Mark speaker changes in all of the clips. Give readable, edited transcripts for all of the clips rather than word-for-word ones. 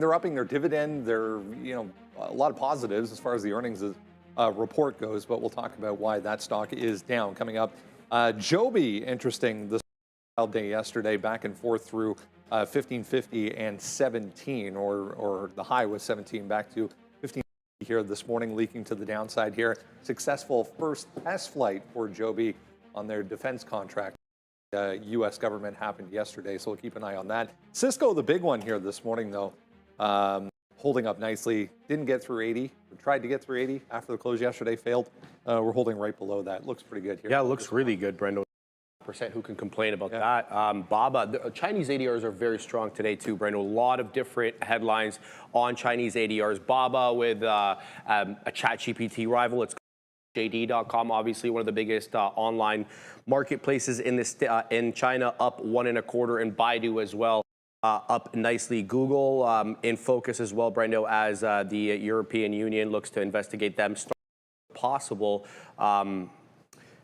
Speaker 1: They're upping their dividend. They're, a lot of positives as far as the earnings report goes, but we'll talk about why that stock is down coming up. Joby, interesting, this day yesterday, back and forth through 1550 and 17, or the high was 17, back to 15 here this morning, leaking to the downside here. Successful first test flight for Joby on their defense contract. U.S. government happened yesterday, so we'll keep an eye on that. Cisco, the big one here this morning, though, holding up nicely. Didn't get through 80. We tried to get through 80 after the close yesterday, failed. We're holding right below that. Looks pretty good here.
Speaker 2: Yeah, it looks really good, Brendo. Who can complain about that? Baba, the Chinese ADRs are very strong today too, Brendo. A lot of different headlines on Chinese ADRs. Baba with a ChatGPT rival. It's JD.com, obviously one of the biggest online marketplaces in China, up 1.25, and Baidu as well, up nicely. Google in focus as well, Brendo, as the European Union looks to investigate them. Possible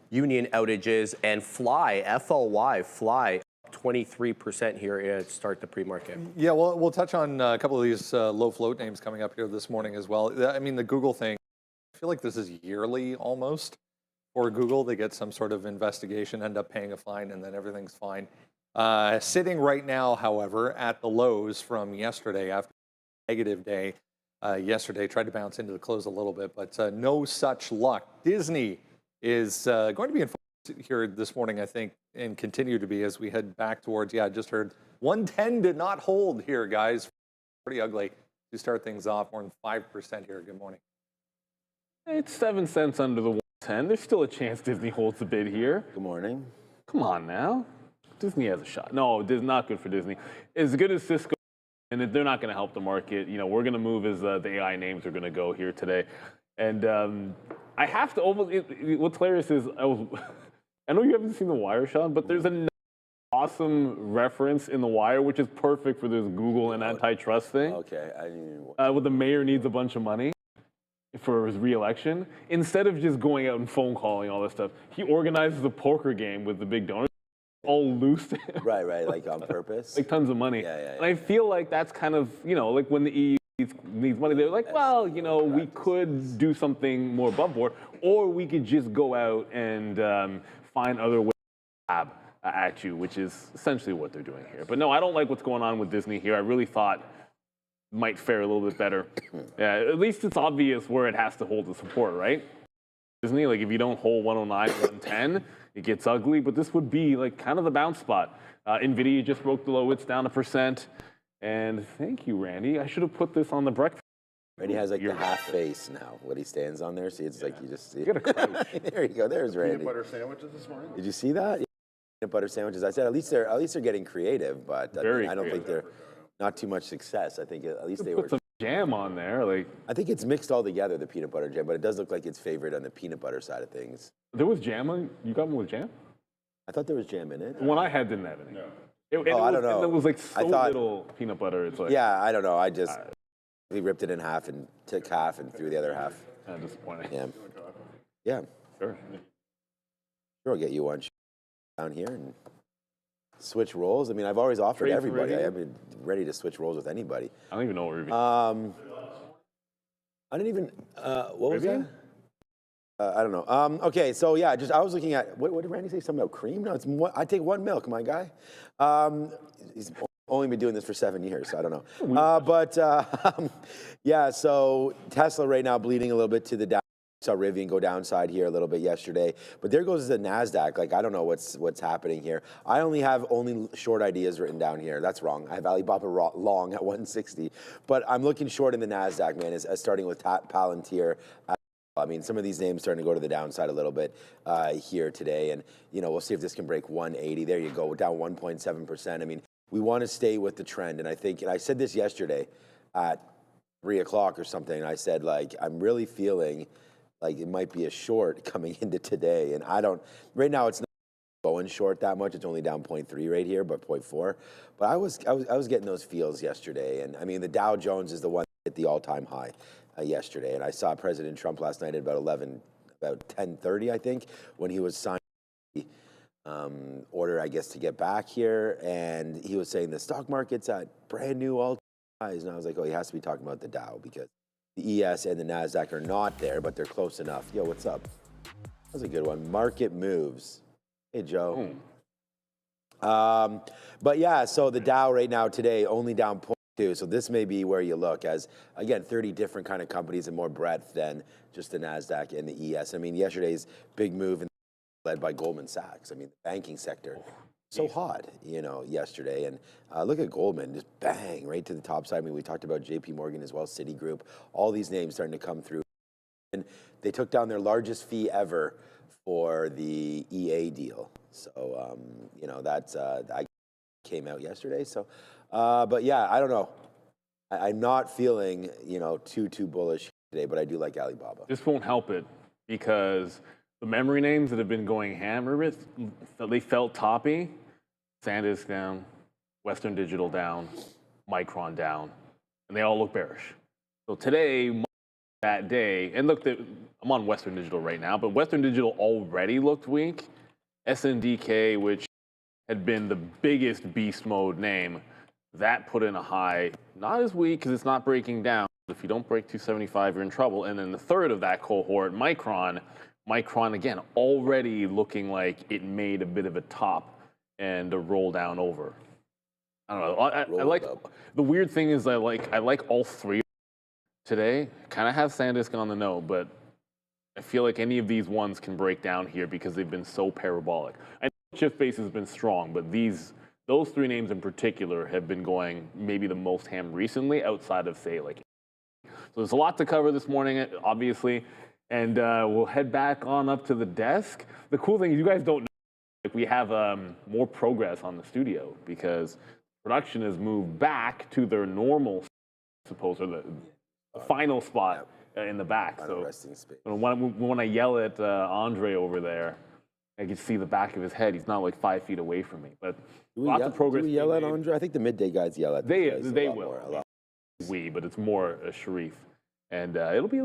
Speaker 2: union outages, and Fly, FLY, 23% here at start the pre-market.
Speaker 1: Yeah, well, we'll touch on a couple of these low float names coming up here this morning as well. I mean, the Google thing, I feel like this is yearly almost for Google. They get some sort of investigation, end up paying a fine, and then everything's fine. Sitting right now, however, at the lows from yesterday after a negative day yesterday. Tried to bounce into the close a little bit, but no such luck. Disney is going to be in focus here this morning, I think, and continue to be as we head back towards, I just heard 110 did not hold here, guys. Pretty ugly to start things off, more than 5% here. Good morning.
Speaker 3: It's 7 cents under the 110. There's still a chance Disney holds the bid here.
Speaker 4: Good morning.
Speaker 3: Come on now. Disney has a shot. No, it's not good for Disney. As good as Cisco, and they're not going to help the market. We're going to move as the AI names are going to go here today. And I have to what's hilarious is I know you haven't seen The Wire, Sean, but there's an awesome reference in The Wire, which is perfect for this Google and antitrust thing.
Speaker 4: Okay.
Speaker 3: Where the mayor needs a bunch of money for his re-election. Instead of just going out and phone calling all this stuff, he organizes a poker game with the big donors, all loose.
Speaker 4: Right, like on purpose.
Speaker 3: Like tons of money.
Speaker 4: Yeah.
Speaker 3: And I feel like that's kind of, like when the EU needs money, they're like, well, we could do something more above board, or we could just go out and find other ways to grab at you, which is essentially what they're doing here. But no, I don't like what's going on with Disney here. I really thought might fare a little bit better. At least it's obvious where it has to hold the support, right? Disney, like if you don't hold 109, 110, it gets ugly, but this would be like kind of the bounce spot. NVIDIA just broke the low, it's down 1%. And thank you, Randy. I should have put this on the breakfast.
Speaker 4: Randy has like the half face now when he stands on there. See, it's like you just see.
Speaker 3: You gotta crouch.
Speaker 4: There you go. There's Randy.
Speaker 5: Peanut butter sandwiches this morning.
Speaker 4: Did you see that? Yeah. Peanut butter sandwiches. I said at least they're getting creative, but I don't think they're not too much success. I think at least they were.
Speaker 3: Put some jam on there, like.
Speaker 4: I think it's mixed all together, the peanut butter jam, but it does look like it's favored on the peanut butter side of things.
Speaker 3: There was jam on. You got one with jam?
Speaker 4: I thought there was jam in it.
Speaker 3: The one I had didn't have any.
Speaker 5: No.
Speaker 4: I don't know.
Speaker 3: It was like so little peanut butter. It's like.
Speaker 4: Yeah, I don't know. I just we ripped it in half and took half and threw the other half.
Speaker 3: Disappointing.
Speaker 4: Yeah. Yeah.
Speaker 3: Sure.
Speaker 4: Sure, I'll get you one down here and switch roles. I mean, I've always offered everybody. I've been ready to switch roles with anybody.
Speaker 3: I don't even know what we're.
Speaker 4: I didn't even. What was that? I don't know. Okay, so yeah, I was looking at what did Randy say? Something about cream? No, it's I take one milk, my guy. He's only been doing this for 7 years, so I don't know. Yeah, so Tesla right now bleeding a little bit to the down. Saw Rivian go downside here a little bit yesterday, but there goes the NASDAQ. Like I don't know what's happening here. I only have short ideas written down here. That's wrong. I have Alibaba long at 160, but I'm looking short in the NASDAQ, man. As starting with Palantir. I mean, some of these names starting to go to the downside a little bit here today, and we'll see if this can break 180. There you go, down 1.7%. I mean, we want to stay with the trend, and I think, and I said this yesterday at 3 o'clock or something. I said I'm really feeling like it might be a short coming into today, and I don't. Right now, it's not going short that much. It's only down 0.3 right here, but 0.4. But I was getting those feels yesterday, and I mean, the Dow Jones is the one that hit the all-time high. Yesterday, and I saw President Trump last night at about 10:30, I think, when he was signing the order, I guess, to get back here, and he was saying the stock market's at brand new all eyes, and I was like, oh, he has to be talking about the Dow because the ES and the NASDAQ are not there, but they're close enough. Yo, what's up? That's a good one. Market moves. Hey, Joe. But yeah, so the Dow right now today only down 0.2. So this may be where you look as, again, 30 different kind of companies and more breadth than just the NASDAQ and the ES. I mean, yesterday's big move led by Goldman Sachs. I mean, the banking sector. So hot, you know, yesterday. And look at Goldman, just bang, right to the top side. I mean, we talked about JP Morgan as well, Citigroup, all these names starting to come through. And they took down their largest fee ever for the EA deal. So, you know, that came out yesterday. So, but yeah, I don't know. I'm not feeling, you know, too bullish today, but I do like Alibaba.
Speaker 3: This won't help it because the memory names that have been going hammer, they felt toppy. SanDisk down, Western Digital down, Micron down, and they all look bearish. So today, that day, and look, I'm on Western Digital right now, but Western Digital already looked weak. SNDK, which had been the biggest beast mode name, that put in a high, not as weak because it's not breaking down. If you don't break 275, you're in trouble. And then the third of that cohort, Micron again, already looking like it made a bit of a top and a roll down over. I don't know. I like the weird thing is I like all three today. Kind of have SanDisk on the no, but I feel like any of these ones can break down here because they've been so parabolic. I know shift base has been strong, but those three names in particular have been going maybe the most ham recently outside of, say, like. So there's a lot to cover this morning, obviously, and we'll head back on up to the desk. The cool thing is you guys don't know, like, we have more progress on the studio because production has moved back to their normal, the final spot in the back. So when I yell at Andre over there, I can see the back of his head. He's not like 5 feet away from me. But lots of progress.
Speaker 4: Do we yell at Andre? I think the midday guys yell at
Speaker 3: they
Speaker 4: will.
Speaker 3: More, but it's more Sharif, and it'll be a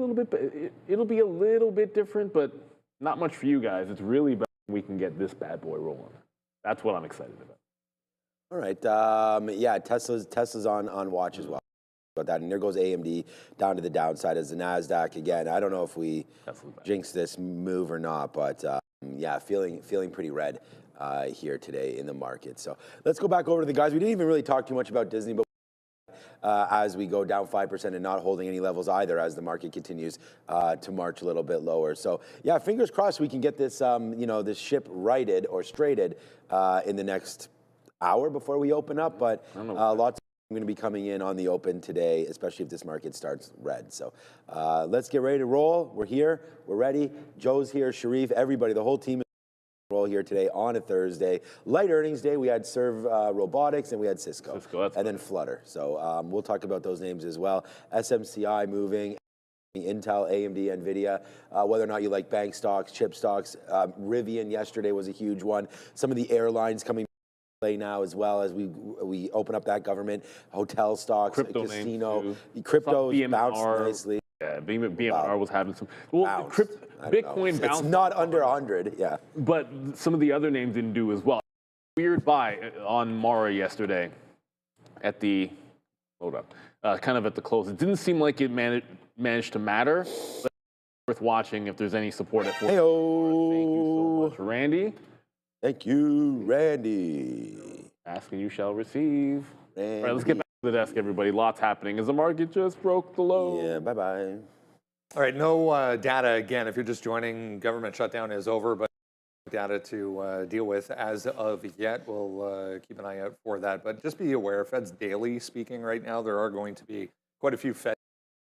Speaker 3: little bit different, but not much for you guys. It's really about when we can get this bad boy rolling. That's what I'm excited about.
Speaker 4: All right. Yeah, Tesla's on watch as well. About that, and there goes AMD down to the downside as the NASDAQ again. I don't know if we jinx this move or not, but yeah, feeling pretty red here today in the market. So let's go back over to the guys. We didn't even really talk too much about Disney, but as we go down 5% and not holding any levels either as the market continues to march a little bit lower. So yeah, fingers crossed we can get this you know, this ship righted or straighted in the next hour before we open up. But lots going to be coming in on the open today, especially if this market starts red. So let's get ready to roll. We're here. We're ready. Joe's here. Sharif, everybody, the whole team is roll here today on a Thursday. Light earnings day. We had Serve Robotics and we had Cisco and then Flutter. So we'll talk about those names as well. SMCI moving. Intel, AMD, NVIDIA, whether or not you like bank stocks, chip stocks. Rivian yesterday was a huge one. Some of the airlines coming now as well as we open up that government, hotel stocks,
Speaker 3: crypto
Speaker 4: casino, cryptos bounced nicely.
Speaker 3: Yeah, BMR was having some. Well, Bitcoin bounced.
Speaker 4: It's not under 100, yeah.
Speaker 3: But some of the other names didn't do as well. Weird buy on Mara yesterday at the, kind of at the close. It didn't seem like it managed to matter, but worth watching if there's any support at 4. Thank you so much, Randy.
Speaker 4: Thank you, Randy.
Speaker 3: Ask and you shall receive.
Speaker 4: Randy.
Speaker 3: All right, let's get back to the desk, everybody. Lots happening as the market just broke the low.
Speaker 4: Yeah, bye-bye.
Speaker 1: All right, no data again. If you're just joining, government shutdown is over, but data to deal with as of yet. We'll keep an eye out for that. But just be aware, Fed's daily speaking right now, there are going to be quite a few Fed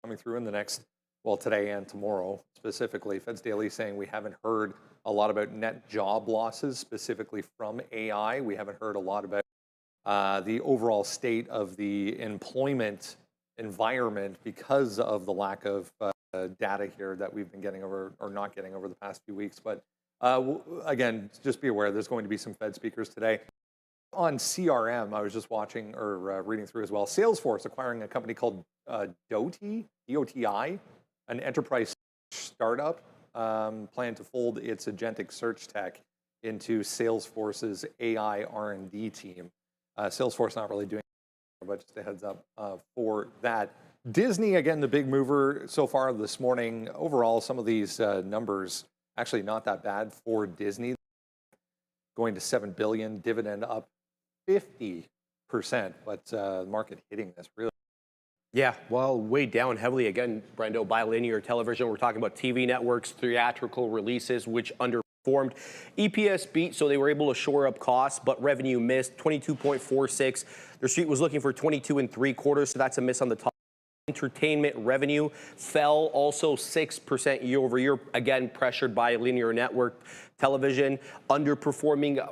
Speaker 1: coming through in the next, well, today and tomorrow specifically. Fed's daily saying we haven't heard a lot about net job losses, specifically from AI. We haven't heard a lot about the overall state of the employment environment because of the lack of data here that we've been getting over or not getting over the past few weeks. But again, just be aware there's going to be some Fed speakers today. On CRM, I was just watching or reading through as well. Salesforce acquiring a company called Doti, D-O-T-I, an enterprise startup. Plan to fold its agentic search tech into Salesforce's AI R&D team. Salesforce not really doing but just a heads up for that. Disney, again, the big mover so far this morning. Overall, some of these numbers actually not that bad for Disney. Going to $7 billion, dividend up 50%, but the market hitting this really.
Speaker 2: Yeah, well, weighed down heavily again, Brendo, by linear television. We're talking about TV networks, theatrical releases, which underperformed. EPS beat, so they were able to shore up costs, but revenue missed 22.46. The street was looking for 22.75, so that's a miss on the top. Entertainment revenue fell also 6% year over year, again pressured by linear network television, underperforming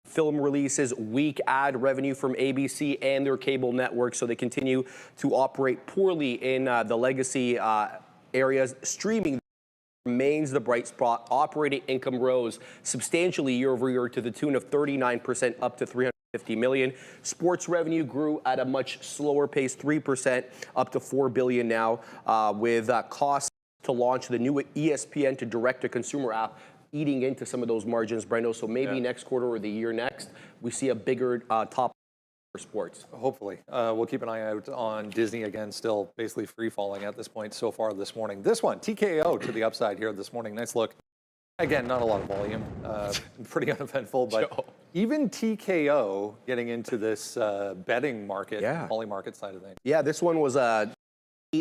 Speaker 2: film releases, weak ad revenue from ABC and their cable network, so they continue to operate poorly in the legacy areas. Streaming remains the bright spot. Operating income rose substantially year over year to the tune of 39%, up to $350 million. Sports revenue grew at a much slower pace, 3%, up to $4 billion now, with costs to launch the new ESPN to direct-to-consumer app eating into some of those margins, Brendo. So maybe next quarter or the year next, we see a bigger top for sports.
Speaker 1: Hopefully. We'll keep an eye out on Disney again, still basically free falling at this point so far this morning. This one, TKO to the upside here this morning. Nice look. Again, not a lot of volume, pretty uneventful, but even TKO getting into this betting market, poly market side of things.
Speaker 2: Yeah, this one was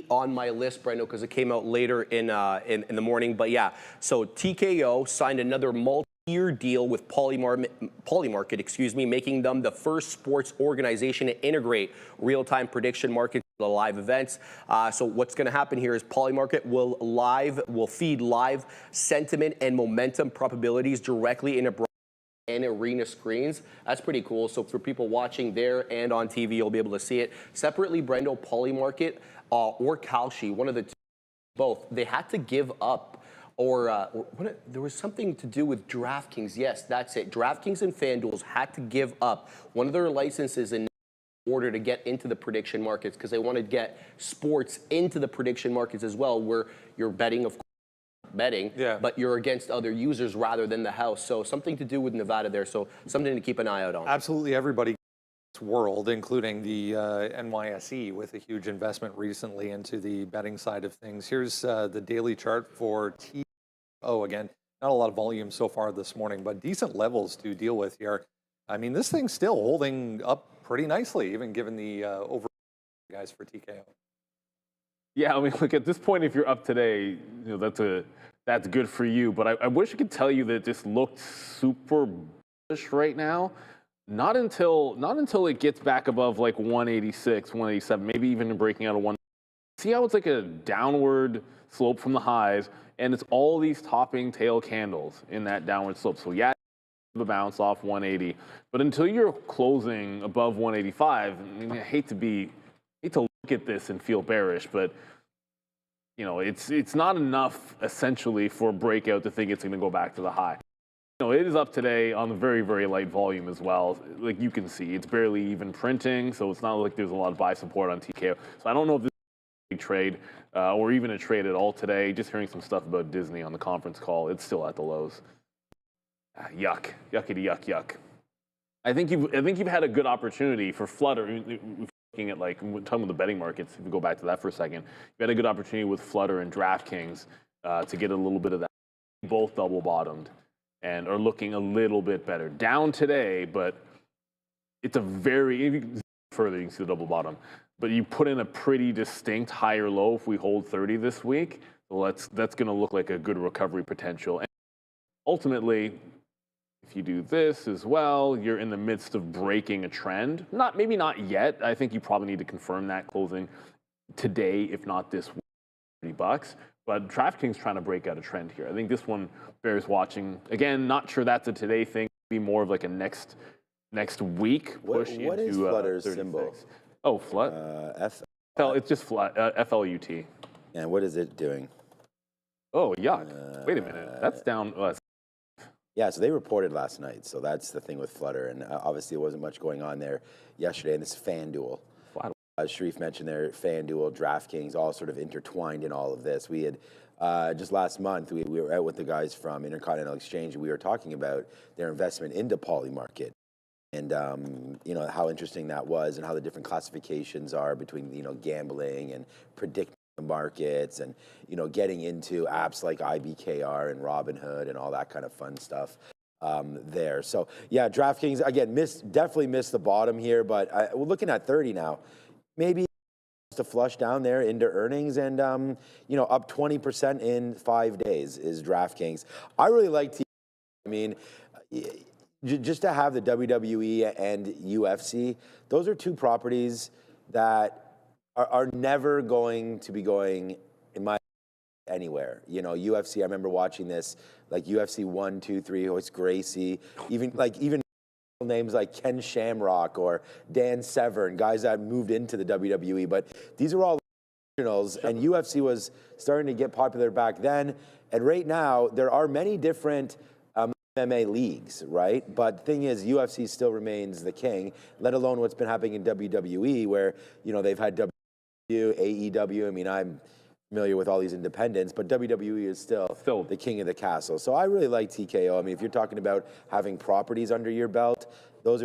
Speaker 2: on my list, Brendo, because it came out later in the morning. But yeah, so TKO signed another multi-year deal with Polymarket, making them the first sports organization to integrate real-time prediction markets to the live events. So what's going to happen here is Polymarket will feed live sentiment and momentum probabilities directly into and arena screens. That's pretty cool. So for people watching there and on TV, you'll be able to see it. Separately, Brendo, Polymarket or Kalshi, one of the two, both, they had to give up there was something to do with DraftKings. Yes, that's it. DraftKings and FanDuel had to give up one of their licenses in order to get into the prediction markets because they wanted to get sports into the prediction markets as well, where you're betting, of course, but you're against other users rather than the house. So something to do with Nevada there. So something to keep an eye out on.
Speaker 1: Absolutely everybody in this world, including the NYSE, with a huge investment recently into the betting side of things. Here's the daily chart for TKO. Again, not a lot of volume so far this morning, but decent levels to deal with here. I mean, this thing's still holding up pretty nicely, even given the over guys for TKO.
Speaker 3: Yeah, I mean, look, at this point, if you're up today, you know, that's good for you. But I wish I could tell you that it just looked super bullish right now. Not until it gets back above like 186, 187, maybe even breaking out of one. See how it's like a downward slope from the highs, and it's all these topping tail candles in that downward slope. So yeah, the bounce off 180, but until you're closing above 185, I mean, I hate to look at this and feel bearish, but you know, it's not enough essentially for a breakout to think it's going to go back to the high. You know, it is up today on the very, very light volume as well. Like you can see, it's barely even printing, so it's not like there's a lot of buy support on TKO. So I don't know if this is a big trade or even a trade at all today. Just hearing some stuff about Disney on the conference call, it's still at the lows. Yuck, yuckity yuck yuck. I think you've had a good opportunity for Flutter. Looking at like talking about the betting markets, if we go back to that for a second, you had a good opportunity with Flutter and DraftKings to get a little bit of that. Both double bottomed and are looking a little bit better. Down today, but it's a very, if you can further, you can see the double bottom. But you put in a pretty distinct higher low if we hold 30 this week. So that's going to look like a good recovery potential. And ultimately, if you do this as well, you're in the midst of breaking a trend. Maybe not yet. I think you probably need to confirm that closing today, if not this week, $30. But DraftKings trying to break out a trend here. I think this one bears watching. Again, not sure that's a today thing. Be more of like a next week push into
Speaker 4: what is Flutter's symbol?
Speaker 3: Oh, Flut. It's just Flut. FLUT.
Speaker 4: And what is it doing?
Speaker 3: Oh, yuck. Wait a minute. That's down.
Speaker 4: Yeah, so they reported last night. So that's the thing with Flutter. And obviously, there wasn't much going on there yesterday. And this is FanDuel. As Sharif mentioned there, FanDuel, DraftKings, all sort of intertwined in all of this. We had, just last month, we were out with the guys from Intercontinental Exchange, and we were talking about their investment into Polymarket. and you know, how interesting that was, and how the different classifications are between, you know, gambling and predicting the markets, and, you know, getting into apps like IBKR and Robinhood and all that kind of fun stuff there. So yeah, DraftKings again definitely missed the bottom here, but we're looking at 30 now. Maybe to flush down there into earnings, and you know, up 20% in 5 days is DraftKings. I really like I mean, just to have the WWE and UFC, those are two properties that are never going to be going, in my anywhere. You know, UFC, I remember watching this, like UFC 1, 2, 3, Hoist Gracie, even names like Ken Shamrock or Dan Severn, guys that moved into the WWE, but these are all originals, and UFC was starting to get popular back then. And right now, there are many different MMA leagues, right? But the thing is, UFC still remains the king, let alone what's been happening in WWE, where, you know, they've had AEW. I mean, I'm familiar with all these independents, but WWE is still the king of the castle. So I really like TKO. I mean, if you're talking about having properties under your belt, those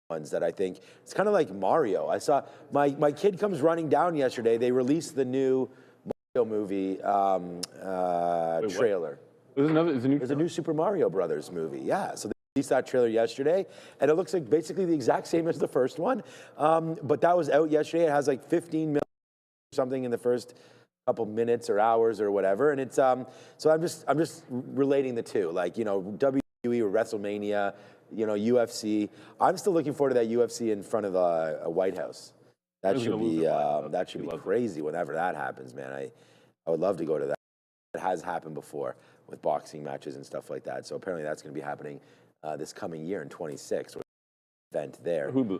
Speaker 4: ones that I think, it's kind of like Mario. I saw my kid comes running down yesterday. They released the new Mario movie trailer. There's a new Super Mario Brothers movie. Yeah, so they released that trailer yesterday, and it looks like basically the exact same as the first one. But that was out yesterday. It has like 15 million or something in the first couple minutes or hours or whatever, and it's so I'm just relating the two, like, you know, WWE or WrestleMania, you know, UFC. I'm still looking forward to that UFC in front of a White House. That should be crazy whenever that happens, man. I would love to go to that. It has happened before with boxing matches and stuff like that. So apparently that's going to be happening this coming year in 26. Event there.
Speaker 3: Hulu.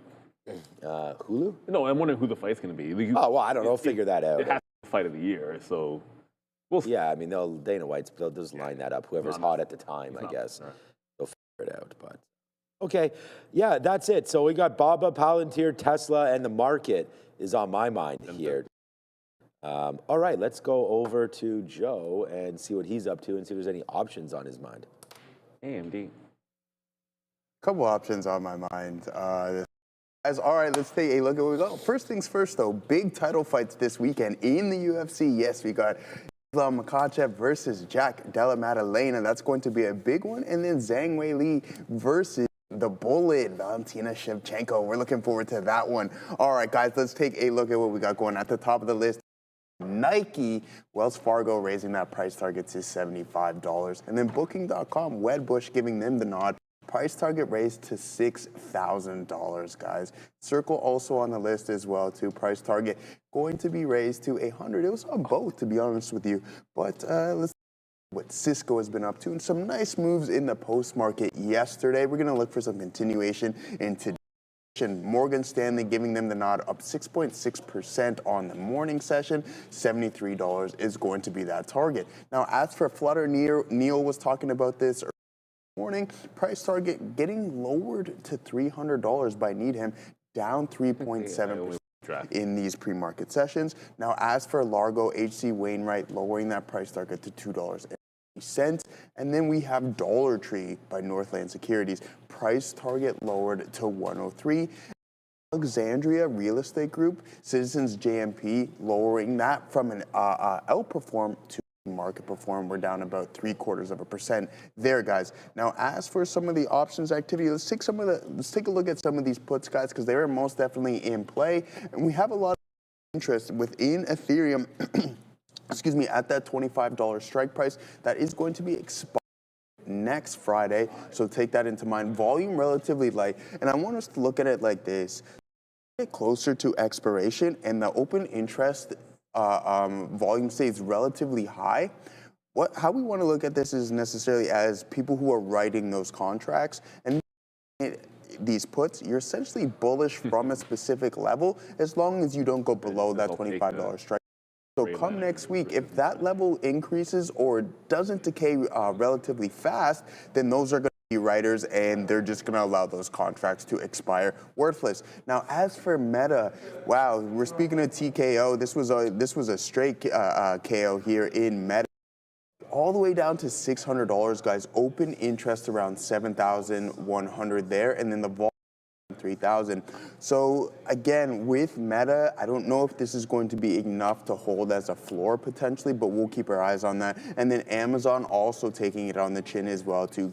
Speaker 4: Hulu?
Speaker 3: No, I'm wondering who the fight's going to be.
Speaker 4: Oh, well, I don't know. Figure that out.
Speaker 3: It has to be the fight of the year, so we'll see.
Speaker 4: Yeah, I mean, Dana White's, they'll just line that up. Whoever's hot at the time, I guess. They'll figure it out. But okay, yeah, that's it. So we got Baba, Palantir, Tesla, and the market is on my mind here. All right, let's go over to Joe and see what he's up to and see if there's any options on his mind.
Speaker 3: AMD.
Speaker 5: Couple options on my mind. All right, let's take a look at what we got. First things first, though, big title fights this weekend in the UFC. Yes, we got Islam Makhachev versus Jack Della Maddalena. That's going to be a big one. And then Zhang Weili versus the Bullet, Valentina Shevchenko. We're looking forward to that one. All right, guys, let's take a look at what we got going at the top of the list. Nike, Wells Fargo raising that price target to $75. And then Booking.com, Wedbush giving them the nod. Price target raised to $6,000, guys. Circle also on the list as well, too. Price target going to be raised to $100. It was on both, to be honest with you. But let's see what Cisco has been up to. And some nice moves in the post-market yesterday. We're going to look for some continuation into Morgan Stanley giving them the nod, up 6.6% on the morning session. $73 is going to be that target. Now, as for Flutter, Neil was talking about this morning. Price target getting lowered to $300 by Needham, down 3.7% in these pre-market sessions. Now, as for Largo, H.C. Wainwright lowering that price target to $2.80. And then we have Dollar Tree by Northland Securities, price target lowered to $103. Alexandria Real Estate Group, Citizens JMP, lowering that from an outperform to market perform. We're down about 0.75% there, guys. Now, as for some of the options activity, let's take a look at some of these puts, guys, because they are most definitely in play, and we have a lot of interest within Ethereum. Excuse me, at that $25 strike price that is going to be expired next Friday. So take that into mind. Volume relatively light, and I want us to look at it like this: get closer to expiration, and the open interest volume stays relatively high. How we want to look at this is necessarily as people who are writing those contracts and these puts. You're essentially bullish from a specific level as long as you don't go below that $25 strike. So come next week, if that level increases or doesn't decay relatively fast, then those are going to be writers, and they're just going to allow those contracts to expire worthless. Now, as for Meta, wow, we're speaking of TKO. This was a straight KO here in Meta. All the way down to $600, guys. Open interest around 7,100 there, and then the volume 3,000. So again, with Meta, I don't know if this is going to be enough to hold as a floor potentially, but we'll keep our eyes on that. And then Amazon also taking it on the chin as well too.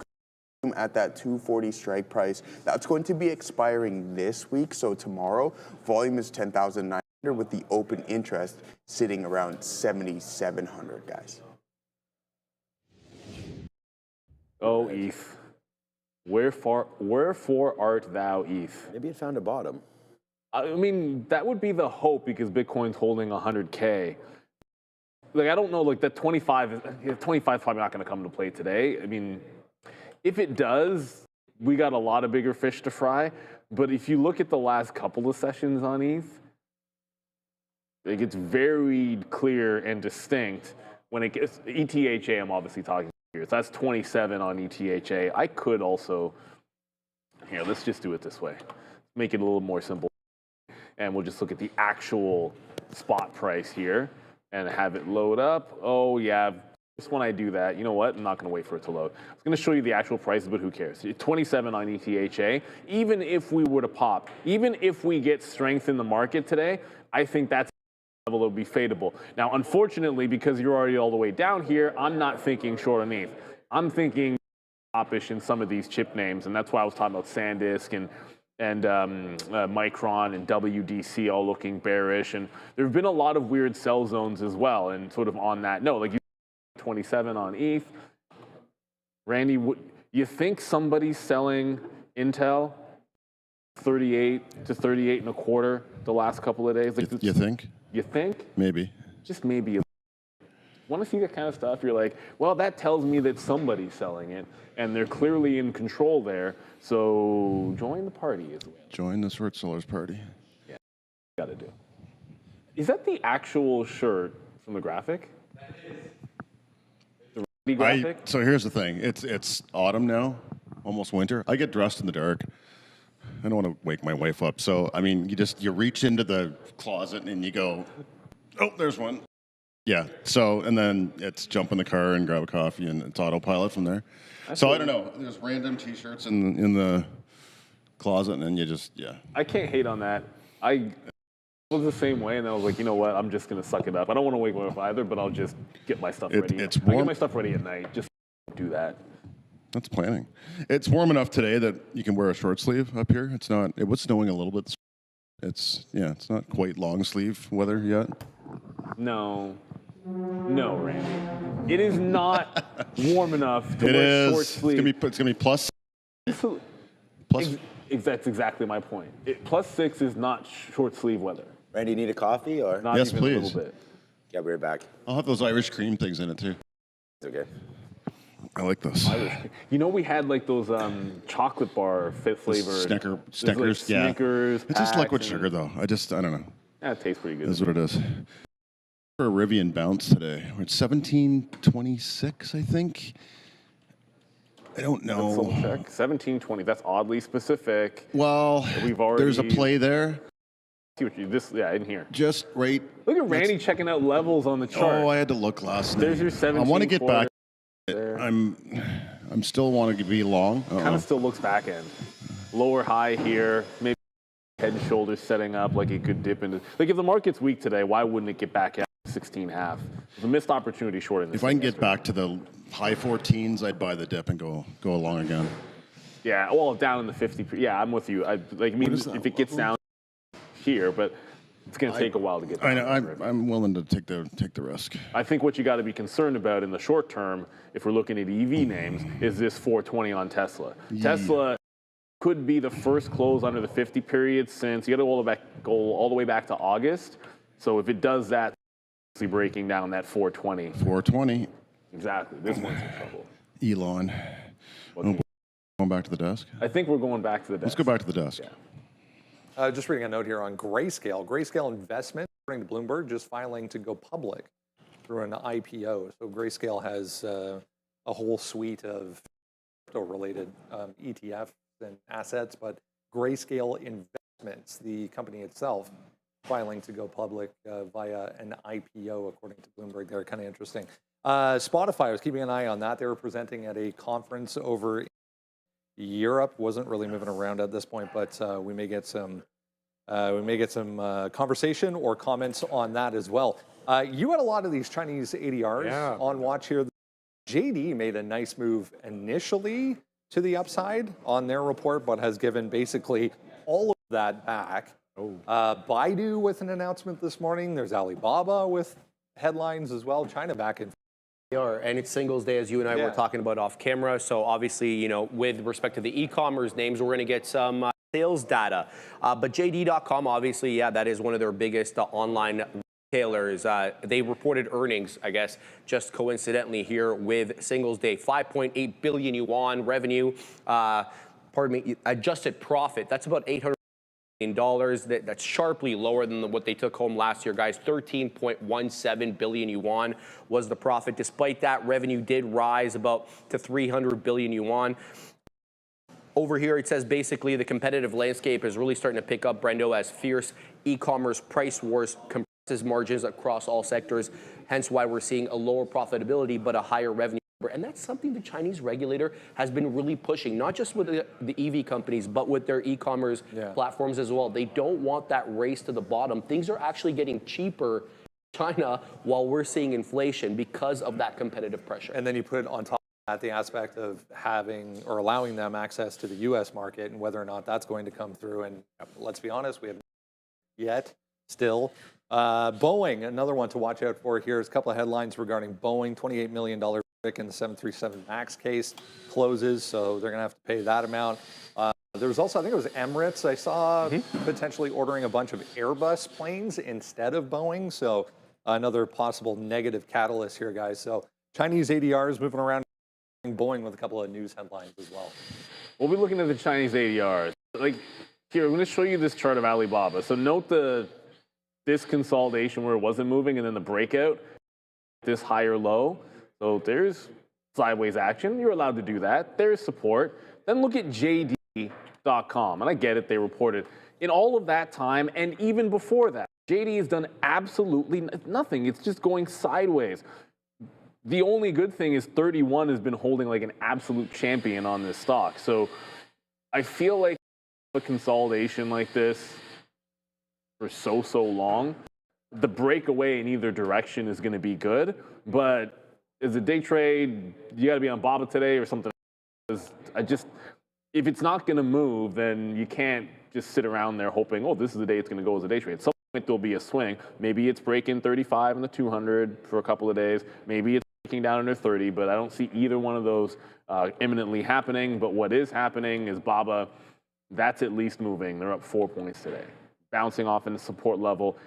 Speaker 5: At that 240 strike price, that's going to be expiring this week. So tomorrow, volume is 10,900 with the open interest sitting around 7,700, guys.
Speaker 3: Oh, ETH. Wherefore art thou, ETH?
Speaker 4: Maybe it found a bottom.
Speaker 3: I mean, that would be the hope because Bitcoin's holding 100K. Like, I don't know, like that 25 is probably not going to come into play today. I mean, if it does, we got a lot of bigger fish to fry. But if you look at the last couple of sessions on ETH, like it's very clear and distinct when it gets ETHA. I'm obviously talking here. So that's 27 on ETHA. I could also here. Let's just do it this way. Make it a little more simple, and we'll just look at the actual spot price here and have it load up. Oh yeah. Just when I do that, you know what? I'm not going to wait for it to load. It's going to show you the actual prices, but who cares? 27 on ETHA. Even if we were to pop, even if we get strength in the market today, I think that's a level that would be fadeable. Now, unfortunately, because you're already all the way down here, I'm not thinking short on ETH. I'm thinking top-ish in some of these chip names, and that's why I was talking about SanDisk and Micron and WDC all looking bearish. And there have been a lot of weird sell zones as well. And sort of on that note, like 27 on ETH. Randy, you think somebody's selling Intel 38 to 38 and a quarter the last couple of days? Like,
Speaker 6: you think?
Speaker 3: You think?
Speaker 6: Maybe.
Speaker 3: Just maybe. Want to see that kind of stuff? You're like, well, that tells me that somebody's selling it, and they're clearly in control there. So join the party as well.
Speaker 6: Join the short sellers party.
Speaker 3: Yeah, got to do. Is that the actual shirt from the graphic? Graphic?
Speaker 6: So here's the thing. It's autumn now, almost winter. I get dressed in the dark. I don't want to wake my wife up. So, I mean, you reach into the closet and you go, oh, there's one. Yeah. So, and then it's jump in the car and grab a coffee and it's autopilot from there. So I don't know. There's random T-shirts in the closet and then you just, yeah.
Speaker 3: I can't hate on that. I was the same way, and I was like, you know what? I'm just gonna suck it up. I don't want to wake my wife either, but I'll just get my stuff ready.
Speaker 6: It's
Speaker 3: I
Speaker 6: warm.
Speaker 3: get my stuff ready at night. Just do that.
Speaker 6: That's planning. It's warm enough today that you can wear a short sleeve up here. It's not. It was snowing a little bit. It's not quite long sleeve weather yet.
Speaker 3: No, Randy. It is not warm enough to wear short sleeve.
Speaker 6: It's gonna be plus.
Speaker 3: That's exactly my point. +6 is not short sleeve weather.
Speaker 4: Randy, you need a coffee or?
Speaker 3: Not
Speaker 6: Yes,
Speaker 3: even
Speaker 6: please.
Speaker 3: a little bit.
Speaker 4: Yeah, we're back.
Speaker 6: I'll have those Irish cream things in it too.
Speaker 4: It's okay.
Speaker 6: I like those.
Speaker 3: You know, we had like those chocolate bar flavored
Speaker 6: Snickers, yeah.
Speaker 3: Snickers.
Speaker 6: It's just liquid
Speaker 3: packs,
Speaker 6: sugar though. I don't know.
Speaker 3: Yeah, it tastes pretty good.
Speaker 6: That's what it is. For a Rivian bounce today, we're at 1726, I think. I don't know.
Speaker 3: Let's double check. 1720. That's oddly specific.
Speaker 6: Well, there's a play there.
Speaker 3: See what you in here.
Speaker 6: Just right.
Speaker 3: Look at Randy checking out levels on the chart.
Speaker 6: Oh, I had to look last night.
Speaker 3: There's your 17.
Speaker 6: I want to get back.
Speaker 3: There.
Speaker 6: I'm still wanting to be long.
Speaker 3: Kind of still looks back end. Lower high here. Maybe head and shoulders setting up like it could dip into. Like if the market's weak today, why wouldn't it get back at 16.5? It's a missed opportunity short in this.
Speaker 6: If I can get back to the high 14s, I'd buy the dip and go along again.
Speaker 3: Yeah, well, down in the 50. Yeah, I'm with you. If it gets down here, but it's going to take a while to get down.
Speaker 6: I know. I'm willing to take the risk.
Speaker 3: I think what you got to be concerned about in the short term, if we're looking at EV names, is this 420 on Tesla. Yeah. Tesla could be the first close under the 50 period since you got to go all the way back to August. So if it does that, it's breaking down that 420.
Speaker 6: 420.
Speaker 3: Exactly. This one's in trouble.
Speaker 6: Elon. Going back to the desk?
Speaker 3: I think we're going back to the desk.
Speaker 6: Let's go back to the desk.
Speaker 3: Yeah.
Speaker 1: Just reading a note here on Grayscale. Grayscale Investment, according to Bloomberg, just filing to go public through an IPO. So Grayscale has a whole suite of crypto-related ETFs and assets, but Grayscale Investments, the company itself, filing to go public via an IPO, according to Bloomberg. They're kind of interesting. Spotify, I was keeping an eye on that. They were presenting at a conference over in Europe wasn't really moving around at this point, but we may get some conversation or comments on that as well. You had a lot of these Chinese ADRs on watch here. JD made a nice move initially to the upside on their report, but has given basically all of that back. Baidu with an announcement this morning. There's Alibaba with headlines as well. China back in.
Speaker 2: And it's Singles Day, as you and I were talking about off camera. So obviously, you know, with respect to the e-commerce names, we're going to get some sales data. But JD.com, obviously, that is one of their biggest online retailers. They reported earnings, I guess, just coincidentally here with Singles Day. 5.8 billion yuan revenue, adjusted profit. That's about $800 million. That's sharply lower than what they took home last year, guys. 13.17 billion yuan was the profit. Despite that, revenue did rise about to 300 billion yuan. Over here, it says basically the competitive landscape is really starting to pick up, Brendo, as fierce e-commerce price wars compresses margins across all sectors, hence why we're seeing a lower profitability but a higher revenue. And that's something the Chinese regulator has been really pushing, not just with the EV companies, but with their e-commerce platforms as well. They don't want that race to the bottom. Things are actually getting cheaper in China while we're seeing inflation because of that competitive pressure.
Speaker 1: And then you put on top of that the aspect of having or allowing them access to the U.S. market and whether or not that's going to come through. And let's be honest, we haven't yet still. Boeing, another one to watch out for here is a couple of headlines regarding Boeing. $28 million in the 737 MAX case closes, so they're going to have to pay that amount. There was also, I think it was Emirates, I saw potentially ordering a bunch of Airbus planes instead of Boeing, so another possible negative catalyst here, guys. So Chinese ADRs moving around, Boeing with a couple of news headlines as well.
Speaker 3: We'll be looking at the Chinese ADRs. Like, here, I'm going to show you this chart of Alibaba. So note this consolidation where it wasn't moving and then the breakout, this higher low. So there's sideways action. You're allowed to do that. There's support. Then look at JD.com. And I get it, they reported. In all of that time, and even before that, JD has done absolutely nothing. It's just going sideways. The only good thing is 31 has been holding like an absolute champion on this stock. So I feel like a consolidation like this for so long, the breakaway in either direction is going to be good. But as a day trade, you got to be on BABA today or something. If it's not going to move, then you can't just sit around there hoping, oh, this is the day it's going to go as a day trade. At some point, there'll be a swing. Maybe it's breaking 35 in the 200 for a couple of days. Maybe it's breaking down under 30, but I don't see either one of those imminently happening. But what is happening is BABA, that's at least moving. They're up 4 points today, bouncing off in the support level.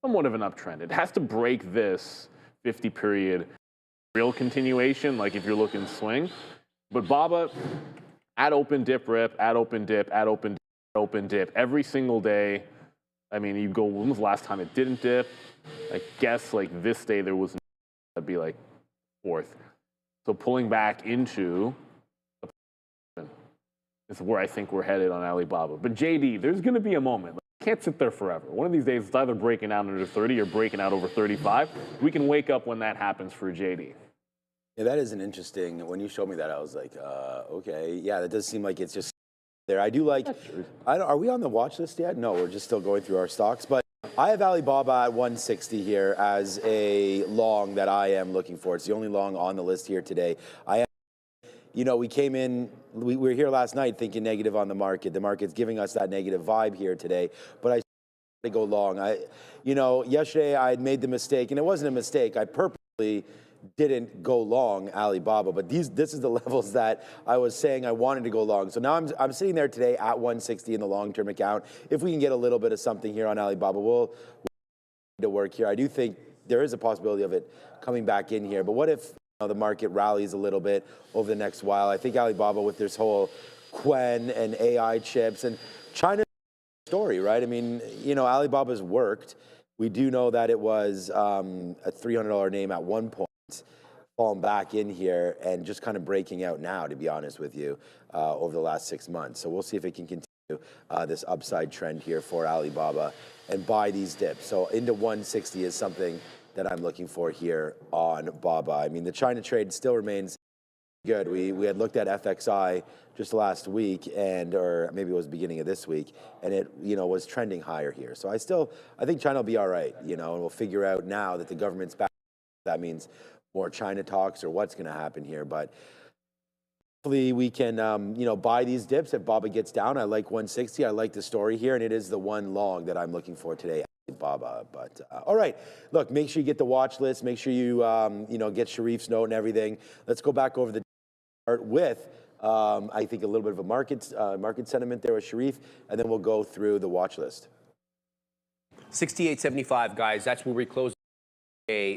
Speaker 3: Somewhat of an uptrend. It has to break this 50 period real continuation, like if you're looking swing. But BABA, at open dip rip, at open dip, at open dip, open dip, every single day. I mean, you go, when was the last time it didn't dip? I guess like this day there was, that'd be like fourth. So pulling back into is where I think we're headed on Alibaba. But JD, there's going to be a moment. Can't sit there forever. One of these days, it's either breaking out under 30 or breaking out over 35. We can wake up when that happens for JD.
Speaker 4: Yeah, that is an interesting. When you showed me that, I was like, okay, yeah, that does seem like it's just there. I do like. Are we on the watch list yet? No, we're just still going through our stocks. But I have Alibaba at 160 here as a long that I am looking for. It's the only long on the list here today. You know, we came in, we were here last night thinking negative on the market. The market's giving us that negative vibe here today, but I to go long. Yesterday I had made the mistake, and it wasn't a mistake. I purposely didn't go long Alibaba, but this is the levels that I was saying I wanted to go long. So now I'm sitting there today at 160 in the long-term account. If we can get a little bit of something here on Alibaba, we'll to work here. I do think there is a possibility of it coming back in here, but what if the market rallies a little bit over the next while? I think Alibaba with this whole Quen and AI chips and China story, right? I mean, Alibaba's worked. We do know that it was a $300 name at one point, falling back in here and just kind of breaking out now, to be honest with you, over the last 6 months. So we'll see if it can continue this upside trend here for Alibaba and buy these dips. So into 160 is something that I'm looking for here on BABA. I mean, the China trade still remains good. We had looked at FXI just last week, or maybe it was beginning of this week, and it was trending higher here. So I think China will be all right, and we'll figure out now that the government's back. That means more China talks or what's going to happen here, but hopefully we can buy these dips if BABA gets down. I like 160. I like the story here, and it is the one long that I'm looking for today. BABA. But all right, look, make sure you get the watch list. Make sure you get Sharif's note and everything. Let's go back over the chart with I think a little bit of a market sentiment there with Sharif, and then we'll go through the watch list.
Speaker 2: 68.75, guys. That's where we close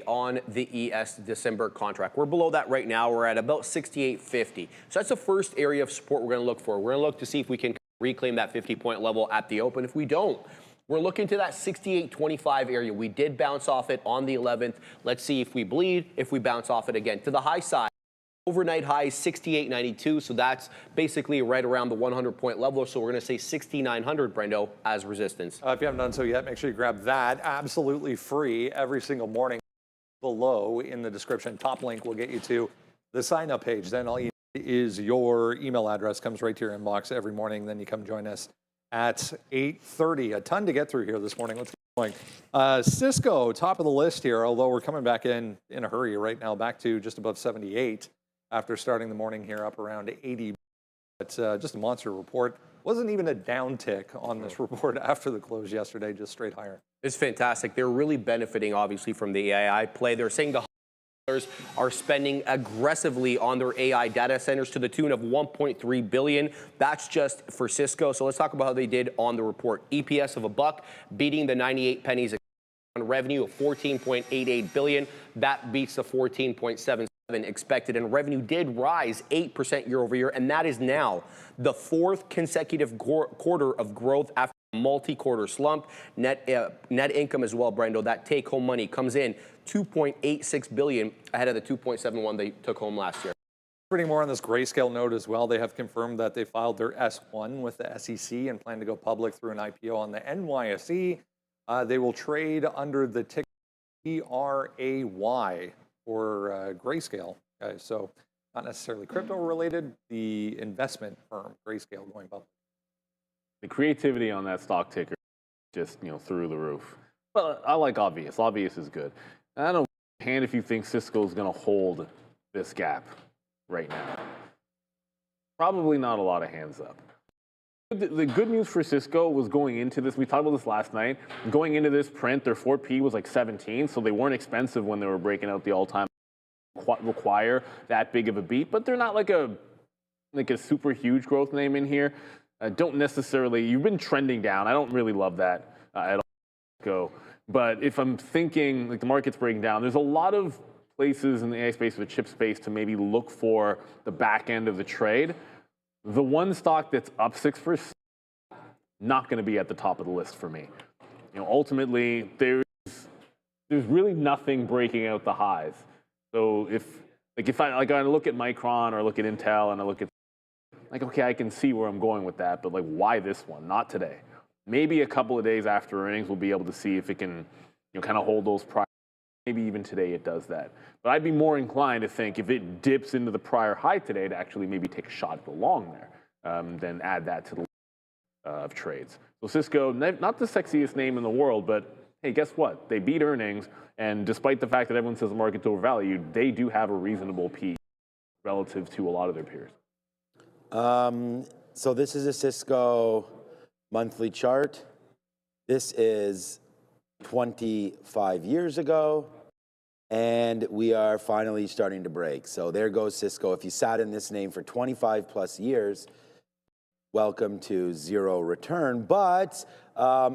Speaker 2: on the ES December contract. We're below that right now. We're at about 68.50. So that's the first area of support we're going to look for. We're going to look to see if we can reclaim that 50-point level at the open. If we don't, we're looking to that 68.25 area. We did bounce off it on the 11th. Let's see if we bleed, if we bounce off it again. To the high side, overnight high is 68.92, so that's basically right around the 100-point level. So we're going to say 6,900, Brendo, as resistance.
Speaker 1: If you haven't done so yet, make sure you grab that. Absolutely free every single morning. Below in the description, top link will get you to the sign-up page. Then all you need is your email address. Comes right to your inbox every morning. Then you come join us at 8:30. A ton to get through here this morning. Let's get going. Cisco, top of the list here, although we're coming back in a hurry right now, back to just above 78 after starting the morning here up around 80. It's just a monster report. Wasn't even a downtick on this report after the close yesterday, just straight higher.
Speaker 2: It's fantastic. They're really benefiting, obviously, from the AI play. They're saying the hyperscalers are spending aggressively on their AI data centers to the tune of $1.3 billion. That's just for Cisco. So let's talk about how they did on the report. EPS of $1, beating the 98 pennies on revenue of $14.88 billion. That beats the 14.77 expected, and revenue did rise 8% year over year, and that is now the fourth consecutive quarter of growth after a multi-quarter slump. Net income as well, Brendo, that take-home money comes in $2.86 billion ahead of the $2.71 they took home last year.
Speaker 1: Reading more on this Grayscale note as well, they have confirmed that they filed their S1 with the SEC and plan to go public through an IPO on the NYSE. They will trade under the ticker ERAY or Grayscale. Okay, so not necessarily crypto related, the investment firm, Grayscale, going public.
Speaker 3: The creativity on that stock ticker just, through the roof. But I like Obvious. Obvious is good. I don't hand if you think Cisco is going to hold this gap right now. Probably not a lot of hands up. The good news for Cisco was going into this, we talked about this last night, going into this print, their 4P was like 17, so they weren't expensive when they were breaking out the all-time require that big of a beat, but they're not like a super huge growth name in here. Don't necessarily, you've been trending down. I don't really love that at all. But if I'm thinking like the market's breaking down, there's a lot of places in the AI space, the chip space, to maybe look for the back end of the trade. The one stock that's up 6%, not going to be at the top of the list for me. Ultimately, there's really nothing breaking out the highs. So if I look at Micron or look at Intel and I look at okay, I can see where I'm going with that, but why this one? Not today. Maybe a couple of days after earnings, we'll be able to see if it can kind of hold those prior. Maybe even today it does that. But I'd be more inclined to think if it dips into the prior high today to actually maybe take a shot at the long there, then add that to the list of trades. So Cisco, not the sexiest name in the world, but hey, guess what? They beat earnings, and despite the fact that everyone says the market's overvalued, they do have a reasonable P relative to a lot of their peers.
Speaker 4: So this is a Cisco monthly chart. This is 25 years ago. And we are finally starting to break. So there goes Cisco. If you sat in this name for 25 plus years, welcome to zero return. But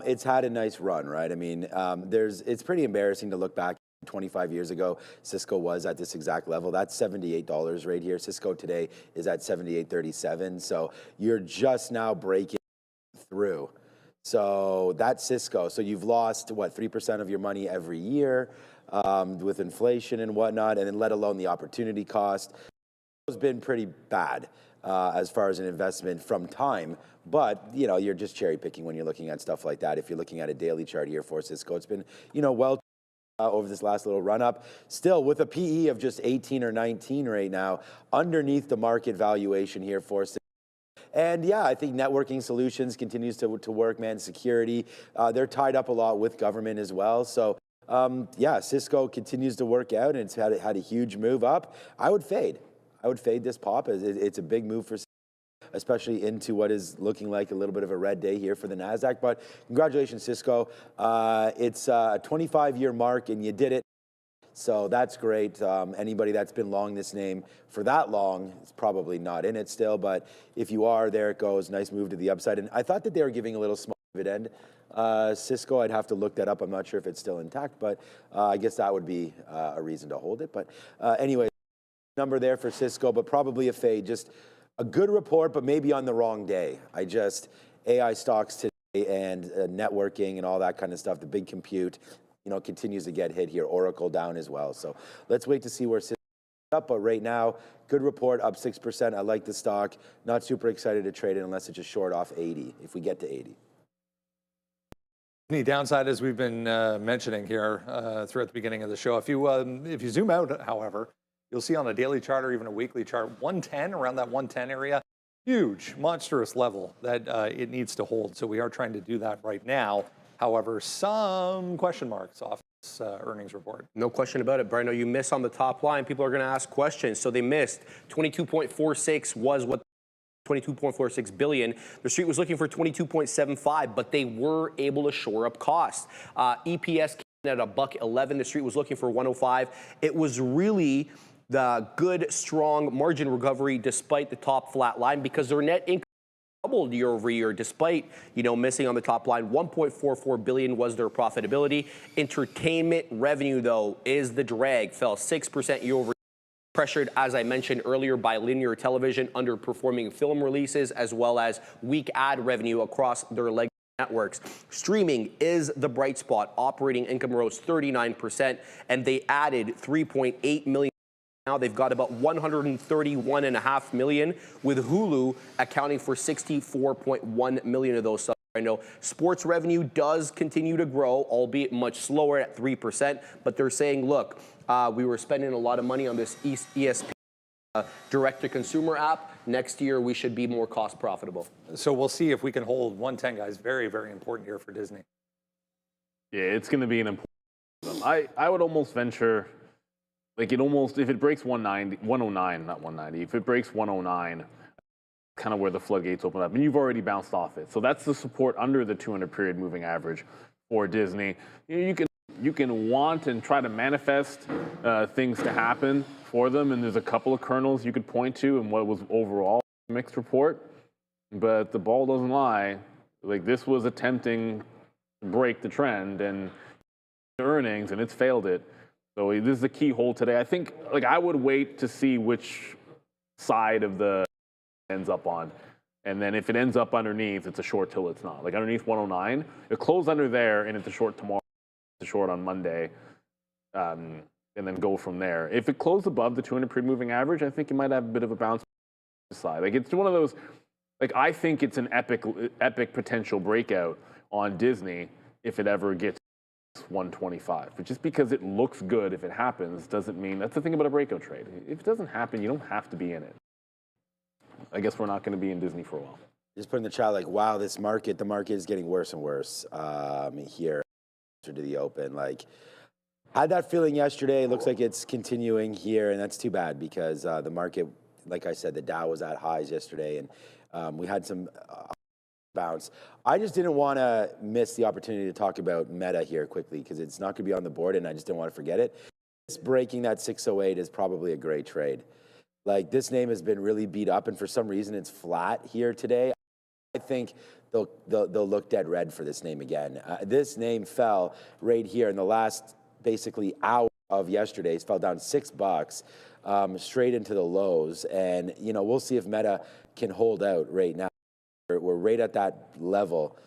Speaker 4: it's had a nice run, right? I mean, it's pretty embarrassing to look back 25 years ago. Cisco was at this exact level. That's $78 right here. Cisco today is at $78.37. So you're just now breaking through. So that's Cisco. So you've lost, what, 3% of your money every year. With inflation and whatnot, and then let alone the opportunity cost. It's been pretty bad as far as an investment from time, but you're just cherry picking when you're looking at stuff like that. If you're looking at a daily chart here for Cisco, it's been well over this last little run up. Still with a PE of just 18 or 19 right now, underneath the market valuation here for Cisco. And yeah, I think networking solutions continues to work, man. Security, they're tied up a lot with government as well. So yeah, Cisco continues to work out, and it's had a huge move up. I would fade this pop. It's a big move for Cisco, especially into what is looking like a little bit of a red day here for the NASDAQ. But congratulations, Cisco. It's a 25-year mark, and you did it. So that's great. Anybody that's been long this name for that long is probably not in it still. But if you are, there it goes. Nice move to the upside. And I thought that they were giving a little small dividend. Cisco, I'd have to look that up. I'm not sure if it's still intact, but I guess that would be a reason to hold it. But anyway, number there for Cisco, but probably a fade. Just a good report, but maybe on the wrong day. AI stocks today and networking and all that kind of stuff, the big compute, continues to get hit here. Oracle down as well. So let's wait to see where Cisco is up. But right now, good report, up 6%. I like the stock. Not super excited to trade it unless it's a short off 80, if we get to 80.
Speaker 1: The downside, as we've been mentioning here throughout the beginning of the show, if you zoom out, however, you'll see on a daily chart or even a weekly chart, 110, around that 110 area, huge, monstrous level that it needs to hold. So we are trying to do that right now. However, some question marks off this earnings report.
Speaker 2: No question about it, Brando. You miss on the top line. People are going to ask questions. So they missed 22.46 was what 22.46 billion. The street was looking for 22.75, but they were able to shore up costs. EPS came in at $1.11. The street was looking for 105. It was really the good, strong margin recovery despite the top flat line, because their net income doubled year over year despite, missing on the top line. 1.44 billion was their profitability. Entertainment revenue, though, is the drag. Fell 6% year over year. Pressured, as I mentioned earlier, by linear television, underperforming film releases, as well as weak ad revenue across their legacy networks. Streaming is the bright spot. Operating income rose 39%, and they added 3.8 million. Now they've got about 131.5 million, with Hulu accounting for 64.1 million of those subs. I know sports revenue does continue to grow, albeit much slower at 3%, but they're saying, look, we were spending a lot of money on this ESPN direct-to-consumer app. Next year, we should be more cost profitable.
Speaker 1: So we'll see if we can hold 110, guys. Very, very important year for Disney.
Speaker 3: Yeah, it's going to be an important. I would almost venture, if it breaks 109, not 190, if it breaks 109, kind of where the floodgates open up, and you've already bounced off it. So that's the support under the 200-period moving average for Disney. You can want and try to manifest things to happen for them, and there's a couple of kernels you could point to in what was overall a mixed report, but the ball doesn't lie. This was attempting to break the trend and earnings, and it's failed it. So this is the key hold today. I think, I would wait to see which side of the ends up on. And then if it ends up underneath, it's a short till it's not. Underneath 109, it closed under there, and it's a short tomorrow, it's a short on Monday, and then go from there. If it closed above the 200-period moving average, I think you might have a bit of a bounce side. It's one of those, I think it's an epic potential breakout on Disney if it ever gets 125. But just because it looks good, if it happens, doesn't mean, that's the thing about a breakout trade. If it doesn't happen, you don't have to be in it. I guess we're not going to be in Disney for a while.
Speaker 4: Just put in the chat, wow, the market is getting worse and worse here to the open. Had that feeling yesterday. It looks like it's continuing here, and that's too bad because the market, like I said, the Dow was at highs yesterday, and we had some bounce. I just didn't want to miss the opportunity to talk about Meta here quickly because it's not going to be on the board, and I just didn't want to forget it. Breaking that 608 is probably a great trade. This name has been really beat up, and for some reason it's flat here today. I think they'll look dead red for this name again. This name fell right here in the last basically hour of yesterday. It fell down $6 straight into the lows, and we'll see if Meta can hold out right now. We're right at that level.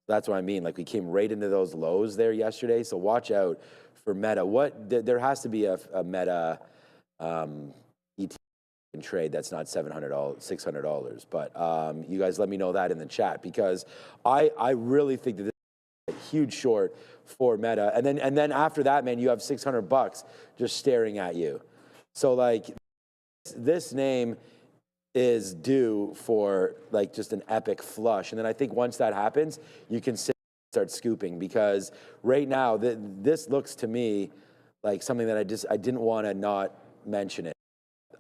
Speaker 4: That's what I mean. We came right into those lows there yesterday. So watch out for Meta. There has to be a Meta ETF trade that's not $700, $600. But you guys let me know that in the chat because I really think that this is a huge short for Meta. And then after that, man, you have $600 just staring at you. So like this name is due for like just an epic flush. And then I think once that happens, you can start scooping, because right now this looks to me like something that I didn't want to not mention it.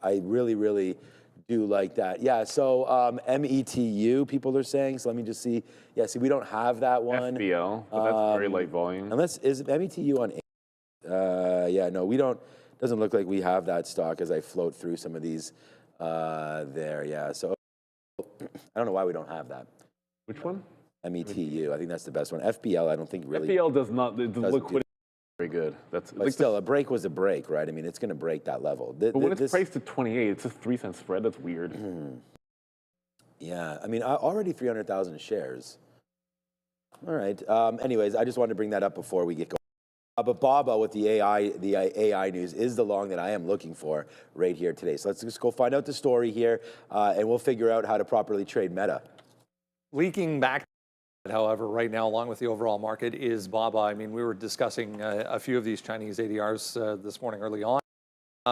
Speaker 4: I really, really do like that. Yeah, so METU, people are saying. So let me just see. Yeah, see, we don't have that one.
Speaker 3: FBL, but that's very light volume.
Speaker 4: Unless, is METU on? Yeah, no, we don't. Doesn't look like we have that stock as I float through some of these there. Yeah, so I don't know why we don't have that.
Speaker 3: Which one?
Speaker 4: METU, I think that's the best one. FBL, I don't think really.
Speaker 3: FBL does not, the liquidity is very good. That's
Speaker 4: but
Speaker 3: like
Speaker 4: still, a break was a break, right? I mean, it's going to break that level.
Speaker 3: But when it's priced at 28, it's a 3-cent spread. That's weird.
Speaker 4: Yeah, I mean, already 300,000 shares. All right. Anyways, I just wanted to bring that up before we get going. But Baba with the AI news is the long that I am looking for right here today. So let's just go find out the story here, and we'll figure out how to properly trade Meta.
Speaker 1: Leaking back, however, right now, along with the overall market, is Baba. I mean, we were discussing a few of these Chinese ADRs this morning early on.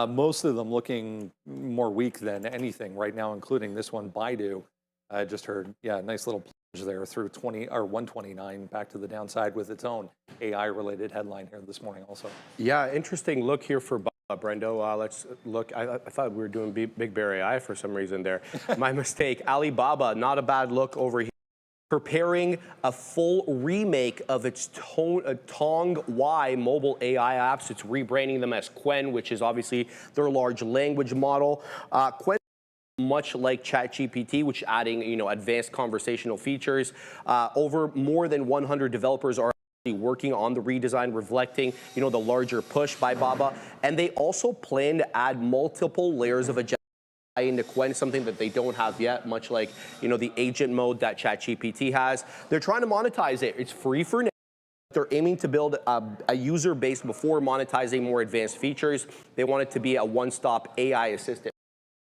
Speaker 1: Most of them looking more weak than anything right now, including this one, Baidu. I just heard, yeah, nice little plunge there through 129 back to the downside with its own AI-related headline here this morning also.
Speaker 2: Yeah, interesting look here for Brendo. Let's look. I thought we were doing Big Bear AI for some reason there. My mistake. Alibaba, not a bad look over here. Preparing a full remake of its Tong Y mobile AI apps. It's rebranding them as Qwen, which is obviously their large language model. Qwen, much like ChatGPT, which adding advanced conversational features. Over more than 100 developers are working on the redesign, reflecting the larger push by Baba, and they also plan to add multiple layers of agenda into Qwen, something that they don't have yet, much like the agent mode that ChatGPT has. They're trying to monetize it. It's free for now. They're aiming to build a user base before monetizing more advanced features. They want it to be a one-stop AI assistant,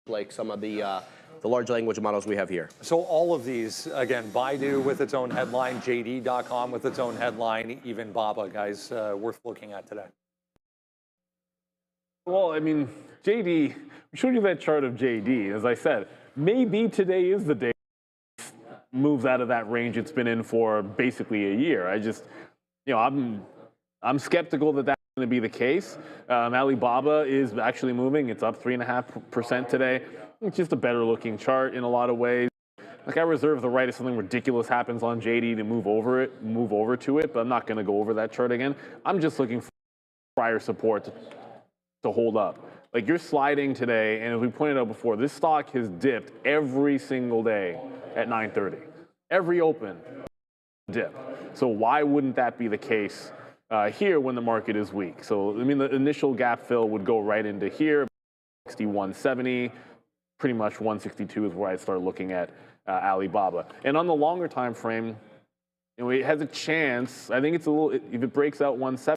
Speaker 2: like some of the large language models we have here.
Speaker 1: So all of these, again, Baidu with its own headline, JD.com with its own headline, even Baba, guys, worth looking at today.
Speaker 3: Well, I mean, JD, we showed you that chart of JD. As I said, maybe today is the day it moves out of that range it's been in for basically a year. I just, I'm skeptical that that's going to be the case. Alibaba is actually moving. It's up 3.5% today. It's just a better looking chart in a lot of ways. Like, I reserve the right if something ridiculous happens on JD to move over to it, but I'm not going to go over that chart again. I'm just looking for prior support to hold up. Like, you're sliding today, and as we pointed out before, this stock has dipped every single day at 9:30. Every open dip. So why wouldn't that be the case here when the market is weak? So, I mean, the initial gap fill would go right into here, 61.70. Pretty much 162 is where I start looking at Alibaba. And on the longer time frame, it has a chance. I think it's a little, if it breaks out 170,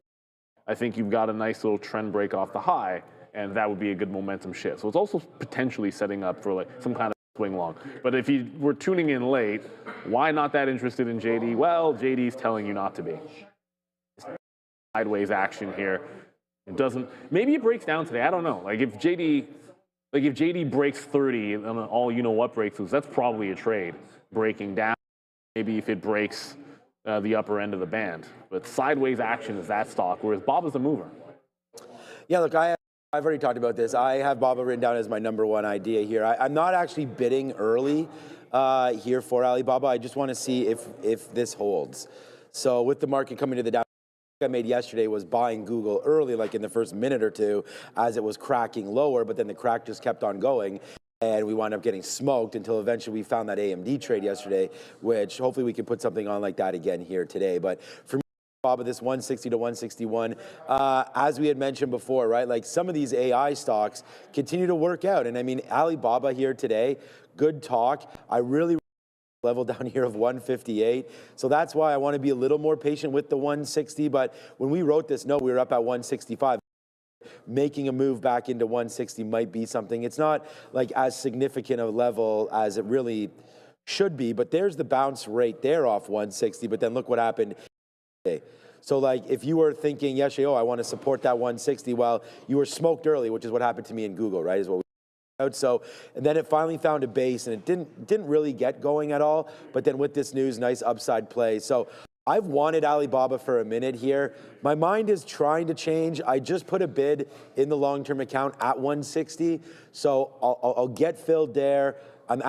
Speaker 3: I think you've got a nice little trend break off the high, and that would be a good momentum shift. So it's also potentially setting up for like some kind of swing long. But if you were tuning in late, why not that interested in JD? Well, JD's telling you not to be. Sideways action here. It doesn't, maybe it breaks down today. I don't know. Like, if JD breaks 30 and all what breaks loose, that's probably a trade breaking down. Maybe if it breaks the upper end of the band. But sideways action is that stock, whereas Baba's a mover.
Speaker 4: Yeah, look, I've already talked about this. I have Baba written down as my #1 idea here. I'm not actually bidding early here for Alibaba. I just want to see if this holds. So with the market coming to the down, I made yesterday was buying Google early, like in the first minute or two, as it was cracking lower, but then the crack just kept on going, and we wound up getting smoked until eventually we found that AMD trade yesterday, which hopefully we can put something on like that again here today. But for me, Baba, this 160 to 161, as we had mentioned before, right? Like, some of these AI stocks continue to work out, and I mean, Alibaba here today, good talk. I really level down here of 158. So that's why I want to be a little more patient with the 160. But when we wrote this note, we were up at 165. Making a move back into 160 might be something. It's not like as significant a level as it really should be, but there's the bounce rate there off 160. But then look what happened today. So like if you were thinking yesterday, oh, I want to support that 160, well, you were smoked early, which is what happened to me in Google, right? Is what we out. So, and then it finally found a base, and it didn't really get going at all. But then with this news, nice upside play. So I've wanted Alibaba for a minute here. My mind is trying to change. I just put a bid in the long-term account at 160, so I'll get filled there. I'm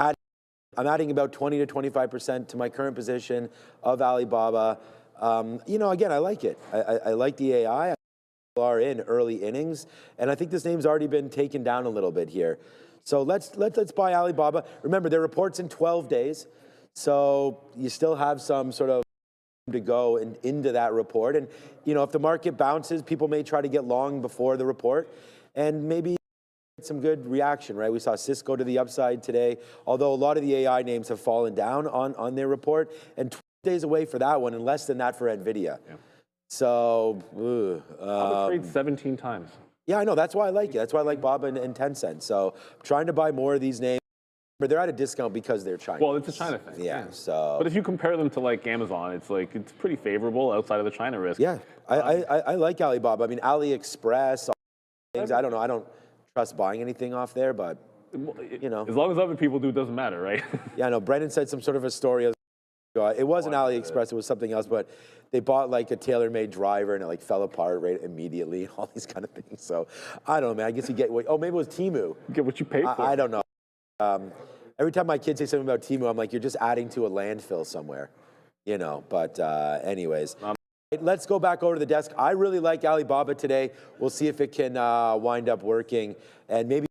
Speaker 4: adding about 20 to 25% to my current position of Alibaba. Again, I like it. I like the AI. Are in early innings, and I think this name's already been taken down a little bit here. So let's buy Alibaba. Remember, their report's in 12 days, so you still have some sort of to go into that report. And if the market bounces, people may try to get long before the report, and maybe get some good reaction. Right? We saw Cisco to the upside today, although a lot of the AI names have fallen down on their report, and 12 days away for that one, and less than that for NVIDIA. Yeah. So,
Speaker 3: Baba trades 17 times.
Speaker 4: Yeah, I know. That's why I like it. That's why I like Baba and Tencent. So I'm trying to buy more of these names, but they're at a discount because they're China.
Speaker 3: Well, it's a China thing.
Speaker 4: Yeah. So,
Speaker 3: but if you compare them to like Amazon, it's pretty favorable outside of the China risk.
Speaker 4: Yeah, I like Alibaba. I mean, AliExpress, all things. I don't know. I don't trust buying anything off there, but
Speaker 3: as long as other people do, it doesn't matter, right?
Speaker 4: Yeah, I know. Brendan said some sort of a story. It wasn't AliExpress, it was something else, but they bought like a tailor-made driver and it like fell apart right immediately, and all these kind of things. So I don't know, man. I guess you get, maybe it was Temu.
Speaker 3: You get what you paid for.
Speaker 4: I don't know. Every time my kids say something about Temu, I'm like, you're just adding to a landfill somewhere, but anyways. Let's go back over to the desk. I really like Alibaba today. We'll see if it can wind up working, and maybe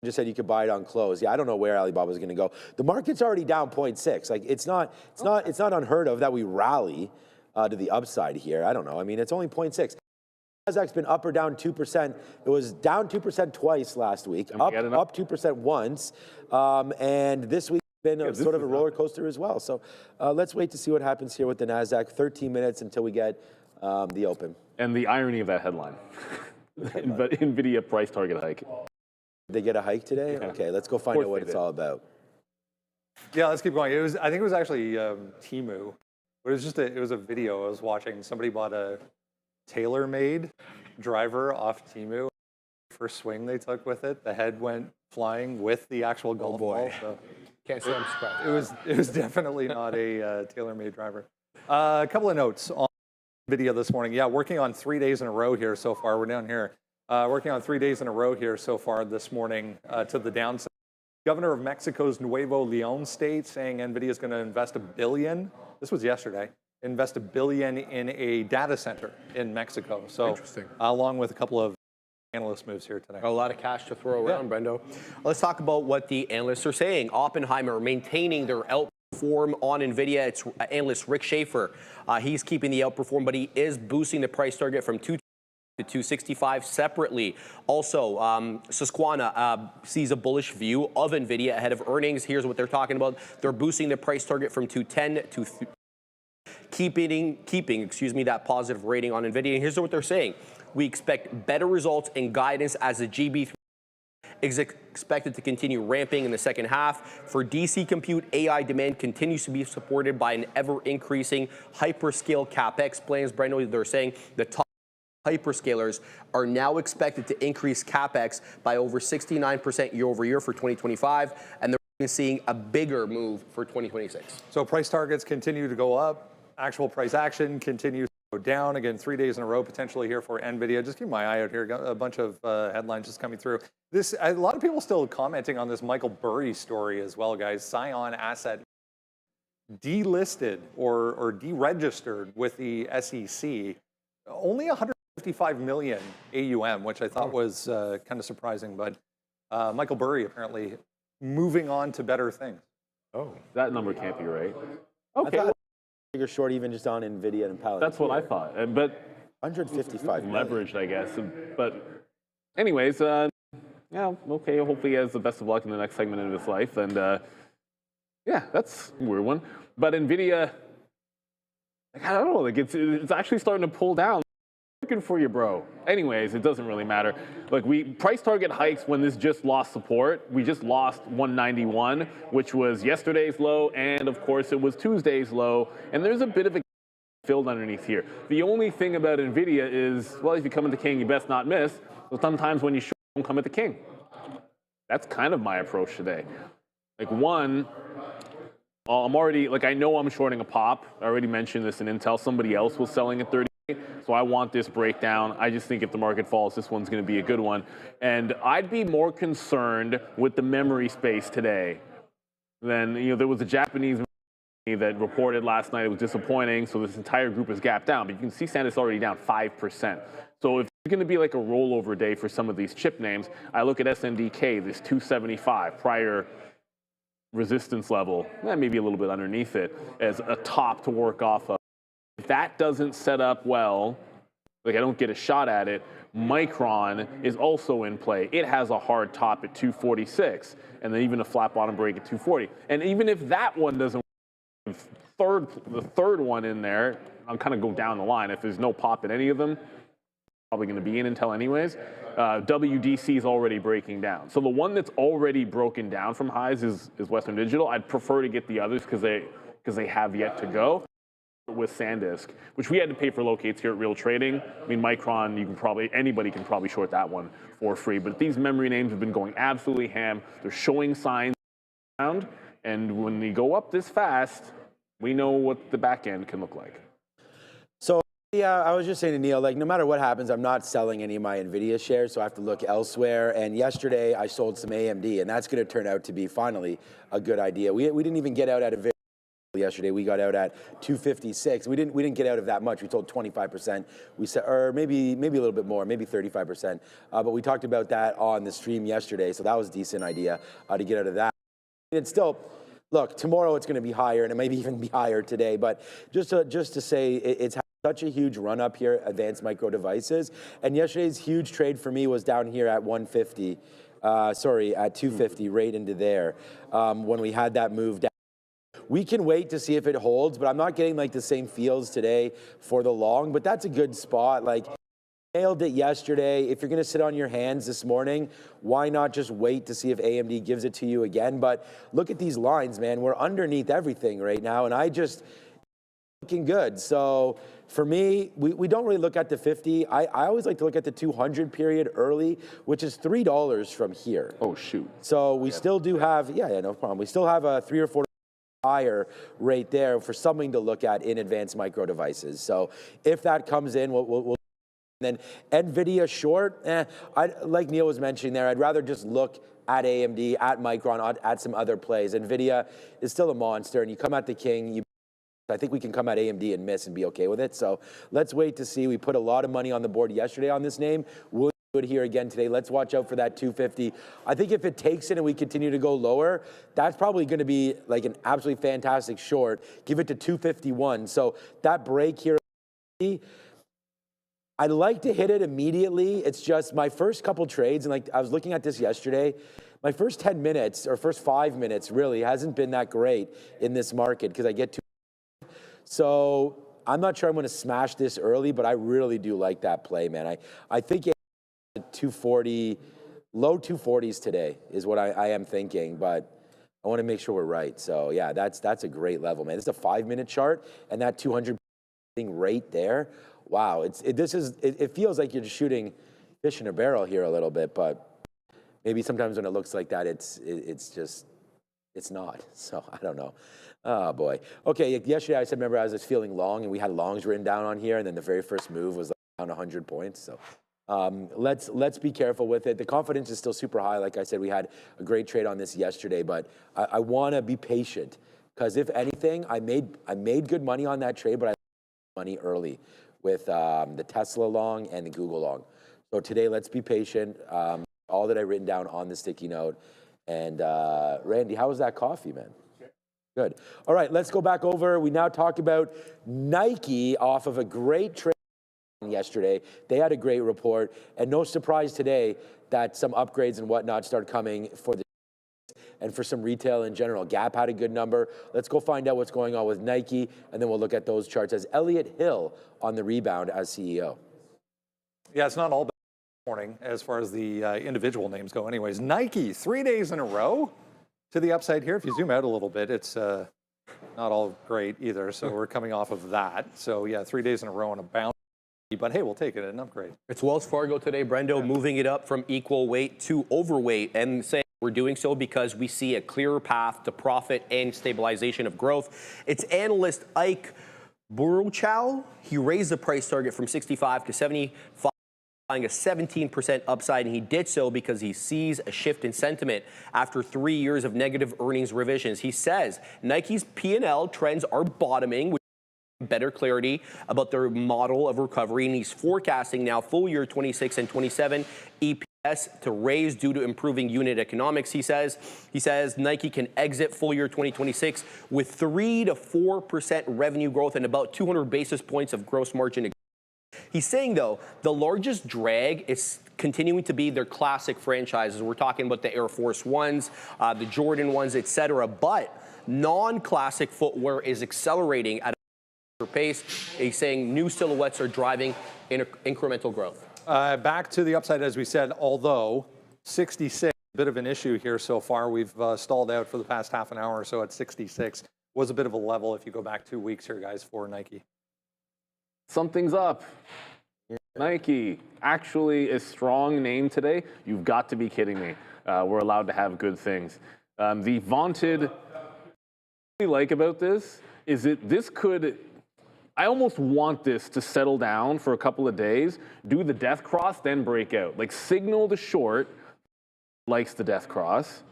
Speaker 4: just said you could buy it on close. Yeah, I don't know where Alibaba's going to go. The market's already down 0.6. Like it's not unheard of that we rally to the upside here. I don't know. I mean, it's only 0.6. Nasdaq's been up or down 2%. It was down 2% twice last week, up 2% once, and this week has been sort of a roller coaster as well. So let's wait to see what happens here with the Nasdaq. 13 minutes until we get the open.
Speaker 3: And the irony of that headline, NVIDIA price target hike.
Speaker 4: They get a hike today? Yeah. Okay, let's go find out what it's all about.
Speaker 1: Yeah, let's keep going. I think it was actually Temu. It was a video I was watching. Somebody bought a tailor-made driver off Temu. First swing they took with it, the head went flying with the actual golf ball. So
Speaker 2: can't say I'm surprised.
Speaker 1: It was definitely not a tailor-made driver. A couple of notes on video this morning. Yeah, working on 3 days in a row here so far. We're down here. Working on 3 days in a row here so far this morning to the downside. Governor of Mexico's Nuevo León state saying NVIDIA is going to invest $1 billion. This was yesterday. Invest $1 billion in a data center in Mexico. So, interesting. Along with a couple of analyst moves here today.
Speaker 2: A lot of cash to throw around, Brendo. Let's talk about what the analysts are saying. Oppenheimer maintaining their outperform on NVIDIA. It's analyst Rick Schaefer. He's keeping the outperform, but he is boosting the price target from 2 to 265 separately. Also, Susquehanna sees a bullish view of NVIDIA ahead of earnings. Here's what they're talking about. They're boosting the price target from 210 to keeping that positive rating on NVIDIA. And here's what they're saying. We expect better results and guidance as the GB3 is expected to continue ramping in the second half. For DC compute, AI demand continues to be supported by an ever-increasing hyperscale CapEx plans. Brendo, they're saying the top hyperscalers are now expected to increase CapEx by over 69% year over year for 2025, and they're seeing a bigger move for 2026.
Speaker 1: So price targets continue to go up. Actual price action continues to go down. Again, 3 days in a row potentially here for NVIDIA. Just keep my eye out here. Got a bunch of headlines just coming through. A lot of people still commenting on this Michael Burry story as well, guys. Scion asset delisted or deregistered with the SEC. Only 155 million AUM, which I thought was kind of surprising. But Michael Burry apparently moving on to better things.
Speaker 3: Oh, that number can't be right. Okay.
Speaker 4: Bigger short even just on NVIDIA and Palantir.
Speaker 3: That's what I thought. But
Speaker 4: 155
Speaker 3: leveraged, I guess. But anyways, yeah, okay. Hopefully he has the best of luck in the next segment of his life. And yeah, that's a weird one. But NVIDIA, I don't know, like it's actually starting to pull down. Looking for you, bro. Anyways, it doesn't really matter. Like price target hikes when this just lost support. We just lost 191, which was yesterday's low, and of course it was Tuesday's low. And there's a bit of a filled underneath here. The only thing about NVIDIA is, well, if you come at the king, you best not miss. So sometimes when you short, don't come at the king. That's kind of my approach today. Like one, I'm already, like I know I'm shorting a pop. I already mentioned this in Intel. Somebody else was selling at 30. So I want this breakdown. I just think if the market falls, this one's going to be a good one. And I'd be more concerned with the memory space today than, there was a Japanese that reported last night. It was disappointing. So this entire group is gapped down. But you can see SanDisk already down 5%. So if it's going to be like a rollover day for some of these chip names, I look at SNDK, this 275 prior resistance level, maybe a little bit underneath it, as a top to work off of. If that doesn't set up well, like I don't get a shot at it, Micron is also in play. It has a hard top at 246, and then even a flat bottom break at 240. And even if that one doesn't work, the third one in there, I'm kind of go down the line. If there's no pop in any of them, probably going to be in Intel anyways. WDC is already breaking down. So the one that's already broken down from highs is Western Digital. I'd prefer to get the others because they have yet to go. With SanDisk, which we had to pay for locates here at Real Trading. I mean, Micron, anybody can probably short that one for free. But these memory names have been going absolutely ham. They're showing signs around, and when they go up this fast, we know what the back end can look like.
Speaker 4: So yeah, I was just saying to Neil, like no matter what happens, I'm not selling any of my NVIDIA shares, so I have to look elsewhere. And yesterday I sold some AMD, and that's going to turn out to be finally a good idea. We didn't even get out at a very yesterday. We got out at 256. We didn't get out of that much. We told 25%. We said, or maybe a little bit more, maybe 35%. But we talked about that on the stream yesterday, so that was a decent idea to get out of that. And it's still, look, tomorrow it's going to be higher, and it may even be higher today. But just to say, it's such a huge run up here, Advanced Micro Devices. And yesterday's huge trade for me was down here at 150. At 250, right into there when we had that move down. We can wait to see if it holds, but I'm not getting like the same feels today for the long, but that's a good spot. Like, nailed it yesterday. If you're going to sit on your hands this morning, why not just wait to see if AMD gives it to you again? But look at these lines, man. We're underneath everything right now, and looking good. So for me, we don't really look at the 50. I always like to look at the 200 period early, which is $3 from here.
Speaker 3: Oh, shoot.
Speaker 4: So we still do have, no problem. We still have a 3 or 4 higher rate there for something to look at in Advanced Micro Devices. So if that comes in, we'll then NVIDIA short, like Neil was mentioning there, I'd rather just look at AMD, at Micron, at some other plays. NVIDIA is still a monster, and you come at the king, I think we can come at AMD and miss and be okay with it. So let's wait to see. We put a lot of money on the board yesterday on this name. We'll do it here again today. Let's watch out for that 250. I think if it takes it and we continue to go lower, that's probably going to be like an absolutely fantastic short. Give it to 251. So that break here, I'd like to hit it immediately. It's just my first couple trades, and like I was looking at this yesterday, my first 10 minutes or first 5 minutes really hasn't been that great in this market because I get too. So I'm not sure I'm going to smash this early, but I really do like that play, man. I think 240, low 240s today is what I am thinking, but I want to make sure we're right. So yeah, that's a great level, man. This is a 5-minute chart, and that 200 thing right there. Wow, it feels like you're just shooting fish in a barrel here a little bit, but maybe sometimes when it looks like that, it's not. So I don't know. Oh boy. Okay, yesterday I said, remember, I was just feeling long, and we had longs written down on here, and then the very first move was like down 100 points. So let's be careful with it. The confidence is still super high. Like I said, we had a great trade on this yesterday, but I want to be patient because if anything, I made good money on that trade, but I made money early with the Tesla long and the Google long. So today, let's be patient. All that I've written down on the sticky note. And Randy, how was that coffee, man? Good. All right, let's go back over. We now talk about Nike off of a great trade yesterday. They had a great report, and no surprise today that some upgrades and whatnot start coming for the and for some retail in general. Gap had a good number. Let's go find out what's going on with Nike, and then we'll look at those charts as Elliott Hill on the rebound as CEO.
Speaker 1: Yeah, it's not all bad this morning as far as the individual names go anyways. Nike, 3 days in a row to the upside here. If you zoom out a little bit, it's not all great either. So we're coming off of that. So yeah, 3 days in a row on a bounce. But hey, we'll take it, an upgrade.
Speaker 2: It's Wells Fargo today, Brendo, moving it up from equal weight to overweight and saying we're doing so because we see a clearer path to profit and stabilization of growth. It's analyst Ike Buruchow. He raised the price target from 65 to 75, buying a 17% upside, and he did so because he sees a shift in sentiment after 3 years of negative earnings revisions. He says Nike's P&L trends are bottoming, with better clarity about their model of recovery, and he's forecasting now full year 26 and 27 EPS to raise due to improving unit economics. He says Nike can exit full year 2026 with 3 to 4% revenue growth and about 200 basis points of gross margin. He's saying, though, the largest drag is continuing to be their classic franchises. We're talking about the Air Force Ones, the Jordan ones, etc. But non-classic footwear is accelerating at a pace. He's saying new silhouettes are driving incremental growth.
Speaker 1: Back to the upside, as we said, although 66, a bit of an issue here so far. We've stalled out for the past half an hour or so at 66. Was a bit of a level if you go back 2 weeks here, guys, for Nike.
Speaker 3: Something's up. Nike, actually a strong name today. You've got to be kidding me. We're allowed to have good things. The vaunted, what I like about this is this could, I almost want this to settle down for a couple of days, do the death cross, then break out. Like signal the short, likes the death cross,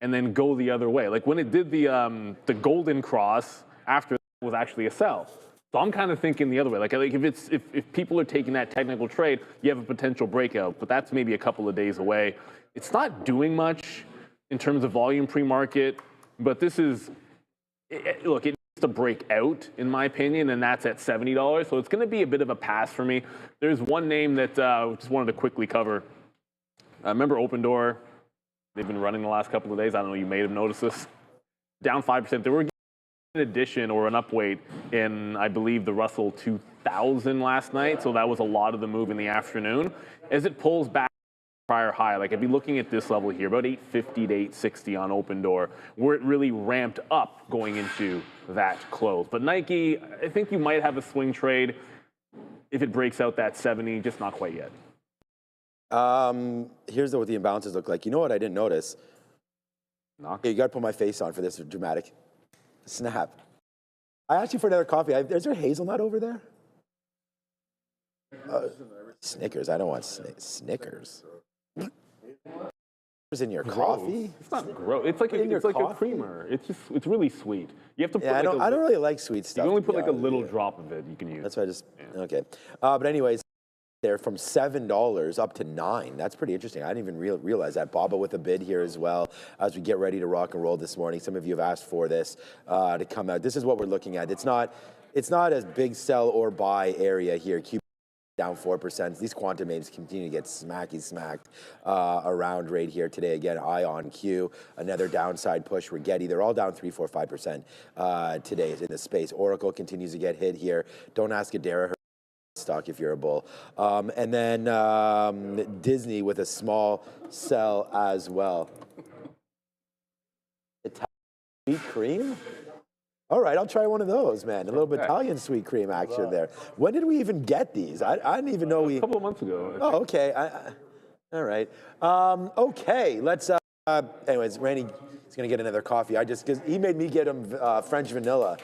Speaker 3: and then go the other way. Like when it did the golden cross after that was actually a sell. So I'm kind of thinking the other way. Like if people are taking that technical trade, you have a potential breakout, but that's maybe a couple of days away. It's not doing much in terms of volume pre-market, but this is, look, it needs to break out, in my opinion, and that's at $70. So it's going to be a bit of a pass for me. There's one name that I just wanted to quickly cover. Remember Open Door? They've been running the last couple of days. I don't know, you may have noticed this. Down 5%. They were an addition or an upweight in, I believe, the Russell 2000 last night. So that was a lot of the move in the afternoon. As it pulls back prior high, like I'd be looking at this level here, about 850 to 860 on Open Door, where it really ramped up going into that close. But Nike, I think you might have a swing trade if it breaks out that 70, just not quite yet.
Speaker 4: Here's what the imbalances look like. You know what I didn't notice?
Speaker 3: Knock.
Speaker 4: Okay, you got to put my face on for this dramatic. Snap. I asked you for another coffee. Is there hazelnut over there? Snickers. I don't want Snickers. What's in your coffee?
Speaker 3: It's not gross. It's like a creamer. It's really sweet. You have to put
Speaker 4: I don't really like sweet stuff.
Speaker 3: You can only put like a little drop of it you can use.
Speaker 4: That's why I just, okay. But anyways, they're from $7 up to $9. That's pretty interesting. I didn't even realize that. Baba with a bid here as well as we get ready to rock and roll this morning. Some of you have asked for this to come out. This is what we're looking at. It's not a big sell or buy area here. Q down 4%. These quantum names continue to get smacked around right here today. Again, Ion Q, another downside push. Rigetti, they're all down 3, 4, 5% today in the space. Oracle continues to get hit here. Don't ask Adara stock if you're a bull. And then Disney with a small sell as well. Italian sweet cream? All right, I'll try one of those, man. A little bit Italian sweet cream action there. When did we even get these? I didn't even know we...
Speaker 3: A couple of months ago.
Speaker 4: Oh, okay. All right. Okay, let's... anyways, Randy is going to get another coffee. Because he made me get him French vanilla.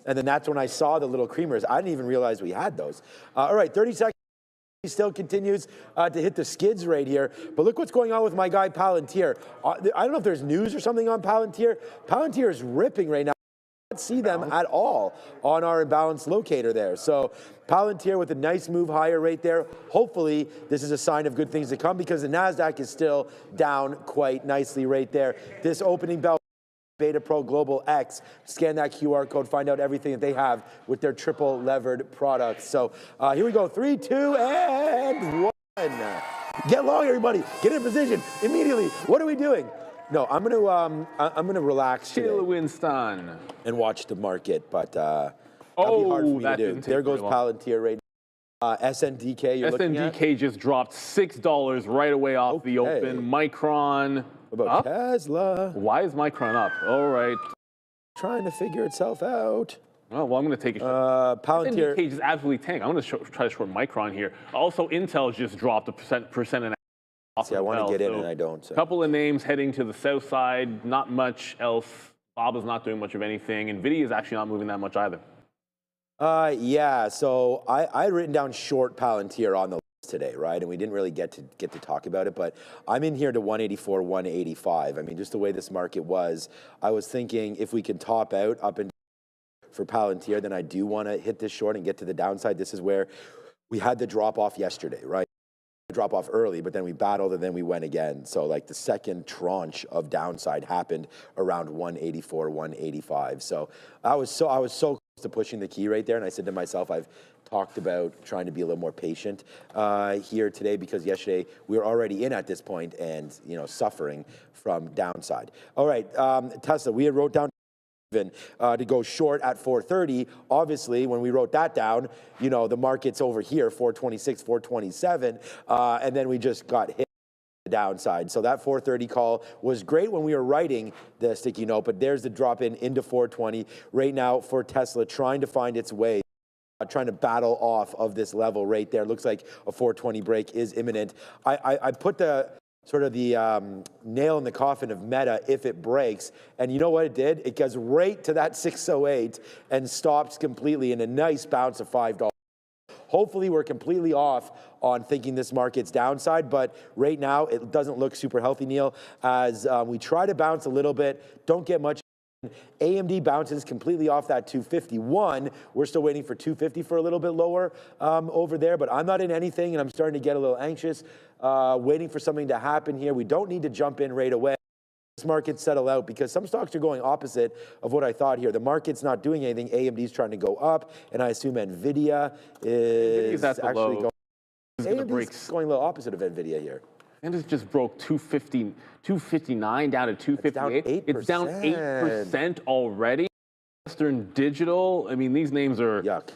Speaker 4: And then that's when I saw the little creamers. I didn't even realize we had those. All right, 30 seconds. He still continues to hit the skids right here. But look what's going on with my guy Palantir. I don't know if there's news or something on Palantir. Palantir is ripping right now. I don't see them at all on our imbalance locator there. So Palantir with a nice move higher right there. Hopefully this is a sign of good things to come because the NASDAQ is still down quite nicely right there. This opening bell. Beta Pro Global X. Scan that QR code, find out everything that they have with their triple levered products. So here we go, 3, 2, and 1. Get long, everybody. Get in position immediately. What are we doing? No, I'm gonna relax today
Speaker 3: Winston
Speaker 4: and watch the market, but that'll be hard for me to do. There goes Palantir right now. SNDK, you're looking at?
Speaker 3: SNDK just dropped $6 right away off the open. Micron.
Speaker 4: What about Tesla?
Speaker 3: Why is Micron up? All right.
Speaker 4: trying to figure itself out.
Speaker 3: Oh, well, I'm going to take a short.
Speaker 4: Palantir.
Speaker 3: SNDK just absolutely tank. I'm going to try to short Micron here. Also, Intel's just dropped a percent and a half.
Speaker 4: See, I want to get in and I don't.
Speaker 3: A couple of names heading to the south side. Not much else. Baba's not doing much of anything. NVIDIA is actually not moving that much either.
Speaker 4: Yeah, so I had written down short Palantir on the list today, right? And we didn't really get to talk about it, but I'm in here to 184, 185. I mean, just the way this market was, I was thinking if we can top out up and for Palantir, then I do want to hit this short and get to the downside. This is where we had the drop off yesterday, right? Drop off early, but then we battled and then we went again. So like the second tranche of downside happened around 184, 185. So I was so close to pushing the key right there, and I said to myself, I've talked about trying to be a little more patient here today because yesterday we were already in at this point and suffering from downside. All right, Tesla, we had wrote down to go short at 430. Obviously, when we wrote that down, the market's over here, 426, 427, and then we just got hit the downside. So that 430 call was great when we were writing the sticky note, but there's the drop into 420 right now for Tesla, trying to find its way. Trying to battle off of this level right there. Looks like a 420 break is imminent. I put the sort of the nail in the coffin of Meta if it breaks. And you know what it did? It goes right to that 608 and stops completely in a nice bounce of $5. Hopefully we're completely off on thinking this market's downside, but right now it doesn't look super healthy, Neil, as we try to bounce a little bit, don't get much. AMD bounces completely off that 251. We're still waiting for 250 for a little bit lower over there, but I'm not in anything and I'm starting to get a little anxious, waiting for something to happen here. We don't need to jump in right away. This market settle out because some stocks are going opposite of what I thought here. The market's not doing anything. AMD's trying to go up, and I assume NVIDIA is actually going. AMD's going a little opposite of NVIDIA here.
Speaker 3: And it just broke 259 down to 258. It's down 8% already. Western Digital, I mean, these names are...
Speaker 4: Yuck.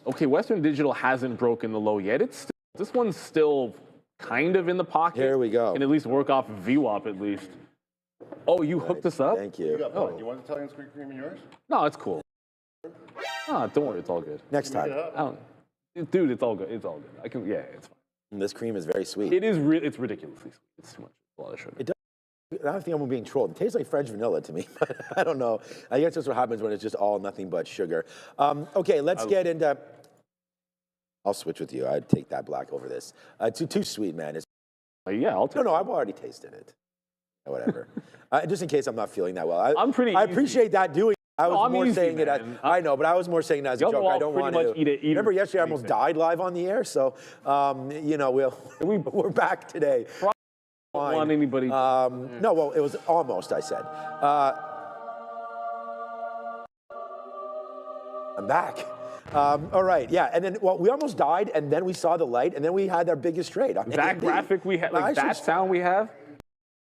Speaker 3: Okay, Western Digital hasn't broken the low yet. This one's still kind of in the pocket.
Speaker 4: Here we go.
Speaker 3: And at least work off VWAP at least. Oh, you hooked us up?
Speaker 4: Thank you.
Speaker 6: You want Italian sweet cream in yours?
Speaker 3: No, it's cool. No, don't worry, it's all good.
Speaker 4: Next time.
Speaker 3: Dude, it's all good. It's all good. Yeah, it's fine.
Speaker 4: This cream is very sweet.
Speaker 3: It is it's ridiculously sweet. It's too much. A lot of sugar.
Speaker 4: It does. I don't think I'm being trolled. It tastes like French vanilla to me, but I don't know. I guess that's what happens when it's just all nothing but sugar. Okay, let's get into... I'll switch with you. I'd take that black over this. Too sweet, man.
Speaker 3: Yeah, I'll take
Speaker 4: No, I've already tasted it. Whatever. Just in case I'm not feeling that well.
Speaker 3: I
Speaker 4: appreciate that doing. I was more saying it as,
Speaker 3: man.
Speaker 4: I know, but I was more saying it as a joke. I don't want to. Remember yesterday I almost died live on the air, so we're back today.
Speaker 3: Don't want anybody.
Speaker 4: No, well, it was almost. I said. I'm back. All right, yeah, and then we almost died, and then we saw the light, and then we had our biggest trade.
Speaker 3: That graphic we had, that sound we have,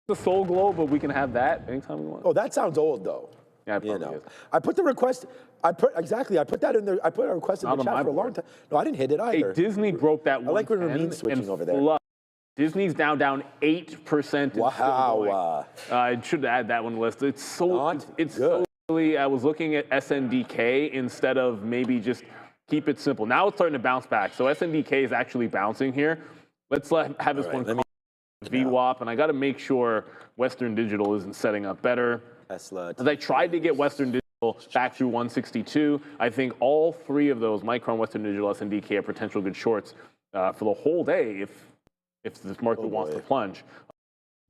Speaker 3: the Soul Glow, but we can have that anytime we want.
Speaker 4: Oh, that sounds old though.
Speaker 3: Yeah, it probably is.
Speaker 4: I put the request. I put that in there. I put a request in the chat for a long time. No, I didn't hit it either.
Speaker 3: Hey, Disney broke that.
Speaker 4: I like when Ramin's switching over there.
Speaker 3: Disney's now down 8%.
Speaker 4: Wow.
Speaker 3: I should add that one to the list. It's so it's
Speaker 4: good.
Speaker 3: So silly. I was looking at SNDK instead of maybe just keep it simple. Now it's starting to bounce back. So SNDK is actually bouncing here. Let's have this one call VWAP, and I got to make sure Western Digital isn't setting up better.
Speaker 4: Tesla.
Speaker 3: As I tried to get Western Digital back through 162, I think all three of those, Micron, Western Digital, SNDK, are potential good shorts for the whole day if this market wants to plunge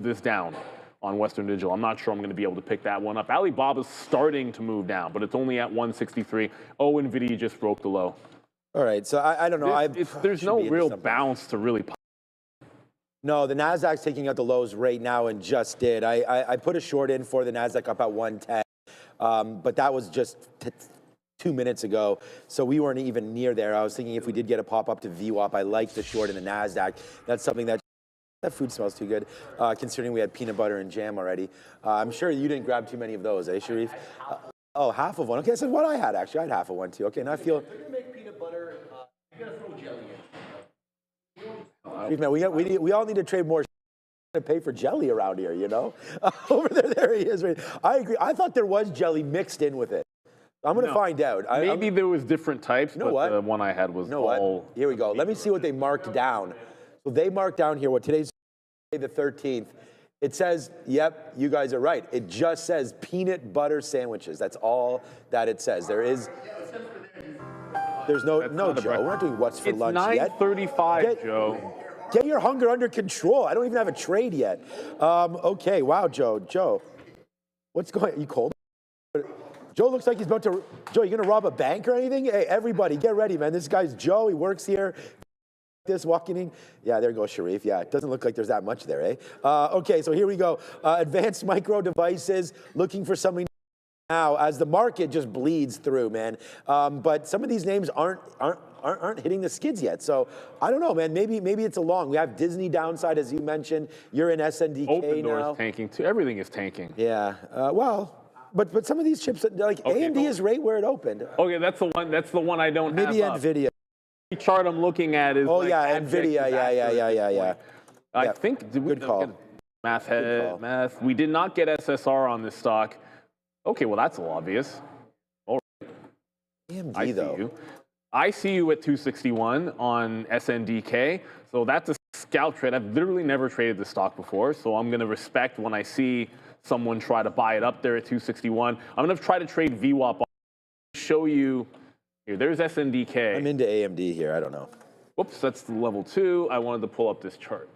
Speaker 3: this down on Western Digital. I'm not sure I'm going to be able to pick that one up. Alibaba's starting to move down, but it's only at 163. Oh, NVIDIA just broke the low.
Speaker 4: All right, so I don't know.
Speaker 3: There's no real bounce to really pop.
Speaker 4: No, the Nasdaq's taking out the lows right now and just did. I put a short in for the Nasdaq up at 110, but that was just 2 minutes ago, so we weren't even near there. I was thinking if we did get a pop up to VWAP, I like the short in the Nasdaq. That's something that food smells too good, considering we had peanut butter and jam already. I'm sure you didn't grab too many of those, eh, Sharif? Oh, half of one. Okay, so what I had actually, I had half of one too. Okay, now I feel.
Speaker 2: If you're gonna make peanut butter, you gotta throw jelly in.
Speaker 4: Man, we all need to trade more to pay for jelly around here, you know? Over there he is. Right. I agree. I thought there was jelly mixed in with it. I'm going to find out.
Speaker 3: Maybe there was different types, but
Speaker 4: what?
Speaker 3: the one I had was all.
Speaker 4: Here we go. Let me see what they marked down. So they marked down here what today's the 13th. It says, yep, you guys are right. It just says peanut butter sandwiches. That's all that it says. There's no Joe. We're not doing what's for lunch yet.
Speaker 3: It's 9:35, Joe.
Speaker 4: Get your hunger under control. I don't even have a trade yet. Okay, wow, Joe. Joe, what's going on? You cold? Joe looks like he's about to. Joe, you gonna rob a bank or anything? Hey, everybody, get ready, man. This guy's Joe. He works here. This walking in. Yeah, there goes Sharif. Yeah, it doesn't look like there's that much there, eh? Okay, so here we go. Advanced micro devices, looking for something now as the market just bleeds through, man. But some of these names aren't hitting the skids yet. So I don't know, man. Maybe it's a long. We have Disney downside, as you mentioned. You're in SNDK
Speaker 3: Open
Speaker 4: now.
Speaker 3: Door is tanking too. Everything is tanking.
Speaker 4: Yeah. But some of these chips, like AMD is right where it opened.
Speaker 3: Okay, that's the one. That's the one I don't have.
Speaker 4: Maybe Nvidia.
Speaker 3: The chart I'm looking at is.
Speaker 4: Oh
Speaker 3: like
Speaker 4: yeah, Nvidia. Yeah.
Speaker 3: I
Speaker 4: Yeah.
Speaker 3: think did we
Speaker 4: Good call.
Speaker 3: get math. We did not get SSR on this stock. Okay, well that's obvious. All right.
Speaker 4: AMD
Speaker 3: I
Speaker 4: though.
Speaker 3: see you. I see you at 261 on SNDK. So that's a scalp trade. I've literally never traded this stock before, so I'm going to respect when I see someone try to buy it up there at 261. I'm going to try to trade VWAP. Show you here. There's SNDK.
Speaker 4: I'm into AMD here. I don't know.
Speaker 3: Whoops, that's level 2. I wanted to pull up this chart.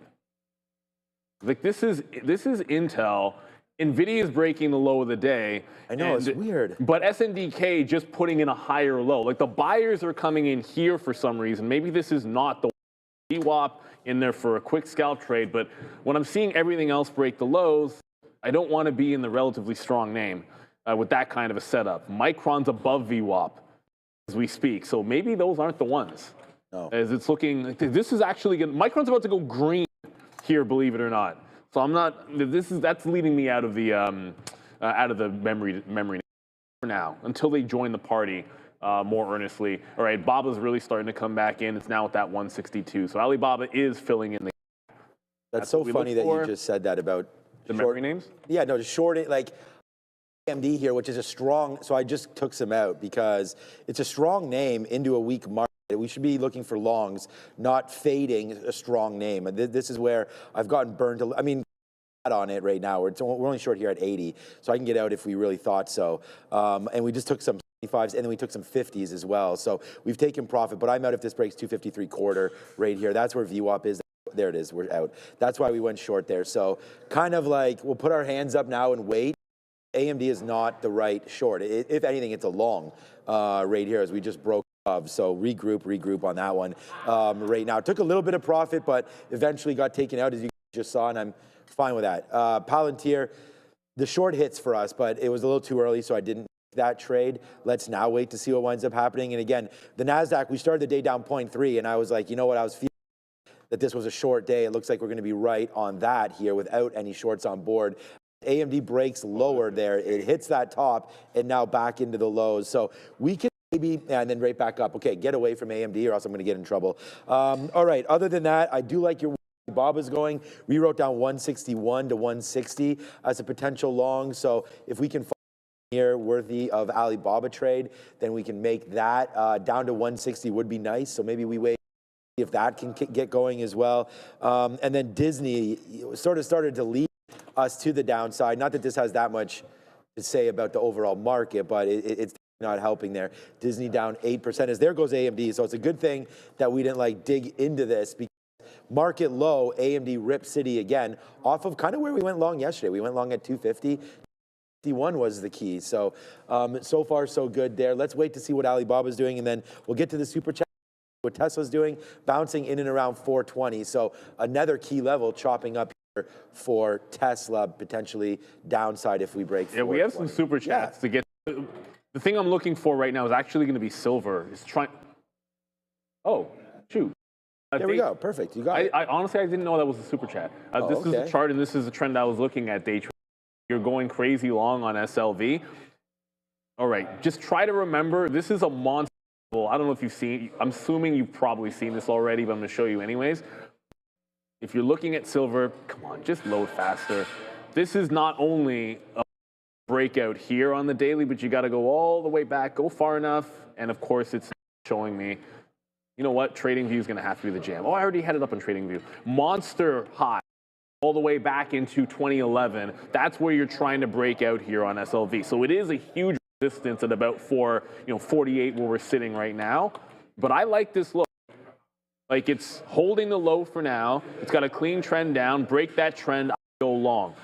Speaker 3: Like this is Intel. Nvidia is breaking the low of the day.
Speaker 4: I know, it's weird.
Speaker 3: But SNDK just putting in a higher low. Like the buyers are coming in here for some reason. Maybe this is not the VWAP in there for a quick scalp trade, but when I'm seeing everything else break the lows, I don't want to be in the relatively strong name with that kind of a setup. Micron's above VWAP as we speak, so maybe those aren't the ones.
Speaker 4: No.
Speaker 3: As it's looking, this is actually good. Micron's about to go green here, believe it or not. So I'm not. That's leading me out of the memory for now until they join the party more earnestly. All right, Baba's really starting to come back in. It's now at that 162. So Alibaba is filling in the.
Speaker 4: That's so funny that you just said that about
Speaker 3: the memory names.
Speaker 4: Yeah, no, just short it like AMD here, which is a strong. So I just took some out because it's a strong name into a weak market. We should be looking for longs, not fading a strong name. And this is where I've gotten burned. I mean, on it right now. We're only short here at 80, so I can get out if we really thought so. And we just took some 25s, and then we took some 50s as well. So we've taken profit, but I'm out if this breaks 253 quarter right here. That's where VWAP is. There it is. We're out. That's why we went short there. So kind of like we'll put our hands up now and wait. AMD is not the right short. If anything, it's a long right here as we just broke. So regroup on that one right now. Took a little bit of profit, but eventually got taken out as you just saw, and I'm fine with that. Palantir, the short hits for us, but it was a little too early, so I didn't make that trade. Let's now wait to see what winds up happening. And again, the NASDAQ, we started the day down 0.3, and I was like, you know what, I was feeling that this was a short day. It looks like we're going to be right on that here without any shorts on board. AMD breaks lower there. It hits that top, and now back into the lows. So we can maybe, and then right back up. Okay, get away from AMD or else I'm going to get in trouble. All right, other than that, I do like your Baba's going. We wrote down 161 to 160 as a potential long. So if we can find here worthy of Alibaba trade, then we can make that down to 160 would be nice. So maybe we wait if that can get going as well. And then Disney sort of started to lead us to the downside. Not that this has that much to say about the overall market, but it's not helping there. Disney down 8% as there goes AMD. So it's a good thing that we didn't like dig into this because market low, AMD Rip City again, off of kind of where we went long yesterday. We went long at 250. 51 was the key. So, so far so good there. Let's wait to see what Alibaba's doing, and then we'll get to the super chat. What Tesla's doing, bouncing in and around 420. So another key level chopping up here for Tesla, potentially downside if we break.
Speaker 3: Yeah, we have some super chats to get. The thing I'm looking for right now is actually going to be silver. It's trying. Oh, shoot.
Speaker 4: There we go. Perfect. You got it.
Speaker 3: I honestly, I didn't know that was a super chat. This is the chart, and this is the trend I was looking at day trade. You're going crazy long on SLV. All right, just try to remember, this is a monster. I don't know if you've seen, I'm assuming you've probably seen this already, but I'm going to show you anyways. If you're looking at silver, come on, just load faster. This is not only a breakout here on the daily, but you got to go all the way back, go far enough, and of course it's showing me, you know what, TradingView is going to have to be the jam. Oh, I already had it up on TradingView. Monster high all the way back into 2011. That's where you're trying to break out here on SLV. So it is a huge resistance at about 48 where we're sitting right now. But I like this low. Like, it's holding the low for now. It's got a clean trend down. Break that trend, go long.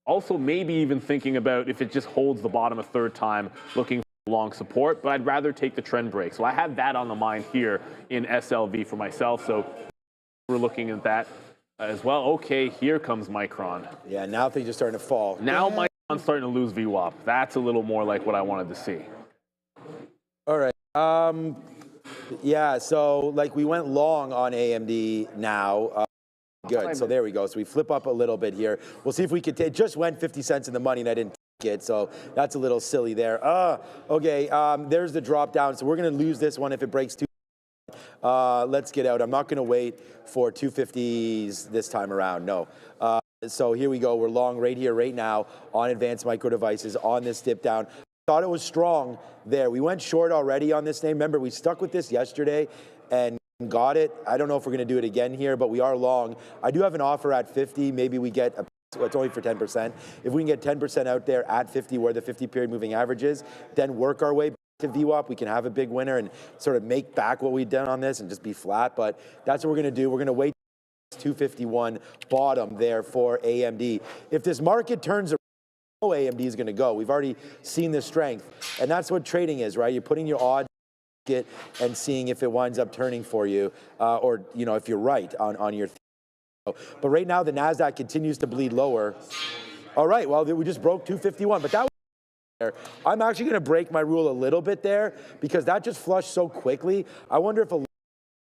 Speaker 3: Also, maybe even thinking about if it just holds the bottom a third time, looking for long support. But I'd rather take the trend break. So I have that on the mind here in SLV for myself. So we're looking at that as well. Okay, here comes Micron.
Speaker 4: Yeah, now things are starting to fall.
Speaker 3: Now Micron's starting to lose VWAP. That's a little more like what I wanted to see.
Speaker 4: All right. Yeah, so like we went long on AMD now. Good, so there we go. So we flip up a little bit here. We'll see if we could take, just went 50 cents in the money and I didn't take it, so that's a little silly there. Okay, there's the drop down. So we're gonna lose this one if it breaks two. Let's get out. I'm not gonna wait for 250s this time around, no. So here we go, we're long right here, right now on Advanced Micro Devices on this dip down. Thought it was strong there. We went short already on this name. Remember, we stuck with this yesterday and got it. I don't know if we're going to do it again here, but we are long. I do have an offer at 50. Maybe we get, it's only for 10%. If we can get 10% out there at 50, where the 50-period moving average is, then work our way back to VWAP. We can have a big winner and sort of make back what we've done on this and just be flat. But that's what we're going to do. We're going to wait 251 bottom there for AMD. If this market turns around, AMD is going to go. We've already seen the strength, and that's what trading is, right? You're putting your odds and seeing if it winds up turning for you, or if you're right on your. But right now the Nasdaq continues to bleed lower. All right, well we just broke 251, but that was there. I'm actually going to break my rule a little bit there because that just flushed so quickly. I wonder if a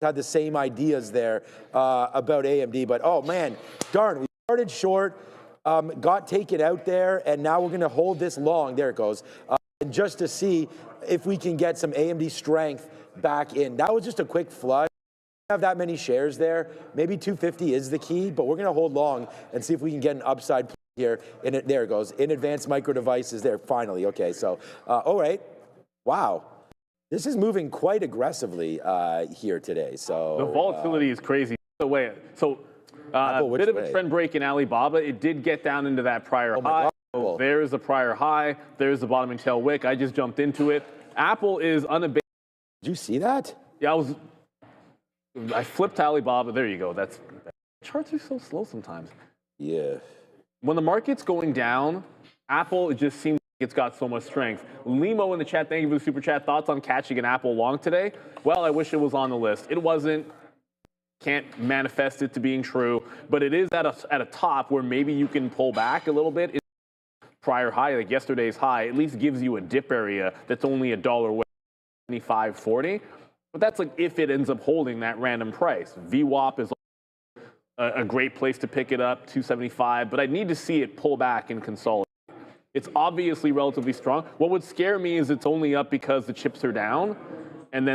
Speaker 4: had the same ideas there about AMD, but oh man, darn, we started short. Got taken out there, and now we're going to hold this long. There it goes. And just to see if we can get some AMD strength back in. That was just a quick flush. We don't have that many shares there. Maybe 250 is the key, but we're going to hold long and see if we can get an upside here. There it goes. In Advanced Micro Devices there, finally. Okay, so, all right. Wow. This is moving quite aggressively here today. So
Speaker 3: the volatility is crazy. By the way, so a bit of a trend break in Alibaba. It did get down into that prior high. So there's the prior high. There's the bottoming tail wick. I just jumped into it. Apple is unabated.
Speaker 4: Did you see that?
Speaker 3: Yeah, I flipped to Alibaba. There you go. Charts are so slow sometimes.
Speaker 4: Yeah.
Speaker 3: When the market's going down, Apple, it just seems like it's got so much strength. Limo in the chat, thank you for the super chat. Thoughts on catching an Apple long today? Well, I wish it was on the list. It wasn't. Can't manifest it to being true, but it is at a top where maybe you can pull back a little bit. Prior high, like yesterday's high, at least gives you a dip area that's only $1 away, 75.40. But that's like if it ends up holding that random price. VWAP is a great place to pick it up, 275, but I need to see it pull back and consolidate. It's obviously relatively strong. What would scare me is it's only up because the chips are down, and then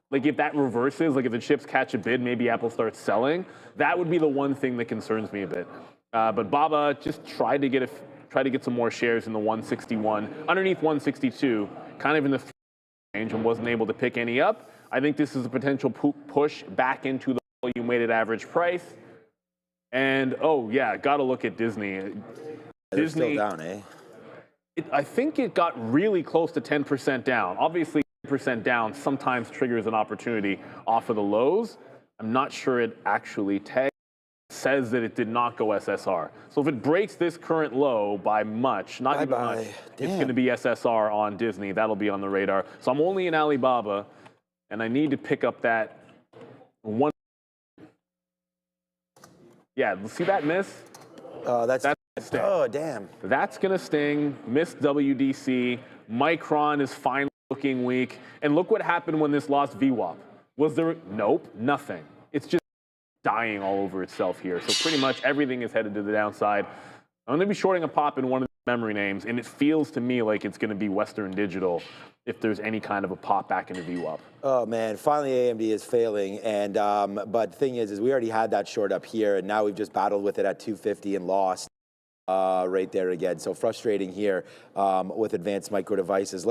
Speaker 3: like if that reverses, like if the chips catch a bid, maybe Apple starts selling. That would be the one thing that concerns me a bit. But Baba just tried to get some more shares in the 161, underneath 162, kind of in the range, and wasn't able to pick any up. I think this is a potential push back into the volume weighted average price. And oh yeah, got to look at Disney.
Speaker 4: They're
Speaker 3: Disney
Speaker 4: still down, eh?
Speaker 3: I think it got really close to 10% down. Obviously, 10% down sometimes triggers an opportunity off of the lows. I'm not sure it actually tags. Says that it did not go SSR. So if it breaks this current low by much, not even much, it's going to be SSR on Disney. That'll be on the radar. So I'm only in Alibaba, and I need to pick up that one. Yeah, see that miss?
Speaker 4: That's
Speaker 3: sting.
Speaker 4: Oh, damn.
Speaker 3: That's going to sting. Missed WDC. Micron is finally looking weak. And look what happened when this lost VWAP. Was there? Nope, nothing. It's just dying all over itself here. So pretty much everything is headed to the downside. I'm going to be shorting a pop in one of the memory names, and it feels to me like it's going to be Western Digital if there's any kind of a pop back into VWAP.
Speaker 4: Oh man, finally AMD is failing, and but the thing is we already had that short up here, and now we've just battled with it at 250 and lost right there again. So frustrating here with Advanced Micro Devices.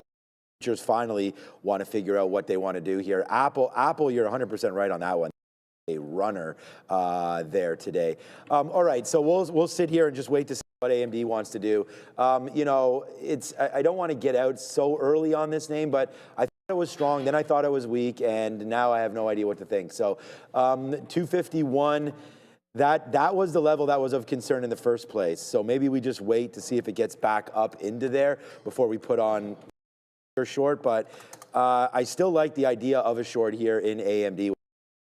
Speaker 4: Futures finally want to figure out what they want to do here. Apple, you're 100% right on that one. A runner there today. All right, so we'll sit here and just wait to see what AMD wants to do. You know, I don't want to get out so early on this name, but I thought it was strong, then I thought it was weak, and now I have no idea what to think. So 251. That was the level that was of concern in the first place. So maybe we just wait to see if it gets back up into there before we put on short. But I still like the idea of a short here in AMD.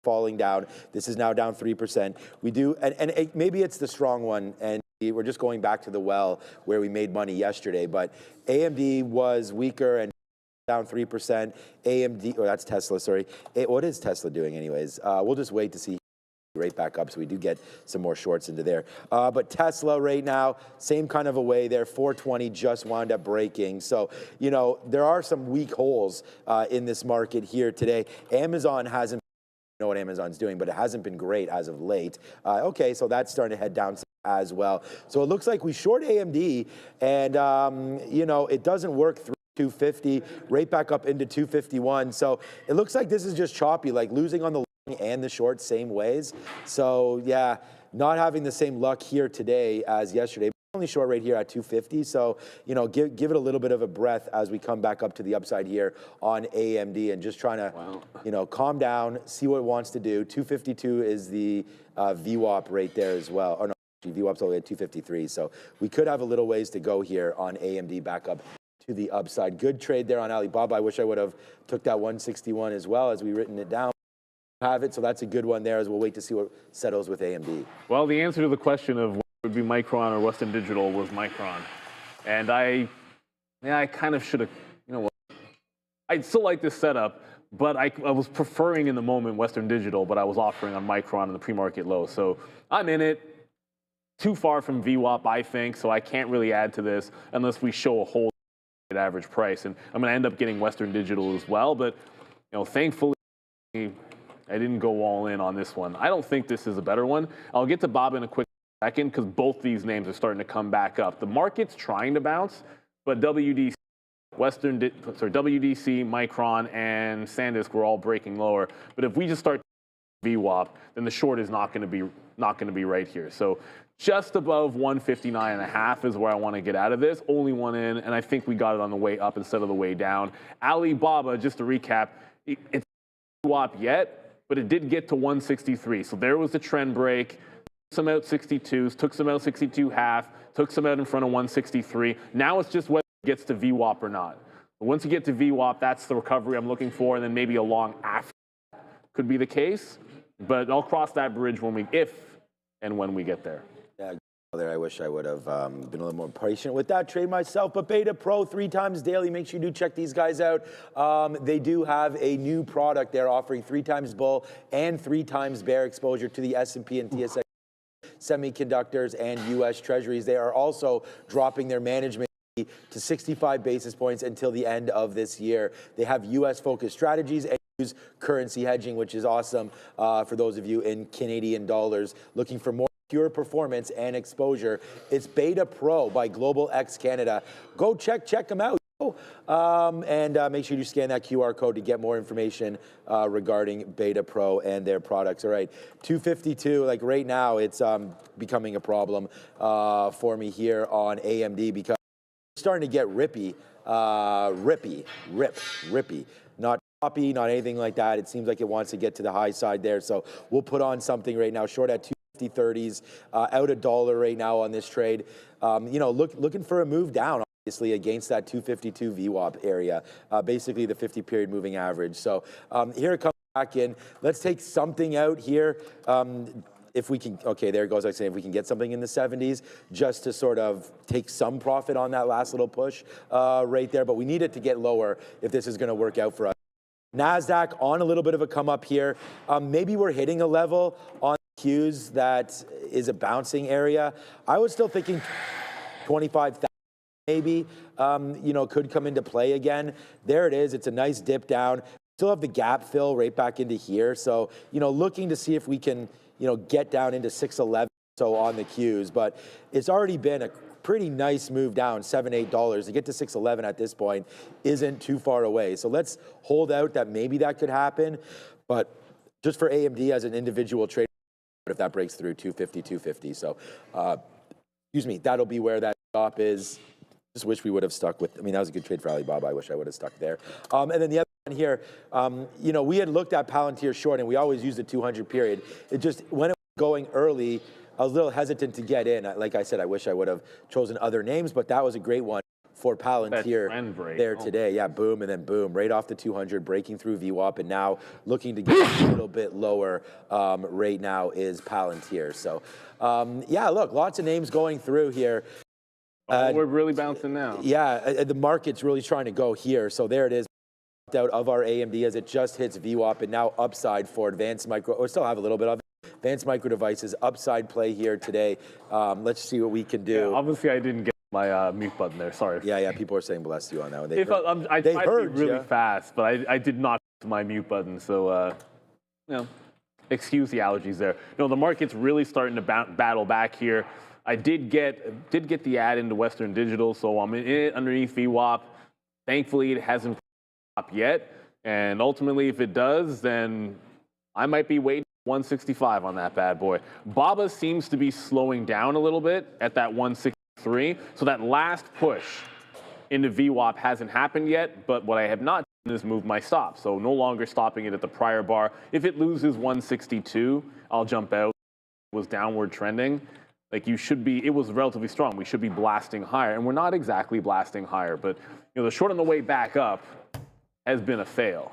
Speaker 4: Falling down. This is now down 3%. We do, and maybe it's the strong one, and we're just going back to the well where we made money yesterday. But AMD was weaker and down 3%. AMD, oh, that's Tesla. Sorry. What is Tesla doing, anyways? We'll just wait to see right back up, so we do get some more shorts into there. But Tesla right now, same kind of a way there. 420 just wound up breaking. So, you know, there are some weak holes in this market here today. Amazon hasn't know what Amazon's doing, but it hasn't been great as of late. Okay, so that's starting to head down as well. So it looks like we short AMD, and you know, it doesn't work through 250, right back up into 251. So it looks like this is just choppy, like losing on the long and the short same ways. So yeah, not having the same luck here today as yesterday. Only short right here at 250, so you know, give it a little bit of a breath as we come back up to the upside here on AMD, and just trying to you know, calm down, see what it wants to do. 252 is the VWAP right there as well. Or no, VWAP's only at 253, so we could have a little ways to go here on AMD back up to the upside. Good trade there on Alibaba. I wish I would have took that 161 as well as we written it down. Have it, so that's a good one there as we'll wait to see what settles with AMD.
Speaker 3: Well, the answer to the question of would be Micron or Western Digital was Micron. And I kind of should have, you know what, I still like this setup, but I was preferring in the moment Western Digital, but I was offering on Micron in the pre-market low. So I'm in it, too far from VWAP, I think, so I can't really add to this unless we show a whole average price. And I'm gonna end up getting Western Digital as well, but you know, thankfully, I didn't go all in on this one. I don't think this is a better one. I'll get to Bob in a quick second, because both these names are starting to come back up. The market's trying to bounce, but WDC, Micron, and SanDisk were all breaking lower. But if we just start VWAP, then the short is not going to be right here. So just above 159.5 is where I want to get out of this. Only one in, and I think we got it on the way up instead of the way down. Alibaba, just to recap, it's not VWAP yet, but it did get to 163. So there was the trend break. Some out 62s, took some out 62 half, took some out in front of 163. Now it's just whether it gets to VWAP or not. But once you get to VWAP, that's the recovery I'm looking for, and then maybe a long after could be the case. But I'll cross that bridge if and when we get there.
Speaker 4: Yeah, there. I wish I would have been a little more patient with that trade myself. But Beta Pro 3 times daily. Make sure you do check these guys out. They do have a new product. They're offering 3 times bull and 3 times bear exposure to the S&P and TSLA semiconductors and U.S. Treasuries. They are also dropping their management fee to 65 basis points until the end of this year. They have U.S.-focused strategies and use currency hedging, which is awesome for those of you in Canadian dollars looking for more pure performance and exposure. It's Beta Pro by Global X Canada. Go check them out. And make sure you scan that QR code to get more information regarding Beta Pro and their products. All right, 252, like right now, it's becoming a problem for me here on AMD because it's starting to get rippy. Not choppy, not anything like that. It seems like it wants to get to the high side there. So we'll put on something right now, short at 250.30s, out $1 right now on this trade. You know, looking for a move down, obviously, against that 252 VWAP area, basically the 50-period moving average. So here it comes back in. Let's take something out here. If we can, okay, there it goes. I say if we can get something in the 70s, just to sort of take some profit on that last little push right there. But we need it to get lower if this is going to work out for us. NASDAQ on a little bit of a come up here. Maybe we're hitting a level on Qs that is a bouncing area. I was still thinking 25,000 maybe, could come into play again. There it is. It's a nice dip down. Still have the gap fill right back into here. So, looking to see if we can, get down into 611 so on the Qs. But it's already been a pretty nice move down, $7-8. To get to 611 at this point isn't too far away. So let's hold out that maybe that could happen. But just for AMD as an individual trade, if that breaks through 250, 250. So, that'll be where that stop is. Just wish we would have stuck with, that was a good trade for Alibaba. I wish I would have stuck there. And then the other one here, we had looked at Palantir short and we always use the 200 period. It just, when it was going early, I was a little hesitant to get in. Like I said, I wish I would have chosen other names, but that was a great one for Palantir there today. Yeah, boom, and then boom, right off the 200, breaking through VWAP, and now looking to get a little bit lower right now is Palantir. So, look, lots of names going through here.
Speaker 3: We're really bouncing now.
Speaker 4: Yeah, the market's really trying to go here. So there it is, out of our AMD as it just hits VWAP, and now upside for Advanced Micro, or still have a little bit of it. Advanced Micro Devices, upside play here today. Let's see what we can do.
Speaker 3: Yeah, obviously, I didn't get my mute button there. Sorry.
Speaker 4: Yeah, people are saying bless you on that one.
Speaker 3: I tried to be really fast, but I did not hit my mute button. So, excuse the allergies there. The market's really starting to battle back here. I did get the ad into Western Digital, so I'm in it underneath VWAP. Thankfully, it hasn't up yet, and ultimately, if it does, then I might be waiting 165 on that bad boy. BABA seems to be slowing down a little bit at that 163, so that last push into VWAP hasn't happened yet, but what I have not done is move my stop, so no longer stopping it at the prior bar. If it loses 162, I'll jump out. It was downward trending. Like it was relatively strong. We should be blasting higher, and we're not exactly blasting higher, but the short on the way back up has been a fail.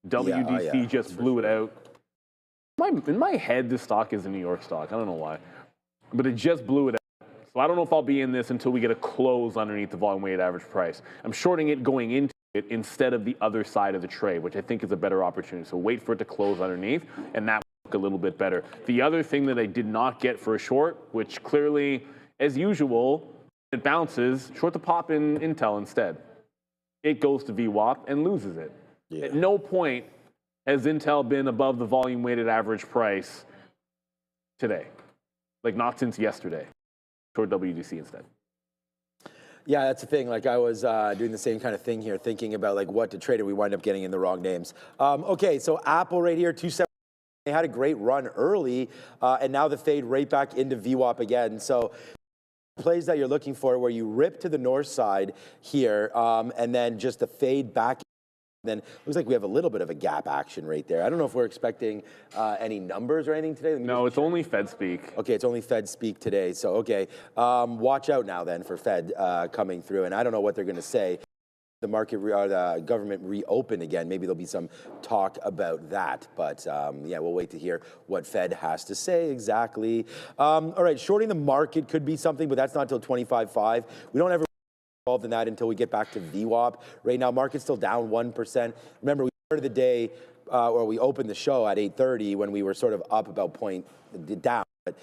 Speaker 3: WDC just blew it out. In my head, this stock is a New York stock. I don't know why, but it just blew it out. So I don't know if I'll be in this until we get a close underneath the volume weighted average price. I'm shorting it going into it instead of the other side of the trade, which I think is a better opportunity. So wait for it to close underneath, and that a little bit better. The other thing that I did not get for a short, which clearly, as usual, it bounces, short the pop in Intel instead. It goes to VWAP and loses it. Yeah. At no point has Intel been above the volume weighted average price today. Like not since yesterday. Short WDC instead.
Speaker 4: Yeah, that's the thing. Like I was doing the same kind of thing here, thinking about like what to trade, and we wind up getting in the wrong names. Okay, so Apple right here, 270. They had a great run early, and now the fade right back into VWAP again. So plays that you're looking for where you rip to the north side here, and then just the fade back. Then it looks like we have a little bit of a gap action right there. I don't know if we're expecting any numbers or anything today.
Speaker 3: No, it's only Fed speak.
Speaker 4: Okay, it's only Fed speak today. So, okay, watch out now then for Fed coming through. And I don't know what they're going to say. The market or the government reopen again. Maybe there'll be some talk about that. But we'll wait to hear what Fed has to say exactly. All right, shorting the market could be something, but that's not until 25.5. We don't ever involved in that until we get back to VWAP. Right now, market's still down 1%. Remember, we started the day, or we opened the show at 8:30 when we were sort of up about down at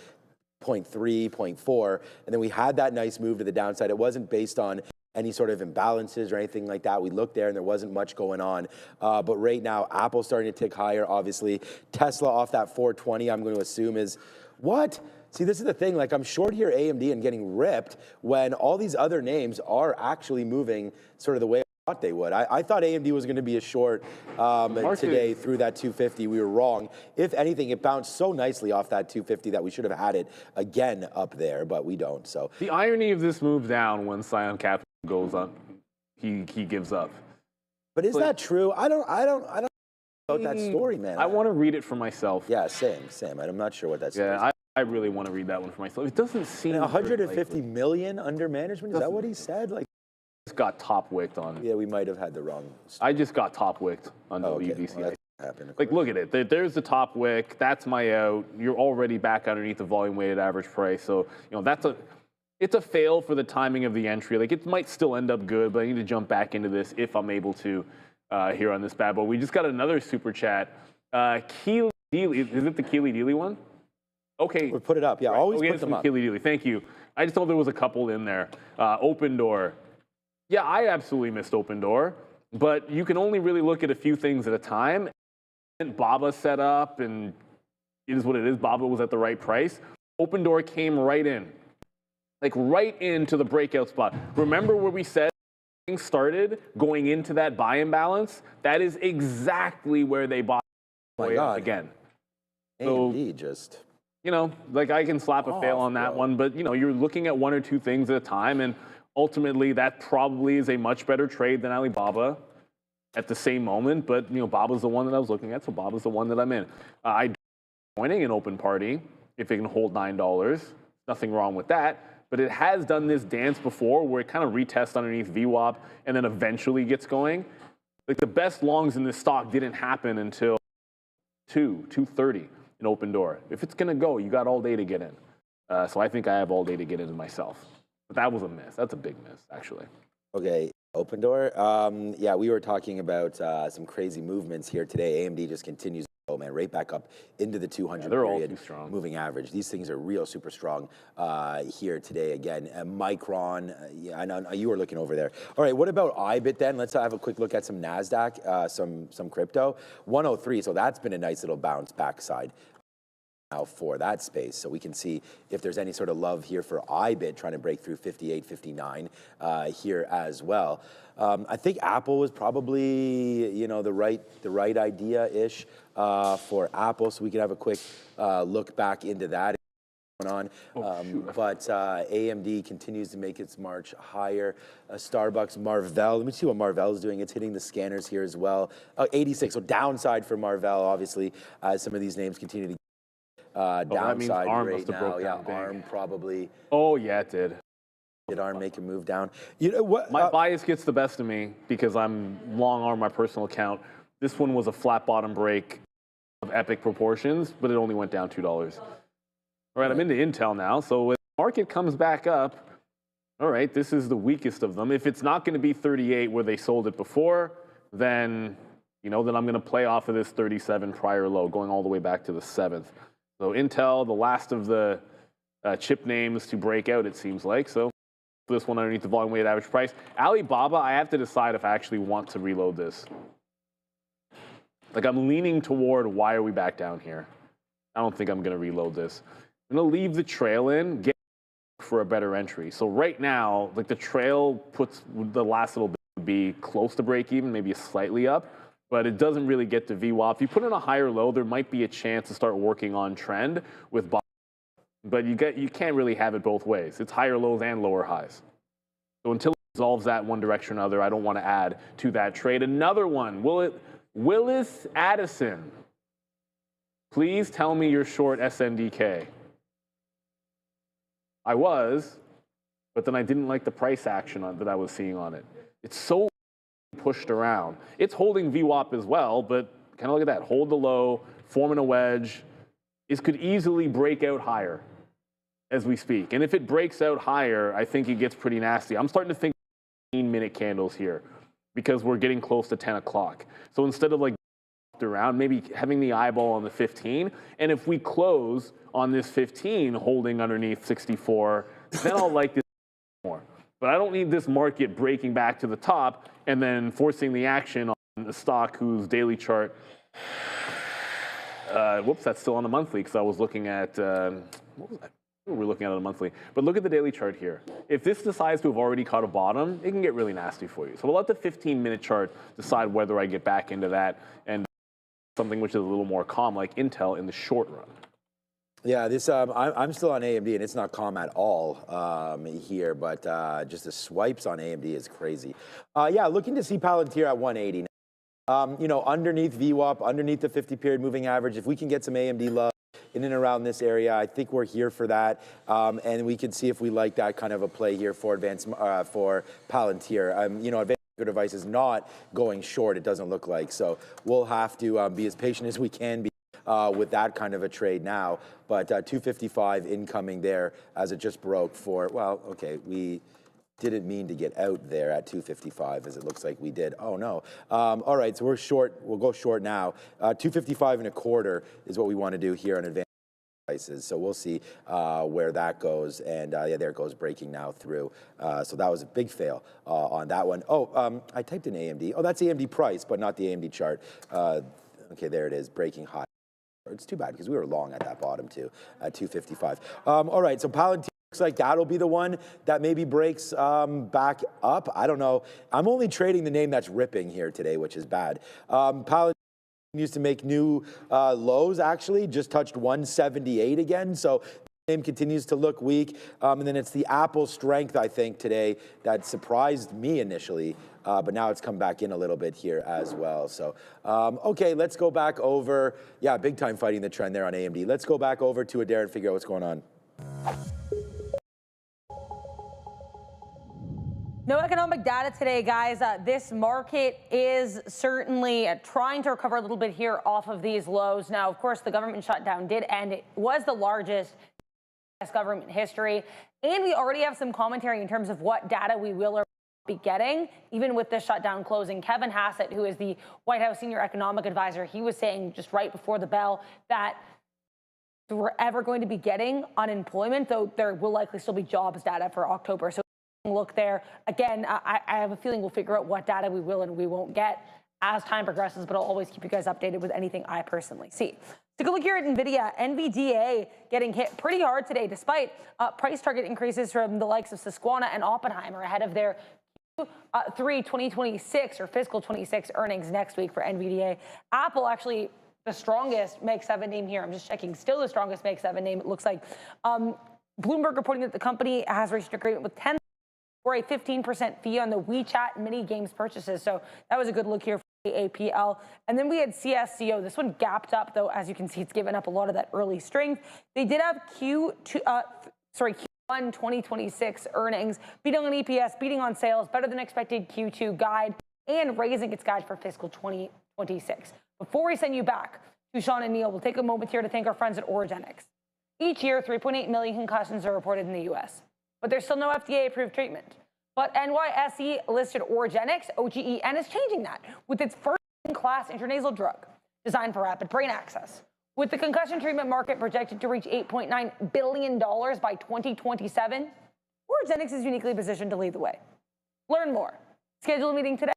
Speaker 4: 0.3, 0.4, and then we had that nice move to the downside. It wasn't based on any sort of imbalances or anything like that. We looked there and there wasn't much going on. But right now, Apple's starting to tick higher, obviously. Tesla off that 420, I'm going to assume is, what? See, this is the thing. Like, I'm short here AMD and getting ripped when all these other names are actually moving sort of the way I thought they would. I thought AMD was going to be a short today through that 250. We were wrong. If anything, it bounced so nicely off that 250 that we should have had it again up there, but we don't. So
Speaker 3: the irony of this move down when Scion Capital goes up, he gives up.
Speaker 4: But is that true? I don't about that story, man.
Speaker 3: I want to read it for myself.
Speaker 4: Yeah, same. I'm not sure what that story is.
Speaker 3: I really want to read that one for myself. It doesn't seem
Speaker 4: 150 million under management. Is that what he said? Like,
Speaker 3: just got top wicked on.
Speaker 4: Yeah, we might have had the wrong
Speaker 3: I just got top wicked on WDC.
Speaker 4: Well, happened,
Speaker 3: like, look at it. There's the top wick. That's my out. You're already back underneath the volume weighted average price. So it's a fail for the timing of the entry. Like, it might still end up good, but I need to jump back into this if I'm able to here on this bad boy. We just got another super chat. Keely Dealy, is it the Keely Dealy one? Okay.
Speaker 4: Or put it up. Yeah, always put them up.
Speaker 3: Dilly. Thank you. I just thought there was a couple in there. Open Door. Yeah, I absolutely missed Open Door, but you can only really look at a few things at a time. And Baba set up, and it is what it is. Baba was at the right price. Open Door came right in, like right into the breakout spot. Remember where we said things started going into that buy imbalance? That is exactly where they bought way up again. So,
Speaker 4: AMD just...
Speaker 3: you know, like I can slap a fail on that one, but you know, you're looking at one or two things at a time, and ultimately that probably is a much better trade than Alibaba at the same moment. But you know, Baba's the one that I was looking at, so Baba's the one that I'm in. I joining an open party if it can hold $9. Nothing wrong with that, but it has done this dance before where it kind of retests underneath VWAP and then eventually gets going. Like the best longs in this stock didn't happen until 2:30. An Open Door. If it's going to go, you got all day to get in. So I think I have all day to get in myself. But that was a miss. That's a big miss, actually.
Speaker 4: Okay, Open Door. Yeah, we were talking about some crazy movements here today. AMD just continues to go, man, right back up into the 200
Speaker 3: they're
Speaker 4: period
Speaker 3: all too strong.
Speaker 4: moving average. These things are real super strong here today again. Micron, yeah, I know you were looking over there. All right, what about IBIT then? Let's have a quick look at some NASDAQ, some crypto. 103, so that's been a nice little bounce back side now for that space. So we can see if there's any sort of love here for IBIT trying to break through 58, 59 here as well. I think Apple was probably, you know, the right idea-ish for Apple. So we could have a quick look back into that going on. But AMD continues to make its march higher. Starbucks, Marvell. Let me see what Marvell is doing. It's hitting the scanners here as well. 86, so downside for Marvell, obviously, as some of these names continue to downside right now. Yeah, ARM probably.
Speaker 3: Oh, yeah, it did.
Speaker 4: Did ARM make a move down? You know what?
Speaker 3: My bias gets the best of me because I'm long ARM my personal account. This one was a flat bottom break of epic proportions, but it only went down $2. All right, I'm into Intel now. So when the market comes back up, all right, this is the weakest of them. If it's not going to be 38 where they sold it before, then, you know, then I'm going to play off of this 37 prior low, going all the way back to the 7th. So Intel, the last of the chip names to break out, it seems like. So this one underneath the volume weighted average price. Alibaba, I have to decide if I actually want to reload this. Like I'm leaning toward why are we back down here? I don't think I'm going to reload this. I'm going to leave the trail in, get for a better entry. So right now, like the trail puts the last little bit to be close to break even, maybe slightly up. But it doesn't really get to VWAP. If you put in a higher low, there might be a chance to start working on trend with bottom. But you can't really have it both ways. It's higher lows and lower highs. So until it resolves that one direction or another, I don't want to add to that trade. Another one, Willis Addison. Please tell me you're short SNDK. I was, but then I didn't like the price action that I was seeing on it. It's so pushed around. It's holding VWAP as well, but kind of look at that. Hold the low, forming a wedge. It could easily break out higher as we speak. And if it breaks out higher, I think it gets pretty nasty. I'm starting to think 15-minute candles here because we're getting close to 10 o'clock. So instead of like around, maybe having the eyeball on the 15, and if we close on this 15 holding underneath 64, then I'll like this more. But I don't need this market breaking back to the top and then forcing the action on the stock whose daily chart, whoops, that's still on the monthly because I was looking at, what was that? We're looking at it on a monthly. But look at the daily chart here. If this decides to have already caught a bottom, it can get really nasty for you. So we'll let the 15-minute chart decide whether I get back into that and something which is a little more calm like Intel in the short run.
Speaker 4: Yeah, this I'm still on AMD, and it's not calm at all here, but just the swipes on AMD is crazy. Yeah, looking to see Palantir at 180. You know, underneath VWAP, underneath the 50-period moving average, if we can get some AMD love in and around this area, I think we're here for that, and we can see if we like that kind of a play here for for Palantir. You know, Advanced Device is not going short, it doesn't look like, so we'll have to be as patient as we can be with that kind of a trade now. But 255 incoming there as it just broke for, well, okay, we didn't mean to get out there at 255 as it looks like we did. Oh no. All right, so we're short. We'll go short now. 255 and a quarter is what we want to do here on Advanced. prices. So we'll see where that goes. And yeah, there it goes, breaking now through. So that was a big fail on that one. Oh, I typed in AMD. Oh, that's AMD price, but not the AMD chart. Okay, there it is, breaking high. It's too bad because we were long at that bottom too, at 255. All right, so Palantir looks like that'll be the one that maybe breaks back up. I don't know. I'm only trading the name that's ripping here today, which is bad. Palantir continues to make new lows, actually, just touched 178 again. So the name continues to look weak. And then it's the Apple strength, I think, today that surprised me initially. But now it's come back in a little bit here as well. So, okay, let's go back over. Yeah, big time fighting the trend there on AMD. Let's go back over to Adair and figure out what's going on.
Speaker 7: No economic data today, guys. This market is certainly trying to recover a little bit here off of these lows. Now, of course, the government shutdown did end. It was the largest U.S. government history. And we already have some commentary in terms of what data we will or be getting, even with the shutdown closing. Kevin Hassett, who is the White House senior economic advisor, he was saying just right before the bell that we're ever going to be getting unemployment, though there will likely still be jobs data for October. So look there. Again, I have a feeling we'll figure out what data we will and we won't get as time progresses, but I'll always keep you guys updated with anything I personally see. Take a look here at NVIDIA. NVDA getting hit pretty hard today, despite price target increases from the likes of Susquehanna and Oppenheimer ahead of their Q3 2026 or fiscal 26 earnings next week for NVDA. Apple actually the strongest Mag 7 name here. I'm just checking. Still the strongest Mag 7 name, it looks like. Bloomberg reporting that the company has reached an agreement with 10 for a 15% fee on the WeChat mini games purchases. So that was a good look here for AAPL. And then we had CSCO. This one gapped up, though. As you can see, it's given up a lot of that early strength. They did have Q1 2026 earnings, beating on EPS, beating on sales, better than expected Q2 guide, and raising its guide for fiscal 2026. Before we send you back to Sean and Neil, we'll take a moment here to thank our friends at Origenics. Each year, 3.8 million concussions are reported in the U.S., but there's still no FDA-approved treatment. But NYSE listed Origenics, OGE, and is changing that with its first-in-class intranasal drug designed for rapid brain access. With the concussion treatment market projected to reach $8.9 billion by 2027, Origenics is uniquely positioned to lead the way. Learn more. Schedule a meeting today.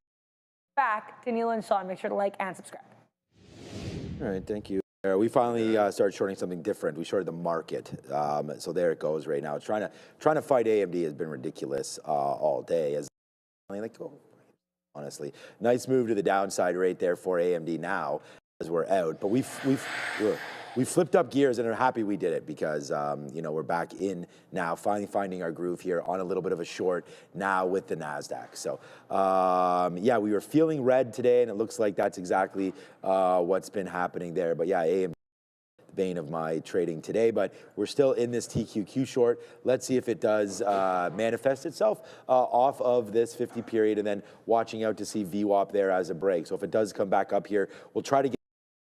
Speaker 7: Back to Neil and Sean. Make sure to like and subscribe.
Speaker 4: All right, thank you. We finally started shorting something different. We shorted the market. So there it goes right now. It's trying to fight AMD has been ridiculous all day. Honestly, nice move to the downside right there for AMD now as we're out. But we flipped up gears and are happy we did it because we're back in now, finally finding our groove here on a little bit of a short now with the NASDAQ. So yeah, we were feeling red today, and it looks like that's exactly what's been happening there. But yeah, AMD, the bane of my trading today, but we're still in this TQQ short. Let's see if it does manifest itself off of this 50 period, and then watching out to see VWAP there as a break. So if it does come back up here, we'll try to get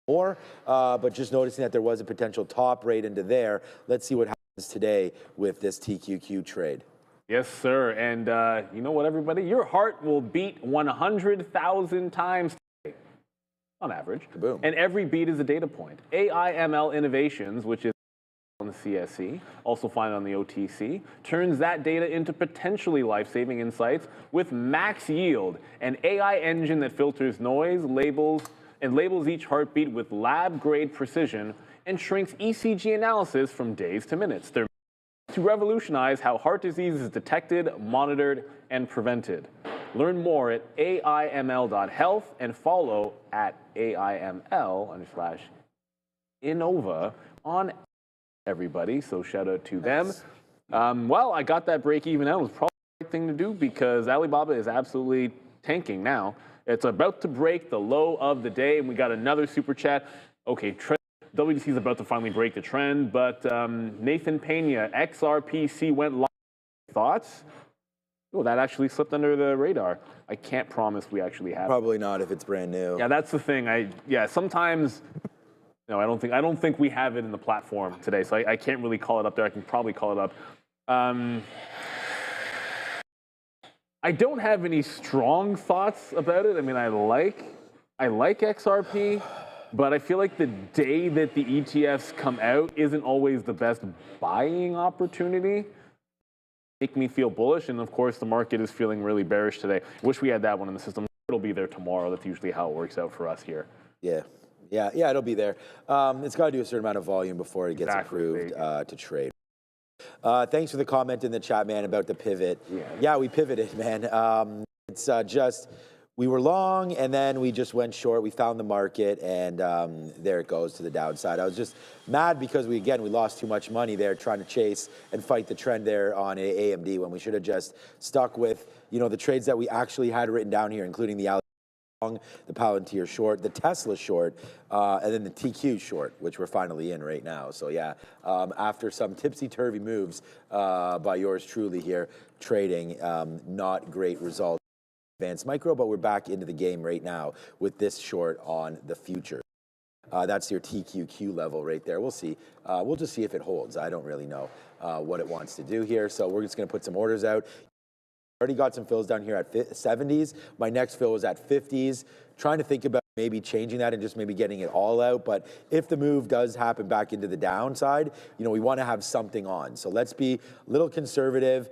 Speaker 4: more, but just noticing that there was a potential top right into there. Let's see what happens today with this TQQ trade.
Speaker 3: Yes, sir. And you know what, everybody? Your heart will beat 100,000 times today, on average.
Speaker 4: Kaboom.
Speaker 3: And every beat is a data point. AIML Innovations, which is on the CSE, also find on the OTC, turns that data into potentially life-saving insights with Max Yield, an AI engine that filters noise, labels each heartbeat with lab-grade precision and shrinks ECG analysis from days to minutes. They're to revolutionize how heart disease is detected, monitored, and prevented. Learn more at AIML.health and follow at AIML_Innova on everybody. So shout out to them. Well, I got that break even out. It was probably the right thing to do because Alibaba is absolutely tanking now. It's about to break the low of the day, and we got another super chat. Okay, WTC is about to finally break the trend, but Nathan Pena, XRPC went live. Thoughts? Oh, that actually slipped under the radar. I can't promise we actually have.
Speaker 4: Probably not if it's brand new.
Speaker 3: Yeah, that's the thing. Sometimes. No, I don't think we have it in the platform today, so I can't really call it up there. I can probably call it up. I don't have any strong thoughts about it. I mean, I like XRP. But I feel like the day that the ETFs come out isn't always the best buying opportunity. Make me feel bullish, and of course the market is feeling really bearish today. Wish we had that one in the system. It'll be there tomorrow. That's usually how it works out for us here.
Speaker 4: Yeah, it'll be there. It's got to do a certain amount of volume before it gets approved to trade. Thanks for the comment in the chat, man, about the pivot. Yeah, we pivoted, man. It's just, we were long, and then we just went short. We found the market, and there it goes to the downside. I was just mad because we lost too much money there trying to chase and fight the trend there on AMD when we should have just stuck with, the trades that we actually had written down here, including the long, the Palantir short, the Tesla short, and then the TQ short, which we're finally in right now. So yeah, after some tipsy-turvy moves by yours truly here, trading, not great results. Advanced Micro, but we're back into the game right now with this short on the future. That's your TQQ level right there. We'll see. We'll just see if it holds. I don't really know what it wants to do here. So we're just going to put some orders out. Already got some fills down here at 70s. My next fill was at 50s. Trying to think about maybe changing that and just maybe getting it all out. But if the move does happen back into the downside, we want to have something on. So let's be a little conservative,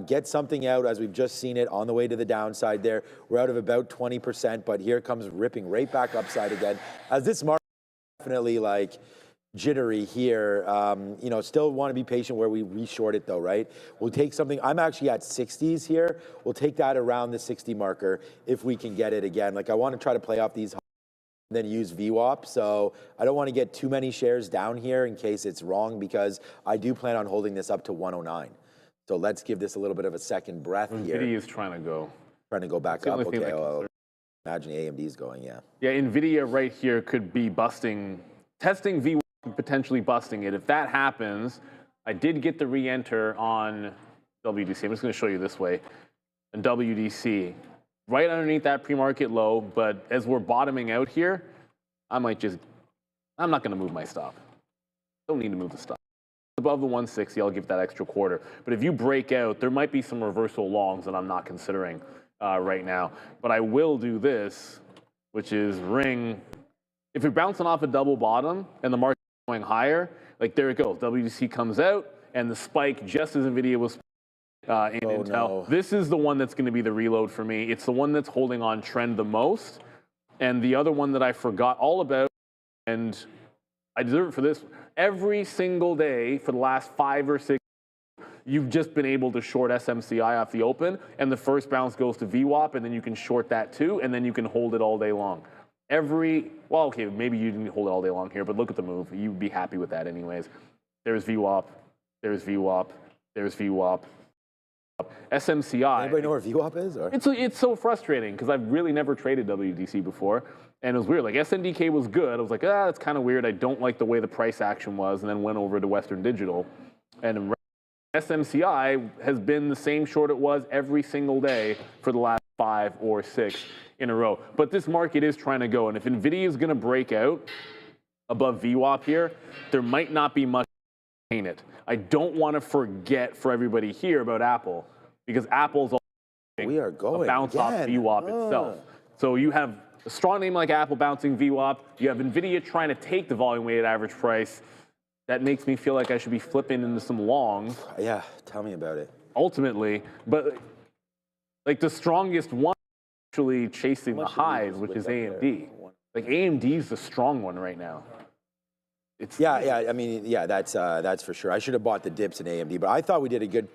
Speaker 4: get something out as we've just seen it on the way to the downside there. We're out of about 20%, but here it comes ripping right back upside again. As this market definitely like jittery here, still want to be patient where we reshort it though, right? We'll take something, I'm actually at 60s here. We'll take that around the 60 marker if we can get it again. Like I want to try to play off these and then use VWAP. So I don't want to get too many shares down here in case it's wrong because I do plan on holding this up to 109. So let's give this a little bit of a second breath here.
Speaker 3: NVIDIA is trying to go
Speaker 4: back up. Okay, well, imagine AMD's going, yeah.
Speaker 3: Yeah, NVIDIA right here could be testing VWAP, potentially busting it. If that happens, I did get the re-enter on WDC. I'm just going to show you this way. And WDC, right underneath that pre-market low, but as we're bottoming out here, I'm not going to move my stop. Don't need to move the stop. Above the 160, I'll give that extra quarter. But if you break out, there might be some reversal longs that I'm not considering right now. But I will do this, which is ring. If you're bouncing off a double bottom and the market going higher, like there it goes. WDC comes out and the spike just as NVIDIA was in Intel. No. This is the one that's going to be the reload for me. It's the one that's holding on trend the most. And the other one that I forgot all about, and I deserve it for this, every single day for the last 5 or 6, you've just been able to short SMCI off the open, and the first bounce goes to VWAP, and then you can short that too, and then you can hold it all day long. Well, okay, maybe you didn't hold it all day long here, but look at the move. You'd be happy with that anyways. There's VWAP, there's VWAP, there's VWAP. SMCI.
Speaker 4: Anybody know where VWAP is? Or?
Speaker 3: It's so frustrating because I've really never traded WDC before, and it was weird. Like SNDK was good. I was like, that's kind of weird. I don't like the way the price action was, and then went over to Western Digital, and SMCI has been the same short it was every single day for the last 5 or 6 in a row. But this market is trying to go, and if NVIDIA is going to break out above VWAP here, there might not be much to paint it. I don't want to forget for everybody here about Apple, because Apple's a bounce off VWAP itself. So you have a strong name like Apple bouncing VWAP. You have NVIDIA trying to take the volume weighted average price. That makes me feel like I should be flipping into some longs.
Speaker 4: Yeah, tell me about it.
Speaker 3: Ultimately, but like the strongest one actually chasing the highs, which is AMD. Like AMD's the strong one right now.
Speaker 4: I mean, that's for sure. I should have bought the dips in AMD, but I thought we did a good,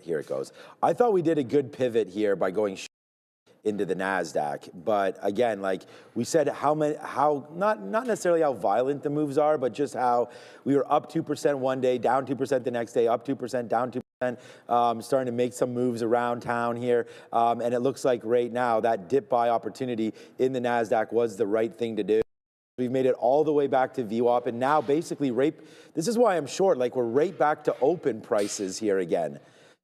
Speaker 4: here it goes. I thought we did a good pivot here by going into the NASDAQ. But again, like we said, not necessarily how violent the moves are, but just how we were up 2% one day, down 2% the next day, up 2%, down 2%, starting to make some moves around town here. And it looks like right now that dip buy opportunity in the NASDAQ was the right thing to do. We've made it all the way back to VWAP, and now basically this is why I'm short, like we're right back to open prices here again.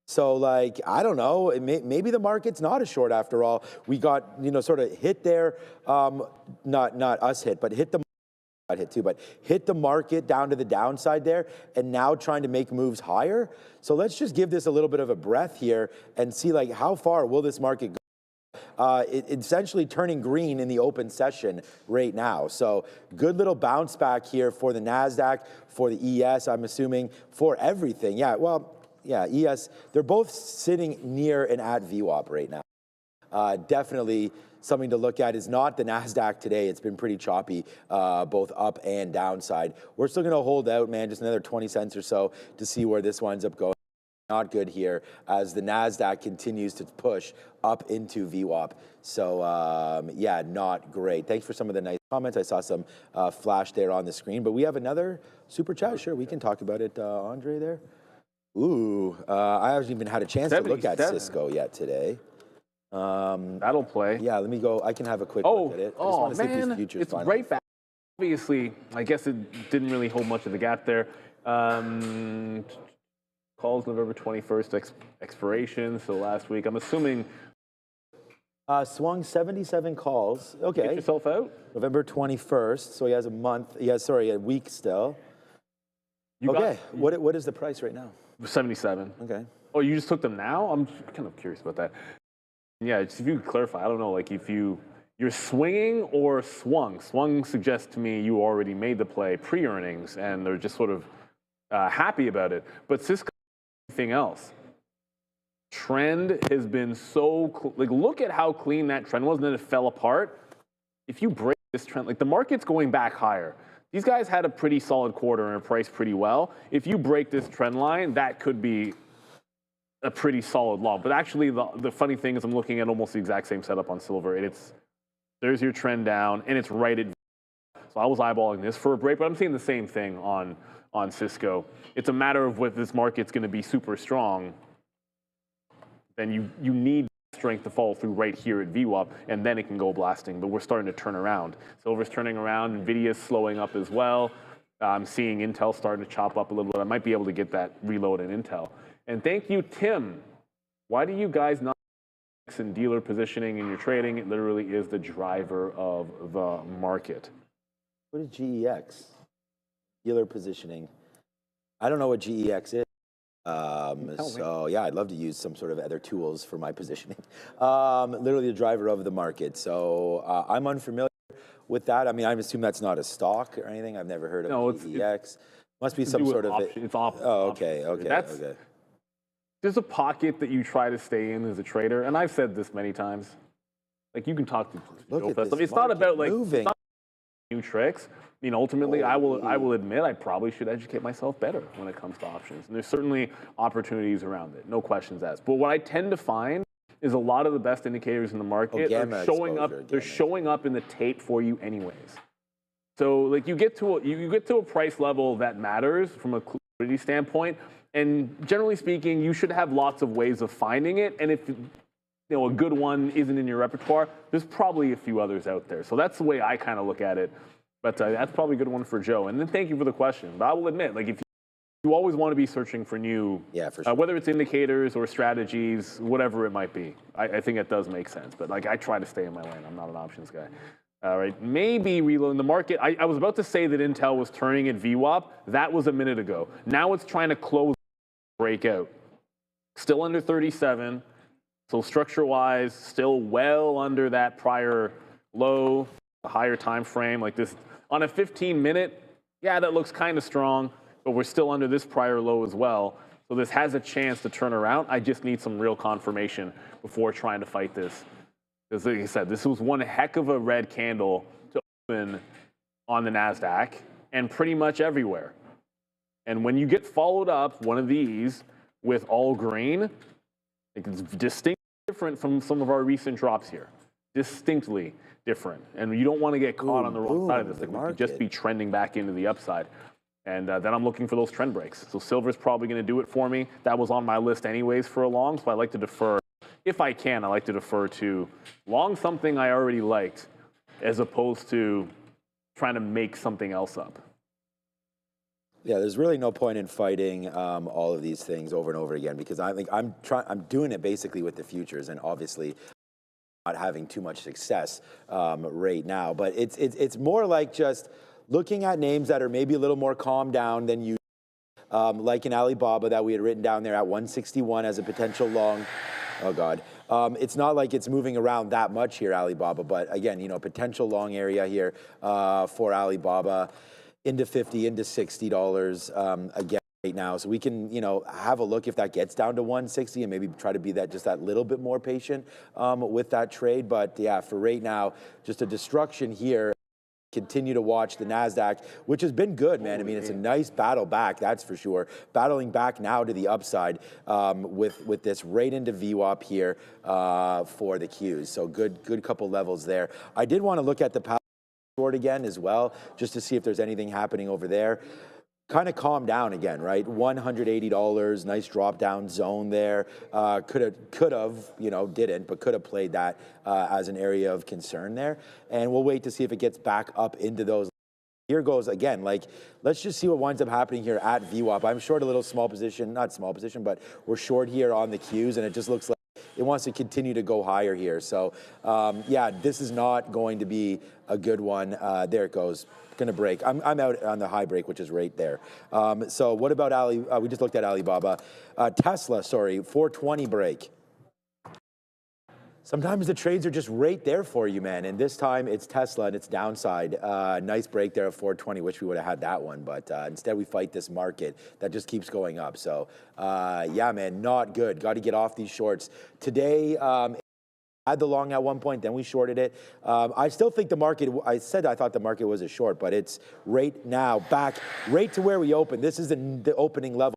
Speaker 4: So like, I don't know, maybe the market's not a short after all. We got, sort of hit there, not us hit, but hit the hit the market down to the downside there, and now trying to make moves higher. So let's just give this a little bit of a breath here and see like how far will this market go. it's essentially turning green in the open session right now. So good little bounce back here for the NASDAQ, for the ES, I'm assuming, for everything. Yeah, well, yeah, ES, they're both sitting near and at VWAP right now. Definitely something to look at is not the NASDAQ today. It's been pretty choppy, both up and downside. We're still going to hold out, man, just another 20 cents or so to see where this winds up going. Not good here as the NASDAQ continues to push up into VWAP. So, yeah, not great. Thanks for some of the nice comments. I saw some flash there on the screen, but we have another super chat. Sure, we can talk about it, Andre, there. Ooh, I haven't even had a chance to look at Cisco yet today.
Speaker 3: That'll play.
Speaker 4: Yeah, let me go. I can have a quick look at it. I just want to see if these futures
Speaker 3: it's right back. Obviously, I guess it didn't really hold much of the gap there. Calls November 21st expiration, so last week. I'm assuming.
Speaker 4: Swung 77 calls. Okay.
Speaker 3: Get yourself out.
Speaker 4: November 21st, so he has a month. He has, sorry, a week still. Okay, what is the price right now?
Speaker 3: 77.
Speaker 4: Okay.
Speaker 3: Oh, you just took them now? I'm kind of curious about that. Yeah, just if you could clarify, I don't know, like if you're swinging or swung. Swung suggests to me you already made the play pre-earnings and they're just sort of happy about it. But Cisco, anything else? Trend has been so, like look at how clean that trend was and then it fell apart. If you break this trend, like the market's going back higher. These guys had a pretty solid quarter and are priced pretty well. If you break this trend line, that could be a pretty solid long. But actually, the funny thing is I'm looking at almost the exact same setup on silver. And there's your trend down, and it's right at. So I was eyeballing this for a break, but I'm seeing the same thing on Cisco. It's a matter of whether this market's going to be super strong. Then you need strength to follow through right here at VWAP, and then it can go blasting. But we're starting to turn around. Silver's turning around. Nvidia's slowing up as well. I'm seeing Intel starting to chop up a little bit. I might be able to get that reload in Intel. And thank you, Tim. Why do you guys not in dealer positioning in your trading? It literally is the driver of the market.
Speaker 4: What is GEX? Dealer positioning. I don't know what GEX is. So yeah, I'd love to use some sort of other tools for my positioning. Literally the driver of the market. So I'm unfamiliar with that. I mean, I assume that's not a stock or anything. I've never heard of GEX. Must be some sort of
Speaker 3: option. It's option.
Speaker 4: Oh, okay, okay.
Speaker 3: There's a pocket that you try to stay in as a trader, and I've said this many times. Like you can talk to Joe Festa. It's not about like it's not new tricks. I mean, ultimately, I will admit I probably should educate myself better when it comes to options. And there's certainly opportunities around it, no questions asked. But what I tend to find is a lot of the best indicators in the market are showing up. They're showing up in the tape for you anyways. So like you get to a price level that matters from a liquidity standpoint. And generally speaking, you should have lots of ways of finding it. And if a good one isn't in your repertoire, there's probably a few others out there. So that's the way I kind of look at it. But that's probably a good one for Joe. And then thank you for the question. But I will admit, like if you always want to be searching for new,
Speaker 4: for sure.
Speaker 3: Whether it's indicators or strategies, whatever it might be, I think it does make sense. But like I try to stay in my lane. I'm not an options guy. All right, maybe reloading the market. I was about to say that Intel was turning at VWAP. That was a minute ago. Now it's trying to close breakout. Still under 37. So structure-wise, still well under that prior low, a higher time frame like this. On a 15-minute, yeah, that looks kind of strong, but we're still under this prior low as well. So this has a chance to turn around. I just need some real confirmation before trying to fight this. Because like I said, this was one heck of a red candle to open on the NASDAQ and pretty much everywhere. And when you get followed up, one of these, with all green, it's distinctly different from some of our recent drops here. Distinctly different. And you don't want to get caught on the wrong side of this. Like we could just be trending back into the upside. And then I'm looking for those trend breaks. So silver's probably going to do it for me. That was on my list anyways for a long, so I like to defer. If I can, I like to defer to long something I already liked as opposed to trying to make something else up.
Speaker 4: Yeah, there's really no point in fighting all of these things over and over again because I think I'm doing it basically with the futures and obviously not having too much success right now. But it's more like just looking at names that are maybe a little more calmed down than you. like in Alibaba that we had written down there at 161 as a potential long. Oh God. It's not like it's moving around that much here, Alibaba, but again, potential long area here for Alibaba into 50, into $60 again right now. So we can, have a look if that gets down to 160 and maybe try to be that little bit more patient with that trade. But yeah, for right now, just a destruction here. Continue to watch the NASDAQ, which has been good, man. I mean, it's a nice battle back, that's for sure. Battling back now to the upside with this right into VWAP here for the Qs. So good couple levels there. I did want to look at the short again as well, just to see if there's anything happening over there. Kind of calm down again, right? $180, nice drop down zone there. Could have, didn't, but could have played that as an area of concern there. And we'll wait to see if it gets back up into those. Here goes again, let's just see what winds up happening here at VWAP. I'm short a little small position, not small position, but we're short here on the Qs, and it just looks like it wants to continue to go higher here. So, yeah, this is not going to be a good one. There it goes. Going to break. I'm out on the high break, which is right there. So what about we just looked at Alibaba. Tesla, sorry, 420 break. Sometimes the trades are just right there for you, man. And this time it's Tesla and it's downside. Nice break there at 420. Wish we would have had that one, but instead we fight this market that just keeps going up. So yeah, man, not good. Got to get off these shorts today. Had the long at one point, then we shorted it. I still think the market, I said I thought the market was a short, but it's right now back right to where we opened. This is the opening level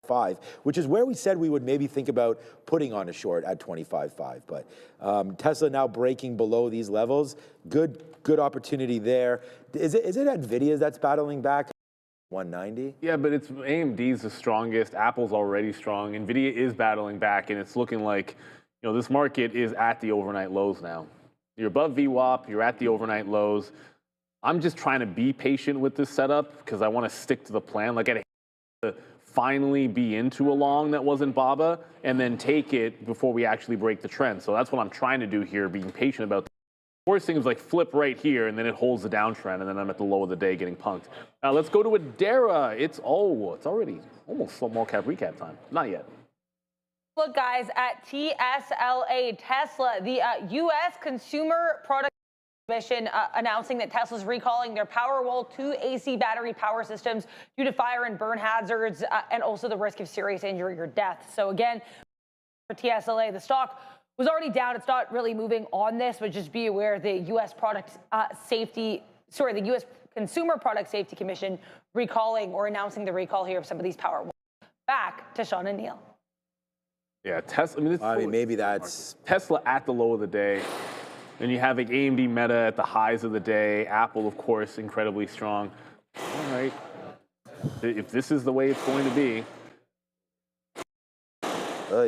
Speaker 4: 5, which is where we said we would maybe think about putting on a short at 25.5. But Tesla now breaking below these levels. Good opportunity there. Is it NVIDIA that's battling back? 190?
Speaker 3: Yeah, but it's AMD's the strongest. Apple's already strong. NVIDIA is battling back, and it's looking like this market is at the overnight lows now. You're above VWAP, you're at the overnight lows. I'm just trying to be patient with this setup because I want to stick to the plan. Like, I to finally be into a long that wasn't BABA and then take it before we actually break the trend. So that's what I'm trying to do here, being patient about this. Worst thing is like flip right here and then it holds the downtrend and then I'm at the low of the day getting punked. Now let's go to Adara. It's already almost small cap recap time. Not yet.
Speaker 7: Look, guys, at TSLA, Tesla, the U.S. Consumer Product Commission announcing that Tesla's recalling their Powerwall 2 AC battery power systems due to fire and burn hazards and also the risk of serious injury or death. So again, for TSLA, the stock was already down. It's not really moving on this, but just be aware the U.S. the U.S. Consumer Product Safety Commission recalling or announcing the recall here of some of these Powerwalls. Back to Sean and Neil.
Speaker 3: Yeah, Tesla. I mean,
Speaker 4: maybe that's
Speaker 3: Tesla at the low of the day. Then you have like AMD, Meta at the highs of the day. Apple, of course, incredibly strong. All right, if this is the way it's going to be,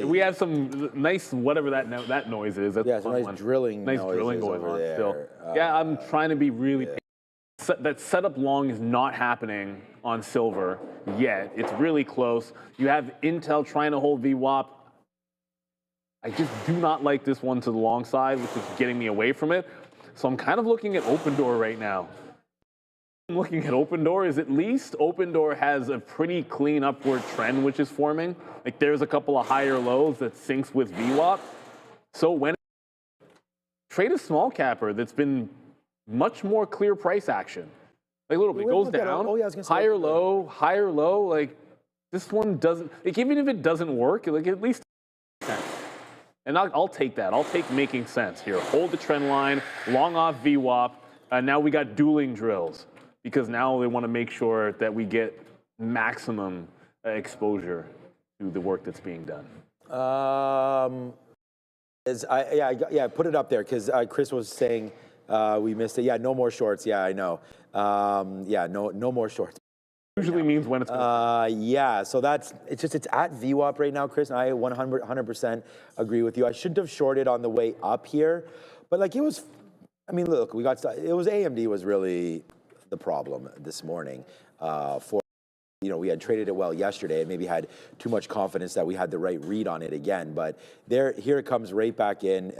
Speaker 3: we have some nice whatever that noise is. That's
Speaker 4: some nice drilling.
Speaker 3: Nice drilling going on still. Yeah, I'm trying to be really. That setup long is not happening on silver yet. It's really close. You have Intel trying to hold VWAP. I just do not like this one to the long side, which is getting me away from it. So I'm kind of looking at Open Door right now. I'm looking at Open Door is at least Open Door has a pretty clean upward trend, which is forming. Like there's a couple of higher lows that syncs with VWAP. So when trade a small capper that's been much more clear price action. Like a little bit goes down, higher low. Like this one doesn't, like even if it doesn't work, like at least and I'll take that. I'll take making sense here. Hold the trend line, long off VWAP. Now we got dueling drills because now they want to make sure that we get maximum exposure to the work that's being done.
Speaker 4: Put it up there because Chris was saying we missed it. Yeah, no more shorts. Yeah, I know. No more shorts.
Speaker 3: Usually means when it's
Speaker 4: yeah, so it's at VWAP right now, Chris, and I 100% agree with you. I shouldn't have shorted on the way up here, but like it was, I mean, look, it was AMD was really the problem this morning we had traded it well yesterday and maybe had too much confidence that we had the right read on it again, but here it comes right back in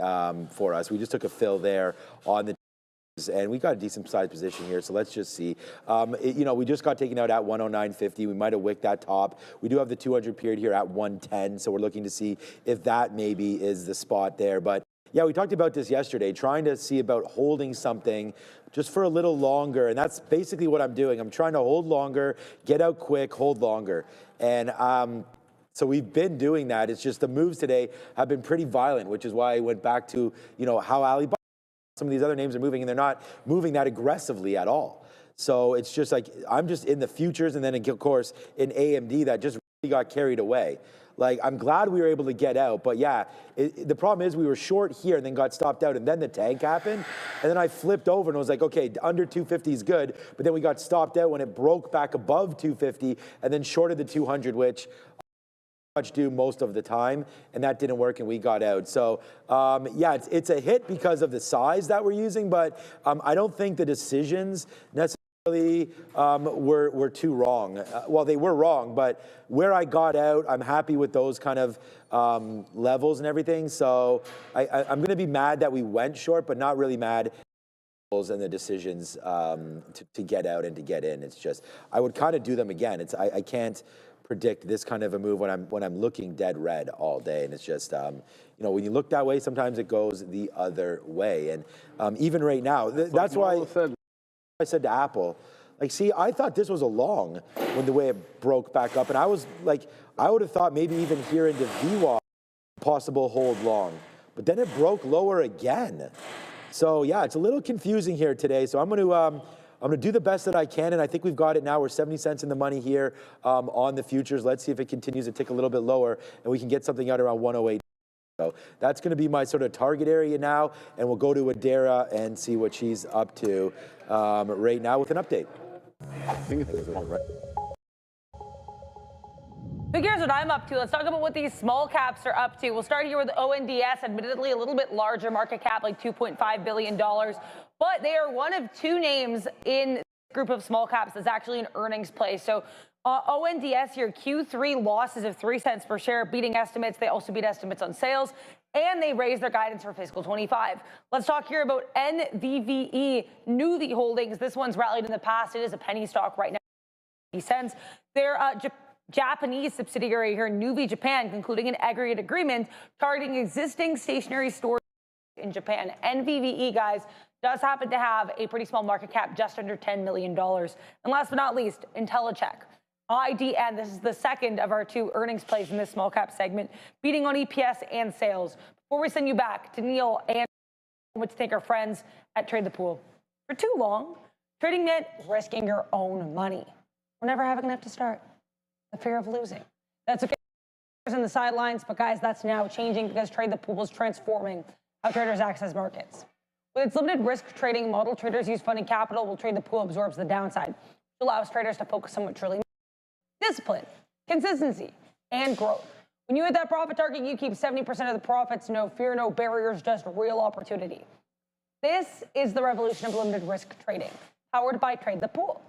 Speaker 4: for us. We just took a fill there on the and we got a decent sized position here, so let's just see. We just got taken out at 109.50. We might have wicked that top. We do have the 200 period here at 110, so we're looking to see if that maybe is the spot there. But yeah, we talked about this yesterday, trying to see about holding something just for a little longer, and that's basically what I'm doing. I'm trying to hold longer, get out quick, hold longer, and so we've been doing that. It's just the moves today have been pretty violent, which is why I went back to how Alibaba. Some of these other names are moving, and they're not moving that aggressively at all. So it's just like I'm just in the futures, and then of course in AMD that just really got carried away. Like, I'm glad we were able to get out, but yeah, the problem is we were short here and then got stopped out, and then the tank happened, and then I flipped over and was like, okay, under 250 is good, but then we got stopped out when it broke back above 250 and then shorted the 200, which much do most of the time, and that didn't work and we got out. So yeah, it's a hit because of the size that we're using, but I don't think the decisions necessarily were too wrong. Well, they were wrong, but where I got out, I'm happy with those kind of levels and everything. So I'm going to be mad that we went short, but not really mad and the decisions to get out and to get in. It's just I would kind of do them again. I can't predict this kind of a move when I'm looking dead red all day, and it's just when you look that way, sometimes it goes the other way, and even right now, that's why I said to Apple, like, see, I thought this was a long when the way it broke back up, and I was like, I would have thought maybe even here into VWAP possible hold long, but then it broke lower again. So yeah, it's a little confusing here today. So I'm going to do the best that I can, and I think we've got it now. We're 70 cents in the money here on the futures. Let's see if it continues to tick a little bit lower, and we can get something out around 108. So that's going to be my sort of target area now, and we'll go to Adara and see what she's up to right now with an update.
Speaker 3: I think it's right.
Speaker 7: Who cares what I'm up to? Let's talk about what these small caps are up to. We'll start here with ONDS, admittedly a little bit larger market cap, like $2.5 billion. But they are one of two names in this group of small caps that's actually an earnings play. So ONDS here, Q3 losses of 3 cents per share, beating estimates. They also beat estimates on sales, and they raised their guidance for fiscal 25. Let's talk here about NVVE, Nuvve Holdings. This one's rallied in the past. It is a penny stock right now, 50 cents. They're Japanese subsidiary here, Nuvve Japan, concluding an aggregate agreement targeting existing stationary stores in Japan. NVVE, guys, does happen to have a pretty small market cap, just under $10 million. And last but not least, Intellicheck. IDN, this is the second of our two earnings plays in this small cap segment, beating on EPS and sales. Before we send you back to Neil and to thank our friends at Trade the Pool. For too long, trading meant risking your own money. We're never having enough to start. The fear of losing. That's okay. In the sidelines, but guys, that's now changing because Trade the Pool is transforming how traders access markets. With its limited risk trading model, traders use funding capital while Trade the Pool absorbs the downside, which allows traders to focus on what truly matters. Discipline, consistency, and growth. When you hit that profit target, you keep 70% of the profits. No fear, no barriers, just real opportunity. This is the revolution of limited risk trading, powered by Trade the Pool.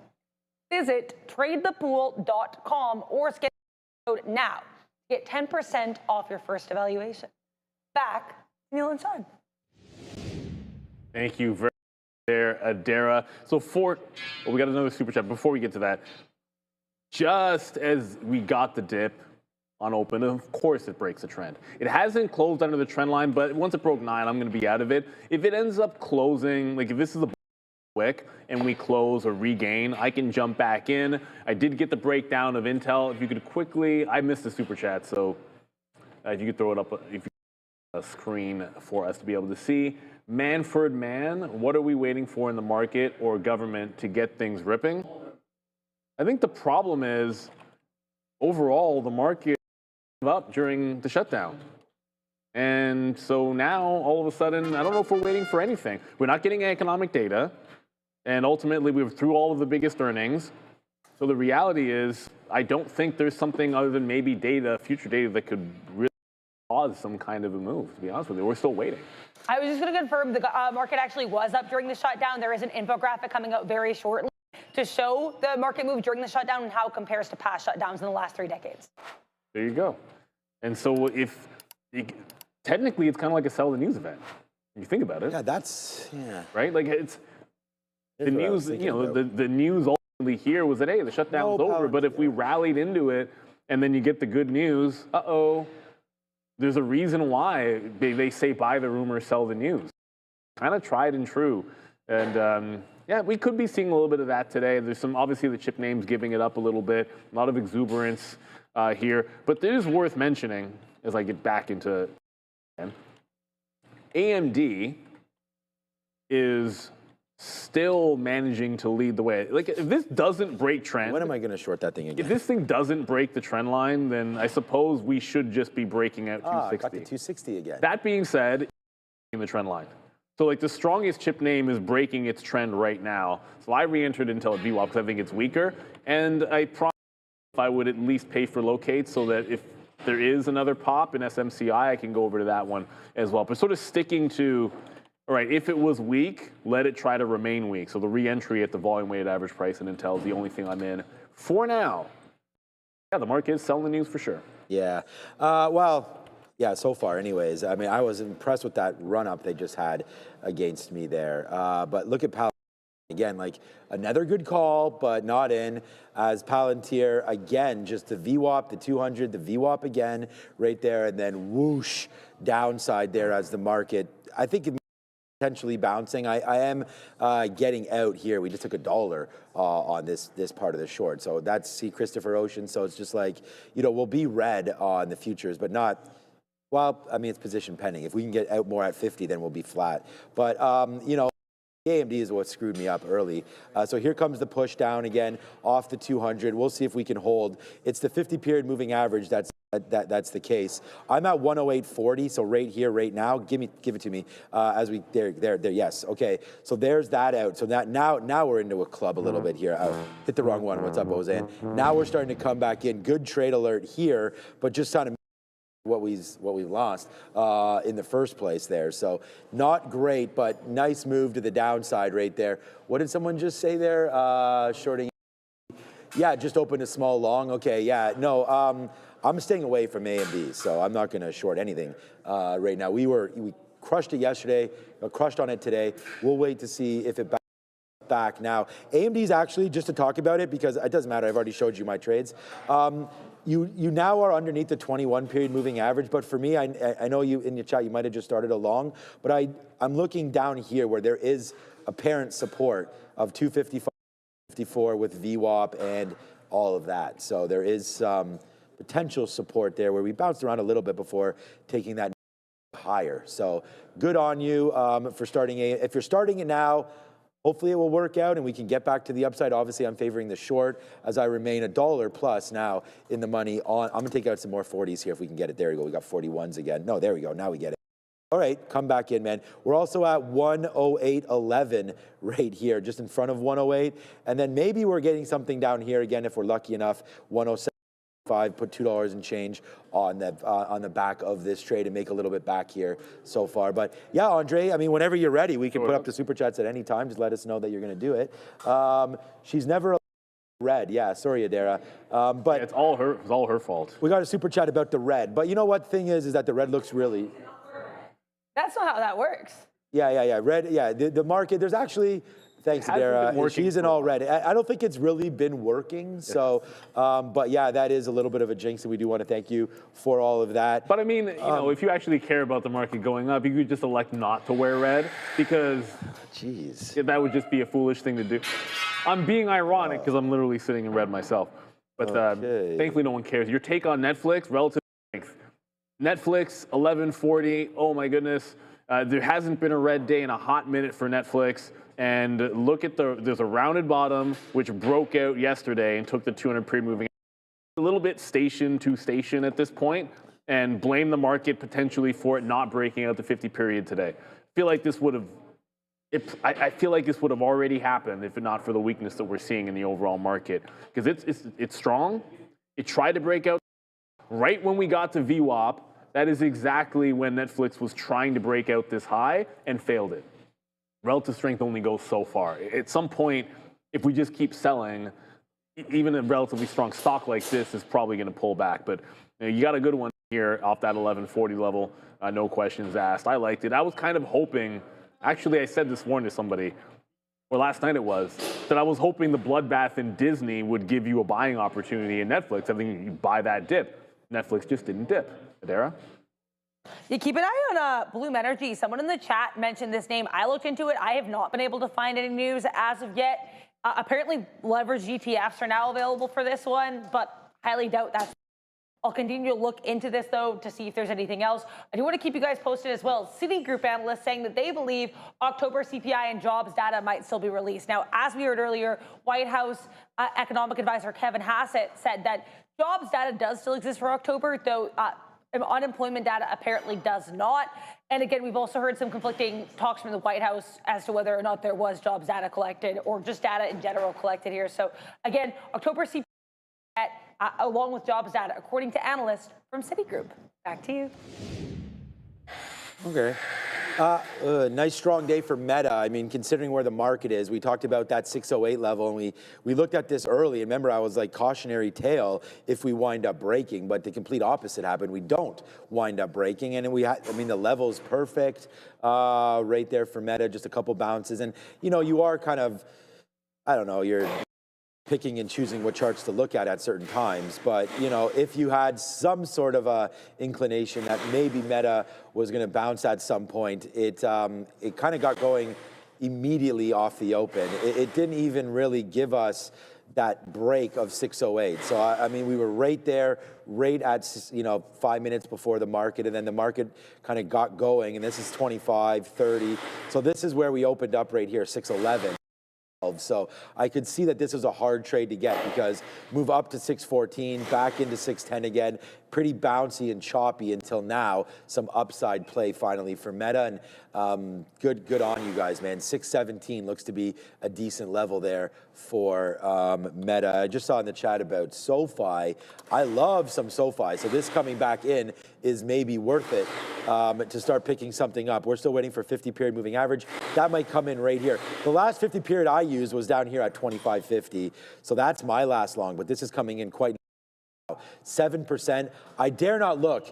Speaker 7: Visit tradethepool.com or scan the code now to get 10% off your first evaluation. Back to Neil and Sean.
Speaker 3: Thank you very much there, Adara. So we got another super chat. Before we get to that, just as we got the dip on open, of course it breaks a trend. It hasn't closed under the trend line, but once it broke 9, I'm going to be out of it. If it ends up closing, like if this is a quick and we close or regain, I can jump back in. I did get the breakdown of Intel. If you could quickly, I missed the super chat, so if you could throw it up, if you a screen for us to be able to see. Manfred Mann, what are we waiting for in the market or government to get things ripping? I think the problem is overall the market up during the shutdown. And so now all of a sudden, I don't know if we're waiting for anything. We're not getting economic data. And ultimately, we're through all of the biggest earnings. So the reality is, I don't think there's something other than maybe data, future data, that could really cause some kind of a move, to be honest with you. We're still waiting.
Speaker 7: I was just going to confirm the market actually was up during the shutdown. There is an infographic coming out very shortly to show the market move during the shutdown and how it compares to past shutdowns in the last 3 decades.
Speaker 3: There you go. And so technically, it's kind of like a sell the news event. If you think about it.
Speaker 4: Yeah, that's, yeah.
Speaker 3: Right? Like The news, the news ultimately here was that, hey, the shutdown's over. But if we rallied into it and then you get the good news, there's a reason why they say buy the rumor, sell the news. Kind of tried and true. And yeah, we could be seeing a little bit of that today. There's some, obviously the chip names giving it up a little bit, a lot of exuberance here. But it is worth mentioning as I get back into AMD is still managing to lead the way. Like, if this doesn't break trend,
Speaker 4: when am I going to short that thing again?
Speaker 3: If this thing doesn't break the trend line, then I suppose we should just be breaking out 260.
Speaker 4: Got to 260 again.
Speaker 3: That being said, in the trend line. So like the strongest chip name is breaking its trend right now. So I re-entered until at VWAP because I think it's weaker. And I promise if I would at least pay for locate so that if there is another pop in SMCI, I can go over to that one as well. But sort of sticking to, all right, if it was weak, let it try to remain weak. So the re-entry at the volume weighted average price in Intel is the only thing I'm in for now. Yeah, the market is selling the news for sure.
Speaker 4: Yeah. Well, yeah, so far anyways. I mean, I was impressed with that run-up they just had against me there. But look at Palantir. Again, like another good call, but not in. As Palantir, again, just the VWAP, the 200, the VWAP again, right there, and then whoosh, downside there as the market, I think it potentially bouncing. I am getting out here. We just took $1 on this part of the short. So that's see Christopher Ocean. So it's just like, we'll be red on the futures, but not, well, I mean, it's position pending. If we can get out more at 50, then we'll be flat. But, AMD is what screwed me up early. So here comes the push down again off the 200. We'll see if we can hold. It's the 50-period moving average that's the case. I'm at 108.40, so right here, right now. Give it to me. As we there. Yes. Okay. So there's that out. So that now we're into a club a little bit here. I hit the wrong one. What's up, Ozan? Now we're starting to come back in. Good trade alert here, but just trying to what we've lost in the first place there. So not great, but nice move to the downside right there. What did someone just say there? Shorting. Yeah, just opened a small long. Okay, yeah. No, I'm staying away from AMD, so I'm not going to short anything right now. We crushed it yesterday, crushed on it today. We'll wait to see if it back now. AMD's actually, just to talk about it, because it doesn't matter, I've already showed you my trades. You now are underneath the 21-period moving average, but for me, I know you in your chat, you might have just started a long, but I'm looking down here where there is apparent support of 255, 54 with VWAP and all of that. So there is some potential support there where we bounced around a little bit before taking that higher. So good on you for starting if you're starting it now, hopefully it will work out and we can get back to the upside. Obviously, I'm favoring the short as I remain $1 plus now in the money on. I'm gonna take out some more 40s here if we can get it. There we go. We got 41s again. No, there we go. Now we get it. All right, come back in, man. We're also at 108.11 right here, just in front of 108. And then maybe we're getting something down here again if we're lucky enough. 107.5. Put $2 and change on the back of this trade and make a little bit back here so far. But yeah, Andre, I mean, whenever you're ready, we can put up the super chats at any time. Just let us know that you're going to do it. She's never red. Yeah, sorry, Adara. But
Speaker 3: yeah, it's all her fault.
Speaker 4: We got a super chat about the red. But you know what thing is that the red looks really.
Speaker 7: That's not how that works.
Speaker 4: Yeah. Red. Yeah, the market. There's actually. Thanks, Dara. She's in all red. I don't think it's really been working. So, but yeah, that is a little bit of a jinx, and we do want to thank you for all of that.
Speaker 3: But I mean, if you actually care about the market going up, you could just elect not to wear red because, that would just be a foolish thing to do. I'm being ironic because I'm literally sitting in red myself. But thankfully, no one cares. Your take on Netflix, relative strength. Netflix, 1140. Oh my goodness. There hasn't been a red day in a hot minute for Netflix. And look at there's a rounded bottom, which broke out yesterday and took the 200 pre-moving a little bit station to station at this point, and blame the market potentially for it not breaking out the 50 period today. I feel like this would have, I feel like this would have already happened if not for the weakness that we're seeing in the overall market, because it's strong. It tried to break out right when we got to VWAP. That is exactly when Netflix was trying to break out this high and failed it. Relative strength only goes so far. At some point, if we just keep selling, even a relatively strong stock like this is probably going to pull back. But you got a good one here off that 1140 level, no questions asked. I liked it. I was kind of hoping, actually I said this morning to somebody, or last night it was, that I was hoping the bloodbath in Disney would give you a buying opportunity in Netflix. I think you buy that dip. Netflix just didn't dip. Adara?
Speaker 7: You keep an eye on Bloom Energy. Someone in the chat mentioned this name. I looked into it. I have not been able to find any news as of yet. Apparently, leveraged ETFs are now available for this one, but highly doubt that's. I'll continue to look into this, though, to see if there's anything else. I do want to keep you guys posted as well. Citigroup analysts saying that they believe October CPI and jobs data might still be released. Now, as we heard earlier, White House economic advisor Kevin Hassett said that jobs data does still exist for October, though unemployment data apparently does not. And again, we've also heard some conflicting talks from the White House as to whether or not there was jobs data collected or just data in general collected here. So again, October CPI along with jobs data, according to analysts from Citigroup. Back to you.
Speaker 4: Okay. Nice strong day for Meta. I mean, considering where the market is, we talked about that 608 level, and we looked at this early. And remember, I was like cautionary tale if we wind up breaking, but the complete opposite happened. We don't wind up breaking, and I mean, the level's perfect right there for Meta. Just a couple bounces, and you know, you are kind of, I don't know, you're picking and choosing what charts to look at certain times. But, you know, if you had some sort of a inclination that maybe Meta was going to bounce at some point, it kind of got going immediately off the open. It didn't even really give us that break of 608. So, I mean, we were right there, right at, you know, 5 minutes before the market, and then the market kind of got going, and this is 25, 30. So this is where we opened up right here, 611. So I could see that this was a hard trade to get because move up to 614, back into 610 again, pretty bouncy and choppy until now. Some upside play finally for Meta, and good on you guys, man. 617 looks to be a decent level there for Meta. I just saw in the chat about SoFi. I love some SoFi, so this coming back in is maybe worth it to start picking something up. We're still waiting for 50-period moving average. That might come in right here. The last 50-period I used was down here at 25.50, so that's my last long, but this is coming in quite 7%. I dare not look.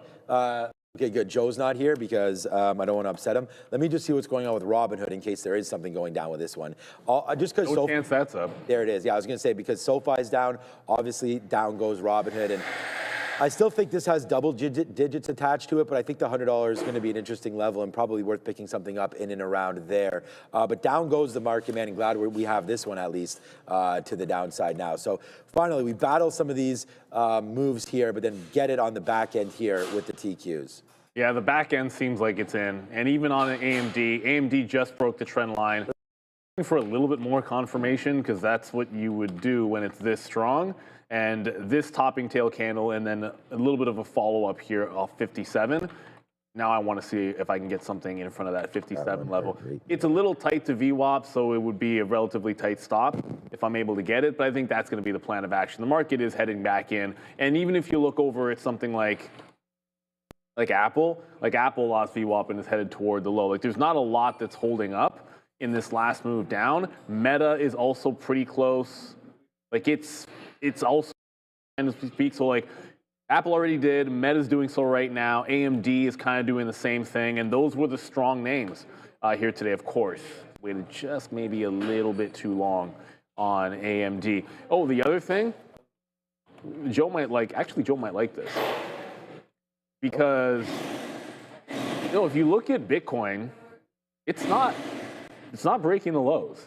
Speaker 4: Okay, good. Joe's not here because I don't want to upset him. Let me just see what's going on with Robinhood in case there is something going down with this one. Just because
Speaker 3: no chance that's up.
Speaker 4: There it is. Yeah, I was going to say because SoFi's down, obviously down goes Robinhood, and I still think this has double digits attached to it, but I think the $100 is going to be an interesting level and probably worth picking something up in and around there. But down goes the market, man, and glad we have this one at least to the downside now. So finally, we battle some of these moves here, but then get it on the back end here with the TQs.
Speaker 3: Yeah, the back end seems like it's in. And even on an AMD just broke the trend line. Looking for a little bit more confirmation because that's what you would do when it's this strong. And this topping tail candle and then a little bit of a follow-up here off 57. Now I want to see if I can get something in front of that 57 level. It's a little tight to VWAP, so it would be a relatively tight stop if I'm able to get it, but I think that's going to be the plan of action. The market is heading back in, and even if you look over at something like Apple lost VWAP and is headed toward the low. Like there's not a lot that's holding up in this last move down. Meta is also pretty close. Like it's also, as we speak, so like Apple already did, Meta's doing so right now, AMD is kind of doing the same thing, and those were the strong names here today, of course. Waited just maybe a little bit too long on AMD. Oh, the other thing, Joe might like this. Because, you know, if you look at Bitcoin, it's not breaking the lows.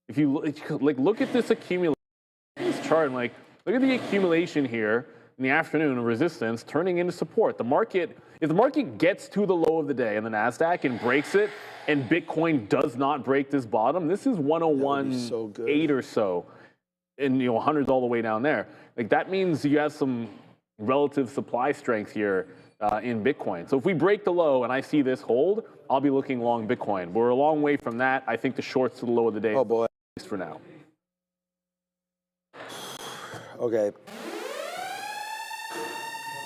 Speaker 3: If you look at this accumulation, this chart, and like look at the accumulation here in the afternoon of resistance turning into support. The market, if the market gets to the low of the day in the Nasdaq and breaks it, and Bitcoin does not break this bottom, this is 101.8 or so, and you know 100's all the way down there. Like that means you have some relative supply strength here in Bitcoin. So if we break the low and I see this hold, I'll be looking long Bitcoin. We're a long way from that. I think the shorts to the low of the day.
Speaker 4: Oh boy.
Speaker 3: At least for now.
Speaker 4: Okay.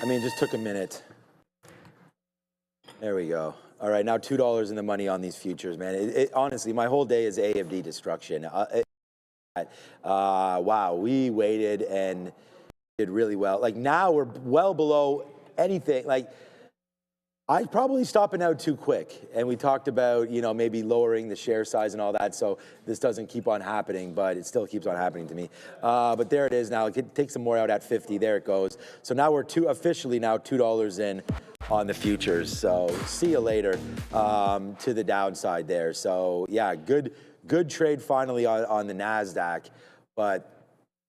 Speaker 4: I mean, it just took a minute. There we go. All right, now $2 in the money on these futures, man. Honestly, my whole day is AFD destruction. Wow, we waited and did really well. Like now we're well below anything. Like I'd probably stopping out too quick. And we talked about, maybe lowering the share size and all that. So this doesn't keep on happening, but it still keeps on happening to me. But there it is now. It takes some more out at 50. There it goes. So now we're officially now $2 in on the futures. So see you later to the downside there. So yeah, good trade finally on the NASDAQ. But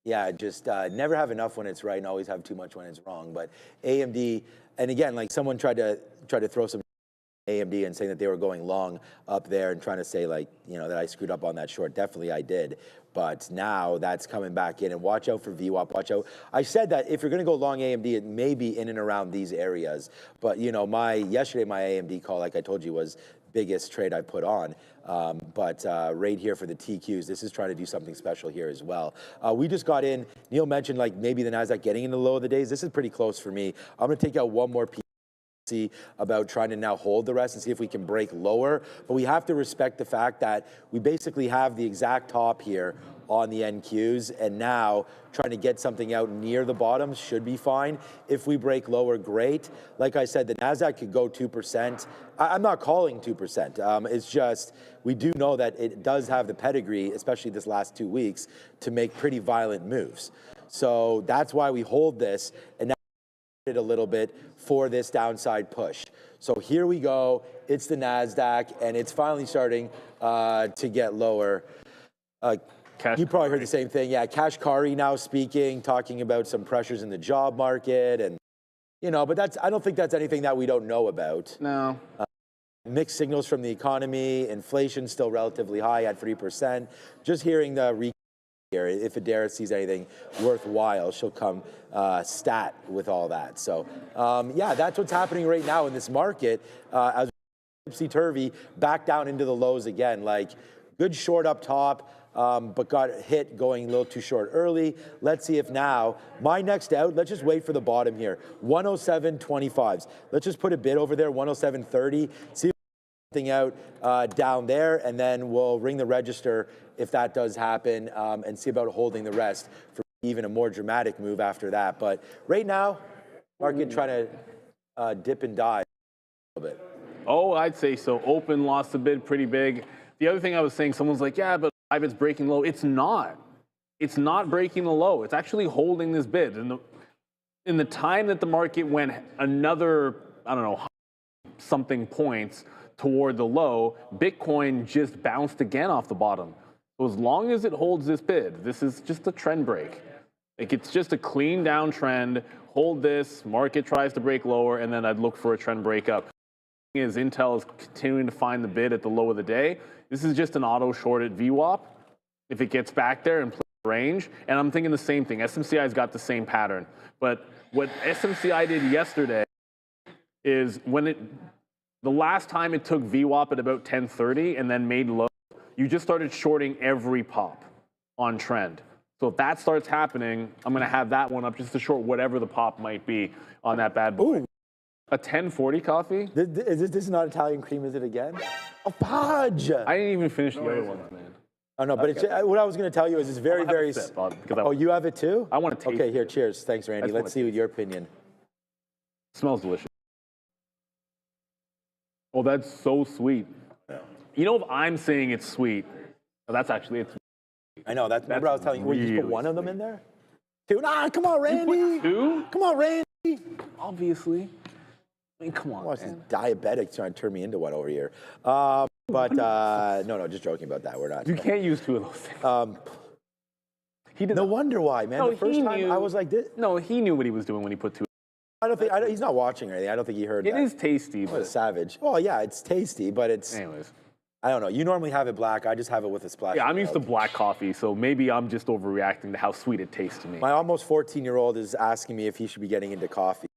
Speaker 4: yeah, just never have enough when it's right and always have too much when it's wrong. But AMD, and again, like someone tried to throw some AMD and saying that they were going long up there and trying to say that I screwed up on that short. Definitely I did. But now that's coming back in, and watch out for VWAP, watch out. I said that if you're gonna go long AMD, it may be in and around these areas. But yesterday my AMD call, like I told you, was biggest trade I put on. But right here for the TQs, this is trying to do something special here as well. We just got in, Neil mentioned maybe the NASDAQ getting in the low of the days. This is pretty close for me. I'm gonna take out one more piece. See about trying to now hold the rest and see if we can break lower. But we have to respect the fact that we basically have the exact top here on the NQs, and now trying to get something out near the bottom should be fine. If we break lower, great. Like I said, the NASDAQ could go 2%. I'm not calling 2%. It's just, we do know that it does have the pedigree, especially this last 2 weeks, to make pretty violent moves. So that's why we hold this, and now it a little bit for this downside push. So here we go. It's the NASDAQ, and it's finally starting to get lower. You probably heard the same thing. Yeah, Kashkari now speaking, talking about some pressures in the job market, and but I don't think that's anything that we don't know about.
Speaker 3: No.
Speaker 4: Mixed signals from the economy, inflation still relatively high at 3%. Just hearing the here, if Adara sees anything worthwhile, she'll come stat with all that. So yeah, that's what's happening right now in this market as topsy-turvy back down into the lows again. Good short up top, but got hit going a little too short early. Let's see if now, my next out, let's just wait for the bottom here. 107.25s. Let's just put a bid over there, 107.30. See if something out down there, and then we'll ring the register if that does happen, and see about holding the rest for even a more dramatic move after that. But right now, market trying to dip and dive a little bit.
Speaker 3: Oh, I'd say so. Open, lost a bid pretty big. The other thing I was saying, someone's like, yeah, but it's breaking low. It's not. It's not breaking the low. It's actually holding this bid. In the time that the market went another, I don't know, something points toward the low, Bitcoin just bounced again off the bottom. So as long as it holds this bid, this is just a trend break. It's just a clean down trend. Hold this, market tries to break lower, and then I'd look for a trend break up. As Intel is continuing to find the bid at the low of the day, this is just an auto shorted VWAP. If it gets back there and plays range, and I'm thinking the same thing. SMCI's got the same pattern. But what SMCI did yesterday is the last time it took VWAP at about 1030 and then made low, you just started shorting every pop on trend. So if that starts happening, I'm going to have that one up just to short whatever the pop might be on that bad boy.
Speaker 4: Ooh.
Speaker 3: A 1040 coffee?
Speaker 4: This is not Italian cream, is it again? Oh, fudge!
Speaker 3: I didn't even finish the other ones, man.
Speaker 4: Oh, no, but what I was going to tell you is it's very, very... Oh, you have it too?
Speaker 3: I want to taste
Speaker 4: Okay, here, cheers. Thanks, Randy. Let's see your opinion.
Speaker 3: It smells delicious. Oh, that's so sweet. Yeah. You know, if I'm saying it's sweet, that's actually it's.
Speaker 4: I know. Remember I was telling you, you just put one of them in there? Two? Nah, come on, Randy.
Speaker 3: You put two?
Speaker 4: Come on, Randy.
Speaker 3: Obviously. I mean, come on,
Speaker 4: Watch this diabetic trying to turn me into one over here. But no, just joking about that. We're not.
Speaker 3: You can't use two of those things. He did.
Speaker 4: No wonder why, man.
Speaker 3: No,
Speaker 4: the first time I was like this.
Speaker 3: No, he knew what he was doing when he put two.
Speaker 4: I don't think he's not watching or anything. I don't think he heard that.
Speaker 3: It is tasty.
Speaker 4: What a savage. Well, yeah, it's tasty, but it's.
Speaker 3: Anyways.
Speaker 4: I don't know. You normally have it black. I just have it with a splash.
Speaker 3: Yeah, I'm used to black coffee, so maybe I'm just overreacting to how sweet it tastes to me.
Speaker 4: My almost 14-year-old is asking me if he should be getting into coffee.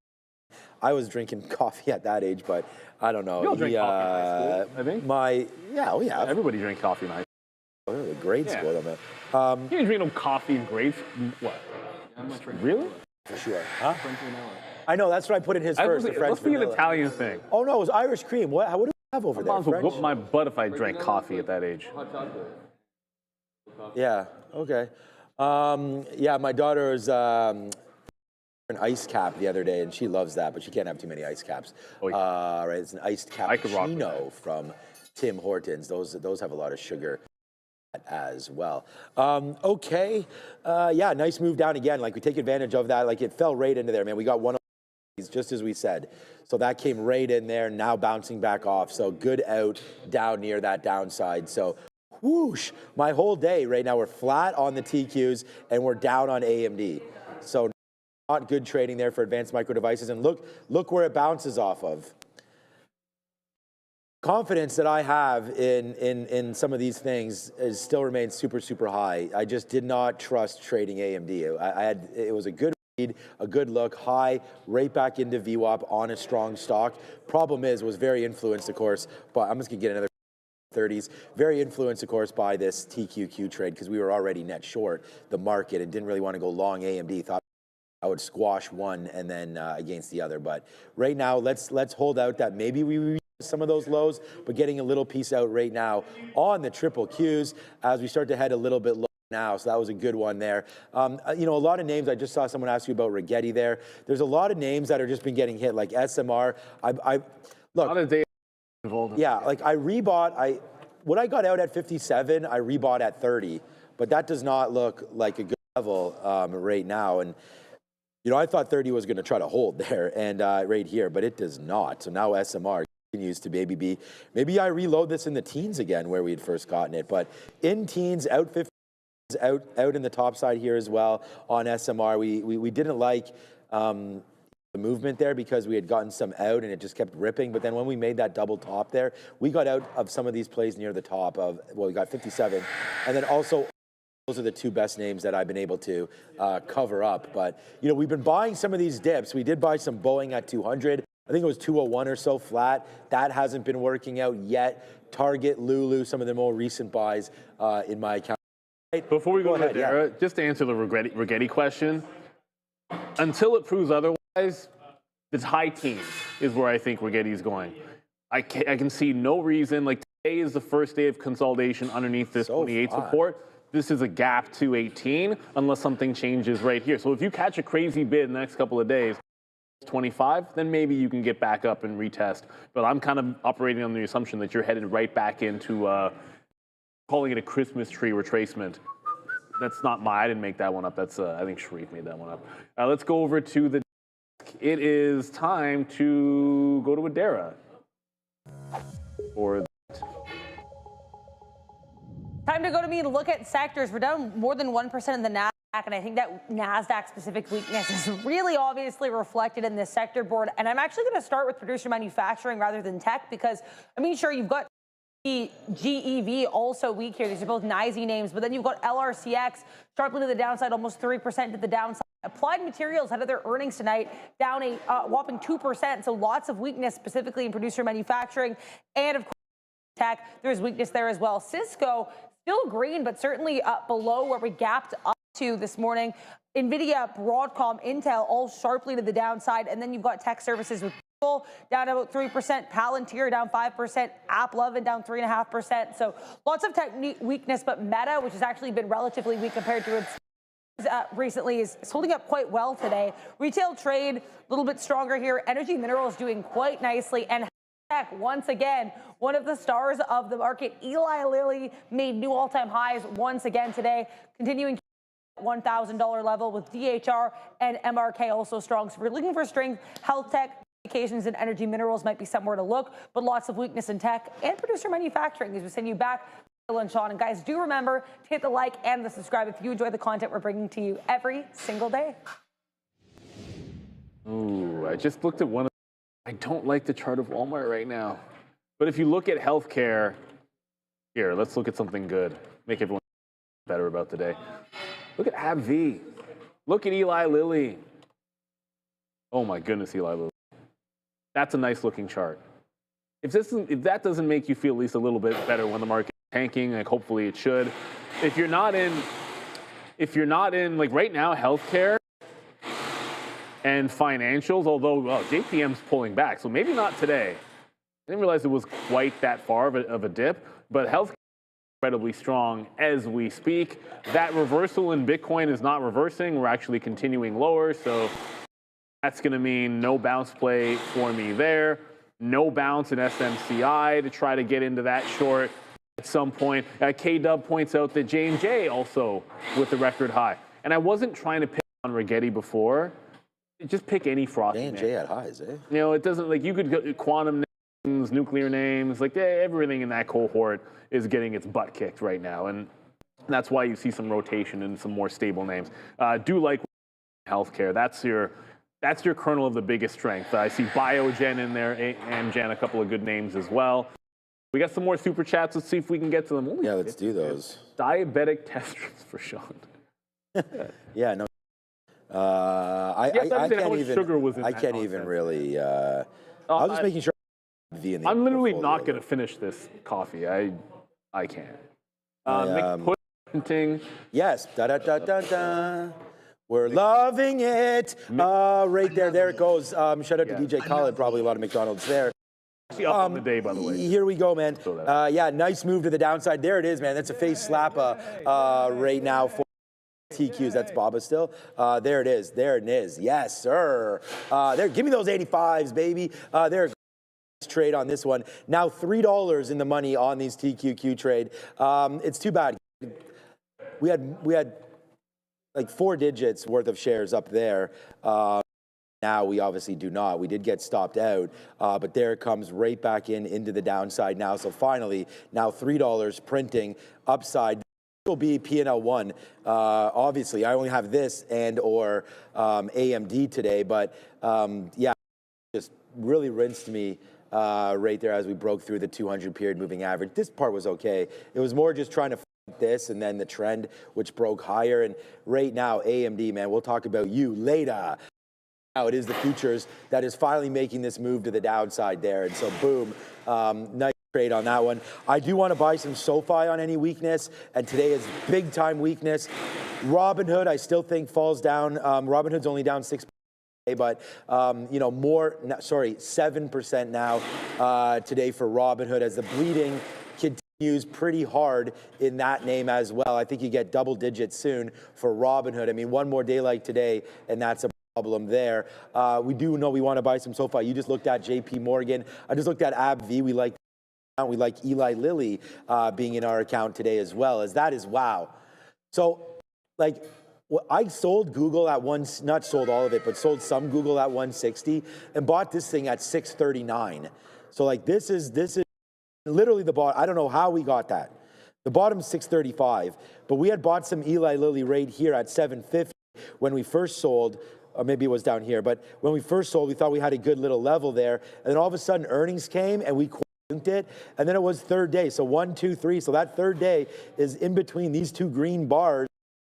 Speaker 4: I was drinking coffee at that age, but I don't know.
Speaker 3: You all drink coffee in high school, I think.
Speaker 4: Yeah.
Speaker 3: Everybody drank coffee in high school.
Speaker 4: Oh, grade school,
Speaker 3: You didn't drink no coffee in grade school? What? Really?
Speaker 4: For sure. Huh? I know, that's what I put in his first, the French
Speaker 3: Must be an
Speaker 4: vanilla.
Speaker 3: Italian thing.
Speaker 4: Oh, no, it was Irish cream. What do we have over there?
Speaker 3: Moms would whoop my butt if I drank coffee at that age.
Speaker 4: Yeah, okay. Yeah, my daughter is an ice cap the other day, and she loves that, but she can't have too many ice caps.
Speaker 3: Oh, yeah.
Speaker 4: Right, it's an iced
Speaker 3: could rock with
Speaker 4: cappuccino from Tim Hortons. Those have a lot of sugar as well. Okay, yeah, nice move down again. Like we take advantage of that. Like it fell right into there, man. We got one of these just as we said. So that came right in there. Now bouncing back off. So good out down near that downside. So whoosh, my whole day right now we're flat on the TQs and we're down on AMD. So not good trading there for Advanced Micro Devices. And look where it bounces off of. Confidence that I have in some of these things still remains super, super high. I just did not trust trading AMD. It was a good read, a good look, high, right back into VWAP on a strong stock. Problem was very influenced, of course, but I'm just gonna get another 30s. Very influenced, of course, by this TQQ trade because we were already net short the market and didn't really want to go long AMD. Thought I would squash one and then against the other. But right now, let's hold out that maybe we reach some of those lows, but getting a little piece out right now on the triple Qs as we start to head a little bit low now. So that was a good one there. You know, a lot of names. I just saw someone ask you about Rigetti there. There's a lot of names that are just been getting hit, like SMR. Look. Yeah, like I rebought. When I got out at 57, I rebought at 30, but that does not look like a good level right now. And you know, I thought 30 was going to try to hold there and right here, but it does not. So now SMR continues to maybe I reload this in the teens again where we had first gotten it, but in teens, out 50, out in the top side here as well on SMR. We didn't like the movement there because we had gotten some out and it just kept ripping. But then when we made that double top there, we got out of some of these plays near the top of, well, we got 57. And then also, those are the two best names that I've been able to cover up. But, you know, we've been buying some of these dips. We did buy some Boeing at 200. I think it was 201 or so flat. That hasn't been working out yet. Target, Lulu, some of the more recent buys in my account.
Speaker 3: Before we go ahead, Dara, just to answer the Rigetti question, until it proves otherwise, it's high teens is where I think Rigetti's going. I can see no reason. Like today is the first day of consolidation underneath this 28 support. This is a gap to 18 unless something changes right here. So if you catch a crazy bid in the next couple of days, 25, then maybe you can get back up and retest. But I'm kind of operating on the assumption that you're headed right back into calling it a Christmas tree retracement. That's not I didn't make that one up. That's I think Sharif made that one up. Let's go over to the desk. It is time to go to Adara. Or
Speaker 7: Time to go to me and look at sectors. We're down more than 1% in the NASDAQ, and I think that NASDAQ-specific weakness is really obviously reflected in this sector board. And I'm actually going to start with producer manufacturing rather than tech because, I mean, sure, you've got GEV also weak here. These are both NYSE names, but then you've got LRCX sharply to the downside, almost 3% to the downside. Applied Materials had their earnings tonight, down a whopping 2%. So lots of weakness, specifically in producer manufacturing, and of course, tech. There's weakness there as well. Cisco still green, but certainly below where we gapped up to this morning. NVIDIA, Broadcom, Intel, all sharply to the downside. And then you've got tech services with Google down about 3%, Palantir down 5%, AppLovin down 3.5%. So lots of tech weakness, but Meta, which has actually been relatively weak compared to its recently, is holding up quite well today. Retail trade, a little bit stronger here. Energy minerals doing quite nicely. And tech, once again, one of the stars of the market, Eli Lilly, made new all-time highs once again today, continuing $1,000 level with DHR and MRK also strong. So if we're looking for strength, health tech, communications, and energy minerals might be somewhere to look, but lots of weakness in tech and producer manufacturing as we send you back. And Sean, and guys, do remember to hit the like and the subscribe if you enjoy the content we're bringing to you every single day.
Speaker 3: Ooh, I just looked at one of I don't like the chart of Walmart right now. But if you look at healthcare, here, let's look at something good. Make everyone better about today. Look at AbbVie. Look at Eli Lilly. Oh my goodness, Eli Lilly. That's a nice looking chart. If that doesn't make you feel at least a little bit better when the market is tanking, like hopefully it should. If you're not in like right now, healthcare and financials, although JPM's pulling back, so maybe not today. I didn't realize it was quite that far of a dip, but health is incredibly strong as we speak. That reversal in Bitcoin is not reversing. We're actually continuing lower, so That's going to mean no bounce play for me there. No bounce in SMCI to try to get into that short at some point. K-Dub points out that J&J also with the record high. And I wasn't trying to pick on Rigetti before. Just pick any frothy name.
Speaker 4: J&J at highs, eh?
Speaker 3: You know, it doesn't, like, you could go quantum names, nuclear names, like everything in that cohort is getting its butt kicked right now. And that's why you see some rotation and some more stable names. Do like healthcare. That's your kernel of the biggest strength. I see Biogen in there, Amgen, a couple of good names as well. We got some more super chats. Let's see if we can get to them.
Speaker 4: Yeah, let's do those.
Speaker 3: Diabetic test strips for Sean.
Speaker 4: Yeah, no. I can't even.
Speaker 3: Sugar was in
Speaker 4: I
Speaker 3: that
Speaker 4: can't even
Speaker 3: nonsense.
Speaker 4: really. I was just making sure.
Speaker 3: I'm literally not going to finish this coffee. I can't. McPudding.
Speaker 4: Yes. Da da da da da. We're loving it. Right there. There it goes. Shout out to DJ Khaled. Probably a lot of McDonald's there.
Speaker 3: Up on the day, by the way.
Speaker 4: Here we go, man. Yeah, nice move to the downside. There it is, man. That's a face slap right now for TQs. That's Baba still. There it is. There it is. Yes, sir. There. Give me those 85s, baby. There. Trade on this one. Now $3 in the money on these TQQ trade. It's too bad. We had like 4 digits worth of shares up there. Now we obviously do not. We did get stopped out, but there it comes right back into the downside now. So finally, now $3 printing upside. This will be P&L1. Obviously, I only have this and or AMD today, but yeah, just really rinsed me right there as we broke through the 200 period moving average. This part was okay. It was more just trying to this and then the trend which broke higher. And right now, AMD, man, we'll talk about you later. Now it is the futures that is finally making this move to the downside there. And so boom, nice trade on that one. I do want to buy some SoFi on any weakness, and today is big time weakness. Robinhood, I still think falls down. Robinhood's only down 6%. But, you know, 7% now today for Robinhood as the bleeding continues pretty hard in that name as well. I think you get double digits soon for Robinhood. I mean, one more day like today, and that's a problem there. We do know we want to buy some SoFi. You just looked at JP Morgan. I just looked at AbbVie. We like Eli Lilly being in our account today as well, as that is wow. So, like, well, I sold Google at not sold all of it, but sold some Google at 160 and bought this thing at 639. So like this is literally the bottom. I don't know how we got that. The bottom's 635, but we had bought some Eli Lilly right here at 750 when we first sold, or maybe it was down here, but when we first sold, we thought we had a good little level there. And then all of a sudden earnings came and we it, and then it was third day. So 1, 2, 3. So that third day is in between these two green bars.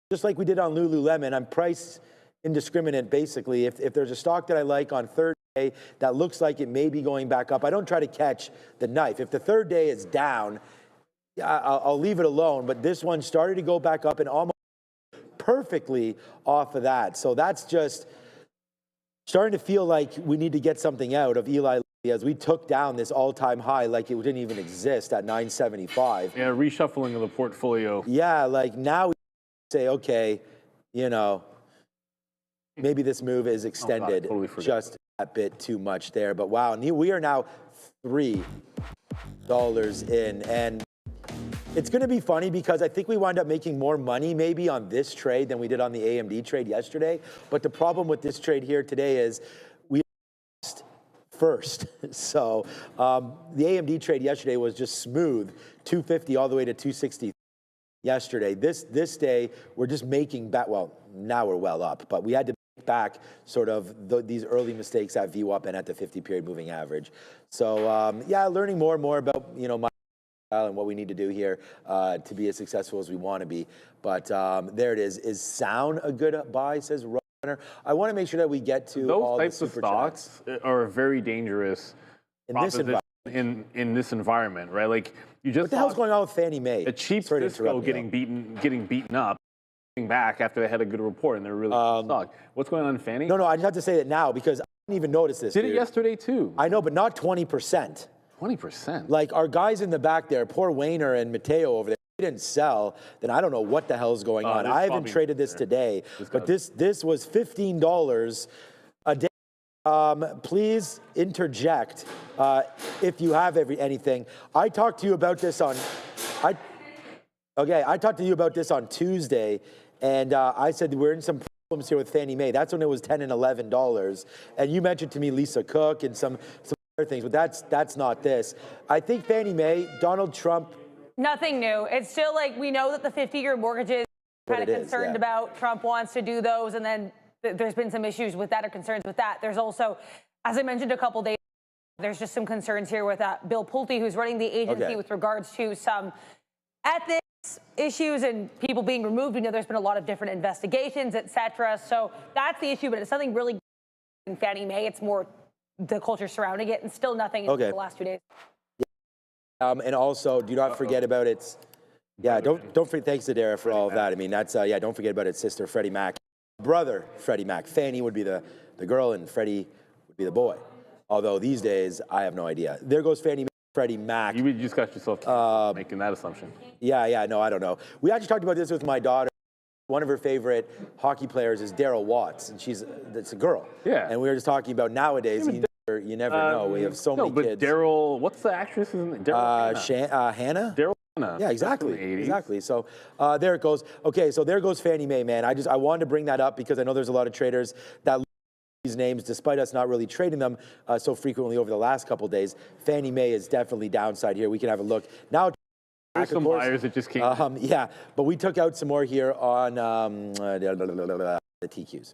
Speaker 4: Just like we did on Lululemon, I'm price indiscriminate basically. If there's a stock that I like on third day that looks like it may be going back up, I don't try to catch the knife. If the third day is down, I'll leave it alone. But this one started to go back up and almost perfectly off of that. So that's just starting to feel like we need to get something out of Eli Lilly as we took down this all-time high like it didn't even exist at 975.
Speaker 3: Yeah, reshuffling of the portfolio.
Speaker 4: Yeah, like now we say, okay, you know, maybe this move is extended just a bit too much there. But wow, we are now $3 in. And it's going to be funny because I think we wind up making more money maybe on this trade than we did on the AMD trade yesterday. But the problem with this trade here today is we lost first. So the AMD trade yesterday was just smooth, 250 all the way to 260. Yesterday. This day, we're just making back, well, now we're well up, but we had to make back sort of these early mistakes at VWAP and at the 50-period moving average. So, yeah, learning more and more about, you know, my style and what we need to do here to be as successful as we want to be. But there it is. Is Sound a good buy, says Runner? I want to make sure that we get to
Speaker 3: those
Speaker 4: all
Speaker 3: types
Speaker 4: the
Speaker 3: of
Speaker 4: super
Speaker 3: stocks
Speaker 4: chats.
Speaker 3: are very dangerous
Speaker 4: In this environment.
Speaker 3: in this environment, right? Like you just
Speaker 4: What the hell's going on with Fannie Mae?
Speaker 3: a cheap Cisco getting beaten up, back after they had a good report and they're really stock. What's going on in Fannie?
Speaker 4: No, I just have to say that now because I didn't even notice this.
Speaker 3: Did it yesterday too?
Speaker 4: I know, but not 20%.
Speaker 3: 20%.
Speaker 4: Like our guys in the back there, poor Wayner and Mateo over there, they didn't sell, then I don't know what the hell's going on. I haven't traded this today, but this was $15 a day Please interject if you have anything. I talked to you about this on. I talked to you about this on Tuesday, and I said we're in some problems here with Fannie Mae. That's when it was $10 and $11, and you mentioned to me Lisa Cook and some other things, but that's not this. I think Fannie Mae, Donald Trump.
Speaker 7: Nothing new. It's still like we know that the 50-year mortgages kind of concerned about. Trump wants to do those, and then there's been some issues with that or concerns with that. There's also, as I mentioned a couple days ago, there's just some concerns here with Bill Pulte, who's running the agency with regards to some ethics issues and people being removed. We know there's been a lot of different investigations, et cetera. So that's the issue, but it's nothing really in Fannie Mae. It's more the culture surrounding it, and still nothing in the last 2 days.
Speaker 4: And also, do not forget about its. Yeah, don't forget. Thanks to Dara for all of that. I mean, that's don't forget about its sister, Freddie Mac, brother, Freddie Mac. Fannie would be the girl, and Freddie would be the boy. Although these days, I have no idea. There goes Fannie Mae, Freddie Mac.
Speaker 3: You just got yourself making that assumption.
Speaker 4: Yeah, no, I don't know. We actually talked about this with my daughter. One of her favorite hockey players is Daryl Watts, and that's a girl.
Speaker 3: Yeah.
Speaker 4: And we were just talking about nowadays. You never know. We have so many kids.
Speaker 3: Daryl, what's the actress?
Speaker 4: Hannah.
Speaker 3: Daryl.
Speaker 4: Yeah, exactly. Exactly. So there it goes. Okay, so there goes Fannie Mae, man. I wanted to bring that up because I know there's a lot of traders that look at these names, despite us not really trading them so frequently over the last couple of days. Fannie Mae is definitely downside here. We can have a look now.
Speaker 3: There's some buyers that just came.
Speaker 4: Yeah, but we took out some more here on the TQs.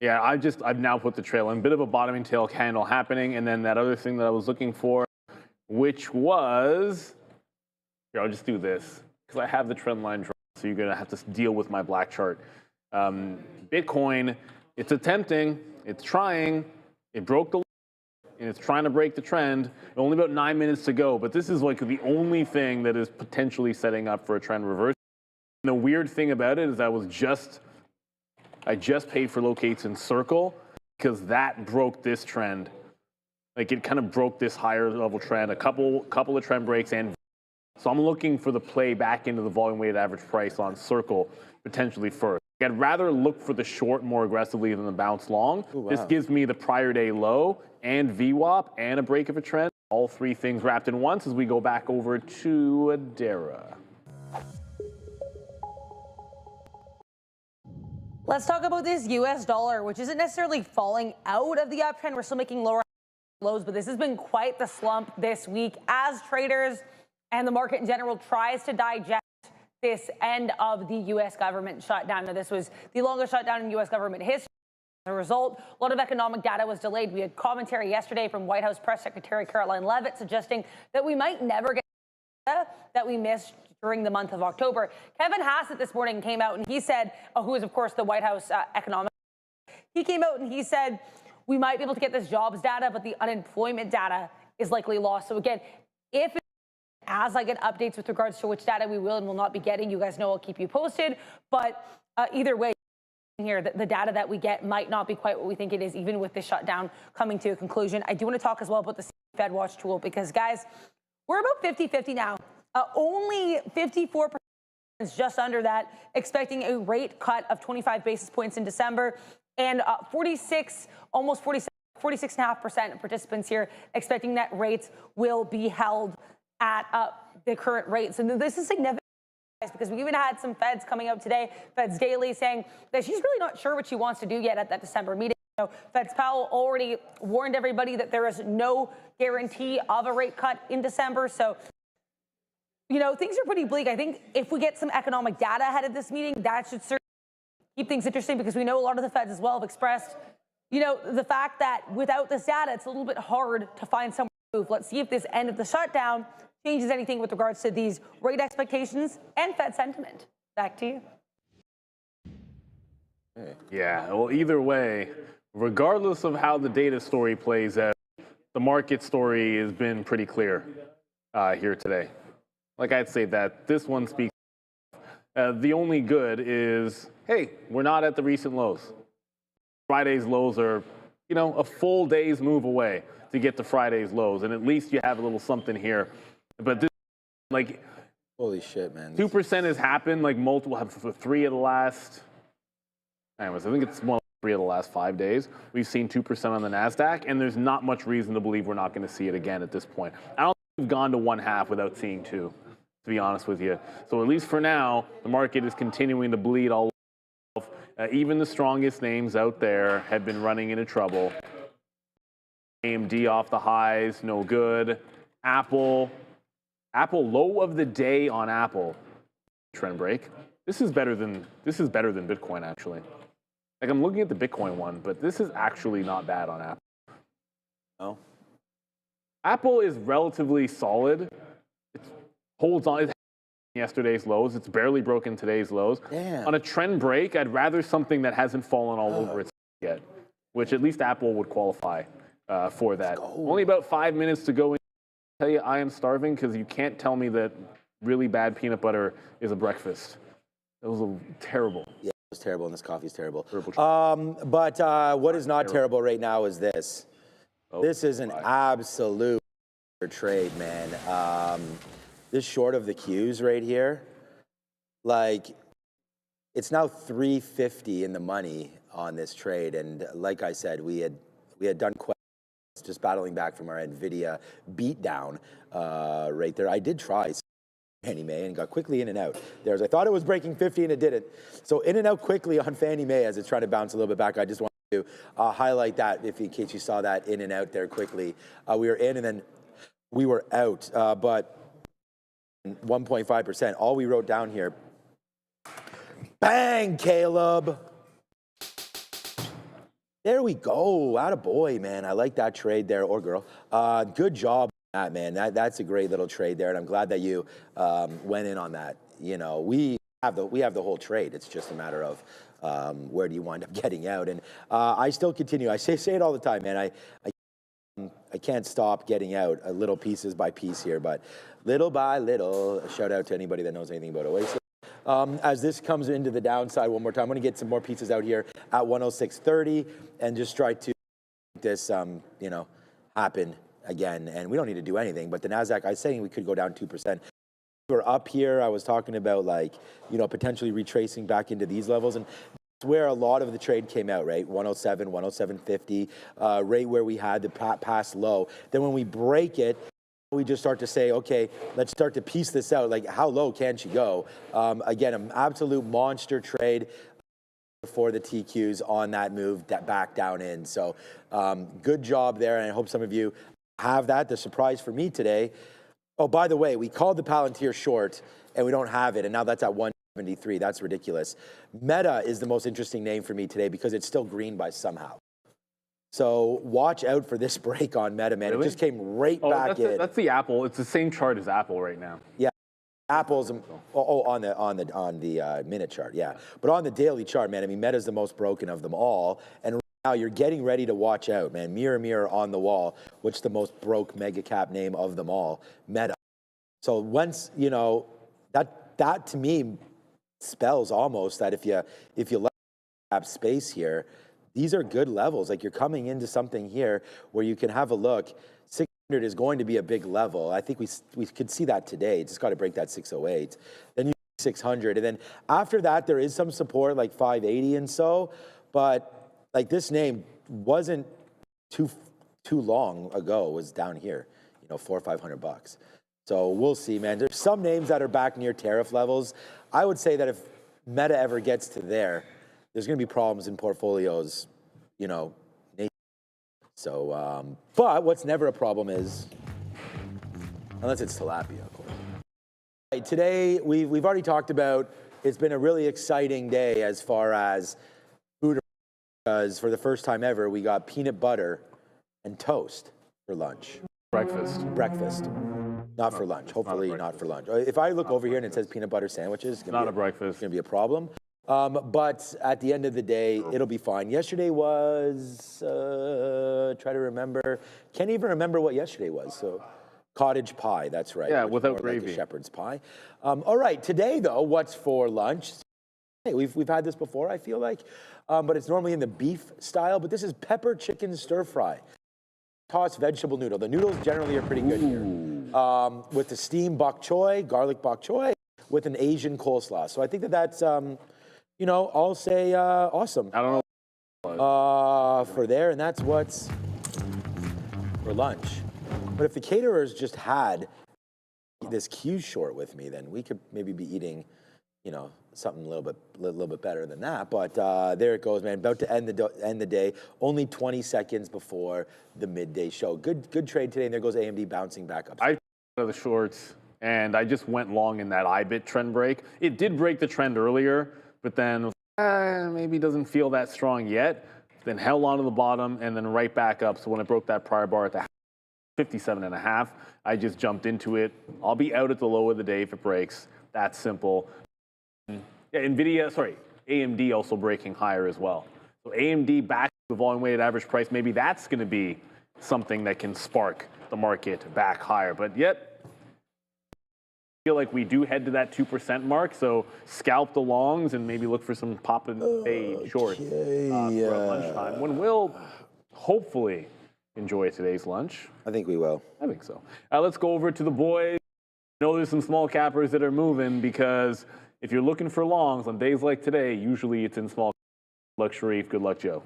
Speaker 3: Yeah, I've now put the trail in. Bit of a bottoming tail candle happening, and then that other thing that I was looking for, which was, here, I'll just do this because I have the trend line drawn, so you're gonna have to deal with my black chart. Bitcoin, it's attempting, it's trying, it broke the, and it's trying to break the trend. Only about 9 minutes to go, but this is like the only thing that is potentially setting up for a trend reverse. And the weird thing about it is I just paid for locates in Circle because that broke this trend. Like it kind of broke this higher level trend, a couple of trend breaks, and so I'm looking for the play back into the volume weighted average price on Circle potentially first. I'd rather look for the short more aggressively than the bounce long. Ooh, wow. This gives me the prior day low and VWAP and a break of a trend. All three things wrapped in once as we go back over to Adara.
Speaker 7: Let's talk about this U.S. dollar, which isn't necessarily falling out of the uptrend. We're still making lower lows, but this has been quite the slump this week as traders and the market in general tries to digest this end of the U.S. government shutdown. Now, this was the longest shutdown in U.S. government history. As a result, a lot of economic data was delayed. We had commentary yesterday from White House Press Secretary Caroline Leavitt suggesting that we might never get data that we missed during the month of October. Kevin Hassett this morning came out and he said, who is, of course, the White House economic, he came out and he said, we might be able to get this jobs data, but the unemployment data is likely lost. So again, as I get updates with regards to which data we will and will not be getting, you guys know I'll keep you posted. But either way, here, the data that we get might not be quite what we think it is, even with the shutdown coming to a conclusion. I do want to talk as well about the Fed Watch tool because, guys, we're about 50-50 now. Only 54%, just under that, expecting a rate cut of 25 basis points in December, and 46.5% of participants here expecting that rates will be held at the current rates. And this is significant because we even had some Feds coming out today, Feds Daily, saying that she's really not sure what she wants to do yet at that December meeting. So Feds Powell already warned everybody that there is no guarantee of a rate cut in December. So, you know, things are pretty bleak. I think if we get some economic data ahead of this meeting, that should certainly keep things interesting because we know a lot of the Feds as well have expressed, you know, the fact that without this data, it's a little bit hard to find somewhere to move. Let's see if this end of the shutdown changes anything with regards to these rate expectations and Fed sentiment. Back to you.
Speaker 3: Yeah, well, either way, regardless of how the data story plays out, the market story has been pretty clear here today. Like I'd say that this one speaks. The only good is, hey, we're not at the recent lows. Friday's lows are, you know, a full day's move away to get to Friday's lows, and at least you have a little something here. But this, like,
Speaker 4: holy shit, man,
Speaker 3: 2% has happened, like multiple, for 3 of the last. Anyways, I think it's more 3 of the last 5 days. We've seen 2% on the NASDAQ, and there's not much reason to believe we're not going to see it again at this point. I don't think we've gone to 1/2 without seeing 2, to be honest with you. So at least for now, the market is continuing to bleed all over. Even the strongest names out there have been running into trouble. AMD off the highs, no good. Apple low of the day on Apple. Trend break. This is better than Bitcoin, actually. Like, I'm looking at the Bitcoin one, but this is actually not bad on Apple.
Speaker 4: No.
Speaker 3: Apple is relatively solid. It holds on. It's yesterday's lows. It's barely broken today's lows.
Speaker 4: Damn.
Speaker 3: On a trend break, I'd rather something that hasn't fallen all over its yet, which at least Apple would qualify for that. Only about 5 minutes to go. Tell you I am starving because you can't tell me that really bad peanut butter is a breakfast. That was terrible.
Speaker 4: Yeah, it was terrible, and this coffee is terrible.
Speaker 3: Terrible.
Speaker 4: But what is not terrible right now is this. This is an absolute trade, man. This short of the Qs right here, like, it's now 350 in the money on this trade, and like I said, we had done quite just battling back from our NVIDIA beatdown right there. I did try Fannie Mae and got quickly in and out. I thought it was breaking 50 and it didn't. So in and out quickly on Fannie Mae as it's trying to bounce a little bit back. I just wanted to highlight that in case you saw that in and out there quickly. We were in and then we were out, but 1.5%. All we wrote down here, bang, Caleb. There we go. Attaboy, man. I like that trade there, or girl. Good job on that, man. That's a great little trade there, and I'm glad that you went in on that. You know, we have the whole trade. It's just a matter of where do you wind up getting out. And I still continue. I say it all the time, man. I can't stop getting out little pieces by piece here, but little by little. Shout out to anybody that knows anything about Oasis. As this comes into the downside one more time, I'm going to get some more pieces out here at 106.30 and just try to make this, happen again. And we don't need to do anything, but the NASDAQ, I was saying we could go down 2%. We're up here. I was talking about, like, potentially retracing back into these levels, and that's where a lot of the trade came out, right? 107, 107.50, right where we had the past low. Then when we break it, we just start to say, okay, let's start to piece this out. Like, how low can she go? Again, an absolute monster trade for the TQs on that move that back down in. So good job there, and I hope some of you have that. The surprise for me today, oh, by the way, we called the Palantir short, and we don't have it, and now that's at 173. That's ridiculous. Meta is the most interesting name for me today because it's still green by somehow. So watch out for this break on Meta, man.
Speaker 3: Really?
Speaker 4: It just came right back in.
Speaker 3: That's the Apple. It's the same chart as Apple right now.
Speaker 4: Yeah, Apple's on the minute chart, yeah. But on the daily chart, man, I mean, Meta's the most broken of them all. And right now you're getting ready to watch out, man. Mirror, mirror on the wall, which is the most broke mega cap name of them all, Meta. So once, that to me spells almost that if you let cap space here, these are good levels. Like, you're coming into something here where you can have a look. 600 is going to be a big level. I think we could see that today. Just got to break that 608. Then you 600, and then after that there is some support like 580 and so. But like, this name wasn't too long ago. Was down here, $400 or $500. So we'll see, man. There's some names that are back near tariff levels. I would say that if Meta ever gets to there, there's going to be problems in portfolios, So, but what's never a problem is, unless it's tilapia, of course. Right, today, we've already talked about, it's been a really exciting day as far as food, because for the first time ever, we got peanut butter and toast for lunch. Breakfast. Not for lunch. Hopefully not for lunch. If I look over here and it says peanut butter sandwiches, it's going to be a problem. But at the end of the day, it'll be fine. Yesterday was, try to remember, can't even remember what yesterday was. So cottage pie, that's right.
Speaker 3: Yeah, without gravy.
Speaker 4: Like a shepherd's pie. All right, today though, what's for lunch? Hey, we've had this before, I feel like, but it's normally in the beef style, but this is pepper chicken stir fry. Tossed vegetable noodle. The noodles generally are pretty good here. With the steamed bok choy, garlic bok choy, with an Asian coleslaw. So I think that's, I'll say awesome.
Speaker 3: I don't know.
Speaker 4: for there, and that's what's for lunch. But if the caterers just had this Q short with me, then we could maybe be eating, you know, something a little bit better than that. But there it goes, man. About to end the day. Only 20 seconds before the midday show. Good trade today, and there goes AMD bouncing back up.
Speaker 3: I out of the shorts, and I just went long in that IBIT trend break. It did break the trend earlier, but then maybe doesn't feel that strong yet. Then held on to the bottom, and then right back up. So when it broke that prior bar at the 57.5, I just jumped into it. I'll be out at the low of the day if it breaks. That's simple. Yeah, AMD also breaking higher as well. So AMD back to the volume weighted average price, maybe that's going to be something that can spark the market back higher. But yet, I feel like we do head to that 2% mark. So scalp the longs and maybe look for some pop and fade shorts throughout lunchtime, when we'll hopefully enjoy today's lunch.
Speaker 4: I think we will.
Speaker 3: I think so. Let's go over to the boys. I know there's some small cappers that are moving, because if you're looking for longs on days like today, usually it's in small. Good luck, Sharif. Good luck, Joe.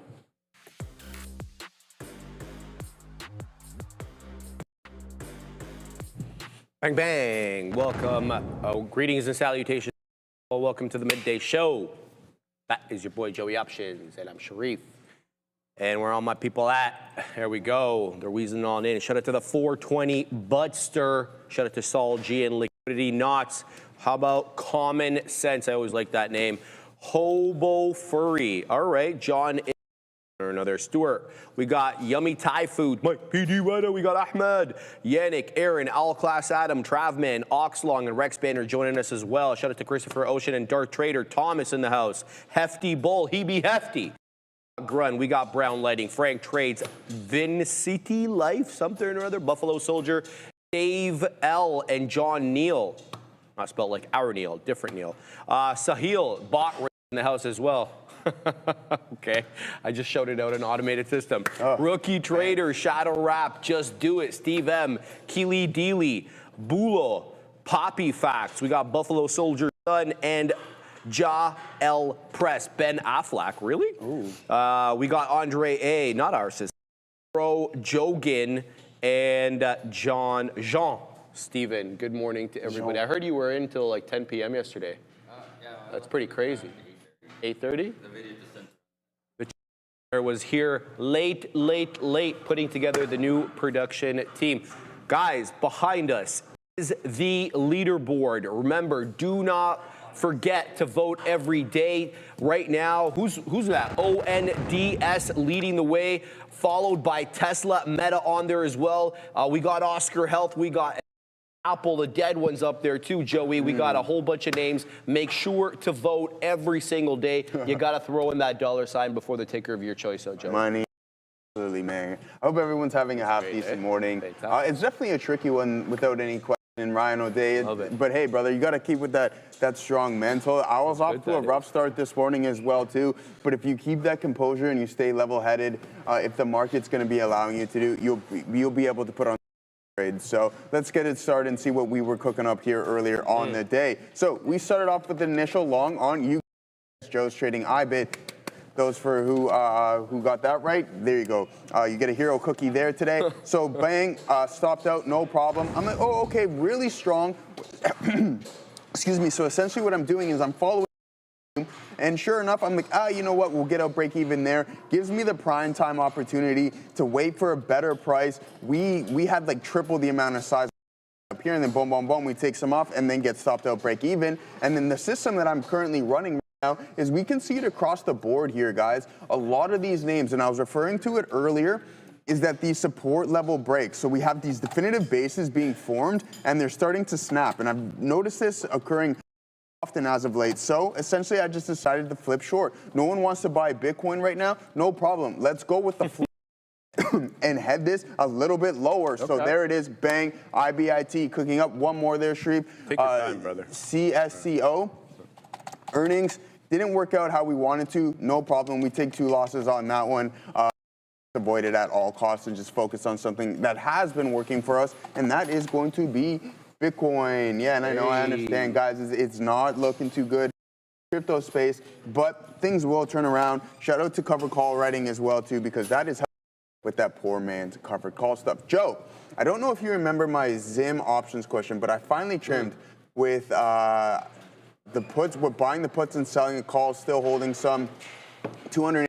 Speaker 2: Bang, bang. Welcome. Greetings and salutations. Welcome to the midday show. That is your boy, Joey Options, and I'm Sharif. And where all my people at? There we go. They're wheezing on in. Shout out to the 420 Budster. Shout out to Sol G and Liquidity Knots. How about Common Sense? I always like that name. Hobo Furry. All right, John or another Stuart. We got Yummy Thai Food. Mike PD Weather. We got Ahmed, Yannick, Aaron, All Class Adam, Travman, Oxlong, and Rex Banner joining us as well. Shout out to Christopher Ocean and Dark Trader. Thomas in the house. Hefty Bull. He be hefty. Grun, we got Brown Lighting, Frank Trades, Vin City Life, something or other, Buffalo Soldier, Dave L, and John Neal. Not spelled like our Neal, different Neal. Sahil, Bot in the house as well. Okay, I just shouted out an automated system. Rookie Trader, Shadow Rap, Just Do It, Steve M, Keely Deely, Bulo, Poppy Facts. We got Buffalo Soldier Son and Ja L Press, Ben Affleck, really? We got Andre A, not our sister, Bro Jogan, and Jean. Steven, good morning to everybody. I heard you were in until like 10 p.m. yesterday. That's pretty crazy. 8:30? The chair was here late, putting together the new production team. Guys, behind us is the leaderboard. Remember, do not forget to vote every day. Right now, who's that? ONDS leading the way, followed by Tesla, Meta on there as well. We got Oscar Health. We got Apple, the dead ones up there too, Joey. We got a whole bunch of names. Make sure to vote every single day. You got to throw in that $sign before the ticker of your choice, so Joey.
Speaker 5: Money. Absolutely, man. I hope everyone's having a half-decent morning. It's definitely a tricky one without any question. Ryan O'Day, but hey, brother, you got to keep with that strong mental. I was off to a rough start this morning as well too. But if you keep that composure and you stay level-headed, if the market's going to be allowing you to do, you'll be able to put on trades. So let's get it started and see what we were cooking up here earlier on the day. So we started off with the initial long on you. Joe's trading IBIT. Those for who got that right, there you go. You get a hero cookie there today. So bang, stopped out, no problem. I'm like, oh, okay, really strong. Excuse me. So essentially what I'm doing is I'm following. And sure enough, I'm like, you know what? We'll get out break even there. Gives me the prime time opportunity to wait for a better price. We had like triple the amount of size up here, and then boom, boom, boom, we take some off and then get stopped out break even. And then the system that I'm currently running is we can see it across the board here, guys. A lot of these names, and I was referring to it earlier, is that these support level breaks. So we have these definitive bases being formed, and they're starting to snap. And I've noticed this occurring often as of late. So essentially, I just decided to flip short. No one wants to buy Bitcoin right now. No problem. Let's go with the flip and head this a little bit lower. Okay. So there it is. Bang. IBIT cooking up one more there, Shreve.
Speaker 2: Take your time, brother.
Speaker 5: CSCO earnings didn't work out how we wanted to. No problem. We take 2 losses on that one. Avoid it at all costs and just focus on something that has been working for us, and that is going to be Bitcoin. Yeah, and I know, I understand, guys, it's not looking too good. crypto space, but things will turn around. Shout out to covered call writing as well too, because that is how with that poor man's covered call stuff. Joe, I don't know if you remember my Zim options question, but I finally trimmed with the puts. We're buying the puts and selling the calls, still holding some 200%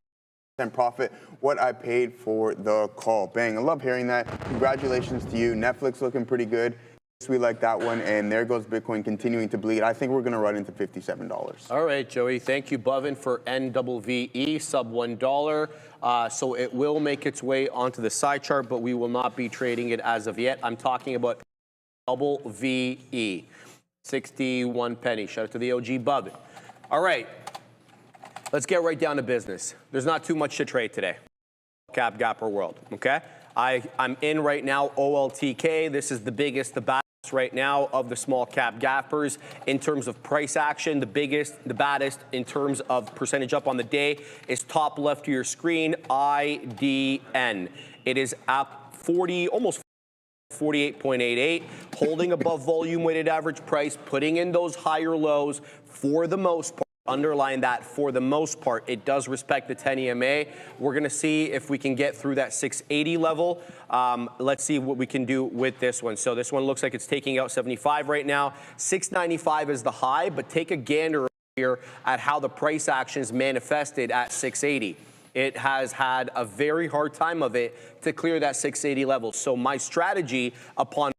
Speaker 5: profit. What I paid for the call. Bang! I love hearing that. Congratulations to you. Netflix looking pretty good. We like that one, and there goes Bitcoin continuing to bleed. I think we're going to run into $57.
Speaker 2: All right, Joey. Thank you, Bovin, for NWVE, sub $1. So it will make its way onto the side chart, but we will not be trading it as of yet. I'm talking about double VE, 61 pennies. Shout out to the OG Bovin. All right, let's get right down to business. There's not too much to trade today. Cap gapper world, okay? I'm in right now OLTK. This is the biggest, the baddest right now of the small cap gappers in terms of price action. The biggest, the baddest in terms of percentage up on the day is top left of your screen, IDN. It is up 40, almost 48.88, holding above volume weighted average price, putting in those higher lows for the most part. Underline that, for the most part, it does respect the 10 EMA. We're going to see if we can get through that 680 level. Let's see what we can do with this one. So this one looks like it's taking out 75 right now. 695 is the high, but take a gander here at how the price action is manifested at 680. It has had a very hard time of it to clear that 680 level. So my strategy upon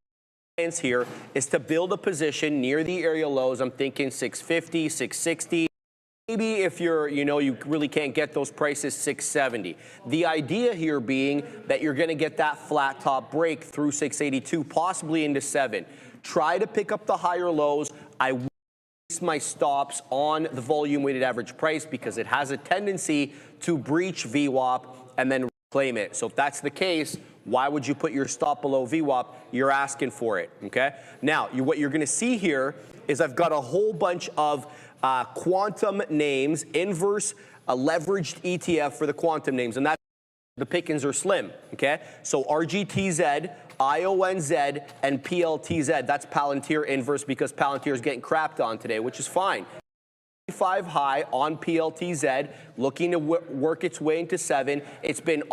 Speaker 2: here is to build a position near the area lows. I'm thinking 650, 660. Maybe if you're, you really can't get those prices, 670. The idea here being that you're going to get that flat top break through 682, possibly into 7. Try to pick up the higher lows. I will place my stops on the volume weighted average price because it has a tendency to breach VWAP and then reclaim it. So if that's the case, why would you put your stop below VWAP? You're asking for it, okay? Now, what you're going to see here is I've got a whole bunch of quantum names, inverse leveraged ETF for the quantum names, and that's the pickings are slim, okay? So RGTZ, IONZ, and PLTZ, that's Palantir inverse because Palantir is getting crapped on today, which is fine. 5 high on PLTZ, looking to work its way into 7. It's been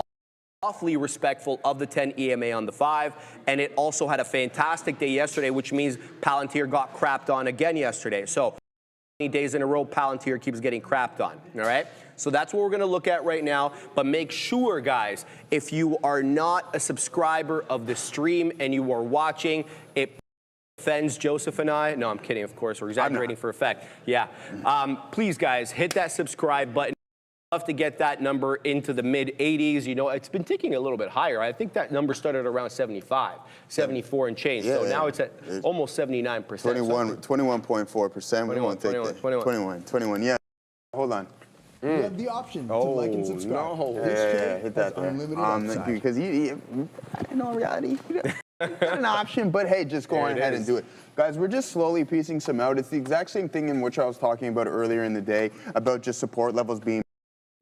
Speaker 2: awfully respectful of the 10 EMA on the 5, and it also had a fantastic day yesterday, which means Palantir got crapped on again yesterday. So days in a row, Palantir keeps getting crapped on, all right? So that's what we're going to look at right now. But make sure, guys, if you are not a subscriber of the stream and you are watching, it offends Joseph and I. No, I'm kidding, of course. We're exaggerating for effect. Yeah. Please, guys, hit that subscribe button. To get that number into the mid 80s. It's been ticking a little bit higher. I think that number started around 75, 74 and change. So now it's at almost 79%.
Speaker 5: 21.4%. 21. Yeah. Hold on.
Speaker 8: You have the option to like and subscribe.
Speaker 5: No.
Speaker 8: This trade
Speaker 5: hit that
Speaker 8: has unlimited upside.
Speaker 5: Because in reality, not an option, but hey, just go on ahead and do it. Guys, we're just slowly piecing some out. It's the exact same thing in which I was talking about earlier in the day about just support levels being.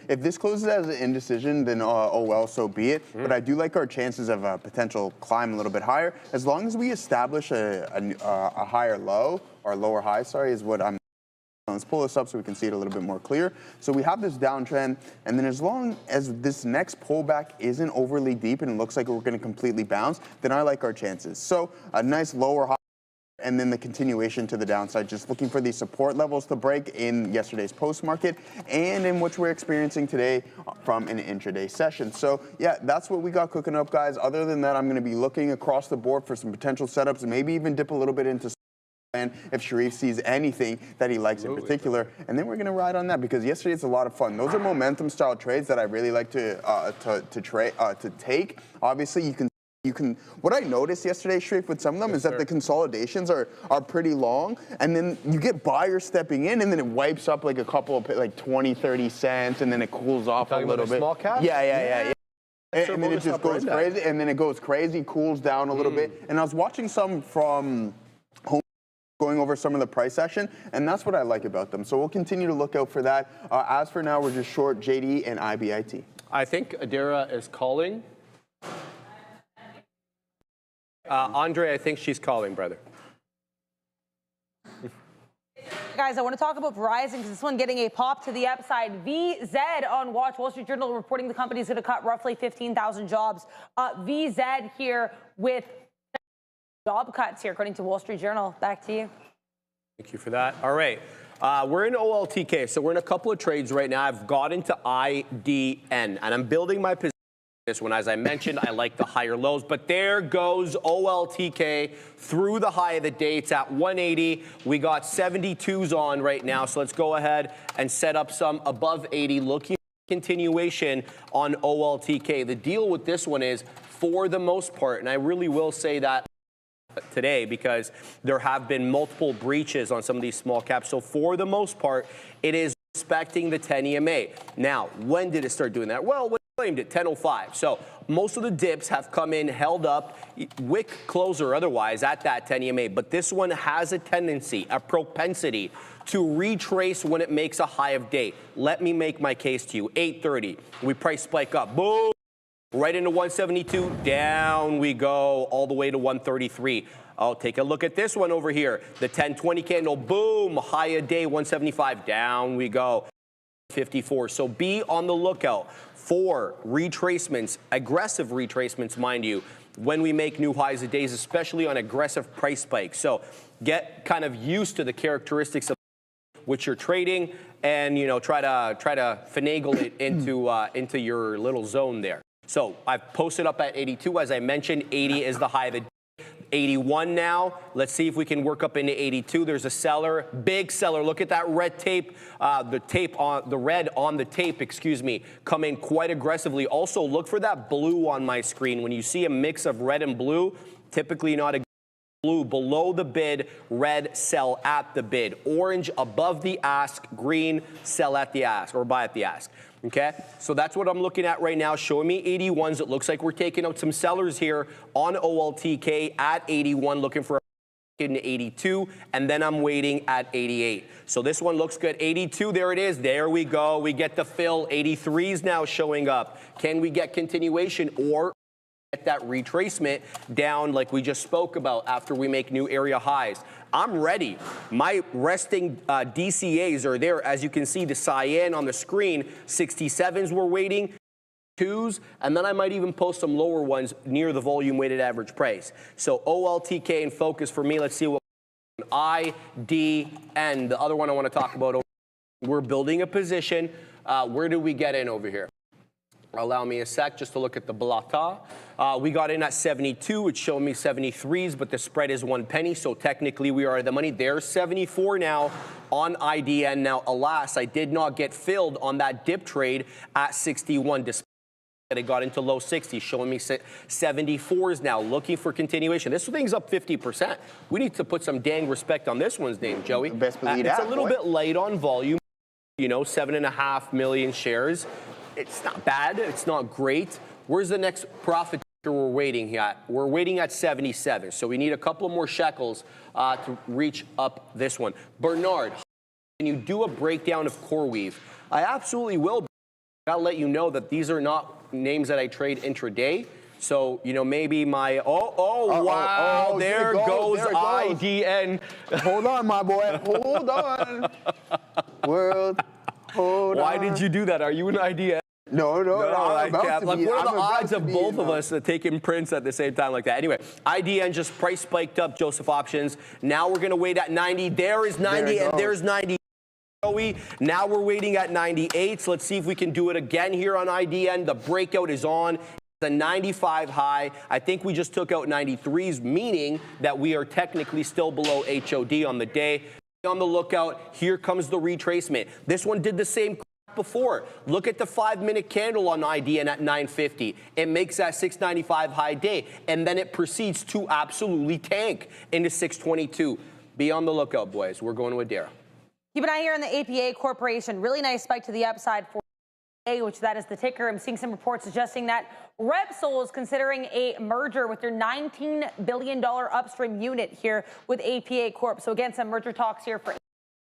Speaker 5: If this closes as an indecision, then oh well, so be it. But I do like our chances of a potential climb a little bit higher. As long as we establish a higher low, or lower high, sorry, is what I'm. Let's pull this up so we can see it a little bit more clear. So we have this downtrend, and then as long as this next pullback isn't overly deep and it looks like we're going to completely bounce, then I like our chances. So a nice lower high. And then the continuation to the downside, just looking for these support levels to break in yesterday's post-market and in which we're experiencing today from an intraday session. So yeah, that's what we got cooking up, guys. Other than that, I'm going to be looking across the board for some potential setups and maybe even dip a little bit into if Sharif sees anything that he likes in particular. And then we're going to ride on that because yesterday it's a lot of fun. Those are momentum style trades that I really like to take. Obviously, you can. What I noticed yesterday, Sharif, with some of them is that the consolidations are pretty long, and then you get buyers stepping in, and then it wipes up like a couple of like 20, 30 cents, and then it cools off a little bit. Small cap? Yeah. And then it just goes crazy, and then it goes crazy, cools down a little bit. And I was watching some from home going over some of the price action, and that's what I like about them. So we'll continue to look out for that. As for now, we're just short JD and IBIT.
Speaker 2: I think Adira is calling. Andre, I think she's calling, brother.
Speaker 7: Guys, I want to talk about Verizon because this one getting a pop to the upside. VZ on watch. Wall Street Journal reporting the company is going to cut roughly 15,000 jobs. VZ here with job cuts here, according to Wall Street Journal. Back to you.
Speaker 2: Thank you for that. All right. We're in OLTK, so we're in a couple of trades right now. I've got into IDN, and I'm building my position. This one, as I mentioned, I like the higher lows, but there goes OLTK through the high of the day. It's at 180. We got 72s on right now, so let's go ahead and set up some above 80, looking for continuation on OLTK. The deal with this one is, for the most part, and I really will say that today because there have been multiple breaches on some of these small caps, so for the most part, it is respecting the 10 EMA. Now, when did it start doing that? Well, claimed it 10:05. So most of the dips have come in, held up, wick closer otherwise at that 10 EMA. But this one has a tendency, a propensity to retrace when it makes a high of day. Let me make my case to you. 8:30, we price spike up, boom, right into 172, down we go all the way to 133. Oh, take a look at this one over here. The 10-20 candle, boom, high of day, 175, down we go. 54. So be on the lookout for retracements, aggressive retracements, mind you, when we make new highs of days, especially on aggressive price spikes. So get kind of used to the characteristics of which you're trading, and try to finagle it into your little zone there. So I've posted up at 82, as I mentioned. 80 is the high of the day. 81 now. Let's see if we can work up into 82. There's a seller, big seller. Look at that red tape, the red on the tape, excuse me, come in quite aggressively. Also, look for that blue on my screen. When you see a mix of red and blue, typically not a blue below the bid, red sell at the bid, orange above the ask, green sell at the ask or buy at the ask. Okay, so that's what I'm looking at right now. Showing me 81s. It looks like we're taking out some sellers here on OLTK at 81, looking for in 82, and then I'm waiting at 88. So this one looks good. 82, there it is. There we go. We get the fill. 83s now showing up. Can we get continuation or get that retracement down like we just spoke about after we make new area highs? I'm ready. My resting DCAs are there. As you can see, the cyan on the screen, 67s we're waiting, 2s, and then I might even post some lower ones near the volume weighted average price. So OLTK in focus for me. Let's see what IDN, the other one I want to talk about. We're building a position. Where do we get in over here? Allow me a sec just to look at the blata. We got in at 72. It's showing me 73s, but the spread is 1 penny, so technically we are at the money. There's 74 now on IDN. Now, alas, I did not get filled on that dip trade at 61, despite that it got into low 60s, showing me 74s now, looking for continuation. This thing's up 50%. We need to put some dang respect on this one's name, Joey.
Speaker 5: Best believe
Speaker 2: it's
Speaker 5: that,
Speaker 2: a little bit light on volume, 7.5 million shares. It's not bad. It's not great. Where's the next profit we're waiting at? We're waiting at 77. So we need a couple more shekels to reach up this one. Bernard, can you do a breakdown of CoreWeave? I absolutely will. I'll let you know that these are not names that I trade intraday. So, maybe my, wow, there goes IDN.
Speaker 5: Hold on, my boy. Hold on. World, hold on.
Speaker 2: Why did you do that? Are you an IDN?
Speaker 5: No,
Speaker 2: I can't. Like, what are the
Speaker 5: I'm about
Speaker 2: odds of
Speaker 5: to be,
Speaker 2: both of us taking prints at the same time like that? Anyway, IDN just price spiked up, Joseph Options. Now we're going to wait at 90. There is 90, and there's 90. Now we're waiting at 98. So let's see if we can do it again here on IDN. The breakout is on. It's a 95 high. I think we just took out 93s, meaning that we are technically still below HOD on the day. On the lookout. Here comes the retracement. This one did the same before. Look at the 5-minute candle on IDN at 950. It makes that 695 high day, and then it proceeds to absolutely tank into 622. Be on the lookout, boys. We're going to Adara.
Speaker 7: Keep an eye here on the APA Corporation. Really nice spike to the upside for A, which that is the ticker. I'm seeing some reports suggesting that Repsol is considering a merger with their $19 billion upstream unit here with APA Corp. So again, some merger talks here for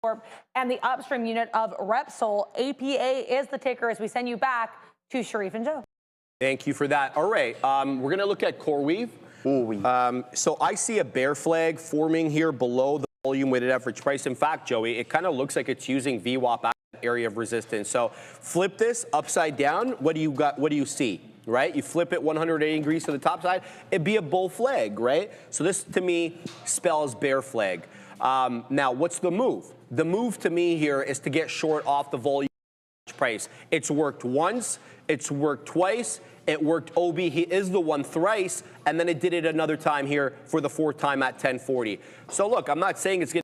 Speaker 7: Corp and the upstream unit of Repsol. APA is the ticker as we send you back to Sharif and Joe.
Speaker 2: Thank you for that. All right, we're going to look at CoreWeave. So I see a bear flag forming here below the volume weighted average price. In fact, Joey, it kind of looks like it's using VWAP as an area of resistance. So flip this upside down. What do you got? What do you see? Right? You flip it 180 degrees to the top side, it'd be a bull flag, right? So this to me spells bear flag. Now, what's the move? The move to me here is to get short off the volume price. It's worked once, it's worked twice, it worked OB, he is the one thrice, and then it did it another time here for the 4th time at 1040. So look, I'm not saying it's going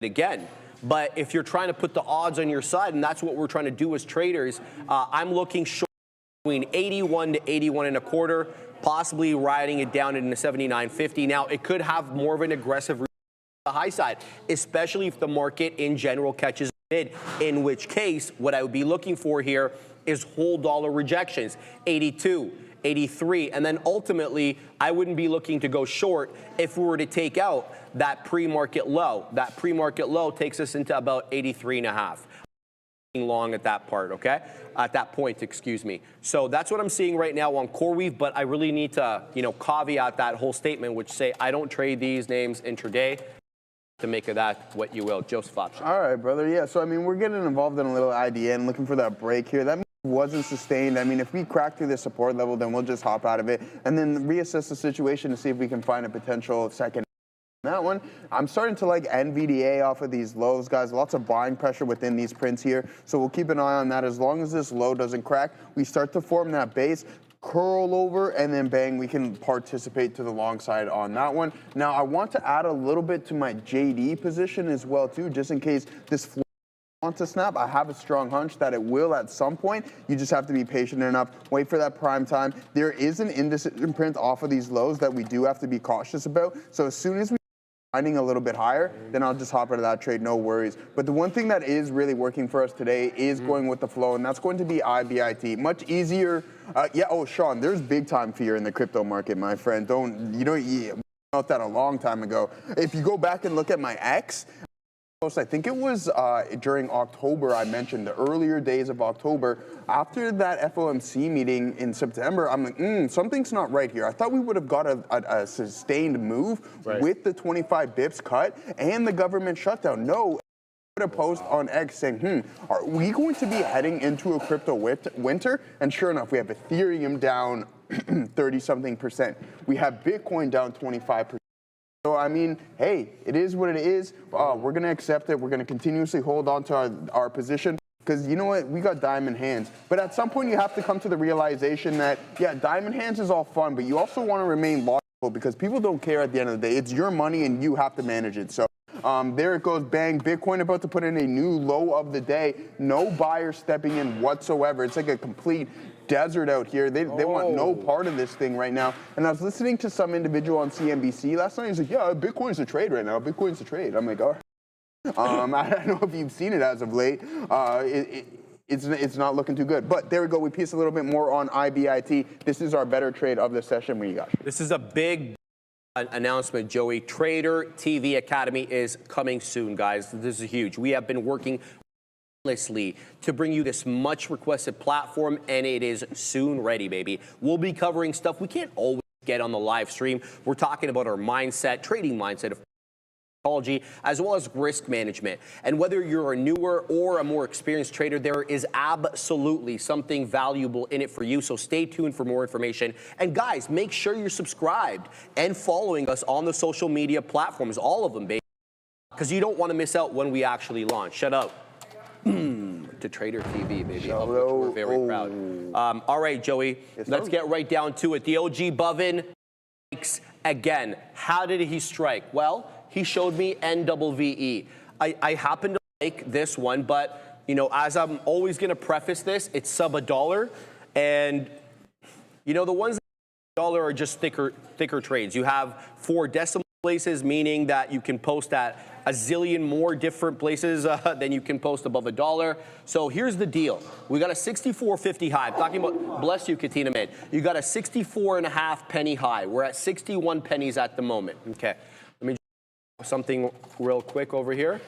Speaker 2: to again, but if you're trying to put the odds on your side, and that's what we're trying to do as traders, I'm looking short between 81 to 81 and a quarter, possibly riding it down into 79.50. Now, it could have more of an aggressive the high side, especially if the market in general catches bid, in which case what I would be looking for here is whole dollar rejections, 82, 83, and then ultimately I wouldn't be looking to go short if we were to take out that pre-market low. That pre-market low takes us into about 83.5. Long at that part, okay? At that point, excuse me. So that's what I'm seeing right now on CoreWeave, but I really need to, caveat that whole statement, which say I don't trade these names intraday. To make of that what you will. Joseph Option.
Speaker 5: All right, brother. Yeah, so, I mean, we're getting involved in a little IDN, looking for that break here. That wasn't sustained. I mean, if we crack through this support level, then we'll just hop out of it and then reassess the situation to see if we can find a potential second. That one, I'm starting to like NVDA off of these lows, guys. Lots of buying pressure within these prints here. So we'll keep an eye on that. As long as this low doesn't crack, we start to form that base, curl over, and then bang, we can participate to the long side on that one. Now, I want to add a little bit to my JD position as well, too, just in case this floor wants to snap. I have a strong hunch that it will at some point. You just have to be patient enough, wait for that prime time. There is an indecision print off of these lows that we do have to be cautious about. So as soon as we finding a little bit higher, then I'll just hop out of that trade, no worries. But the one thing that is really working for us today is going with the flow, and that's going to be IBIT. Much easier. Sean, there's big time fear in the crypto market, my friend. We felt that a long time ago. If you go back and look at my X, I think it was during October, I mentioned the earlier days of October. After that FOMC meeting in September, I'm like, something's not right here. I thought we would have got a sustained move with the 25 bips cut and the government shutdown. No. A post on X saying, are we going to be heading into a crypto winter? And sure enough, we have Ethereum down 30-something%. We have Bitcoin down 25%. So, I mean, hey, it is what it is. We're going to accept it. We're going to continuously hold on to our position because, you know what, we got diamond hands. But at some point, you have to come to the realization that, yeah, diamond hands is all fun, but you also want to remain logical because people don't care at the end of the day. It's your money and you have to manage it. So there it goes, bang. Bitcoin about to put in a new low of the day. No buyer stepping in whatsoever. It's like a complete desert out here. They want no part of this thing right now. And I was listening to some individual on CNBC last night. He's like, yeah, Bitcoin's a trade right now. Bitcoin's a trade. I'm like, all right. I don't know if you've seen it as of late. It's not looking too good. But there we go. We piece a little bit more on IBIT. This is our better trade of the session. What do you got?
Speaker 2: This is a big announcement, Joey. Trader TV Academy is coming soon, guys. This is huge. We have been working to bring you this much requested platform, and it is soon ready, baby. We'll be covering stuff we can't always get on the live stream. We're talking about our mindset, trading mindset of technology, as well as risk management. And whether you're a newer or a more experienced trader, there is absolutely something valuable in it for you. So stay tuned for more information. And guys, make sure you're subscribed and following us on the social media platforms, all of them, baby, because you don't want to miss out when we actually launch. Shut up. To Trader TV, baby, of which we're very proud. All right, Joey, let's get right down to it. The OG Bovin strikes again. How did he strike? Well, he showed me NWVE. I happen to like this one, but, as I'm always going to preface this, it's sub $1. And, the ones that $1 are just thicker trades. You have 4 decimal places, meaning that you can post at a zillion more different places than you can post above $1. So here's the deal. We got a 64.50 high. I'm talking about, bless you, Katina, man. You got a 64.5 penny high. We're at 61 pennies at the moment. Okay, let me do something real quick over here.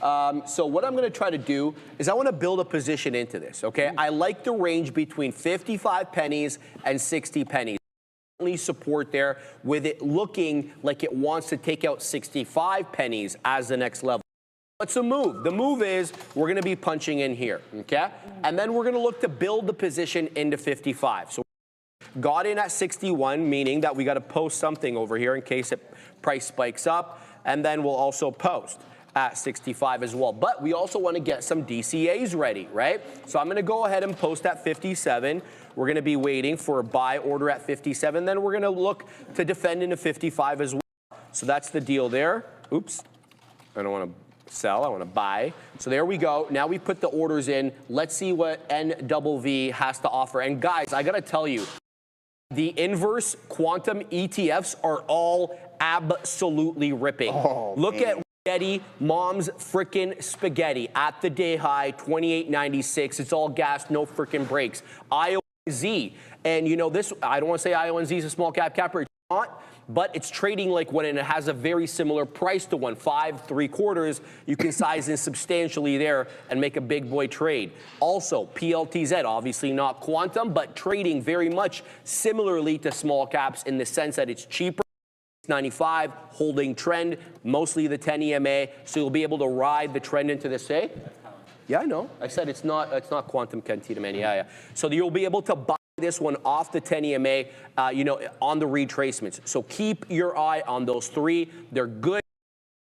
Speaker 2: So what I'm going to try to do is I want to build a position into this, okay? I like the range between 55 pennies and 60 pennies. support there with it looking like it wants to take out 65 pennies as the next level. What's the move? The move is we're going to be punching in here, okay? And then we're going to look to build the position into 55. So got in at 61, meaning that we got to post something over here in case price spikes up, and then we'll also post at 65 as well. But we also want to get some DCAs ready, right? So I'm going to go ahead and post at 57. We're going to be waiting for a buy order at 57. Then we're going to look to defend into 55 as well. So that's the deal there. Oops. I don't want to sell. I want to buy. So there we go. Now we put the orders in. Let's see what NVV has to offer. And guys, I got to tell you, the inverse quantum ETFs are all absolutely ripping. Oh, look at spaghetti, mom's frickin' spaghetti at the day high, 28.96. It's all gas, no frickin' brakes. IONZ, and you know this, I don't want to say IONZ is a small cap capper, it's not, but it's trading like one and it has a very similar price to one, 5 3/4. You can size in substantially there and make a big boy trade. Also, PLTZ, obviously not quantum, but trading very much similarly to small caps in the sense that it's cheaper. 95, holding trend, mostly the 10 EMA, so you'll be able to ride the trend into this, say? Yeah, I know. I said it's not quantum Kentita, man. Yeah. So you'll be able to buy this one off the 10 EMA, on the retracements. So keep your eye on those three. They're good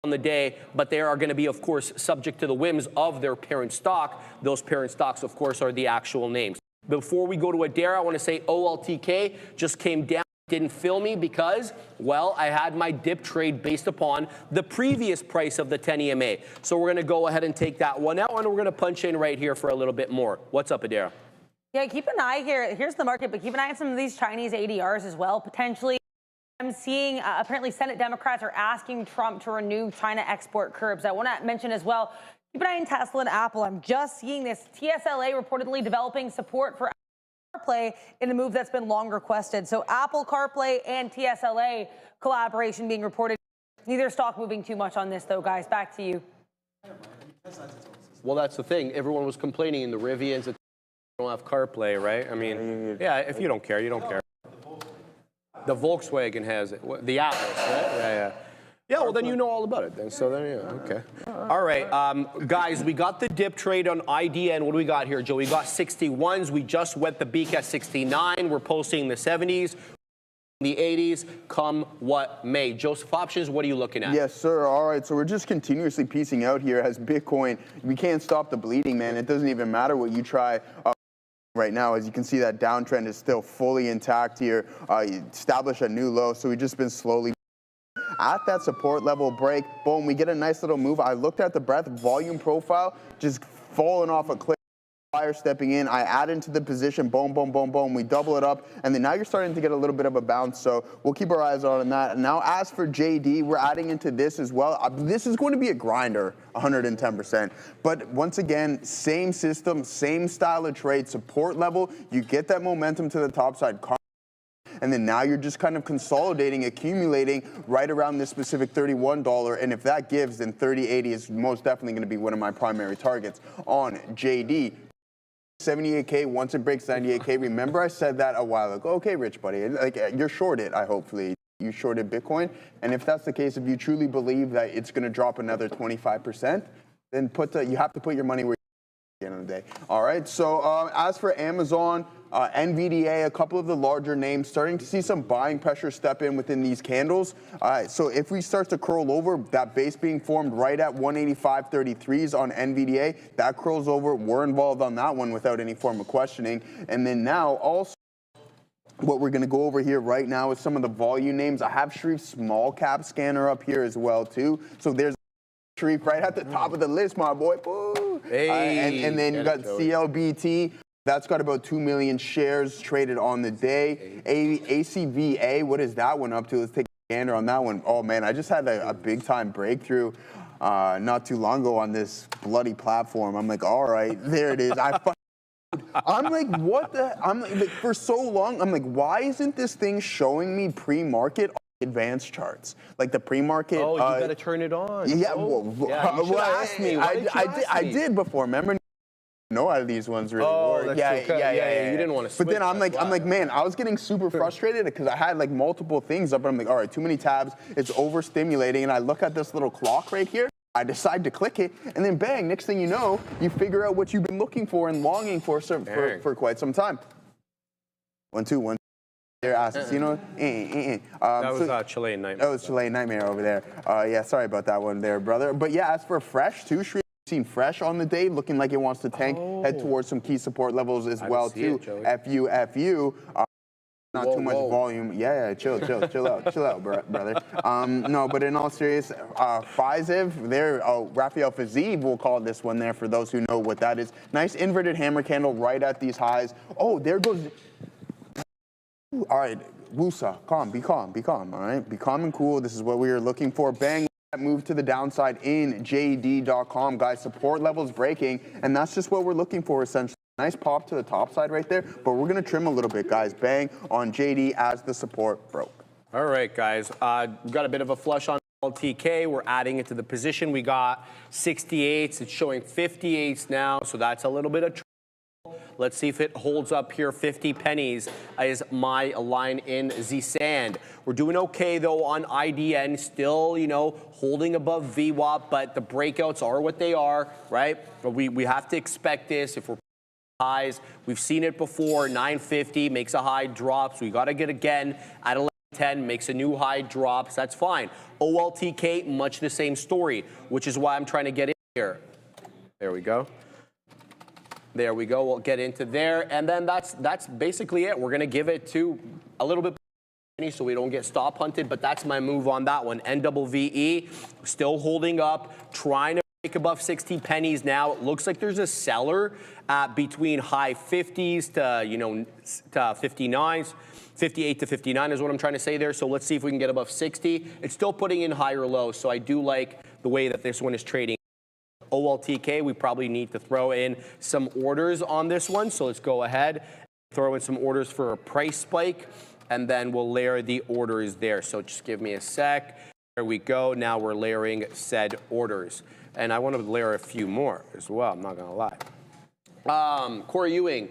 Speaker 2: on the day, but they are going to be, of course, subject to the whims of their parent stock. Those parent stocks, of course, are the actual names. Before we go to Adara, I want to say OLTK just came down. Didn't fill me because, well, I had my dip trade based upon the previous price of the 10 EMA. So we're going to go ahead and take that one out, and we're going to punch in right here for a little bit more. What's up, Adara?
Speaker 7: Yeah, keep an eye here. Here's the market, but keep an eye on some of these Chinese ADRs as well, potentially. I'm seeing apparently Senate Democrats are asking Trump to renew China export curbs. I want to mention as well, keep an eye on Tesla and Apple. I'm just seeing this TSLA reportedly developing support for CarPlay in a move that's been long requested. So Apple CarPlay and TSLA collaboration being reported. Neither stock moving too much on this, though, guys. Back to you.
Speaker 2: Well, that's the thing. Everyone was complaining in the Rivians that don't have CarPlay, right? I mean, yeah, if you don't care, you don't care. The Volkswagen has it. The Atlas, right? Yeah. Yeah, well, then you know all about it then. So then, yeah, okay. All right, guys, we got the dip trade on IDN. What do we got here, Joe? We got 61s. We just went the beak at 69. We're posting the 70s, the 80s, come what may. Joseph Options, what are you looking at?
Speaker 5: Yes, sir. All right, so we're just continuously piecing out here as Bitcoin. We can't stop the bleeding, man. It doesn't even matter what you try. Right now, as you can see, that downtrend is still fully intact here. Establish a new low, so we've just been slowly at that support level break. Boom, we get a nice little move. I looked at the breadth volume profile, just falling off a cliff. Buyer stepping in, I add into the position, boom, boom, boom, boom. We double it up, and then now you're starting to get a little bit of a bounce. So we'll keep our eyes on that. Now, as for JD, we're adding into this as well. This is going to be a grinder, 110%. But once again, same system, same style of trade, support level. You get that momentum to the top side. And then now you're just kind of consolidating, accumulating right around this specific $31. And if that gives, then 30.80 is most definitely going to be one of my primary targets on JD. 78K, once it breaks 98K. Remember I said that a while ago. Okay, Rich, buddy, like you're shorted, hopefully. You shorted Bitcoin. And if that's the case, if you truly believe that it's going to drop another 25%, then you have to put your money where the end of the day. All right, so as for Amazon, NVDA, a couple of the larger names, starting to see some buying pressure step in within these candles. All right, so if we start to curl over, that base being formed right at 185.33s on NVDA, that curls over. We're involved on that one without any form of questioning. And then now also, what we're going to go over here right now is some of the volume names. I have Sharif's small cap scanner up here as well, too. So there's Sharif right at the top of the list, my boy. Woo.
Speaker 2: Hey,
Speaker 5: and then you got CLBT. That's got about 2 million shares traded on the day. ACVA, what is that one up to? Let's take a gander on that one. Oh, man, I just had a big-time breakthrough not too long ago on this bloody platform. I'm like, all right, there it is. I'm like, what the? I'm like, for so long, I'm like, why isn't this thing showing me pre-market advanced charts? Like the pre-market.
Speaker 2: Oh, you got to turn it on.
Speaker 5: Yeah,
Speaker 2: you should ask me.
Speaker 5: I did before, remember? know how these ones really work.
Speaker 2: That's true. Yeah. You didn't want to switch.
Speaker 5: But then I'm like, man, I was getting super frustrated because I had like multiple things up, and I'm like, all right, too many tabs. It's overstimulating, and I look at this little clock right here. I decide to click it, and then bang, next thing you know, you figure out what you've been looking for and longing for quite some time. 1, 2, 1. There, Assassino.
Speaker 2: That was Chilean Nightmare.
Speaker 5: That was Chilean Nightmare over there. Yeah, sorry about that one there, brother. But yeah, as for Fresh, too, seen Fresh on the day, looking like it wants to tank, head towards some key support levels as well, too. FU. Not too much volume. Yeah, chill out, brother. No, but in all seriousness, FISIV, there, Raphael Fazeev, we'll call this one there for those who know what that is. Nice inverted hammer candle right at these highs. Oh, there goes. All right, Wusa, be calm, all right? Be calm and cool. This is what we are looking for. Bang. Move to the downside in JD.com, guys. Support levels breaking, and that's just what we're looking for, essentially. Nice pop to the top side right there, but we're going to trim a little bit, guys. Bang on JD as the support broke.
Speaker 2: All right, guys. We've got a bit of a flush on LTK. We're adding it to the position. We got 68s. It's showing 58s now, so that's a little bit of trouble. Let's see if it holds up here. 50 pennies is my line in the sand. We're doing okay, though, on IDN. Still, holding above VWAP, but the breakouts are what they are, right? But we have to expect this if we're highs. We've seen it before. 950 makes a high, drops. We got to get again at 1110, makes a new high, drops. That's fine. OLTK, much the same story, which is why I'm trying to get in here. There we go. There we go. We'll get into there. And then that's basically it. We're going to give it to a little bit so we don't get stop hunted, but that's my move on that one. NWVE still holding up, trying to break above 60 pennies now. It looks like there's a seller at between high 50s to 59s. 58 to 59 is what I'm trying to say there. So let's see if we can get above 60. It's still putting in higher lows, so I do like the way that this one is trading. OLTK, we probably need to throw in some orders on this one. So let's go ahead, throw in some orders for a price spike, and then we'll layer the orders there. So just give me a sec. There we go. Now we're layering said orders. And I want to layer a few more as well, I'm not going to lie. Corey Ewing.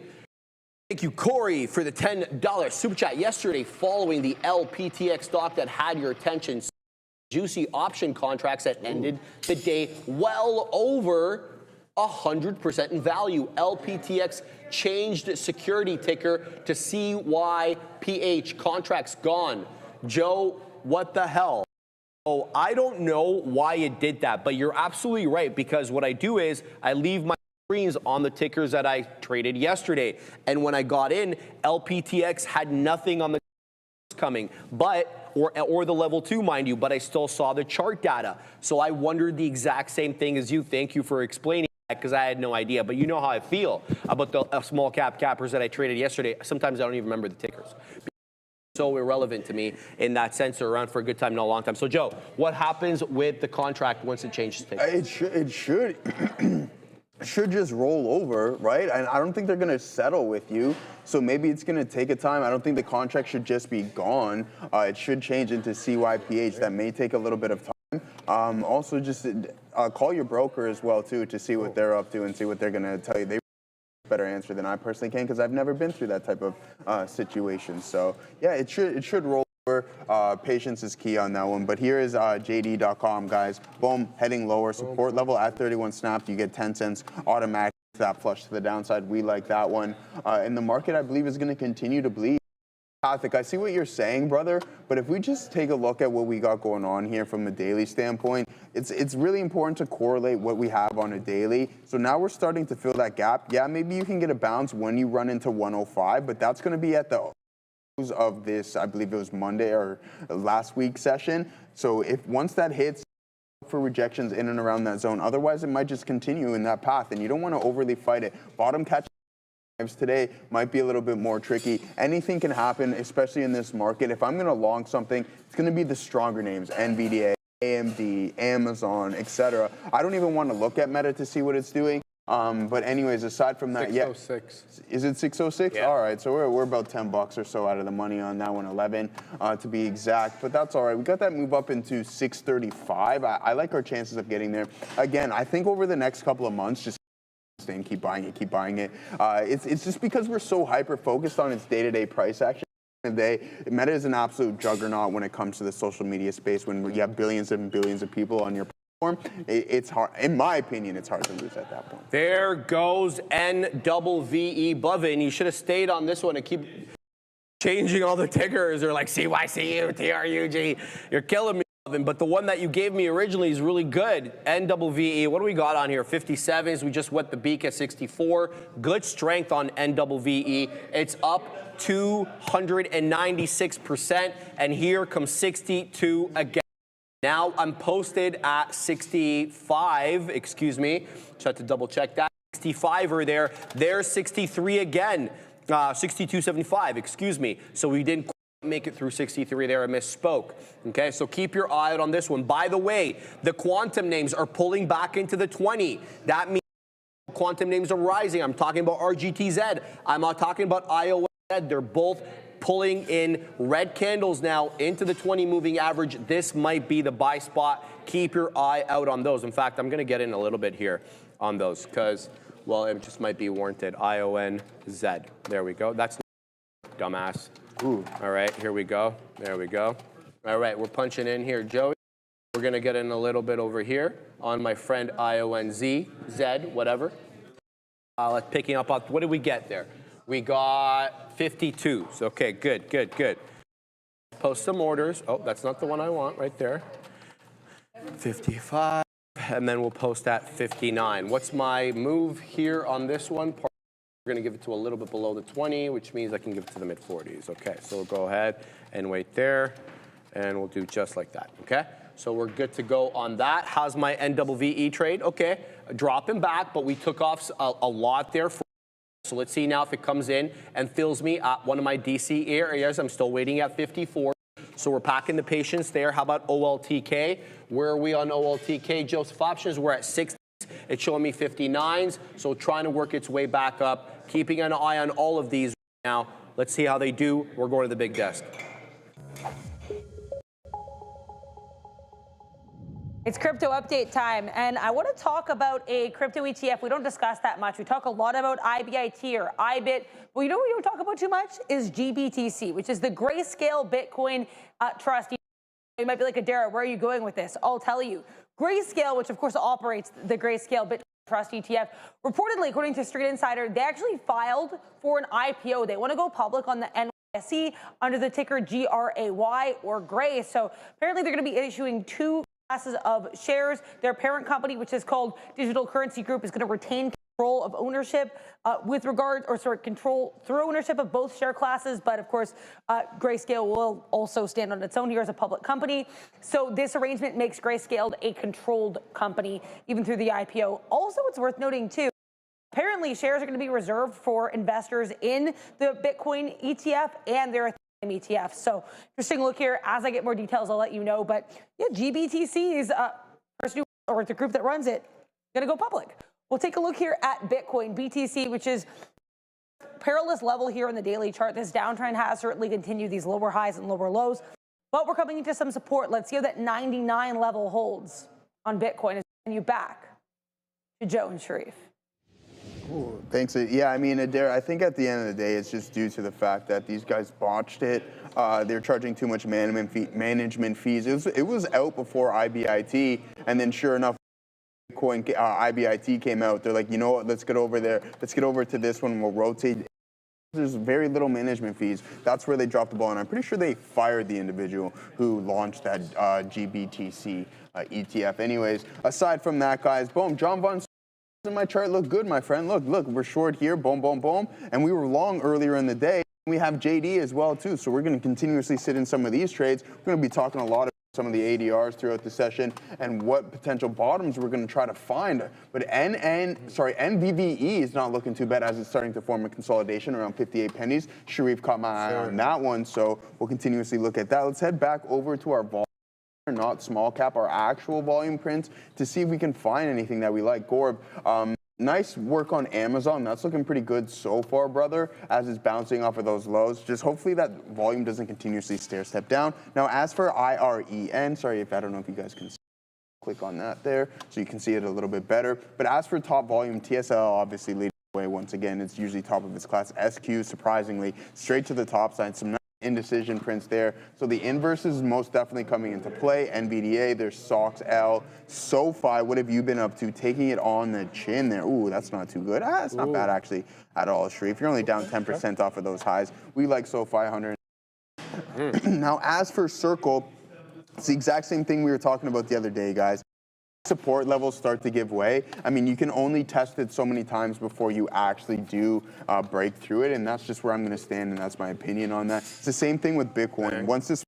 Speaker 2: Thank you, Corey, for the $10 super chat yesterday following the LPTX stock that had your attention. Juicy option contracts that ended the day well over 100% in value. LPTX changed security ticker to CYPH. Contracts gone. Joe, what the hell? Oh, I don't know why it did that, but you're absolutely right, because what I do is I leave my screens on the tickers that I traded yesterday. And when I got in, LPTX had nothing on the coming, but or the level 2, mind you, but I still saw the chart data. So I wondered the exact same thing as you. Thank you for explaining that, because I had no idea. But you know how I feel about the small cap cappers that I traded yesterday. Sometimes I don't even remember the tickers. So irrelevant to me in that sense. They're around for a good time, not a long time. So Joe, what happens with the contract once it changes tickers?
Speaker 5: It should just roll over, right? And I don't think they're going to settle with you. So maybe it's going to take a time. I don't think the contract should just be gone. It should change into CYPH. That may take a little bit of time. Also, just call your broker as well, too, to see what they're up to and see what they're going to tell you. They better answer than I personally can, because I've never been through that type of situation. So, yeah, it should roll over. Patience is key on that one. But here is JD.com, guys. Boom, heading lower. Support level at 31 snapped. You get 10 cents automatic. That flush to the downside. We like that one. And the market, I believe, is going to continue to bleed. Patrick, I see what you're saying, brother, but if we just take a look at what we got going on here from a daily standpoint, it's really important to correlate what we have on a daily. So now we're starting to fill that gap. Yeah, maybe you can get a bounce when you run into 105, but that's going to be at the close of this, I believe it was Monday or last week's session. So if once that hits, for rejections in and around that zone. Otherwise, it might just continue in that path, and you don't want to overly fight it. Bottom catch today might be a little bit more tricky. Anything can happen, especially in this market. If I'm going to long something, it's going to be the stronger names, NVIDIA, AMD, Amazon, etc. I don't even want to look at Meta to see what it's doing. But anyways, aside from that,
Speaker 2: 606.
Speaker 5: Yeah. Is it 606?
Speaker 2: Yeah.
Speaker 5: All right, so we're about $10 or so out of the money on that one, 11 to be exact. But that's all right. We got that move up into 635. I like our chances of getting there. Again, I think over the next couple of months, just saying keep buying it, keep buying it. It's just because we're so hyper-focused on its day-to-day price action. Meta is an absolute juggernaut when it comes to the social media space. When you have billions and billions of people on your platform, it's hard. In my opinion, it's hard to lose at that point.
Speaker 2: There goes NVVE Bovin. You should have stayed on this one and keep changing all the tickers. They're like CYCU, TRUG. You're killing me, Bovin. But the one that you gave me originally is really good. NVVE. What do we got on here? 57s. We just wet the beak at 64. Good strength on NVVE. It's up 296%, and here comes 62 again. Now I'm posted at 65, excuse me. Just have to double check that. 65 are there. There's 63 again. 62.75, excuse me. So we didn't make it through 63 there. I misspoke. Okay, so keep your eye out on this one. By the way, the quantum names are pulling back into the 20. That means quantum names are rising. I'm talking about RGTZ. I'm not talking about iOS. They're both pulling in red candles now into the 20 moving average. This might be the buy spot. Keep your eye out on those. In fact, I'm going to get in a little bit here on those because, well, it just might be warranted. IONZ. There we go. That's dumbass. Ooh. All right, here we go. There we go. All right, we're punching in here, Joey. We're going to get in a little bit over here on my friend IONZ, Z, whatever. Let's picking up on, what did we get there? We got 52s. Okay, good, good, good. Post some orders. Oh, that's not the one I want right there. 55, and then we'll post at 59. What's my move here on this one? We're going to give it to a little bit below the 20, which means I can give it to the mid-40s. Okay, so we'll go ahead and wait there, and we'll do just like that, okay? So we're good to go on that. How's my NVVE trade? Okay, dropping back, but we took off a lot there. So let's see now if it comes in and fills me at one of my DC areas. I'm still waiting at 54. So we're packing the patience there. How about OLTK? Where are we on OLTK? Joseph Options, we're at 60. It's showing me 59s. So trying to work its way back up. Keeping an eye on all of these right now. Let's see how they do. We're going to the big desk.
Speaker 7: It's crypto update time, and I want to talk about a crypto ETF. We don't discuss that much. We talk a lot about IBIT or IBIT, but you know what we don't talk about too much is GBTC, which is the Grayscale Bitcoin Trust. You might be like, Adara, where are you going with this? I'll tell you. Grayscale, which of course operates the Grayscale Bitcoin Trust ETF, reportedly, according to Street Insider, they actually filed for an IPO. They want to go public on the NYSE under the ticker GRAY or Gray. So apparently they're going to be issuing two classes of shares. Their parent company, which is called Digital Currency Group, is going to retain control of ownership control through ownership of both share classes. But of course, Grayscale will also stand on its own here as a public company. So this arrangement makes Grayscale a controlled company, even through the IPO. Also, it's worth noting too, apparently shares are going to be reserved for investors in the Bitcoin ETF and their ETF. So interesting look here. As I get more details, I'll let you know. But yeah, GBTC is or the group that runs it going to go public. We'll take a look here at Bitcoin BTC, which is perilous level here on the daily chart. This downtrend has certainly continued, these lower highs and lower lows, but we're coming into some support. Let's see how that 99 level holds on Bitcoin. As we send you back to Joe and Sharif.
Speaker 5: Ooh, thanks. Yeah, I mean, Adara, I think at the end of the day, it's just due to the fact that these guys botched it. They're charging too much management fees. It was out before IBIT, and then sure enough, Bitcoin IBIT came out. They're like, you know what? Let's get over there. Let's get over to this one. We'll rotate. There's very little management fees. That's where they dropped the ball, and I'm pretty sure they fired the individual who launched that GBTC ETF. Anyways, aside from that, guys, boom, John Von in my chart look good, my friend. Look, we're short here, boom, boom, boom. And we were long earlier in the day. We have JD as well, too. So we're going to continuously sit in some of these trades. We're going to be talking a lot about some of the ADRs throughout the session and what potential bottoms we're going to try to find. But NVVE is not looking too bad as it's starting to form a consolidation around 58 pennies. Sharif caught my eye on that one. So we'll continuously look at that. Let's head back over to our volume. Not small cap, our actual volume prints to see if we can find anything that we like. Gorb, nice work on Amazon. That's looking pretty good so far, brother, as it's bouncing off of those lows. Just hopefully that volume doesn't continuously stair step down. Now, as for IREN, sorry if I don't know if you guys can see. Click on that there so you can see it a little bit better. But as for top volume, TSLA obviously leading the way once again. It's usually top of its class. SQ, surprisingly, straight to the top side. Some nice indecision prints there. So the inverse is most definitely coming into play. NVDA, there's SOX L. SoFi, what have you been up to? Taking it on the chin there. Ooh, that's not too good. That's not bad actually at all, Sharif. You're only down 10% off of those highs. We like SoFi 100. Now, as for Circle, it's the exact same thing we were talking about the other day, guys. Support levels start to give way. I mean, you can only test it so many times before you actually do break through it, and that's just where I'm going to stand, and that's my opinion on that. It's the same thing with Bitcoin. Once this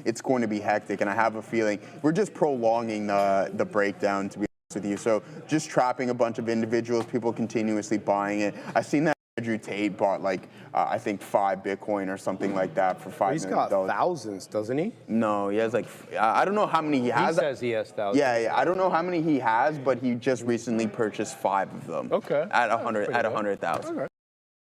Speaker 5: it's going to be hectic, and I have a feeling we're just prolonging the breakdown, to be honest with you. So just trapping a bunch of individuals, people continuously buying it. I've seen that Andrew Tate bought like I think 5 Bitcoin or something like that for $5 million.
Speaker 2: He's got thousands, doesn't he?
Speaker 5: No, he has like I don't know how many he has.
Speaker 2: He says he has thousands.
Speaker 5: Yeah, I don't know how many he has, but he just recently purchased 5 of them.
Speaker 2: Okay.
Speaker 5: At 100,000. Okay.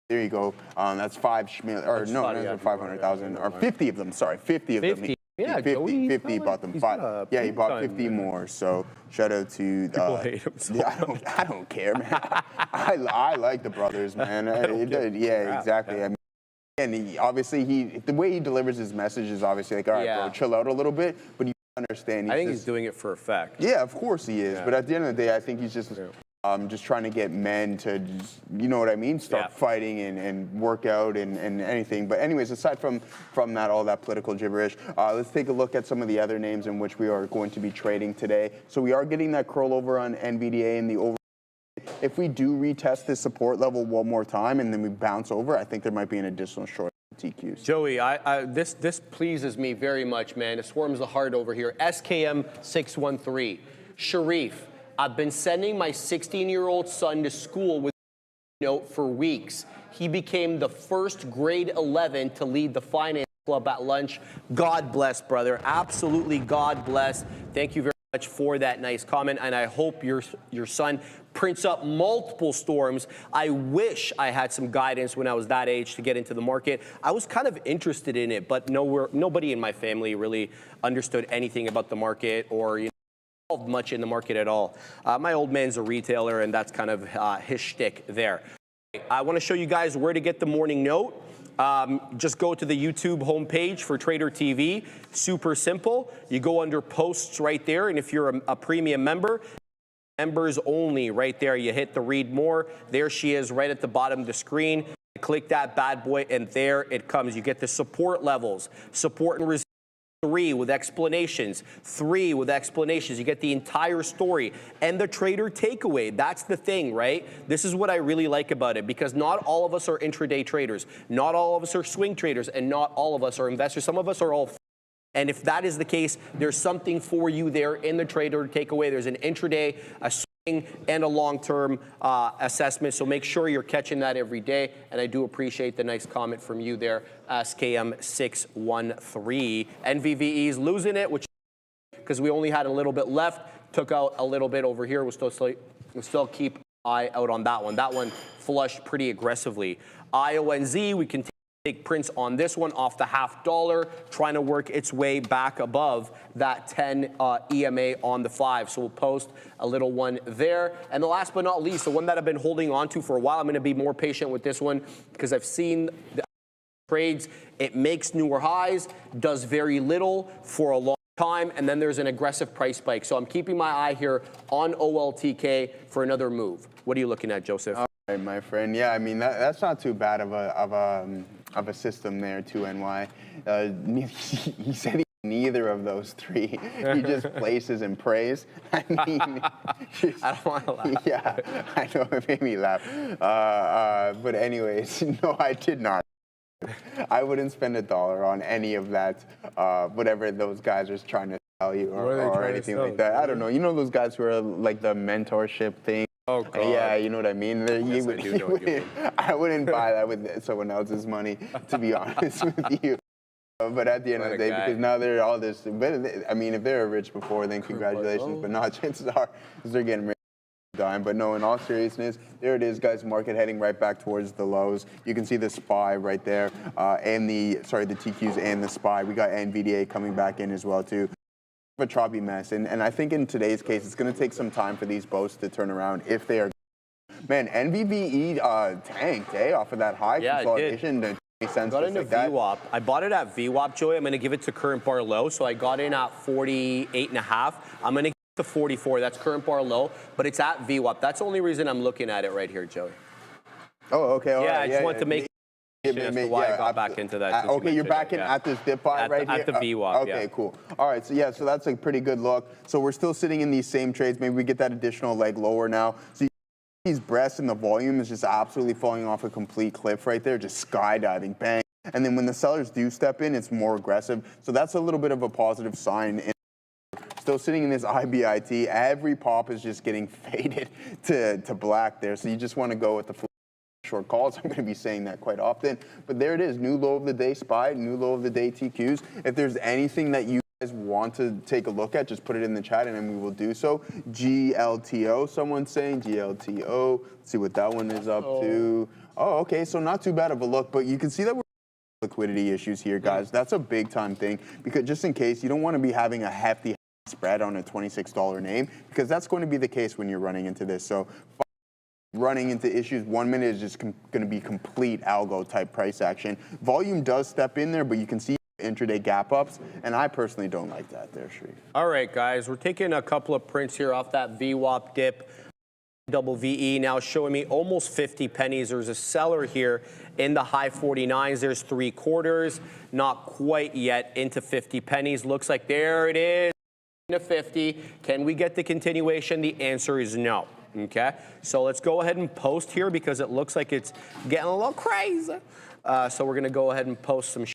Speaker 5: There you go. That's 5 Schmiel, or no, that's 500,000 or 50 of them. Sorry, 50 of them.
Speaker 2: 50. Yeah,
Speaker 5: 50 he bought them. 5. Yeah, he bought 50 more. So shout out to.
Speaker 2: People hate him so
Speaker 5: I don't care, man. I like the brothers, man. Yeah, exactly. I mean, and obviously the way he delivers his message is obviously like, all right, bro, chill out a little bit, but you understand.
Speaker 2: I think he's doing it for effect.
Speaker 5: Yeah, of course he is. But at the end of the day, I think he's just trying to get men to just, you know what I mean, start fighting and work out and anything. But anyways, aside from that, all that political gibberish, let's take a look at some of the other names in which we are going to be trading today. So we are getting that curl over on NVDA and the over. If we do retest this support level one more time and then we bounce over, I think there might be an additional short TQs.
Speaker 2: Joey, this pleases me very much, man. It warms the heart over here. SKM 613. Sharif, I've been sending my 16-year-old son to school with a note for weeks. He became the first grade 11 to lead the finance club at lunch. God bless, brother. Absolutely God bless. Thank you very much for that nice comment, and I hope your son prints up multiple storms. I wish I had some guidance when I was that age to get into the market. I was kind of interested in it, but nobody in my family really understood anything about the market or involved much in the market at all. My old man's a retailer, and that's kind of his shtick there. I want to show you guys where to get the morning note. Just go to the YouTube homepage for Trader TV. Super simple. You go under posts right there, and if you're a premium member, members only right there, you hit the read more. There she is right at the bottom of the screen. Click that bad boy, and there it comes. You get the support levels, support and resistance. 3 with explanations, 3 with explanations. You get the entire story and the trader takeaway. That's the thing, right? This is what I really like about it, because not all of us are intraday traders. Not all of us are swing traders, and not all of us are investors. Some of us are all. And if that is the case, there's something for you there in the trader takeaway. There's an intraday, a swing, and a long-term assessment. So make sure you're catching that every day. And I do appreciate the nice comment from you there, SKM613. NVVE's losing it, which because we only had a little bit left, took out a little bit over here. We'll still keep an eye out on that one. That one flushed pretty aggressively. IONZ, we continue. Take prints on this one off the $0.50, trying to work its way back above that 10 EMA on the 5. So we'll post a little one there. And the last but not least, the one that I've been holding on to for a while, I'm going to be more patient with this one because I've seen the trades. It makes newer highs, does very little for a long time, and then there's an aggressive price spike. So I'm keeping my eye here on OLTK for another move. What are you looking at, Joseph?
Speaker 5: All right, my friend. Yeah, I mean that's not too bad of a system there, too, NY. He said neither of those 3. He just places and prays. I mean,
Speaker 2: I don't want to laugh.
Speaker 5: Yeah, I know, it made me laugh. But anyways, no, I did not. I wouldn't spend $1 on any of that, whatever those guys are trying to tell you or anything like that. I don't know. You know those guys who are like the mentorship thing?
Speaker 2: Oh, God.
Speaker 5: Yeah, you know what I mean? I wouldn't buy that with someone else's money, to be honest with you. But at the end of the day, because now they're all this, but I mean, if they were rich before, then congratulations. But not, chances are they're getting rich dime. But no, in all seriousness, there it is, guys. Market heading right back towards the lows. You can see the SPY right there, and the TQs and the SPY. We got NVDA coming back in as well too. a choppy mess. And I think in today's case, it's going to take some time for these boats to turn around if they are. Man, NVVE tanked, off of that high consolidation.
Speaker 2: It did. I got into VWAP. I bought it at VWAP, Joey. I'm going to give it to current bar low. So I got in at 48.5. I'm going to give it to 44. That's current bar low, but it's at VWAP. That's the only reason I'm looking at it right here, Joey.
Speaker 5: Oh, okay. All right.
Speaker 2: I just want to make as to why I got back into that.
Speaker 5: Okay, you're back in at this dip buy right here?
Speaker 2: At the VWAP,
Speaker 5: Okay, cool. All right, so that's a pretty good look. So we're still sitting in these same trades. Maybe we get that additional leg lower now. So these breasts and the volume is just absolutely falling off a complete cliff right there, just skydiving, bang. And then when the sellers do step in, it's more aggressive. So that's a little bit of a positive sign. Still sitting in this IBIT, every pop is just getting faded to black there. So you just want to go with the short calls. I'm going to be saying that quite often. But there it is, new low of the day SPY, new low of the day TQs. If there's anything that you guys want to take a look at, just put it in the chat and then we will do so. GLTO, someone's saying GLTO. Let's see what that one is up to. Oh, okay, so not too bad of a look, but you can see that we're liquidity issues here, guys. That's a big time thing, because just in case, you don't want to be having a hefty spread on a $26 name, because that's going to be the case when you're running into this. So running into issues 1 minute is just going to be complete algo type price action. Volume does step in there, but you can see intraday gap ups, and I personally don't like that there, Sharif.
Speaker 2: All right, guys, we're taking a couple of prints here off that VWAP dip. Double VE now showing me almost 50 pennies. There's a seller here in the high 49s. There's 3/4, not quite yet into 50 pennies. Looks like there it is, to 50. Can we get the continuation? The answer is no. Okay, so let's go ahead and post here because it looks like it's getting a little crazy. So we're going to go ahead and post some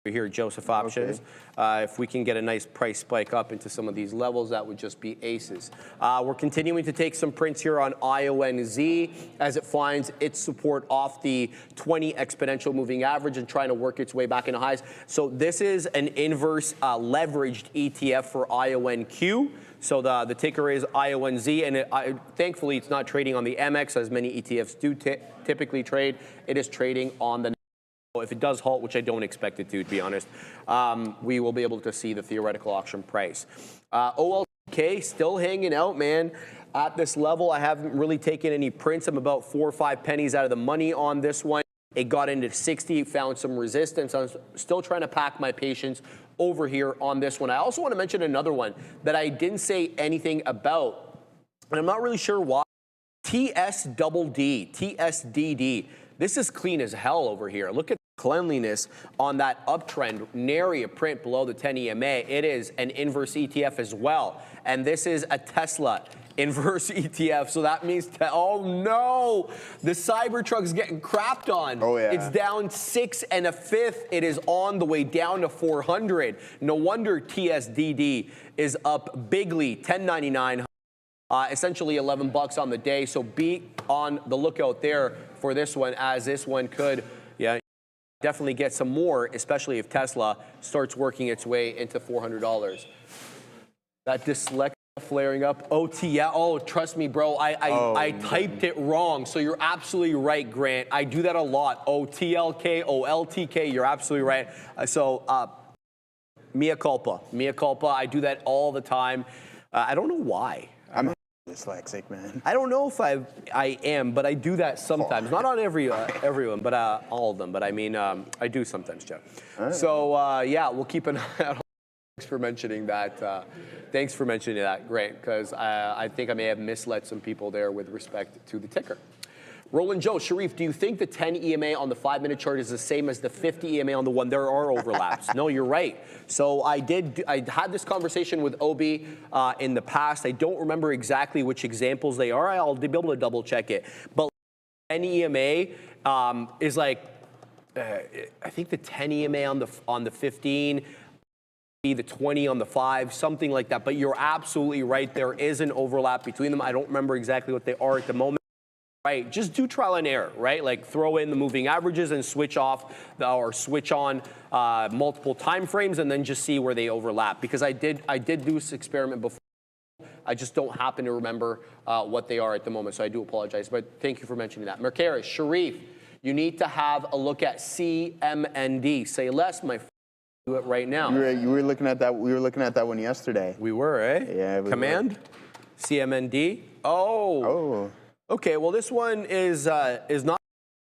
Speaker 2: here, Joseph Options. Okay. If we can get a nice price spike up into some of these levels, that would just be aces. We're continuing to take some prints here on IONZ as it finds its support off the 20 exponential moving average and trying to work its way back into highs. So this is an inverse leveraged ETF for IONQ. So the ticker is IONZ, and thankfully it's not trading on the MX as many ETFs do typically trade. It is trading on the. If it does halt, which I don't expect it to be honest, we will be able to see the theoretical auction price. OLTK still hanging out, man. At this level, I haven't really taken any prints. I'm about 4 or 5 pennies out of the money on this one. It got into 60, found some resistance. I'm still trying to pack my patience over here on this one. I also want to mention another one that I didn't say anything about, and I'm not really sure why. TSDD. This is clean as hell over here. Look at the cleanliness on that uptrend. Nary a print below the 10 EMA. It is an inverse ETF as well. And this is a Tesla inverse ETF. So that means, oh no, the Cybertruck's getting crapped on.
Speaker 5: Oh yeah.
Speaker 2: It's down 6 1/5. It is on the way down to 400. No wonder TSDD is up bigly, 10.99. Essentially $11 on the day, so be on the lookout there for this one, as this one could, definitely get some more, especially if Tesla starts working its way into $400. That dyslexia flaring up. Oh, trust me, bro. I typed it wrong, so you're absolutely right, Grant. I do that a lot. OTLK, OLTK. You're absolutely right. Mea culpa. Mea culpa. I do that all the time. I don't know why.
Speaker 5: I'm dyslexic, man.
Speaker 2: I don't know if I am, but I do that sometimes. Not on everyone, but all of them. But I mean, I do sometimes, Jeff. Right. So yeah, we'll keep an eye out. Thanks for mentioning that. Thanks for mentioning that, Grant, because I think I may have misled some people there with respect to the ticker. Roland Joe, Sharif, do you think the 10 EMA on the 5-minute chart is the same as the 50 EMA on the one? There are overlaps. No, you're right. So I had this conversation with Obi in the past. I don't remember exactly which examples they are. I'll be able to double check it. But 10 EMA is like, I think the 10 EMA on the 15, the 20 on the 5, something like that. But you're absolutely right. There is an overlap between them. I don't remember exactly what they are at the moment. Right, just do trial and error, right? Like throw in the moving averages and switch off or switch on multiple time frames and then just see where they overlap. Because I did do this experiment before. I just don't happen to remember what they are at the moment, so I do apologize. But thank you for mentioning that. Mercaris, Sharif, you need to have a look at CMND. Say less, my friend. Do it right now.
Speaker 5: You were looking at that. We were looking at that one yesterday.
Speaker 2: We were, eh?
Speaker 5: Yeah, we
Speaker 2: Command, CMND. Oh.
Speaker 5: Oh.
Speaker 2: Okay. Well, this one is not.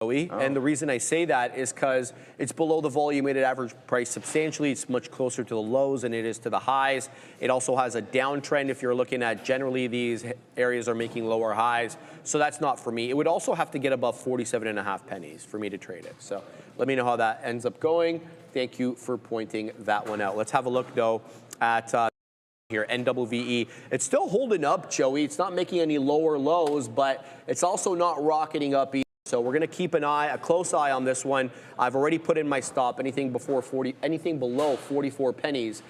Speaker 2: And the reason I say that is because it's below the volume weighted average price substantially. It's much closer to the lows than it is to the highs. It also has a downtrend if you're looking at generally these areas are making lower highs. So that's not for me. It would also have to get above 47.5 pennies for me to trade it. So let me know how that ends up going. Thank you for pointing that one out. Let's have a look though at here, NWVE. It's still holding up, Joey. It's not making any lower lows, but it's also not rocketing up either. So we're going to keep a close eye on this one. I've already put in my stop. Anything below 44 pennies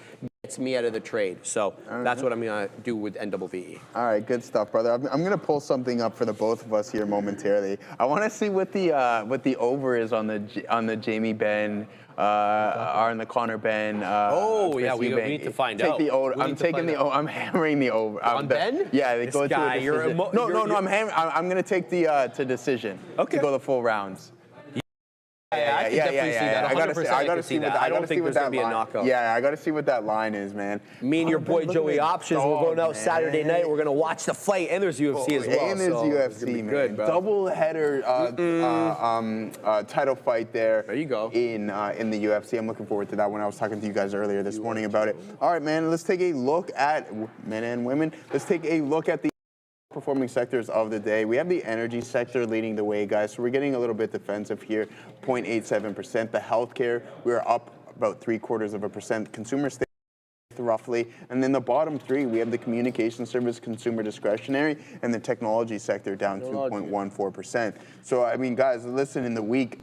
Speaker 2: gets me out of the trade. So that's what I'm going to do with NWVE.
Speaker 5: All right, good stuff, brother. I'm going to pull something up for the both of us here momentarily. I want to see what the over is on the Jamie Benn, or on the Connor Benn.
Speaker 2: Yeah, we need to find out.
Speaker 5: Take the over. I'm hammering the over.
Speaker 2: On Ben?
Speaker 5: Yeah, they
Speaker 2: this
Speaker 5: go
Speaker 2: guy,
Speaker 5: to a decision. I'm going to take the to decision.
Speaker 2: Okay.
Speaker 5: To go the full rounds.
Speaker 2: I can definitely see that. 100%
Speaker 5: I gotta see
Speaker 2: that. I don't think there's going to be a knockout.
Speaker 5: Yeah, I got to see what that line is, man.
Speaker 2: Me and your boy Joey Options, we're going out Saturday night. We're going to watch the fight, and there's UFC as well.
Speaker 5: And there's UFC, man.
Speaker 2: Good, bro.
Speaker 5: Double header title fight there.
Speaker 2: There you go.
Speaker 5: In the UFC. I'm looking forward to that one. I was talking to you guys earlier this morning about it. All right, man, let's take a look at men and women. Let's take a look at the performing sectors of the day. We have the energy sector leading the way, guys. So we're getting a little bit defensive here, 0.87%. The healthcare, we're up about 0.75%. Consumer stay roughly. And then the bottom three, we have the communication service, consumer discretionary, and the technology sector down 2.14%. So, I mean, guys, listen, in the week,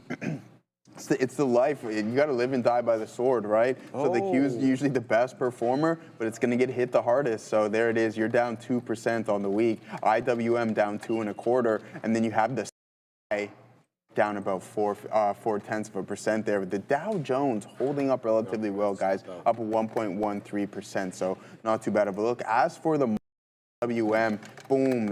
Speaker 5: it's the life. You got to live and die by the sword, right? So the Q is usually the best performer, but it's going to get hit the hardest. So there it is. You're down 2% on the week. IWM down 2.25%, and then you have the SPCE down about 0.4% there. But the Dow Jones holding up relatively well, guys, up 1.13%. So not too bad of a look. As for the WM, boom,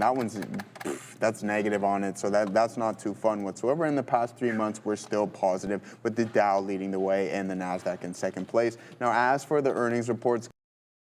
Speaker 5: that's negative on it, so that's not too fun whatsoever. In the past 3 months, we're still positive, with the Dow leading the way and the Nasdaq in second place. Now, as for the earnings reports,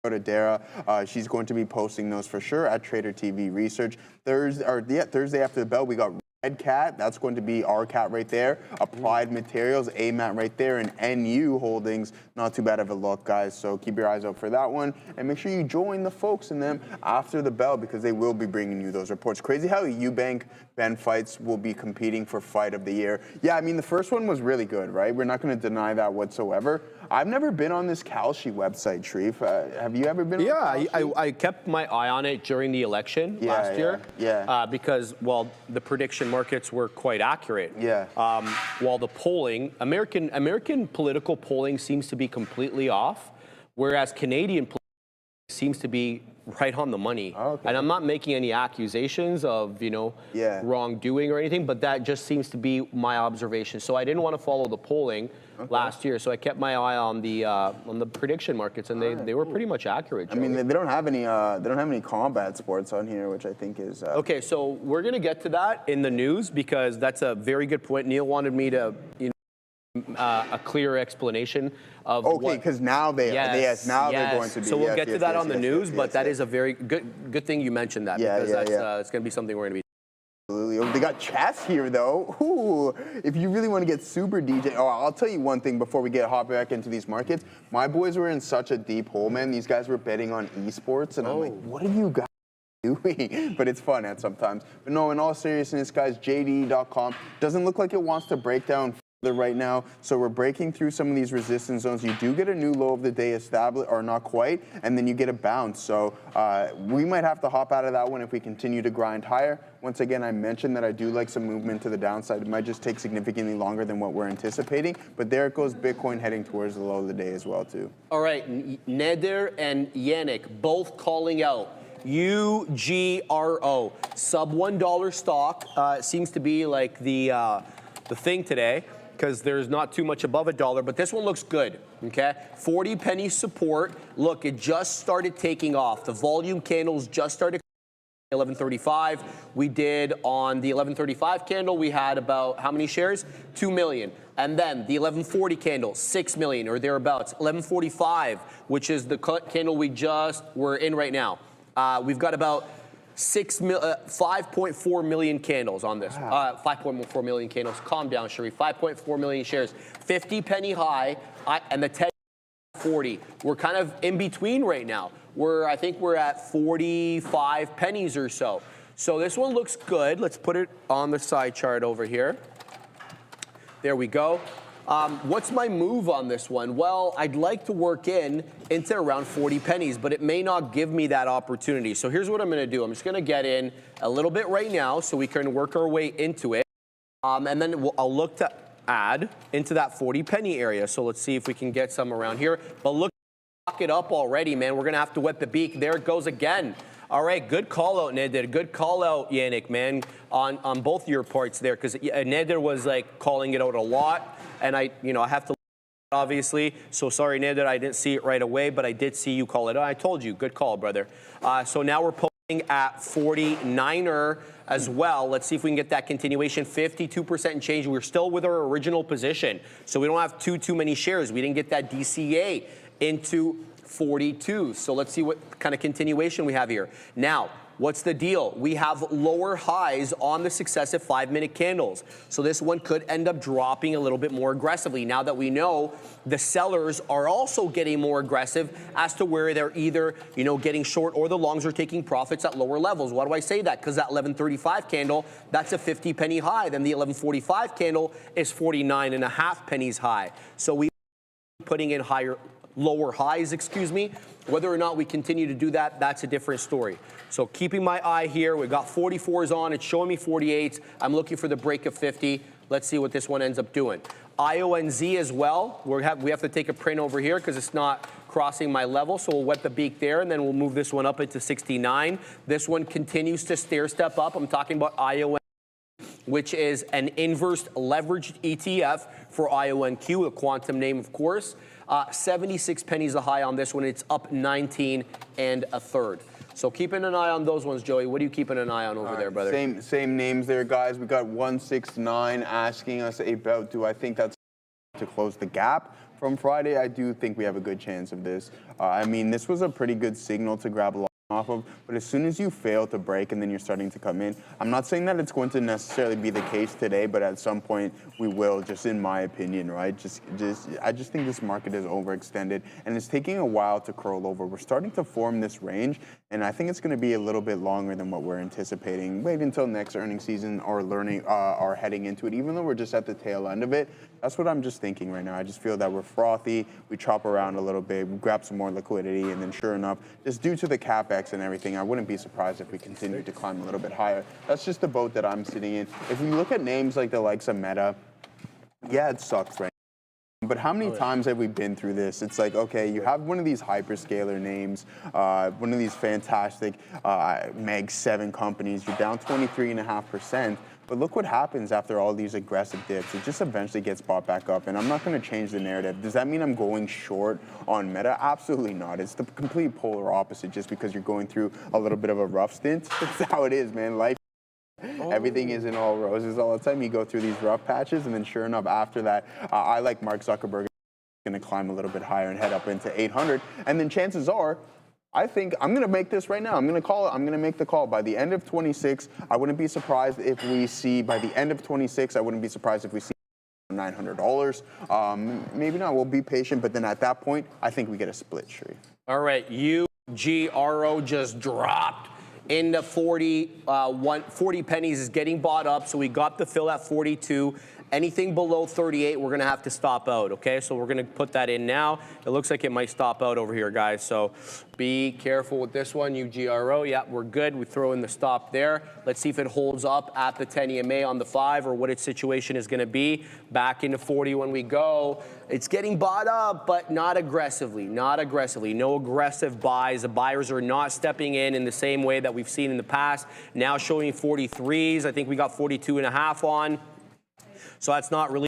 Speaker 5: go to Dara. She's going to be posting those for sure at Trader TV Research. Thursday after the bell, we got Red Cat, that's going to be our cat right there. Applied Materials, AMAT right there, and NU Holdings, not too bad of a look, guys. So keep your eyes out for that one, and make sure you join the folks in them after the bell, because they will be bringing you those reports. Crazy how Eubank Ben fights will be competing for Fight of the Year. Yeah, I mean, the first one was really good, right? We're not going to deny that whatsoever. I've never been on this Kalshi website, Shreve. Have you ever been on Kalshi?
Speaker 2: I kept my eye on it during the election last year.
Speaker 5: Yeah.
Speaker 2: Because, well, the prediction markets were quite accurate.
Speaker 5: Yeah.
Speaker 2: While the polling, American political polling seems to be completely off, whereas Canadian polling seems to be right on the money.
Speaker 5: Okay.
Speaker 2: And I'm not making any accusations of, wrongdoing or anything, but that just seems to be my observation. So I didn't want to follow the polling last year, so I kept my eye on the prediction markets, and they were pretty much accurate, Joey.
Speaker 5: I mean, they don't have any combat sports on here, which I think is
Speaker 2: okay. So we're gonna get to that in the news, because that's a very good point. Neil wanted me to a clear explanation of
Speaker 5: because now they're going to be.
Speaker 2: So we'll get to that on the news, but that is a very good thing you mentioned that, because it's going to be something we're going to be.
Speaker 5: Absolutely. They got chess here, though. Ooh, if you really want to get super DJ. Oh, I'll tell you one thing before we hop back into these markets. My boys were in such a deep hole, man. These guys were betting on esports, and I'm like, what are you guys doing? But it's fun at sometimes. But no, in all seriousness, guys, JD.com doesn't look like it wants to break down right now, so we're breaking through some of these resistance zones. You do get a new low of the day established, or not quite, and then you get a bounce. So we might have to hop out of that one if we continue to grind higher. Once again, I mentioned that I do like some movement to the downside. It might just take significantly longer than what we're anticipating, but there it goes, Bitcoin heading towards the low of the day as well, too.
Speaker 2: All right, Neder and Yannick both calling out UGRO, sub $1 stock. Seems to be like the thing today, because there's not too much above $1, but this one looks good, okay? 40 penny support. Look, it just started taking off. The volume candles just started 1135. We did on the 1135 candle, we had about how many shares? 2 million. And then the 1140 candle, 6 million or thereabouts. 1145, which is the candle we're in right now. We've got about 5.4 million candles on this. 5.4 million candles. Calm down, Sharif. 5.4 million shares. 50 penny high, and the 10 40. We're kind of in between right now. I think we're at 45 pennies or so. So this one looks good. Let's put it on the side chart over here. There we go. What's my move on this one? Well, I'd like to work into around 40 pennies, but it may not give me that opportunity. So here's what I'm going to do. I'm just going to get in a little bit right now so we can work our way into it. And then I'll look to add into that 40 penny area. So let's see if we can get some around here. But look it up already, man. We're going to have to wet the beak. There it goes again. All right, good call out, Nader. Good call out, Yannick, man, on both your parts there, because Nader was like calling it out a lot, and I have to obviously. So sorry, Nader, I didn't see it right away, but I did see you call it out. I told you, good call, brother. So now we're posting at 49er as well. Let's see if we can get that continuation. 52% and change. We're still with our original position, so we don't have too many shares. We didn't get that DCA into 42. So let's see what kind of continuation we have here. Now, what's the deal? We have lower highs on the successive 5-minute candles. So this one could end up dropping a little bit more aggressively. Now that we know the sellers are also getting more aggressive as to where they're either, getting short, or the longs are taking profits at lower levels. Why do I say that? Because that 1135 candle, that's a 50 penny high. Then the 1145 candle is 49.5 pennies high. So we putting in lower highs, Whether or not we continue to do that, that's a different story. So keeping my eye here, we've got 44s on, it's showing me 48s. I'm looking for the break of 50. Let's see what this one ends up doing. IONZ as well, we have to take a print over here because it's not crossing my level, so we'll wet the beak there, and then we'll move this one up into 69. This one continues to stair step up. I'm talking about IONZ, which is an inverse leveraged ETF for IONQ, a quantum name, of course. 76 pennies a high on this one. It's up 19 1/3. So keeping an eye on those ones, Joey. What are you keeping an eye on over there, brother?
Speaker 5: Same names there, guys. We got 169 asking us about, do I think that's to close the gap from Friday? I do think we have a good chance of this. I mean, this was a pretty good signal to grab a lot off of, but as soon as you fail to break and then you're starting to come in, I'm not saying that it's going to necessarily be the case today, but at some point we will, just in my opinion, right? I just think this market is overextended and it's taking a while to curl over. We're starting to form this range, and I think it's going to be a little bit longer than what we're anticipating. Wait until next earnings season or heading into it, even though we're just at the tail end of it. That's what I'm just thinking right now. I just feel that we're frothy, we chop around a little bit, we grab some more liquidity, and then sure enough, just due to the CapEx and everything, I wouldn't be surprised if we continue to climb a little bit higher. That's just the boat that I'm sitting in. If we look at names like the likes of Meta, yeah, it sucks right now. But how many times have we been through this? It's like, okay, you have one of these hyperscaler names, one of these fantastic Meg 7 companies, you're down 23.5%. But look what happens after all these aggressive dips. It just eventually gets bought back up, and I'm not going to change the narrative. Does that mean I'm going short on Meta? Absolutely not. It's the complete polar opposite. Just because you're going through a little bit of a rough stint, that's how it is, man. Life, everything isn't all roses all the time. You go through these rough patches, and then sure enough, after that, I like Mark Zuckerberg going to climb a little bit higher and head up into 800, and then chances are, I think I'm going to make this right now. I'm going to call it. I'm going to make the call. By the end of 26, I wouldn't be surprised if we see, by the end of 26, I wouldn't be surprised if we see $900. Maybe not. We'll be patient. But then at that point, I think we get a split tree.
Speaker 2: All right. UGRO just dropped into 40 pennies is getting bought up. So we got the fill at 42. Anything below 38, we're going to have to stop out, okay? So we're going to put that in now. It looks like it might stop out over here, guys. So be careful with this one, UGRO. Yeah, we're good. We throw in the stop there. Let's see if it holds up at the 10 EMA on the 5 or what its situation is going to be. Back into 40 when we go. It's getting bought up, but not aggressively. Not aggressively. No aggressive buys. The buyers are not stepping in the same way that we've seen in the past. Now showing 43s. I think we got 42.5 on. So that's not really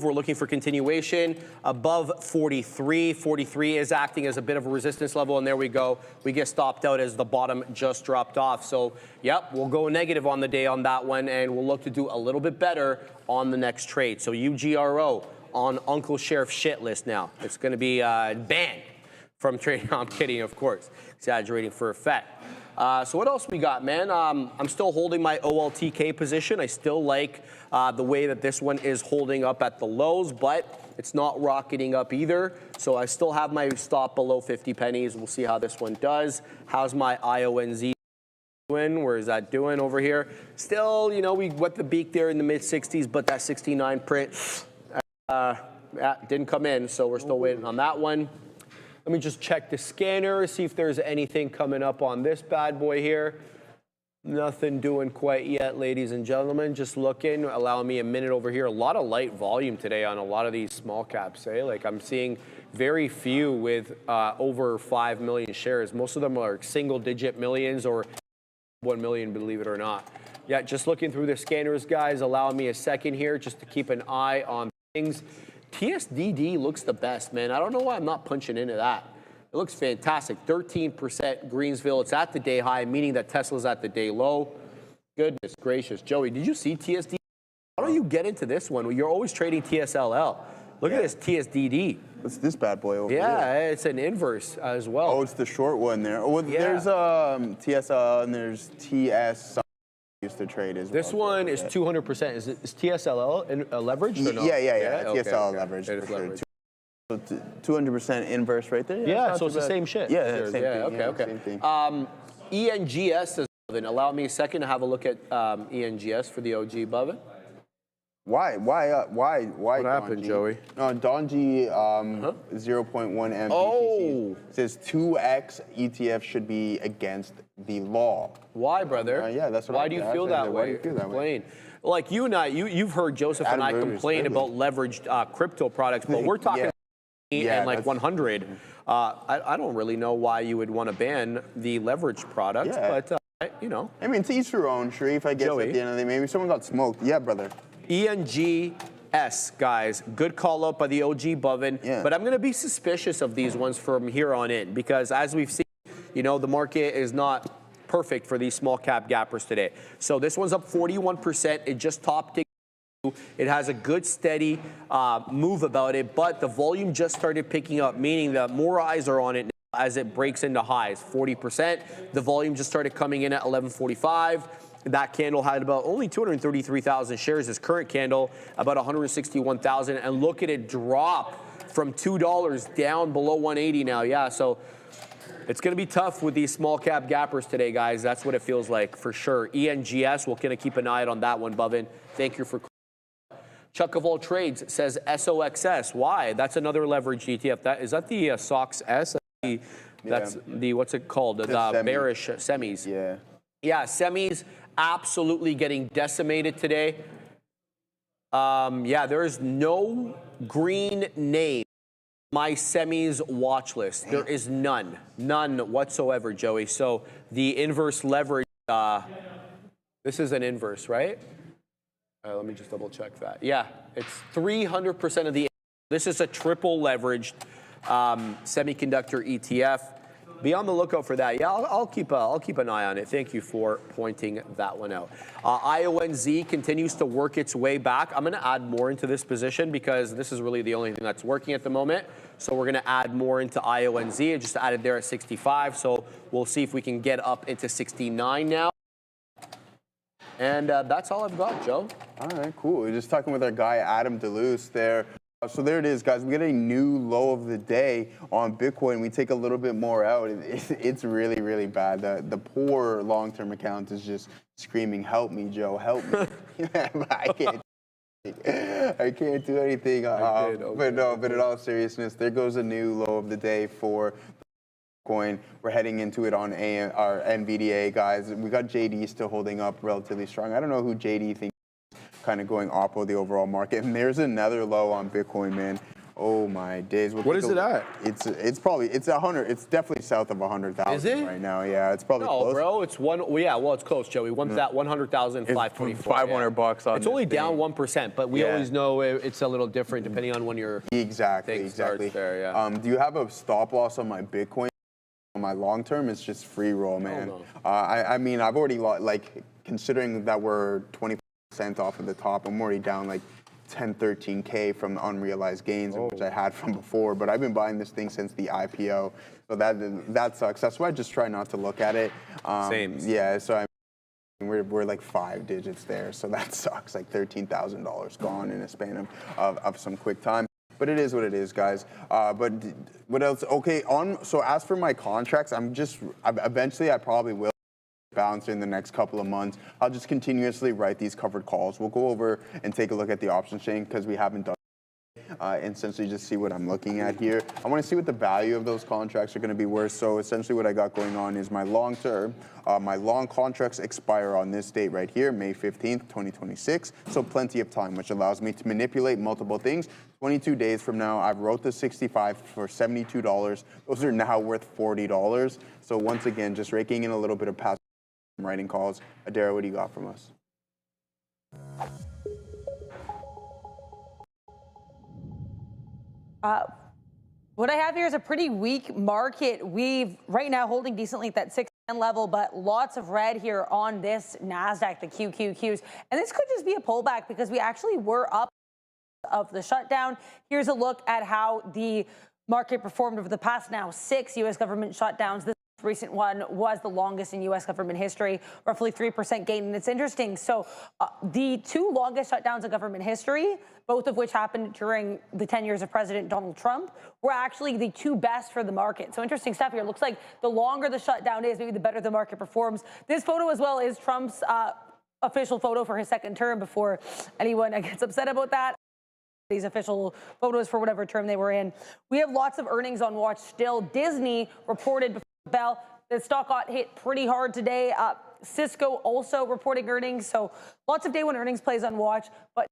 Speaker 2: We're looking for continuation above 43. 43 is acting as a bit of a resistance level, and there we go. We get stopped out as the bottom just dropped off. So, yep, we'll go negative on the day on that one, and we'll look to do a little bit better on the next trade. So UGRO on Uncle Sheriff shit list now. It's going to be banned from trading. I'm kidding, of course. Exaggerating for effect. So what else we got, man? I'm still holding my OLTK position. I still like the way that this one is holding up at the lows, but it's not rocketing up either. So I still have my stop below 50 pennies. We'll see how this one does. How's my IONZ doing? Where is that doing over here? Still, you know, we wet the beak there in the mid 60s, but that 69 print didn't come in. So we're still waiting on that one. Let me just check the scanner, see if there's anything coming up on this bad boy here. Nothing doing quite yet, ladies and gentlemen. Just looking, allowing me a minute over here. A lot of light volume today on a lot of these small caps, eh? Like I'm seeing very few with over 5 million shares. Most of them are single digit millions or 1 million, believe it or not. Yeah, just looking through the scanners, guys. Allowing me a second here just to keep an eye on things. TSDD looks the best, man. I don't know why I'm not punching into that. It looks fantastic. 13% Greensville. It's at the day high, meaning that Tesla's at the day low. Goodness gracious. Joey, did you see TSDD? How do you get into this one? You're always trading TSLL. Look at this TSDD.
Speaker 5: What's this bad boy over here?
Speaker 2: Yeah, it's an inverse as well.
Speaker 5: Oh, it's the short one there. Oh,
Speaker 2: Yeah.
Speaker 5: There's TSL and there's TS. Used to trade as well.
Speaker 2: This one is 200%. Is TSLL leveraged or no?
Speaker 5: Yeah.
Speaker 2: Okay,
Speaker 5: TSL
Speaker 2: okay.
Speaker 5: leverage
Speaker 2: It is
Speaker 5: for sure.
Speaker 2: leveraged.
Speaker 5: 200% inverse right there.
Speaker 2: Yeah, so it's the same shit.
Speaker 5: Yeah, same thing.
Speaker 2: Okay,
Speaker 5: Yeah,
Speaker 2: okay.
Speaker 5: same thing.
Speaker 2: ENGS is Bovin. Allow me a second to have a look at ENGS for the OG Bovin.
Speaker 5: Why? What
Speaker 2: happened, Joey?
Speaker 5: No, Donji 0.1 MBTC.
Speaker 2: Oh.
Speaker 5: Says 2x ETF should be against the law.
Speaker 2: Why, brother?
Speaker 5: Yeah, that's what
Speaker 2: Why
Speaker 5: I
Speaker 2: do you
Speaker 5: asked.
Speaker 2: feel
Speaker 5: I
Speaker 2: that
Speaker 5: said,
Speaker 2: way?
Speaker 5: why do you feel that way?
Speaker 2: Explain. Like you and I, you've heard Joseph and I
Speaker 5: Adam
Speaker 2: complain
Speaker 5: Rivers,
Speaker 2: about leveraged crypto products, but we're talking
Speaker 5: Yeah,
Speaker 2: and like
Speaker 5: that's-
Speaker 2: 100. I don't really know why you would want to ban the leveraged products,
Speaker 5: Yeah.
Speaker 2: but you know.
Speaker 5: I mean, to each your own, Sharif, I guess
Speaker 2: Joey.
Speaker 5: at the end of the day. Maybe someone got smoked. Yeah, brother.
Speaker 2: ENGS, guys, good call out by the OG Bovin,
Speaker 5: Yeah.
Speaker 2: but I'm going to be suspicious of these ones from here on in because as we've seen, you know, the market is not perfect for these small cap gappers today. So this one's up 41%. It just topped it. It has a good steady move about it, but the volume just started picking up, meaning that more eyes are on it now as it breaks into highs. 40%. The volume just started coming in at 11:45. That candle had about only 233,000 shares. This current candle about 161,000, and look at it drop from $2 down below 180 now. Yeah, so it's going to be tough with these small cap gappers today, guys. That's what it feels like for sure. ENGS, we're going to keep an eye on that one, Bovin. Thank you for. Chuck of all trades says SOXS. Why? That's another leverage ETF. Is that the SOX S? That's the what's it called? The
Speaker 5: semi.
Speaker 2: bearish semis.
Speaker 5: Yeah.
Speaker 2: Yeah, semis absolutely getting decimated today. Yeah, there is no green name on my semis watch list. There is none whatsoever, Joey. So the inverse leverage. This is an inverse, right? Let me just double check that. Yeah, it's 300% of the. This is a triple leveraged semiconductor ETF. Be on the lookout for that. Yeah, I'll keep an eye on it. Thank you for pointing that one out. IONZ continues to work its way back. I'm going to add more into this position because this is really the only thing that's working at the moment. So we're going to add more into IONZ. I just added there at 65. So we'll see if we can get up into 69 now. And that's all I've got, Joe.
Speaker 5: All right, cool. We're just talking with our guy, Adam DeLuce there. So there it is, guys. We get a new low of the day on Bitcoin. We take a little bit more out. It's really, really bad. The poor long-term account is just screaming, help me, Joe, help me. I can't do anything. But in all seriousness, there goes a new low of the day for Bitcoin. We're heading into it on our NVDA, guys. We got JD still holding up relatively strong. I don't know who JD thinks is kind of going oppo the overall market. And there's another low on Bitcoin, man. Oh my days.
Speaker 4: What is it at?
Speaker 5: It's probably 100. It's definitely south of 100,000
Speaker 2: Is it?
Speaker 5: right now. Yeah, it's probably
Speaker 2: No,
Speaker 5: close.
Speaker 2: bro, it's one. Well, yeah, well, it's close, Joey. 100,524.
Speaker 5: $500
Speaker 2: It's
Speaker 5: on
Speaker 2: only
Speaker 5: this
Speaker 2: down
Speaker 5: thing.
Speaker 2: 1%, but we
Speaker 5: Yeah.
Speaker 2: always know it's a little different depending on when you're.
Speaker 5: Exactly.
Speaker 2: Thing starts there, yeah.
Speaker 5: Do you have a stop loss on my Bitcoin? On my long term, it's just free roll, man.
Speaker 2: no.
Speaker 5: I mean, I've already like considering that we're 20% off of the top. I'm already down like 10, 13K from the unrealized gains, which I had from before. But I've been buying this thing since the IPO, so that sucks. That's why I just try not to look at it.
Speaker 2: Same.
Speaker 5: Yeah. So we're like 5 digits there, so that sucks. Like $13,000 gone in a span of some quick time. But it is what it is, guys. But what else? Okay. So as for my contracts, eventually I probably will bounce in the next couple of months. I'll just continuously write these covered calls. We'll go over and take a look at the options chain because we haven't done and essentially just see what I'm looking at here. I want to see what the value of those contracts are going to be worth. So essentially what I got going on is my long term, my long contracts expire on this date right here, May 15th, 2026. So plenty of time, which allows me to manipulate multiple things. 22 days from now, I've wrote the 65 for $72. Those are now worth $40. So once again, just raking in a little bit of passive writing calls. Adara, what do you got from us?
Speaker 7: What I have here is a pretty weak market. We've right now holding decently at that 610 level, but lots of red here on this NASDAQ, the QQQs. And this could just be a pullback because we actually were up of the shutdown. Here's a look at how the market performed over the past now 6 U.S. government shutdowns. This recent one was the longest in U.S. government history, roughly 3% gain. And it's interesting. So the 2 longest shutdowns in government history, both of which happened during the 10 years of President Donald Trump, were actually the 2 best for the market. So interesting stuff here. It looks like the longer the shutdown is, maybe the better the market performs. This photo as well is Trump's official photo for his 2nd term before anyone gets upset about that. These official photos for whatever term they were in. We have lots of earnings on watch still. Disney reported before the bell. The stock got hit pretty hard today. Cisco also reporting earnings. So lots of day one earnings plays on watch. But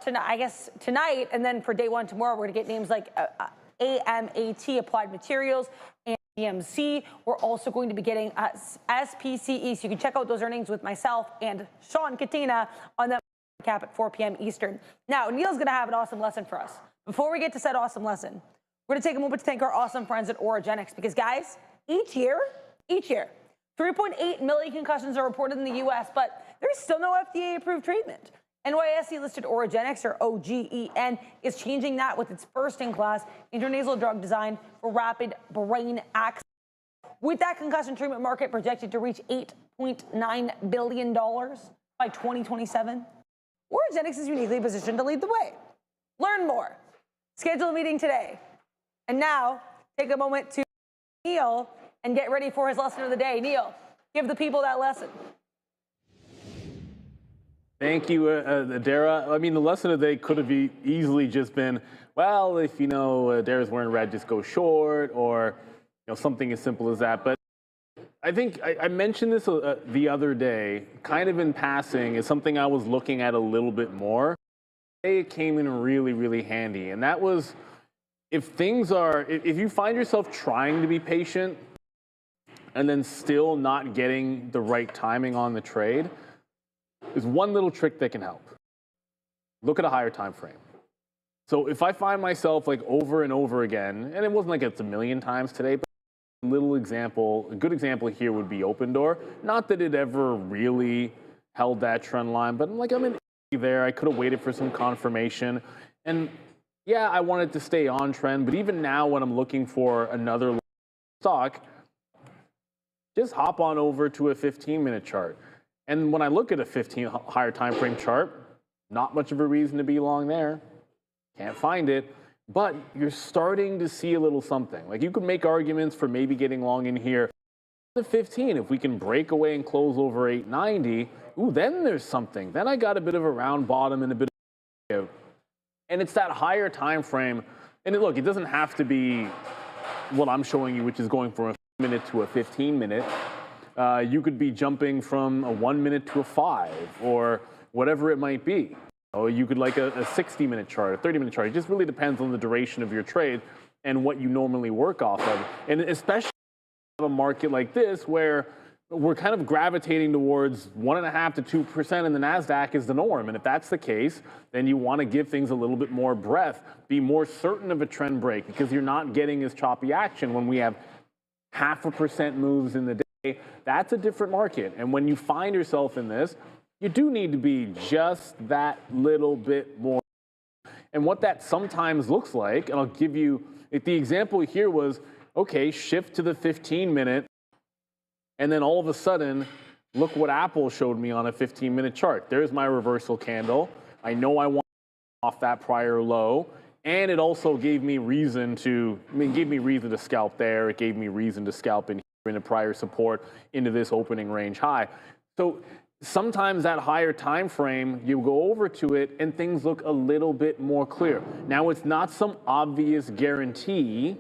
Speaker 7: tonight, I guess tonight, and then for day one tomorrow, we're going to get names like AMAT, Applied Materials, and EMC. We're also going to be getting SPCE. So you can check out those earnings with myself and Sean Katina on that cap at 4 p.m. Eastern. Now, Neil's going to have an awesome lesson for us. Before we get to said awesome lesson, we're going to take a moment to thank our awesome friends at Oragenics because, guys, each year, 3.8 million concussions are reported in the U.S., but there's still no FDA-approved treatment. NYSE-listed Oragenics, or OGEN, is changing that with its first-in-class intranasal drug designed for rapid brain access. With that concussion treatment market projected to reach $8.9 billion by 2027, Oragenics is uniquely positioned to lead the way. Learn more. Schedule a meeting today. And now, take a moment to Neil and get ready for his lesson of the day. Neil, give the people that lesson.
Speaker 3: Thank you, Adara. I mean, the lesson of the day could have easily just been, well, if Adara's wearing red, just go short, or something as simple as that. But I think I mentioned this the other day, kind of in passing, is something I was looking at a little bit more. It came in really, really handy, and that was if you find yourself trying to be patient and then still not getting the right timing on the trade, there's one little trick that can help. Look at a higher time frame. So if I find myself like over and over again, and it wasn't like it's a million times today, but a good example here would be Open Door. Not that it ever really held that trend line, but I'm in there. I could have waited for some confirmation. And yeah, I wanted to stay on trend, but even now when I'm looking for another stock, just hop on over to a 15-minute chart. And when I look at a 15 higher time frame chart, not much of a reason to be long there. Can't find it. But you're starting to see a little something. Like you could make arguments for maybe getting long in here. The 15, if we can break away and close over 890, then there's something. Then I got a bit of a round bottom and a bit of out. And it's that higher time frame. And look, it doesn't have to be what I'm showing you, which is going from a minute to a 15-minute. You could be jumping from a 1 minute to a 5 or whatever it might be. Or you could like a 60-minute chart, a 30-minute chart. It just really depends on the duration of your trade and what you normally work off of. And especially in a market like this where we're kind of gravitating towards 1.5% to 2% in the NASDAQ is the norm. And if that's the case, then you want to give things a little bit more breadth, be more certain of a trend break, because you're not getting as choppy action when we have 0.5% moves in the day. That's a different market. And when you find yourself in this, you do need to be just that little bit more. And what that sometimes looks like, and I'll give you, if the example here was, okay, shift to the 15-minute, and then all of a sudden, look what Apple showed me on a 15-minute chart. There's my reversal candle. I know I want off that prior low, and it also gave me reason to, gave me reason to scalp there. It gave me reason to scalp in a prior support into this opening range high. So sometimes that higher time frame, you go over to it and things look a little bit more clear. Now, it's not some obvious guarantee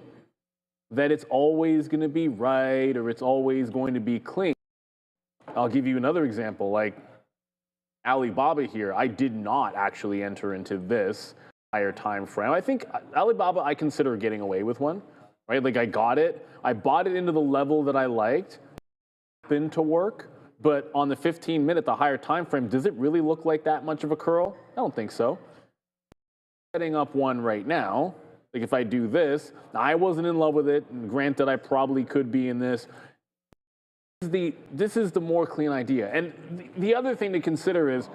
Speaker 3: that it's always going to be right or it's always going to be clean. I'll give you another example, like Alibaba here. I did not actually enter into this higher time frame. I think Alibaba, I consider getting away with one, right? Like I got it. I bought it into the level that I liked. Been to work. But on the 15-minute, the higher time frame, does it really look like that much of a curl? I don't think so. Setting up one right now. Like if I do this, I wasn't in love with it. And granted, I probably could be in this. This is the more clean idea. And the other thing to consider is,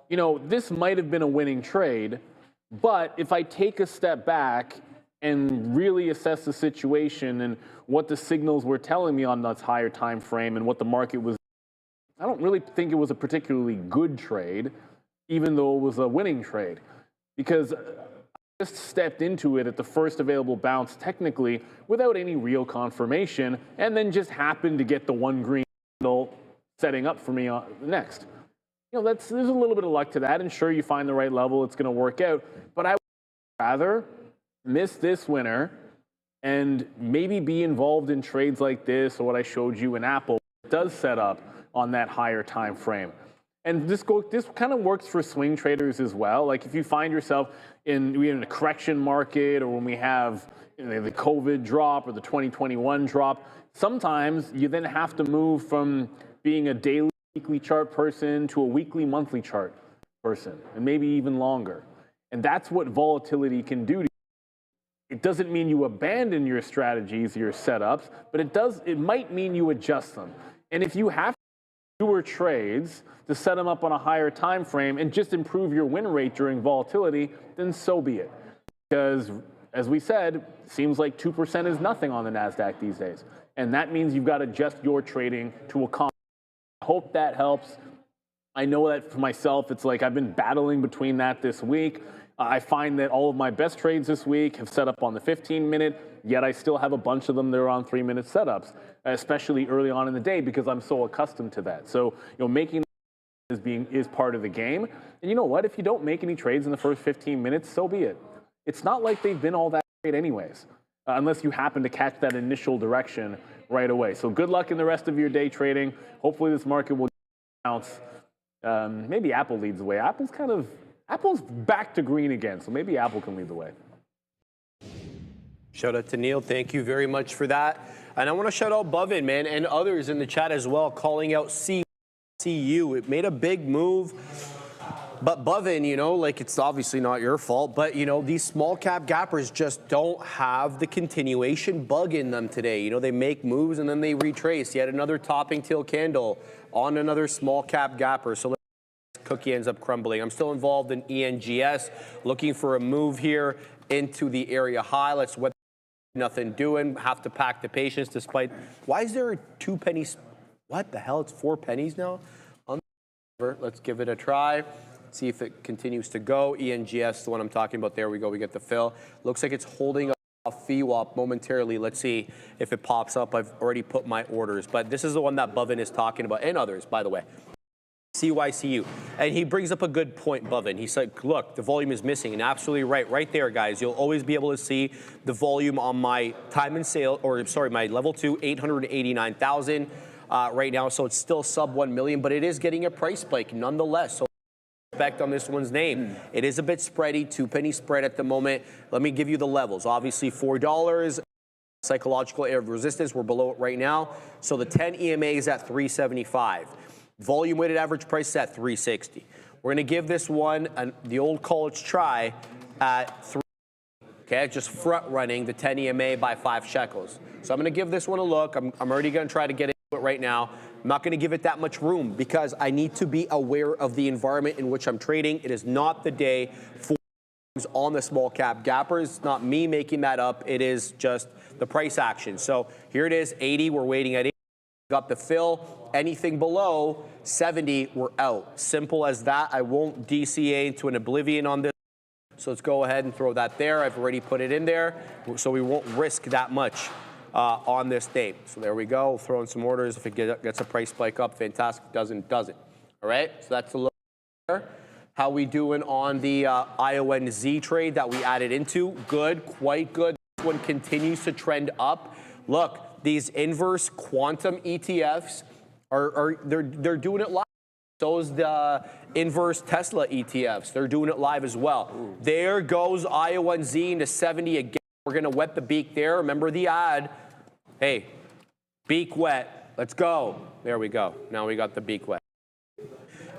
Speaker 3: you know, this might have been a winning trade, but if I take a step back and really assess the situation and what the signals were telling me on that higher time frame and what the market was, I don't really think it was a particularly good trade, even though it was a winning trade, because I just stepped into it at the first available bounce technically without any real confirmation, and then just happened to get the one green candle setting up for me on next. You know, there's a little bit of luck to that, and sure, you find the right level, it's going to work out, but I would rather miss this winner and maybe be involved in trades like this or what I showed you in Apple. It does set up on that higher time frame. And this kind of works for swing traders as well. Like if you find yourself in a correction market, or when we have the COVID drop or the 2021 drop, sometimes you then have to move from being a daily, weekly chart person to a weekly, monthly chart person, and maybe even longer. And that's what volatility can do to you. It doesn't mean you abandon your strategies, your setups, but it might mean you adjust them. And if you have fewer trades to set them up on a higher time frame and just improve your win rate during volatility, then so be it. Because as we said, it seems like 2% is nothing on the NASDAQ these days. And that means you've got to adjust your trading to accommodate. I hope that helps. I know that for myself, it's like I've been battling between that this week. I find that all of my best trades this week have set up on the 15-minute, yet I still have a bunch of them that are on 3-minute setups, especially early on in the day because I'm so accustomed to that. So, you know, making is part of the game. And you know what? If you don't make any trades in the first 15 minutes, so be it. It's not like they've been all that great anyways, unless you happen to catch that initial direction right away. So good luck in the rest of your day trading. Hopefully this market will bounce. Maybe Apple leads the way. Apple's back to green again, so maybe Apple can lead the way.
Speaker 2: Shout out to Neil. Thank you very much for that. And I want to shout out Bovin, man, and others in the chat as well, calling out CU. It made a big move. But Bovin, you know, like it's obviously not your fault, but, you know, these small cap gappers just don't have the continuation bug in them today. You know, they make moves and then they retrace. Yet another topping tail candle on another small cap gapper. So cookie ends up crumbling. I'm still involved in ENGS, looking for a move here into the area high. Let's what nothing doing. Have to pack the patience despite. Why is there 2 pennies? What the hell? It's 4 pennies now. Let's give it a try. See if it continues to go. ENGS, the one I'm talking about. There we go. We get the fill. Looks like it's holding a VWAP momentarily. Let's see if it pops up. I've already put my orders, but this is the one that Bovin is talking about, and others, by the way. CYCU. And he brings up a good point, Bovin. He's like, look, the volume is missing. And absolutely right. Right there, guys. You'll always be able to see the volume on my time and sale, or sorry, my level 2, 889,000 right now. So it's still sub 1 million, but it is getting a price spike nonetheless. So respect on this one's name. It is a bit spready, 2-penny spread at the moment. Let me give you the levels. Obviously, $4. Psychological area of resistance, we're below it right now. So the 10 EMA is at 375. Volume weighted average price is at 360. We're going to give this one the old college try at 3. Okay, just front running the 10 EMA by 5 shekels. So I'm going to give this one a look. I'm already going to try to get into it right now. I'm not going to give it that much room because I need to be aware of the environment in which I'm trading. It is not the day for on the small cap gappers. It's not me making that up. It is just the price action. So here it is, 80. We're waiting at 80. Got the fill. Anything below 70, we're out. Simple as that. I won't DCA into an oblivion on this. So let's go ahead and throw that there. I've already put it in there, so we won't risk that much on this date. So there we go. We'll throw in some orders. If it gets a price spike up, fantastic. Doesn't. All right. So that's a look there. How we doing on the IONZ trade that we added into? Good, quite good. This one continues to trend up. Look, these inverse quantum ETFs they're doing it live. So is the inverse Tesla ETFs. They're doing it live as well. Ooh. There goes IONZ into 70 again. We're going to wet the beak there. Remember the ad. Hey, beak wet. Let's go. There we go. Now we got the beak wet.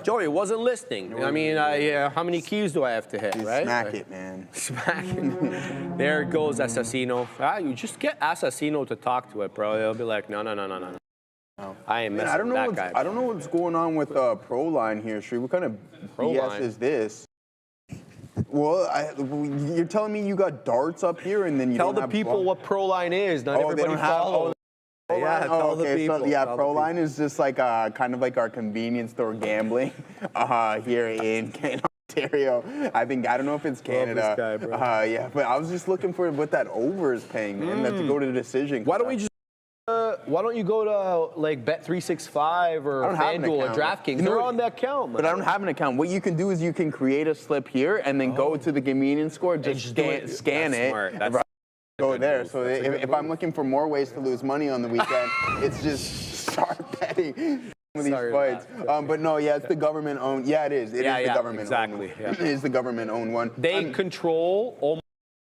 Speaker 2: Joey wasn't listening. I mean, how many keys do I have to hit, right?
Speaker 5: Smack it, man.
Speaker 2: Smack it. There goes Assassino. You just get Assassino to talk to it, bro. He'll be like, no. I ain't messing with that guy.
Speaker 5: I don't know what's going on with Proline here, Sri. What kind of BS is this? Well, you're telling me you got darts up here and then you
Speaker 2: tell the people what Proline is. Not everybody follows. Yeah, tell the people.
Speaker 5: So, Proline is just like kind of like our convenience store gambling here in Ontario. I don't know if it's Canada.
Speaker 2: Love this guy, bro.
Speaker 5: Yeah, but I was just looking for what that over is paying, man. That to go to the decision.
Speaker 2: Why don't you go to like Bet365 or FanDuel or DraftKings? They're on that account, man.
Speaker 5: But I don't have an account. What you can do is you can create a slip here and then go to the convenience store, just scan it.
Speaker 2: That's
Speaker 5: go there. So if I'm looking for more ways to lose money on the weekend, it's just start betting with these fights. But no, it's the government-owned. Yeah, it is. It is the government-owned.
Speaker 2: Exactly. Yeah.
Speaker 5: It is the government-owned one.
Speaker 2: They control almost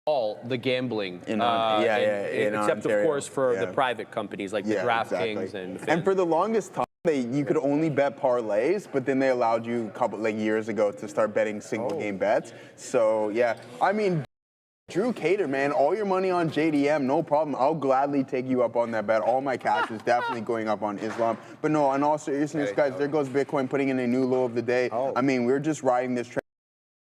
Speaker 2: all the gambling.
Speaker 5: In
Speaker 2: except,
Speaker 5: Ontario.
Speaker 2: Of course, for the private companies like the DraftKings
Speaker 5: and for the longest time, you could only bet parlays, but then they allowed you a couple years ago to start betting single game bets. So I mean, Drew Cater, man, all your money on JDM, no problem. I'll gladly take you up on that bet. All my cash is definitely going up on Islam. But no, in all seriousness, guys, there goes Bitcoin putting in a new low of the day. I mean, we're just riding this trend.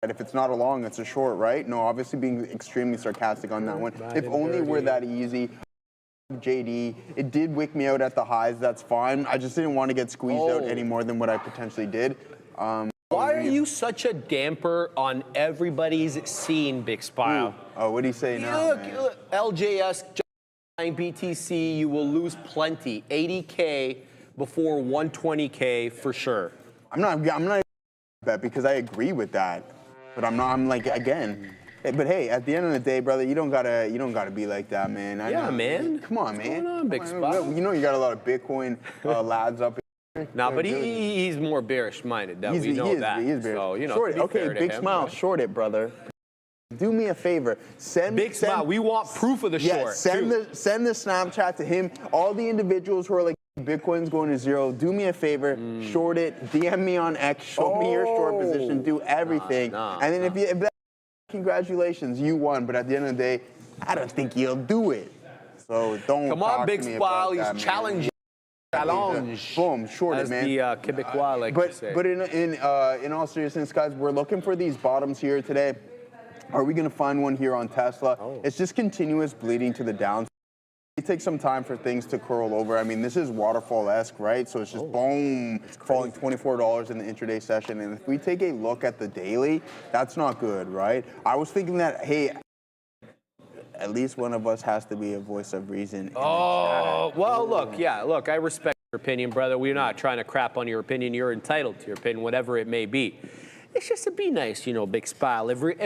Speaker 5: If it's not a long, it's a short, right? No, obviously being extremely sarcastic on that one. If only we're that easy. JD, it did wick me out at the highs. That's fine. I just didn't want to get squeezed out any more than what I potentially did.
Speaker 2: Why are you such a damper on everybody's scene, Big Spile?
Speaker 5: Oh, what do you say now?
Speaker 2: Look, LJS, BTC, you will lose plenty. 80K before 120K for sure.
Speaker 5: I'm not bet because I agree with that. But I'm like, again. But hey, at the end of the day, brother, you don't gotta be like that, man.
Speaker 2: Man.
Speaker 5: Come on, man.
Speaker 2: What's going on, Big Spile?
Speaker 5: You know you got a lot of Bitcoin lads up.
Speaker 2: No, but he's more bearish-minded. We know that.
Speaker 5: He is bearish.
Speaker 2: So,
Speaker 5: short it. Okay, Big Smile, short it, brother. Do me a favor.
Speaker 2: Big Smile, we want proof of the short.
Speaker 5: Send the Snapchat to him. All the individuals who are like, Bitcoin's going to zero. Do me a favor, short it. DM me on X. Show me your short position. Do everything. And then if that, congratulations, you won. But at the end of the day, I don't think you'll do it. So don't
Speaker 2: come on, Big Smile. He's challenging. Challenge.
Speaker 5: Boom, short it, man.
Speaker 2: As the Quebecois like to say.
Speaker 5: But in all seriousness, guys, we're looking for these bottoms here today. Are we going to find one here on Tesla? It's just continuous bleeding to the downside. It takes some time for things to curl over. I mean, this is waterfall-esque, right? So it's just boom, falling $24 in the intraday session. And if we take a look at the daily, that's not good, right? I was thinking that, hey, at least one of us has to be a voice of reason.
Speaker 2: Well, look, I respect your opinion, brother. We're not trying to crap on your opinion. You're entitled to your opinion, whatever it may be. It's just to be nice, Big Spile, every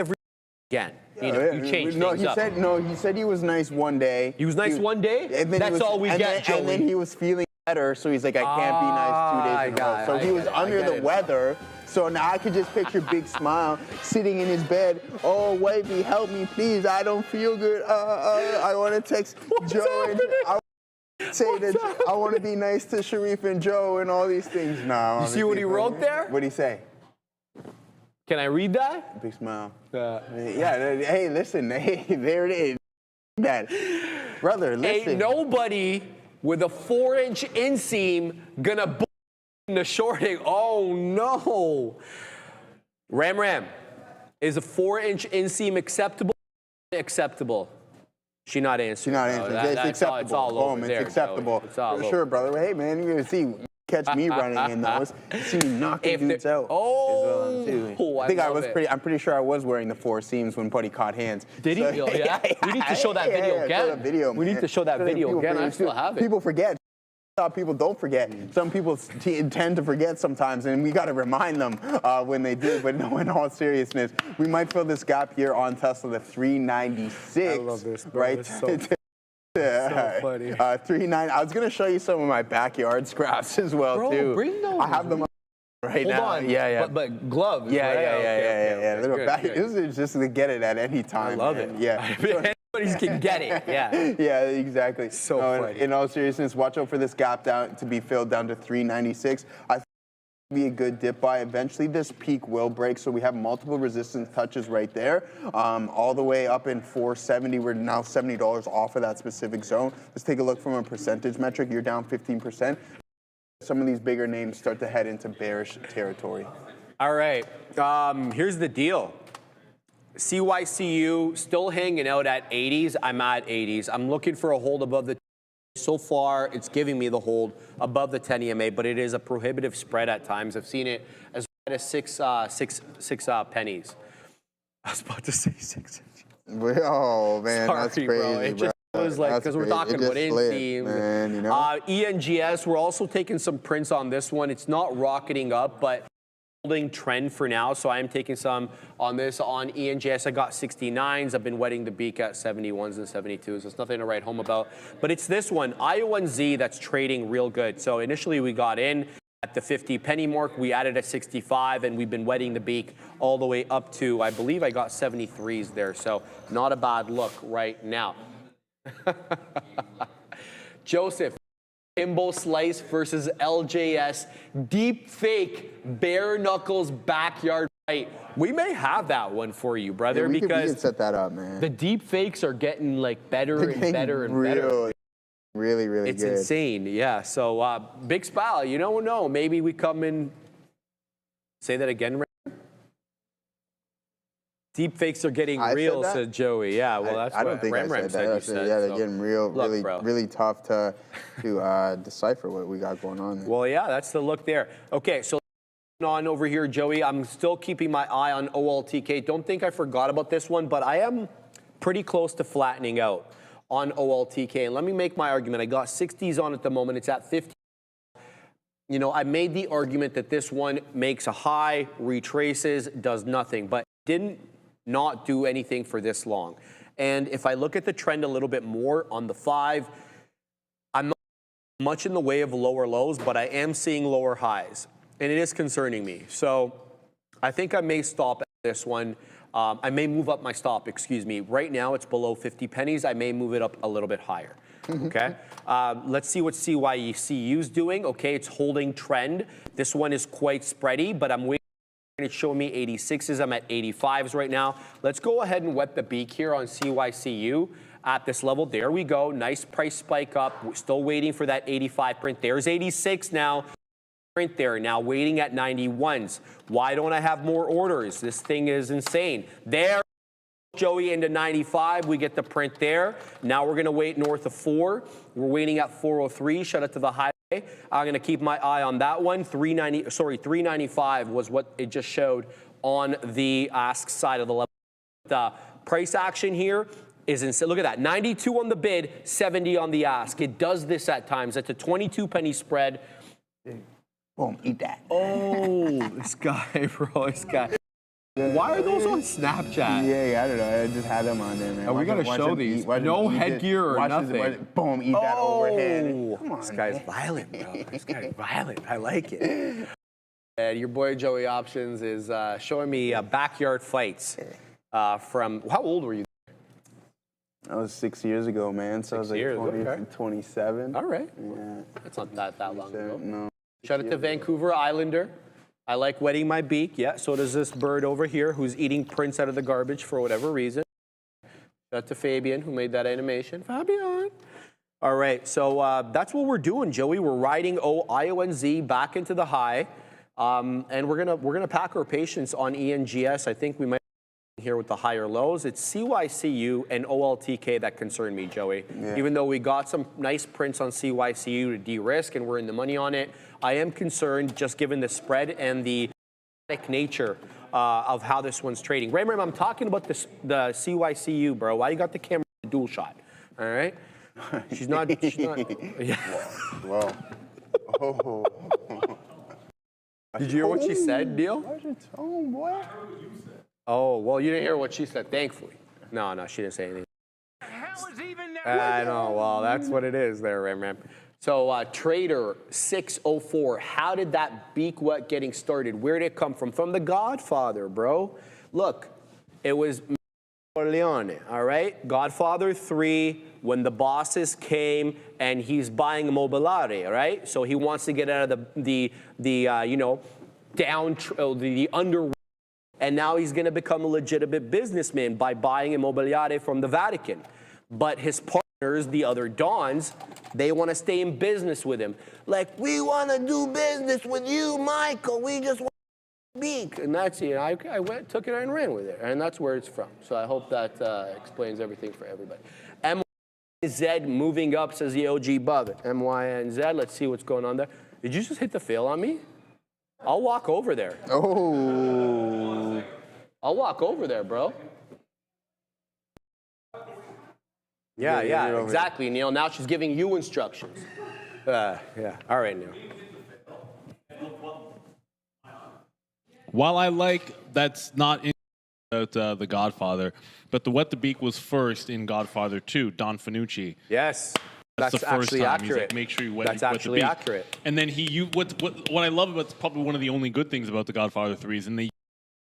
Speaker 2: again. You change things up.
Speaker 5: He said he was nice one day.
Speaker 2: He was nice one day? That's all we get, Joey.
Speaker 5: And then he was feeling better, so he's like, I can't be nice 2 days in a row. So he was under the weather. So now I could just picture Big Smile sitting in his bed. Oh, wifey, help me, please. I don't feel good. I want to text Joe and say that I want to be nice to Sharif and Joe and all these things. No.
Speaker 2: You see what he wrote there?
Speaker 5: What'd he say?
Speaker 2: Can I read that?
Speaker 5: Big smile. Yeah. Hey, listen. Hey, there it is. That, brother. Listen.
Speaker 2: Ain't nobody with a 4-inch inseam gonna bull in the shorting. Oh no. Ram, is a 4-inch inseam acceptable? Acceptable. She not answering.
Speaker 5: She's not answering. It's acceptable.
Speaker 2: It's all over
Speaker 5: Boom,
Speaker 2: there,
Speaker 5: it's acceptable.
Speaker 2: It's all
Speaker 5: For
Speaker 2: over.
Speaker 5: sure, brother. Hey, man, you're gonna see. Catch me running in those. You see me knocking dudes out.
Speaker 2: Oh,
Speaker 5: I think
Speaker 2: love it.
Speaker 5: I'm pretty sure I was wearing the 4 seams when Buddy caught hands.
Speaker 2: Did he?
Speaker 5: So,
Speaker 2: Yeah. We need to show that video again.
Speaker 5: Show that video,
Speaker 2: we need to show that video again. I still have it.
Speaker 5: People forget. People don't forget. Some people tend to forget sometimes, and we got to remind them when they do. But no, in all seriousness, we might fill this gap here on Tesla, the 396.
Speaker 2: I love this, bro.
Speaker 5: Right?
Speaker 2: It's so funny.
Speaker 5: 390. I was gonna show you some of my backyard scraps as well,
Speaker 2: Bro,
Speaker 5: too.
Speaker 2: bring those.
Speaker 5: I have them up right now.
Speaker 2: Hold on.
Speaker 5: Yeah.
Speaker 2: But gloves.
Speaker 5: Yeah,
Speaker 2: right?
Speaker 5: yeah.
Speaker 2: Okay,
Speaker 5: Little
Speaker 2: good.
Speaker 5: This is just to get it at any time.
Speaker 2: I love
Speaker 5: man.
Speaker 2: it.
Speaker 5: Yeah.
Speaker 2: Anybody can get it. Yeah.
Speaker 5: Yeah, exactly.
Speaker 2: So funny.
Speaker 5: In all seriousness, watch out for this gap down to be filled down to 396. I think it'll be a good dip buy. Eventually, this peak will break. So we have multiple resistance touches right there, all the way up in 470. We're now $70 off of that specific zone. Let's take a look from a percentage metric. You're down 15%. Some of these bigger names start to head into bearish territory.
Speaker 2: All right. Here's the deal. CYCU still hanging out at 80s. I'm at 80s. I'm looking for a hold above the. So far, it's giving me the hold above the 10 EMA, but it is a prohibitive spread at times. I've seen it as high as six pennies. I was about to say 6 inches.
Speaker 5: Oh man,
Speaker 2: Sorry,
Speaker 5: that's crazy,
Speaker 2: bro. It just was like, because we're talking about inseam.
Speaker 5: Man, you know?
Speaker 2: ENGS, we're also taking some prints on this one. It's not rocketing up, but holding trend for now, so I am taking some on this. On ENGS, I got 69s. I've been wetting the beak at 71s and 72s. It's nothing to write home about. But it's this one, IO1Z, that's trading real good. So initially we got in at the 50 penny mark. We added at 65, and we've been wetting the beak all the way up to, I believe I got 73s there. So not a bad look right now. Joseph. Kimbo Slice versus LJS deep fake bare knuckles backyard fight. We may have that one for you, brother,
Speaker 5: we
Speaker 2: because
Speaker 5: can set that up, man.
Speaker 2: the deep fakes are getting like better and better and better.
Speaker 5: Really good.
Speaker 2: It's insane, yeah. So big spell, you don't know. Maybe we come in. Say that again, Ray? Deep fakes are getting real, said Joey. Yeah, well, that's
Speaker 5: I
Speaker 2: what
Speaker 5: don't think
Speaker 2: Ram
Speaker 5: I
Speaker 2: Ram
Speaker 5: said that.
Speaker 2: you said.
Speaker 5: Yeah, they're
Speaker 2: so.
Speaker 5: getting real,
Speaker 2: Look,
Speaker 5: really tough to decipher what we got going on there.
Speaker 2: Well, yeah, that's the look there. Okay, so on over here, Joey. I'm still keeping my eye on OLTK. Don't think I forgot about this one, but I am pretty close to flattening out on OLTK. And let me make my argument. I got 60s on at the moment. It's at 50. You know, I made the argument that this one makes a high, retraces, does nothing, but didn't not do anything for this long. And if I look at the trend a little bit more on the 5, I'm not much in the way of lower lows, but I am seeing lower highs, and it is concerning me. So I think I may stop at this one. I may move up my stop, excuse me. Right now it's below 50 pennies. I may move it up a little bit higher. Okay, let's see what CYCU's doing. Okay, it's holding trend. This one is quite spready, but I'm waiting. It's showing me 86s. I'm at 85s right now. Let's go ahead and wet the beak here on CYCU at this level. There we go. Nice price spike up. We're still waiting for that 85 print. There's 86 now. Print there. Now waiting at 91s. Why don't I have more orders? This thing is insane. There. Joey into 95. We get the print there. Now we're going to wait north of 4. We're waiting at 403. Shut it to the high. I'm going to keep my eye on that one. 395 was what it just showed on the ask side of the level. The price action here is insane. Look at that. 92 on the bid, 70 on the ask. It does this at times. It's a 22 penny spread.
Speaker 5: Boom, eat that.
Speaker 2: Oh, this guy, bro, this guy. Why are those on Snapchat?
Speaker 5: Yeah, I don't know. I just had them on there, man.
Speaker 2: Oh, we gotta show these. No headgear or nothing.
Speaker 5: Boom, eat that overhead. Come on,
Speaker 2: this guy's violent, bro. This guy's violent. I like it. And your boy Joey Options is showing me backyard fights from, how old were you?
Speaker 5: That was 6 years ago, man. So I was like 27.
Speaker 2: All right.
Speaker 5: Yeah.
Speaker 2: That's not that long ago.
Speaker 5: No.
Speaker 2: Shout out to Vancouver Islander. I like wetting my beak. Yeah, so does this bird over here who's eating prints out of the garbage for whatever reason. Shout out to Fabian who made that animation. Fabian. All right, so that's what we're doing, Joey. We're riding IONZ back into the high, and we're gonna pack our patience on ENGS. I think we might here with the higher lows. It's CYCU and OLTK that concern me, Joey. Yeah. Even though we got some nice prints on CYCU to de-risk and we're in the money on it, I am concerned just given the spread and the nature of how this one's trading. Ram, I'm talking about the CYCU, bro. Why you got the camera dual shot? All right. She's not. Yeah.
Speaker 5: Whoa. Oh.
Speaker 2: Did you hear what she said, Neil?
Speaker 5: What's your tone, boy?
Speaker 2: Oh, well, you didn't hear what she said, thankfully. No, she didn't say anything. The hell is even that? I know, well, that's what it is there, Ram. So, Trader 604, how did that beak wet getting started? Where did it come from? From The Godfather, bro. Look, it was Corleone, all right? Godfather 3, when the bosses came and he's buying Immobiliare, right? So he wants to get out of the underworld. And now he's going to become a legitimate businessman by buying Immobiliare from the Vatican. But his partners, the other Dons, they want to stay in business with him. Like, we want to do business with you, Michael. We just want to speak. And that's it. I took it and ran with it. And that's where it's from. So I hope that explains everything for everybody. MYNZ moving up, says the OG Bub. MYNZ, let's see what's going on there. Did you just hit the fail on me? I'll walk over there.
Speaker 5: Oh.
Speaker 2: I'll walk over there, bro. Yeah, exactly, Neil. Now she's giving you instructions. Yeah. All right, Neil.
Speaker 9: While I like that's not in about The Godfather, but the Wet the Beak was first in Godfather 2, Don Fanucci.
Speaker 2: Yes.
Speaker 9: That's the first
Speaker 2: actually
Speaker 9: time.
Speaker 2: accurate.
Speaker 9: He's like, make sure you wet,
Speaker 2: That's
Speaker 9: wet
Speaker 2: actually
Speaker 9: the beak.
Speaker 2: accurate.
Speaker 9: And then what I love about, it's probably one of the only good things about The Godfather 3 is in the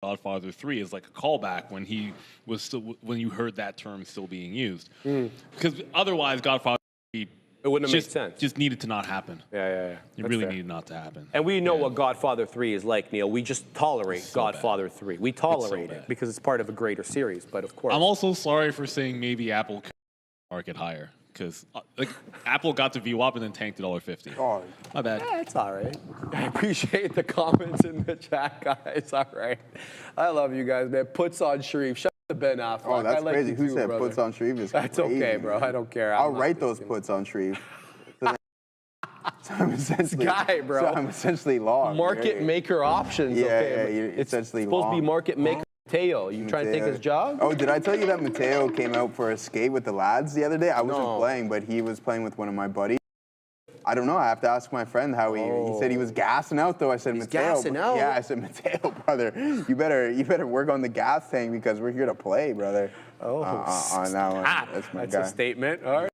Speaker 9: Godfather 3 is like a callback when he was still, when you heard that term still being used. Because otherwise Godfather 3
Speaker 2: it wouldn't have made sense.
Speaker 9: Just needed to not happen.
Speaker 2: Yeah.
Speaker 9: It really needed not to happen.
Speaker 2: And we know what Godfather 3 is like, Neil. We just tolerate Godfather 3. We tolerate it because it's part of a greater series, but of course.
Speaker 9: I'm also sorry for saying maybe Apple could market higher. Because Apple got to view up and then tanked to $1.50.
Speaker 5: Oh.
Speaker 9: My bad.
Speaker 2: Yeah, it's all right. I appreciate the comments in the chat, guys. All right. I love you guys, man. Puts on Sharif. Shout out to Ben Affleck.
Speaker 5: Oh, that's
Speaker 2: like
Speaker 5: crazy.
Speaker 2: you
Speaker 5: Who
Speaker 2: too,
Speaker 5: said
Speaker 2: brother.
Speaker 5: puts on Sharif?
Speaker 2: That's okay, bro. I don't care.
Speaker 5: I'll write those puts on Sharif. So I'm essentially,
Speaker 2: guy, bro.
Speaker 5: So I'm essentially long.
Speaker 2: Market maker options.
Speaker 5: Yeah,
Speaker 2: okay,
Speaker 5: you're
Speaker 2: it's
Speaker 5: essentially
Speaker 2: supposed to be
Speaker 5: long.
Speaker 2: market maker. Mateo, you trying to take his job?
Speaker 5: Oh, did I tell you that Mateo came out for a skate with the lads the other day? I wasn't playing, but he was playing with one of my buddies. I don't know. I have to ask my friend how he said he was gassing out, though. I said, Mateo.
Speaker 2: Gassing out?
Speaker 5: Yeah, I said, Mateo, brother, you better work on the gas tank because we're here to play, brother. On that one. That's my guy.
Speaker 2: A statement. All right.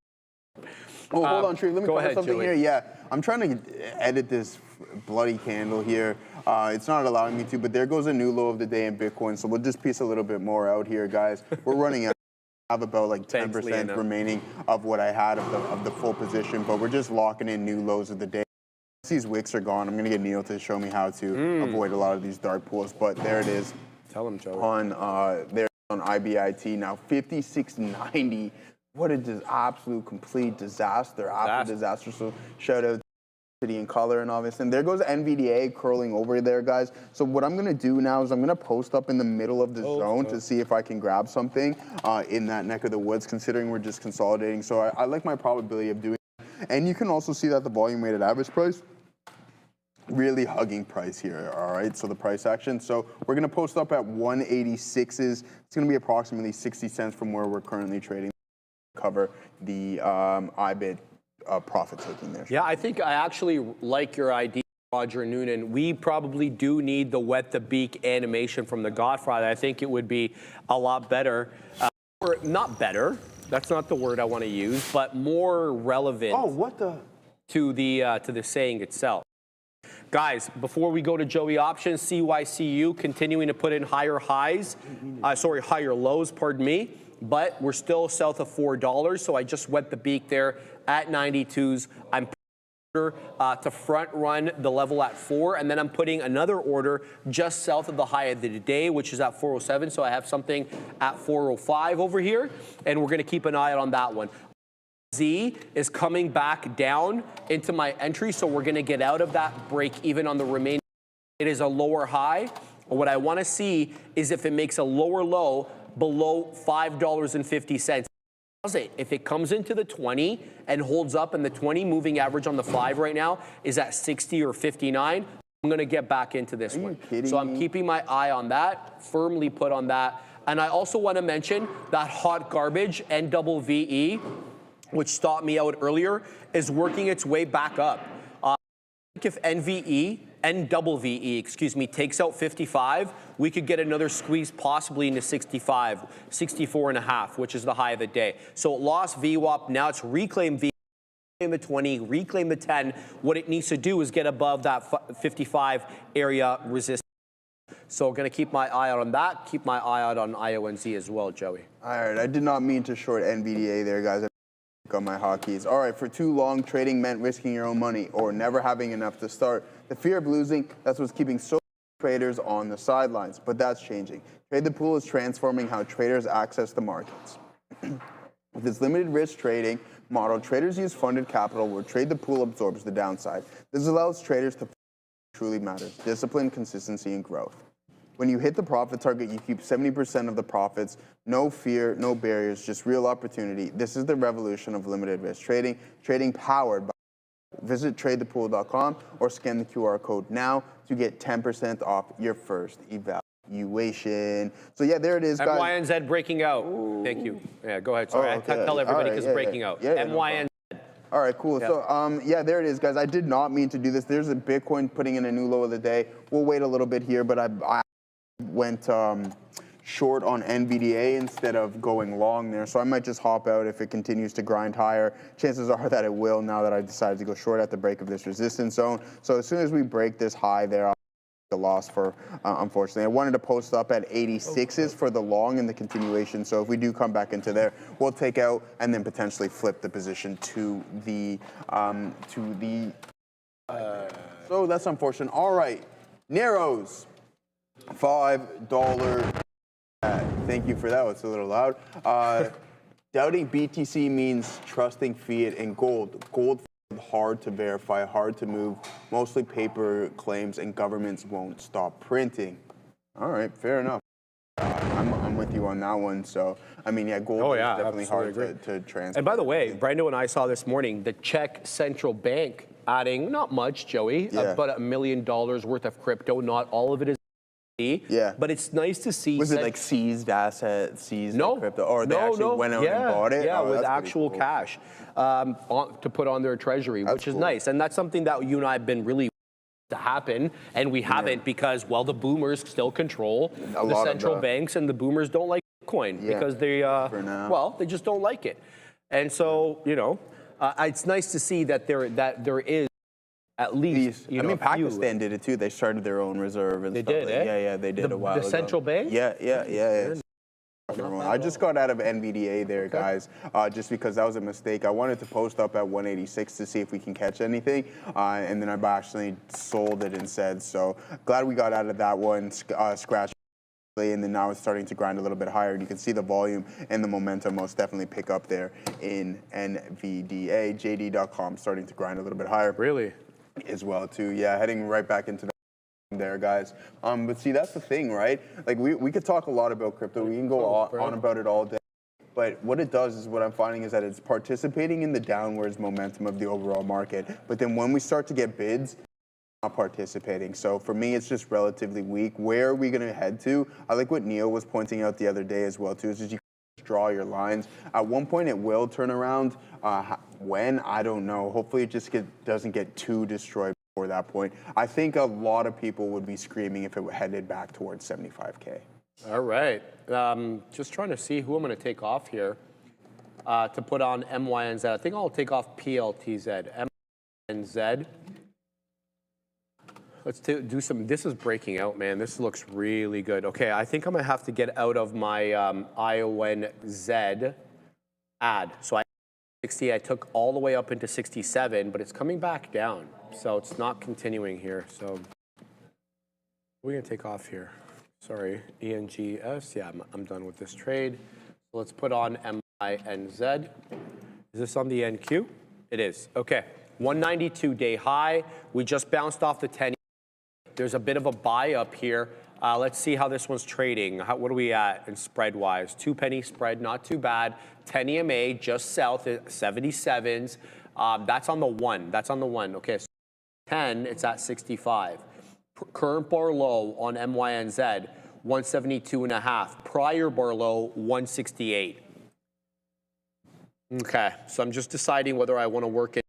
Speaker 5: Oh, hold on, Tree. Let me cover something
Speaker 2: Joey.
Speaker 5: here. Yeah, I'm trying to edit this bloody candle here. It's not allowing me to, but there goes a new low of the day in Bitcoin. So we'll just piece a little bit more out here, guys. We're running out. I have about like 10% remaining of what I had of the full position, but we're just locking in new lows of the day. Once these wicks are gone, I'm going to get Neil to show me how to avoid a lot of these dark pools, but there it is.
Speaker 2: Tell him, Joey.
Speaker 5: There on IBIT now, 56.90. What a absolute complete disaster after disaster. So shout out to City and Color and all this. And there goes NVDA curling over there, guys. So what I'm going to do now is I'm going to post up in the middle of the zone to see if I can grab something in that neck of the woods, considering we're just consolidating. So I like my probability of doing it. And you can also see that the volume weighted average price really hugging price here, all right? So the price action. So we're going to post up at 186s. It's going to be approximately 60 cents from where we're currently trading. Cover the IBIT profit taking there.
Speaker 2: Yeah, I think I actually like your idea, Roger Noonan. We probably do need the wet the beak animation from The Godfather. I think it would be a lot better, or not better. That's not the word I want to use, but more relevant.
Speaker 5: Oh, what the?
Speaker 2: To the saying itself. Guys, before we go to Joey options, CYCU continuing to put in higher lows, pardon me, but we're still south of $4. So I just wet the beak there at 92s. I'm to front run the level at 4, and then I'm putting another order just south of the high of the day, which is at 407. So I have something at 405 over here, and we're going to keep an eye out on that one. Z is coming back down into my entry, so we're going to get out of that break even on the remaining. It is a lower high. What I want to see is if it makes a lower low below $5.50. If it comes into the 20 and holds up, and the 20 moving average on the 5 right now is at 60 or 59, I'm going to get back into this one. So I'm keeping my eye on that, firmly put on that. And I also want to mention that hot garbage NVVE, which stopped me out earlier, is working its way back up. I think if NVVE, excuse me, takes out 55, we could get another squeeze possibly into 65, 64 and a half, which is the high of the day. So it lost VWAP, now it's reclaim V, reclaim the 20, reclaim the 10. What it needs to do is get above that 55 area resistance. So going to keep my eye out on that, keep my eye out on IONZ as well, Joey.
Speaker 5: All right, I did not mean to short NVDA there, guys. On my hotkeys. All right, for too long, trading meant risking your own money or never having enough to start. The fear of losing, that's what's keeping so many traders on the sidelines, but that's changing. Trade the Pool is transforming how traders access the markets. With its limited risk trading model, traders use funded capital where Trade the Pool absorbs the downside. This allows traders to truly matters: discipline, consistency, and growth. When you hit the profit target, you keep 70% of the profits. No fear, no barriers, just real opportunity. This is the revolution of limited risk trading. Trading powered by. Visit tradethepool.com or scan the QR code now to get 10% off your first evaluation. So yeah, there it is, guys.
Speaker 2: MYNZ breaking out. Ooh. Thank you. Yeah, go ahead. Sorry, I can't tell everybody because it's breaking out. MYNZ.
Speaker 5: All right, cool. Yeah. So, yeah, there it is, guys. I did not mean to do this. There's a Bitcoin putting in a new low of the day. We'll wait a little bit here, but I went short on NVDA instead of going long there. So I might just hop out if it continues to grind higher. Chances are that it will now that I decided to go short at the break of this resistance zone. So as soon as we break this high there, I'll take a loss for, unfortunately. I wanted to post up at 86s for the long and the continuation. So if we do come back into there, we'll take out and then potentially flip the position to the, so that's unfortunate. All right, Narrows. $5. Thank you for that. It's a little loud. Doubting BTC means trusting fiat and gold. Gold hard to verify, hard to move, mostly paper claims, and governments won't stop printing. All right, fair enough. I'm with you on that one. So, I mean, yeah, gold is definitely hard to transfer.
Speaker 2: And by the way, Brando and I saw this morning the Czech central bank adding, not much, Joey, but $1 million worth of crypto. Not all of it is.
Speaker 5: Yeah,
Speaker 2: but it's nice to see.
Speaker 5: Was it like seized assets, seized crypto, or they actually went out and bought it?
Speaker 2: Yeah, with actual cash to put on their treasury, which is nice, and that's something that you and I have been really to happen, and we haven't because, well, the boomers still control the central banks, and the boomers don't like Bitcoin because they, well, they just don't like it, and so you know, it's nice to see that there is. At least, you know,
Speaker 5: I mean, Pakistan did it too. They started their own reserve and stuff. They did,
Speaker 2: Yeah,
Speaker 5: they did a while ago.
Speaker 2: The central bank?
Speaker 5: Yeah. I just got out of NVDA there, guys, just because that was a mistake. I wanted to post up at 186 to see if we can catch anything, and then I actually sold it instead. So glad we got out of that one, scratch. And then now it's starting to grind a little bit higher. And you can see the volume and the momentum most definitely pick up there in NVDA. JD.com starting to grind a little bit higher.
Speaker 2: Really?
Speaker 5: As well too, yeah, heading right back into there, guys. But see, that's the thing, right? Like we could talk a lot about crypto. We can go on about it all day. But what it does is what I'm finding is that it's participating in the downwards momentum of the overall market. But then when we start to get bids, not participating. So for me, it's just relatively weak. Where are we going to head to? I like what Neo was pointing out the other day as well too. Is that you draw your lines. At one point, it will turn around. When? I don't know. Hopefully, it just doesn't get too destroyed before that point. I think a lot of people would be screaming if it headed back towards 75K.
Speaker 2: All right. Just trying to see who I'm going to take off here to put on MYNZ. I think I'll take off PLTZ. MYNZ. Let's do some. This is breaking out, man. This looks really good. Okay, I think I'm gonna have to get out of my IONZ ad. So 60, I took all the way up into 67, but it's coming back down. So it's not continuing here. So we're gonna take off here. Sorry, ENGS. Yeah, I'm done with this trade. So let's put on MINZ. Is this on the NQ? It is. Okay, 192 day high. We just bounced off the 10. There's a bit of a buy up here. Let's see how this one's trading. What are we at in spread wise? 2 penny spread, not too bad. 10 EMA just south at 77s. That's on the 1. That's on the 1. Okay, so 10, it's at 65. Current bar low on MYNZ, 172.5. Prior bar low, 168. Okay, so I'm just deciding whether I want to work it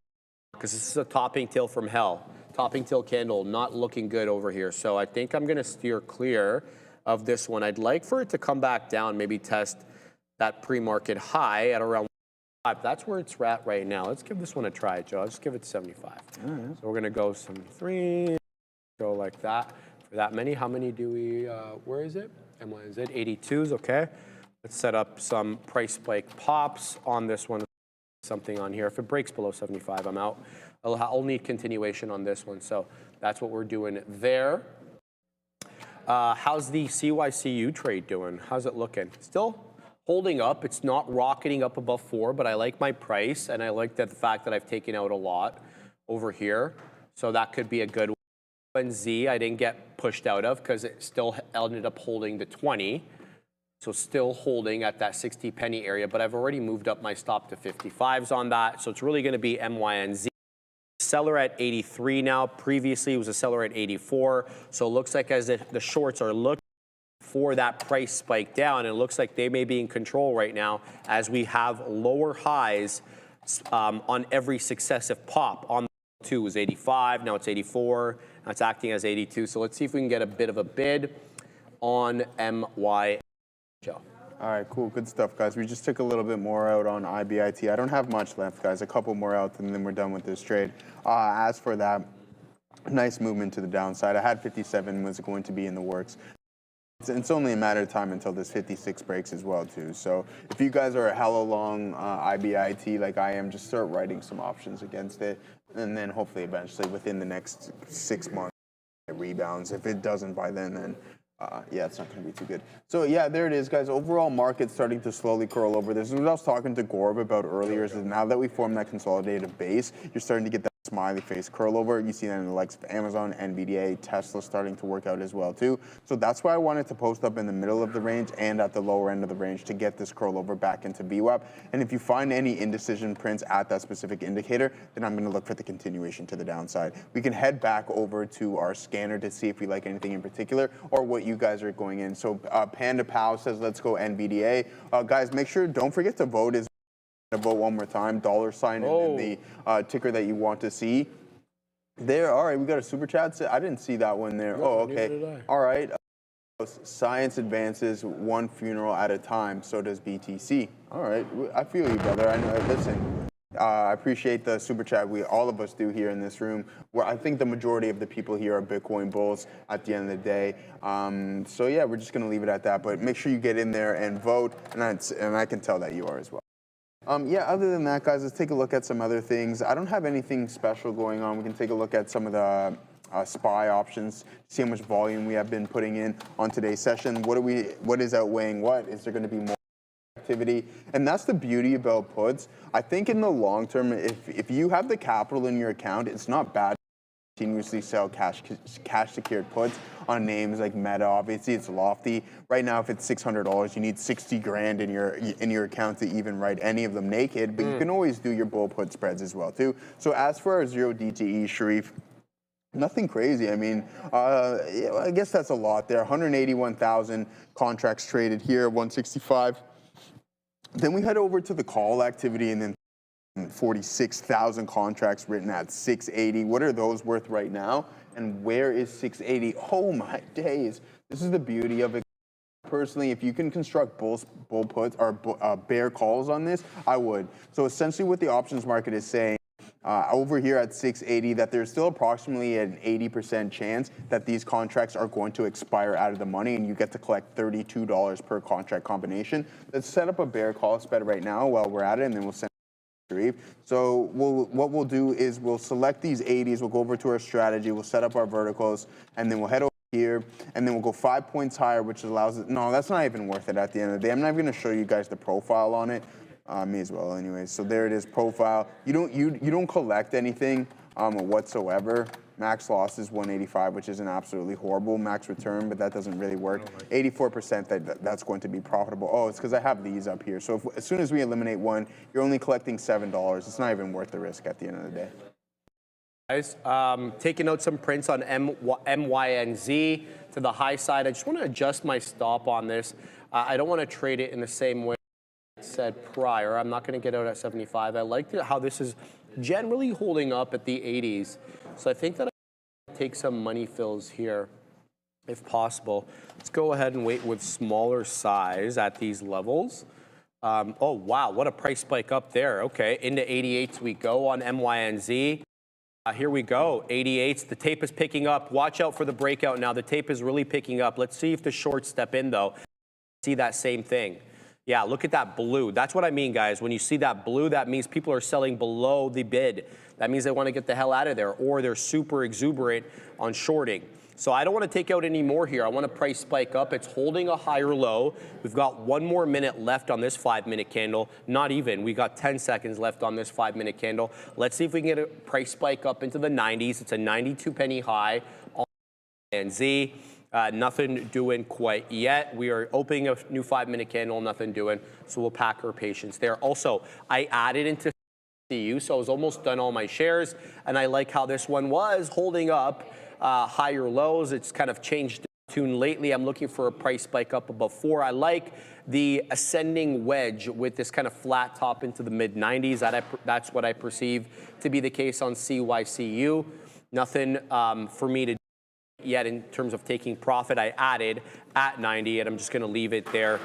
Speaker 2: because this is a topping tail from hell. Topping tail candle, not looking good over here. So I think I'm going to steer clear of this one. I'd like for it to come back down, maybe test that pre-market high at around 5. That's where it's at right now. Let's give this one a try, Joe. Let's give it 75. All right. So we're going to go some 3, go like that. For that many, how many do we, where is it? MYZ, 82s, okay. Let's set up some price spike pops on this one. Something on here. If it breaks below 75, I'm out. I'll need continuation on this one. So that's what we're doing there. How's the CYCU trade doing? How's it looking? Still holding up. It's not rocketing up above 4, but I like my price, and I like the fact that I've taken out a lot over here. So that could be a good one. Z, I didn't get pushed out of because it still ended up holding the 20. So still holding at that 60 penny area, but I've already moved up my stop to 55s on that. So it's really going to be MYNZ. Seller at 83 now. Previously, it was a seller at 84. So it looks like as if the shorts are looking for that price spike down, it looks like they may be in control right now as we have lower highs on every successive pop. On the 2 was 85, now it's 84, now it's acting as 82. So let's see if we can get a bit of a bid on MY. Joe.
Speaker 5: All right, cool, good stuff, guys. We just took a little bit more out on IBIT. I don't have much left, guys. A couple more out, and then we're done with this trade. As for that, nice movement to the downside. I had 57 was going to be in the works. It's only a matter of time until this 56 breaks as well, too. So if you guys are a hella long IBIT like I am, just start writing some options against it, and then hopefully eventually within the next 6 months it rebounds. If it doesn't by then yeah, it's not going to be too good. So yeah, there it is, guys. Overall market starting to slowly curl over. This is what I was talking to Gorb about earlier, is that now that we form that consolidated base, you're starting to get that smiley face curl over. You see that in the likes of Amazon, NVDA, Tesla starting to work out as well too. So that's why I wanted to post up in the middle of the range and at the lower end of the range to get this curl over back into VWAP. And if you find any indecision prints at that specific indicator, then I'm going to look for the continuation to the downside. We can head back over to our scanner to see if we like anything in particular or what you guys are going in. So Panda Pow says, let's go NVDA. Guys, make sure, don't forget to vote. Vote one more time, $, and then the ticker that you want to see. There, all right, we got a super chat. I didn't see that one there. Oh, okay. All right. Science advances one funeral at a time, so does BTC. All right, I feel you, brother. I know. Listen, I appreciate the super chat. All of us do here in this room. Where I think the majority of the people here are Bitcoin bulls at the end of the day. So yeah, we're just gonna leave it at that. But make sure you get in there and vote, and I can tell that you are as well. Yeah, other than that, guys, let's take a look at some other things. I don't have anything special going on. We can take a look at some of the SPY options, see how much volume we have been putting in on today's session. What is outweighing what? Is there going to be more activity? And that's the beauty about puts. I think in the long term, if you have the capital in your account, it's not bad to continuously sell cash secured puts on names like Meta. Obviously, it's lofty. Right now, if it's $600, you need 60 grand in your account to even write any of them naked. But you can always do your bull put spreads as well too. So as for our 0 DTE, Sharif, nothing crazy. I mean, I guess that's a lot there. 181,000 contracts traded here, 165. Then we head over to the call activity, and then 46,000 contracts written at 680. What are those worth right now? And where is 680? Oh my days. This is the beauty of it. Personally, if you can construct bull puts or bear calls on this, I would. So essentially what the options market is saying, over here at 680, that there's still approximately an 80% chance that these contracts are going to expire out of the money, and you get to collect $32 per contract combination. Let's set up a bear call spread right now while we're at it, and then we'll send. So what we'll do is we'll select these 80s, we'll go over to our strategy, we'll set up our verticals, and then we'll head over here, and then we'll go 5 points higher, which allows it. No, that's not even worth it at the end of the day. I'm not even going to show you guys the profile on it. Me as well, anyways. So there it is, profile. You don't collect anything whatsoever. Max loss is 185, which isn't absolutely horrible. Max return, but that doesn't really work. 84% that's going to be profitable. Oh, it's because I have these up here. So as soon as we eliminate one, you're only collecting $7. It's not even worth the risk at the end of the day.
Speaker 2: Guys, taking out some prints on MYNZ to the high side. I just want to adjust my stop on this. I don't want to trade it in the same way I said prior. I'm not going to get out at 75. I like how this is generally holding up at the 80s. So I think that I take some money fills here if possible. Let's go ahead and wait with smaller size at these levels. Oh, wow, what a price spike up there. Okay, into 88s we go on MYNZ. Here we go, 88s. The tape is picking up. Watch out for the breakout now. The tape is really picking up. Let's see if the shorts step in, though. See that same thing. Yeah, look at that blue. That's what I mean, guys. When you see that blue, that means people are selling below the bid. That means they want to get the hell out of there, or they're super exuberant on shorting. So I don't want to take out any more here. I want to price spike up. It's holding a higher low. We've got 1 more minute left on this 5-minute candle. Not even. We got 10 seconds left on this 5-minute candle. Let's see if we can get a price spike up into the 90s. It's a 92 penny high on NZ. Nothing doing quite yet. We are opening a new 5-minute candle, nothing doing. So we'll pack our patience there. Also, I added into SPCE, so I was almost done all my shares, and I like how this one was holding up higher lows. It's kind of changed tune lately. I'm looking for a price spike up above 4. I like the ascending wedge with this kind of flat top into the mid 90s. That's what I perceive to be the case on CYCU. Nothing for me to do yet in terms of taking profit. I added at 90, and I'm just going to leave it there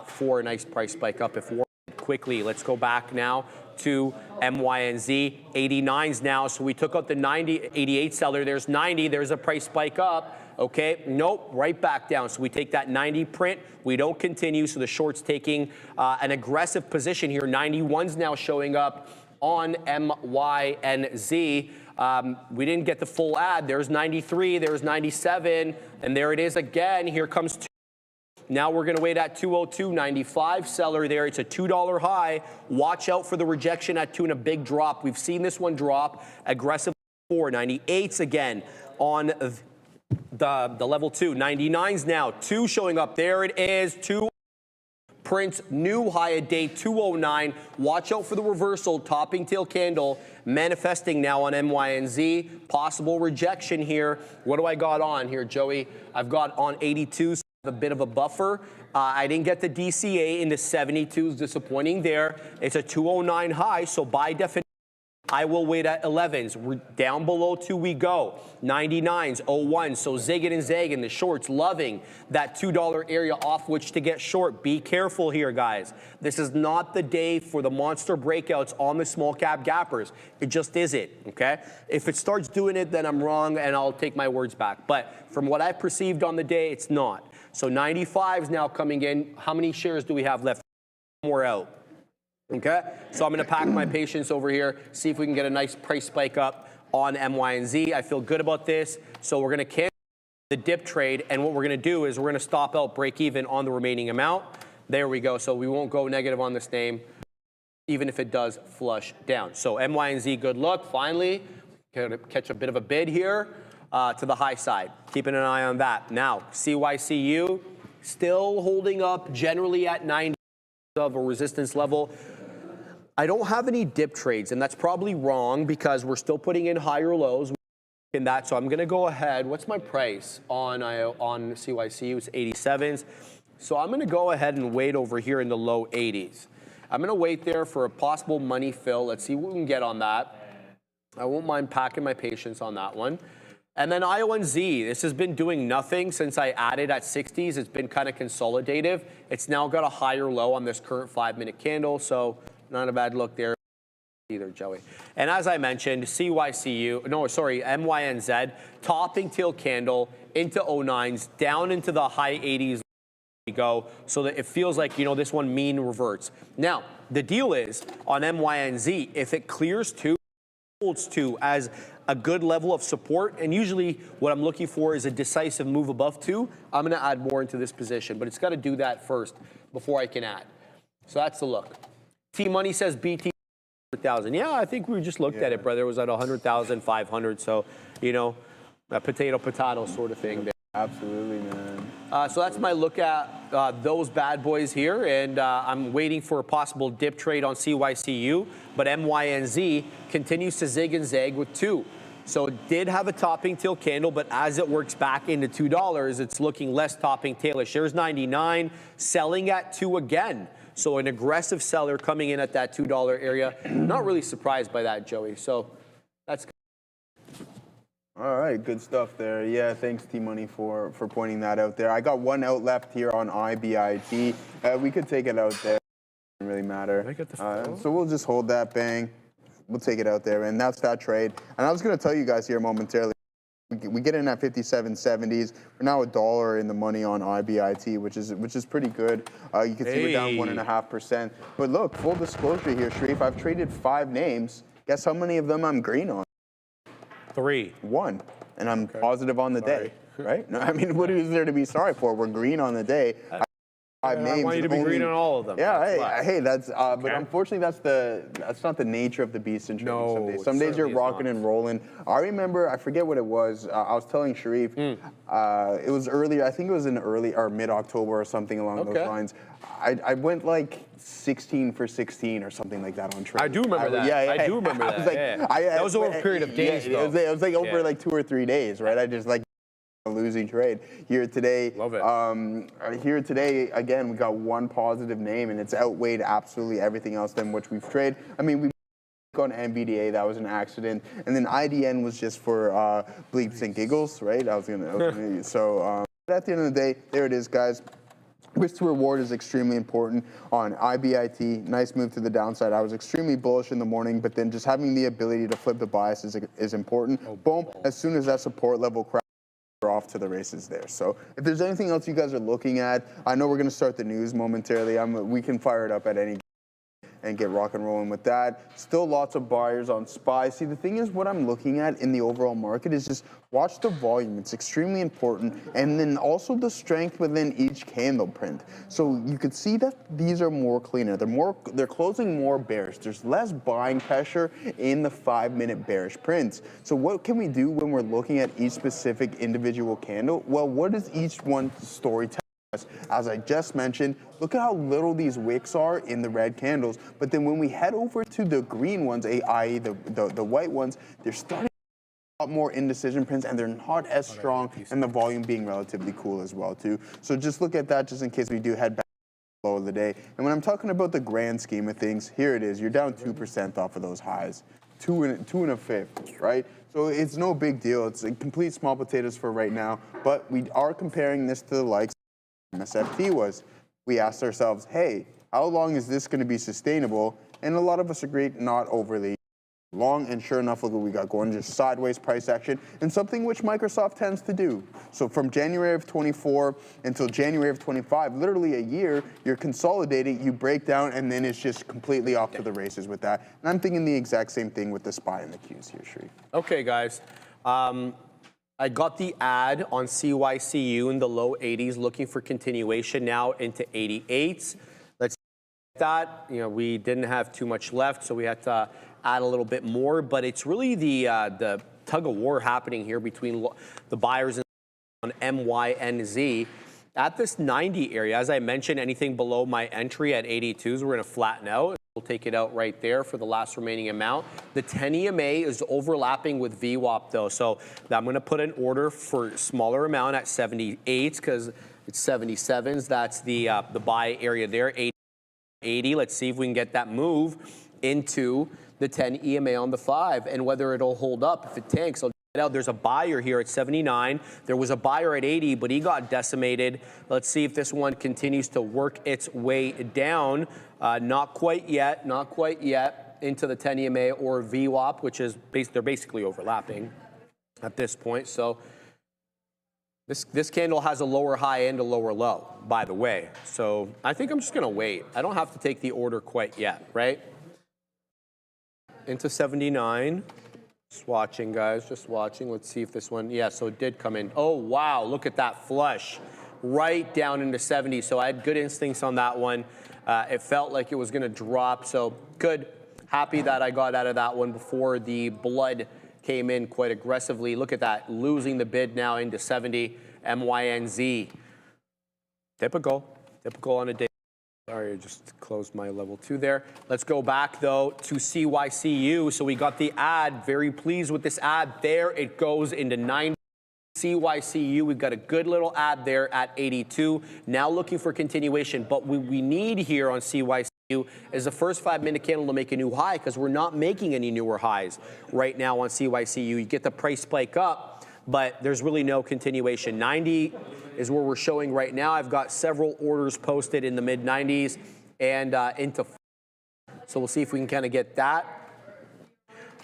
Speaker 2: for a nice price spike up if warranted. Quickly, let's go back now to MYNZ. 89s now, so we took out the 90, 88 seller. There's 90, there's a price spike up. Okay, nope, right back down. So we take that 90 print, we don't continue, so the short's taking an aggressive position here. 91's now showing up on MYNZ. We didn't get the full ad. There's 93, there's 97, and there it is again. Here comes two. Now we're going to wait at 202, 95 seller there. It's a $2 high. Watch out for the rejection at 2 and a big drop. We've seen this one drop aggressive 4. 98s again on the level 2. 99s now. 2 showing up. There it is. 2 prints new high at day 209. Watch out for the reversal. Topping tail candle manifesting now on MYNZ. Possible rejection here. What do I got on here, Joey? I've got on 82. A bit of a buffer. I didn't get the DCA into 72s, disappointing there. It's a 209 high, so by definition, I will wait at 11s. We're down below 2 we go. 99s, 01, so zigging and zagging. The shorts loving that $2 area off which to get short. Be careful here, guys. This is not the day for the monster breakouts on the small cap gappers. It just isn't, okay? If it starts doing it, then I'm wrong and I'll take my words back. But from what I perceived on the day, it's not. So 95 is now coming in. How many shares do we have left? More out. Okay, so I'm going to pack my patience over here, see if we can get a nice price spike up on MYNZ. I feel good about this. So we're going to cancel the dip trade, and what we're going to do is we're going to stop out break even on the remaining amount. There we go. So we won't go negative on this name, even if it does flush down. So MYNZ, good luck. Finally, gonna catch a bit of a bid here to the high side. Keeping an eye on that. Now, CYCU still holding up generally at 90 of a resistance level. I don't have any dip trades, and that's probably wrong because we're still putting in higher lows in that. So I'm going to go ahead. What's my price on CYCU? It's 87s. So I'm going to go ahead and wait over here in the low 80s. I'm going to wait there for a possible money fill. Let's see what we can get on that. I won't mind packing my patience on that one. And then IONZ, this has been doing nothing since I added at 60s. It's been kind of consolidative. It's now got a higher low on this current 5-minute candle, so not a bad look there. either, Joey. And as I mentioned, MYNZ, topping tail candle into 09s, down into the high 80s go, so that it feels like, you know, this one mean reverts. Now, the deal is on MYNZ, if it clears 2, holds 2 as a good level of support, and usually what I'm looking for is a decisive move above 2, I'm going to add more into this position, but it's got to do that first before I can add. So that's the look. T-Money says BT 100,000. Yeah, I think we just looked at it, brother. It was at 100,000, 500. So, you know, a potato sort of thing there.
Speaker 5: Absolutely, man.
Speaker 2: So that's my look at those bad boys here, and I'm waiting for a possible dip trade on CYCU, but MYNZ continues to zig and zag with 2. So it did have a topping tail candle, but as it works back into $2, it's looking less topping tailish. There's 99, selling at 2 again. So an aggressive seller coming in at that $2 area. Not really surprised by that, Joey. So that's good.
Speaker 5: All right, good stuff there. Yeah, thanks T-Money for pointing that out there. I got one out left here on IBIT. We could take it out there. Doesn't really matter. So we'll just hold that, bang. We'll take it out there, and that's that trade. And I was going to tell you guys here momentarily, we get in at 57.70s. We're now $1 in the money on IBIT, which is pretty good. You can see we're down 1.5%. But look, full disclosure here, Sharif, I've traded 5 names. Guess how many of them I'm green on?
Speaker 2: 3.
Speaker 5: 1. And I'm positive on the day, right? No, I mean, what is there to be sorry for? We're green on the day. 5 names.
Speaker 2: I want you to be green on all of them.
Speaker 5: Yeah, hey, that's. But unfortunately, that's not the nature of the beast in trading. Some days, you're rocking and rolling. I remember, I forget what it was. I was telling Sharif, it was earlier. I think it was in early or mid-October or something along those lines. I went like 16 for 16 or something like that on trade.
Speaker 2: I do remember that. I do remember that. That was over a period of days, though.
Speaker 5: It was like over like 2 or 3 days, right? I just like a losing trade here today.
Speaker 2: Love it.
Speaker 5: Here today, again, we got one positive name, and it's outweighed absolutely everything else than which we've traded. I mean, we on NBDA, that was an accident, and then IDN was just for bleeps and giggles, right? So at the end of the day, there it is, guys. Risk to reward is extremely important on IBIT. Nice move to the downside. I was extremely bullish in the morning, but then just having the ability to flip the bias is important. Boom, as soon as that support level cracks, we're off to the races there. So if there's anything else you guys are looking at, I know we're going to start the news momentarily. We can fire it up at any and get rock and rolling with that. Still lots of buyers on SPY. See, the thing is, what I'm looking at in the overall market is just watch the volume. It's extremely important. And then also the strength within each candle print. So you could see that these are more cleaner. They're closing more bearish. There's less buying pressure in the 5-minute bearish prints. So what can we do when we're looking at each specific individual candle? Well, what is each one's story tell? As I just mentioned, look at how little these wicks are in the red candles. But then when we head over to the green ones, i.e. the white ones, they're starting a lot more indecision prints, and they're not as strong, and the volume being relatively cool as well too. So just look at that just in case we do head back to the low of the day. And when I'm talking about the grand scheme of things, here it is. You're down 2% off of those highs. 2 and a fifth, right? So it's no big deal. It's a complete small potatoes for right now. But we are comparing this to the likes MSFT was. We asked ourselves, hey, how long is this going to be sustainable? And a lot of us agreed not overly long, and sure enough, look what we got going, just sideways price action, and something which Microsoft tends to do. So from January of 24 until January of 25, literally a year, you're consolidating, you break down, and then it's just completely off to the races with that. And I'm thinking the exact same thing with the SPY and the Qs here, Sharif.
Speaker 2: Okay, guys. I got the ad on CYCU in the low 80s, looking for continuation now into 88s. Let's see that. You know, we didn't have too much left, so we had to add a little bit more. But it's really the tug of war happening here between the buyers and on MYNZ. At this 90 area, as I mentioned, anything below my entry at 82s, we're going to flatten out. We'll take it out right there for the last remaining amount. The 10 EMA is overlapping with VWAP though, so I'm going to put an order for smaller amount at 78s because it's 77s. That's the buy area there. 80. Let's see if we can get that move into the 10 EMA on the 5 and whether it'll hold up. If it tanks, I'll out. There's a buyer here at 79. There was a buyer at 80, but he got decimated. Let's see if this one continues to work its way down. Not quite yet, not quite yet. into the 10 EMA or VWAP, which is they're basically overlapping at this point. So this candle has a lower high and a lower low, by the way. So I think I'm just going to wait. I don't have to take the order quite yet, right? Into 79. Just watching, guys, just watching. Let's see if this one, yeah, so it did come in. Oh, wow, look at that flush. Right down into 70. So I had good instincts on that one. It felt like it was going to drop. So good. Happy that I got out of that one before the blood came in quite aggressively. Look at that. Losing the bid now into 70. MYNZ. Typical. Typical on a day. Sorry, I just closed my level 2 there. Let's go back, though, to CYCU. So we got the ad. Very pleased with this ad. There it goes into 90. CYCU, we've got a good little ad there at 82. Now looking for continuation. But what we need here on CYCU is the first 5-minute candle to make a new high, because we're not making any newer highs right now on CYCU. You get the price spike up, but there's really no continuation. 90 is where we're showing right now. I've got several orders posted in the mid-90s and into. So we'll see if we can kind of get that.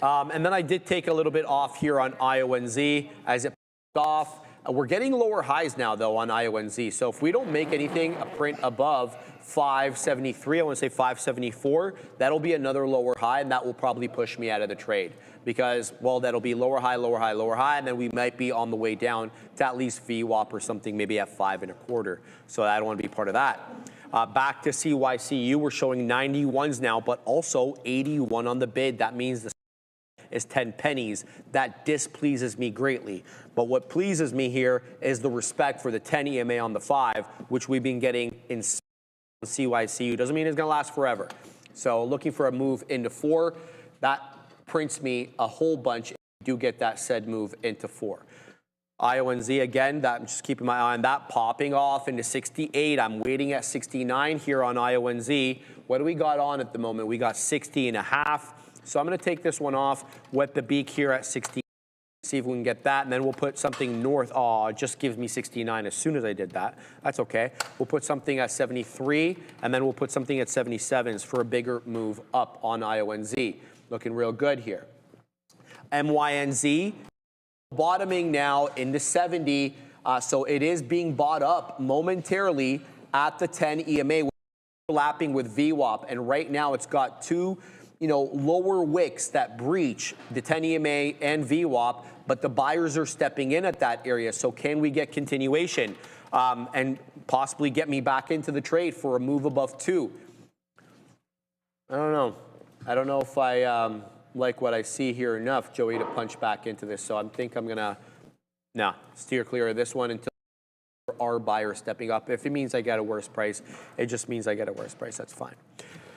Speaker 2: And then I did take a little bit off here on IONZ as it off. We're getting lower highs now, though, on IONZ. So if we don't make anything, a print above 573, I want to say 574, that'll be another lower high, and that will probably push me out of the trade. Because, well, that'll be lower high, lower high, lower high, and then we might be on the way down to at least VWAP or something, maybe at 5.25. So I don't want to be part of that. Back to CYCU, we're showing 91s now, but also 81 on the bid. That means the is 10 pennies. That displeases me greatly. But what pleases me here is the respect for the 10 EMA on the 5, which we've been getting in CYCU. Doesn't mean it's going to last forever. So looking for a move into 4. That prints me a whole bunch if you do get that said move into 4. IONZ, again, I'm just keeping my eye on that, popping off into 68. I'm waiting at 69 here on IONZ. What do we got on at the moment? We got 60.5. So I'm going to take this one off, wet the beak here at 60, see if we can get that, and then we'll put something north. Oh, it just gives me 69 as soon as I did that. That's okay. We'll put something at 73, and then we'll put something at 77s for a bigger move up on IONZ. Looking real good here. MYNZ, bottoming now into 70, so it is being bought up momentarily at the 10 EMA, overlapping with VWAP, and right now it's got two lower wicks that breach the 10 EMA and VWAP, but the buyers are stepping in at that area. So can we get continuation and possibly get me back into the trade for a move above 2? I don't know. I don't know if I like what I see here enough, Joey, to punch back into this. So I think I'm going to steer clear of this one until our buyer stepping up. If it means I get a worse price, it just means I get a worse price. That's fine.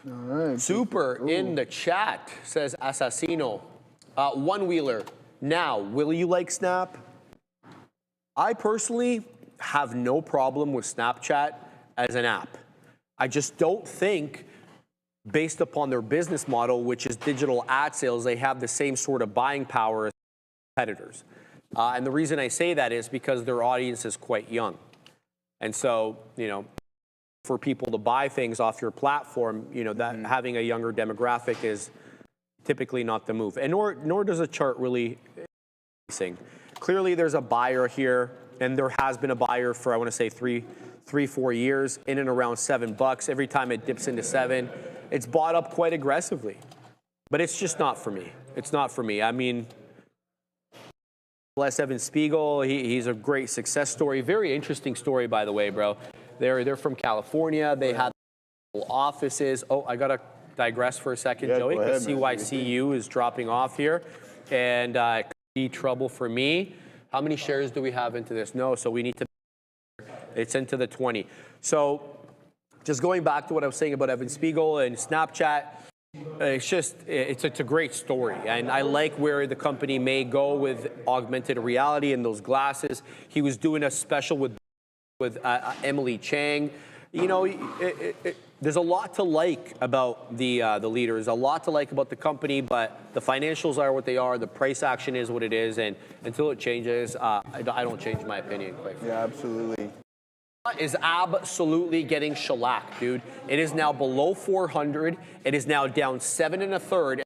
Speaker 5: All right.
Speaker 2: Super in the chat says Assassino. One wheeler. Now, will you like Snap? I personally have no problem with Snapchat as an app. I just don't think, based upon their business model, which is digital ad sales, they have the same sort of buying power as competitors. And the reason I say that is because their audience is quite young. And so, for people to buy things off your platform, that having a younger demographic is typically not the move. And nor does a chart really sing. Clearly there's a buyer here, and there has been a buyer for, I want to say, 3-4 years, in and around $7. Every time it dips into 7, it's bought up quite aggressively. But it's just not for me. It's not for me. I mean, bless Evan Spiegel. He's a great success story. Very interesting story, by the way, bro. They're from California. They had offices. Oh, I got to digress for a second, Joey, because CYCU is dropping off here. And it could be trouble for me. How many shares do we have into this? No, so we need to. It's into the 20. So just going back to what I was saying about Evan Spiegel and Snapchat, it's a great story. And I like where the company may go with augmented reality and those glasses. He was doing a special with Emily Chang. There's a lot to like about the leaders, a lot to like about the company, but the financials are what they are. The price action is what it is, and until it changes, I don't change my opinion quite frankly.
Speaker 5: Yeah, absolutely.
Speaker 2: is absolutely getting shellacked, dude. It is now below 400. It is now down 7 1/3.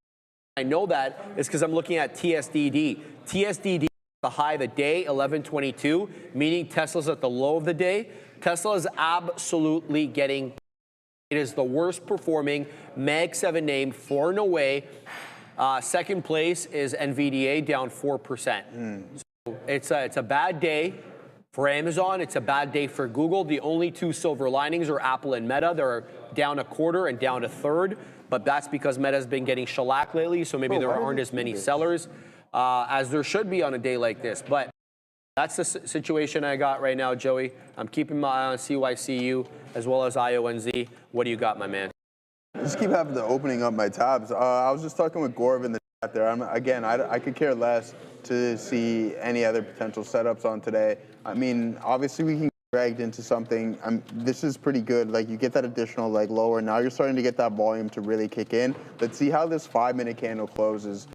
Speaker 2: I know that is because I'm looking at TSDD. TSDD is the high of the day, 1122, meaning Tesla's at the low of the day. Tesla is absolutely getting. It is the worst performing Mag 7 name far and away. Second place is NVDA, down 4%. So it's a bad day for Amazon. It's a bad day for Google. The only two silver linings are Apple and Meta. They're down 1/4 and down 1/3, but that's because Meta's been getting shellacked lately, so maybe there aren't as many sellers as there should be on a day like this. But that's the situation I got right now, Joey. I'm keeping my eye on CYCU as well as IONZ. What do you got, my man?
Speaker 5: Just keep having to opening up my tabs. I was just talking with Gorv in the chat there. Again, I could care less to see any other potential setups on today. I mean, obviously we can get dragged into something. This is pretty good. Like, you get that additional like lower. Now you're starting to get that volume to really kick in. Let's see how this 5-minute candle closes.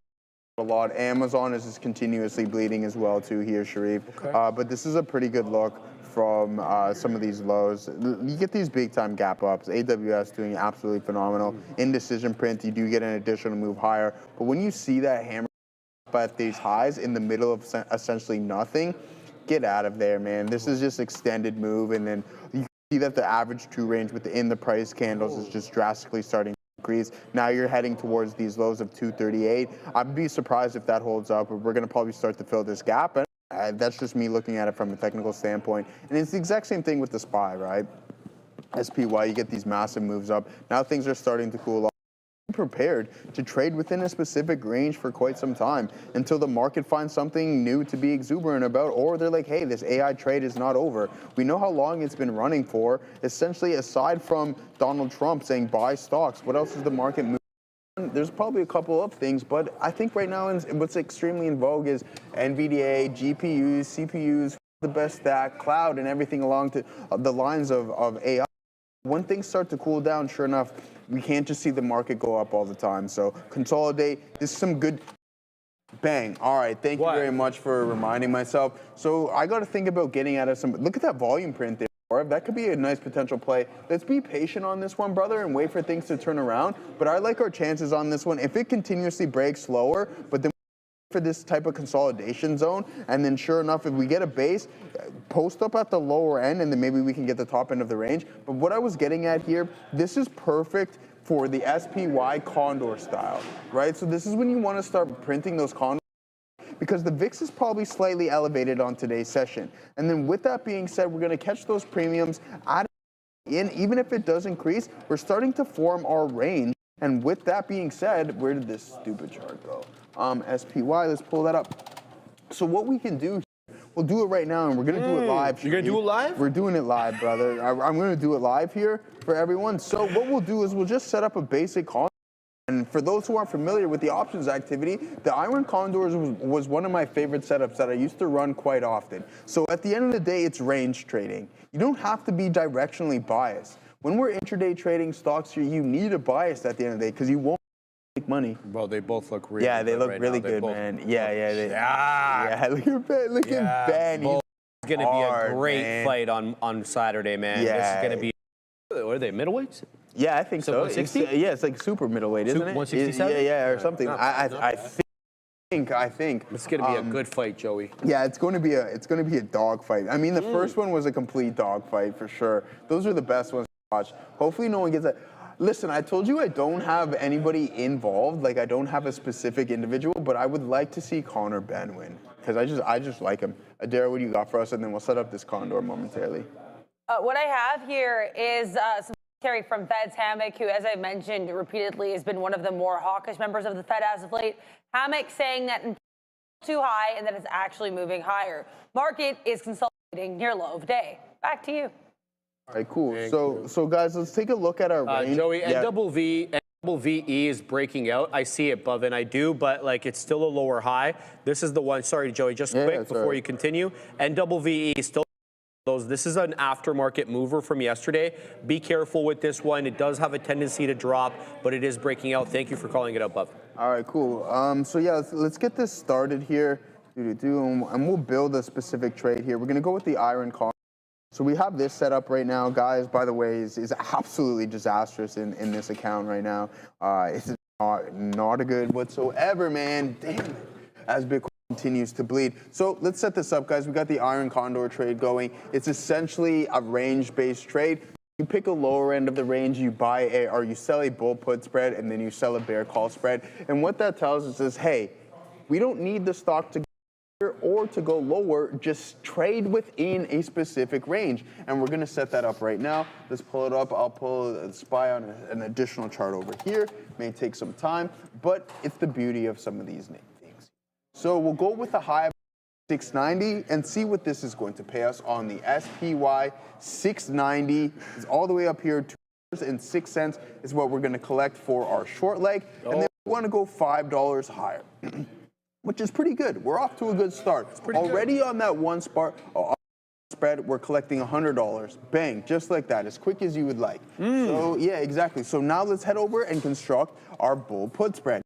Speaker 5: A lot. Amazon is just continuously bleeding as well too here, Sharif. Okay. But this is a pretty good look from some of these lows. You get these big time gap ups. AWS doing absolutely phenomenal. Indecision print, you do get an additional move higher. But when you see that hammer at these highs in the middle of essentially nothing, get out of there, man. This is just extended move, and then you see that the average true range within the price candles is just drastically starting to increase. Now you're heading towards these lows of 238. I'd be surprised if that holds up. We're going to probably start to fill this gap. And that's just me looking at it from a technical standpoint. And it's the exact same thing with the SPY, right? SPY, you get these massive moves up. Now things are starting to cool off. Prepared to trade within a specific range for quite some time until the market finds something new to be exuberant about, or they're like, hey, this AI trade is not over. We know how long it's been running for. Essentially, aside from Donald Trump saying buy stocks, what else is the market moving? There's probably a couple of things, but I think right now what's extremely in vogue is NVDA, GPUs, CPUs, the best stack, cloud, and everything along to the lines of AI. When things start to cool down, sure enough, we can't just see the market go up all the time. So consolidate. This is some good bang. All right. Thank you very much for reminding myself. So I got to think about getting out of some. Look at that volume print there. That could be a nice potential play. Let's be patient on this one, brother, and wait for things to turn around. But I like our chances on this one. If it continuously breaks lower, but then for this type of consolidation zone, and then sure enough, if we get a base, post up at the lower end, and then maybe we can get the top end of the range. But what I was getting at here, this is perfect for the SPY condor style, right? So this is when you want to start printing those condors, because the VIX is probably slightly elevated on today's session. And then with that being said, we're going to catch those premiums at in. Even if it does increase, we're starting to form our range. And with that being said, where did this stupid chart go? SPY, let's pull that up. So what we can do, we'll do it right now, and we're going to do it live.
Speaker 2: You're going to do it live?
Speaker 5: We're doing it live, brother. I'm going to do it live here for everyone. So what we'll do is we'll just set up a basic condor. And for those who aren't familiar with the options activity, the Iron Condors was one of my favorite setups that I used to run quite often. So at the end of the day, it's range trading. You don't have to be directionally biased. When we're intraday trading stocks here, you need a bias at the end of the day because you won't make money.
Speaker 2: Bro, they both look really good.
Speaker 5: Yeah, they look really good, man. Yeah, look at Ben.
Speaker 2: It's going to be a great fight on Saturday, man.
Speaker 5: Yeah.
Speaker 2: This is going to be, what are they, middleweights?
Speaker 5: Yeah, I think so.
Speaker 2: 160?
Speaker 5: Yeah, it's like super middleweight, isn't it?
Speaker 2: 167?
Speaker 5: Yeah, or something. I think
Speaker 2: it's going to be a good fight, Joey.
Speaker 5: Yeah, it's going to be a dog fight. I mean, the first one was a complete dog fight for sure. Those are the best ones to watch. Hopefully, no one gets that. Listen, I told you I don't have anybody involved. Like, I don't have a specific individual, but I would like to see Conor Benn win because I just like him. Adara, what do you got for us? And then we'll set up this condor momentarily.
Speaker 7: What I have here is some commentary from Fed's Hammock, who, as I mentioned repeatedly, has been one of the more hawkish members of the Fed as of late. Hammock saying that inflation is too high and that it's actually moving higher. Market is consolidating near low of day. Back to you.
Speaker 5: All right, cool. So guys, let's take a look at our range.
Speaker 2: Joey, NVVE is breaking out. I see it, Bub, and I do, but like it's still a lower high. This is the one. Sorry, Joey, just quick before you continue. NVVE is still. This is an aftermarket mover from yesterday. Be careful with this one. It does have a tendency to drop, but it is breaking out. Thank you for calling it out, Bub.
Speaker 5: All right, cool. So yeah, let's get this started here. And we'll build a specific trade here. We're going to go with the Iron Condor. So we have this set up right now, guys. By the way, is absolutely disastrous in this account right now. It's not a good whatsoever, man. Damn it. As Bitcoin continues to bleed. So let's set this up, guys. We got the Iron Condor trade going. It's essentially a range-based trade. You pick a lower end of the range, you buy or you sell a bull put spread, and then you sell a bear call spread. And what that tells us is, hey, we don't need the stock to or to go lower, just trade within a specific range. And we're gonna set that up right now. Let's pull it up. I'll pull a SPY on an additional chart over here. May take some time, but it's the beauty of some of these things. So we'll go with a high of 690 and see what this is going to pay us on the SPY. 690 is all the way up here, $2.06 is what we're gonna collect for our short leg. And then we wanna go $5 higher. Which is pretty good. We're off to a good start. Already on that one spread, we're collecting $100. Bang, just like that, as quick as you would like. So yeah, exactly. So now let's head over and construct our bull put spread.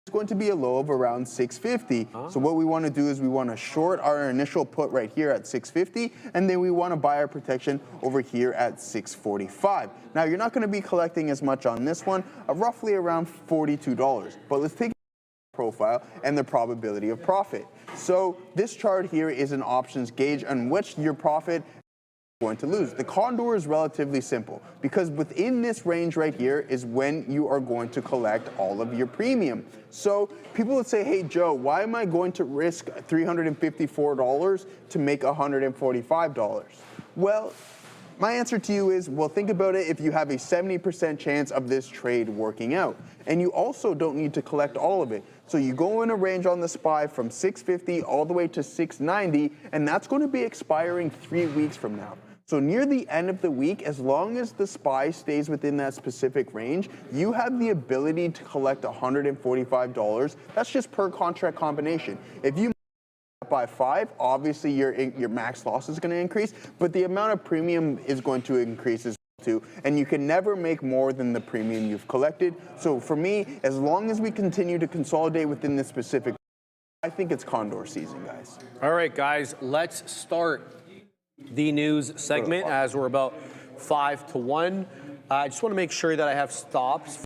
Speaker 5: It's going to be a low of around 650. So what we want to do is we want to short our initial put right here at 650, and then we want to buy our protection over here at 645. Now you're not going to be collecting as much on this one, roughly around $42. But let's take profile and the probability of profit. So this chart here is an options gauge on which your profit is going to lose. The condor is relatively simple because within this range right here is when you are going to collect all of your premium. So people would say, hey Joe, why am I going to risk $354 to make $145? Well, my answer to you is, well, think about it if you have a 70% chance of this trade working out. And you also don't need to collect all of it. So you go in a range on the SPY from 650 all the way to 690, and that's going to be expiring 3 weeks from now. So near the end of the week, as long as the SPY stays within that specific range, you have the ability to collect $145. That's just per contract combination. If you by 5, obviously your max loss is going to increase, but the amount of premium is going to increase as well too, and you can never make more than the premium you've collected. So for me, as long as we continue to consolidate within this specific, I think it's condor season, guys.
Speaker 2: All right, guys, let's start the news segment as we're about 5 to 1. I just want to make sure that I have stops.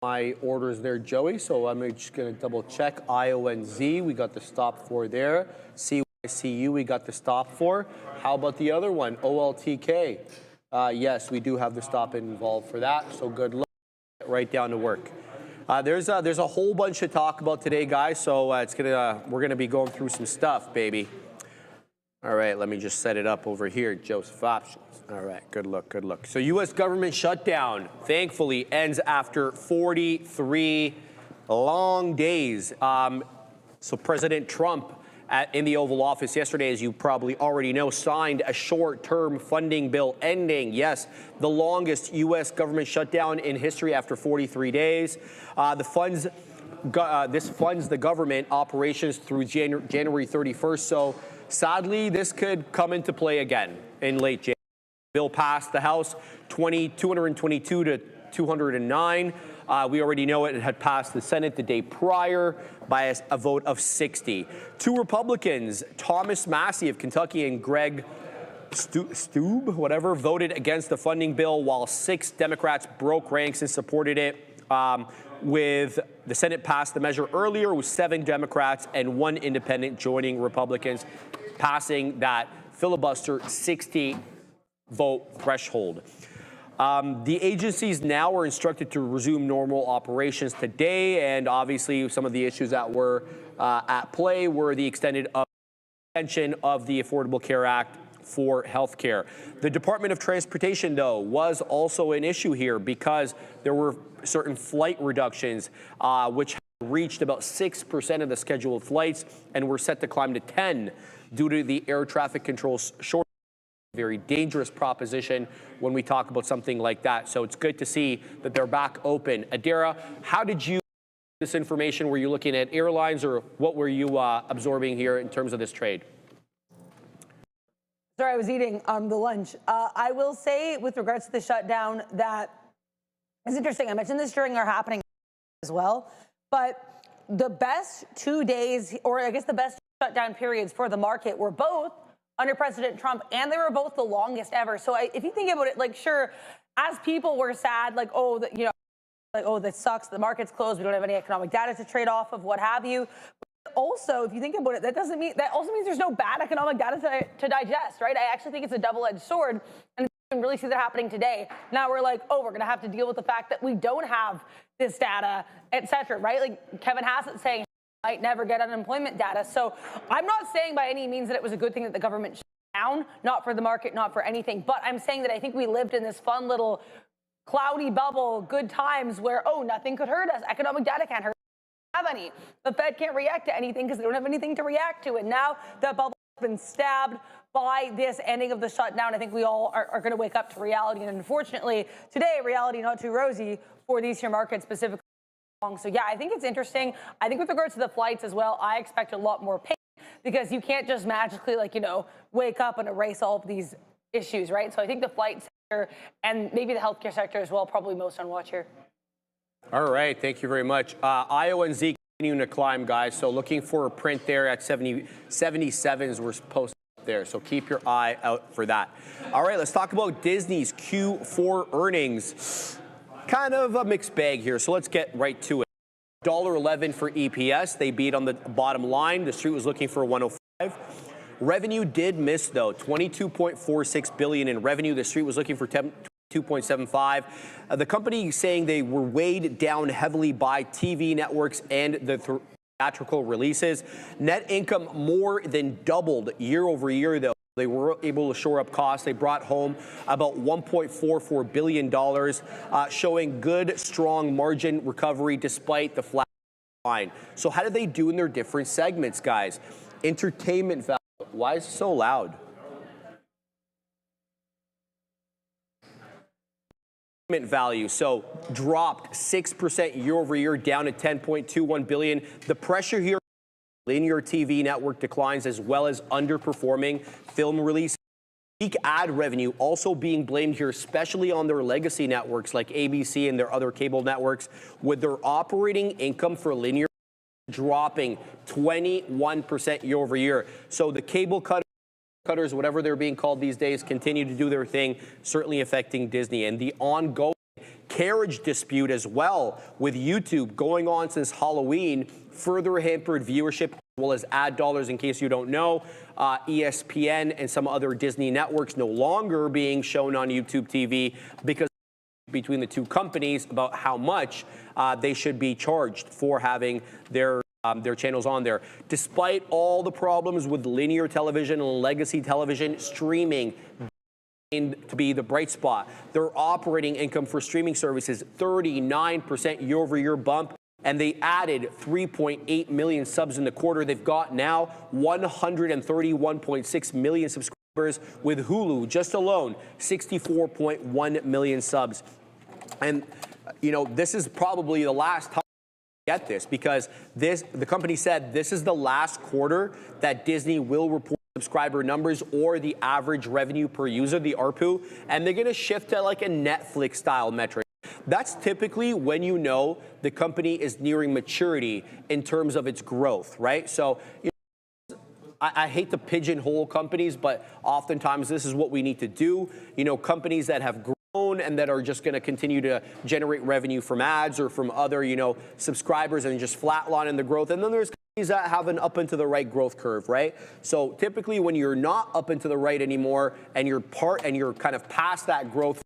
Speaker 2: My orders there, Joey, so I'm just going to double check. IONZ, we got the stop for there. CYCU, we got the stop for. How about the other one, OLTK? Yes, we do have the stop involved for that, so good luck. Right down to work. There's a whole bunch to talk about today, guys, so we're gonna be going through some stuff, baby. All right, let me just set it up over here, Joseph Options. All right, good look, good look. So U.S. government shutdown, thankfully, ends after 43 long days. So President Trump in the Oval Office yesterday, as you probably already know, signed a short-term funding bill ending, yes, the longest U.S. government shutdown in history after 43 days. This funds the government operations through January 31st. So sadly, this could come into play again in late January. Bill passed the House 222 to 209. We already know it had passed the Senate the day prior by a vote of 60. 2 Republicans, Thomas Massey of Kentucky and Greg Stube, whatever, voted against the funding bill, while 6 Democrats broke ranks and supported it. With the Senate passed the measure earlier with 7 Democrats and 1 independent joining Republicans, passing that filibuster 60 vote threshold. The agencies now are instructed to resume normal operations today, and obviously some of the issues that were at play were the extended extension of the Affordable Care Act for healthcare. The Department of Transportation, though, was also an issue here because there were certain flight reductions which reached about 6% of the scheduled flights and were set to climb to 10 due to the air traffic control shortage. Very dangerous proposition when we talk about something like that. So it's good to see that they're back open. Adira, how did you this information? Were you looking at airlines, or what were you absorbing here in terms of this trade?
Speaker 7: Sorry, I was eating the lunch. I will say with regards to the shutdown that it's interesting. I mentioned this during our happening as well, but the best 2 days, or I guess the best shutdown periods for the market were both under President Trump, and they were both the longest ever. So if you think about it, like, sure, as people were sad, like, oh, you know, like, oh, this sucks, the market's closed, we don't have any economic data to trade off of, what have you. But also, if you think about it, that also means there's no bad economic data to digest, right? I actually think it's a double-edged sword, and you can really see that happening today. Now we're like, oh, we're going to have to deal with the fact that we don't have this data, et cetera, right? Like Kevin Hassett saying, might never get unemployment data. So I'm not saying by any means that it was a good thing that the government shut down, not for the market, not for anything, but I'm saying that I think we lived in this fun little cloudy bubble, good times where, oh, nothing could hurt us. Economic data can't hurt us. Have any. The Fed can't react to anything because they don't have anything to react to. And now that bubble has been stabbed by this ending of the shutdown. I think we all are going to wake up to reality. And unfortunately, today, reality not too rosy for these here markets specifically. So yeah, I think it's interesting. I think with regards to the flights as well, I expect a lot more pain because you can't just magically, like, you know, wake up and erase all of these issues, right? So I think the flight sector and maybe the healthcare sector as well, probably most on watch here.
Speaker 2: All right, thank you very much. IO and Z continuing to climb, guys. So looking for a print there at 77s. We're posted there, so keep your eye out for that. All right, let's talk about Disney's Q4 earnings. Kind of a mixed bag here, so let's get right to it. $1.11 for EPS. They beat on the bottom line. The street was looking for 105. Revenue did miss, though. $22.46 billion in revenue. The street was looking for 2.75. The company saying they were weighed down heavily by TV networks and the theatrical releases. Net income more than doubled year over year, though. They were able to shore up costs. They brought home about $1.44 billion, showing good, strong margin recovery despite the flat line. So how did they do in their different segments, guys? Entertainment value. Why is it so loud? Value, so dropped 6% year over year, down to $10.21 billion. The pressure here. Linear TV network declines as well as underperforming film release. Weak ad revenue also being blamed here, especially on their legacy networks like ABC and their other cable networks, with their operating income for linear dropping 21% year over year. So the cable cutters, whatever they're being called these days, continue to do their thing, certainly affecting Disney. And the ongoing carriage dispute as well with YouTube going on since Halloween further hampered viewership as well as ad dollars. In case you don't know, ESPN and some other Disney networks no longer being shown on YouTube TV because between the two companies about how much they should be charged for having their channels on there. Despite all the problems with linear television and legacy television, streaming to be the bright spot. Their operating income for streaming services, 39% year over year bump, and they added 3.8 million subs in the quarter. They've got now 131.6 million subscribers, with Hulu just alone 64.1 million subs. And you know, this is probably the last time get this, because the company said this is the last quarter that Disney will report subscriber numbers or the average revenue per user, the ARPU, and they're going to shift to like a Netflix style metric. That's typically when you know the company is nearing maturity in terms of its growth, right? So you know, I hate to pigeonhole companies, but oftentimes this is what we need to do. You know, companies that have grown and that are just going to continue to generate revenue from ads or from other, you know, subscribers and just flatline in the growth. And then there's companies that have an up and to the right growth curve, right? So typically when you're not up and to the right anymore and you're kind of past that growth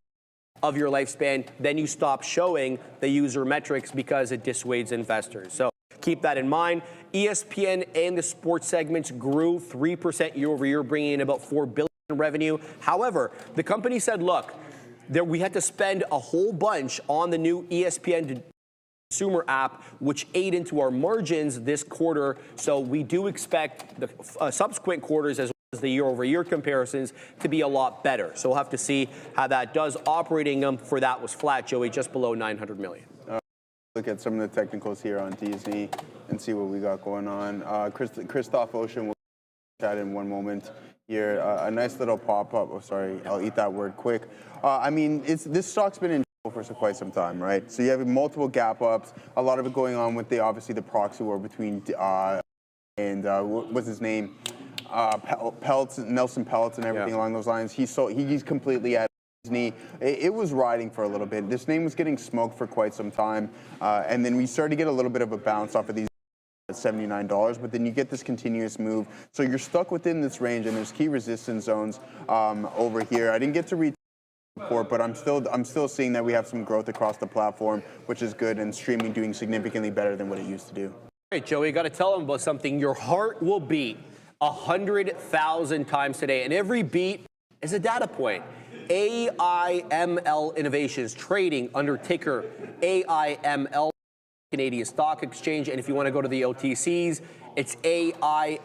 Speaker 2: of your lifespan, then you stop showing the user metrics because it dissuades investors. So keep that in mind. ESPN and the sports segments grew 3% year over year, bringing in about $4 billion in revenue. However, the company said, look, we had to spend a whole bunch on the new ESPN consumer app, which ate into our margins this quarter. So we do expect the subsequent quarters as well as the year-over-year comparisons to be a lot better. So we'll have to see how that does. Operating for that was flat, Joey, just below $900 million.
Speaker 5: Look at some of the technicals here on Disney and see what we got going on. Christoph Ocean will chat in one moment here. A nice little pop-up. Oh, sorry, I'll eat that word quick. I mean, this stock's been in for quite some time, right? So you have multiple gap ups. A lot of it going on with obviously the proxy war between and what's his name? Peltz, Nelson Peltz, and everything along those lines. He's completely at his knee. It was riding for a little bit. This name was getting smoked for quite some time, and then we started to get a little bit of a bounce off of these at $79, but then you get this continuous move. So you're stuck within this range, and there's key resistance zones over here. I didn't get to read report, but I'm still seeing that we have some growth across the platform, which is good, and streaming doing significantly better than what it used to do.
Speaker 2: All right, Joey, got to tell them about something. Your heart will beat 100,000 times today, and every beat is a data point. AIML Innovations trading under ticker AIML, Canadian Stock Exchange, and if you want to go to the OTCs, it's AIMLF.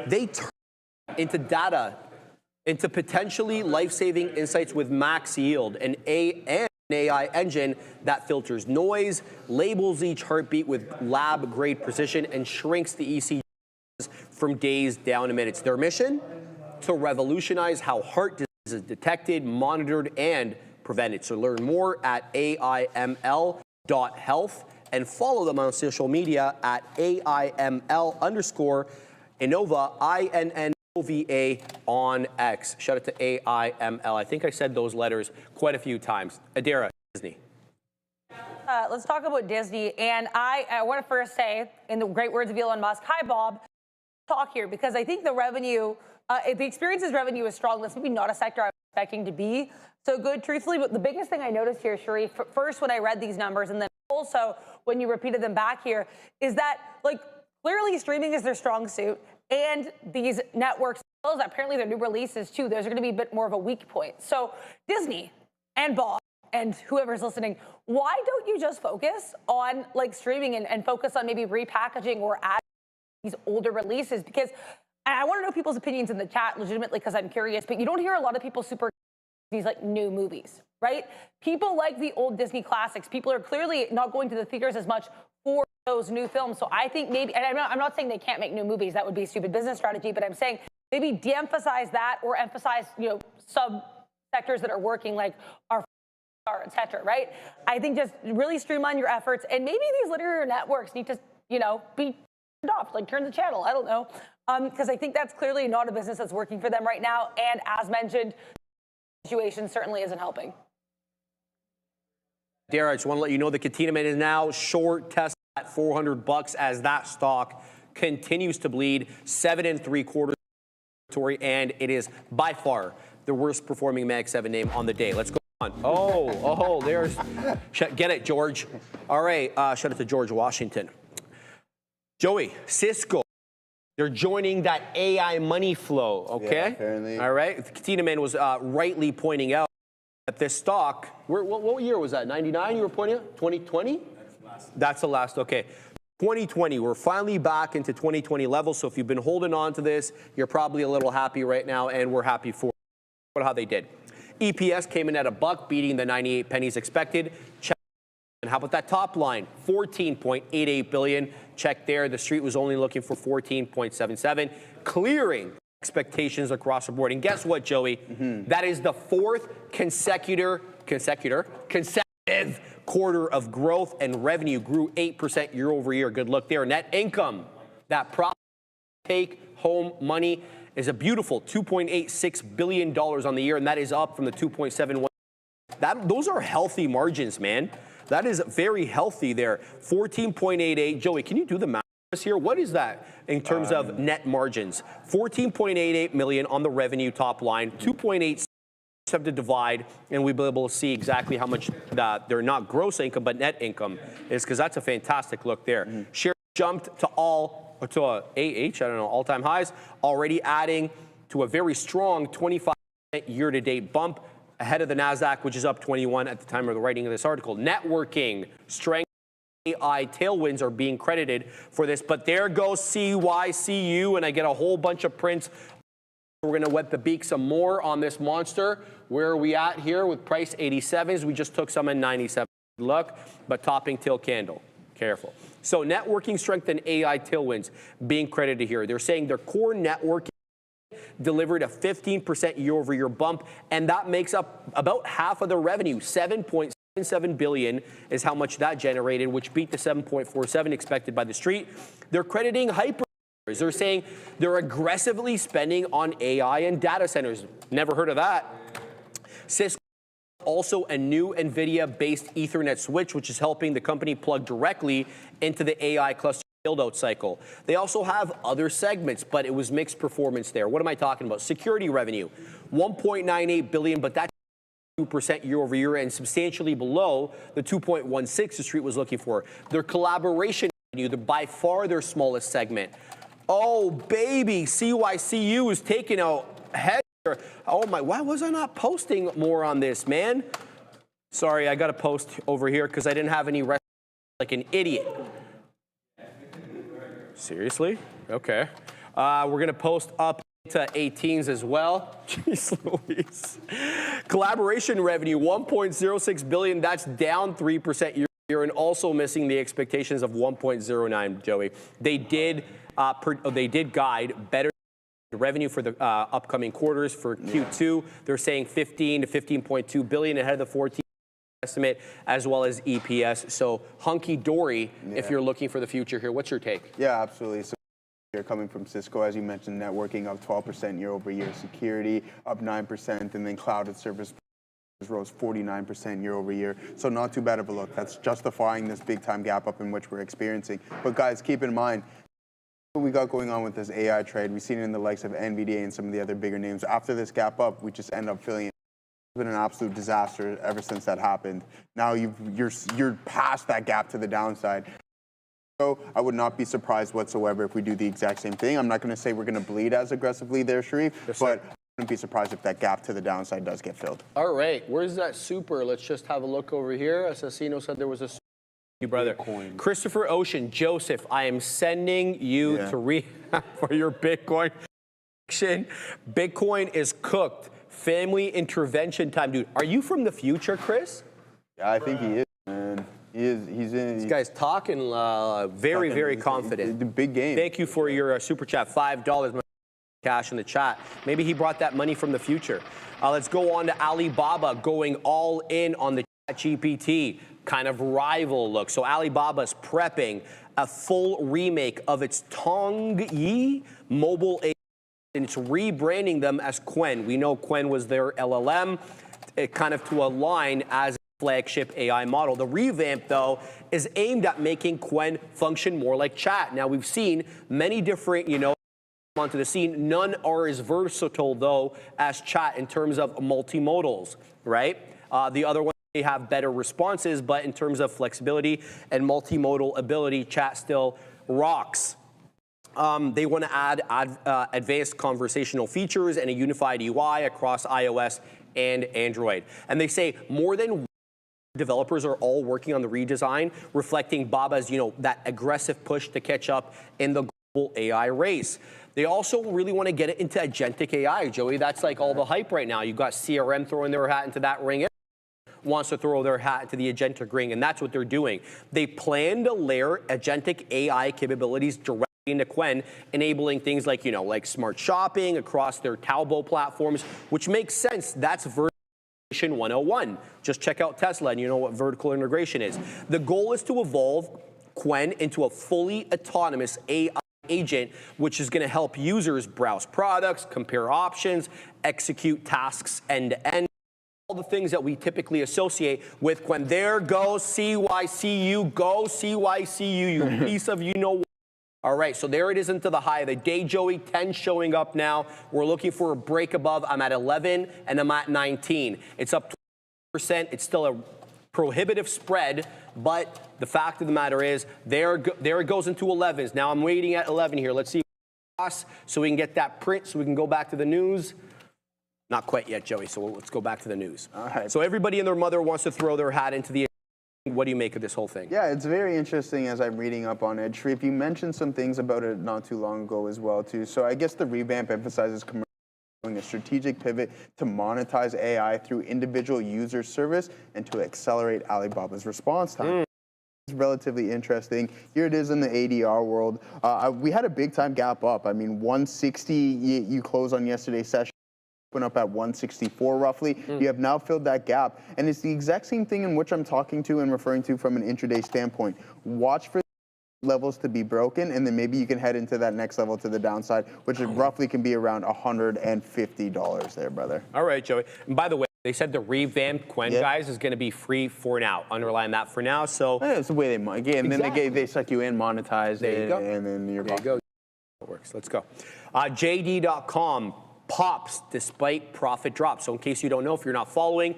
Speaker 2: They turn into data, into potentially life-saving insights with max yield, an AI engine that filters noise, labels each heartbeat with lab-grade precision, and shrinks the ECGs from days down to minutes. Their mission? To revolutionize how heart disease is detected, monitored, and prevented. So learn more at AIML.health and follow them on social media at AIML_Innova, INNOVA on X. Shout out to AIML. I think I said those letters quite a few times. Adira, Disney.
Speaker 7: Let's talk about Disney. And I want to first say, in the great words of Elon Musk, hi, Bob. Talk here, because I think the revenue, the experiences revenue is strong. That's maybe not a sector I was expecting to be so good, truthfully. But the biggest thing I noticed here, Sharif, first when I read these numbers, and then also when you repeated them back here, is that, like, clearly streaming is their strong suit. And these networks, apparently their new releases too, those are going to be a bit more of a weak point. So Disney and Bob and whoever's listening, why don't you just focus on like streaming and focus on maybe repackaging or adding these older releases? Because I want to know people's opinions in the chat legitimately, because I'm curious, but you don't hear a lot of people super these like new movies, right? People like the old Disney classics. People are clearly not going to the theaters as much for those new films. So I think maybe, and I'm not saying they can't make new movies, that would be a stupid business strategy, but I'm saying maybe de-emphasize that or emphasize, sub-sectors that are working, like our et cetera, right? I think just really streamline your efforts, and maybe these linear networks need to, be turned off, like turn the channel, I don't know. Because I think that's clearly not a business that's working for them right now, and as mentioned, the situation certainly isn't helping.
Speaker 2: Dara, I just want to let you know the Katina Man is now short test at $400 as that stock continues to bleed 7 3/4 territory, and it is by far the worst performing Mag 7 name on the day. Let's go on. Oh, there's, get it, George. All right, shout out to George Washington. Joey, Cisco, they're joining that AI money flow, okay?
Speaker 5: Yeah, apparently.
Speaker 2: All right, Katina Man was rightly pointing out that this stock, what year was that? 99 you were pointing out? 2020? That's the last, okay. 2020, we're finally back into 2020 levels, so if you've been holding on to this, you're probably a little happy right now, and we're happy for how they did. EPS came in at $1, beating the 98 pennies expected. Check. And how about that top line? $14.88 billion. Check there. The street was only looking for 14.77, clearing expectations across the board. And guess what, Joey? That is the fourth consecutive quarter of growth, and revenue grew 8% year over year. Good look there. Net income, that profit take home money, is a beautiful $2.86 billion on the year, and that is up from the 2.71. Those are healthy margins, man. That is very healthy there. 14.88. Joey, can you do the math here? What is that in terms of net margins? 14.88 million on the revenue top line, 2.8 have to divide, and we'll be able to see exactly how much they're not gross income, but net income is, because that's a fantastic look there. Share jumped to all-time highs, already adding to a very strong 25% year-to-date bump, ahead of the NASDAQ, which is up 21 at the time of the writing of this article. Networking, strength, AI tailwinds are being credited for this, but there goes CYCU, and I get a whole bunch of prints. We're going to wet the beak some more on this monster. Where are we at here with price 87s? We just took some in 97. Look, but topping till candle. Careful. So networking strength and AI tailwinds being credited here. They're saying their core networking delivered a 15% year-over-year bump, and that makes up about half of the revenue. $7.77 billion is how much that generated, which beat the $7.47 expected by the street. They're crediting Hyper They're saying they're aggressively spending on AI and data centers. Never heard of that. Cisco also a new NVIDIA-based Ethernet switch, which is helping the company plug directly into the AI cluster build-out cycle. They also have other segments, but it was mixed performance there. What am I talking about? Security revenue, $1.98 billion, but that's 2% year over year and substantially below the 2.16 the street was looking for. Their collaboration revenue, by far their smallest segment. Oh, baby, CYCU is taking a head. Oh my, why was I not posting more on this, man? Sorry, I got to post over here because I didn't have any rest like an idiot. Seriously? Okay. We're going to post up to 18s as well. Jeez Louise. Collaboration revenue, $1.06 billion. That's down 3% year over year and also missing the expectations of 1.09, Joey. They did guide better revenue for the upcoming quarters for Q2. They're saying 15 to 15.2 billion ahead of the 14 estimate, as well as EPS. So hunky-dory if you're looking for the future here. What's your take?
Speaker 5: Yeah, absolutely. So you're coming from Cisco, as you mentioned, networking up 12% year over year, security up 9%, and then cloud and service rose 49% year over year. So not too bad of a look. That's justifying this big time gap up in which we're experiencing. But guys, keep in mind, what we got going on with this AI trade, we've seen it in the likes of NVIDIA and some of the other bigger names. After this gap up, we just end up feeling it's been an absolute disaster ever since that happened. Now you're past that gap to the downside. So I would not be surprised whatsoever if we do the exact same thing. I'm not going to say we're going to bleed as aggressively there, Sharif, but I wouldn't be surprised if that gap to the downside does get filled.
Speaker 2: All right, where's that super? Let's just have a look over here. Assassino said there was a super. You brother. Bitcoin. Christopher Ocean, Joseph, I am sending you to for your Bitcoin. Bitcoin is cooked. Family intervention time, dude. Are you from the future, Chris?
Speaker 5: Yeah, I think he is, man. He's in.
Speaker 2: This guy's talking very confident.
Speaker 5: The big game.
Speaker 2: Thank you for your super chat, $5 cash in the chat. Maybe he brought that money from the future. Let's go on to Alibaba going all in on the ChatGPT kind of rival look. So Alibaba's prepping a full remake of its Tongyi mobile AI, and it's rebranding them as Qwen. We know Qwen was their LLM, kind of to align as a flagship AI model. The revamp, though, is aimed at making Qwen function more like chat. Now, we've seen many different, onto the scene. None are as versatile, though, as chat in terms of multimodals, right? The other one, they have better responses, but in terms of flexibility and multimodal ability, chat still rocks. They want to add advanced conversational features and a unified UI across iOS and Android. And they say more than developers are all working on the redesign, reflecting Baba's, that aggressive push to catch up in the global AI race. They also really want to get it into agentic AI, Joey. That's like all the hype right now. You've got CRM throwing their hat into that ring. Wants to throw their hat into the agentic ring, and that's what they're doing. They plan to layer agentic AI capabilities directly into Qwen, enabling things like, like smart shopping across their Taobao platforms, which makes sense. That's vertical integration 101. Just check out Tesla and you know what vertical integration is. The goal is to evolve Qwen into a fully autonomous AI agent, which is going to help users browse products, compare options, execute tasks end-to-end. All the things that we typically associate with Qwen. There goes CYCU. Go CYCU, you piece of what. All right, so there it is into the high of the day, Joey. 10 showing up now. We're looking for a break above. I'm at 11 and I'm at 19. It's up 20%. It's still a prohibitive spread, but the fact of the matter is there it goes into 11s. Now I'm waiting at 11 here. Let's see so we can get that print so we can go back to the news. Not quite yet, Joey, so let's go back to the news.
Speaker 5: All right.
Speaker 2: So everybody and their mother wants to throw their hat into the. What do you make of this whole thing?
Speaker 5: Yeah, it's very interesting as I'm reading up on it. Sharif, you mentioned some things about it not too long ago as well, too. So I guess the revamp emphasizes a strategic pivot to monetize AI through individual user service and to accelerate Alibaba's response time. It's relatively interesting. Here it is in the ADR world. We had a big time gap up. I mean, 160, you close on yesterday's session. Went up at 164 roughly. You have now filled that gap. And it's the exact same thing in which I'm talking to and referring to from an intraday standpoint. Watch for levels to be broken, and then maybe you can head into that next level to the downside, which roughly can be around $150 there, brother.
Speaker 2: All right, Joey. And by the way, they said the revamped Quen, guys, is going to be free for now. Underline that for now. So
Speaker 5: It's the way they again, then they suck you in, monetize
Speaker 2: There you
Speaker 5: it,
Speaker 2: go.
Speaker 5: and then you're
Speaker 2: there you go. It works. Let's go. JD.com pops despite profit drop. So in case you don't know, if you're not following,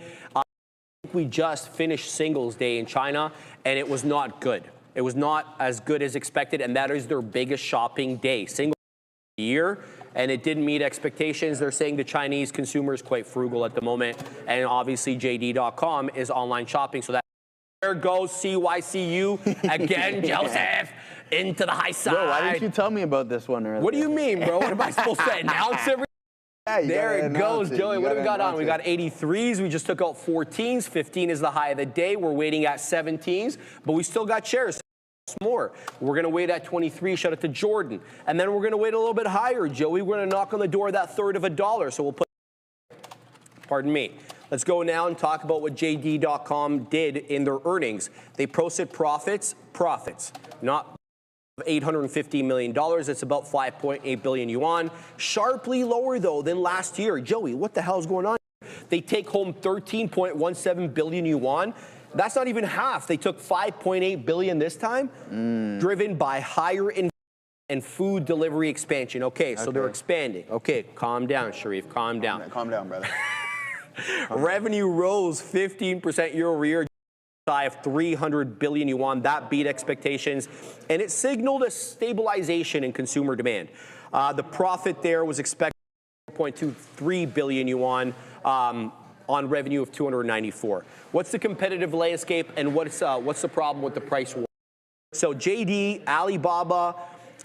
Speaker 2: we just finished Singles Day in China, and it was not good. It was not as good as expected, and that is their biggest shopping day, Singles Day year, and it didn't meet expectations. They're saying the Chinese consumer is quite frugal at the moment, and obviously JD.com is online shopping, so that there goes CYCU again, Joseph, into the high side.
Speaker 5: Bro, why didn't you tell me about this one earlier?
Speaker 2: What do you mean, bro? What am I supposed to announce every?
Speaker 5: Yeah,
Speaker 2: There it goes, Joey. What do we got on? We got
Speaker 5: it.
Speaker 2: 83s. We just took out 14s. 15 is the high of the day. We're waiting at 17s, but we still got shares. More. We're going to wait at 23. Shout out to Jordan. And then we're going to wait a little bit higher, Joey. We're going to knock on the door of that third of $1. So we'll put, pardon me. Let's go now and talk about what JD.com did in their earnings. They posted profits, not $850 million. It's about 5.8 billion yuan. Sharply lower, though, than last year. Joey, what the hell is going on? They take home 13.17 billion yuan. That's not even half. They took 5.8 billion this time, driven by higher investment and food delivery expansion. Okay, so they're expanding. Okay, calm down, Sharif, calm down.
Speaker 5: Calm down, brother.
Speaker 2: Revenue rose 15% year over year, of 300 billion yuan. That beat expectations, and it signaled a stabilization in consumer demand. The profit there was expected 4.23 billion yuan on revenue of 294. What's the competitive landscape, and what's the problem with the price war? So JD, Alibaba,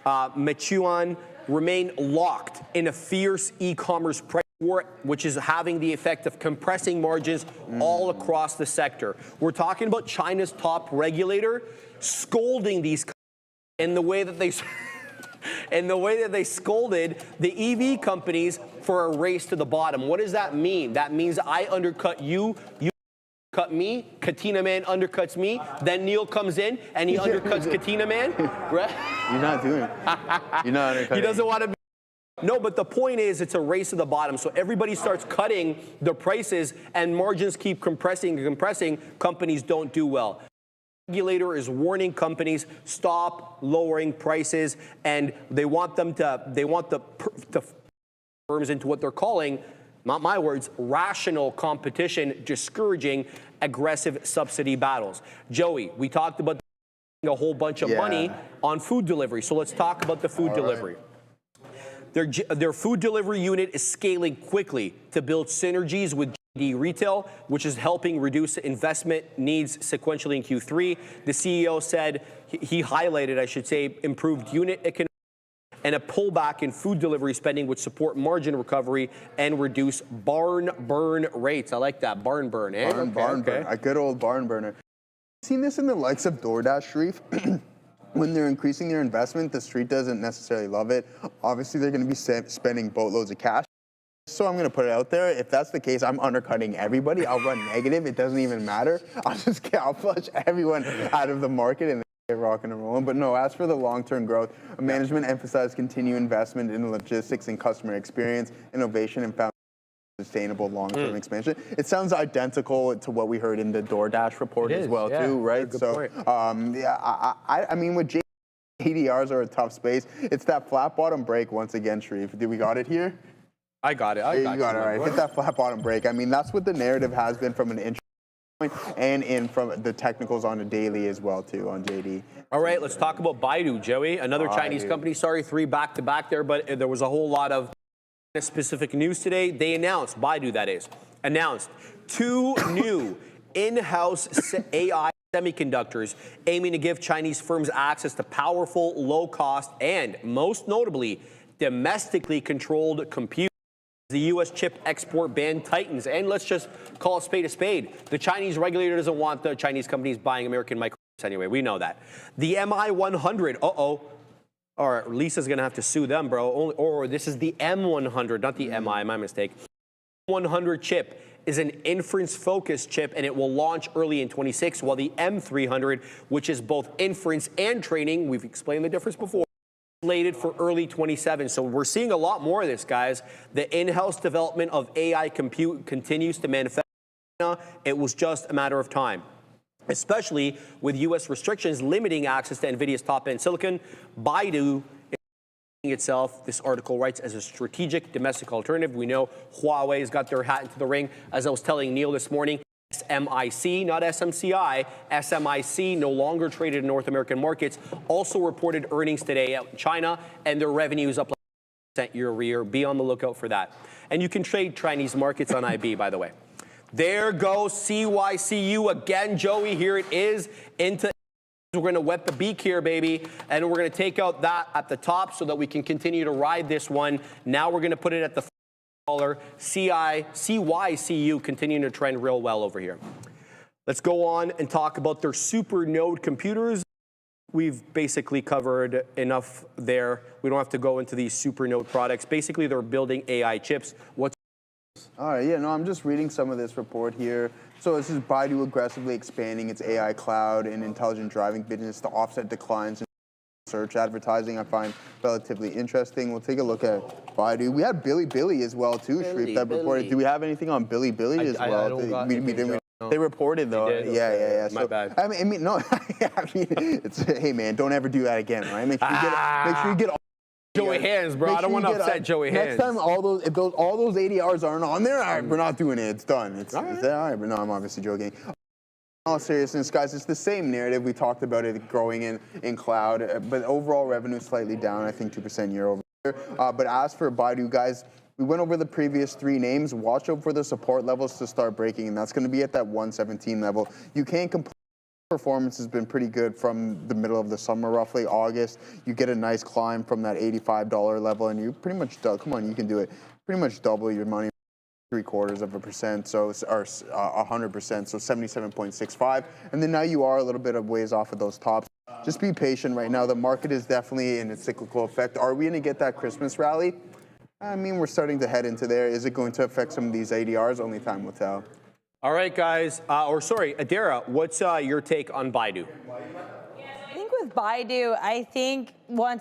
Speaker 2: Meituan remain locked in a fierce e-commerce price war, which is having the effect of compressing margins all across the sector. We're talking about China's top regulator scolding these companies in the way that they scolded the EV companies for a race to the bottom. What does that mean? That means I undercut you, you cut me, Katina Man undercuts me, then Neil comes in and he undercuts Katina Man. Right?
Speaker 5: You're not doing it. You're not undercutting.
Speaker 2: He doesn't want to be. No, but the point is it's a race to the bottom. So everybody starts cutting the prices and margins keep compressing and compressing. Companies don't do well. The regulator is warning companies, stop lowering prices, and they want the firms into what they're calling, not my words, rational competition, discouraging aggressive subsidy battles. Joey, we talked about a whole bunch of money on food delivery. So let's talk about the food delivery. Their food delivery unit is scaling quickly to build synergies with JD Retail, which is helping reduce investment needs sequentially in Q3. The CEO said, he highlighted, I should say, improved unit economics and a pullback in food delivery spending, which support margin recovery and reduce barn burn rates. I like that, barn burn, eh?
Speaker 5: Barn burn, a good old barn burner. Seen this in the likes of DoorDash, Sharif? When they're increasing their investment, the street doesn't necessarily love it. Obviously, they're going to be spending boatloads of cash. So I'm going to put it out there. If that's the case, I'm undercutting everybody. I'll run negative. It doesn't even matter. I'll flush everyone out of the market and get rocking and rolling. But no, as for the long-term growth, management emphasized continued investment in logistics and customer experience, innovation, and found sustainable long-term expansion. It sounds identical to what we heard in the DoorDash report as well, too, right? So, I mean, with ADRs are a tough space. It's that flat bottom break once again, Sharif. Did we got it here?
Speaker 2: I got it.
Speaker 5: You got it, all right. Hit that flat bottom break. I mean, that's what the narrative has been from an interest point and from the technicals on a daily as well, too, on JD.
Speaker 2: All right, let's talk about Baidu, Joey. Another Chinese company. Sorry, 3 back-to-back there, but there was a whole lot of specific news today. They announced, Baidu that is, announced 2 new in-house AI semiconductors aiming to give Chinese firms access to powerful, low-cost, and most notably, domestically controlled compute. The U.S. chip export ban tightens, and let's just call a spade a spade. The Chinese regulator doesn't want the Chinese companies buying American microchips anyway. We know that. The MI100, or Lisa's going to have to sue them, bro. Or this is the M100, not the MI, my mistake. 100 chip is an inference-focused chip, and it will launch early in 26, while the M300, which is both inference and training, we've explained the difference before, slated for early 27. So we're seeing a lot more of this, guys. The in-house development of AI compute continues to manifest. It was just a matter of time, especially with U.S. restrictions limiting access to NVIDIA's top-end silicon. Baidu itself, this article writes, as a strategic domestic alternative. We know Huawei's got their hat into the ring. As I was telling Neil this morning, SMIC, not SMCI, SMIC, no longer traded in North American markets, also reported earnings today out in China, and their revenue is up like 1% year over year. Be on the lookout for that. And you can trade Chinese markets on IB, by the way. There goes CYCU again, Joey. Here it is into. We're going to wet the beak here, baby, and we're going to take out that at the top so that we can continue to ride this one. Now we're going to put it at the $4. CYCU continuing to trend real well over here. Let's go on and talk about their super node computers. We've basically covered enough there. We don't have to go into these super node products. Basically, they're building AI chips.
Speaker 5: All right, yeah, no, I'm just reading some of this report here. So this is Baidu aggressively expanding its AI cloud and intelligent driving business to offset declines in search advertising. I find relatively interesting. We'll take a look at Baidu. We had Bilibili as well, too, Sharif, that reported. Do we have anything on Bilibili as well?
Speaker 2: I don't got anything.
Speaker 5: They reported, though. Yeah.
Speaker 2: My bad.
Speaker 5: I mean, no, I mean, it's, hey, man, don't ever do that again, right? Make sure you get all
Speaker 2: Joey Hands, bro. I don't want to upset Joey Hands.
Speaker 5: Next time, all those ADRs aren't on there, all right, we're not doing it. It's done. All right, but no, I'm obviously joking. In all seriousness, guys, it's the same narrative. We talked about it growing in cloud, but overall revenue slightly down, I think 2% year over year. But as for Baidu, guys, we went over the previous three names. Watch out for the support levels to start breaking, and that's going to be at that 117 level. You can't complain. Performance has been pretty good from the middle of the summer, roughly August. You get a nice climb from that $85 level, and you pretty much come on, you can do it. Pretty much double your money, 0.75%, so or 100%, so 77.65. And then now you are a little bit of ways off of those tops. Just be patient right now. The market is definitely in a cyclical effect. Are we going to get that Christmas rally? I mean, we're starting to head into there. Is it going to affect some of these ADRs? Only time will tell.
Speaker 2: All right, guys. Adara, what's your take on Baidu?
Speaker 7: I think with Baidu,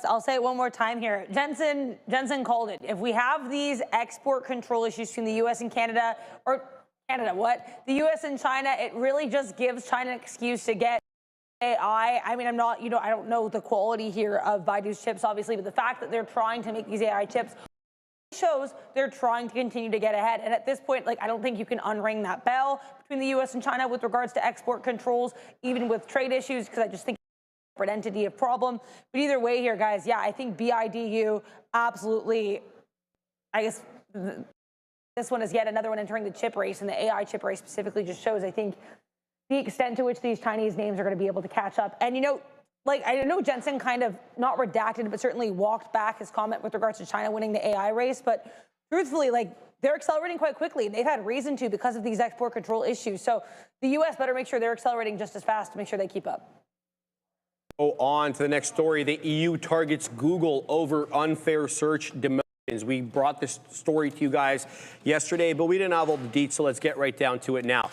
Speaker 7: I'll say it one more time here. Jensen called it. If we have these export control issues between the U.S. and Canada, the U.S. and China, it really just gives China an excuse to get AI. I mean, I don't know the quality here of Baidu's chips, obviously, but the fact that they're trying to make these AI chips shows they're trying to continue to get ahead. And at this point, I don't think you can unring that bell between the U.S. and China with regards to export controls, even with trade issues, because I just think it's a separate entity of problem. But either way here, guys, yeah, I think BIDU absolutely, I guess this one is yet another one entering the chip race, and the AI chip race specifically just shows, I think, the extent to which these Chinese names are going to be able to catch up. And, I know Jensen kind of not redacted, but certainly walked back his comment with regards to China winning the AI race. But truthfully, they're accelerating quite quickly, and they've had reason to because of these export control issues. So the U.S. better make sure they're accelerating just as fast to make sure they keep up.
Speaker 2: Go on to the next story. The EU targets Google over unfair search demotions. We brought this story to you guys yesterday, but we didn't have all the deets, so let's get right down to it now.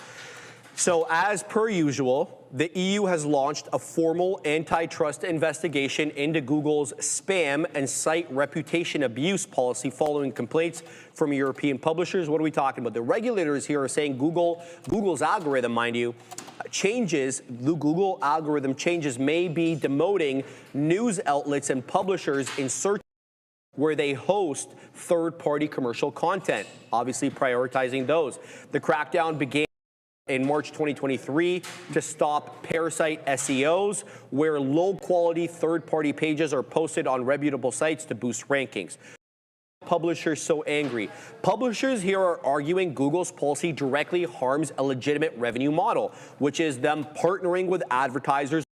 Speaker 2: So as per usual, the EU has launched a formal antitrust investigation into Google's spam and site reputation abuse policy following complaints from European publishers. What are we talking about? The regulators here are saying Google's algorithm, mind you, Google algorithm changes may be demoting news outlets and publishers in search where they host third-party commercial content, obviously prioritizing those. The crackdown began in March 2023 to stop parasite SEOs, where low-quality third-party pages are posted on reputable sites to boost rankings. Publishers so angry. Publishers here are arguing Google's policy directly harms a legitimate revenue model, which is them partnering with advertisers,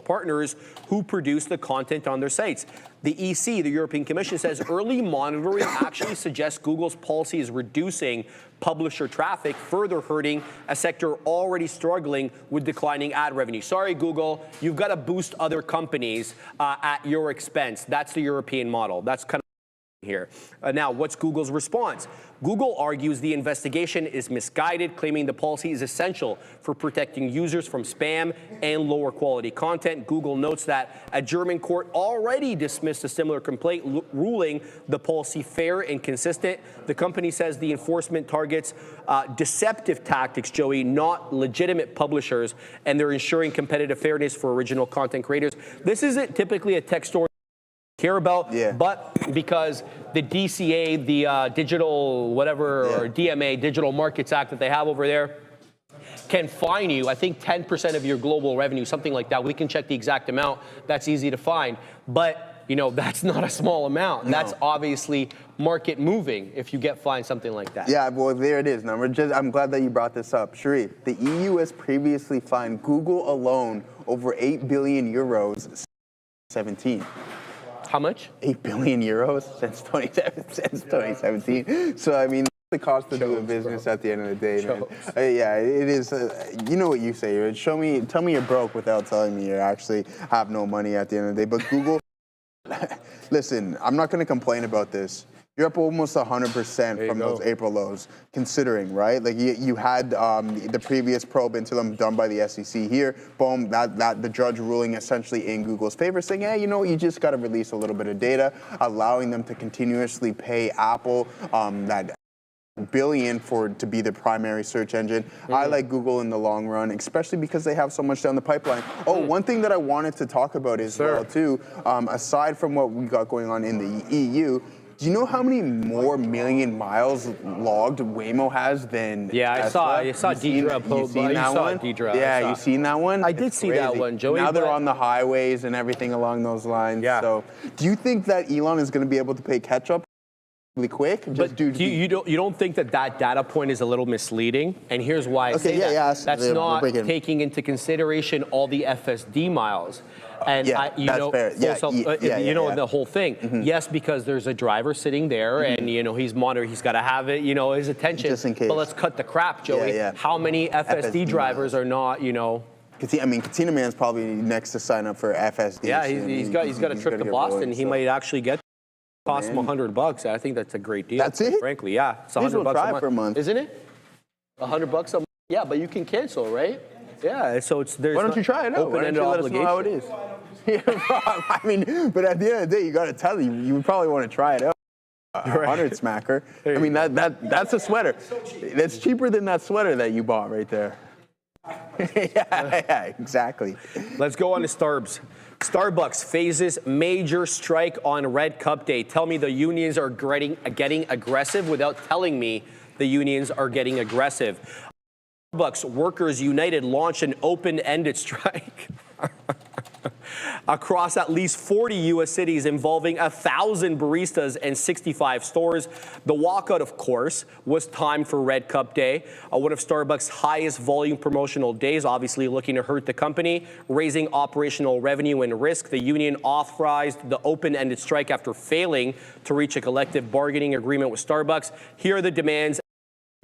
Speaker 2: partners who produce the content on their sites. The EC, the European Commission, says early monitoring actually suggests Google's policy is reducing publisher traffic, further hurting a sector already struggling with declining ad revenue. Sorry, Google, you've got to boost other companies at your expense. That's the European model. That's kind of here. Now, what's Google's response? Google argues the investigation is misguided, claiming the policy is essential for protecting users from spam and lower quality content. Google notes that a German court already dismissed a similar complaint, ruling the policy fair and consistent. The company says the enforcement targets deceptive tactics, Joey, not legitimate publishers, and they're ensuring competitive fairness for original content creators. This isn't typically a tech story care about, but because the DCA, the digital whatever, or DMA, Digital Markets Act that they have over there, can fine you, I think 10% of your global revenue, something like that. We can check the exact amount. That's easy to find. But, you know, that's not a small amount. No. That's obviously market moving if you get fined something like that.
Speaker 5: Yeah, well, there it is. Now, I'm glad that you brought this up. Sharif, the EU has previously fined Google alone over 8 billion euros 17.
Speaker 2: How much?
Speaker 5: 8 billion euros since 2017. So, I mean, the cost of doing business at the end of the day, man. Yeah, it is. You know what you say. Tell me you're broke without telling me you actually have no money at the end of the day. But Google, listen, I'm not going to complain about this. You're up almost 100% from those April lows, considering, right? Like you had the previous probe into them done by the SEC here. Boom, that the judge ruling essentially in Google's favor, saying, yeah, you know, you just got to release a little bit of data, allowing them to continuously pay Apple that billion to be the primary search engine. I like Google in the long run, especially because they have so much down the pipeline. Oh, one thing that I wanted to talk about as well too, aside from what we got going on in the EU. Do you know how many more million miles logged Waymo has than Tesla?
Speaker 2: I saw Deidre post.
Speaker 5: You seen that one? Yeah, you seen that one?
Speaker 2: I did see that one, Joey.
Speaker 5: Now they're on the highways and everything along those lines. Yeah. So, do you think that Elon is going to be able to play catch up really quick?
Speaker 2: You don't think that data point is a little misleading? And here's why I say that. That's not taking into consideration all the FSD miles. And
Speaker 5: that's fair.
Speaker 2: You know the whole thing. Yes, because there's a driver sitting there, and you know he's monitoring. He's got to have it, you know, his attention.
Speaker 5: Just in case.
Speaker 2: But let's cut the crap, Joey. How many FSD drivers are not, you know?
Speaker 5: I mean, Katina Man's probably next to sign up for FSD.
Speaker 2: Yeah, he's got a trip to Boston. He might actually get. Cost him $100. I think that's a great deal.
Speaker 5: That's it.
Speaker 2: Frankly, yeah, it's $100
Speaker 5: a month,
Speaker 2: isn't it? $100 a month. Yeah, but you can cancel, right? Yeah, so there's.
Speaker 5: Why don't you try it out? Why don't you let us know how it is? I mean, but at the end of the day, you got to tell you would probably want to try it out. 100 smacker. I mean, that's a sweater. That's cheaper than that sweater that you bought right there. yeah, exactly.
Speaker 2: Let's go on to Starbs. Starbucks phases major strike on Red Cup Day. Tell me the unions are getting aggressive without telling me the unions are getting aggressive. Starbucks Workers United launched an open-ended strike across at least 40 U.S. cities involving 1,000 baristas and 65 stores. The walkout, of course, was timed for Red Cup Day, one of Starbucks' highest volume promotional days, obviously looking to hurt the company, raising operational revenue and risk. The union authorized the open-ended strike after failing to reach a collective bargaining agreement with Starbucks. Here are the demands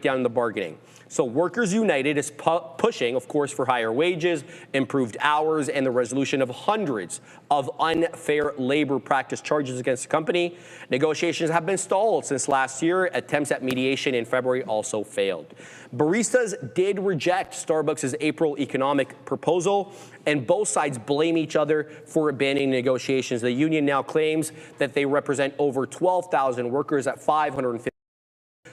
Speaker 2: down the bargaining. So Workers United is pushing, of course, for higher wages, improved hours, and the resolution of hundreds of unfair labor practice charges against the company. Negotiations have been stalled since last year. Attempts at mediation in February also failed. Baristas did reject Starbucks' April economic proposal, and both sides blame each other for abandoning negotiations. The union now claims that they represent over 12,000 workers at 550.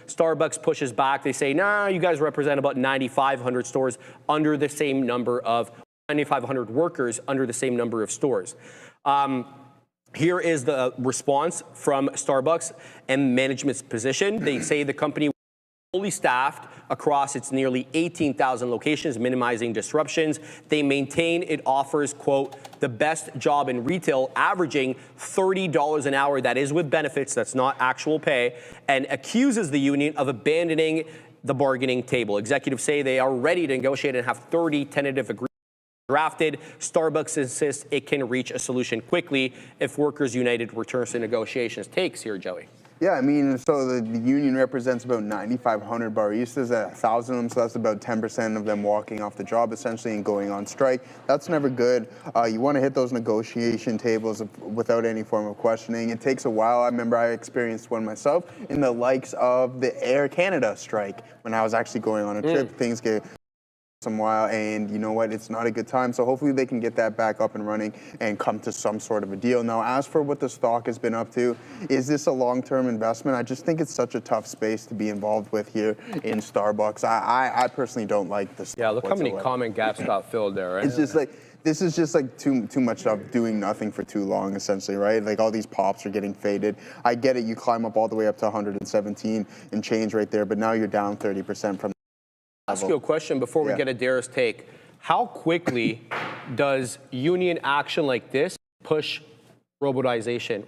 Speaker 2: Starbucks pushes back. They say, nah, you guys represent about 9,500 stores under the same number of 9,500 workers under the same number of stores. Here is the response from Starbucks and management's position. They say the company fully staffed across its nearly 18,000 locations, minimizing disruptions. They maintain it offers, quote, the best job in retail, averaging $30 an hour. That is with benefits. That's not actual pay, and accuses the union of abandoning the bargaining table. Executives say they are ready to negotiate and have 30 tentative agreements drafted. Starbucks insists it can reach a solution quickly if Workers United returns to negotiations. Takes here, Joey.
Speaker 5: Yeah, I mean, so the union represents about 9,500 baristas, 1,000 of them, so that's about 10% of them walking off the job essentially and going on strike. That's never good. You want to hit those negotiation tables without any form of questioning. It takes a while. I remember I experienced one myself in the likes of the Air Canada strike when I was actually going on a trip. Things get some while, and you know what, it's not a good time, so hopefully they can get that back up and running and come to some sort of a deal. Now, as for what the stock has been up to, is this a long-term investment? I just think it's such a tough space to be involved with here in Starbucks. I personally don't like this.
Speaker 2: Yeah, look how many common gaps got filled there, right?
Speaker 5: It's just like, this is just like too much of doing nothing for too long, essentially, right? Like all these pops are getting faded. I get it, you climb up all the way up to 117 and change right there, but now you're down 30% from
Speaker 2: Ask you a question before we get Adair's take. How quickly does union action like this push robotization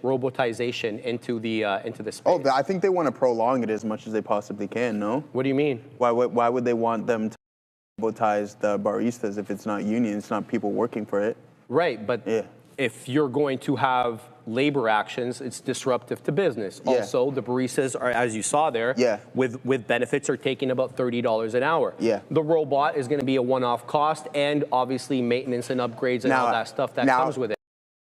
Speaker 2: into the space?
Speaker 5: Oh, I think they want to prolong it as much as they possibly can. No.
Speaker 2: What do you mean?
Speaker 5: Why would they want them to robotize the baristas if it's not union? It's not people working for it.
Speaker 2: Right, but if you're going to have labor actions, it's disruptive to business. Also, the baristas are, as you saw there, with benefits are taking about $30 an hour. The robot is going to be a one-off cost, and obviously maintenance and upgrades and all that stuff that comes with it.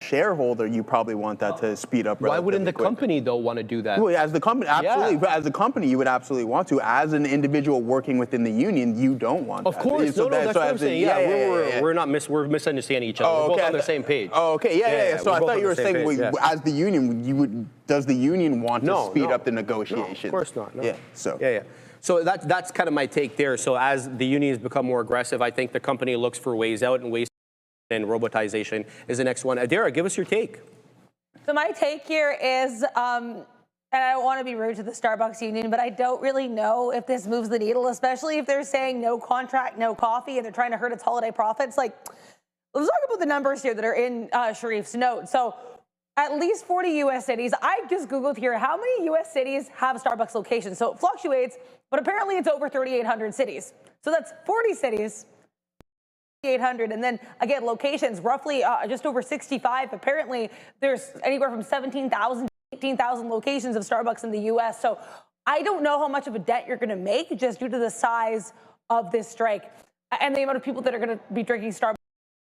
Speaker 5: Shareholder, you probably want that to speed up.
Speaker 2: Why wouldn't the company though want to do that?
Speaker 5: Well, as the company, absolutely. As a company, you would absolutely want to. As an individual working within the union, you don't want that.
Speaker 2: Of course, that's what I'm saying. We're misunderstanding each other. We're both on the same page.
Speaker 5: Oh, okay, yeah. So I thought you were saying, as the union, does the union want to speed up the negotiations?
Speaker 2: No, of course not. No.
Speaker 5: Yeah.
Speaker 2: So that's kind of my take there. So as the unions become more aggressive, I think the company looks for ways out and ways. And robotization is the next one. Adara, give us your take.
Speaker 7: So my take here is, and I don't want to be rude to the Starbucks union, but I don't really know if this moves the needle, especially if they're saying no contract, no coffee, and they're trying to hurt its holiday profits. Like, let's talk about the numbers here that are in Sharif's note. So at least 40 U.S. cities. I just Googled here, how many U.S. cities have Starbucks locations? So it fluctuates, but apparently it's over 3,800 cities. So that's 40 cities. 800, and then again locations roughly just over 65. Apparently there's anywhere from 17,000 to 18,000 locations of Starbucks in the US. So I don't know how much of a dent you're going to make just due to the size of this strike and the amount of people that are going to be drinking Starbucks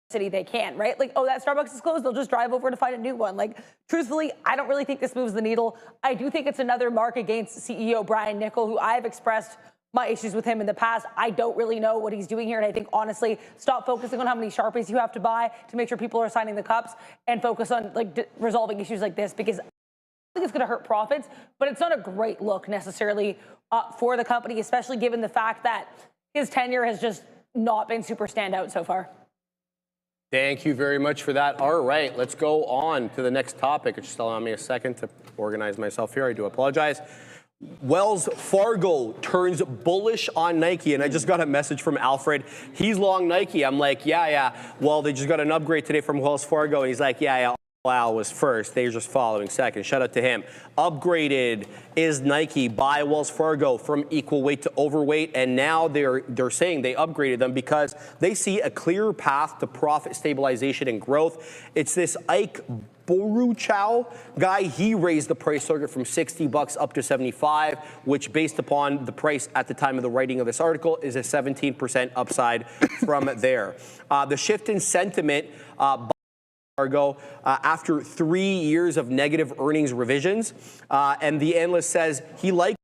Speaker 7: city they can, right? Like, oh, that Starbucks is closed, they'll just drive over to find a new one. Like, truthfully, I don't really think this moves the needle. I do think it's another mark against CEO Brian Niccol, who I've expressed my issues with him in the past. I don't really know what he's doing here. And I think, honestly, stop focusing on how many Sharpies you have to buy to make sure people are signing the cups and focus on resolving issues like this, because I think it's going to hurt profits, but it's not a great look necessarily for the company, especially given the fact that his tenure has just not been super standout so far.
Speaker 2: Thank you very much for that. All right, let's go on to the next topic. Just allow me a second to organize myself here. I do apologize. Wells Fargo turns bullish on Nike, and I just got a message from Alfred. He's long Nike. I'm like, yeah. Well, they just got an upgrade today from Wells Fargo, and he's like, yeah. Al was first. They're just following second. Shout out to him. Upgraded is Nike by Wells Fargo from equal weight to overweight, and now they're saying they upgraded them because they see a clear path to profit stabilization and growth. It's this Ike Boruchow guy. He raised the price target from $60 up to 75, which, based upon the price at the time of the writing of this article, is a 17% upside from there. The shift in sentiment Fargo after 3 years of negative earnings revisions, and the analyst says he likes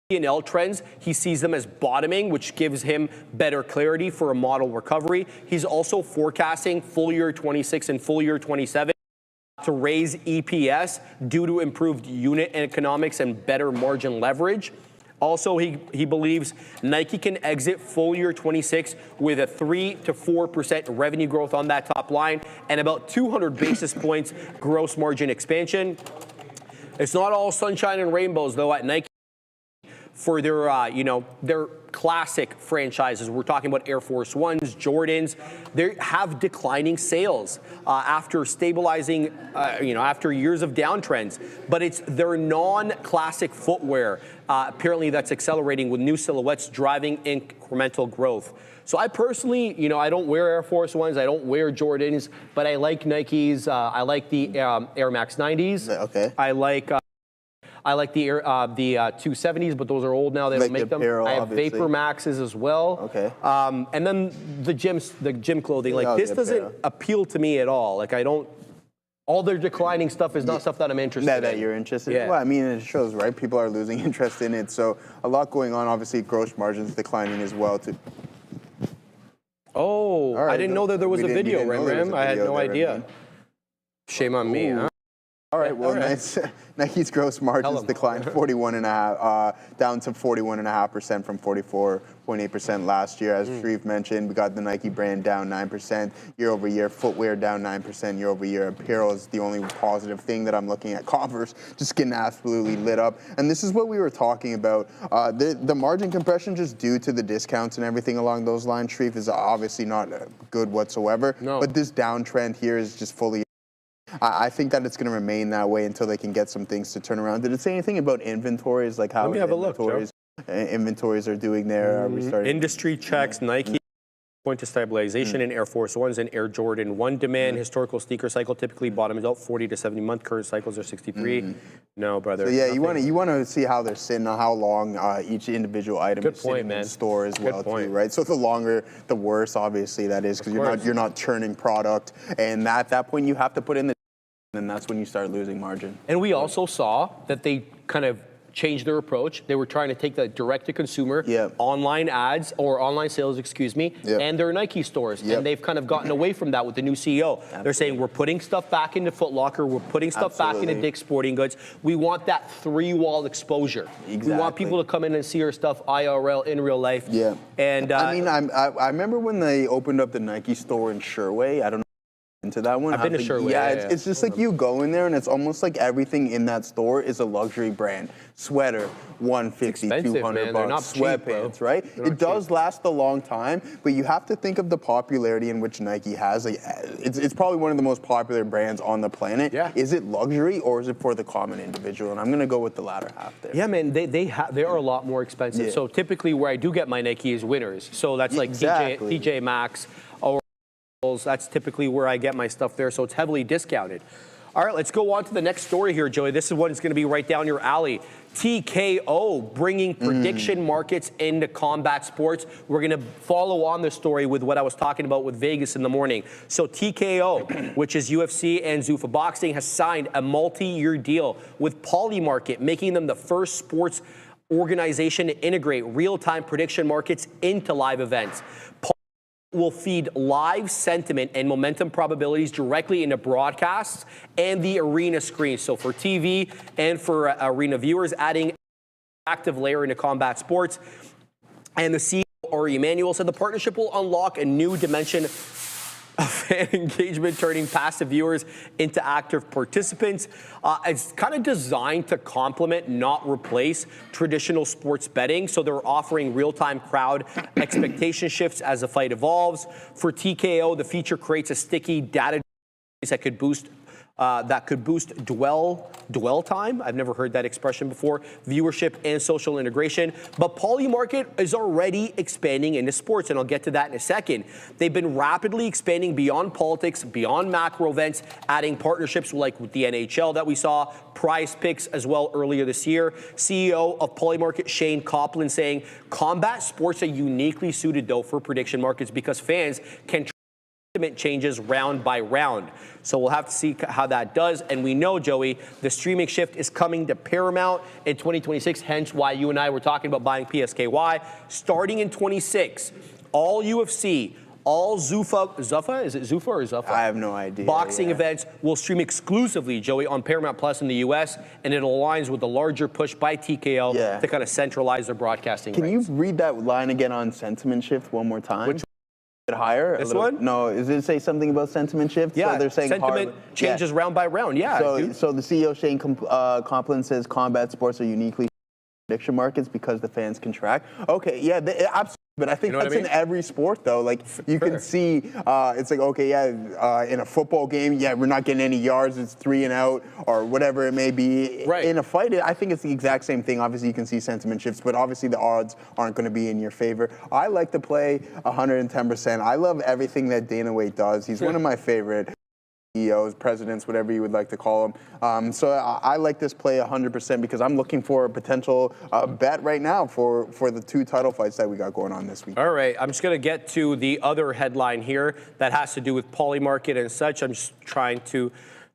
Speaker 2: P&L trends. He sees them as bottoming, which gives him better clarity for a model recovery. He's also forecasting full year 26 and full year 27 to raise EPS due to improved unit economics and better margin leverage. Also, he believes Nike can exit full year 26 with a 3 to 4% revenue growth on that top line and about 200 basis points gross margin expansion. It's not all sunshine and rainbows, though, at Nike for their classic franchises. We're talking about Air Force Ones, Jordans. They have declining sales after stabilizing, after years of downtrends. But it's their non-classic footwear, apparently, that's accelerating with new silhouettes driving incremental growth. So I personally, I don't wear Air Force Ones, I don't wear Jordans, but I like Nikes. I like the Air Max 90s.
Speaker 5: Okay.
Speaker 2: I I like the 270s, but those are old now. They
Speaker 5: Like
Speaker 2: don't make
Speaker 5: the
Speaker 2: them.
Speaker 5: Apparel,
Speaker 2: I have
Speaker 5: obviously.
Speaker 2: Vapor Maxes as well.
Speaker 5: Okay.
Speaker 2: And then the gym clothing. Like,
Speaker 5: Yeah,
Speaker 2: this
Speaker 5: the
Speaker 2: doesn't
Speaker 5: Apparel.
Speaker 2: appeal to me at all. Like, I don't. All their declining stuff is not stuff that I'm interested in.
Speaker 5: That you're interested
Speaker 2: Yeah.
Speaker 5: in? Well, I mean, it shows, right? People are losing interest in it. So a lot going on. Obviously, gross margins declining as well.
Speaker 2: Oh,
Speaker 5: All right,
Speaker 2: I didn't know that there was a
Speaker 5: we
Speaker 2: video,
Speaker 5: didn't know there was
Speaker 2: Ram.
Speaker 5: a
Speaker 2: I had
Speaker 5: video
Speaker 2: no
Speaker 5: there,
Speaker 2: idea.
Speaker 5: Ram.
Speaker 2: Shame on me, huh?
Speaker 5: All right, well,
Speaker 2: All right.
Speaker 5: nice. Nike's gross margins
Speaker 2: 'em.
Speaker 5: declined 41.5, down to 41.5% from 44.8% last year. As Shreve mentioned, we got the Nike brand down 9% year over year. Footwear down 9% year over year. Apparel is the only positive thing that I'm looking at. Converse just getting absolutely lit up. And this is what we were talking about. The margin compression just due to the discounts and everything along those lines, Shreve, is obviously not good whatsoever.
Speaker 2: No.
Speaker 5: But this downtrend here is just fully. I think that it's going to remain that way until they can get some things to turn around. Did it say anything about inventories, like how
Speaker 2: Let me have a look, Joe.
Speaker 5: inventories are doing there? Are we starting?
Speaker 2: Industry checks, Nike point to stabilization in Air Force Ones and Air Jordan 1 demand. Historical sneaker cycle typically bottoms out 40 to 70 month. Current cycles are 63. No, brother.
Speaker 5: So yeah,
Speaker 2: nothing.
Speaker 5: you want to see how they're sitting, on how long each individual item
Speaker 2: Good
Speaker 5: is
Speaker 2: point,
Speaker 5: sitting in
Speaker 2: man.
Speaker 5: store as
Speaker 2: Good
Speaker 5: well
Speaker 2: point.
Speaker 5: too, right? So the longer, the worse, obviously that is, because
Speaker 2: course.
Speaker 5: you're not churning product, and at that point you have to put in the, and that's when you start losing margin.
Speaker 2: And we also saw that they kind of changed their approach. They were trying to take the direct-to-consumer
Speaker 5: Yep.
Speaker 2: online ads, or online sales, excuse me,
Speaker 5: Yep.
Speaker 2: and their Nike stores.
Speaker 5: Yep.
Speaker 2: And they've kind of gotten away from that with the new CEO. They're saying, we're putting stuff back into Foot Locker, we're putting stuff back into
Speaker 5: Absolutely.
Speaker 2: Dick's Sporting Goods. We want that three-wall exposure. We want
Speaker 5: Exactly.
Speaker 2: people to come in and see our stuff IRL, in real life.
Speaker 5: Yeah.
Speaker 2: And
Speaker 5: I mean, I remember when they opened up the Nike store in Sherway. I don't know into that one.
Speaker 2: I've been to Sherway,
Speaker 5: Yeah,
Speaker 2: yeah,
Speaker 5: it's just like you go in there and it's almost like everything in that store is a luxury brand. Sweater, 150,
Speaker 2: expensive,
Speaker 5: 200
Speaker 2: man. They're
Speaker 5: bucks.
Speaker 2: not cheap, bro.
Speaker 5: Sweatpants, right?
Speaker 2: They're not
Speaker 5: It does last a long time, but you have to think of the popularity in which Nike has. Like, it's probably one of the most popular brands on the planet.
Speaker 2: Yeah.
Speaker 5: Is it luxury or is it for the common individual? And I'm gonna go with the latter half there.
Speaker 2: yeah, man, they are a lot more expensive.
Speaker 5: Yeah.
Speaker 2: So typically where I do get my Nike is Winners. So that's like
Speaker 5: Exactly.
Speaker 2: TJ Maxx or that's typically where I get my stuff there. So it's heavily discounted. All right, let's go on to the next story here, Joey. This is one that's going to be right down your alley. TKO bringing prediction markets into combat sports. We're going to follow on the story with what I was talking about with Vegas in the morning. So TKO, which is UFC and Zuffa Boxing, has signed a multi-year deal with Polymarket, making them the first sports organization to integrate real-time prediction markets into live events. Will feed live sentiment and momentum probabilities directly into broadcasts and the arena screen. So for TV and for arena viewers, adding an active layer into combat sports. And the CEO, Ari Emanuel, said the partnership will unlock a new dimension of fan engagement, turning passive viewers into active participants. It's kind of designed to complement, not replace, traditional sports betting. So they're offering real-time crowd expectation shifts as the fight evolves. For TKO, the feature creates a sticky data that could boost dwell time. I've never heard that expression before. Viewership and social integration. But Polymarket is already expanding into sports, and I'll get to that in a second. They've been rapidly expanding beyond politics, beyond macro events, adding partnerships like with the NHL that we saw, Prize Picks as well earlier this year. CEO of Polymarket, Shane Copland, saying combat sports are uniquely suited though for prediction markets because fans can changes round by round. So we'll have to see how that does. And we know, Joey, the streaming shift is coming to Paramount in 2026, hence why you and I were talking about buying PSKY. Starting in 26, all UFC, all Zuffa, is it Zuffa or Zuffa?
Speaker 5: I have no idea.
Speaker 2: Boxing events will stream exclusively, Joey, on Paramount Plus in the US, and it aligns with the larger push by TKO to kind of centralize their broadcasting
Speaker 5: Can
Speaker 2: rights.
Speaker 5: you read that line again on sentiment shift one more time?
Speaker 2: Which
Speaker 5: higher?
Speaker 2: This one?
Speaker 5: No, does it say something about sentiment shift?
Speaker 2: Yeah,
Speaker 5: so they're saying
Speaker 2: sentiment changes round by round. Yeah.
Speaker 5: So the CEO Shane Copland says combat sports are uniquely prediction markets because the fans can track. Okay, yeah, absolutely. But I think
Speaker 2: You know what
Speaker 5: that's
Speaker 2: I mean?
Speaker 5: in every sport, though. Like, you can see, it's like, okay, yeah, in a football game, yeah, we're not getting any yards, it's 3 and out, or whatever it may be.
Speaker 2: Right.
Speaker 5: In a fight, I think it's the exact same thing. Obviously, you can see sentiment shifts, but obviously the odds aren't going to be in your favor. I like to play 110%. I love everything that Dana White does. He's one of my favorite. CEOs, presidents, whatever you would like to call them. So I like this play 100% because I'm looking for a potential bet right now for the 2 title fights that we got going on this week.
Speaker 2: All right, I'm just going to get to the other headline here that has to do with Polymarket and such. I'm just trying to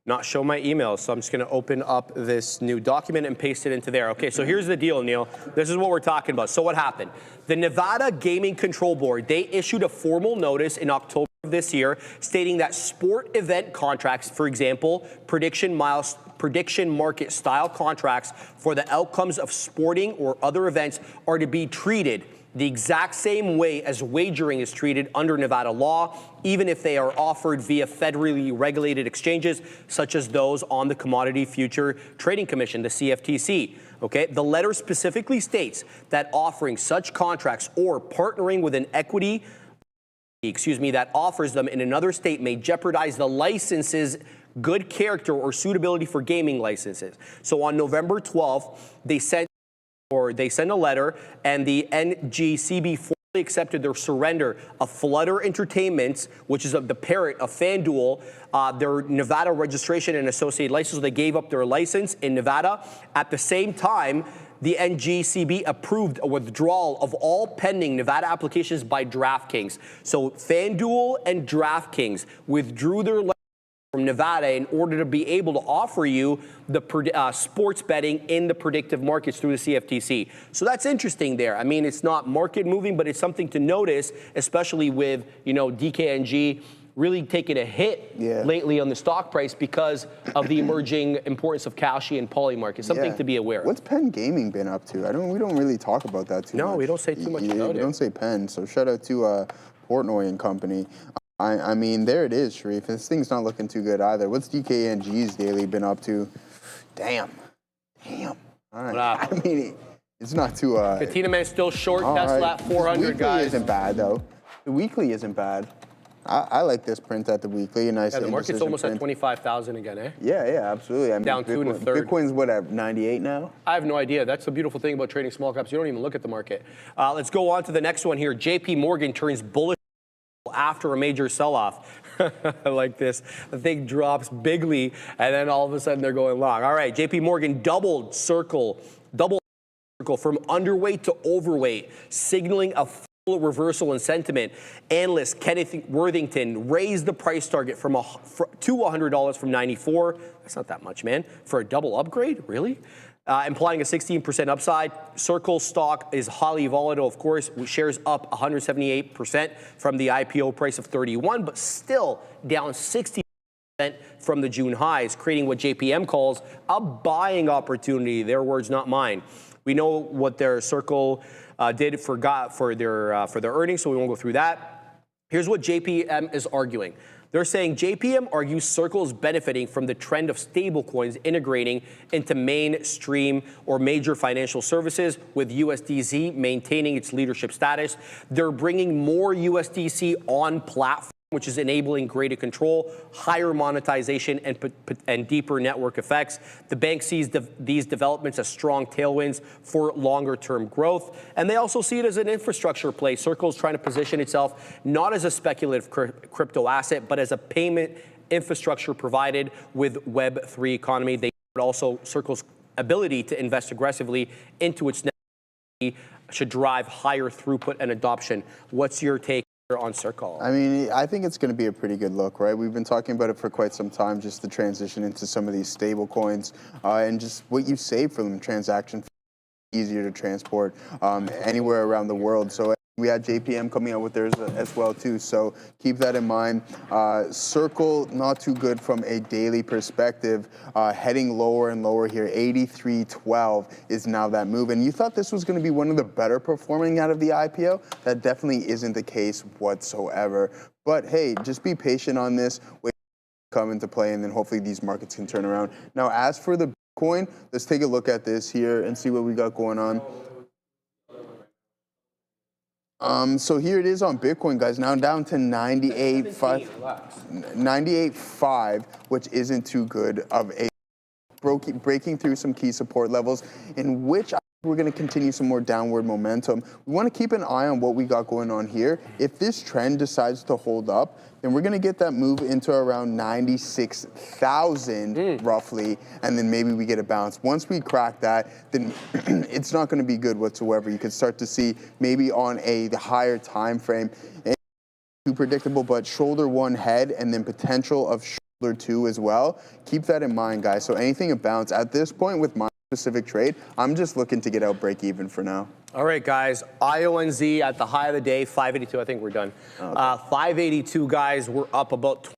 Speaker 2: not show my email, so I'm just going to open up this new document and paste it into there. Okay, so here's the deal, Neil. This is what we're talking about. So what happened? The Nevada Gaming Control Board, they issued a formal notice in October of this year stating that sport event contracts, for example, prediction market style contracts for the outcomes of sporting or other events are to be treated the exact same way as wagering is treated under Nevada law, even if they are offered via federally regulated exchanges, such as those on the Commodity Future Trading Commission, the CFTC. Okay, the letter specifically states that offering such contracts or partnering with an equity, that offers them in another state may jeopardize the license's good character or suitability for gaming licenses. So on November 12th, they sent a letter, and the NGCB formally accepted their surrender of Flutter Entertainment, which is the parent of FanDuel, their Nevada registration and associated license. They gave up their license in Nevada. At the same time, the NGCB approved a withdrawal of all pending Nevada applications by DraftKings. So FanDuel and DraftKings withdrew their license from Nevada in order to be able to offer you the sports betting in the predictive markets through the CFTC. So that's interesting there. I mean, it's not market moving, but it's something to notice, especially with, DKNG really taking a hit lately on the stock price because of the emerging importance of Kalshi and Polymarket. Something to be aware of.
Speaker 5: What's Penn Gaming been up to? We don't really talk about that too much.
Speaker 2: No, we don't say too much about it.
Speaker 5: We don't say Penn, so shout out to Portnoy and company. I mean, there it is, Sharif. This thing's not looking too good either. What's DKNG's daily been up to? Damn. All right. I mean, it's not too...
Speaker 2: Katina Man still short. Tesla at 400,
Speaker 5: the weekly
Speaker 2: guys.
Speaker 5: Isn't bad, though. The weekly isn't bad. I like this print at the weekly. Nice.
Speaker 2: Yeah, the market's almost at 25,000 again, eh?
Speaker 5: Yeah, absolutely. I mean,
Speaker 2: down 2 1/3.
Speaker 5: Bitcoin's what, at 98 now?
Speaker 2: I have no idea. That's the beautiful thing about trading small caps. You don't even look at the market. Let's go on to the next one here. JP Morgan turns bullish after a major sell-off. I like this. The thing drops bigly, and then all of a sudden they're going long. All right, JP Morgan doubled circle from underweight to overweight, signaling a full reversal in sentiment. Analyst Kenneth Worthington raised the price target to $100 from $94. That's not that much, man. For a double upgrade? Really? Implying a 16% upside. Circle stock is highly volatile, of course. Shares up 178% from the IPO price of 31, but still down 60% from the June highs, creating what JPM calls a buying opportunity. Their words, not mine. We know what their Circle did for their earnings, so we won't go through that. Here's what JPM is arguing. They're saying JPM argues Circle is benefiting from the trend of stablecoins integrating into mainstream or major financial services, with USDC maintaining its leadership status. They're bringing more USDC on platform, which is enabling greater control, higher monetization, and deeper network effects. The bank sees these developments as strong tailwinds for longer-term growth, and they also see it as an infrastructure play. Circle is trying to position itself not as a speculative crypto asset, but as a payment infrastructure provided with Web3 economy. They also Circle's ability to invest aggressively into its network should drive higher throughput and adoption. What's your take on Circle?
Speaker 5: I mean, I think it's going to be a pretty good look, right? We've been talking about it for quite some time, just the transition into some of these stable coins and just what you save from them, transaction easier to transport anywhere around the world. So we had JPM coming out with theirs as well too, so keep that in mind. Circle, not too good from a daily perspective, heading lower and lower here. 83.12 is now that move, and you thought this was going to be one of the better performing out of the IPO. That definitely isn't the case whatsoever. But hey, just be patient on this, wait for it to come into play, and then hopefully these markets can turn around. Now, as for the Bitcoin, let's take a look at this here and see what we got going on. So here it is on Bitcoin, guys. Now down to 98.5, which isn't too good of a breaking through some key support levels, in which I we're going to continue some more downward momentum. We want to keep an eye on what we got going on here. If this trend decides to hold up, then we're going to get that move into around 96,000 roughly, and then maybe we get a bounce. Once we crack that, then it's not going to be good whatsoever. You can start to see maybe on a higher time frame, too predictable, but shoulder one head and then potential of shoulder two as well. Keep that in mind, guys. So anything a bounce at this point with my specific trade, I'm just looking to get out break even for now.
Speaker 2: All right, guys. IONZ at the high of the day, 582. I think we're done. 582, guys. We're up about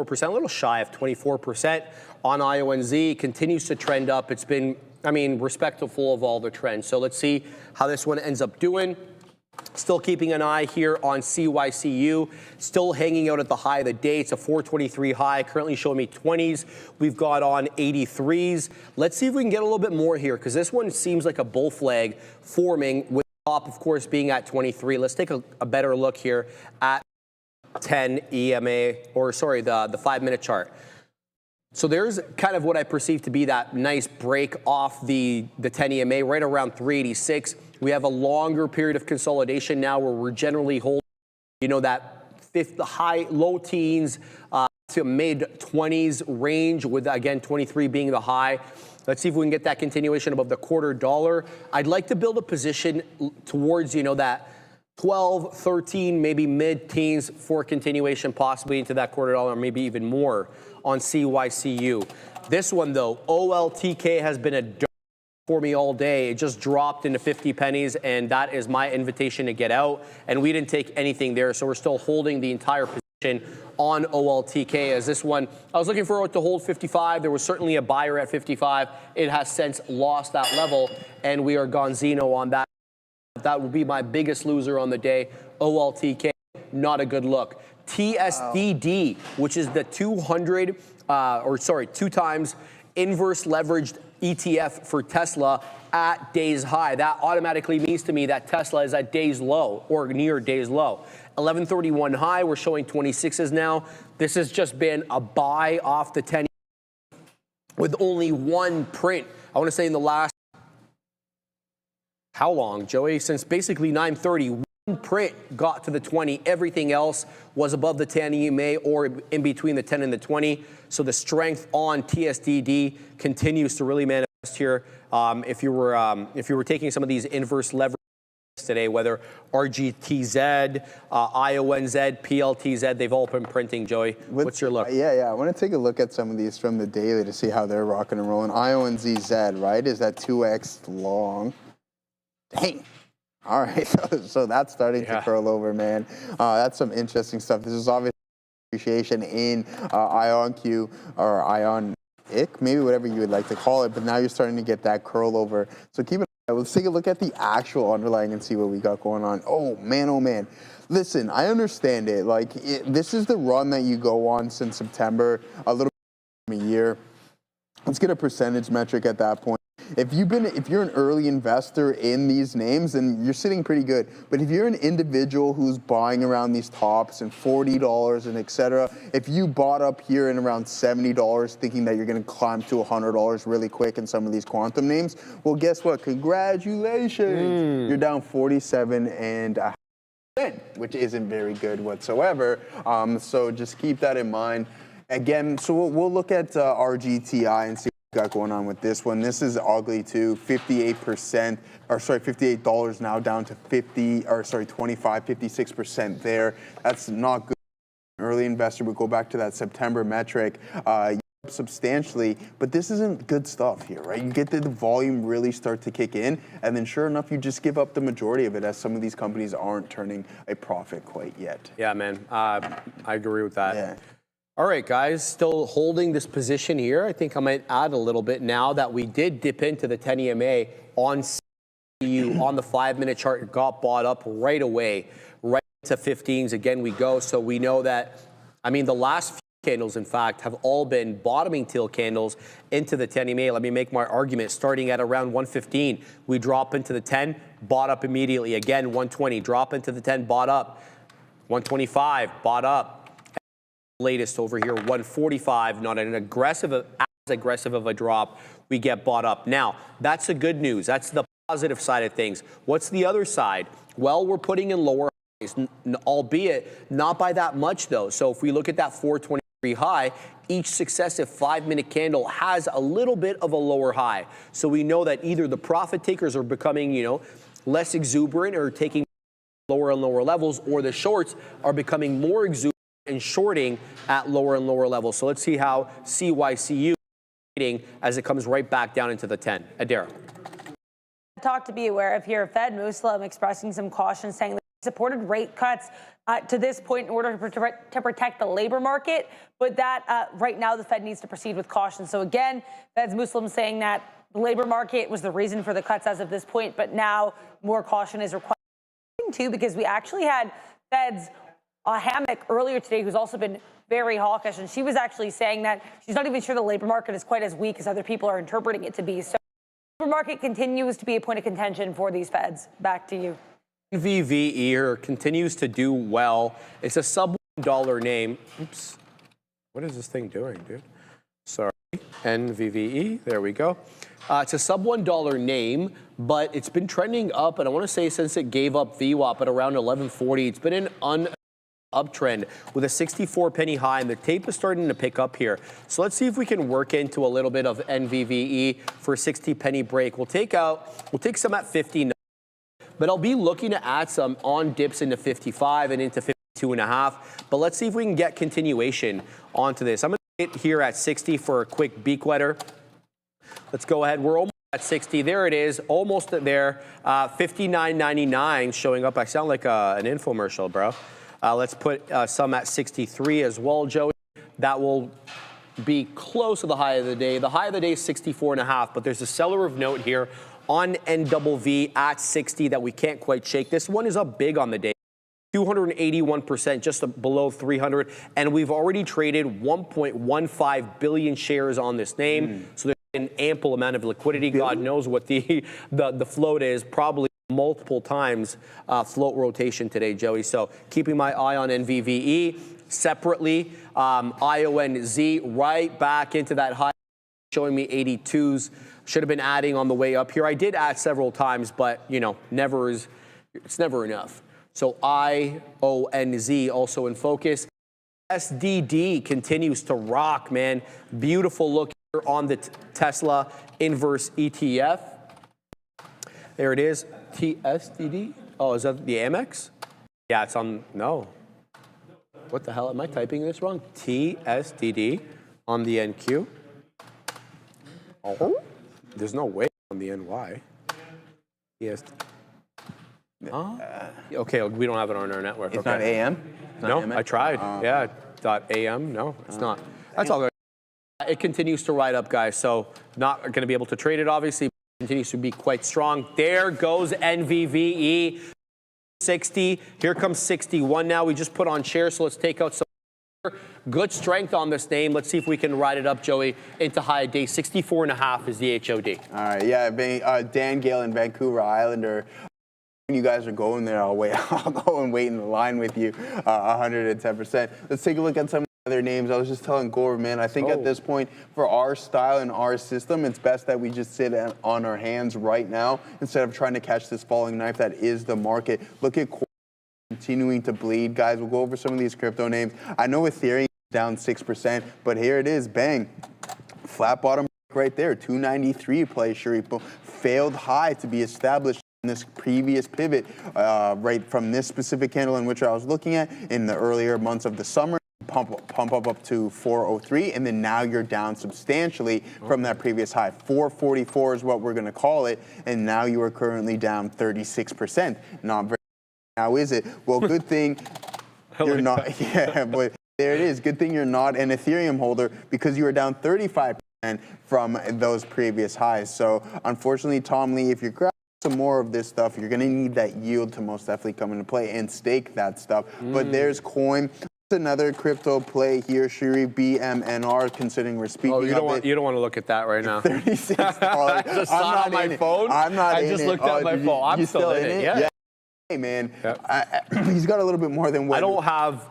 Speaker 2: 24%, a little shy of 24% on IONZ. Continues to trend up. It's been, I mean, respectful of all the trends. So let's see how this one ends up doing. Still keeping an eye here on CYCU, still hanging out at the high of the day. It's a 423 high, currently showing me 20s. We've got on 83s. Let's see if we can get a little bit more here, because this one seems like a bull flag forming, with the top, of course, being at 23. Let's take a better look here at 10 EMA, or sorry, the 5-minute chart. So there's kind of what I perceive to be that nice break off the 10 EMA right around 386. We have a longer period of consolidation now where we're generally holding, you know, that low teens to mid 20s range, with again 23 being the high. Let's see if we can get that continuation above the $0.25. I'd like to build a position towards, you know, that 12, 13, maybe mid-teens for continuation, possibly into that $0.25, maybe even more on CYCU. This one, though, OLTK has been a dark for me all day. It just dropped into 50 pennies, and that is my invitation to get out. And we didn't take anything there, so we're still holding the entire position on OLTK. As this one, I was looking for it to hold 55. There was certainly a buyer at 55. It has since lost that level, and we are gonzino on that. That would be my biggest loser on the day. OLTK, not a good look. TSDD, which is the 2 times inverse leveraged ETF for Tesla at day's high. That automatically means to me that Tesla is at day's low or near day's low. 1131 high, we're showing 26s now. This has just been a buy off the 10 with only one print. I want to say in the last, how long, Joey? Since basically 9:30, one print got to the 20. Everything else was above the 10 EMA or in between the 10 and the 20. So the strength on TSDD continues to really manifest here. If you were taking some of these inverse leverage today, whether RGTZ, IONZ, PLTZ, they've all been printing. Joey, what's your look?
Speaker 5: Yeah. I want to take a look at some of these from the daily to see how they're rocking and rolling. IONZZ, right, is that 2x long. Dang. All right, so that's starting to curl over, man. That's some interesting stuff. This is obviously appreciation in IonQ or IONIC, maybe whatever you would like to call it, but now you're starting to get that curl over. So keep it. Let's take a look at the actual underlying and see what we got going on. Oh man. Listen, I understand it. Like, this is the run that you go on since September, a little bit of a year. Let's get a percentage metric at that point. If you're an early investor in these names, then you're sitting pretty good. But if you're an individual who's buying around these tops and $40 and et cetera, if you bought up here in around $70 thinking that you're going to climb to $100 really quick in some of these quantum names, well, guess what? Congratulations. You're down 47.5%, which isn't very good whatsoever. So just keep that in mind. Again, so we'll look at RGTI and see got going on with this one. This is ugly too. 58%, or sorry, $58 now down to 25, 56% there. That's not good. Early investor would go back to that September metric substantially, but this isn't good stuff here, right? You get the volume really start to kick in, and then sure enough, you just give up the majority of it, as some of these companies aren't turning a profit quite yet.
Speaker 2: Yeah, man. I agree with that.
Speaker 5: Yeah.
Speaker 2: All right, guys, still holding this position here. I think I might add a little bit now that we did dip into the 10 EMA on CU on the 5-minute chart. It got bought up right away, right to 15s. Again, we go. So we know that, I mean, the last few candles, in fact, have all been bottoming tail candles into the 10 EMA. Let me make my argument. Starting at around 115, we drop into the 10, bought up immediately. Again, 120, drop into the 10, bought up. 125, bought up. Latest over here, 145, not as aggressive of a drop, we get bought up. Now, that's the good news. That's the positive side of things. What's the other side? Well, we're putting in lower highs, albeit not by that much, though. So if we look at that 423 high, each successive 5-minute candle has a little bit of a lower high. So we know that either the profit takers are becoming, less exuberant or taking lower and lower levels, or the shorts are becoming more exuberant and shorting at lower and lower levels. So let's see how CYCU is trading as it comes right back down into the 10. Adara.
Speaker 7: Talk to be aware of here. Fed Muslim expressing some caution, saying that he supported rate cuts to this point in order to protect the labor market, but that right now the Fed needs to proceed with caution. So again, Fed's Muslim saying that the labor market was the reason for the cuts as of this point, but now more caution is required too, because we actually had Fed's Hammock earlier today, who's also been very hawkish, and she was actually saying that she's not even sure the labor market is quite as weak as other people are interpreting it to be. So the labor market continues to be a point of contention for these Feds. Back to you.
Speaker 2: NVVE continues to do well. It's a sub-$1 name. Oops. What is this thing doing, dude? Sorry. NVVE. There we go. It's a sub-$1 name, but it's been trending up, and I want to say since it gave up VWAP at around 1140, it's been an uptrend with a 64-penny high, and the tape is starting to pick up here. So let's see if we can work into a little bit of NVVE for a 60-penny break. We'll take some at 59, but I'll be looking to add some on dips into 55 and into 52.5. But let's see if we can get continuation onto this. I'm going to hit here at 60 for a quick beak wetter. Let's go ahead. We're almost at 60. There it is, almost there. 59.99 showing up. I sound like an infomercial, bro. Let's put some at 63 as well, Joey. That will be close to the high of the day. The high of the day is 64.5, but there's a seller of note here on NVV at 60 that we can't quite shake. This one is up big on the day. 281%, just below 300, and we've already traded 1.15 billion shares on this name. So there's an ample amount of liquidity. God knows what the float is, probably multiple times float rotation today, Joey. So keeping my eye on NVVE. Separately, IONZ right back into that high, showing me 82s. Should have been adding on the way up here. I did add several times, but it's never enough. So IONZ also in focus. SDD continues to rock, man. Beautiful look here on the Tesla inverse ETF. There it is. TSDD. Oh, is that the Amex? Yeah, it's on. No. What the hell? Am I typing this wrong? TSDD on the NQ. Oh, there's no way on the NY. Yes. Okay, we don't have it on our network.
Speaker 5: It's
Speaker 2: okay.
Speaker 5: not AM?
Speaker 2: No, I tried. Yeah, .am. No, it's not. That's all good. It continues to ride up, guys. So not going to be able to trade it, obviously. Continues to be quite strong. There goes NVVE. 60. Here comes 61 now. We just put on shares, so let's take out some. Good strength on this name. Let's see if we can ride it up, Joey, into high day. 64.5 is the HOD.
Speaker 5: All right, yeah. Dan Gale in Vancouver Islander. When you guys are going there, I'll go and wait in the line with you, 110%. Let's take a look at some other names. I was just telling Gore, man, I think at this point, for our style and our system, it's best that we just sit on our hands right now instead of trying to catch this falling knife that is the market. Look at continuing to bleed. Guys, we'll go over some of these crypto names. I know Ethereum is down 6%, but here it is, bang. Flat bottom right there, 293 play, Sharipo. Failed high to be established in this previous pivot, right from this specific candle in which I was looking at in the earlier months of the summer. Pump up to 403, and then now you're down substantially from that previous high. 444 is what we're going to call it, and now you are currently down 36%. Not very. Now is it? Well, good thing you're not. Yeah, but there it is. Good thing you're not an Ethereum holder because you are down 35% from those previous highs. So unfortunately, Tom Lee, if you're grabbing some more of this stuff, you're going to need that yield to most definitely come into play and stake that stuff. But there's Coin. Another crypto play here, Shuri, BMNR, considering we're speaking
Speaker 2: you don't want to look at that right now.
Speaker 5: $36.
Speaker 2: I just saw it on my phone.
Speaker 5: I'm not in it.
Speaker 2: I just looked at my phone. I'm still in it. Yeah.
Speaker 5: Hey, man, he's got a little bit more than what.
Speaker 2: I don't have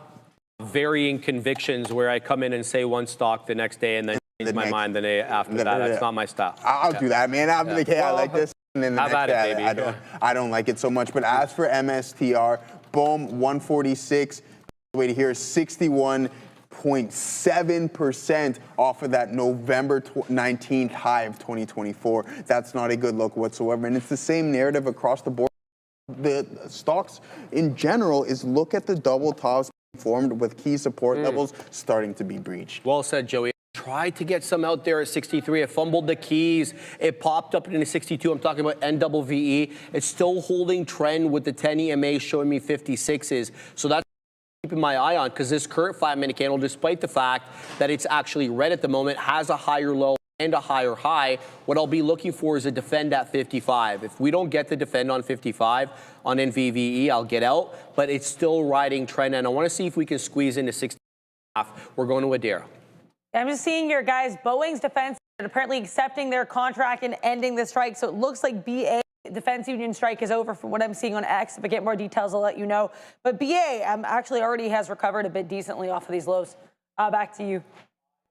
Speaker 2: varying convictions where I come in and say one stock the next day and then change my mind the day after that. That's not my style.
Speaker 5: I'll do that, man. I'll be like, hey, I like this. And then the
Speaker 2: Have
Speaker 5: next
Speaker 2: at it,
Speaker 5: day,
Speaker 2: baby.
Speaker 5: I don't like it so much. But as for MSTR, boom, 146. Way to hear 61.7% off of that November 19th high of 2024. That's not a good look whatsoever. And it's the same narrative across the board. The stocks in general is look at the double tops formed with key support levels starting to be breached.
Speaker 2: Well said, Joey. Tried to get some out there at 63. It fumbled the keys. It popped up into 62. I'm talking about NVVE. It's still holding trend with the 10 EMA showing me 56s. So that's keeping my eye on, because this current 5-minute candle, despite the fact that it's actually red at the moment, has a higher low and a higher high. What I'll be looking for is a defend at 55. If we don't get the defend on 55 on NVVE, I'll get out, but it's still riding trend, and I want to see if we can squeeze into 60.5. We're going to Adara.
Speaker 7: I'm just seeing your guys, Boeing's defense apparently accepting their contract and ending the strike. So it looks like BA defense union strike is over from what I'm seeing on X. If I get more details, I'll let you know. But BA actually already has recovered a bit decently off of these lows. Back to you.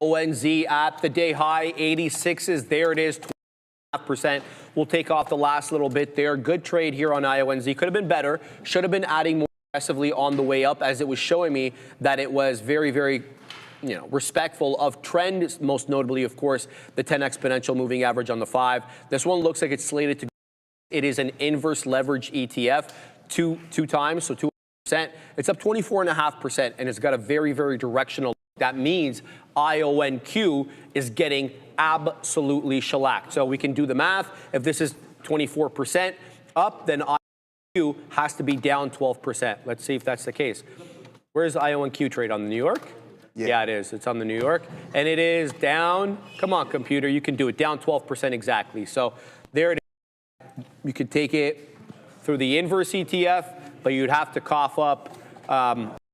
Speaker 2: ONZ at the day high, 86s. There it is, 2.5%. We'll take off the last little bit there. Good trade here on IONZ. Could have been better. Should have been adding more aggressively on the way up, as it was showing me that it was very, very respectful of trend, most notably, of course, the 10 exponential moving average on the 5. This one looks like it's slated to. It is an inverse leverage ETF, two times, so 2%. It's up 24.5%, and it's got a very, very directional. That means IONQ is getting absolutely shellacked. So we can do the math. If this is 24% up, then IONQ has to be down 12%. Let's see if that's the case. Where's IONQ trade on the New York? Yeah, it is. It's on the New York. And it is down. Come on, computer. You can do it. Down 12% exactly. So there it is. You could take it through the inverse ETF, but you'd have to cough up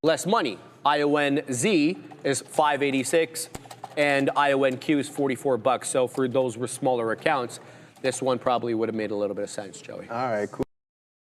Speaker 2: less money. IONZ is 586, and IONQ is $44. So for those with smaller accounts, this one probably would have made a little bit of sense, Joey.
Speaker 5: All right, cool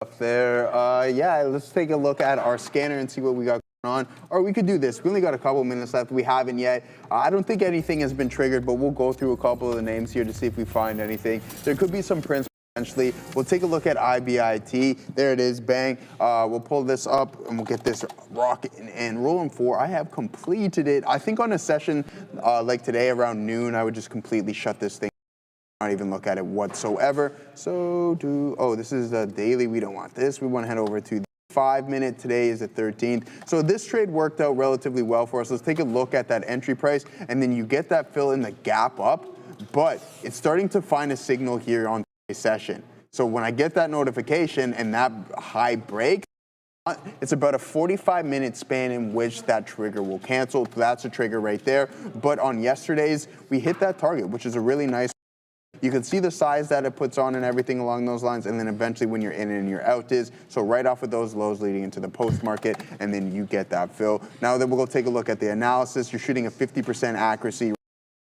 Speaker 5: stuff there. Yeah, let's take a look at our scanner and see what we got on. Or we could do this. We only got a couple minutes left. We haven't yet. I don't think anything has been triggered, but we'll go through a couple of the names here to see if we find anything. There could be some prints potentially. We'll take a look at IBIT. There it is. Bang. We'll pull this up and we'll get this rocking and rolling for. I have completed it. I think on a session like today around noon, I would just completely shut this thing. Not even look at it whatsoever. So this is the daily. We don't want this. We want to head over to 5-minute. Today is the 13th. So this trade worked out relatively well for us. Let's take a look at that entry price, and then you get that fill in the gap up, but it's starting to find a signal here on today's session. So when I get that notification and that high break, it's about a 45-minute span in which that trigger will cancel. That's a trigger right there. But on yesterday's, we hit that target, which is a really nice. You can see the size that it puts on and everything along those lines, and then eventually when you're in and you're out is. So right off of those lows leading into the post market, and then you get that fill. Now then we'll go take a look at the analysis. You're shooting a 50% accuracy.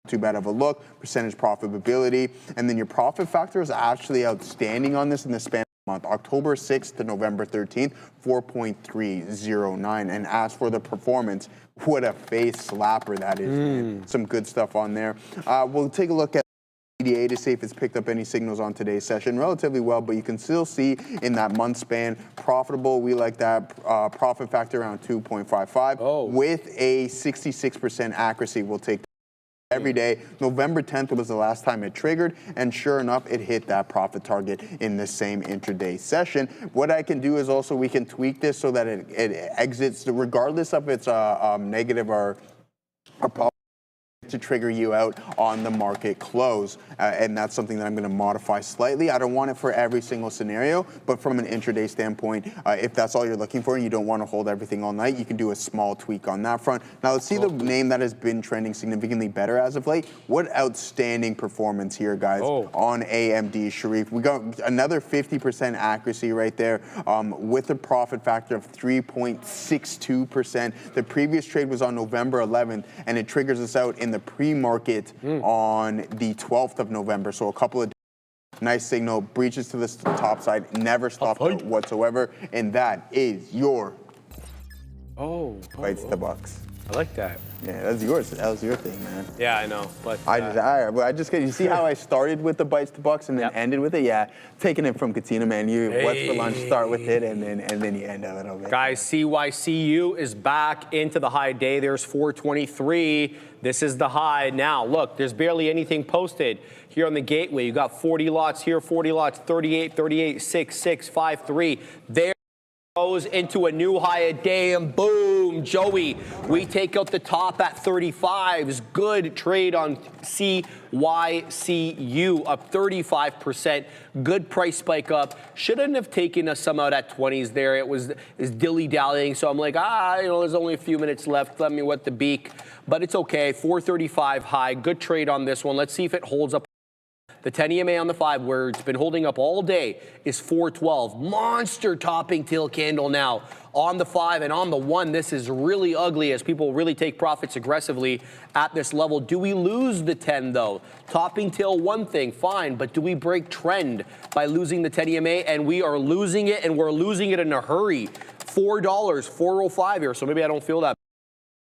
Speaker 5: Too bad of a look, percentage profitability, and then your profit factor is actually outstanding on this in the span of a month. October 6th to November 13th, 4.309. And as for the performance, what a face slapper that is, man. Some good stuff on there. We'll take a look at EDA to see if it's picked up any signals on today's session. Relatively well, but you can still see in that month span, profitable. We like that profit factor around 2.55 with a 66% accuracy. We'll take every day. November 10th was the last time it triggered, and sure enough, it hit that profit target in the same intraday session. What I can do is also we can tweak this so that it exits, regardless of its negative or positive, to trigger you out on the market close. And that's something that I'm going to modify slightly. I don't want it for every single scenario, but from an intraday standpoint, if that's all you're looking for and you don't want to hold everything all night, you can do a small tweak on that front. Now let's see the name that has been trending significantly better as of late. What outstanding performance here, guys, on AMD Sharif. We got another 50% accuracy right there with a profit factor of 3.62%. The previous trade was on November 11th, and it triggers us out in the pre-market on the 12th of November. So a couple of nice signal, breaches to the top side, never stopped out whatsoever. And that is your bites the bucks.
Speaker 2: I like that.
Speaker 5: Yeah, that's yours. That was your thing, man.
Speaker 2: Yeah, I know. But
Speaker 5: I just you see how I started with the bites to bucks and then ended with it? Yeah, taking it from Katina, man. You what's for lunch, start with it, and then you end up with it.
Speaker 2: guys, CYCU is back into the high day. There's 423. This is the high. Now, look, there's barely anything posted here on the gateway. You got 40 lots here, 40 lots, 38, 38, 6, 6, 5, 3. There goes into a new high a day, and boom, Joey, we take out the top at 35s. Good trade on CYCU, up 35%. Good price spike up. Shouldn't have taken us some out at 20s there. It was dilly-dallying, so I'm like, there's only a few minutes left. Let me wet the beak. But it's okay, 435 high. Good trade on this one. Let's see if it holds up. The 10 EMA on the 5, where it's been holding up all day, is 412. Monster topping tail candle now on the 5, and on the 1, this is really ugly as people really take profits aggressively at this level. Do we lose the 10, though? Topping tail, one thing, fine, but do we break trend by losing the 10 EMA? And we are losing it, and we're losing it in a hurry. $4, 405 here, so maybe I don't feel that.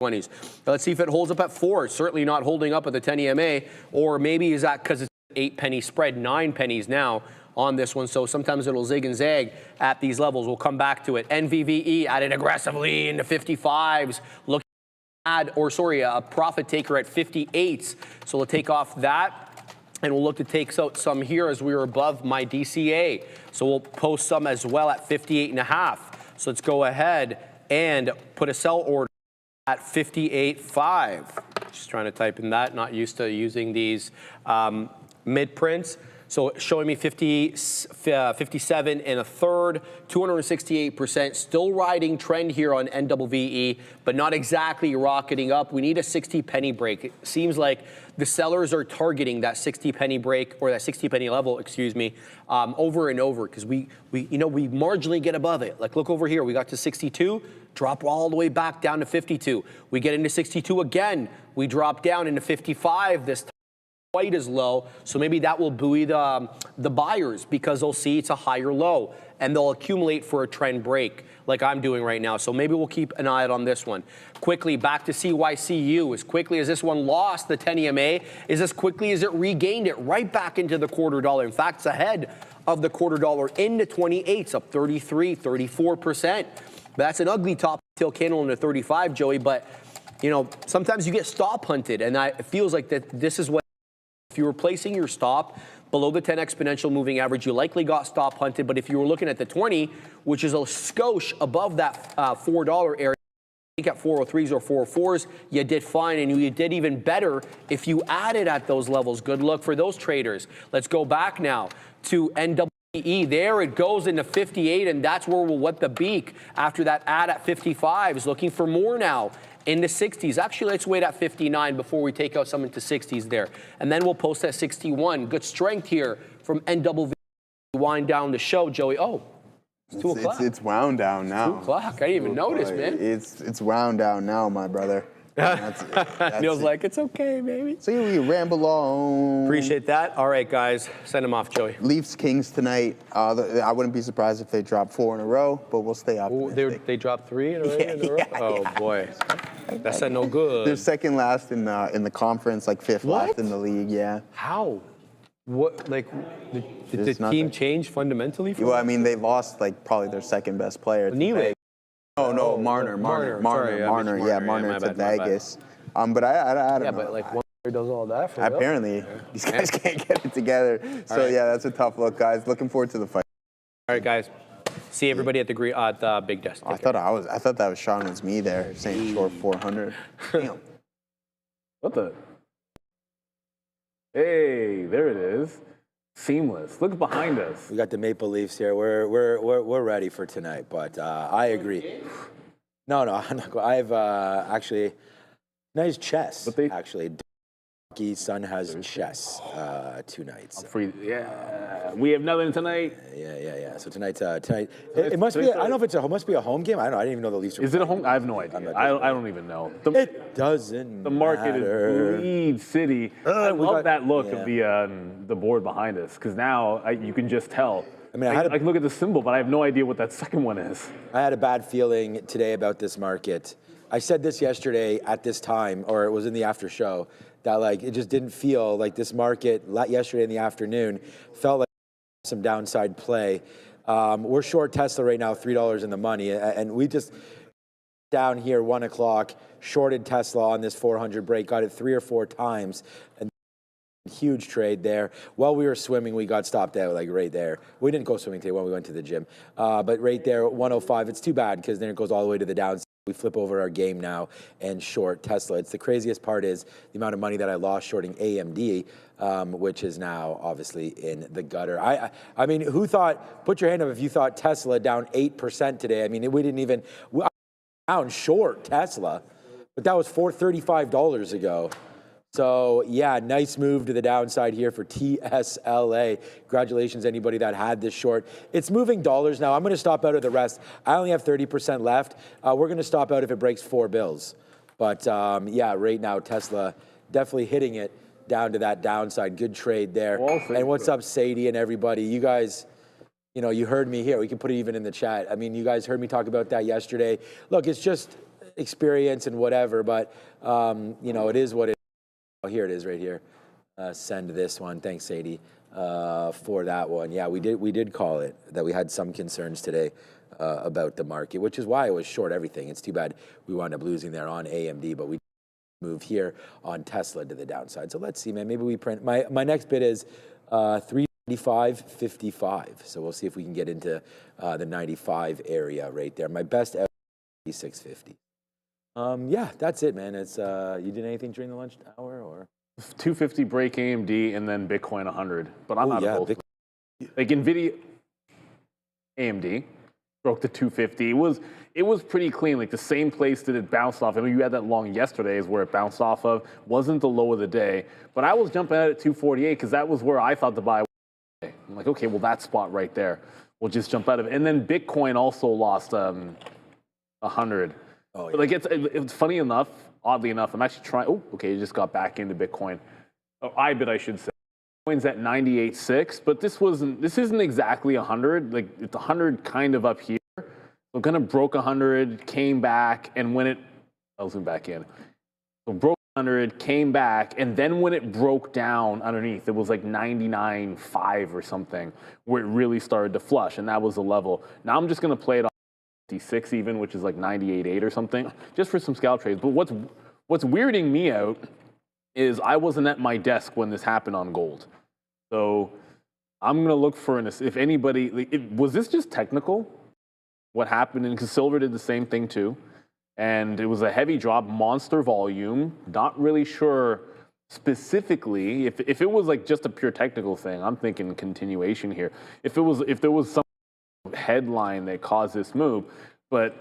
Speaker 2: 20s. Let's see if it holds up at 4. Certainly not holding up at the 10 EMA, or maybe is that because it's 8 penny spread, 9 pennies now on this one. So sometimes it'll zig and zag at these levels. We'll come back to it. NVVE added aggressively into 55s. Look a profit taker at 58s. So we'll take off that, and we'll look to take out some here as we are above my DCA. So we'll post some as well at 58.5. So let's go ahead and put a sell order at 58.5. Just trying to type in that, not used to using these mid prints. So showing me 57 and a third, 268%, still riding trend here on NVVE, but not exactly rocketing up. We need a 60 penny break. It seems like the sellers are targeting that 60 penny break, or that 60 penny level, excuse me, over and over, because we marginally get above it. Like, look over here, we got to 62, drop all the way back down to 52. We get into 62 again, we drop down into 55 this time. Quite as low, so maybe that will buoy the buyers, because they'll see it's a higher low and they'll accumulate for a trend break like I'm doing right now. So maybe we'll keep an eye out on this one. Quickly back to CYCU. As quickly as this one lost the 10 EMA, is as quickly as it regained it right back into the $quarter. In fact, it's ahead of the $quarter into 28s, up 33, 34%. That's an ugly top tail candle into 35, Joey, but sometimes you get stop hunted, and it feels like that this is what. If you were placing your stop below the 10 exponential moving average, you likely got stop hunted. But if you were looking at the 20, which is a skosh above that $4 area, I think at 403s or 404s, you did fine, and you did even better if you added at those levels. Good luck for those traders. Let's go back now to NVVE. There it goes into 58, and that's where we'll wet the beak after that add at 55s. Looking for more now. Into 60s. Actually, let's wait at 59 before we take out some into 60s there. And then we'll post at 61. Good strength here from NVVE. Wind down the show, Joey. Oh, it's 2 o'clock.
Speaker 5: It's wound down now.
Speaker 2: 2 o'clock. I didn't even notice, man.
Speaker 5: It's wound down now, my brother. That's
Speaker 2: Neil's like, it's okay, baby.
Speaker 5: So we ramble on.
Speaker 2: Appreciate that. All right, guys. Send them off, Joey.
Speaker 5: Leafs Kings tonight. I wouldn't be surprised if they drop 4 in a row, but we'll stay optimistic.
Speaker 2: They dropped 3 in a row? Oh, boy. That's no good.
Speaker 5: They're second last in the conference, like 5th last in the league, yeah.
Speaker 2: How? What, like, did the team change fundamentally?
Speaker 5: Well, I mean, they lost, like, probably their second best player.
Speaker 2: Neely.
Speaker 5: No, Marner. Yeah, Marner to Vegas. But I don't know.
Speaker 2: Yeah, but like one player does all that for
Speaker 5: apparently, these guys can't get it together. So yeah, that's a tough look, guys. Looking forward to the fight.
Speaker 2: All right, guys. See everybody at the big desk.
Speaker 5: I thought that was Sean was me there saying short 400. Damn.
Speaker 3: What the? Hey, there it is. Seamless. Look behind us.
Speaker 4: We got the Maple Leafs here. We're ready for tonight, but I agree. No, I'm not. I've actually nice chess.
Speaker 3: But
Speaker 4: actually, son has chess 2 nights.
Speaker 3: Yeah, we have nothing tonight.
Speaker 4: Yeah. So tonight, it must be. I don't know if it must be a home game. I don't know. I didn't even know the Leafs were.
Speaker 3: Is it a home? I have no idea. I don't even know.
Speaker 4: It doesn't.
Speaker 3: The market
Speaker 4: matter.
Speaker 3: is Lead City. I love that look of the board behind us, because now you can just tell
Speaker 4: I mean,
Speaker 3: I can look at the symbol, but I have no idea what that second one is.
Speaker 4: I had a bad feeling today about this market. I said this yesterday at this time, or it was in the after show, that like it just didn't feel like this market yesterday in the afternoon felt like some downside play. We're short Tesla right now, $3 in the money, and we just down here 1 o'clock shorted Tesla on this 400 break, got it 3 or 4 times, and huge trade there. While we were swimming, we got stopped out like right there. We didn't go swimming today when we went to the gym, but right there 105. It's too bad because then it goes all the way to the downside. We flip over our game now and short Tesla. It's the craziest part is the amount of money that I lost shorting AMD, which is now obviously in the gutter. I mean, who thought, put your hand up if you thought Tesla down 8% today. I mean, we didn't even, down short Tesla, but that was $435 ago. So yeah, nice move to the downside here for TSLA. Congratulations, anybody that had this short. It's moving dollars now. I'm going to stop out of the rest. I only have 30% left. We're going to stop out if it breaks 4 bills. But yeah, right now Tesla definitely hitting it down to that downside. Good trade there. And what's up, Sadie and everybody? You guys, you know, you heard me here. We can put it even in the chat. I mean, you guys heard me talk about that yesterday. Look, it's just experience and whatever, but you know, it is what it is. Oh, here it is right here. Send this one. Thanks, Sadie, for that one. Yeah, we did call it that we had some concerns today about the market, which is why I was short everything. It's too bad we wound up losing there on AMD, but we moved here on Tesla to the downside. So let's see, man. Maybe we print. My next bid is 395.55. So we'll see if we can get into the 95 area right there. My best ever 650. Yeah, that's it, man. It's you did anything during the lunch hour or
Speaker 3: 250 break AMD and then Bitcoin 100. But I'm out of both. Like Nvidia, AMD broke the 250. It was pretty clean. Like the same place that it bounced off. I mean, you had that long yesterday is where it bounced off of. Wasn't the low of the day, but I was jumping at it at 248 because that was where I thought the buy was. I'm like, okay, well that spot right there, we'll just jump out of it. And then Bitcoin also lost 100. Oh, yeah. But like it's funny enough, oddly enough, I'm actually trying. Oh, okay, you just got back into Bitcoin. Oh, IBIT, I should say. Bitcoin's at 98.6, but this isn't exactly 100. Like it's 100 kind of up here. So kind of broke 100, came back, and when I'll zoom back in. So broke 100, came back, and then when it broke down underneath, it was like 99.5 or something, where it really started to flush, and that was the level. Now I'm just gonna play it on 56 even, which is like 98.8 or something, just for some scalp trades. But what's weirding me out is I wasn't at my desk when this happened on gold. So I'm gonna look for if anybody, was this just technical? What happened? And because silver did the same thing too. And it was a heavy drop, monster volume, not really sure specifically. If it was like just a pure technical thing, I'm thinking continuation here. If there was some headline that caused this move, but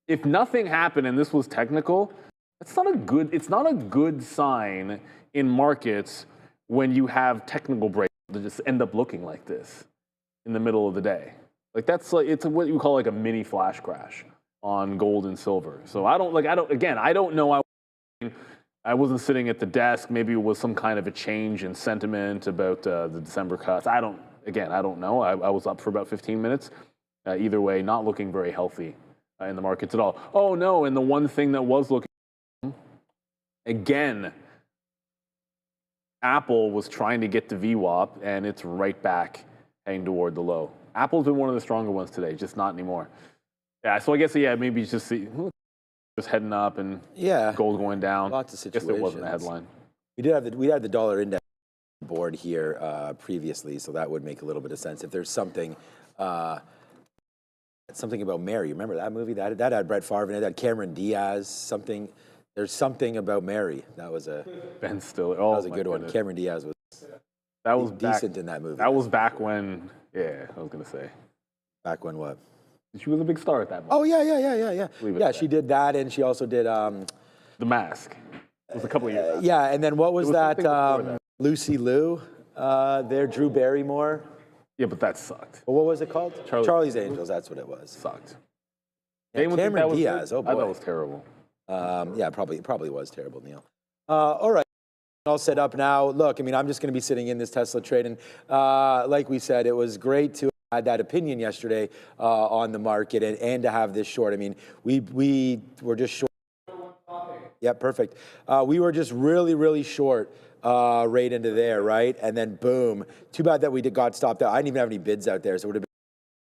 Speaker 3: if nothing happened and this was technical, it's not a good sign in markets when you have technical breaks that just end up looking like this in the middle of the day. Like it's what you call like a mini flash crash on gold and silver. So I don't know. I wasn't sitting at the desk. Maybe it was some kind of a change in sentiment about the December cuts. I don't know. I was up for about 15 minutes. Either way, not looking very healthy in the markets at all. Oh no, and the one thing that was looking, again, Apple was trying to get to VWAP, and it's right back heading toward the low. Apple's been one of the stronger ones today, just not anymore. Yeah, so I guess, yeah, maybe it's just heading up and gold going down.
Speaker 4: Lots of situations.
Speaker 3: I guess it wasn't a headline.
Speaker 4: We had the dollar index board here previously, so that would make a little bit of sense. If there's something about Mary, remember that movie? That had Brett Favre in it, that had Cameron Diaz, something. There's something about Mary. That was a
Speaker 3: Ben Stiller. Oh,
Speaker 4: that was a good one. Cameron Diaz was decent in that movie.
Speaker 3: That was back when, I was going to say.
Speaker 4: Back when what?
Speaker 3: She was a big star at that moment.
Speaker 4: Oh, yeah. Yeah, she did that, and she also did...
Speaker 3: The Mask. It was a couple of years after.
Speaker 4: Yeah, and then what was that? Lucy Liu, there, Drew Barrymore.
Speaker 3: Yeah, but that sucked.
Speaker 4: Well, what was it called? Charlie's Angels, that's what it was.
Speaker 3: Sucked.
Speaker 4: Yeah, Cameron Diaz, oh boy.
Speaker 3: I thought it was terrible.
Speaker 4: Yeah, probably was terrible, Neil. All right, all set up now. Look, I mean, I'm just going to be sitting in this Tesla trade, and like we said, it was great to had that opinion yesterday on the market and to have this short. I mean, we were just short. Yeah, perfect. We were just really short right into there, right? And then boom. Too bad that we got stopped out. I didn't even have any bids out there, so it would have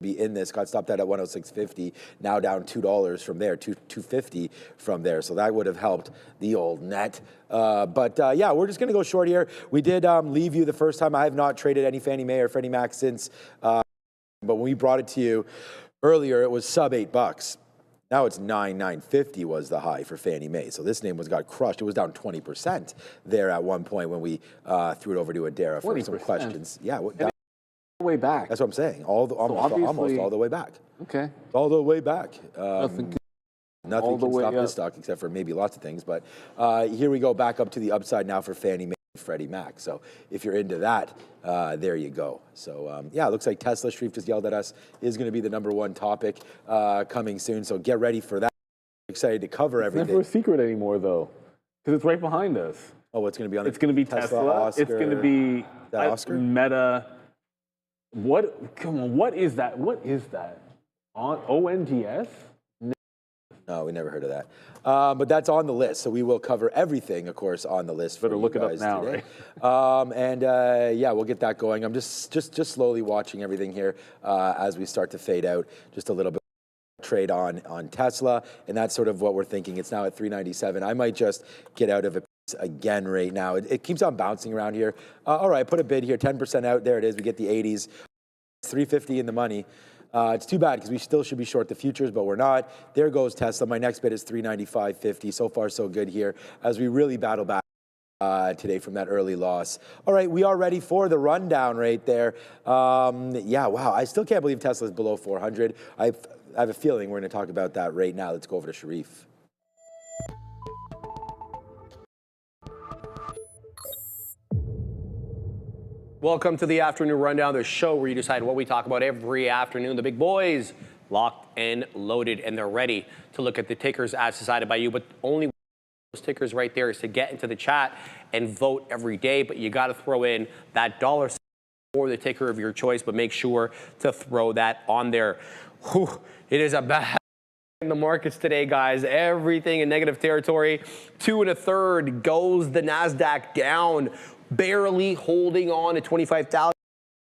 Speaker 4: been in this. Got stopped out at 106.50. Now down $2 from there, $2.50 from there. So that would have helped the old net. Yeah, we're just gonna go short here. We did leave you the first time. I have not traded any Fannie Mae or Freddie Mac since. But when we brought it to you earlier, it was sub $8. Now it's 9.950 was the high for Fannie Mae. So this name got crushed. It was down 20% there at one point when we threw it over to Adara for some questions. Yeah,
Speaker 3: all the way back.
Speaker 4: That's what I'm saying. Almost all the way back.
Speaker 3: Okay.
Speaker 4: All the way back.
Speaker 3: Nothing
Speaker 4: can stop this stock except for maybe lots of things. But here we go back up to the upside now for Fannie Mae and Freddie Mac. So if you're into that, there you go. So yeah, it looks like Tesla, Shreve just yelled at us, is going to be the #1 topic coming soon. So get ready for that. Excited to cover everything.
Speaker 3: It's never a secret anymore, though, because it's right behind us.
Speaker 4: Oh, what's going to be on the
Speaker 3: It's going to be Tesla.
Speaker 4: Oscar,
Speaker 3: it's going to be
Speaker 4: Oscar?
Speaker 3: Meta. What? Come on. What is that? What is that? On ONGS?
Speaker 4: No, we never heard of that. But that's on the list, so we will cover everything, of course, on the list.
Speaker 3: Better
Speaker 4: for
Speaker 3: look
Speaker 4: you
Speaker 3: it up
Speaker 4: guys
Speaker 3: now,
Speaker 4: today.
Speaker 3: right?
Speaker 4: Yeah, we'll get that going. I'm just slowly watching everything here as we start to fade out. Just a little bit trade on Tesla, and that's sort of what we're thinking. It's now at 397. I might just get out of it again right now. It keeps on bouncing around here. All right, put a bid here, 10% out. There it is. We get the 80s. It's 350 in the money. It's too bad because we still should be short the futures, but we're not. There goes Tesla. My next bid is 395.50. So far, so good here as we really battle back today from that early loss. All right, we are ready for the rundown right there. Yeah, wow. I still can't believe Tesla's below 400. I have a feeling we're going to talk about that right now. Let's go over to Sharif.
Speaker 2: Welcome to the Afternoon Rundown, the show where you decide what we talk about every afternoon. The big boys locked and loaded, and they're ready to look at the tickers as decided by you. But only those tickers right there is to get into the chat and vote every day. But you got to throw in that $1 for the ticker of your choice, but make sure to throw that on there. Whew, it is a bad in the markets today, guys. Everything in negative territory. 2 1/3 goes the NASDAQ down, barely holding on to 25,000.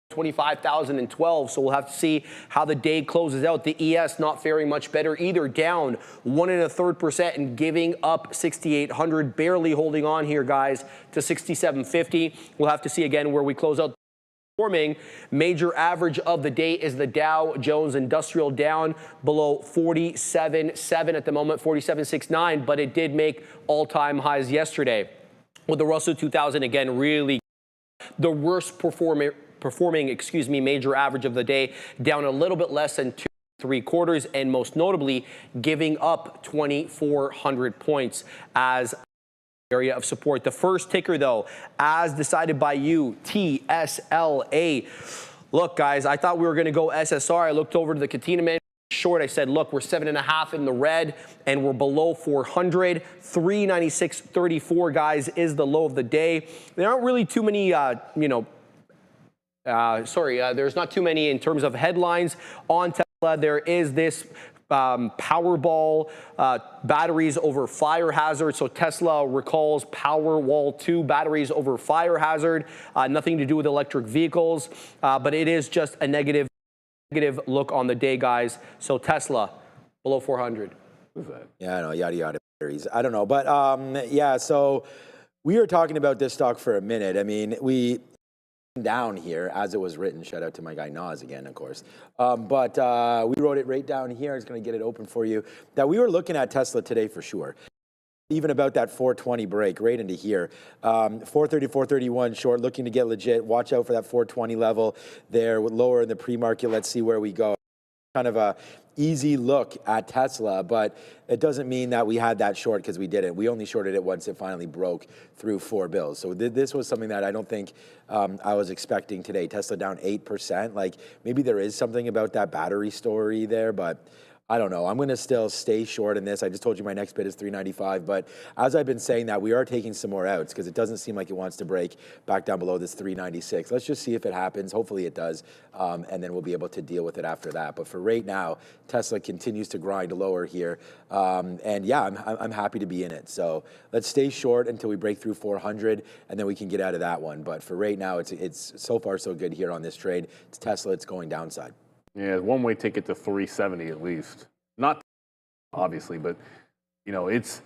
Speaker 2: 25,012. So we'll have to see how the day closes out. The ES not faring much better either, down 1 1/3% and giving up 6,800, barely holding on here, guys, to 6750. We'll have to see again where we close out. Forming major average of the day is the Dow Jones Industrial, down below 47.7 at the moment, 47.69, but it did make all-time highs yesterday. With the Russell 2000 again, really the worst performing major average of the day, down a little bit less than 2 3/4, and most notably giving up 2,400 points as area of support. The first ticker, though, as decided by you, TSLA. Look, guys, I thought we were going to go SSR. I looked over to the Katina man short. I said, look, we're 7.5 in the red, and we're below 400. 396.34, guys, is the low of the day. There aren't really too many, there's not too many in terms of headlines on Tesla. There is this Powerball batteries over fire hazard. So Tesla recalls Powerwall 2 batteries over fire hazard. Nothing to do with electric vehicles, but it is just a negative look on the day, guys. So Tesla below 400.
Speaker 3: What's that?
Speaker 4: Yeah, I know, yada yada batteries. I don't know, but yeah. So we were talking about this stock for a minute. I mean, we down here as it was written. Shout out to my guy Nas again, of course. But we wrote it right down here. It's going to get it open for you. That we were looking at Tesla today for sure. Even about that 420 break right into here. 430, 431 short, looking to get legit. Watch out for that 420 level there. Lower in the pre-market. Let's see where we go. Kind of a easy look at Tesla, but it doesn't mean that we had that short because we didn't. We only shorted it once it finally broke through 4 bills. So this was something that I don't think I was expecting today. Tesla down 8%. Like maybe there is something about that battery story there, but I don't know. I'm going to still stay short in this. I just told you my next bid is 395. But as I've been saying that, we are taking some more outs because it doesn't seem like it wants to break back down below this 396. Let's just see if it happens. Hopefully it does. And then we'll be able to deal with it after that. But for right now, Tesla continues to grind lower here. And yeah, I'm happy to be in it. So let's stay short until we break through 400 and then we can get out of that one. But for right now, it's so far so good here on this trade. It's Tesla, it's going downside.
Speaker 3: Yeah, one-way ticket to 370 at least. Not obviously, but you know, it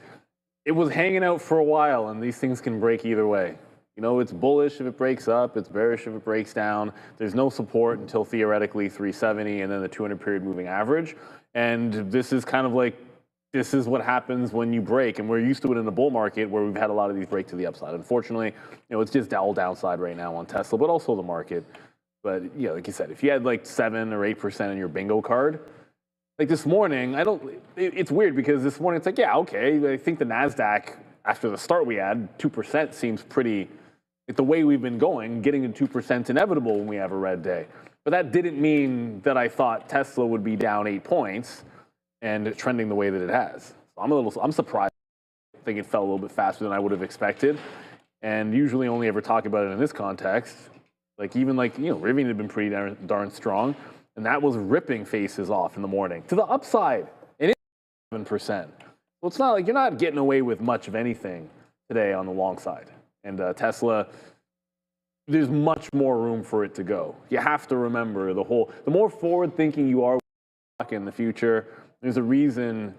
Speaker 3: was hanging out for a while, and these things can break either way. You know, it's bullish if it breaks up, it's bearish if it breaks down. There's no support until theoretically 370 and then the 200-period moving average. And this is kind of like, this is what happens when you break, and we're used to it in the bull market where we've had a lot of these break to the upside. Unfortunately, you know, it's just all downside right now on Tesla, but also the market. But yeah, like you said, if you had like 7 or 8% in your bingo card, like this morning, it's weird because this morning it's like, yeah, okay. I think the NASDAQ, after the start we had, 2% seems pretty, like the way we've been going, getting to 2% inevitable when we have a red day. But that didn't mean that I thought Tesla would be down 8 points and trending the way that it has. So I'm surprised. I think it fell a little bit faster than I would have expected. And usually only ever talk about it in this context. Like even like, you know, Rivian had been pretty darn strong, and that was ripping faces off in the morning to the upside, and it's 7%. So it's not like you're not getting away with much of anything today on the long side. And Tesla, there's much more room for it to go. You have to remember the more forward thinking you are in the future, there's a reason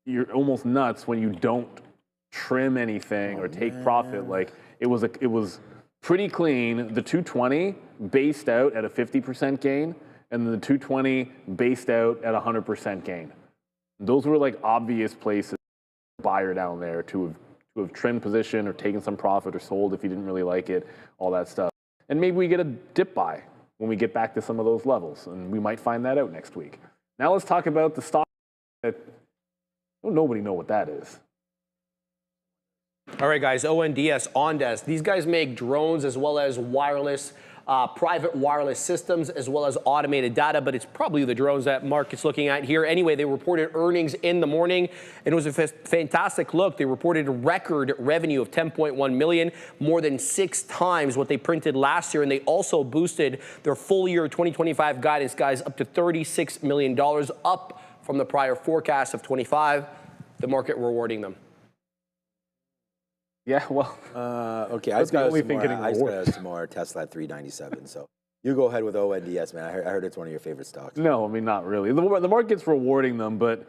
Speaker 3: you're almost nuts when you don't trim anything or take profit. Like it was pretty clean. The 220 based out at a 50% gain, and the 220 based out at 100% gain. Those were like obvious places buyer down there to have trimmed position or taken some profit or sold if you didn't really like it, all that stuff. And maybe we get a dip buy when we get back to some of those levels, and we might find that out next week. Now let's talk about the stock that nobody know what that is.
Speaker 2: All right, guys, Ondes. These guys make drones as well as wireless, private wireless systems, as well as automated data, but it's probably the drones that Mark is looking at here. Anyway, they reported earnings in the morning, and it was a fantastic look. They reported a record revenue of $10.1 million, more than 6 times what they printed last year, and they also boosted their full year 2025 guidance, guys, up to $36 million, up from the prior forecast of 25. The market rewarding them.
Speaker 3: Yeah, well,
Speaker 4: okay, I just got some more Tesla at 397. So you go ahead with ONDS, man. I heard it's one of your favorite stocks.
Speaker 3: No, I mean, not really. The market's rewarding them, but,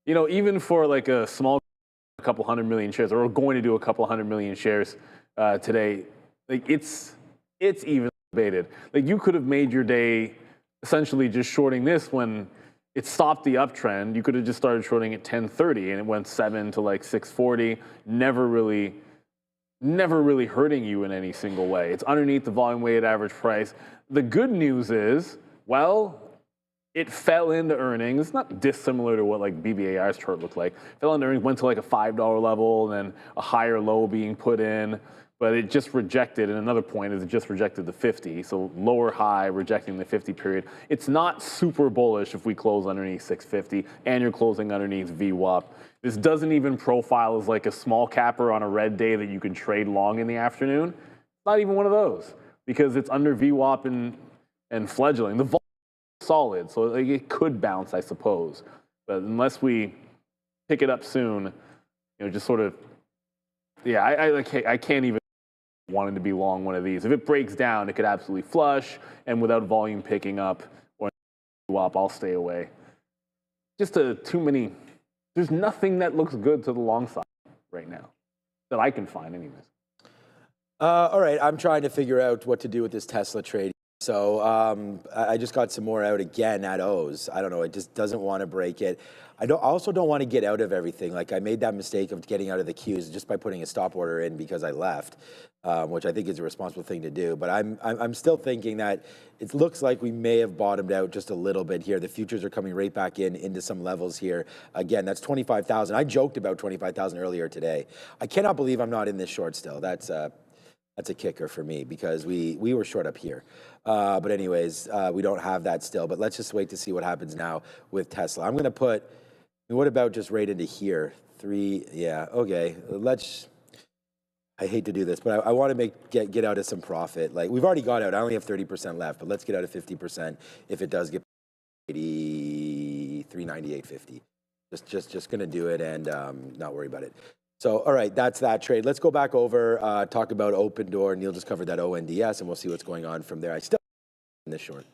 Speaker 3: you know, even for like a small couple 100 million shares, or we're going to do a couple 100 million shares today, like it's even debated. Like you could have made your day essentially just shorting this when it stopped the uptrend. You could have just started shorting at 1030 and it went 7 to like 640, never really hurting you in any single way. It's underneath the volume weighted average price. The good news is, well, it fell into earnings. It's not dissimilar to what like BBAI's chart looked like. Fell into earnings, went to like a $5 level, and then a higher low being put in, but it just rejected. And another point is it just rejected the 50. So lower high, rejecting the 50 period. It's not super bullish if we close underneath 650 and you're closing underneath VWAP. This doesn't even profile as like a small capper on a red day that you can trade long in the afternoon. It's not even one of those because it's under VWAP and fledgling. The volume is solid, so like it could bounce, I suppose. But unless we pick it up soon, you know, just sort of, yeah, I can't even want to be long one of these. If it breaks down, it could absolutely flush, and without volume picking up or VWAP, I'll stay away. Just too many. There's nothing that looks good to the long side right now that I can find anyways.
Speaker 4: All right, I'm trying to figure out what to do with this Tesla trade. So I just got some more out again at O's. I don't know, it just doesn't want to break it. I also don't want to get out of everything. Like I made that mistake of getting out of the queues just by putting a stop order in because I left, which I think is a responsible thing to do. But I'm still thinking that it looks like we may have bottomed out just a little bit here. The futures are coming right back into some levels here. Again, that's 25,000. I joked about 25,000 earlier today. I cannot believe I'm not in this short still. That's that's a kicker for me because we were short up here. But anyways, we don't have that still. But let's just wait to see what happens now with Tesla. I'm going to put, what about just right into here? 3, yeah, okay. I hate to do this, but I want to get out of some profit. Like, we've already got out. I only have 30% left, but let's get out of 50% if it does get 398.50. Just going to do it and not worry about it. So, all right, that's that trade. Let's go back over, talk about Open Door. Neil just covered that ONDS, and we'll see what's going on from there. I still in this short.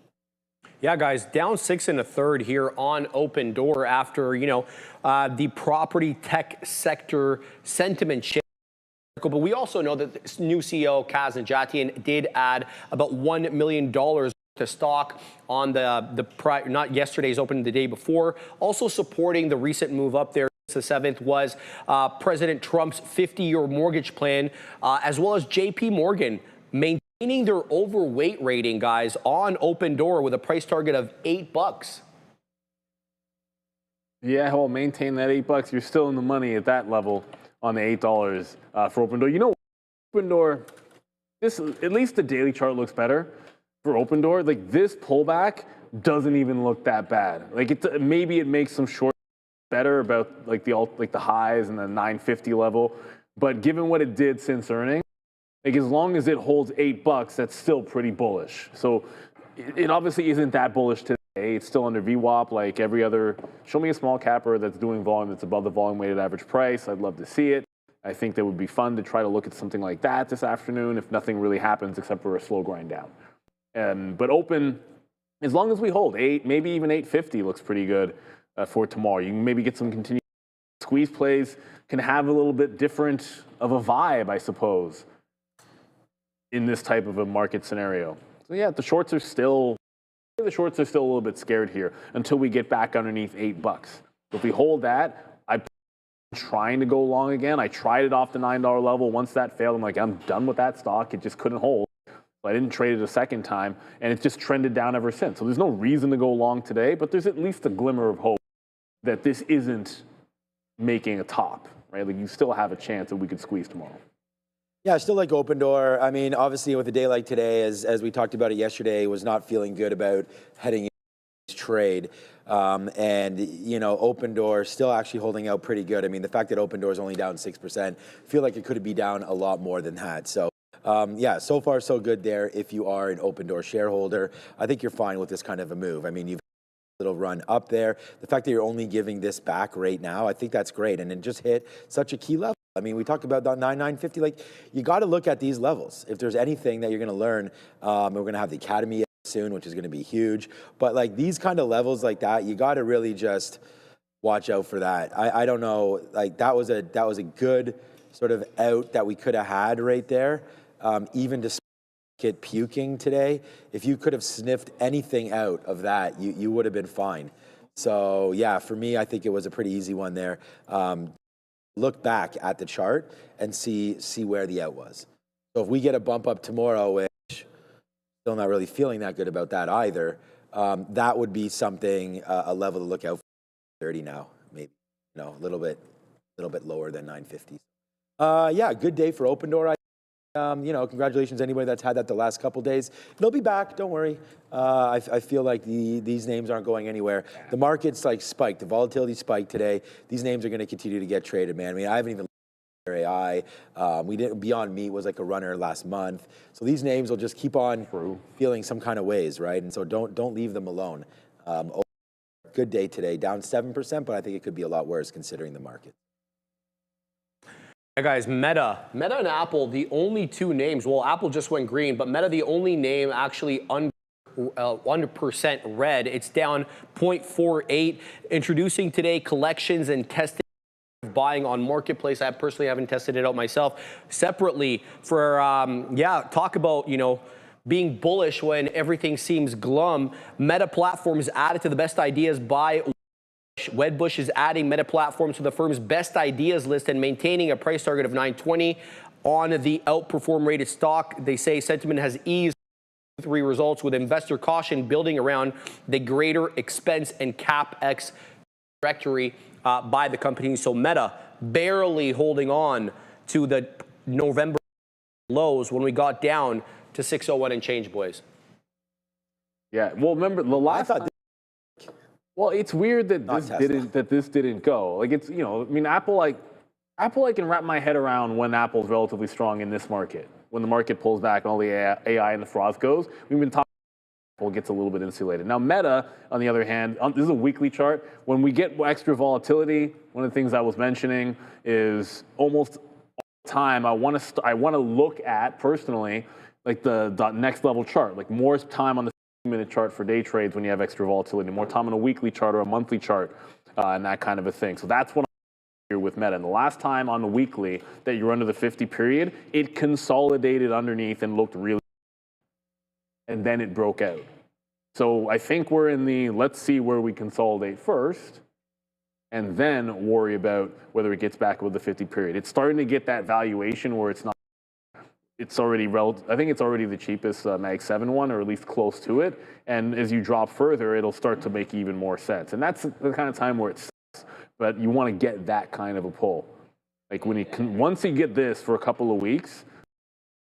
Speaker 2: Yeah, guys, down 6 1/3 here on Open Door after, the property tech sector sentiment shift. But we also know that this new CEO, Kaz Najatian, did add about $1 million to stock on not yesterday's open, the day before. Also supporting the recent move up there, the 7th, was President Trump's 50-year mortgage plan, as well as JP Morgan maintaining their overweight rating, guys, on Open Door with a price target of $8.
Speaker 3: Yeah, well, maintain that $8. You're still in the money at that level on the $8 for Open Door. You know, Open Door, at least the daily chart looks better for Open Door. Like, this pullback doesn't even look that bad. Like, maybe it makes some short better about like the highs and the 950 level, but given what it did since earnings, like, as long as it holds $8, that's still pretty bullish. So it obviously isn't that bullish today. It's still under VWAP like every other. Show me a small capper that's doing volume that's above the volume weighted average price. I'd love to see it. I think that would be fun to try to look at something like that this afternoon if nothing really happens except for a slow grind down. But Open, as long as we hold 8, maybe even 850 looks pretty good for tomorrow. You can maybe get some continued squeeze plays, can have a little bit different of a vibe, I suppose, in this type of a market scenario. So yeah, the shorts are still a little bit scared here until we get back underneath $8. If we hold that, I'm trying to go long again. I tried it off the $9 level. Once that failed, I'm like, I'm done with that stock. It just couldn't hold. I didn't trade it a second time, and it just trended down ever since. So there's no reason to go long today, but there's at least a glimmer of hope that this isn't making a top, right? Like, you still have a chance that we could squeeze tomorrow.
Speaker 4: Yeah, I still like Open Door. I mean, obviously, with a day like today, as we talked about it yesterday, was not feeling good about heading into this trade. And, Open Door still actually holding out pretty good. I mean, the fact that Open Door is only down 6%, I feel like it could be down a lot more than that. So, yeah, so far so good there if you are an Open Door shareholder. I think you're fine with this kind of a move. I mean, you've little run up there. The fact that you're only giving this back right now, I think that's great. And it just hit such a key level. I mean, we talked about that 9,950. Like, you got to look at these levels. If there's anything that you're going to learn, we're going to have the Academy soon, which is going to be huge. But like these kind of levels like that, you got to really just watch out for that. I don't know. Like, that was a good sort of out that we could have had right there. Even despite it puking today, if you could have sniffed anything out of that, you would have been fine. So yeah, for me, I think it was a pretty easy one there. Look back at the chart and see where the out was. So if we get a bump up tomorrow, which still not really feeling that good about that either, that would be something, a level to look out for. 30 now, maybe, a little bit lower than 950. Yeah, good day for Open Door. Congratulations anybody that's had that the last couple days. They'll be back, don't worry. I feel like these names aren't going anywhere. The market's like spiked, the volatility spiked today. These names are going to continue to get traded, man. I mean, I haven't even looked at AI. Beyond Meat was like a runner last month. So these names will just keep on feeling some kind of ways, right? And so don't leave them alone. Good day today, down 7%, but I think it could be a lot worse considering the market.
Speaker 2: Yeah, guys, Meta and Apple, the only two names. Well, Apple just went green, but Meta, the only name actually under 1% red. It's down 0.48. Introducing today collections and testing buying on Marketplace. I personally haven't tested it out myself. Separately, for talk about being bullish when everything seems glum. Meta Platforms added to the best ideas by Wedbush is adding Meta Platforms to the firm's best ideas list and maintaining a price target of $9.20 on the outperform rated stock. They say sentiment has eased three results with investor caution building around the greater expense and CapEx trajectory by the company. So Meta barely holding on to the November lows when we got down to 601 and change, boys.
Speaker 3: Yeah, well, remember the last time. Well, it's weird that this didn't go. Like it's, you know, I mean, Apple, I can wrap my head around when Apple's relatively strong in this market. When the market pulls back and all the AI and the froth goes, we've been talking. Apple gets a little bit insulated. Now, Meta, on the other hand, this is a weekly chart. When we get extra volatility, one of the things I was mentioning is almost all the time I want to look at personally like the next level chart, like more time on the minute chart for day trades when you have extra volatility, more time on a weekly chart or a monthly chart, and that kind of a thing. So that's what I'm here with Meta. And the last time on the weekly that you're under the 50 period, it consolidated underneath and looked really, and then it broke out. So I think we're in the let's see where we consolidate first, and then worry about whether it gets back with the 50 period. It's starting to get that valuation where it's not. It's already I think it's already the cheapest Mag 7 one, or at least close to it. And as you drop further, it'll start to make even more sense. And that's the kind of time where it sucks. But you want to get that kind of a pull. Like when once you get this for a couple of weeks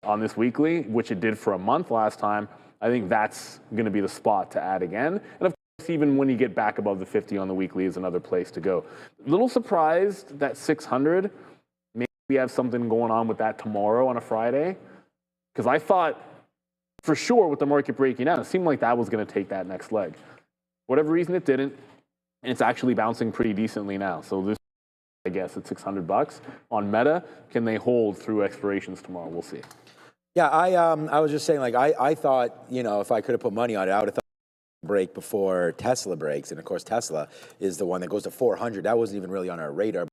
Speaker 3: on this weekly, which it did for a month last time, I think that's going to be the spot to add again. And of course, even when you get back above the 50 on the weekly is another place to go. A little surprised that 600. We have something going on with that tomorrow on a Friday, because I thought for sure with the market breaking down, it seemed like that was going to take that next leg. For whatever reason, it didn't, and it's actually bouncing pretty decently now. So this, I guess, at $600 on Meta. Can they hold through expirations tomorrow? We'll see.
Speaker 4: Yeah, I was just saying, like, I thought, you know, if I could have put money on it, I would have thought break before Tesla breaks, and of course Tesla is the one that goes to 400. That wasn't even really on our radar.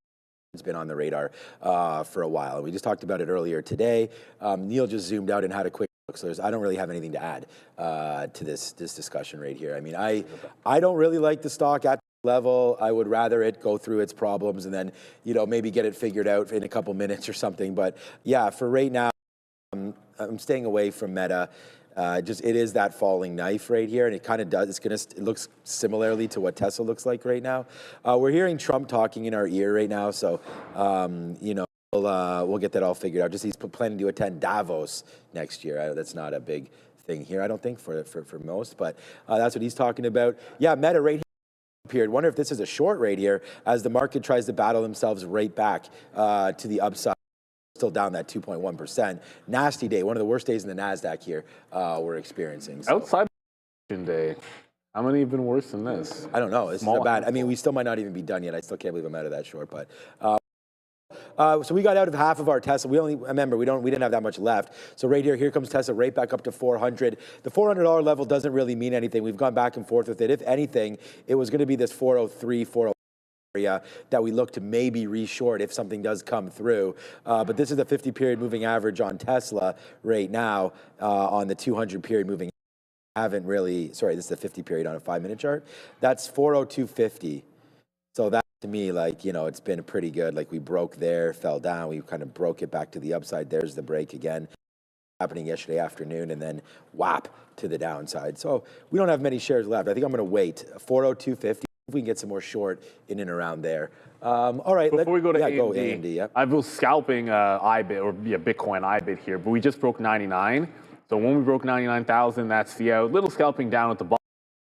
Speaker 4: It's been on the radar for a while. And we just talked about it earlier today. Neil just zoomed out and had a quick look, so I don't really have anything to add to this discussion right here. I mean, I don't really like the stock at the level. I would rather it go through its problems and then, you know, maybe get it figured out in a couple minutes or something. But yeah, for right now, I'm staying away from Meta. It is that falling knife right here, and it kind of does. It looks similarly to what Tesla looks like right now. We're hearing Trump talking in our ear right now, so you know, we'll get that all figured out. Just he's planning to attend Davos next year. That's not a big thing here, I don't think, for most, but that's what he's talking about. Yeah, Meta right here. Period. Wonder if this is a short right here as the market tries to battle themselves right back to the upside. Still down that 2.1%. Nasty day, one of the worst days in the NASDAQ here we're experiencing. So.
Speaker 3: Outside day, how many have been worse than this?
Speaker 4: I don't know. This is a bad. I mean, we still might not even be done yet. I still can't believe I'm out of that short. But so we got out of half of our Tesla. We didn't have that much left. So right here comes Tesla right back up to 400. The $400 level doesn't really mean anything. We've gone back and forth with it. If anything, it was going to be this 403, 404. Area that we look to maybe reshort if something does come through. But this is the 50 period moving average on Tesla right now on the 200 period moving. Haven't really, sorry, this is the 50 period on a 5-minute chart. That's 402.50. So that to me, like, you know, it's been pretty good. Like we broke there, fell down. We kind of broke it back to the upside. There's the break again. Happening yesterday afternoon and then whap to the downside. So we don't have many shares left. I think I'm going to wait 402.50. If we can get some more short in and around there. All right.
Speaker 3: Before we go to AMD,
Speaker 4: go AMD, yeah.
Speaker 3: I was scalping Bitcoin IBIT here, but we just broke 99. So when we broke 99,000, that's the out. Little scalping down at the bottom.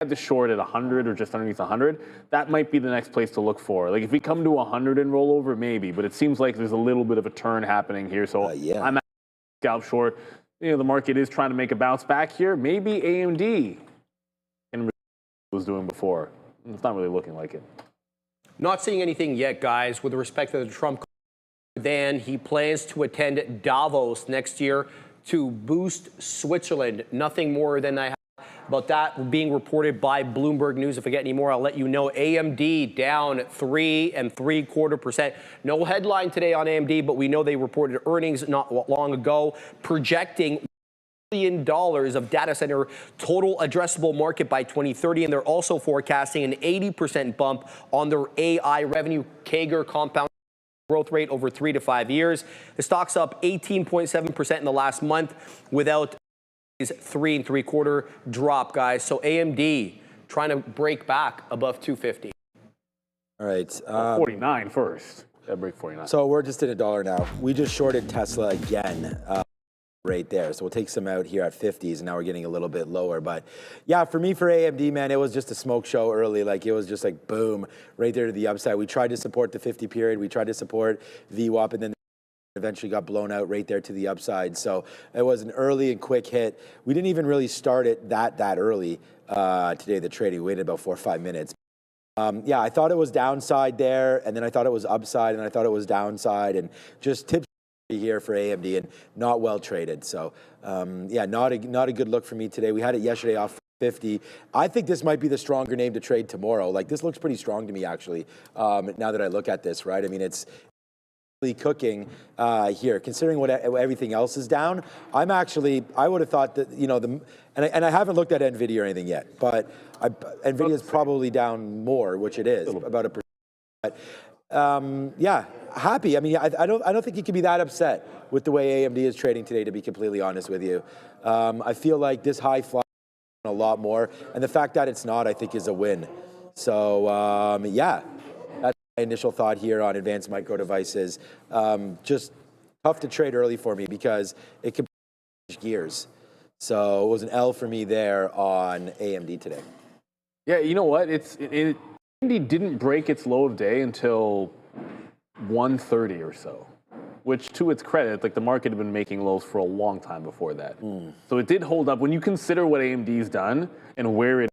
Speaker 3: I had the short at 100 or just underneath 100. That might be the next place to look for. Like if we come to 100 and roll over, maybe. But it seems like there's a little bit of a turn happening here. So
Speaker 4: yeah.
Speaker 3: I'm at scalp short. You know, the market is trying to make a bounce back here. Maybe AMD was doing before. It's not really looking like it.
Speaker 2: Not seeing anything yet, guys, with respect to the Trump. Then he plans to attend Davos next year to boost Switzerland. Nothing more than I have about that being reported by Bloomberg News. If I get any more, I'll let you know. AMD down 3.75%. No headline today on AMD, but we know they reported earnings not long ago, projecting $1 billion of data center total addressable market by 2030, and they're also forecasting an 80% bump on their AI revenue CAGR compound growth rate over 3 to 5 years. The stock's up 18.7% in the last month without his 3.75 drop, guys. So AMD trying to break back above 250.
Speaker 4: All right.
Speaker 3: 49 first. Gotta break 49.
Speaker 4: So we're just at $1 now. We just shorted Tesla again. right there. So we'll take some out here at 50s, and now we're getting a little bit lower. But yeah, for me, for AMD, man, it was just a smoke show early. Like, it was just like, boom, right there to the upside. We tried to support the 50 period. We tried to support VWAP, and then eventually got blown out right there to the upside. So it was an early and quick hit. We didn't even really start it that early today, the trading. We waited about 4 or 5 minutes. Yeah, I thought it was downside there, and then I thought it was upside, and I thought it was downside, and just tips here for AMD and not well traded. So yeah, not a good look for me today. We had it yesterday off 50. I think this might be the stronger name to trade tomorrow. Like, this looks pretty strong to me, actually, now that I look at this, right? I mean, it's cooking here, considering what everything else is down. I would have thought that, you know, and I haven't looked at NVIDIA or anything yet, but NVIDIA is probably down more, which it is, about 1%. But yeah, happy. I mean, I don't think you can be that upset with the way AMD is trading today, to be completely honest with you. I feel like this high fly a lot more, and the fact that it's not, I think, is a win. So yeah, that's my initial thought here on advanced micro devices. Just tough to trade early for me because it can change gears. So it was an L for me there on AMD today.
Speaker 3: Yeah, you know what? AMD didn't break its low of day until 1:30 or so, which, to its credit, like, the market had been making lows for a long time before that. So it did hold up. When you consider what AMD's done and where it,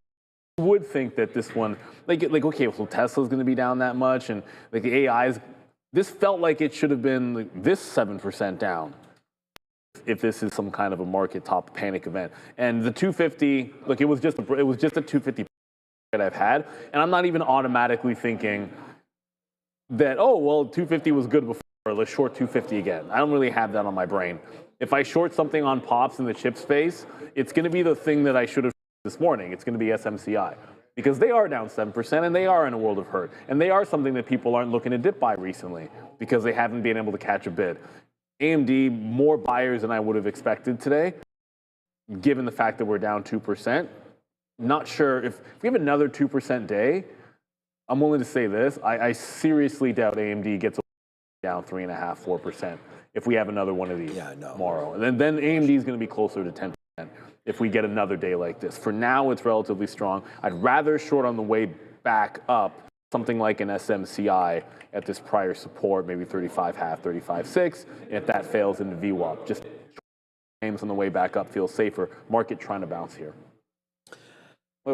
Speaker 3: you would think that this one, like okay, so Tesla's going to be down that much, and like the AI's, this felt like it should have been like this 7% down if this is some kind of a market top panic event. And the 250, look, it was just a 250 that I've had, and I'm not even automatically thinking that, oh, well, 250 was good before, let's short 250 again. I don't really have that on my brain. If I short something on pops in the chip space, it's going to be the thing that I should have this morning. It's going to be SMCI, because they are down 7% and they are in a world of hurt, and they are something that people aren't looking to dip by recently because they haven't been able to catch a bid. AMD, more buyers than I would have expected today, given the fact that we're down 2%. Not sure if we have another 2% day. I'm willing to say this. I seriously doubt AMD gets down 3.5%, 4% if we have another one of these tomorrow. And then AMD is going to be closer to 10% if we get another day like this. For now, it's relatively strong. I'd rather short on the way back up something like an SMCI at this prior support, maybe 35.5, 35.6. And if that fails into VWAP, just names on the way back up feels safer. Market trying to bounce here.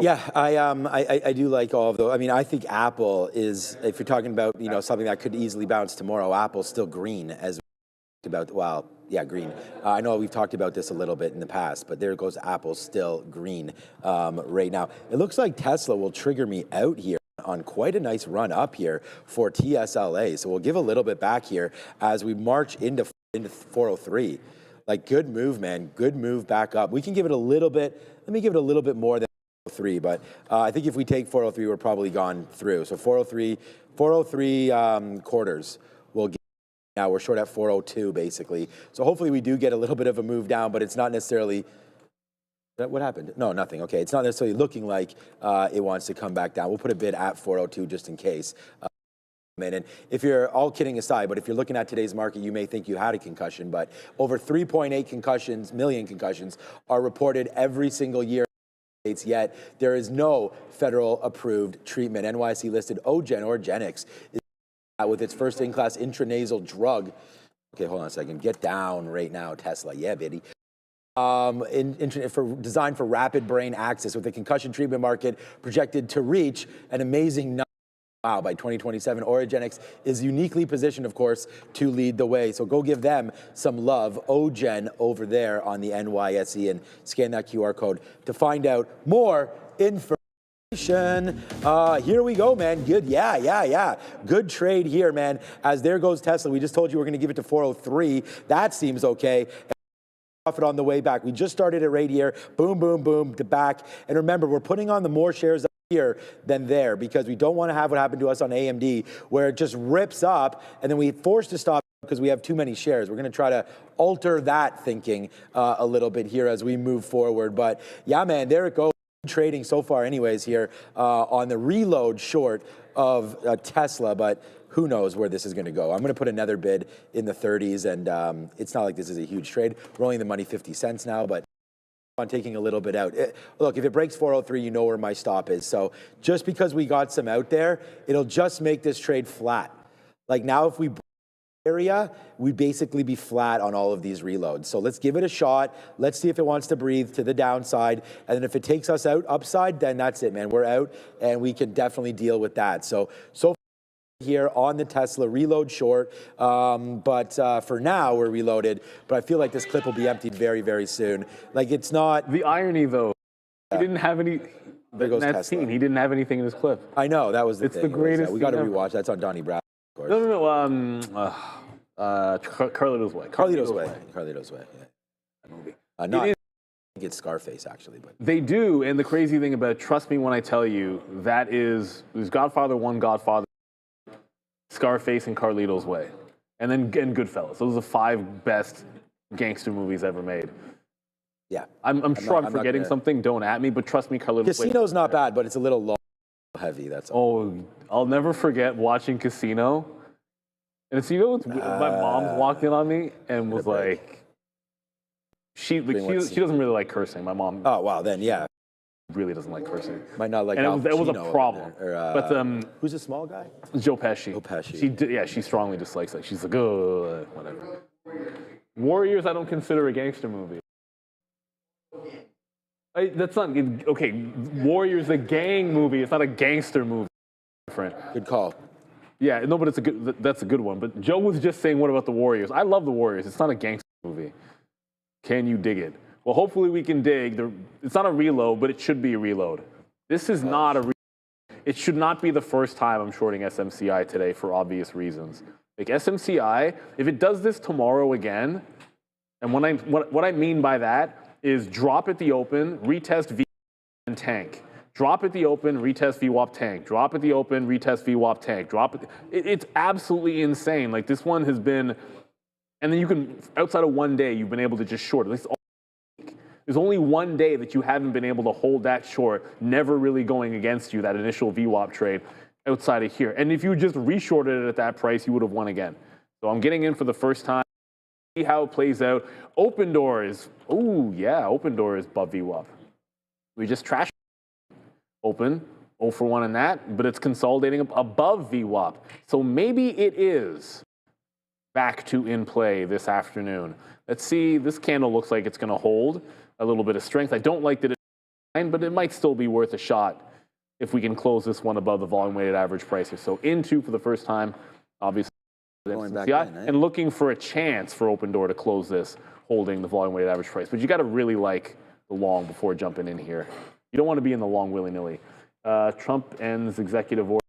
Speaker 4: Yeah, I do like all of those. I mean, I think Apple is, if you're talking about, you know, something that could easily bounce tomorrow, Apple's still green, as we talked about. Well, yeah, green. I know we've talked about this a little bit in the past, but there goes Apple, still green right now. It looks like Tesla will trigger me out here on quite a nice run up here for TSLA. So we'll give a little bit back here as we march into 403. Like, good move, man. Good move back up. We can give it a little bit. Let me give it a little bit more than 403, but I think if we take 403, we're probably gone through. So 403 quarters will get. Now we're short at 402 basically. So hopefully we do get a little bit of a move down, but it's not necessarily. What happened? No, nothing. Okay, it's not necessarily looking like it wants to come back down. We'll put a bid at 402 just in case. And if you're, all kidding aside, but if you're looking at today's market, you may think you had a concussion, but over 3.8 million concussions are reported every single year. Yet there is no federal approved treatment. NYC listed OGen or Genix with its first in-class intranasal drug. Okay, hold on a second. Get down right now, Tesla. Yeah, baby. Designed for rapid brain access, with the concussion treatment market projected to reach an amazing number. Wow, by 2027, Origenics is uniquely positioned, of course, to lead the way. So go give them some love. OGen over there on the NYSE, and scan that QR code to find out more information. Here we go, man. Good, yeah. Good trade here, man. As there goes Tesla. We just told you we're going to give it to 403. That seems okay. Profit on the way back. We just started it right here. Boom, boom, boom, to back. And remember, we're putting on the more shares here than there, because we don't want to have what happened to us on AMD, where it just rips up and then we forced to stop because we have too many shares. We're going to try to alter that thinking a little bit here as we move forward. But yeah, man, there it goes. Trading so far anyways here on the reload short of Tesla, but who knows where this is going to go. I'm going to put another bid in the 30s, and it's not like this is a huge trade. We're only in the money 50 cents now, but on taking a little bit out. Look, if it breaks 403, you know where my stop is. So just because we got some out there, it'll just make this trade flat. Like now, if we area, we'd basically be flat on all of these reloads. So let's give it a shot. Let's see if it wants to breathe to the downside. And then if it takes us out upside, then that's it, man. We're out, and we can definitely deal with that. So here on the Tesla reload short, but for now we're reloaded. But I feel like this clip will be emptied very, very soon. Like it's not.
Speaker 3: The irony, though, he didn't have any.
Speaker 4: There goes
Speaker 3: that
Speaker 4: Tesla.
Speaker 3: scene, he didn't have anything in his clip.
Speaker 4: I know that was the
Speaker 3: It's
Speaker 4: thing.
Speaker 3: the greatest
Speaker 4: We got to
Speaker 3: thing ever.
Speaker 4: rewatch. That's on Donnie Brown. Of course.
Speaker 3: No. Carlito's Way.
Speaker 4: Carlito's Way. Carlito's Way. Yeah.
Speaker 3: That movie.
Speaker 4: Not.
Speaker 3: It is.
Speaker 4: I think it's Scarface actually, but
Speaker 3: They do, and the crazy thing about it, trust me when I tell you, that is, there's Godfather 1, Godfather, Scarface, and Carlito's Way. And then and Goodfellas. Those are the 5 best gangster movies ever made.
Speaker 4: yeah.
Speaker 3: I'm sure I'm
Speaker 4: not
Speaker 3: forgetting
Speaker 4: gonna-
Speaker 3: something, don't at me, but trust me, Carlito's Way.
Speaker 4: Casino's not bad, but it's a little long, heavy. That's all.
Speaker 3: Oh, I'll never forget watching Casino. And it's, my mom's walked in on me and was
Speaker 4: break.
Speaker 3: like, she doesn't really like cursing. My mom
Speaker 4: Oh wow, then yeah,
Speaker 3: really doesn't like cursing.
Speaker 4: might not like.
Speaker 3: And
Speaker 4: Al
Speaker 3: it was
Speaker 4: Pacino
Speaker 3: a
Speaker 4: over
Speaker 3: problem.
Speaker 4: there. Or,
Speaker 3: But
Speaker 4: who's a small guy?
Speaker 3: Joe Pesci.
Speaker 4: Joe Pesci.
Speaker 3: She strongly dislikes it. She's like, oh, whatever. Warriors, I don't consider a gangster movie. That's not okay. Warriors, a gang movie. It's not a gangster movie. Different.
Speaker 4: Good call.
Speaker 3: Yeah, no, but that's a good one. But Joe was just saying, what about the Warriors? I love the Warriors. It's not a gangster movie. Can you dig it? Well, hopefully we can dig. It's not a reload, but it should be a reload. This is not a reload. It should not be the first time I'm shorting SMCI today for obvious reasons. Like SMCI, if it does this tomorrow again, and what I mean by that is drop at the open, retest V and tank. Drop at the open, retest VWAP tank. Drop at the open, retest VWAP tank. It's absolutely insane. Like this one has been, and then you can, outside of one day, you've been able to just short. At least there's only one day that you haven't been able to hold that short, never really going against you, that initial VWAP trade outside of here. And if you just reshorted it at that price, you would have won again. So I'm getting in for the first time. See how it plays out. Open doors. Oh, yeah, open doors above VWAP. We just trashed open, 0 for 1 in that, but it's consolidating above VWAP. So maybe it is back to in play this afternoon. Let's see, this candle looks like it's going to hold a little bit of strength. I don't like that it's fine, but it might still be worth a shot if we can close this one above the volume weighted average price here. So into for the first time, obviously,
Speaker 4: Going back
Speaker 3: MCI,
Speaker 4: in, eh?
Speaker 3: and looking for a chance for open door to close this, holding the volume weighted average price. But you got to really like the long before jumping in here. You don't want to be in the long willy-nilly. Trump ends executive order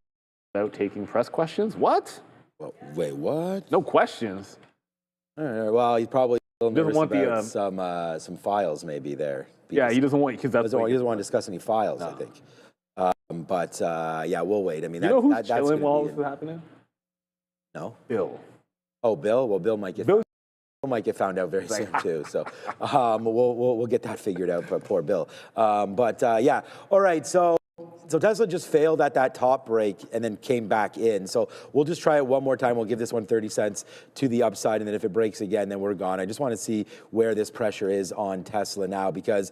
Speaker 3: without taking press questions. What?
Speaker 4: Well, wait, what?
Speaker 3: No questions.
Speaker 4: All right, well, he's probably still
Speaker 3: Doesn't
Speaker 4: nervous
Speaker 3: want
Speaker 4: about some files maybe there.
Speaker 3: Yeah, he doesn't want, because that's
Speaker 4: He doesn't want to discuss any files, I think. But yeah, we'll wait. I mean,
Speaker 3: you know who's
Speaker 4: that's
Speaker 3: chilling
Speaker 4: gonna
Speaker 3: while
Speaker 4: be
Speaker 3: this is happening?
Speaker 4: No.
Speaker 3: Bill.
Speaker 4: Oh, Bill. Well, Bill might get found out very soon too. So we'll get that figured out. But poor Bill. But yeah. All right. So Tesla just failed at that top break and then came back in. So we'll just try it one more time. We'll give this one 30 cents to the upside, and then if it breaks again, then we're gone. I just want to see where this pressure is on Tesla now, because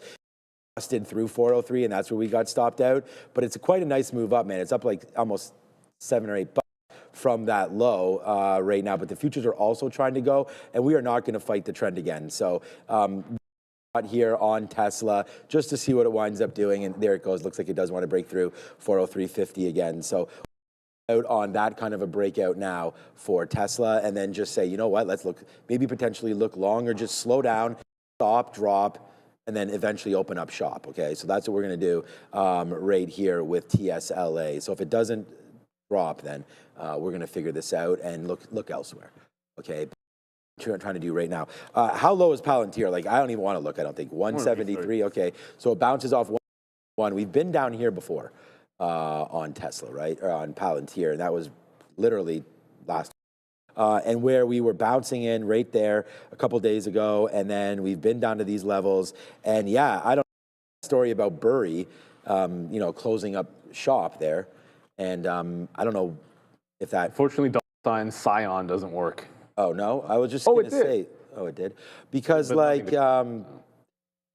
Speaker 4: busted through 403, and that's where we got stopped out. But it's quite a nice move up, man. It's up like almost $7 or $8 from that low right now. But the futures are also trying to go, and we are not going to fight the trend again. So here on Tesla just to see what it winds up doing, and there it goes. Looks like it does want to break through 403.50 again. So out on that kind of a breakout now for Tesla, and then just say, you know what, let's look, maybe potentially look long, or just slow down, stop, drop, and then eventually open up shop. Okay, so that's what we're going to do right here with TSLA. So if it doesn't drop, then we're going to figure this out and look elsewhere. Okay, trying to do right now. How low is Palantir? Like, I don't even want to look. I don't think 173. Okay, so it bounces off 1. We've been down here before on Tesla, right, or on Palantir, and that was literally last. And where we were bouncing in right there a couple days ago, and then we've been down to these levels. And yeah, I don't know the story about Burry, closing up shop there, and I don't know if that.
Speaker 3: Fortunately, sign Scion doesn't work.
Speaker 4: Oh, no? I was just
Speaker 3: Oh,
Speaker 4: going
Speaker 3: it
Speaker 4: to
Speaker 3: did.
Speaker 4: say. Oh, it did? Because,
Speaker 3: But
Speaker 4: like,
Speaker 3: nothing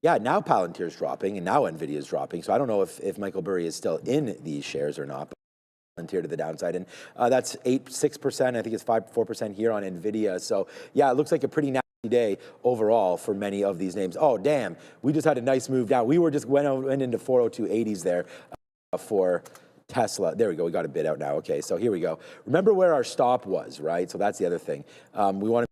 Speaker 4: yeah, now Palantir's dropping, and now NVIDIA's dropping. So I don't know if Michael Burry is still in these shares or not. But Palantir to the downside. And that's 6%. I think it's 4% here on NVIDIA. So, yeah, it looks like a pretty nasty day overall for many of these names. Oh, damn. We just had a nice move down. We were just went into 402.80s there for Tesla. There we go. We got a bid out now. Okay, so here we go. Remember where our stop was, right? So that's the other thing. We want to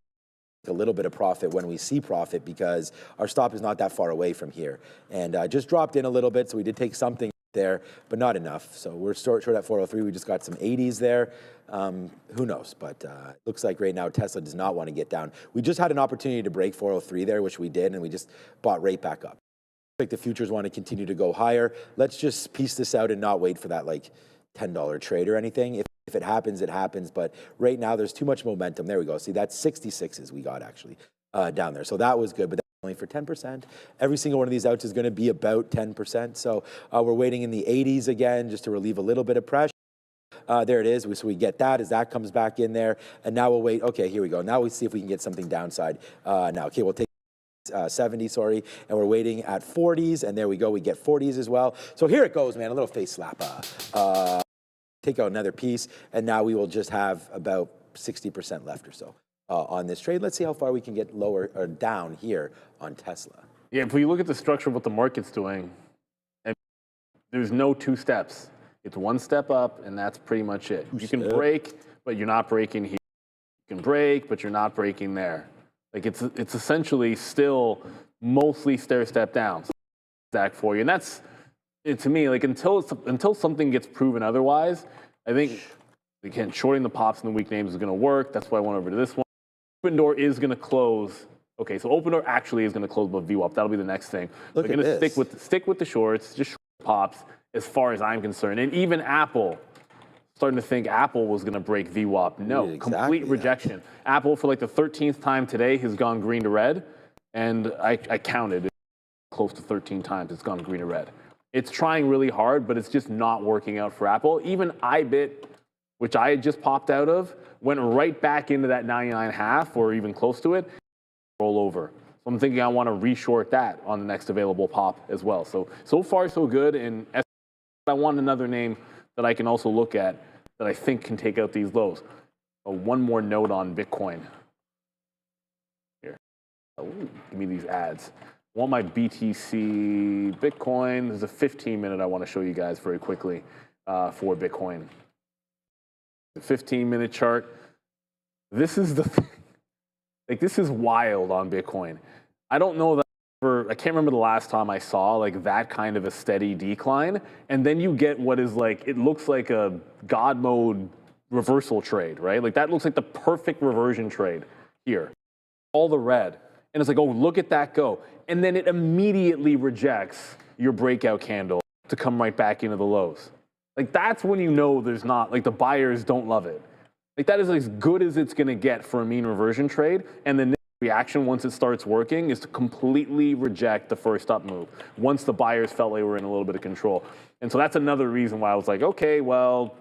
Speaker 4: a little bit of profit when we see profit because our stop is not that far away from here. And just dropped in a little bit, so we did take something there, but not enough. So we're short at 403. We just got some 80s there. Who knows? But it looks like right now Tesla does not want to get down. We just had an opportunity to break 403 there, which we did, and we just bought right back up. Like the futures want to continue to go higher. Let's just piece this out and not wait for that like $10 trade or anything. If it happens, it happens. But right now, there's too much momentum. There we go. See, that's 66s we got actually down there. So that was good, but that's only for 10%. Every single one of these outs is going to be about 10%. So we're waiting in the 80s again just to relieve a little bit of pressure. There it is. So we get that as that comes back in there. And now we'll wait. Okay, here we go. Now we see if we can get something downside. Now, okay, we'll take 70, sorry, and we're waiting at 40s, and there we go. We get 40s as well. So here it goes, man. A little face slap. Take out another piece, and now we will just have about 60% left or so on this trade. Let's see how far we can get lower or down here on Tesla.
Speaker 3: Yeah, if we look at the structure of what the market's doing, there's no two steps. It's one step up, and that's pretty much it. You can break, but you're not breaking here. You can break, but you're not breaking there. Like it's essentially still mostly stair step down. Stack for you, and that's to me like until something gets proven otherwise. I think again shorting the pops and the weak names is going to work. That's why I went over to this one. Open door is going to close. Okay, so open door actually is going to close above VWAP. That'll be the next thing. We're going to stick with the shorts, just short the pops as far as I'm concerned, and even Apple. Starting to think Apple was going to break VWAP. No, exactly, complete rejection. Yeah. Apple, for like the 13th time today, has gone green to red. And I counted close to 13 times it's gone green to red. It's trying really hard, but it's just not working out for Apple. Even iBit, which I had just popped out of, went right back into that 99.5 or even close to it, roll over. So I'm thinking I want to reshort that on the next available pop as well. So far, so good. And I want another name that I can also look at that I think can take out these lows. One more note on Bitcoin. Here. Give me these ads. I want my BTC Bitcoin. There's a 15-minute I want to show you guys very quickly for Bitcoin. The 15-minute chart. This is the thing. Like, this is wild on Bitcoin. I don't know that I can't remember the last time I saw like that kind of a steady decline, and then you get what is like, it looks like a God mode reversal trade, right? Like that looks like the perfect reversion trade here. All the red. And it's like, oh, look at that go. And then it immediately rejects your breakout candle to come right back into the lows. Like that's when you know there's not, like the buyers don't love it. Like that is as good as it's gonna get for a mean reversion trade, and then reaction once it starts working is to completely reject the first up move once the buyers felt they were in a little bit of control. And so that's another reason why I was like, okay, well,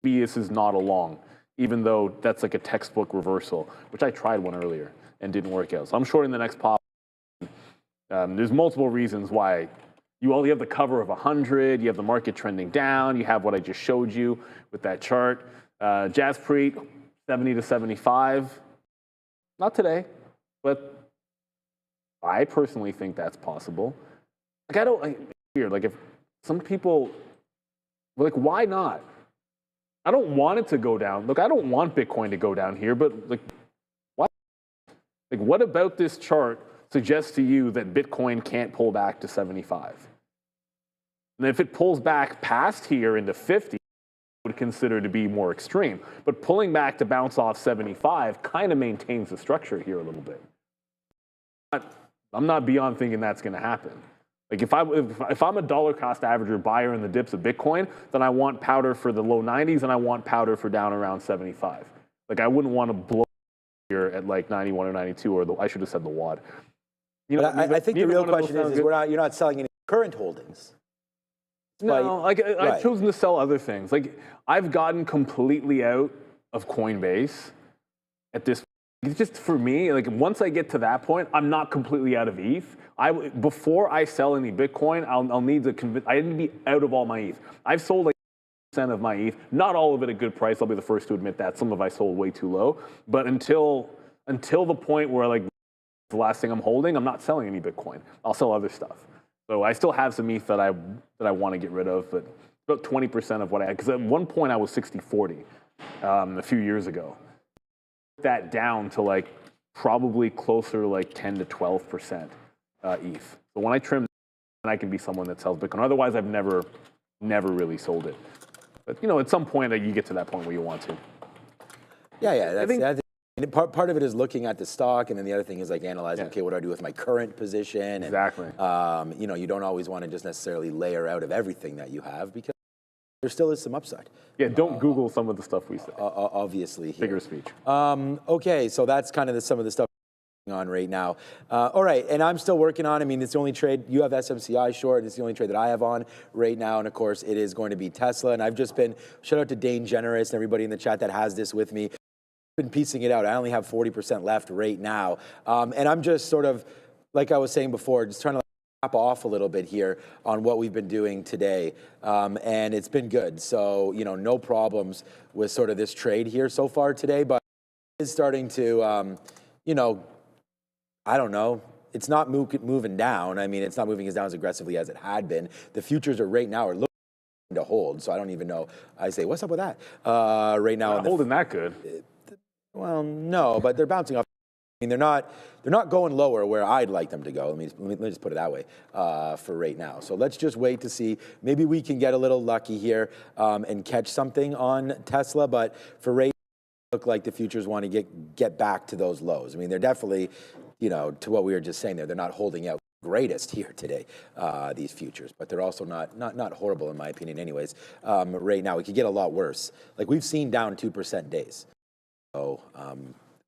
Speaker 3: maybe this is not a long, even though that's like a textbook reversal, which I tried one earlier and didn't work out. So I'm shorting the next pop. There's multiple reasons why. You have the cover of 100, you have the market trending down, you have what I just showed you with that chart. Jazzpreet, 70 to 75. Not today, but I personally think that's possible. Like it's weird. Like if some people, like why not? I don't want it to go down. Look, I don't want Bitcoin to go down here, but like, why? Like what about this chart suggests to you that Bitcoin can't pull back to 75? And if it pulls back past here into 50, would consider to be more extreme, but pulling back to bounce off 75 kind of maintains the structure here a little bit. I'm not beyond thinking that's going to happen. Like if I'm a dollar cost averager buyer in the dips of Bitcoin, then I want powder for the low 90s and I want powder for down around 75. Like I wouldn't want to blow here at like 91 or 92, or I should have said the WAD.
Speaker 4: You know, I think the real question is you're not selling any current holdings.
Speaker 3: No, like I've chosen to sell other things. Like I've gotten completely out of Coinbase at this. It's just for me, like once I get to that point, I'm not completely out of ETH. Before I sell any Bitcoin, I'll need to I need to be out of all my ETH. I've sold like % of my ETH, not all of it at good price. I'll be the first to admit that. Some of I sold way too low. But until the point where like the last thing I'm holding, I'm not selling any Bitcoin. I'll sell other stuff. So I still have some ETH that I want to get rid of, but about 20% of what I had. Because at one point I was 60-40 a few years ago. That down to like probably closer to like 10 to 12% ETH. So when I trim, I can be someone that sells Bitcoin. Otherwise, I've never really sold it. But at some point, you get to that point where you want to.
Speaker 4: Yeah. Part of it is looking at the stock, and then the other thing is like analyzing. Okay, what do I do with my current position?
Speaker 3: Exactly.
Speaker 4: And, you don't always want to just necessarily layer out of everything that you have because there still is some upside.
Speaker 3: Yeah, don't Google some of the stuff we say.
Speaker 4: Obviously. Here.
Speaker 3: Figure speech.
Speaker 4: Okay, so that's kind of some of the stuff going on right now. All right, and I'm still working on. I mean, it's the only trade you have SMCI short. And it's the only trade that I have on right now, and of course, it is going to be Tesla. And I've just been shout out to Dane Generous and everybody in the chat that has this with me. Been piecing it out. I only have 40% left right now, and I'm just sort of like I was saying before, just trying to cap off a little bit here on what we've been doing today, and it's been good. So no problems with sort of this trade here so far today, but it's starting to, I don't know. It's not moving down. I mean, it's not moving as down as aggressively as it had been. The futures are right now looking to hold, so I don't even know. I say, what's up with that? Right now,
Speaker 3: not holding that good.
Speaker 4: Well, no, but they're bouncing off. I mean, they're not going lower where I'd like them to go. Let me just put it that way for right now. So let's just wait to see. Maybe we can get a little lucky here and catch something on Tesla. But for right now, it look like the futures want to get back to those lows. I mean, they're definitely, to what we were just saying there, they're not holding out greatest here today, these futures, but they're also not horrible in my opinion anyways. Right now, it could get a lot worse. Like we've seen down 2% days. So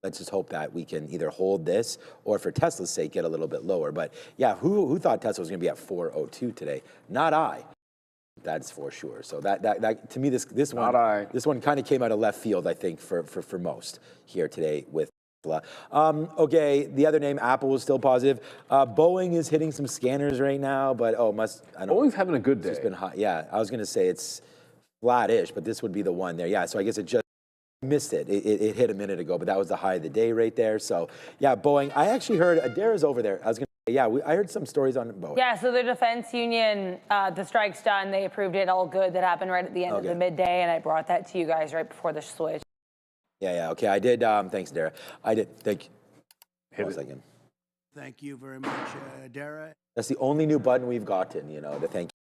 Speaker 4: let's just hope that we can either hold this or, for Tesla's sake, get a little bit lower. But yeah, who thought Tesla was going to be at 402 today? Not I. That's for sure. So that to me, this one kind of came out of left field, I think, for most here today with Tesla. Okay, the other name, Apple, was still positive. Boeing is hitting some scanners right now, but
Speaker 3: Boeing's having a good day.
Speaker 4: It's been hot. Yeah, I was going to say it's flat-ish, but this would be the one there. Yeah, so I guess it just missed it. It hit a minute ago, but that was the high of the day right there. So, yeah, Boeing. I actually heard Adara's over there. I was going to say, yeah, I heard some stories on Boeing.
Speaker 7: Yeah, so the defense union, the strike's done. They approved it, all good. That happened right at the end of the midday, and I brought that to you guys right before the switch.
Speaker 4: Yeah, okay. I did. Thanks, Adara. I did. Thank you. 1 second.
Speaker 8: Thank you very much, Adara.
Speaker 4: That's the only new button we've gotten, the thank you.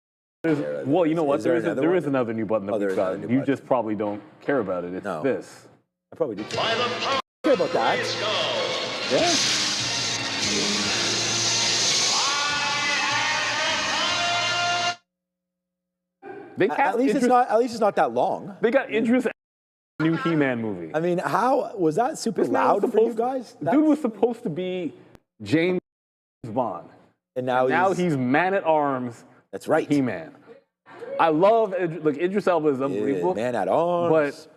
Speaker 3: Well, you know what? There is another new button that we've got. You
Speaker 4: button.
Speaker 3: just probably don't care about it. It's this.
Speaker 4: I probably do care about that. Yeah. At least it's not that long.
Speaker 3: They got interest in the new He-Man movie.
Speaker 4: I mean, how was that super loud for you guys?
Speaker 3: Dude was supposed to be James Bond,
Speaker 4: and now
Speaker 3: he's man-at-arms.
Speaker 4: That's right.
Speaker 3: He-Man. I love, Idris Elba is unbelievable.
Speaker 4: Man at arms.
Speaker 3: But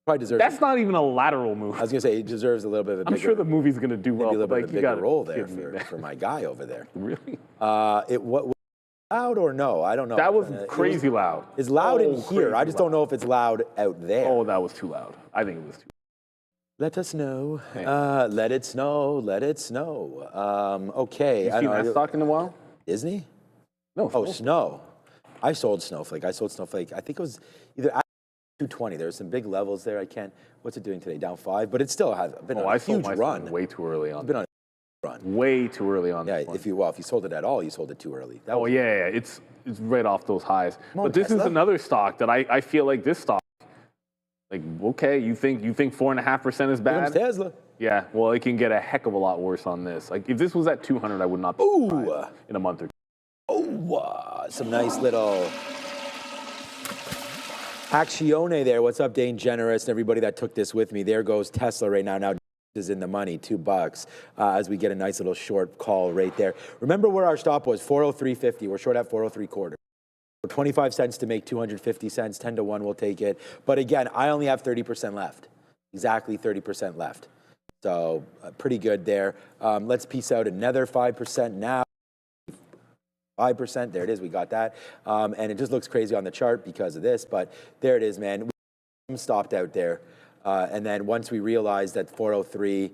Speaker 4: probably deserves.
Speaker 3: That's not even a lateral move.
Speaker 4: I was gonna say he deserves a little bit of a bigger.
Speaker 3: I'm sure the movie's gonna do well.
Speaker 4: Maybe a little bit of a bigger role there
Speaker 3: for
Speaker 4: for my guy over there.
Speaker 3: Really?
Speaker 4: What loud or no? I don't know.
Speaker 3: That was crazy loud.
Speaker 4: It's loud in here. I just don't know if it's loud out there.
Speaker 3: Oh, that was too loud. I think it was too loud.
Speaker 4: Let us know. Let it snow. Let it snow. Okay.
Speaker 3: You seen that stock in a while?
Speaker 4: Disney?
Speaker 3: No.
Speaker 4: Oh, Snow. I sold Snowflake. I think it was either at 220. There's some big levels there. What's it doing today? Down 5, but it still has been on a huge run.
Speaker 3: Way too early on.
Speaker 4: It's been on a run.
Speaker 3: Way too early on.
Speaker 4: Yeah, if you sold it at all, you sold it too early.
Speaker 3: Yeah. It's right off those highs. But this is another stock that I feel like this stock. Like, okay, you think 4.5% is bad?
Speaker 4: Tesla.
Speaker 3: Yeah, well, it can get a heck of a lot worse on this. Like, if this was at 200, I would not be surprised in a month or two.
Speaker 4: Some nice little Accione there. What's up, Dane Generous and everybody that took this with me? There goes Tesla right now. Now is in the money, $2 as we get a nice little short call right there. Remember where our stop was, 403.50. We're short at 403 quarter. 25 cents to make 250 cents, 10 to 1 we'll take it. But again, I only have 30% left, exactly 30% left. So pretty good there. Let's piece out another 5% now. 5%, there it is, we got that. And it just looks crazy on the chart because of this, but there it is, man. We stopped out there. And then once we realized that 403,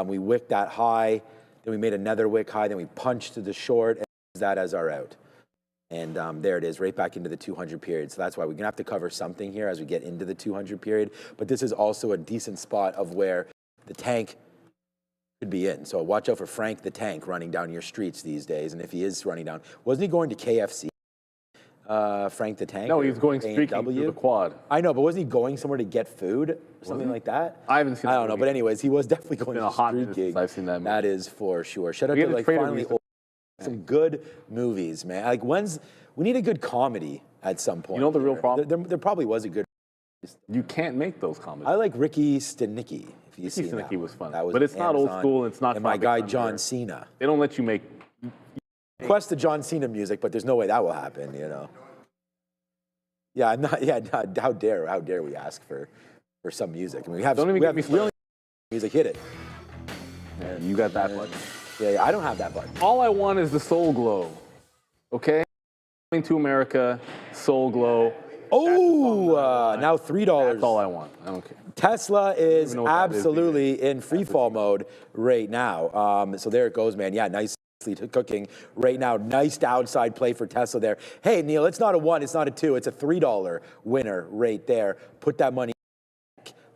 Speaker 4: we wicked that high, then we made another wick high, then we punched to the short and used that as our out. And there it is, right back into the 200 period. So that's why we're gonna have to cover something here as we get into the 200 period. But this is also a decent spot of where the tank could be in. So watch out for Frank the Tank running down your streets these days. And if he is running down, wasn't he going to KFC? Frank the Tank?
Speaker 3: No, he was going streaking through the quad.
Speaker 4: I know, but wasn't he going somewhere to get food or something like that?
Speaker 3: I haven't seen.
Speaker 4: I don't know, but anyways, he was definitely going to streaking.
Speaker 3: I've seen that movie.
Speaker 4: That is for sure. Shout out to like finally some good movies, man. Like we need a good comedy at some point.
Speaker 3: You know the real problem?
Speaker 4: There probably was a good.
Speaker 3: You can't make those comedies.
Speaker 4: I like Ricky Stenicki. If you see
Speaker 3: Ricky Stenicki was fun,
Speaker 4: that was
Speaker 3: but it's not old school. It's not.
Speaker 4: And my guy John Cena.
Speaker 3: They don't let you make.
Speaker 4: Request the John Cena music, but there's no way that will happen. You know. Yeah, I'm not. Yeah, how dare we ask for some music? I mean, we have.
Speaker 3: Don't even get me started.
Speaker 4: Music, hit it.
Speaker 3: Yeah, you got that button.
Speaker 4: Yeah, I don't have that button.
Speaker 3: All I want is the Soul Glow. Okay, coming to America, Soul Glow.
Speaker 4: Oh, now $3.
Speaker 3: That's all I want. I don't care.
Speaker 4: Tesla is absolutely in free fall mode right now. So there it goes, man. Yeah, nicely cooking right now. Nice downside play for Tesla there. Hey, Neil, it's not a 1, it's not a 2, it's a $3 winner right there. Put that money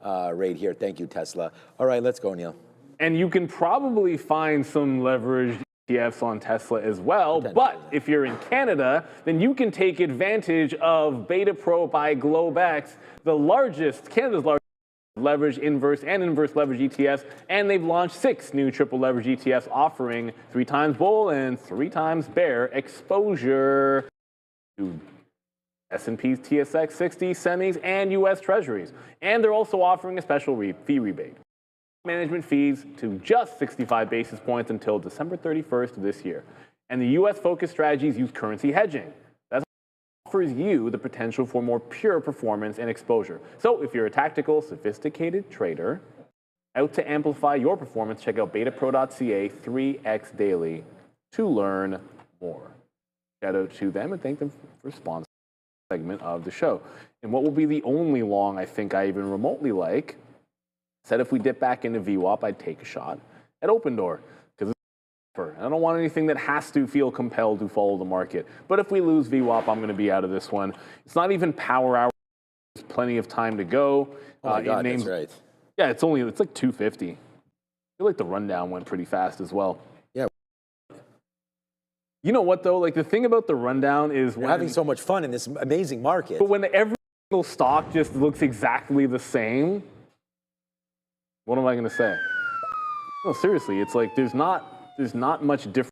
Speaker 4: right here. Thank you, Tesla. All right, let's go, Neil.
Speaker 3: And you can probably find some leveraged ETFs on Tesla as well, but if you're in Canada, then you can take advantage of Beta Pro by Globex, Canada's largest leverage inverse and inverse leverage ETFs, and they've launched 6 new triple leverage ETFs offering 3 times bull and 3 times bear exposure to S&P's TSX 60 semis and US Treasuries. And they're also offering a special fee rebate. Management fees to just 65 basis points until December 31st of this year. And the US-focused strategies use currency hedging. That offers you the potential for more pure performance and exposure. So if you're a tactical, sophisticated trader out to amplify your performance, check out betapro.ca 3x daily to learn more. Shout out to them and thank them for sponsoring the segment of the show. And what will be the only long I think I even remotely like, said if we dip back into VWAP, I'd take a shot at Open Door because I don't want anything that has to feel compelled to follow the market. But if we lose VWAP, I'm going to be out of this one. It's not even power hour. There's plenty of time to go.
Speaker 4: Oh my God, that's right.
Speaker 3: Yeah, it's like 250. I feel like the rundown went pretty fast as well.
Speaker 4: Yeah.
Speaker 3: You know what though? Like the thing about the rundown is
Speaker 4: we're having so much fun in this amazing market.
Speaker 3: But when every single stock just looks exactly the same. What am I going to say? No, seriously, it's like there's not much difference.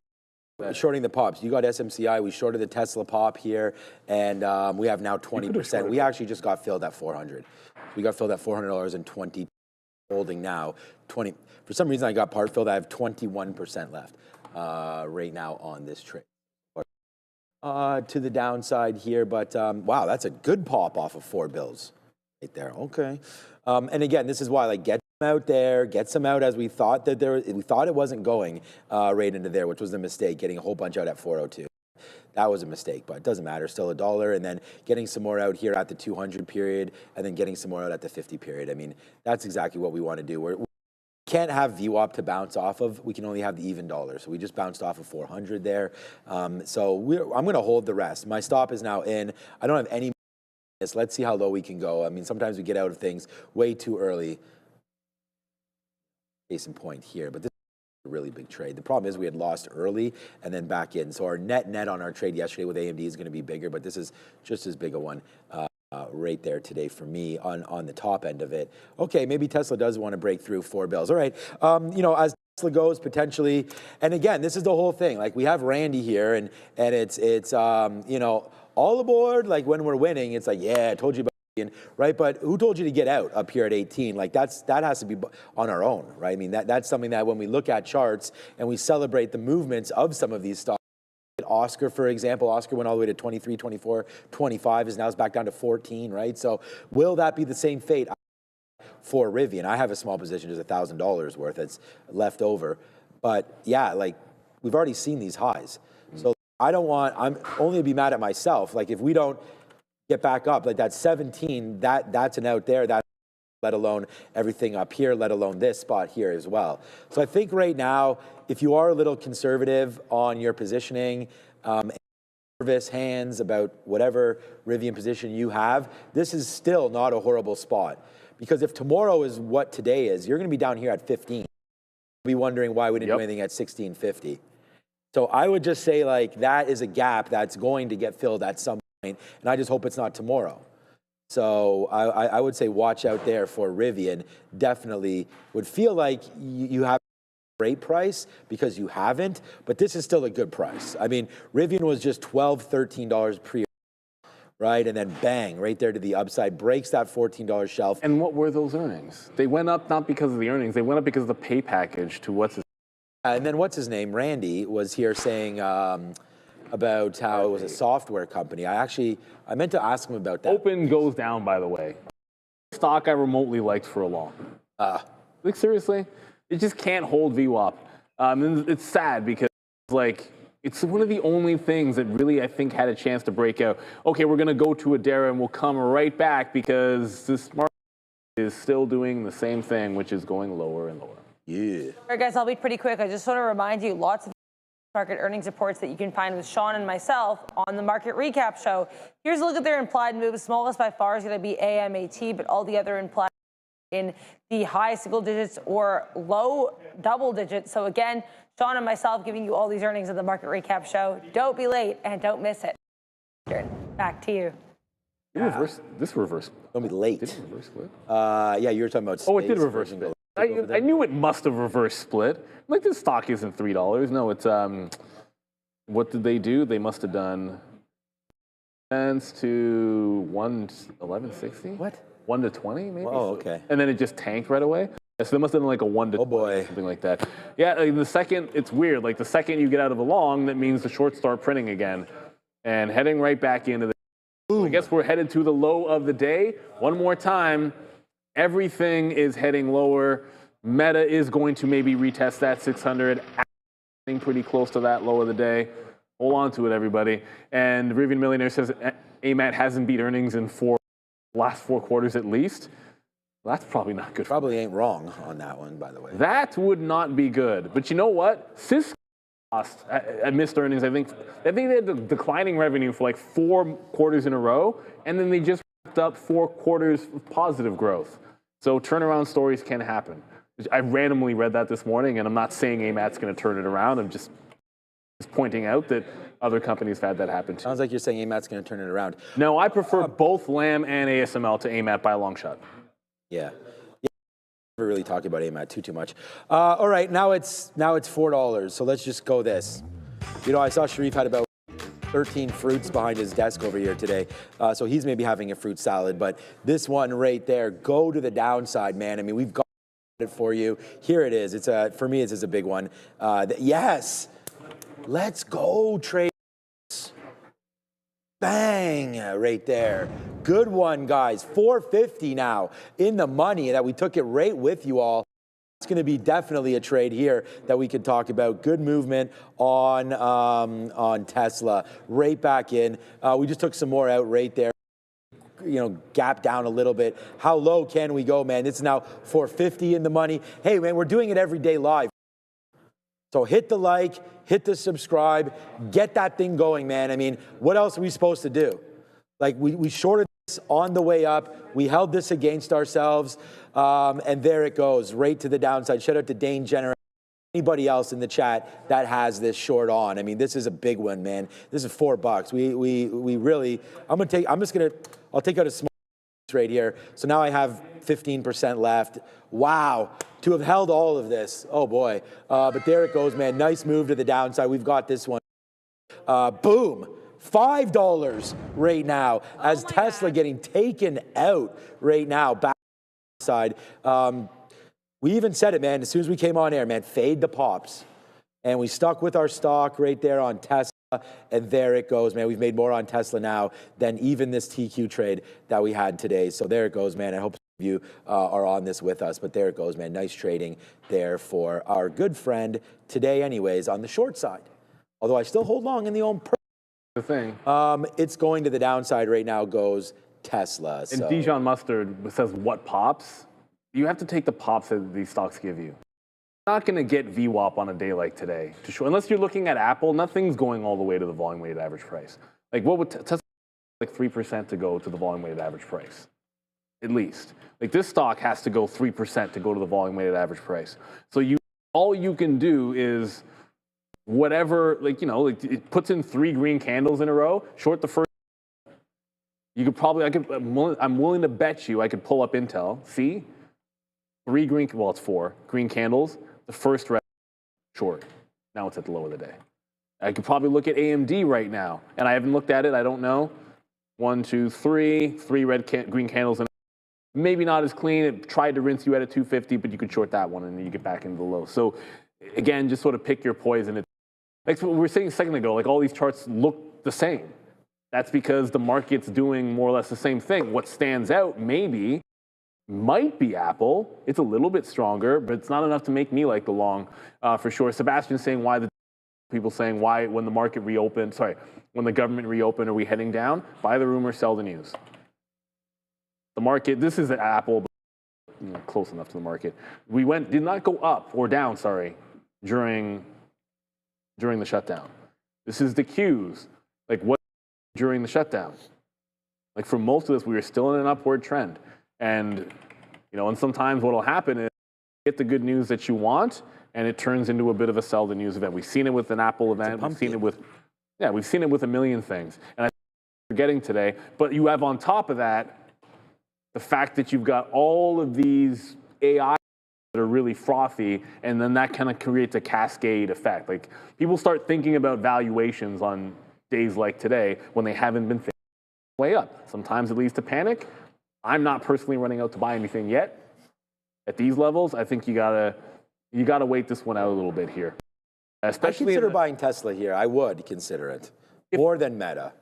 Speaker 4: Shorting the pops. You got SMCI. We shorted the Tesla pop here, and we have now 20%. We actually just got filled at 400. We got filled at $400.20, holding now 20. For some reason, I got part filled. I have 21% left right now on this trade. To the downside here, but wow, that's a good pop off of 4 bills right there. Okay, and again, this is why like get out there, get some out as we thought that we thought it wasn't going right into there, which was a mistake, getting a whole bunch out at 402. That was a mistake, but it doesn't matter, still $1, and then getting some more out here at the 200 period, and then getting some more out at the 50 period. I mean, that's exactly what we want to do. We can't have VWAP to bounce off of. We can only have the even dollar. So we just bounced off of 400 there. So I'm going to hold the rest. My stop is now in. I don't have any. Let's see how low we can go. I mean, sometimes we get out of things way too early. Case in point here, but this is a really big trade. The problem is we had lost early and then back in. So our net on our trade yesterday with AMD is going to be bigger, but this is just as big a one right there today for me on the top end of it. Okay, maybe Tesla does want to break through 4 bills. All right, you know, as Tesla goes potentially, and again, this is the whole thing. Like we have Randy here, and it's you know, all aboard. Like when we're winning, it's like, yeah, I told you about. Right, but who told you to get out up here at 18? Like that has to be on our own, right? I mean, that's something that when we look at charts and we celebrate the movements of some of these stocks Oscar, for example. Oscar went all the way to 23, 24, 25, is now back down to 14, right? So will that be the same fate for Rivian? I have a small position, just $1,000 worth that's left over. But yeah, like we've already seen these highs. So I'm only to be mad at myself. Like if we don't get back up, like that 17, that's an out there, let alone everything up here, let alone this spot here as well. So I think right now, if you are a little conservative on your positioning, nervous hands about whatever Rivian position you have, this is still not a horrible spot. Because if tomorrow is what today is, you're going to be down here at 15. You'll be wondering why we didn't do anything at 1650. So I would just say like that is a gap that's going to get filled at some point, and I just hope it's not tomorrow. So I would say watch out there for Rivian. Definitely would feel like you have a great price because you haven't, but this is still a good price. I mean, Rivian was just $12, $13 pre, right? And then bang, right there to the upside, breaks that $14 shelf.
Speaker 3: And what were those earnings? They went up not because of the earnings, they went up because of the pay package to what's his
Speaker 4: and then what's his name? Randy was here saying about how it was a software company. I meant to ask him about that.
Speaker 3: Open goes down, by the way. Stock I remotely liked for a long. Like seriously, it just can't hold VWAP. And it's sad because like it's one of the only things that really I think had a chance to break out. Okay, we're gonna go to Adara and we'll come right back because this market is still doing the same thing, which is going lower and lower.
Speaker 4: Yeah.
Speaker 7: All right, guys, I'll be pretty quick. I just want to remind you, lots of market earnings reports that you can find with Sean and myself on the Market Recap Show. Here's a look at their implied moves. Smallest by far is going to be AMAT, but all the other implied in the high single digits or low double digits. So again, Sean and myself giving you all these earnings of the Market Recap Show. Don't be late and don't miss it. Back to you.
Speaker 3: This reverse.
Speaker 4: Don't be late.
Speaker 3: Did it reverse split?
Speaker 4: Yeah, you were talking about.
Speaker 3: Oh, it did reverse split. I knew it must have reverse split. Like this stock isn't $3. No, it's what did they do? They must have done cents to 111.60.
Speaker 4: What?
Speaker 3: 1 to 20 maybe.
Speaker 4: Oh, okay.
Speaker 3: And then it just tanked right away. Yeah, so they must have done like a 1 to 20, something like that. Yeah, like the second it's weird. Like the second you get out of a long, that means the shorts start printing again, and heading right back into the. I guess we're headed to the low of the day. One more time. Everything is heading lower. Meta is going to maybe retest that 600, getting pretty close to that low of the day. Hold on to it, everybody. And Rivian Millionaire says AMAT hasn't beat earnings in last four quarters at least. Well, that's probably not good.
Speaker 4: Probably ain't wrong on that one, by the way.
Speaker 3: That would not be good. But you know what? Cisco lost at missed earnings. I think they had the declining revenue for like 4 quarters in a row, and then they just wrapped up 4 quarters of positive growth. So turnaround stories can happen. I randomly read that this morning, and I'm not saying AMAT's going to turn it around. I'm just pointing out that other companies have had that happen too.
Speaker 4: Sounds like you're saying AMAT's going to turn it around.
Speaker 3: No, I prefer both LAM and ASML to AMAT by a long shot.
Speaker 4: Yeah. Never really talking about AMAT too much. All right, now it's $4. So let's just go this. You know, I saw Sharif had about 13 fruits behind his desk over here today. So he's maybe having a fruit salad, but this one right there, go to the downside, man. I mean, we've got it for you. Here it is. For me, it's a big one. Yes. Let's go, traders. Bang, right there. Good one, guys. 450 now in the money that we took it right with you all. It's going to be definitely a trade here that we could talk about. Good movement on Tesla. Right back in. We just took some more out right there. You know, gap down a little bit. How low can we go, man? It's now 450 in the money. Hey, man, we're doing it every day live. So hit the like, hit the subscribe, get that thing going, man. I mean, what else are we supposed to do? Like, we shorted this on the way up. We held this against ourselves, and there it goes, right to the downside. Shout out to Dane Jenner. Anybody else in the chat that has this short on. I mean, this is a big one, man. This is $4. We really, I'll take out a small right here. So now I have 15% left. Wow, to have held all of this. Oh boy, but there it goes, man. Nice move to the downside. We've got this one. Boom, $5 right now as Tesla getting taken out right now. Back side. We even said it, man, as soon as we came on air, man, fade the pops. And we stuck with our stock right there on Tesla. And there it goes, man. We've made more on Tesla now than even this TQ trade that we had today. So there it goes, man. I hope some of you are on this with us. But there it goes, man. Nice trading there for our good friend today anyways on the short side. Although I still hold long in the own
Speaker 3: The thing.
Speaker 4: it's going to the downside right now goes Tesla.
Speaker 3: And
Speaker 4: So.
Speaker 3: Dijon Mustard says what pops? You have to take the pops that these stocks give you. Not going to get VWAP on a day like today. Unless you're looking at Apple, nothing's going all the way to the volume weighted average price. Like what would Tesla like 3% to go to the volume weighted average price? At least. Like this stock has to go 3% to go to the volume weighted average price. So all you can do is whatever, like, you know, like it puts in 3 green candles in a row, short the first. You could probably, I'm willing to bet you I could pull up Intel. See? 3 green, well, it's 4 green candles. The first red short. Now it's at the low of the day. I could probably look at AMD right now, and I haven't looked at it. I don't know. 1, 2, 3 green candles, and maybe not as clean. It tried to rinse you at a 250, but you could short that one, and then you get back into the low. So again, just sort of pick your poison. Like what we were saying a second ago, like all these charts look the same. That's because the market's doing more or less the same thing. What stands out might be Apple. It's a little bit stronger, but it's not enough to make me like the long for sure. Sebastian's saying people saying why when the market reopened, when the government reopened, are we heading down? Buy the rumor, sell the news. The market, this is Apple, but close enough to the market. Did not go up or down, during the shutdown. This is the Qs. Like what during the shutdown? Like for most of this, we were still in an upward trend. And, you know, and sometimes what will happen is you get the good news that you want, and it turns into a bit of a sell the news event. We've seen it with an Apple event. We've seen it with a million things. And I think we're forgetting today. But you have on top of that the fact that you've got all of these AI that are really frothy, and then that kind of creates a cascade effect. Like people start thinking about valuations on days like today when they haven't been thinking way up. Sometimes it leads to panic. I'm not personally running out to buy anything yet. At these levels, I think you gotta wait this one out a little bit here. Especially
Speaker 4: I consider buying Tesla here. I would consider it more than Meta.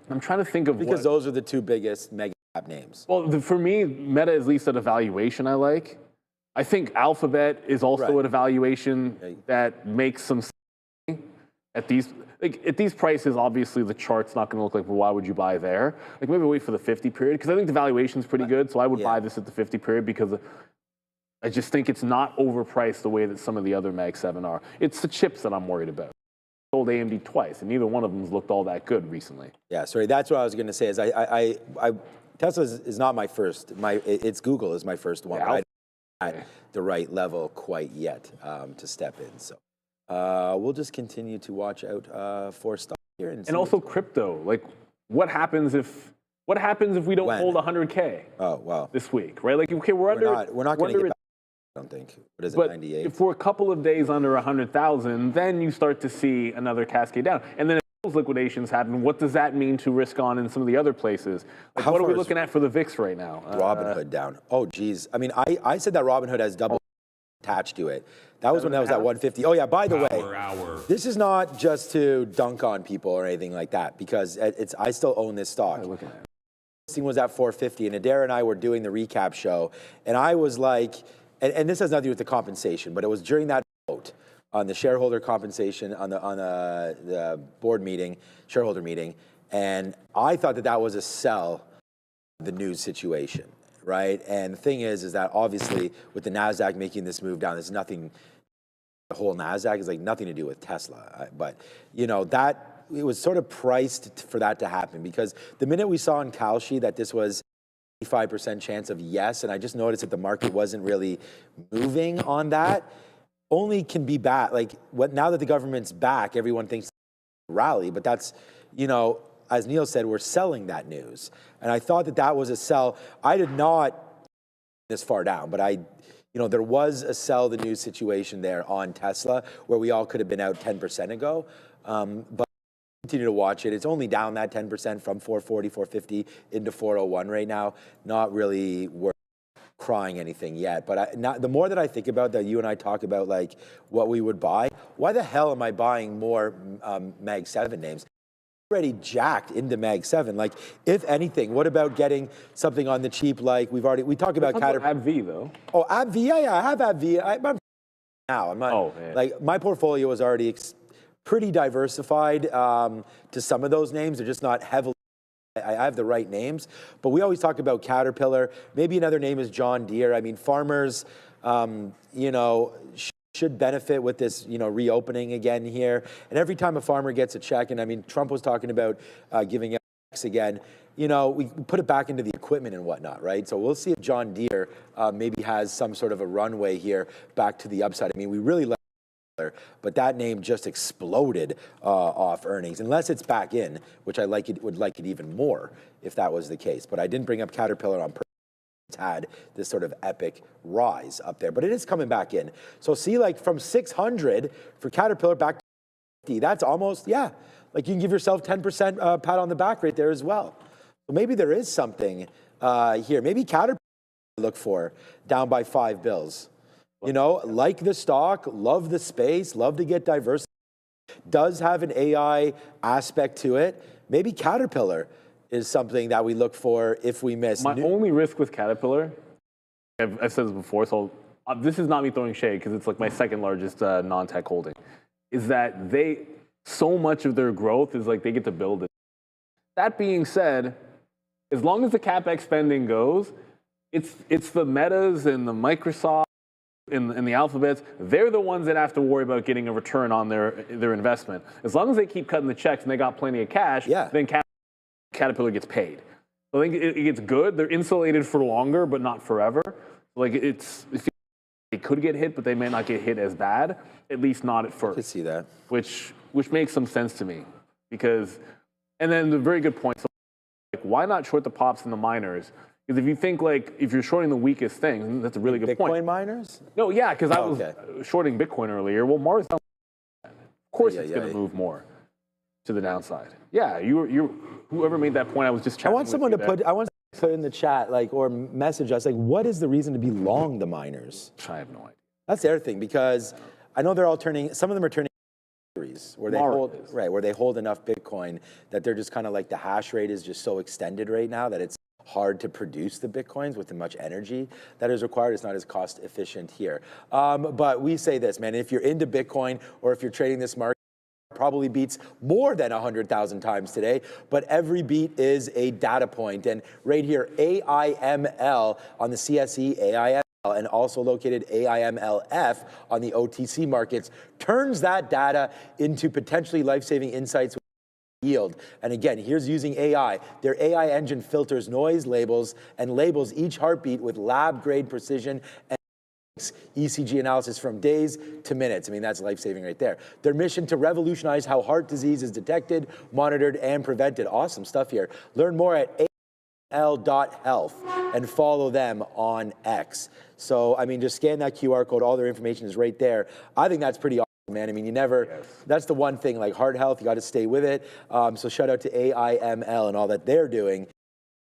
Speaker 3: I'm trying to think of
Speaker 4: because those are the 2 biggest mega cap names.
Speaker 3: Well, for me, Meta is at least at a valuation I like. I think Alphabet is also at a valuation that makes some sense. At these prices, obviously the chart's not going to look like, well, why would you buy there? Like maybe wait for the 50 period, because I think the valuation's pretty good, so I would buy this at the 50 period because I just think it's not overpriced the way that some of the other Mag 7 are. It's the chips that I'm worried about. I sold AMD twice, and neither one of them's looked all that good recently.
Speaker 4: Yeah, sorry, that's what I was going to say. Is Tesla is not my first. It's Google is my first one.
Speaker 3: Yeah,
Speaker 4: but I'm not at the right level quite yet to step in. So we'll just continue to watch out for stock here. And
Speaker 3: also crypto. Like, what happens if we don't hold 100K?
Speaker 4: Oh wow!
Speaker 3: This week, right? Like, okay, we're not
Speaker 4: going to get back. I don't think. What is it?
Speaker 3: But
Speaker 4: 98.
Speaker 3: if we're a couple of days under 100,000, then you start to see another cascade down. And then if those liquidations happen, what does that mean to risk on in some of the other places? Like, what are we looking at for the VIX right now?
Speaker 4: Robinhood down. Oh, geez. I mean, I said that Robinhood has double attached to it. That was when that was at 150. Oh, yeah, by the way, this is not just to dunk on people or anything like that, because I still own this stock.
Speaker 3: Look at it.
Speaker 4: This thing was at 450, and Adair and I were doing the recap show, and I was like, and this has nothing to do with the compensation, but it was during that vote on the shareholder compensation on the board meeting, shareholder meeting, and I thought that was a sell, the news situation, right? And the thing is that obviously with the NASDAQ making this move down, there's nothing, the whole NASDAQ is like nothing to do with Tesla, but you know, that it was sort of priced for that to happen, because the minute we saw in Kalshi that this was 85% chance of yes, and I just noticed that the market wasn't really moving on that, only can be back. Like now that the government's back, everyone thinks rally, but that's, you know, as Neil said, we're selling that news. And I thought that was a sell. I did not this far down, but there was a sell the news situation there on Tesla where we all could have been out 10% ago. But continue to watch it. It's only down that 10% from 440, 450 into 401 right now. Not really worth crying anything yet. But the more that I think about that, you and I talk about like what we would buy, why the hell am I buying more Mag 7 names? Already jacked into Mag 7. Like, if anything, what about getting something on the cheap? Like we talk about Caterpillar.
Speaker 3: AbbVie though.
Speaker 4: Oh, AbbVie, yeah, I have AbbVie. I'm now. I'm not.
Speaker 3: Oh, man.
Speaker 4: Like my portfolio is already pretty diversified to some of those names. They're just not heavily. I have the right names, but we always talk about Caterpillar. Maybe another name is John Deere. I mean, farmers, you know, should benefit with this, you know, reopening again here. And every time a farmer gets a check, and I mean, Trump was talking about giving out checks again, you know, we put it back into the equipment and whatnot, right? So we'll see if John Deere maybe has some sort of a runway here back to the upside. I mean, we really like it, but that name just exploded off earnings, unless it's back in, which I would like it even more if that was the case. But I didn't bring up Caterpillar on purpose. It's had this sort of epic rise up there, but it is coming back in. So see, like from 600 for Caterpillar back to 50, that's almost, yeah, like you can give yourself 10% pat on the back right there as well. So maybe there is something here. Maybe Caterpillar look for down by $5 You know, like the stock, love the space, love to get diversity. Does have an AI aspect to it. Maybe Caterpillar is something that we look for if we miss.
Speaker 3: My only risk with Caterpillar, I've said this before, so this is not me throwing shade because it's like my second largest non-tech holding, is that so much of their growth is like they get to build it. That being said, as long as the CapEx spending goes, it's the Metas and the Microsoft and the Alphabets, they're the ones that have to worry about getting a return on their investment. As long as they keep cutting the checks and they got plenty of cash, then Caterpillar gets paid. So I think it gets good. They're insulated for longer, but not forever. Like they could get hit, but they may not get hit as bad, at least not at first.
Speaker 4: I could see that.
Speaker 3: Which makes some sense to me because, and then the very good point. So like, why not short the pops and the miners? Because if you think like, if you're shorting the weakest thing, that's a really good point.
Speaker 4: Bitcoin miners?
Speaker 3: No, yeah, because I was shorting Bitcoin earlier. Well, Mars, of course it's going to move more to the downside. Yeah, whoever made that point, I was just chatting.
Speaker 4: I want someone to put in the chat, like, or message us, like, what is the reason to be long the miners?
Speaker 3: I have no idea.
Speaker 4: That's the other thing, because I know they're all turning, some of them are turning where they where they hold enough Bitcoin that they're just kind of like the hash rate is just so extended right now that it's hard to produce the Bitcoins with the much energy that is required. It's not as cost efficient here. But we say this, man, if you're into Bitcoin or if you're trading this market, probably beats more than 100,000 times today, but every beat is a data point. And right here, AIML on the CSE, AIML, and also located AIMLF on the OTC markets, turns that data into potentially life-saving insights with yield. And again, here's using AI. Their AI engine filters noise labels and labels each heartbeat with lab-grade precision and ECG analysis from days to minutes. I mean, that's life-saving right there. Their mission to revolutionize how heart disease is detected, monitored, and prevented. Awesome stuff here. Learn more at AAPL.health and follow them on X. So, I mean, just scan that QR code. All their information is right there. I think that's pretty awesome, man. I mean, that's the one thing, like heart health, you got to stay with it. So shout out to AIML and all that they're doing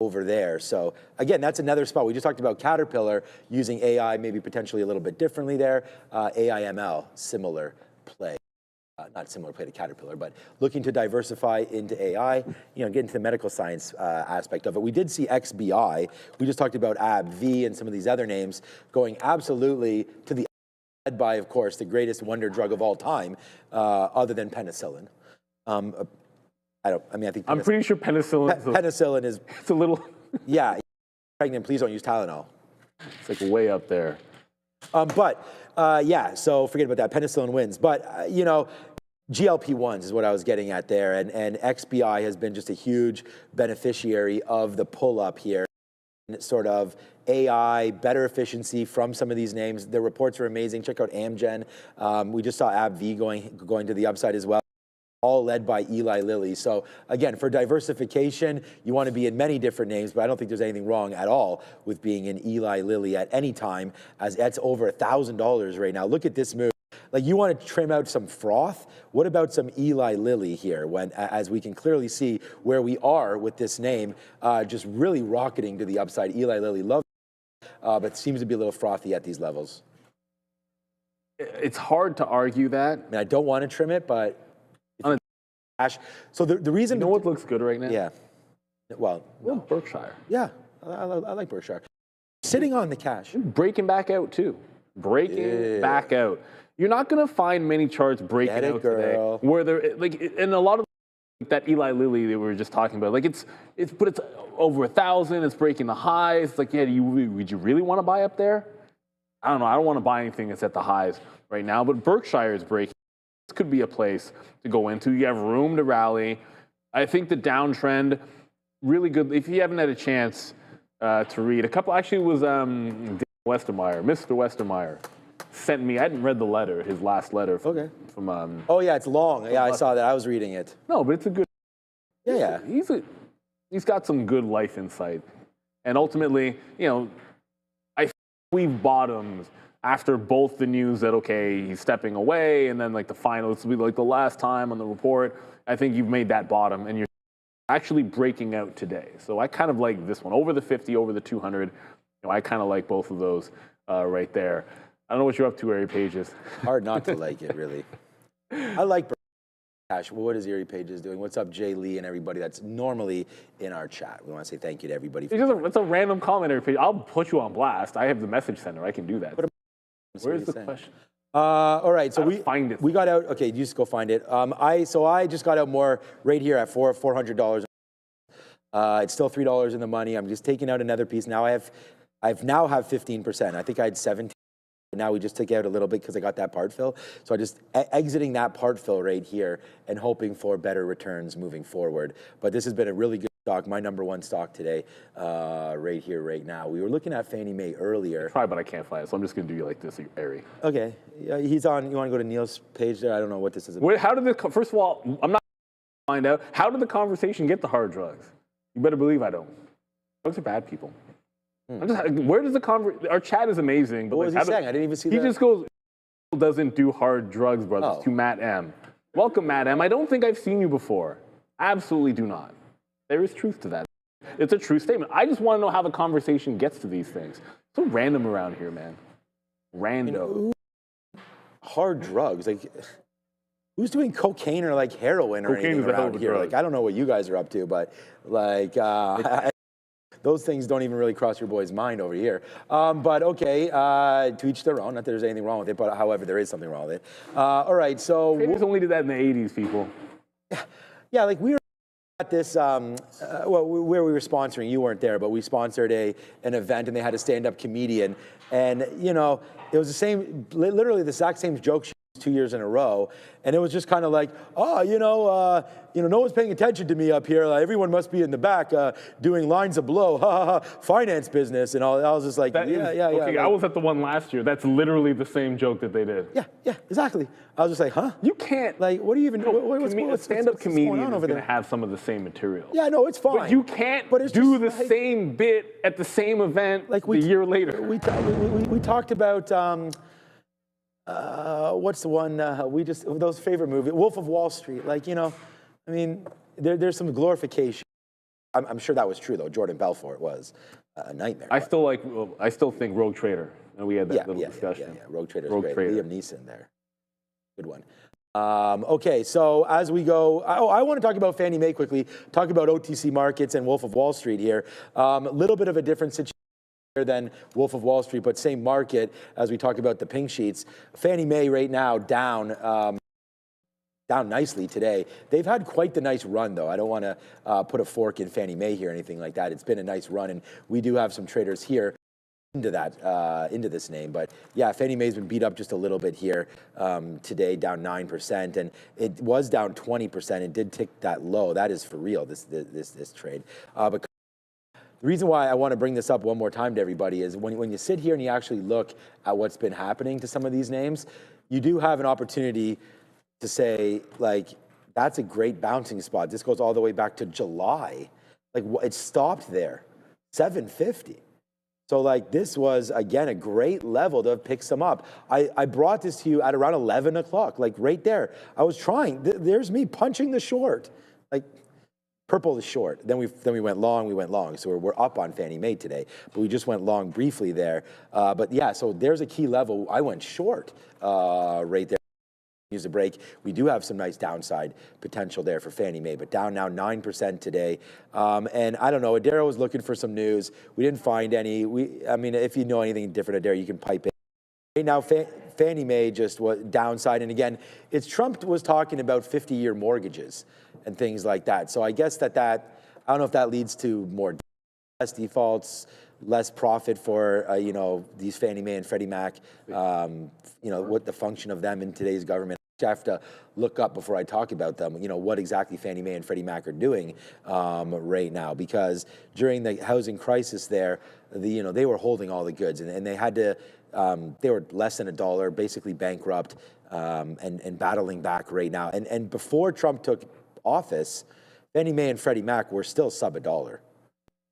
Speaker 4: over there. So again, that's another spot. We just talked about Caterpillar using AI maybe potentially a little bit differently there. AIML, similar play. Not similar play to Caterpillar, but looking to diversify into AI, you know, get into the medical science aspect of it. We did see XBI. We just talked about AbbVie and some of these other names going absolutely to the led by, of course, the greatest wonder drug of all time, other than penicillin. I think
Speaker 3: I'm pretty sure penicillin.
Speaker 4: Penicillin is.
Speaker 3: It's a little.
Speaker 4: Yeah, pregnant. Please don't use Tylenol.
Speaker 3: It's like way up there.
Speaker 4: Yeah. So forget about that. Penicillin wins. But you know, GLP-1s is what I was getting at there, and XBI has been just a huge beneficiary of the pull-up here. Sort of AI, better efficiency from some of these names. The reports are amazing. Check out Amgen. We just saw AbbVie going to the upside as well. All led by Eli Lilly. So again, for diversification, you want to be in many different names, but I don't think there's anything wrong at all with being in Eli Lilly at any time, as that's over $1,000 right now. Look at this move. Like, you want to trim out some froth? What about some Eli Lilly here, when, as we can clearly see where we are with this name, just really rocketing to the upside. Eli Lilly, love but seems to be a little frothy at these levels.
Speaker 3: It's hard to argue that.
Speaker 4: I mean, I don't want to trim it, but
Speaker 3: On
Speaker 4: cash. So the reason,
Speaker 3: You know what looks good right now?
Speaker 4: yeah, well,
Speaker 3: Berkshire.
Speaker 4: yeah, I like Berkshire. Sitting on the cash.
Speaker 3: Breaking back out too. Breaking back out. You're not going to find many charts breaking
Speaker 4: Get it,
Speaker 3: out
Speaker 4: girl.
Speaker 3: today where they're like, and a lot of that Eli Lilly that we were just talking about, like it's over 1,000. It's breaking the highs. It's like, yeah, would you really want to buy up there? I don't know. I don't want to buy anything that's at the highs right now. But Berkshire is breaking. This could be a place to go into. You have room to rally. I think the downtrend really good. If you haven't had a chance to read a couple, actually it was Mr. Westermeyer sent me. I hadn't read the letter, his last letter. From
Speaker 4: Oh yeah, it's long. Yeah, I saw that. I was reading it.
Speaker 3: No, but it's a good.
Speaker 4: Yeah.
Speaker 3: He's got some good life insight, and ultimately, you know, I think we've bottomed after both the news that okay, he's stepping away, and then like the final, this will be like the last time on the report. I think you've made that bottom, and you're actually breaking out today. So I kind of like this one over the 50, over the 200. You know, I kind of like both of those right there. I don't know what you're up to, Ari Pages.
Speaker 4: Hard not to like it, really. I like Cash. What is Ari Pages doing? What's up, Jay Lee and everybody that's normally in our chat? We want to say thank you to everybody.
Speaker 3: It's a random comment, Ari Pages. I'll put you on blast. I have the message center. I can do that. Where's the question?
Speaker 4: All right, so we got out. Okay, you just go find it. I just got out more right here at $400. It's still $3 in the money. I'm just taking out another piece. Now I've now have 15%. I think I had 17. Now we just took out a little bit because I got that part fill. So I just exiting that part fill right here and hoping for better returns moving forward. But this has been a really good stock, my number one stock today, right here, right now. We were looking at Fannie Mae earlier.
Speaker 3: Try, but I can't find it, so I'm just going to do you like this, Ari.
Speaker 4: Okay, he's on. You want to go to Neil's page there? I don't know what this is about.
Speaker 3: Wait, how did first of all, I'm not find out. How did the conversation get to hard drugs? You better believe I don't. Drugs are bad people. Where does our chat is amazing. But
Speaker 4: what was he saying? I didn't even see that.
Speaker 3: He just goes, doesn't do hard drugs, brothers, to Matt M. Welcome, Matt M. I don't think I've seen you before. Absolutely do not. There is truth to that. It's a true statement. I just want to know how the conversation gets to these things. So random around here, man. Random.
Speaker 4: Hard drugs. Like, who's doing cocaine or like heroin or anything around here? Like, I don't know what you guys are up to, but like, those things don't even really cross your boy's mind over here. But okay, to each their own. Not that there's anything wrong with it, but however, there is something wrong with it. All right, so
Speaker 3: Traders only did that in the 80s, people.
Speaker 4: Yeah, like we were at this, where we were sponsoring. You weren't there, but we sponsored an event, and they had a stand-up comedian, and you know, it was the same, literally the exact same joke. 2 years in a row, and it was just kind of like, oh, no one's paying attention to me up here. Like, everyone must be in the back doing lines of blow, finance business, and all. I was just like, yeah.
Speaker 3: Okay,
Speaker 4: like,
Speaker 3: I was at the one last year. That's literally the same joke that they did.
Speaker 4: Yeah, exactly. I was just like, huh?
Speaker 3: You can't.
Speaker 4: Like, what do you even? What's
Speaker 3: stand-up comedian is
Speaker 4: going
Speaker 3: to have some of the same material.
Speaker 4: Yeah, no, it's fine.
Speaker 3: But you can't do the same bit at the same event like a year later.
Speaker 4: We talked about. What's the one those favorite movie, Wolf of Wall Street? Like, I mean, there's some glorification. I'm sure that was true though. Jordan Belfort was a nightmare.
Speaker 3: I still think Rogue Trader, and we had that little discussion.
Speaker 4: Yeah, Rogue Trader's great. Liam Neeson there, good one. Okay, so as we go, I want to talk about Fannie Mae quickly. Talk about OTC markets and Wolf of Wall Street here. A little bit of a different situation than Wolf of Wall Street, but same market as we talk about the pink sheets. Fannie Mae right now down nicely today. They've had quite the nice run though. I don't want to put a fork in Fannie Mae here or anything like that. It's been a nice run, and we do have some traders here into this name. But yeah, Fannie Mae's been beat up just a little bit here today, down 9%, and it was down 20%. It did tick that low. That is for real, this trade. But the reason why I want to bring this up one more time to everybody is when you sit here and you actually look at what's been happening to some of these names, you do have an opportunity to say, like, that's a great bouncing spot. This goes all the way back to July. Like, it stopped there, 750. So, like, this was, again, a great level to have picked some up. I brought this to you at around 11 o'clock, like right there. I was trying. There's me punching the short. Like, Purple is short. Then we went long. So we're up on Fannie Mae today, but we just went long briefly there. But yeah, so there's a key level. I went short right there. Use a break. We do have some nice downside potential there for Fannie Mae, but down now 9% today. And I don't know, Adara was looking for some news. We didn't find any. I mean, if you know anything different, Adara, you can pipe in. Right now, Fannie Mae just was downside. And again, it's Trump was talking about 50-year mortgages and things like that. So I guess that I don't know if that leads to more less defaults, less profit for, you know, these Fannie Mae and Freddie Mac, you know, what the function of them in today's government. I have to look up before I talk about them, you know, what exactly Fannie Mae and Freddie Mac are doing right now, because during the housing crisis there, you know, they were holding all the goods and they had to, they were less than $1, basically bankrupt and battling back right now. And before Trump took office, Fannie Mae and Freddie Mac were still sub $1.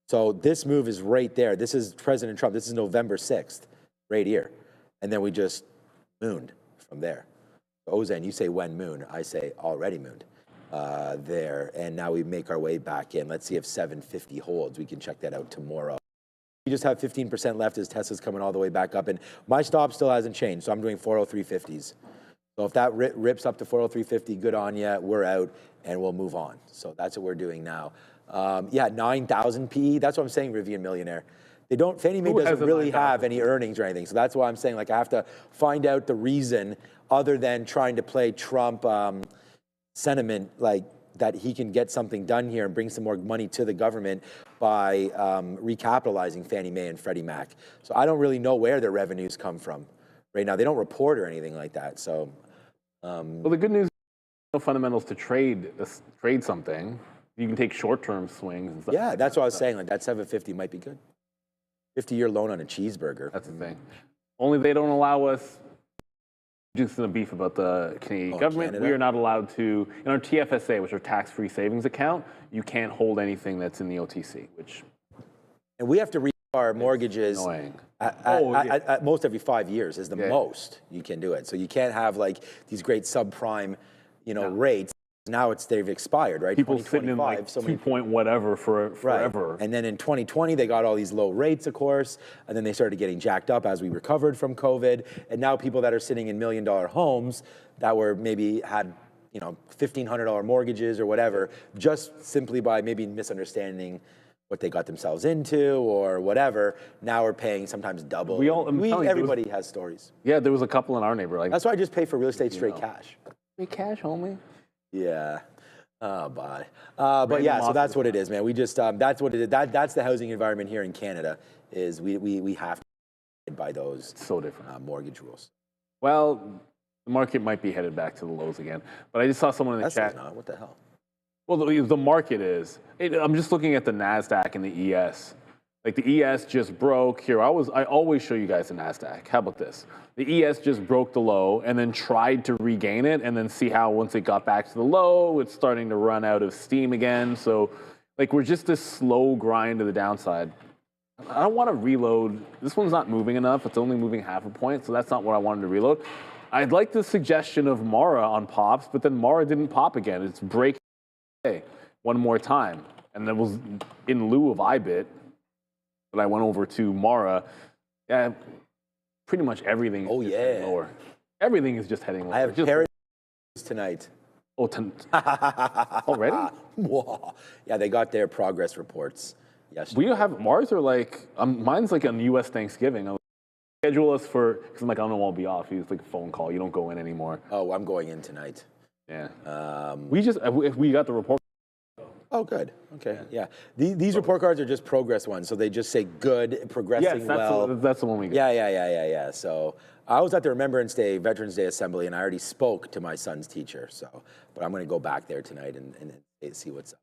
Speaker 4: So this move is right there. This is President Trump. This is November 6th, right here. And then we just mooned from there. Ozan, you say when moon, I say already mooned there. And now we make our way back in. Let's see if 750 holds. We can check that out tomorrow. We just have 15% left as Tesla's coming all the way back up. And my stop still hasn't changed, so I'm doing 403.50s. So if that rips up to 403.50, good on ya. We're out, and we'll move on. So that's what we're doing now. Yeah, 9,000 PE. That's what I'm saying, Rivian Millionaire. They don't, Fannie Mae doesn't really have any earnings or anything. So that's why I'm saying, like, I have to find out the reason other than trying to play Trump sentiment, like that he can get something done here and bring some more money to the government by recapitalizing Fannie Mae and Freddie Mac. So I don't really know where their revenues come from right now. They don't report or anything like that. So,
Speaker 3: well, the good news is no fundamentals to trade something. You can take short-term swings and stuff.
Speaker 4: Yeah, that's what I was saying. Like that 750 might be good. 50-year loan on a cheeseburger.
Speaker 3: That's the thing. Only they don't allow us. Just in a beef about the Canadian government. Canada? We are not allowed to, in our TFSA, which are tax-free savings account, you can't hold anything that's in the OTC, which.
Speaker 4: And we have to read our mortgages at most every 5 years is the most you can do it. So you can't have like these great subprime, you know, rates. Now they've expired, right?
Speaker 3: People sitting in like 2 point whatever for forever.
Speaker 4: Right. And then in 2020, they got all these low rates, of course, and then they started getting jacked up as we recovered from COVID. And now people that are sitting in $1 million homes that were maybe had, you know, $1,500 mortgages or whatever, just simply by maybe misunderstanding what they got themselves into or whatever, now we're paying sometimes double. Everybody has stories.
Speaker 3: Yeah, there was a couple in our neighborhood. Like,
Speaker 4: that's why I just pay for real estate straight cash.
Speaker 3: Straight cash, homie.
Speaker 4: Yeah. Oh, bye. But yeah, so that's what it is, man. We just, that's what it is. That's the housing environment here in Canada is we have to by those
Speaker 3: so different
Speaker 4: mortgage rules.
Speaker 3: Well, the market might be headed back to the lows again. But I just saw someone in the chat.
Speaker 4: Not. What the hell?
Speaker 3: Well, the market is. I'm just looking at the NASDAQ and the ES. Like the ES just broke here. I always show you guys the NASDAQ. How about this? The ES just broke the low and then tried to regain it and then see how once it got back to the low, it's starting to run out of steam again. So like we're just this slow grind to the downside. I don't want to reload. This one's not moving enough. It's only moving half a point. So that's not what I wanted to reload. I'd like the suggestion of Mara on pops, but then Mara didn't pop again. It's breaking one more time. And that was in lieu of IBIT. But I went over to Mara. Yeah, pretty much everything is heading lower. Everything is just heading lower.
Speaker 4: I have Paris tonight.
Speaker 3: Oh, already?
Speaker 4: Yeah, they got their progress reports yesterday.
Speaker 3: We have Mars are like, mine's like on U.S. Thanksgiving. I'll schedule us for, because I'm like, I don't know, I'll be off. It's like a phone call. You don't go in anymore.
Speaker 4: Oh, I'm going in tonight.
Speaker 3: Yeah. We got the report.
Speaker 4: Oh, good. Okay, yeah. These report cards are just progress ones, so they just say good, progressing well.
Speaker 3: That's the one we get.
Speaker 4: Yeah. So I was at the Remembrance Day, Veterans Day Assembly, and I already spoke to my son's teacher. So, but I'm going to go back there tonight and see what's up.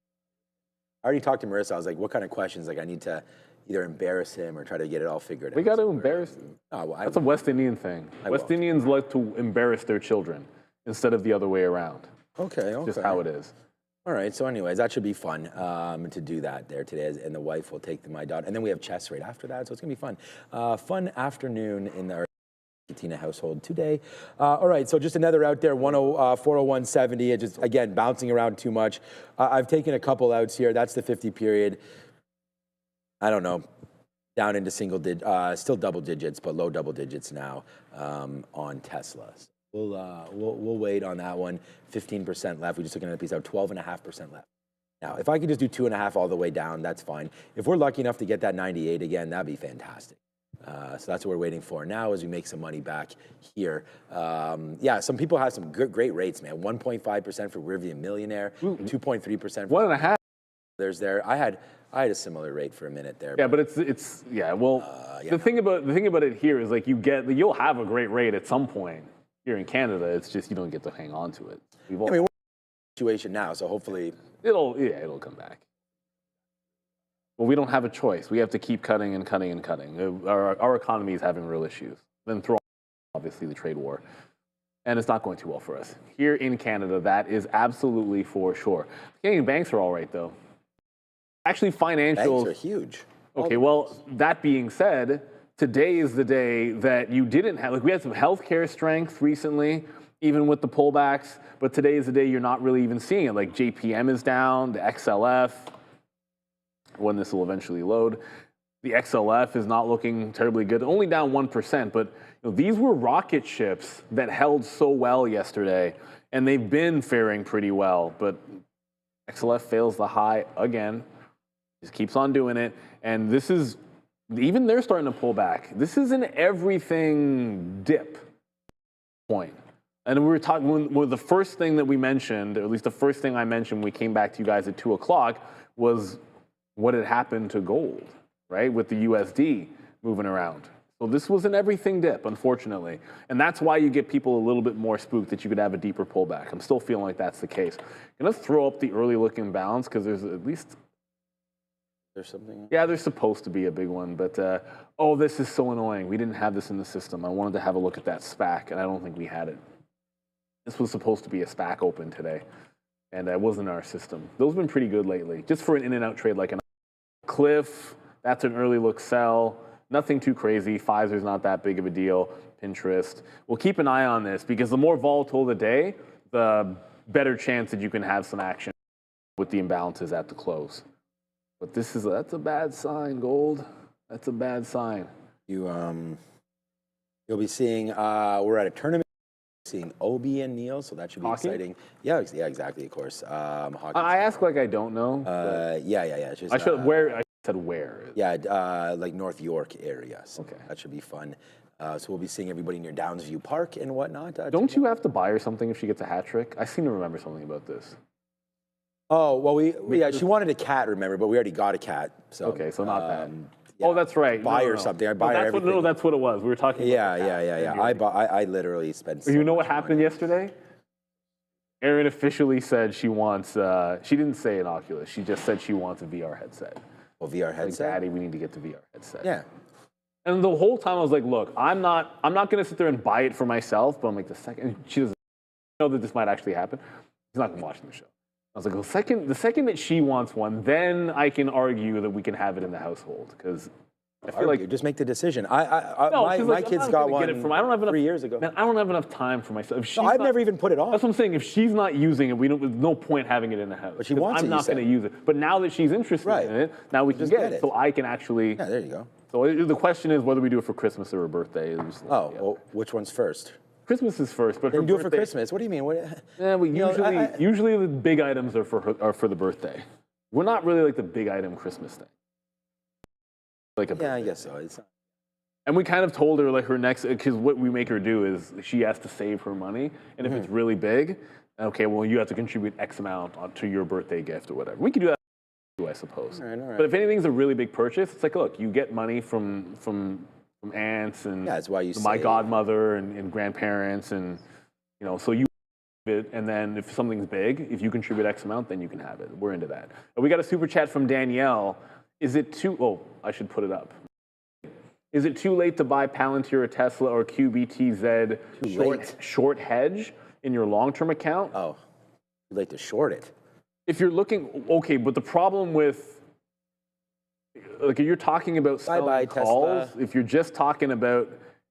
Speaker 4: I already talked to Marissa. I was like, what kind of questions? Like, I need to either embarrass him or try to get it all figured out.
Speaker 3: We got to embarrass him.
Speaker 4: Oh, well,
Speaker 3: that's a West Indian thing. West Indians like to embarrass their children instead of the other way around.
Speaker 4: Okay.
Speaker 3: Just how it is.
Speaker 4: All right, so anyways, that should be fun to do that there today, and the wife will take my daughter, and then we have chess right after that, so it's gonna be fun. Fun afternoon in the Katina household today. All right, so just another out there, 401.70. It just, again, bouncing around too much. I've taken a couple outs here. That's the 50 period. I don't know, down into still double digits, but low double digits now on Tesla. So we'll wait on that one. 15% left. We just took another piece out, 12.5% left. Now, if I could just do 2.5 all the way down, that's fine. If we're lucky enough to get that 98 again, that'd be fantastic. So that's what we're waiting for now as we make some money back here. Yeah, some people have some great rates, man. 1.5% for Rivian Millionaire, 2.3%.
Speaker 3: 1.5.
Speaker 4: There's there. I had a similar rate for a minute there.
Speaker 3: Yeah, but it's yeah. Well,
Speaker 4: yeah.
Speaker 3: the thing about it here is like you'll have a great rate at some point here in Canada. It's just you don't get to hang on to it.
Speaker 4: I mean, we're in a situation now, so hopefully
Speaker 3: it'll come back. Well, we don't have a choice. We have to keep cutting and cutting and cutting. Our economy is having real issues. Then throw obviously the trade war. And it's not going too well for us. Here in Canada, that is absolutely for sure. Canadian banks are all right, though. Actually, financials...
Speaker 4: Banks are huge.
Speaker 3: Okay, well, that being said, today is the day that you didn't have... Like, we had some healthcare strength recently, even with the pullbacks, but today is the day you're not really even seeing it. Like, JPM is down, the XLF... when this will eventually load. The XLF is not looking terribly good, only down 1%, but these were rocket ships that held so well yesterday, and they've been faring pretty well, but XLF fails the high again, just keeps on doing it, and this is, even they're starting to pull back. This is an everything dip point. And we were talking, well, the first thing that we mentioned, or at least the first thing I mentioned when we came back to you guys at 2 o'clock was what had happened to gold, right? With the USD moving around. So this was an everything dip, unfortunately. And that's why you get people a little bit more spooked that you could have a deeper pullback. I'm still feeling like that's the case. I'm gonna throw up the early looking bounce because there's at least...
Speaker 4: There's something?
Speaker 3: Yeah, there's supposed to be a big one, but oh, this is so annoying. We didn't have this in the system. I wanted to have a look at that SPAC, and I don't think we had it. This was supposed to be a SPAC open today, and it wasn't in our system. Those have been pretty good lately, just for an in-and-out trade like an Cliff, that's an early look sell. Nothing too crazy. Pfizer's not that big of a deal. Pinterest. We'll keep an eye on this because the more volatile the day, the better chance that you can have some action with the imbalances at the close. But that's a bad sign, gold. That's a bad sign.
Speaker 4: You'll be seeing, we're at a tournament. Seeing Obi and Neil, so that should be
Speaker 3: Hockey?
Speaker 4: exciting. Yeah, exactly, of course. Hockey.
Speaker 3: I ask like I don't know.
Speaker 4: Yeah. It's just,
Speaker 3: I said where.
Speaker 4: Yeah, like North York area. So
Speaker 3: Okay.
Speaker 4: that should be fun. So we'll be seeing everybody near Downsview Park and whatnot.
Speaker 3: Don't you have to buy her something if she gets a hat trick? I seem to remember something about this.
Speaker 4: Oh, well, she wanted a cat, remember, but we already got a cat. So
Speaker 3: Okay, so not that.
Speaker 4: yeah,
Speaker 3: Oh, that's right.
Speaker 4: Buy her something. I buy her everything.
Speaker 3: No, that's what it was. We were talking about
Speaker 4: Yeah. I literally spent so
Speaker 3: You know what
Speaker 4: much
Speaker 3: happened
Speaker 4: money.
Speaker 3: yesterday? Erin officially said she wants, she didn't say an Oculus. She just said she wants a VR headset.
Speaker 4: Well, VR
Speaker 3: Like,
Speaker 4: headset?
Speaker 3: Daddy, we need to get the VR headset.
Speaker 4: Yeah.
Speaker 3: And the whole time I was like, look, I'm not going to sit there and buy it for myself, but I'm like, the second, she doesn't know that this might actually happen. She's not watching the show. I was like, the second that she wants one, then I can argue that we can have it in the household, because I feel like
Speaker 4: just make the decision. My
Speaker 3: I'm
Speaker 4: kids
Speaker 3: not
Speaker 4: got
Speaker 3: gonna
Speaker 4: one
Speaker 3: get it from, I don't have enough,
Speaker 4: 3 years ago.
Speaker 3: Man, I don't have enough time for myself. If she's
Speaker 4: I've
Speaker 3: not-
Speaker 4: never even put it on.
Speaker 3: That's what I'm saying. If she's not using it, there's no point having it in the house.
Speaker 4: But she
Speaker 3: 'Cause
Speaker 4: wants
Speaker 3: I'm
Speaker 4: it,
Speaker 3: not
Speaker 4: you said.
Speaker 3: going to use it. But now that she's interested
Speaker 4: Right.
Speaker 3: in it, now we can
Speaker 4: Just
Speaker 3: get
Speaker 4: get
Speaker 3: it.
Speaker 4: it.
Speaker 3: So I can actually.
Speaker 4: Yeah, there you go.
Speaker 3: So the question is whether we do it for Christmas or her birthday.
Speaker 4: Oh, well, which one's first?
Speaker 3: Christmas is first, but her
Speaker 4: Then do it for
Speaker 3: birthday-
Speaker 4: Christmas. What do you mean?
Speaker 3: Yeah, we
Speaker 4: You know,
Speaker 3: usually the big items are for the birthday. We're not really like the big item Christmas thing. Like a
Speaker 4: Yeah, I
Speaker 3: birthday.
Speaker 4: guess so. It's
Speaker 3: And we kind of told her like her next, because what we make her do is she has to save her money, and if
Speaker 4: Mm-hmm.
Speaker 3: it's really big, okay, well you have to contribute X amount to your birthday gift or whatever. We could do that too, I suppose.
Speaker 4: All right.
Speaker 3: But if anything's a really big purchase, it's like, look, you get money from aunts and
Speaker 4: Yeah, that's why you
Speaker 3: my
Speaker 4: save.
Speaker 3: godmother and grandparents, and so you it, and then if something's big, if you contribute X amount, then you can have it. We're into that. And we got a super chat from Danielle. Is it too? Oh, I should put it up. Is it too late to buy Palantir or Tesla or QBTZ short hedge in your long-term account?
Speaker 4: Oh, too late to short it.
Speaker 3: If you're looking, okay, but the problem with, like, if you're talking about selling
Speaker 4: Bye-bye,
Speaker 3: calls,
Speaker 4: Tesla.
Speaker 3: if you're just talking about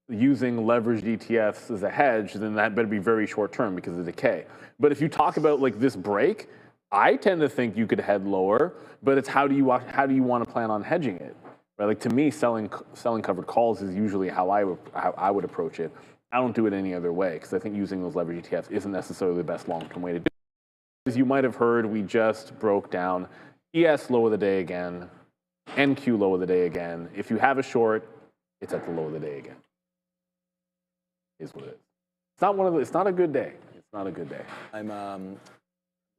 Speaker 3: using leveraged ETFs as a hedge, then that better be very short term because of decay. But if you talk about like this break, I tend to think you could head lower, but it's how do you want to plan on hedging it? Right? Like to me, selling covered calls is usually how I would approach it. I don't do it any other way because I think using those leverage ETFs isn't necessarily the best long-term way to do it. As you might have heard, we just broke down ES low of the day again, NQ low of the day again. If you have a short, it's at the low of the day again. Is what it is. It's not a good day. It's not a good day.
Speaker 4: I'm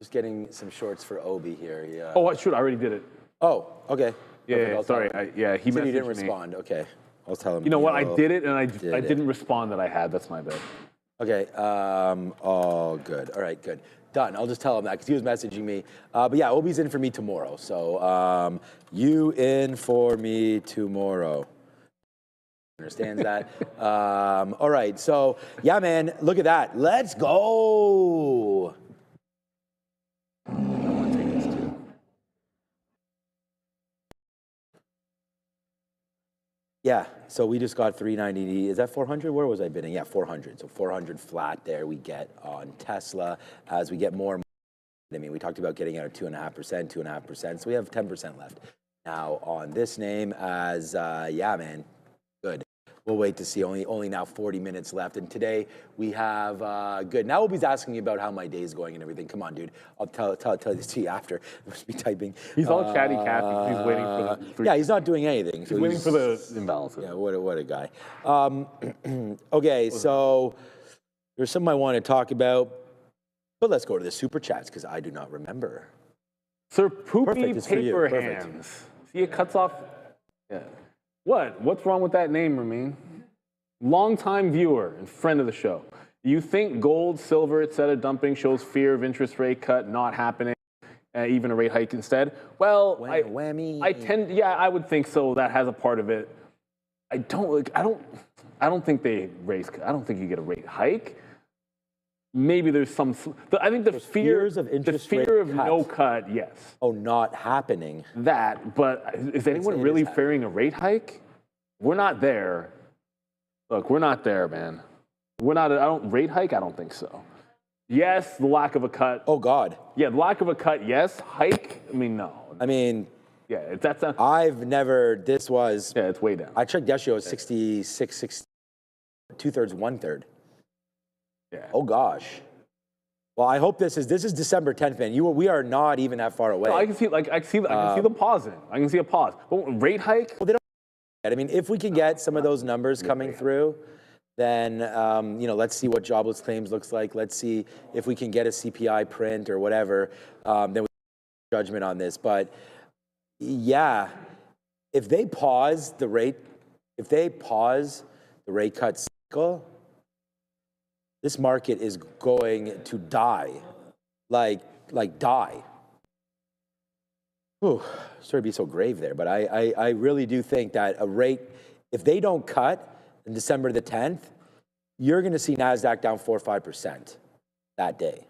Speaker 4: just getting some shorts for Obi here. Yeah.
Speaker 3: Oh, shoot, I already did it.
Speaker 4: Oh, okay.
Speaker 3: Yeah, sorry. He
Speaker 4: said you didn't
Speaker 3: messaged me.
Speaker 4: respond. Okay, I'll tell him.
Speaker 3: You know what? I did it, and I didn't respond that I had. That's my bad.
Speaker 4: Okay. Oh, good. All right, good. Done. I'll just tell him that because he was messaging me. But yeah, Obi's in for me tomorrow. So you in for me tomorrow. Understands that. All right. So yeah, man. Look at that. Let's go. I want to take this too. Yeah, so we just got 390. Is that 400? Where was I bidding? Yeah, 400. So 400 flat there we get on Tesla. As we get more, I mean, we talked about getting out at 2.5%, 2.5%. So we have 10% left now on this name as, yeah, man, good. We'll wait to see. Only now 40 minutes left. And today we have, good. Now Obi's asking me about how my day is going and everything. Come on, dude. I'll tell this to you after. I must be typing.
Speaker 3: He's all chatty Cathy. He's waiting for the
Speaker 4: yeah, he's not doing anything.
Speaker 3: He's waiting for the imbalance.
Speaker 4: Yeah, what a guy. Okay, so there's something I want to talk about. But let's go to the super chats because I do not remember.
Speaker 3: Sir Poopy
Speaker 4: Perfect,
Speaker 3: Paper Hands. See, it cuts off. Yeah. What's wrong with that name, Ramin? Longtime viewer and friend of the show. You think gold, silver, etc. dumping shows fear of interest rate cut not happening, even a rate hike instead? Well,
Speaker 4: whammy.
Speaker 3: I would think so. That has a part of it. I don't think they raise. I don't think you get a rate hike. Maybe there's some. I think the fears of interest rate of no cut, yes.
Speaker 4: Oh, not happening.
Speaker 3: That, but is anyone really fearing a rate hike? We're not there. Look, we're not there, man. We're not. Rate hike. I don't think so. Yes, the lack of a cut.
Speaker 4: Oh God.
Speaker 3: Yeah, the lack of a cut. Yes, hike. I mean, no.
Speaker 4: I mean,
Speaker 3: yeah, that's.
Speaker 4: I've never. This was.
Speaker 3: Yeah, it's way down.
Speaker 4: I checked yesterday. It was 66, 60, 2/3, 1/3.
Speaker 3: Yeah.
Speaker 4: Oh gosh. Well, I hope this is December 10th, man. We are not even that far away.
Speaker 3: No, I can see the pausing. I can see a pause. But rate hike.
Speaker 4: Well, they don't. I mean, if we can get some of those numbers coming through, then let's see what jobless claims looks like. Let's see if we can get a CPI print or whatever. Then we make judgment on this. But yeah, if they pause the rate cut cycle, this market is going to die, like die. Whew, sorry to be so grave there, but I really do think that a rate, if they don't cut on December the 10th, you're going to see NASDAQ down 4 or 5% that day,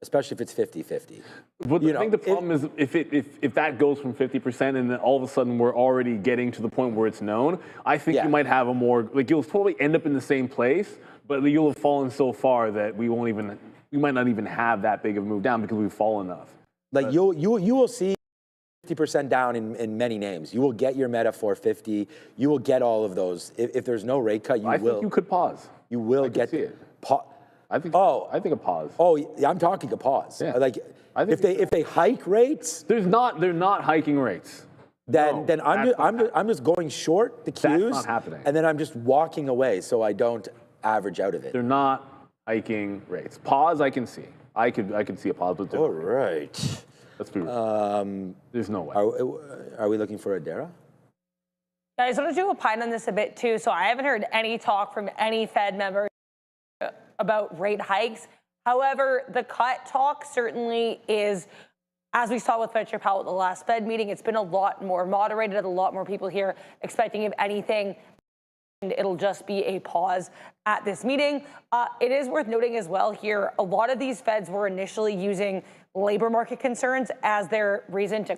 Speaker 4: especially if it's 50-50.
Speaker 3: But I think the problem is if that goes from 50% and then all of a sudden we're already getting to the point where it's known, I think you might have a more, like you'll probably end up in the same place, but you'll have fallen so far that we might not even have that big of a move down because we've fallen enough.
Speaker 4: Like you will see 50% down in many names. You will get your Meta 450. You will get all of those. If there's no rate cut,
Speaker 3: I think you could pause.
Speaker 4: You will get
Speaker 3: it. I think a pause.
Speaker 4: Oh, yeah, I'm talking a pause.
Speaker 3: Yeah.
Speaker 4: Like if they hike rates,
Speaker 3: they're not hiking rates.
Speaker 4: Then I'm just going short the Qs.
Speaker 3: That's not happening.
Speaker 4: And then I'm just walking away so I don't average out of it.
Speaker 3: They're not hiking rates. Pause, I can see. I could see a pause, but
Speaker 4: all right.
Speaker 3: Let's be real. There's no way.
Speaker 4: Are we looking for a Dara?
Speaker 7: Guys, I want to opine on this a bit too. So I haven't heard any talk from any Fed members about rate hikes. However, the cut talk certainly is, as we saw with Fed Chair Powell at the last Fed meeting, it's been a lot more moderated. A lot more people here expecting, if anything, it'll just be a pause at this meeting. It is worth noting as well here, a lot of these Feds were initially using labor market concerns as their reason to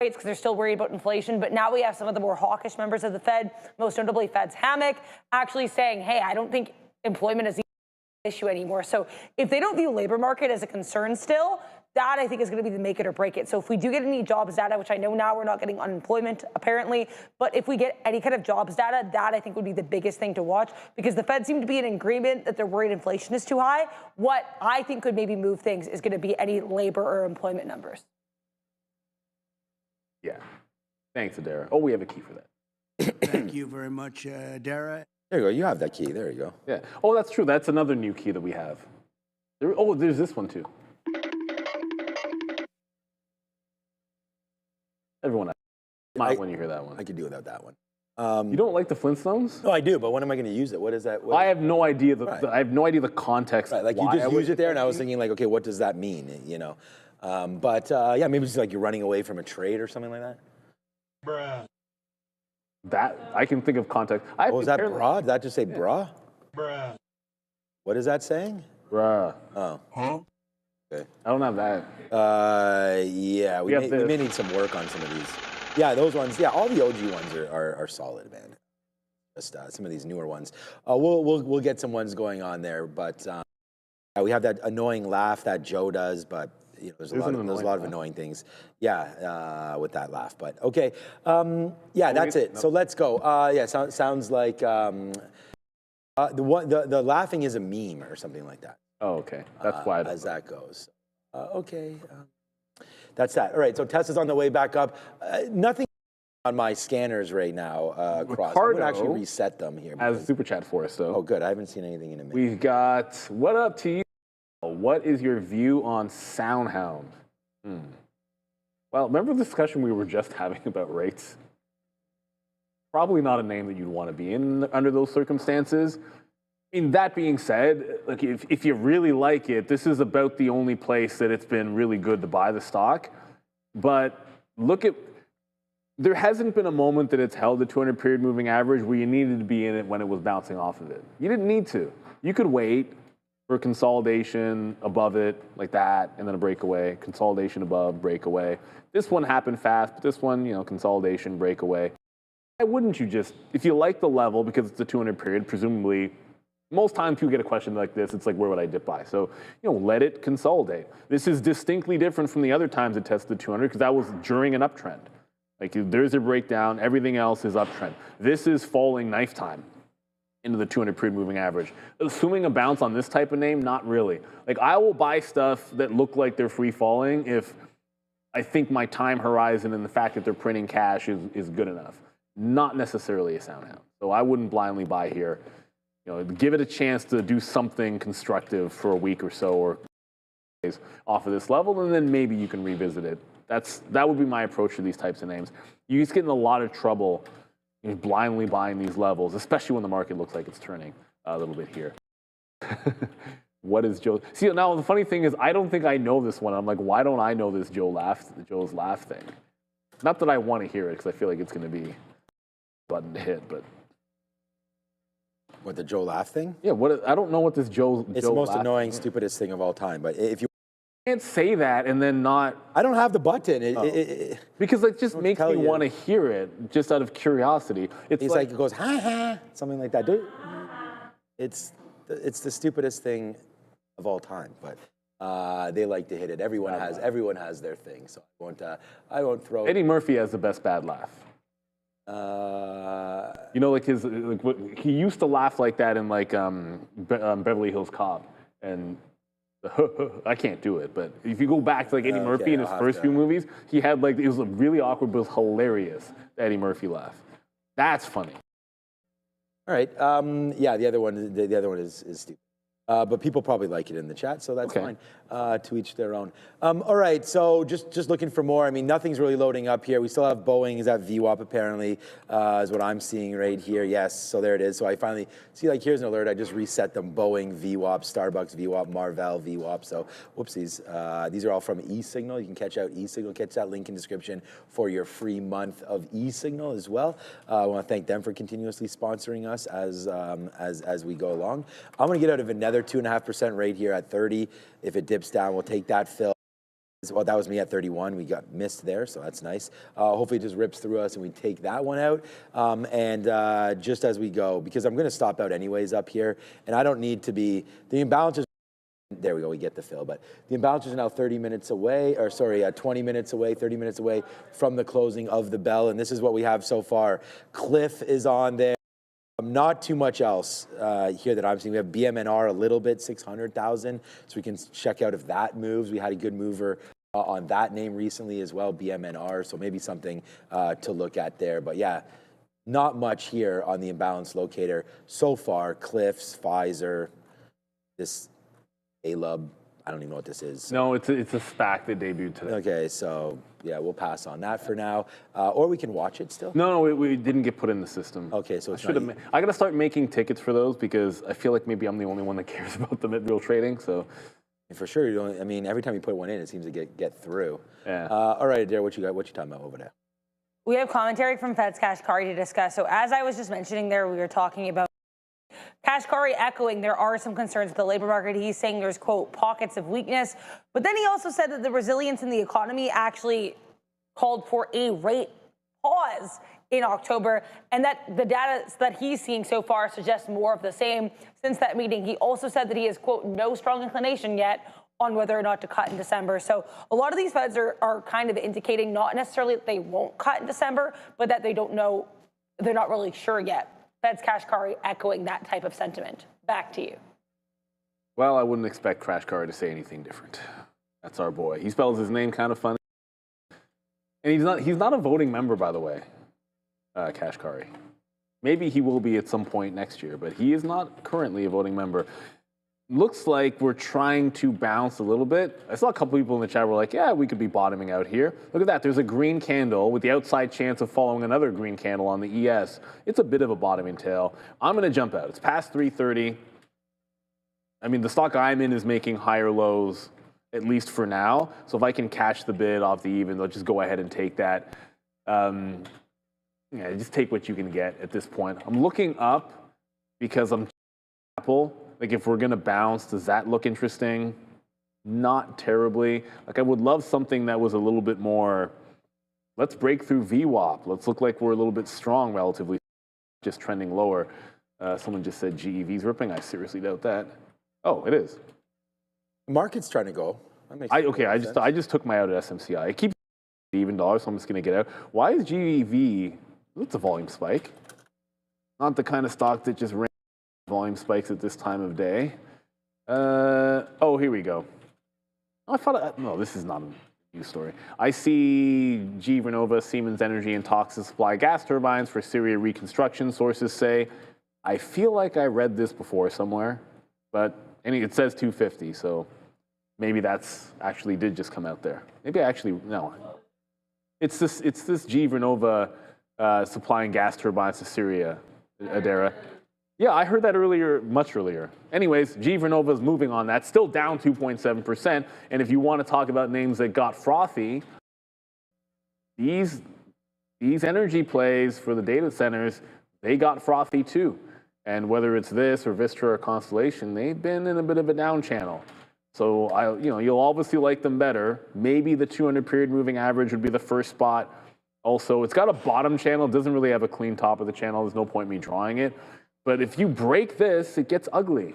Speaker 7: rates because they're still worried about inflation. But now we have some of the more hawkish members of the Fed, most notably Fed's Hammock, actually saying, hey, I don't think employment is an issue anymore. So if they don't view labor market as a concern still, that I think is going to be the make it or break it. So if we do get any jobs data, which I know now we're not getting unemployment apparently, but if we get any kind of jobs data, that I think would be the biggest thing to watch, because the Fed seem to be in agreement that they're worried inflation is too high. What I think could maybe move things is going to be any labor or employment numbers.
Speaker 3: Yeah. Thanks, Adara. Oh, we have a key for that.
Speaker 8: Thank you very much, Dara.
Speaker 4: There you go. You have that key. There you go.
Speaker 3: Yeah. Oh, that's true. That's another new key that we have. There's this one too. Everyone, smile when you hear that one.
Speaker 4: I could do without that one.
Speaker 3: You don't like the Flintstones?
Speaker 4: No, I do, but when am I going to use it? What is that?
Speaker 3: I have no idea.
Speaker 4: Right.
Speaker 3: I have no idea the context.
Speaker 4: Right, like you just used it there, and I was thinking, like, okay, what does that mean? You know, yeah, maybe it's like you're running away from a trade or something like that.
Speaker 8: Bruh.
Speaker 3: That I can think of context.
Speaker 4: Oh, is that bra? Did that just say bra?
Speaker 8: Bruh.
Speaker 4: What is that saying?
Speaker 3: Bruh.
Speaker 4: Oh. Huh? Okay.
Speaker 3: I don't have that.
Speaker 4: Yeah, we may need some work on some of these. Yeah, those ones. Yeah, all the OG ones are solid, man. Just some of these newer ones. We'll get some ones going on there, but yeah, we have that annoying laugh that Joe does, but you know, there's a lot of annoying things. Yeah, with that laugh. But okay, yeah, that's it. So let's go. Yeah, sounds like the laughing is a meme or something like that.
Speaker 3: Oh, okay. That's why.
Speaker 4: As that goes. Okay. That's that. All right. So Tesla's on the way back up. Nothing on my scanners right now. Across. I'm going to actually reset them here.
Speaker 3: As a super chat for us, though.
Speaker 4: Oh, good. I haven't seen anything in a minute.
Speaker 3: We've got what up to you? What is your view on SoundHound? Well, remember the discussion we were just having about rates? Probably not a name that you'd want to be in under those circumstances. In that being said, like if you really like it, this is about the only place that it's been really good to buy the stock. But there hasn't been a moment that it's held the 200-period moving average where you needed to be in it when it was bouncing off of it. You didn't need to. You could wait for consolidation above it like that, and then a breakaway, consolidation above, breakaway. This one happened fast, but this one, consolidation, breakaway. Why wouldn't you just, if you like the level, because it's a 200-period, presumably, most times you get a question like this, it's like, where would I dip by? So, let it consolidate. This is distinctly different from the other times it tested the 200, because that was during an uptrend. Like, there's a breakdown, everything else is uptrend. This is falling knife time into the 200-period moving average. Assuming a bounce on this type of name, not really. Like, I will buy stuff that look like they're free falling if I think my time horizon and the fact that they're printing cash is good enough. Not necessarily a SoundHound. So I wouldn't blindly buy here. Give it a chance to do something constructive for a week or so, or off of this level, and then maybe you can revisit it. That would be my approach to these types of names. You just get in a lot of trouble blindly buying these levels, especially when the market looks like it's turning a little bit here. What is Joe? See, now the funny thing is, I don't think I know this one. I'm like, why don't I know this Joe's laugh thing? Not that I want to hear it, because I feel like it's going to be a button to hit, but.
Speaker 4: What, the Joe laugh thing?
Speaker 3: Yeah, I don't know what this Joe.
Speaker 4: It's the most annoying, stupidest thing of all time. But if you
Speaker 3: can't say that and then not.
Speaker 4: I don't have the button.
Speaker 3: Because it just makes me want to hear it just out of curiosity. It's
Speaker 4: like it goes ha ha, something like that. It's the stupidest thing of all time. But they like to hit it. Everyone has their thing. So I won't throw.
Speaker 3: Eddie Murphy has the best bad laugh. He used to laugh like that in Beverly Hills Cop, and I can't do it. But if you go back to Eddie Murphy in his first few movies, he had it was really awkward, but it was hilarious. The Eddie Murphy laugh. That's funny.
Speaker 4: All right. Yeah, the other one is stupid. But people probably like it in the chat, so that's fine. To each their own. All right, so just looking for more. I mean, nothing's really loading up here. We still have Boeing is at VWAP apparently, is what I'm seeing right here. Yes, so there it is. So I finally see, here's an alert. I just reset them. Boeing, VWAP, Starbucks, VWAP, Marvell, VWAP. So whoopsies. These are all from eSignal. You can catch out eSignal. Catch that link in description for your free month of eSignal as well. I want to thank them for continuously sponsoring us as we go along. I'm going to get out of another 2.5% right here at 30. If it dips down, we'll take that fill. Well, that was me at 31. We got missed there, so that's nice. Hopefully it just rips through us and we take that one out. Just as we go, because I'm going to stop out anyways up here, and I don't need to be, the imbalances, there we go, we get the fill, but the imbalances are now 30 minutes away, or sorry, 20 minutes away, 30 minutes away from the closing of the bell, and this is what we have so far. Cliff is on there. Not too much else here that I'm seeing. We have BMNR a little bit, 600,000. So we can check out if that moves. We had a good mover on that name recently as well, BMNR. So maybe something to look at there. But yeah, not much here on the imbalance locator so far. Cliffs, Pfizer, this ALUB. I don't even know what this is.
Speaker 3: No, it's a SPAC that debuted today.
Speaker 4: Okay, so yeah, we'll pass on that for now. Or we can watch it still.
Speaker 3: No, we didn't get put in the system.
Speaker 4: Okay, so it's
Speaker 3: I got to start making tickets for those because I feel like maybe I'm the only one that cares about them at real trading. So
Speaker 4: for sure, you don't. I mean, every time you put one in, it seems to get through.
Speaker 3: Yeah.
Speaker 4: All right, Adair, what you got? What you talking about over there?
Speaker 7: We have commentary from Fed's Kashkari to discuss. So as I was just mentioning there, we were talking about Kashkari echoing there are some concerns with the labor market. He's saying there's, quote, pockets of weakness. But then he also said that the resilience in the economy actually called for a rate pause in October, and that the data that he's seeing so far suggests more of the same. Since that meeting, he also said that he has, quote, no strong inclination yet on whether or not to cut in December. So a lot of these feds are kind of indicating not necessarily that they won't cut in December, but that they don't know, they're not really sure yet. Fed's Kashkari echoing that type of sentiment. Back to you.
Speaker 3: Well, I wouldn't expect Kashkari to say anything different. That's our boy. He spells his name kind of funny. And he's not a voting member, by the way, Kashkari. Maybe he will be at some point next year, but he is not currently a voting member. Looks like we're trying to bounce a little bit. I saw a couple people in the chat were like, yeah, we could be bottoming out here. Look at that. There's a green candle with the outside chance of following another green candle on the ES. It's a bit of a bottoming tail. I'm going to jump out. It's past 3:30. I mean, the stock I'm in is making higher lows, at least for now. So if I can catch the bid off the even, they'll just go ahead and take that. Yeah, just take what you can get at this point. I'm looking up because I'm Apple. Like, if we're going to bounce, does that look interesting? Not terribly. Like, I would love something that was a little bit more, let's break through VWAP. Let's look like we're a little bit strong relatively, just trending lower. Someone just said GEV's ripping. I seriously doubt that. Oh, it is.
Speaker 4: The market's trying to go. That makes
Speaker 3: I just took my out at SMCI. It keeps even dollars, so I'm just going to get out. Why is GEV, it's a volume spike. Not the kind of stock that just ran volume spikes at this time of day. Oh, here we go. Oh, I thought, no, this is not a news story. I see GE Vernova, Siemens Energy, and Toxa supply gas turbines for Syria reconstruction, sources say. I feel like I read this before somewhere, but it says 250, so maybe that's actually did just come out there. Maybe I actually, no. It's this GE Vernova supplying gas turbines to Syria, Adara. Yeah, I heard that earlier, much earlier. Anyways, GE Vernova is moving on that, still down 2.7%. And if you want to talk about names that got frothy, these energy plays for the data centers, they got frothy too. And whether it's this or Vistra or Constellation, they've been in a bit of a down channel. So you'll obviously like them better. Maybe the 200 period moving average would be the first spot. Also, it's got a bottom channel. It doesn't really have a clean top of the channel. There's no point in me drawing it. But if you break this, it gets ugly.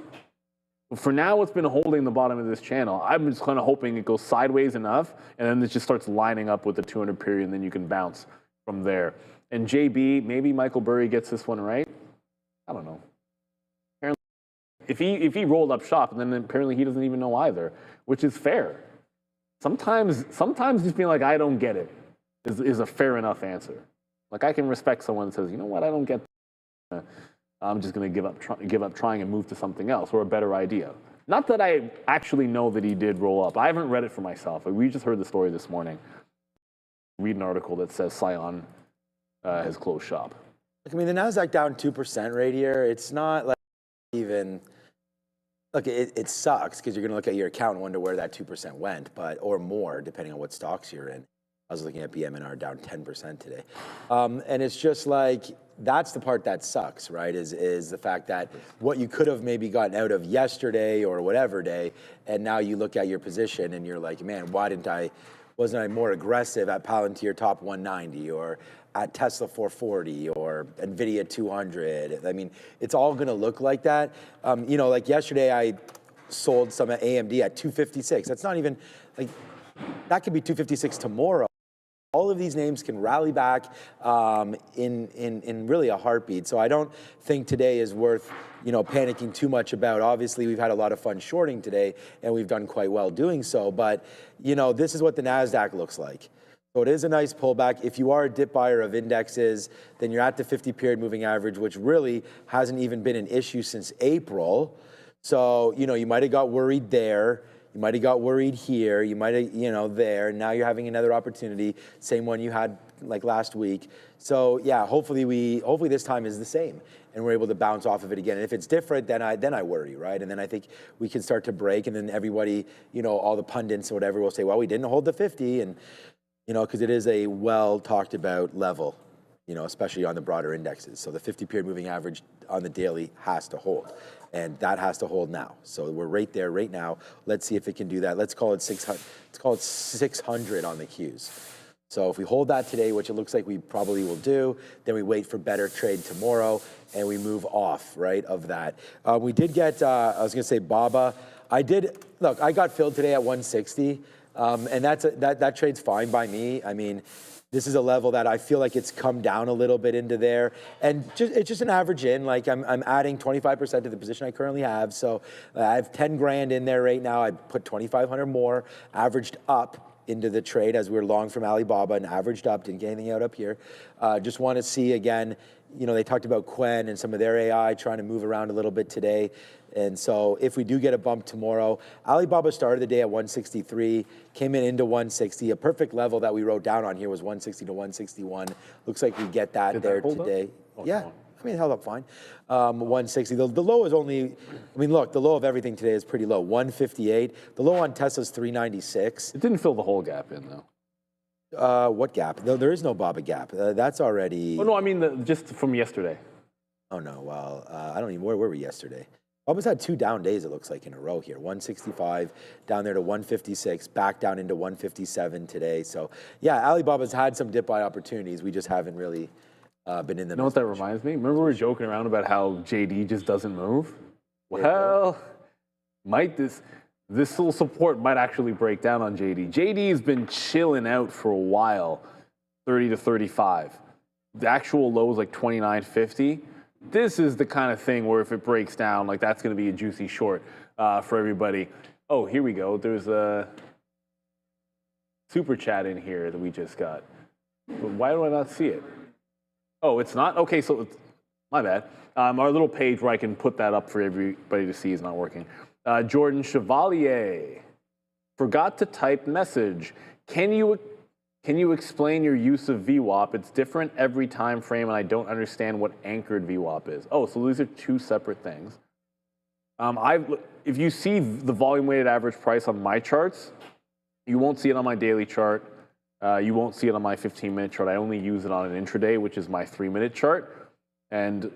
Speaker 3: For now, it's been holding the bottom of this channel. I'm just kind of hoping it goes sideways enough, and then it just starts lining up with the 200 period, and then you can bounce from there. And JB, maybe Michael Burry gets this one right. I don't know. Apparently, if he rolled up shop, and then apparently he doesn't even know either, which is fair. Sometimes just being like, I don't get it, is a fair enough answer. Like, I can respect someone that says, you know what, I don't get that. I'm just going to give up trying and move to something else or a better idea. Not that I actually know that he did roll up. I haven't read it for myself. We just heard the story this morning. Read an article that says Scion has closed shop.
Speaker 4: I mean, the Nasdaq down 2% right here. It's not like even. Look, it sucks because you're going to look at your account and wonder where that 2% went, or more, depending on what stocks you're in. I was looking at BMNR down 10% today. And it's just like, that's the part that sucks, right? Is the fact that what you could have maybe gotten out of yesterday or whatever day, and now you look at your position and you're like, man, wasn't I more aggressive at Palantir top 190 or at Tesla 440 or NVIDIA 200? I mean, it's all gonna look like that. You know, like yesterday I sold some at AMD at 256. That's not even, like, that could be 256 tomorrow. All of these names can rally back in really a heartbeat. So I don't think today is worth, you know, panicking too much about. Obviously, we've had a lot of fun shorting today, and we've done quite well doing so. But, you know, this is what the NASDAQ looks like. So it is a nice pullback. If you are a dip buyer of indexes, then you're at the 50-period moving average, which really hasn't even been an issue since April. So, you know, you might have got worried there. You might have got worried here. You might have, you know, there. Now you're having another opportunity, same one you had like last week. So yeah, hopefully this time is the same, and we're able to bounce off of it again. And if it's different, then I worry, right? And then I think we can start to break, and then everybody, you know, all the pundits or whatever will say, well, we didn't hold the 50, and you know, because it is a well talked about level, you know, especially on the broader indexes. So the 50-period moving average on the daily has to hold. And that has to hold now. So we're right there right now. Let's see if it can do that. Let's call it 600. Let's call it 600 on the Qs. So if we hold that today, which it looks like we probably will do, then we wait for better trade tomorrow and we move off, right, of that. We did get, I was gonna say BABA. I got filled today at 160, and that trade's fine by me. I mean, this is a level that I feel like it's come down a little bit into there, and it's just an average in. Like I'm adding 25% to the position I currently have, so I have 10 grand in there right now. I put 2,500 more, averaged up into the trade as we were long from Alibaba and averaged up. Didn't get anything out up here. Just want to see again. You know, they talked about Quen and some of their AI trying to move around a little bit today. And so if we do get a bump tomorrow, Alibaba started the day at 163, came into 160. A perfect level that we wrote down on here was 160 to 161. Looks like we get that there today. Yeah, I mean, it held up fine. 160. The low is only, I mean, look, the low of everything today is pretty low. 158. The low on Tesla's 396.
Speaker 3: It didn't fill the whole gap in, though.
Speaker 4: What gap? No, there is no BABA gap. That's already.
Speaker 3: Oh, no, I mean, just from yesterday.
Speaker 4: Oh, no. Well, I don't even, where were we yesterday? Almost had 2 down days, it looks like, in a row here. 165, down there to 156, back down into 157 today. So, yeah, Alibaba's had some dip buy opportunities. We just haven't really been in them.
Speaker 3: You know what that reminds me? Remember we were joking around about how JD just doesn't move? Well, this little support might actually break down on JD. JD's been chilling out for a while, 30 to 35. The actual low is like 29.50. This is the kind of thing where if it breaks down, like that's going to be a juicy short for everybody. Oh, here we go. There's a super chat in here that we just got. But why do I not see it? Oh, it's not? Okay, so it's, my bad. Our little page where I can put that up for everybody to see is not working. Jordan Chevalier. Forgot to type message. Can you explain your use of VWAP? It's different every time frame, and I don't understand what anchored VWAP is. Oh, so these are 2 separate things. If you see the volume-weighted average price on my charts, you won't see it on my daily chart. You won't see it on my 15-minute chart. I only use it on an intraday, which is my 3-minute chart. And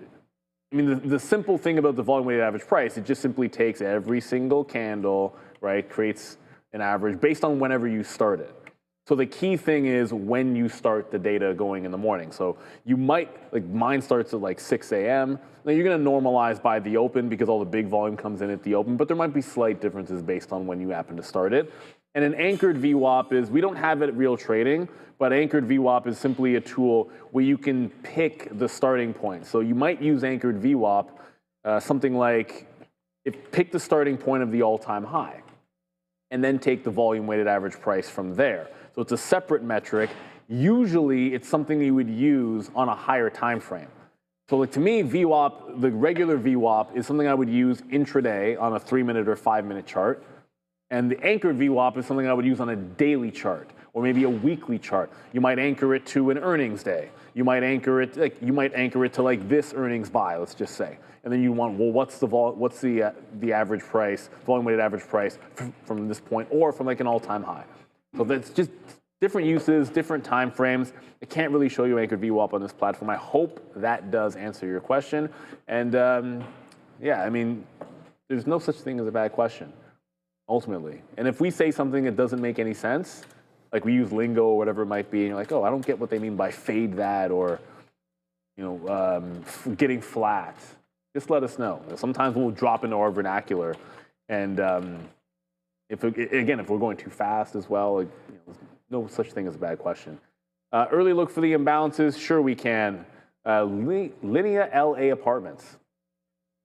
Speaker 3: I mean, the simple thing about the volume-weighted average price, it just simply takes every single candle, right, creates an average based on whenever you start it. So the key thing is when you start the data going in the morning. So you might, like mine starts at like 6 a.m. Now you're gonna normalize by the open because all the big volume comes in at the open, but there might be slight differences based on when you happen to start it. And an anchored VWAP is, we don't have it at Real Trading, but anchored VWAP is simply a tool where you can pick the starting point. So you might use anchored VWAP, something like, pick the starting point of the all-time high, and then take the volume-weighted average price from there. So it's a separate metric. Usually, it's something you would use on a higher time frame. So like to me, VWAP, the regular VWAP, is something I would use intraday on a 3-minute or 5-minute chart. And the anchored VWAP is something I would use on a daily chart or maybe a weekly chart. You might anchor it to an earnings day. You might anchor it to like this earnings buy, let's just say. And then you want, well, what's the average price, volume-weighted average price from this point, or from like an all-time high. So that's just different uses, different time frames. I can't really show you anchored VWAP on this platform. I hope that does answer your question. And yeah, I mean, there's no such thing as a bad question, ultimately. And if we say something that doesn't make any sense, like we use lingo or whatever it might be, and you're like, oh, I don't get what they mean by fade that or, you know, getting flat, just let us know. Sometimes we'll drop into our vernacular. And if we're going too fast as well, like, you know, no such thing as a bad question. Early look for the imbalances, sure we can. Linea LA Apartments,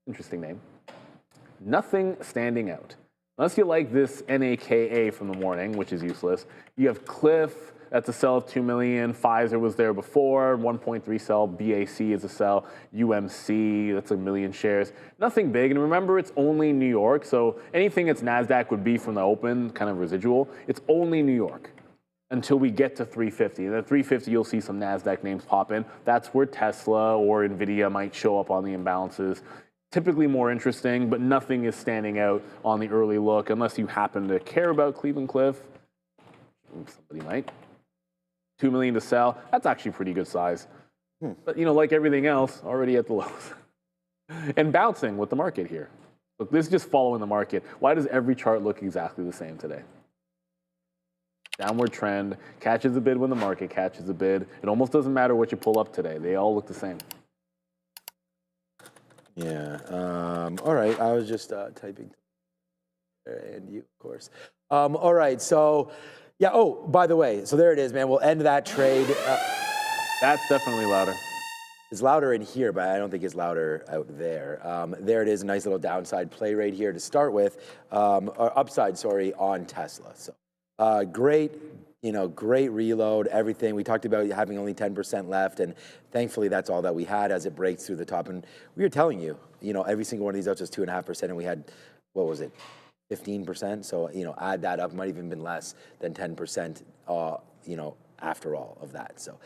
Speaker 3: interesting name. Nothing standing out. Unless you like this NAKA from the morning, which is useless. You have Cliff, that's a sell of 2 million. Pfizer was there before, 1.3 sell. BAC is a sell. UMC, that's 1 million shares. Nothing big, and remember, it's only New York, so anything that's NASDAQ would be from the open, kind of residual. It's only New York until we get to 350. And at 350, you'll see some NASDAQ names pop in. That's where Tesla or NVIDIA might show up on the imbalances. Typically more interesting, but nothing is standing out on the early look unless you happen to care about Cleveland Cliff. Somebody might. 2 million to sell. That's actually pretty good size. But, you know, like everything else, already at the lows. And bouncing with the market here. Look, this is just following the market. Why does every chart look exactly the same today? Downward trend, catches a bid when the market catches a bid. It almost doesn't matter what you pull up today. They all look the same.
Speaker 4: Yeah. All right. I was just typing. And you, of course. All right. So, yeah. Oh, by the way, so there it is, man. We'll end that trade.
Speaker 3: That's definitely louder.
Speaker 4: It's louder in here, but I don't think it's louder out there. There it is, a nice little downside play right here to start with, or upside, sorry, on Tesla. So great, you know, great reload, everything. We talked about having only 10% left, and thankfully that's all that we had as it breaks through the top. And we were telling you, you know, every single one of these outs was 2.5%, and we had, what was it, 15%? So, you know, add that up, it might even been less than 10%, you know, after all of that. So.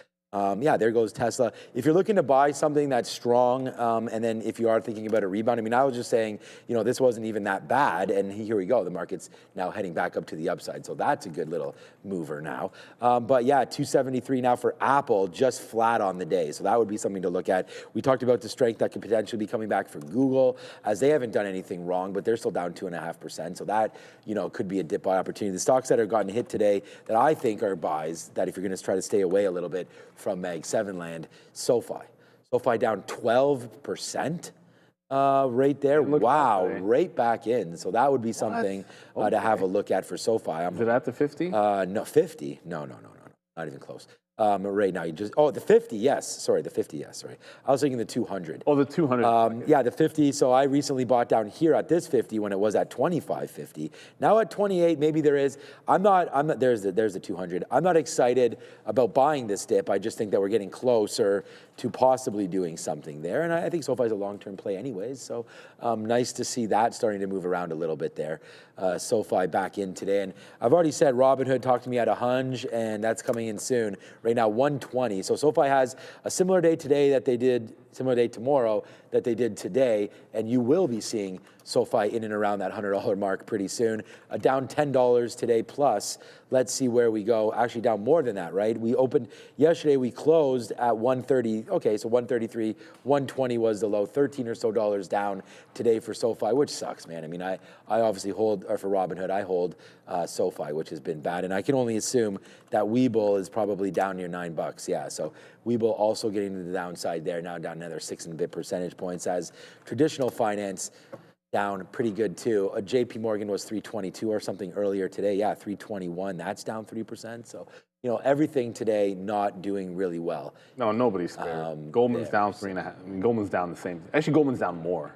Speaker 4: Yeah, there goes Tesla. If you're looking to buy something that's strong, and then if you are thinking about a rebound, I mean, I was just saying, you know, this wasn't even that bad, and here we go. The market's now heading back up to the upside, so that's a good little mover now. But yeah, 273 now for Apple, just flat on the day, so that would be something to look at. We talked about the strength that could potentially be coming back for Google, as they haven't done anything wrong, but they're still down 2.5%, so that, you know, could be a dip buy opportunity. The stocks that have gotten hit today that I think are buys, that if you're going to try to stay away a little bit from Mag 7 land, SoFi. SoFi down 12% right there. Wow, right back in. So that would be something to have a look at for SoFi.
Speaker 3: Is it at the 50?
Speaker 4: No, 50. No, not even close. Right now, you just, oh, the 50, yes. Sorry, the 50, yes, sorry. I was thinking the 200.
Speaker 3: Oh, the 200.
Speaker 4: Yeah, the 50. So I recently bought down here at this 50 when it was at 25.50. Now at 28, maybe there is. I'm not, there's the 200. I'm not excited about buying this dip. I just think that we're getting closer to possibly doing something there. And I think SoFi is a long-term play anyways. So nice to see that starting to move around a little bit there. SoFi back in today. And I've already said Robinhood talked to me at a hunch, and that's coming in soon. Right now, 120. So SoFi has a similar day today that they did, similar day tomorrow that they did today, and you will be seeing SoFi in and around that $100 mark pretty soon. Down $10 today plus. Let's see where we go. Actually down more than that, right? We opened yesterday, we closed at 130. Okay, so 133, 120 was the low, 13 or so dollars down today for SoFi, which sucks, man. I mean, I obviously hold, or for Robinhood, I hold SoFi, which has been bad. And I can only assume that Webull is probably down near $9. Yeah, so Webull also getting to the downside there, now down another 6 and a bit percentage points, as traditional finance down pretty good too. JP Morgan was 322 or something earlier today. Yeah, 321. That's down 3%. So, you know, everything today not doing really well.
Speaker 3: No, nobody's scared. Goldman's down 3.5. I mean, Goldman's down the same. Actually, Goldman's down more.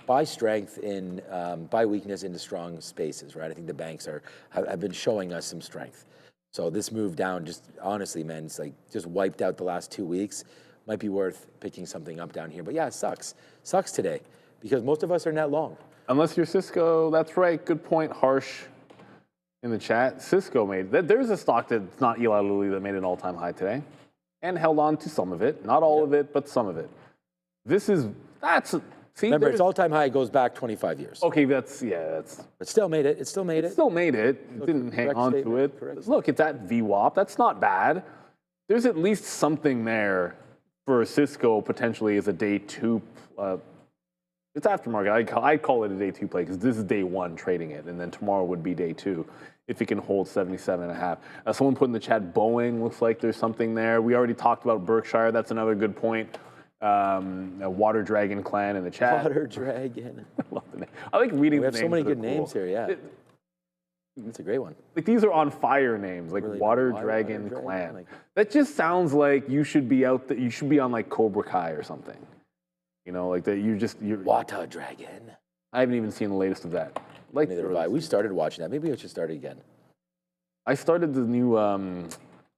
Speaker 4: Buy strength in, buy weakness into strong spaces, right? I think the banks have been showing us some strength. So this move down, just honestly, man, it's like just wiped out the last 2 weeks. Might be worth picking something up down here. But yeah, it sucks. Sucks today, because most of us are net long.
Speaker 3: Unless you're Cisco, that's right. Good point, Harsh, in the chat. Cisco made, there's a stock that's not Eli Lilly that made an all-time high today and held on to some of it. Not all of it, but some of it. See,
Speaker 4: Remember, its
Speaker 3: there's-
Speaker 4: all-time high goes back 25 years.
Speaker 3: Okay, but
Speaker 4: still made it. It still made it.
Speaker 3: still made it. It didn't hang
Speaker 4: correct
Speaker 3: on to
Speaker 4: statement,
Speaker 3: it.
Speaker 4: correct
Speaker 3: Look, it's at VWAP. That's not bad. There's at least something there for Cisco potentially as a day two. It's aftermarket. I call it a day two play because this is day one trading it, and then tomorrow would be day two if it can hold 77.5. Someone put in the chat, Boeing looks like there's something there. We already talked about Berkshire. That's another good point. A Water Dragon clan in the chat.
Speaker 4: Water Dragon.
Speaker 3: I love the name. I like reading
Speaker 4: We
Speaker 3: the
Speaker 4: have
Speaker 3: names.
Speaker 4: so many
Speaker 3: that are
Speaker 4: good
Speaker 3: cool.
Speaker 4: names here, yeah. It's a great one.
Speaker 3: Like these are on fire names, like
Speaker 4: Really
Speaker 3: Water
Speaker 4: Water
Speaker 3: Dragon
Speaker 4: Dragon,
Speaker 3: Clan.
Speaker 4: like-
Speaker 3: That just sounds like you should be out. You should be on like Cobra Kai or something. You know, like that. You're.
Speaker 4: Water Dragon.
Speaker 3: I haven't even seen the latest of that. Like
Speaker 4: Neither have I. We started watching that. Maybe I should start again.
Speaker 3: I started the new.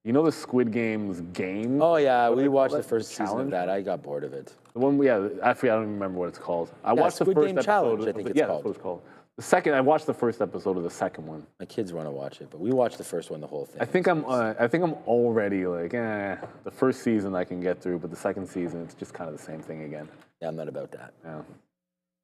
Speaker 3: You know the Squid Games game.
Speaker 4: Oh yeah,
Speaker 3: What do
Speaker 4: we
Speaker 3: they
Speaker 4: watched
Speaker 3: call
Speaker 4: the
Speaker 3: it?
Speaker 4: first season of
Speaker 3: challenge?
Speaker 4: that. I got bored of it.
Speaker 3: The one, yeah, actually, I don't even remember what it's called. I watched the
Speaker 4: Squid
Speaker 3: first
Speaker 4: Game
Speaker 3: episode.
Speaker 4: Challenge, I
Speaker 3: of
Speaker 4: think
Speaker 3: the-
Speaker 4: it's
Speaker 3: yeah,
Speaker 4: called.
Speaker 3: that's what it's called. The second, I watched the first episode of the second one.
Speaker 4: My kids want to watch it, but we watched the first one, the whole thing.
Speaker 3: I think I'm already like, the first season I can get through, but the second season it's just kind of the same thing again.
Speaker 4: Yeah, I'm not about that.
Speaker 3: Yeah.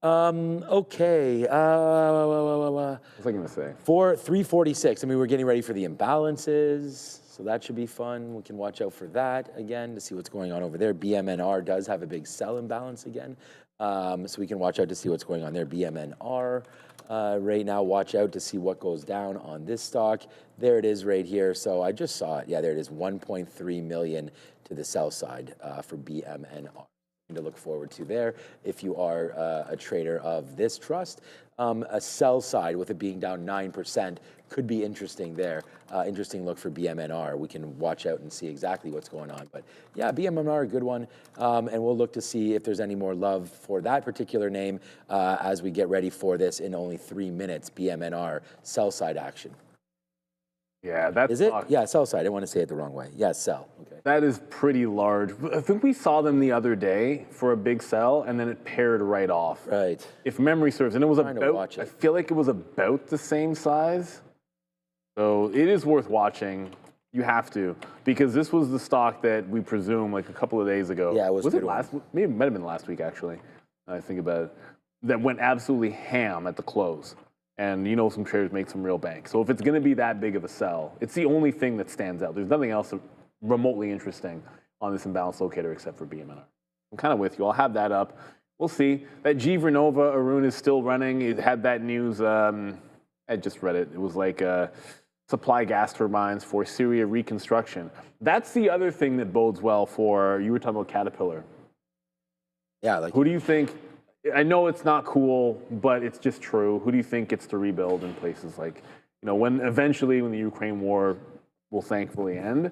Speaker 4: Okay.
Speaker 3: What was I gonna say?
Speaker 4: 346. I mean, we're getting ready for the imbalances, so that should be fun. We can watch out for that again to see what's going on over there. BMNR does have a big sell imbalance again, so we can watch out to see what's going on there. BMNR right now, watch out to see what goes down on this stock. There it is right here. So I just saw it. Yeah, there it is. 1.3 million to the sell side for BMNR. To look forward to there. If you are a trader of this trust, a sell side with it being down 9% could be interesting there. Interesting look for BMNR. We can watch out and see exactly what's going on. But yeah, BMNR, a good one. And we'll look to see if there's any more love for that particular name as we get ready for this in only 3 minutes. BMNR, sell side action.
Speaker 3: Yeah, that's
Speaker 4: Is it? Yeah, sell side. I didn't want to say it the wrong way. Yeah, sell. Okay.
Speaker 3: That is pretty large. I think we saw them the other day for a big sell, and then it paired right off.
Speaker 4: Right.
Speaker 3: If memory serves, and it was
Speaker 4: Trying to watch
Speaker 3: I
Speaker 4: it.
Speaker 3: feel like it was about the same size. So it is worth watching. You have to, because this was the stock that we presume like a couple of days ago.
Speaker 4: Yeah, it was a
Speaker 3: Was it
Speaker 4: good one.
Speaker 3: last? Maybe it might have been last week actually. I think about it. That went absolutely ham at the close. And you know some traders make some real bank. So if it's going to be that big of a sell, it's the only thing that stands out. There's nothing else remotely interesting on this imbalance locator except for BMNR. I'm kind of with you. I'll have that up. We'll see. That G Vernova Arun is still running. It had that news. I just read it. It was like supply gas turbines for Syria reconstruction. That's the other thing that bodes well for, you were talking about Caterpillar.
Speaker 4: Yeah, like
Speaker 3: Who do you think, I know it's not cool, but it's just true. Who do you think gets to rebuild in places like, you know, when eventually when the Ukraine war will thankfully end,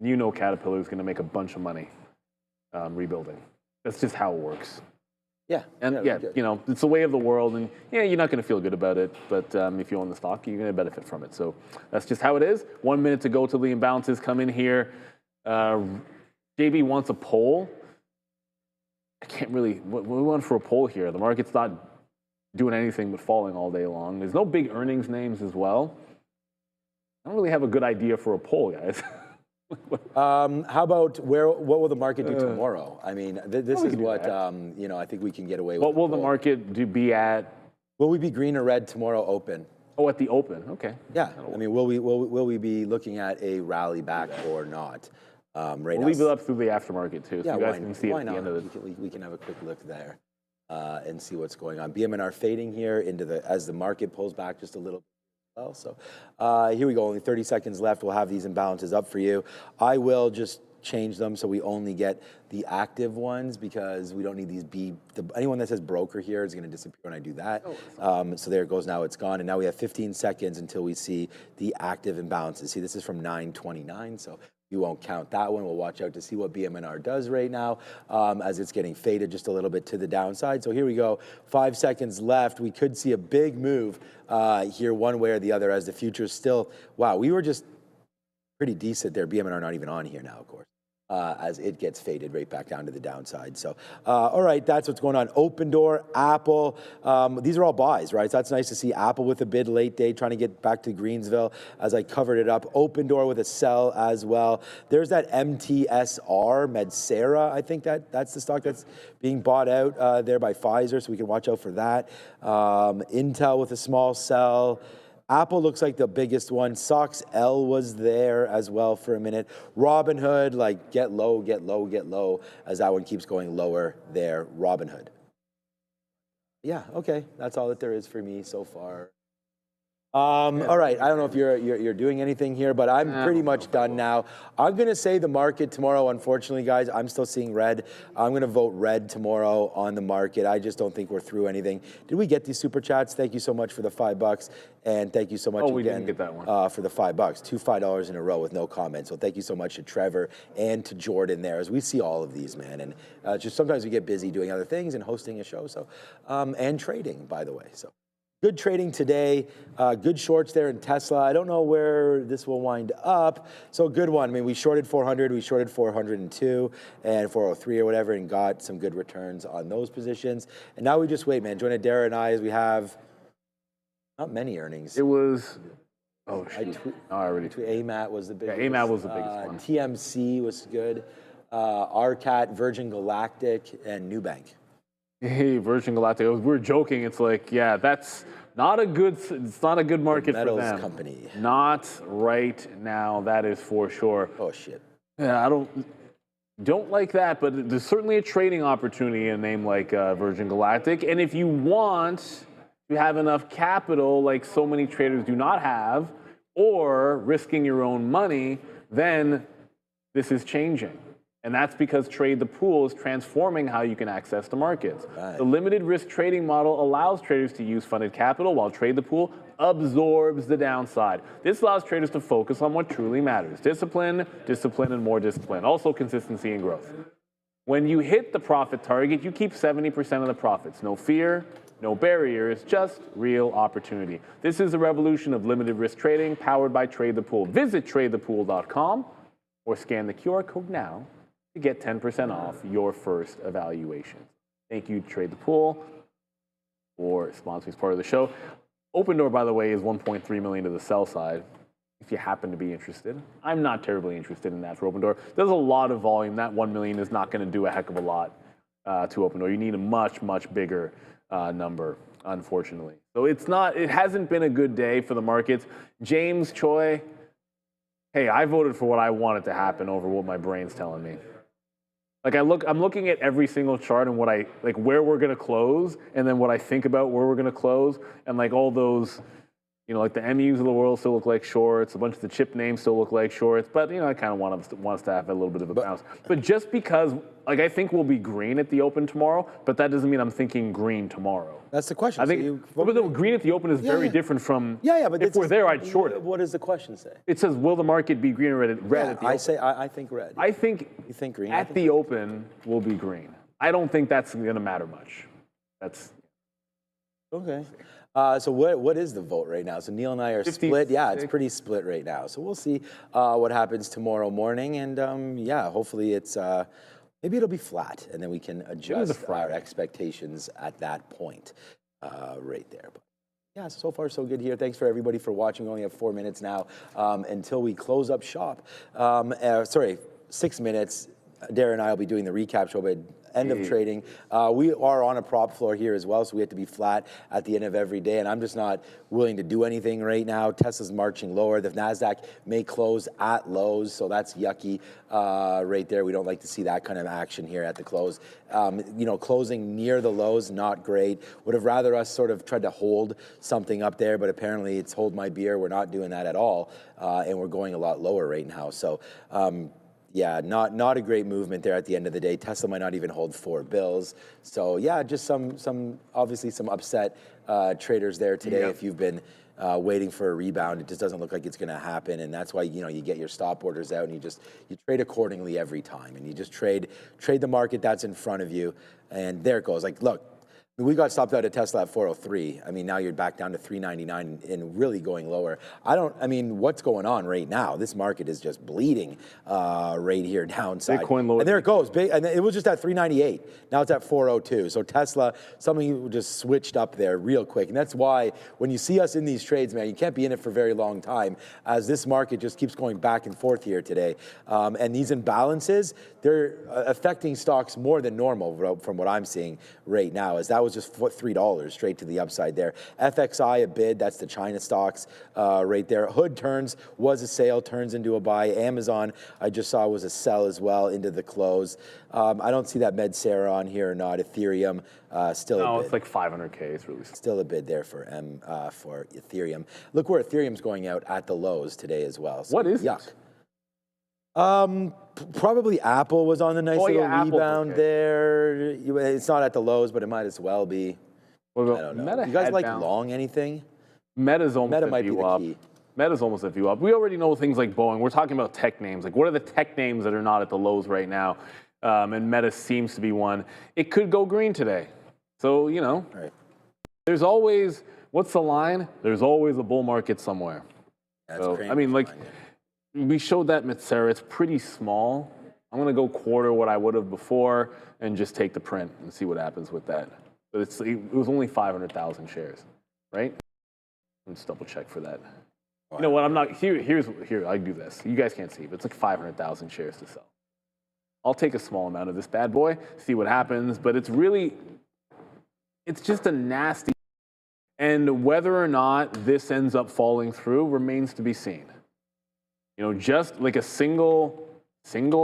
Speaker 3: you know Caterpillar is going to make a bunch of money rebuilding. That's just how it works.
Speaker 4: yeah.
Speaker 3: And yeah, you know, it's the way of the world, and yeah, you're not going to feel good about it, but if you own the stock, you're going to benefit from it. So that's just how it is. 1 minute to go till the imbalances come in here. JB wants a poll. I can't really, what we want for a poll here? The market's not doing anything but falling all day long. There's no big earnings names as well. I don't really have a good idea for a poll, guys.
Speaker 4: How about what will the market do tomorrow? I mean, this
Speaker 3: we
Speaker 4: is
Speaker 3: can do
Speaker 4: what,
Speaker 3: that.
Speaker 4: you know, I think we can get away with.
Speaker 3: What will the
Speaker 4: poll.
Speaker 3: market be at?
Speaker 4: Will we be green or red tomorrow open?
Speaker 3: Oh, at the open, okay.
Speaker 4: Yeah, I mean, will we be looking at a rally back or not? Right
Speaker 3: We'll
Speaker 4: now,
Speaker 3: leave it up through the aftermarket too, so
Speaker 4: yeah,
Speaker 3: you guys can see
Speaker 4: why
Speaker 3: at the
Speaker 4: not?
Speaker 3: end of it.
Speaker 4: We can have a quick look there and see what's going on. BMNR fading here into as the market pulls back just a little bit. Well, so here we go. Only 30 seconds left. We'll have these imbalances up for you. I will just change them so we only get the active ones because we don't need these anyone that says broker here is going to disappear when I do that. So there it goes. Now it's gone. And now we have 15 seconds until we see the active imbalances. See, this is from 9:29. So you won't count that one. We'll watch out to see what BMNR does right now as it's getting faded just a little bit to the downside. So here we go. 5 seconds left. We could see a big move here one way or the other as the future still, wow, we were just pretty decent there. BMNR not even on here now, of course. as it gets faded right back down to the downside. So, all right, that's what's going on. Open Door, Apple, these are all buys, right? So that's nice to see Apple with a bid late day, trying to get back to Greensville as I covered it up. Open Door with a sell as well. There's that MTSR, Medsera, I think that's the stock that's being bought out there by Pfizer, so we can watch out for that. Intel with a small sell. Apple looks like the biggest one. Sox L was there as well for a minute. Robinhood, like get low, get low, get low, as that one keeps going lower there. Robinhood. Yeah, okay. That's all that there is for me so far. All right, I don't know if you're doing anything here, but I'm pretty much done now. I'm gonna say the market tomorrow, unfortunately, guys, I'm still seeing red. I'm gonna vote red tomorrow on the market. I just don't think we're through anything. Did we get these super chats? Thank you so much for the $5, and thank you so much
Speaker 3: we
Speaker 4: again
Speaker 3: didn't get that one.
Speaker 4: for the $5. Two $5 in a row with no comments. So thank you so much to Trevor and to Jordan there, as we see all of these, man. And just sometimes we get busy doing other things and hosting a show, so and trading, by the way. So. Good trading today, good shorts there in Tesla. I don't know where this will wind up. So good one. I mean, we shorted 400, we shorted 402 and 403 or whatever, and got some good returns on those positions. And now we just wait, man. Join Adara and I as we have not many earnings.
Speaker 3: It was, oh, shoot. I already
Speaker 4: AMAT was the biggest.
Speaker 3: Yeah, AMAT was the biggest one.
Speaker 4: TMC was good. RCAT, Virgin Galactic, and Nubank.
Speaker 3: Hey, Virgin Galactic. We're joking. It's like, yeah, that's not a good. It's not a good market for them.
Speaker 4: Metals company.
Speaker 3: Not right now. That is for sure.
Speaker 4: Oh shit.
Speaker 3: Yeah, I don't like that, but there's certainly a trading opportunity in a name like Virgin Galactic. And if you want to have enough capital, like so many traders do not have, or risking your own money, then this is changing. And that's because Trade the Pool is transforming how you can access the markets. Right. The limited risk trading model allows traders to use funded capital, while Trade the Pool absorbs the downside. This allows traders to focus on what truly matters: discipline, discipline, and more discipline. Also consistency and growth. When you hit the profit target, you keep 70% of the profits. No fear, no barriers, just real opportunity. This is the revolution of limited risk trading powered by Trade the Pool. Visit tradethepool.com or scan the QR code now to get 10% off your first evaluation. Thank you, Trade the Pool, for sponsoring as part of the show. Open Door, by the way, is 1.3 million to the sell side, if you happen to be interested. I'm not terribly interested in that for Open Door. There's a lot of volume. That 1 million is not going to do a heck of a lot to Open Door. You need a much, much bigger number, unfortunately. So it hasn't been a good day for the markets. James Choi, hey, I voted for what I wanted to happen over what my brain's telling me. Like I'm looking at every single chart and where we're gonna close, and then what I think about where we're gonna close, and like all those, like the MUs of the world still look like shorts. A bunch of the chip names still look like shorts, but I kind of want us to have a little bit of a bounce. But just because, I think we'll be green at the open tomorrow, but that doesn't mean I'm thinking green tomorrow.
Speaker 4: That's the question.
Speaker 3: I think green at the open is very different from.
Speaker 4: But
Speaker 3: if we're there, I'd short it.
Speaker 4: What does the question say?
Speaker 3: It says, will the market be green or red at the open?
Speaker 4: I think red.
Speaker 3: I think
Speaker 4: you think green
Speaker 3: at the open will be green. I don't think that's going to matter much. That's
Speaker 4: okay. So what is the vote right now? So Neil and I are split. Yeah, it's pretty split right now. So we'll see what happens tomorrow morning, and hopefully it's maybe it'll be flat, and then we can adjust our expectations at that point right there. But yeah, so far so good here. Thanks for everybody for watching. We only have 4 minutes now until we close up shop. 6 minutes. Darren and I will be doing the recap show, but end of trading. We are on a prop floor here as well, so we have to be flat at the end of every day, and I'm just not willing to do anything right now. Tesla's marching lower. The NASDAQ may close at lows, so that's yucky right there. We don't like to see that kind of action here at the close. Closing near the lows, not great. Would have rather us sort of tried to hold something up there, but apparently it's hold my beer. We're not doing that at all, and we're going a lot lower right now. So, yeah, not a great movement there at the end of the day. Tesla might not even hold 4 bills. So yeah, just some obviously some upset traders there today. Yep. If you've been waiting for a rebound, it just doesn't look like it's going to happen, and that's why you get your stop orders out and you trade accordingly every time, and you just trade the market that's in front of you, and there it goes. Like, look, We got stopped out at Tesla at 403. I mean, now you're back down to 399 and really going lower. I mean, what's going on right now? This market is just bleeding right here downside.
Speaker 3: Bitcoin low.
Speaker 4: And there it goes. And it was just at 398. Now it's at 402. So Tesla, something just switched up there real quick. And that's why when you see us in these trades, man, you can't be in it for a very long time as this market just keeps going back and forth here today. And these imbalances, they're affecting stocks more than normal from what I'm seeing right now, as that was just $3 straight to the upside there. FXI a bid, that's the China stocks right there. Hood turns, was a sale, turns into a buy. Amazon, I just saw was a sell as well into the close. I don't see that MedSera on here or not. Ethereum, still a bid.
Speaker 3: No, it's like 500K. It's really
Speaker 4: Still a bid there for Ethereum. Look where Ethereum's going out at the lows today as well. So,
Speaker 3: what is
Speaker 4: yuck.
Speaker 3: it?
Speaker 4: Probably Apple was on the nice little rebound
Speaker 3: okay.
Speaker 4: there. It's not at the lows, but it might as well be. I don't know.
Speaker 3: Meta
Speaker 4: You guys like
Speaker 3: down.
Speaker 4: long anything?
Speaker 3: Meta's almost
Speaker 4: Meta
Speaker 3: a
Speaker 4: might be
Speaker 3: view
Speaker 4: the
Speaker 3: up.
Speaker 4: key.
Speaker 3: Meta's almost a view up. We already know things like Boeing. We're talking about tech names. Like, what are the tech names that are not at the lows right now? And Meta seems to be one. It could go green today. So, you know,
Speaker 4: Right.
Speaker 3: there's always, what's the line? There's always a bull market somewhere.
Speaker 4: That's
Speaker 3: So,
Speaker 4: Kramer's
Speaker 3: I mean, like,
Speaker 4: line, yeah.
Speaker 3: we showed that MedSera. It's pretty small. I'm going to go quarter what I would have before and just take the print and see what happens with that. But it was only 500,000 shares, right? Let's double check for that. You know what? I'm not here. Here, I do this. You guys can't see, but it's like 500,000 shares to sell. I'll take a small amount of this bad boy, see what happens. But it's just a nasty. And whether or not this ends up falling through remains to be seen. You know, just like a single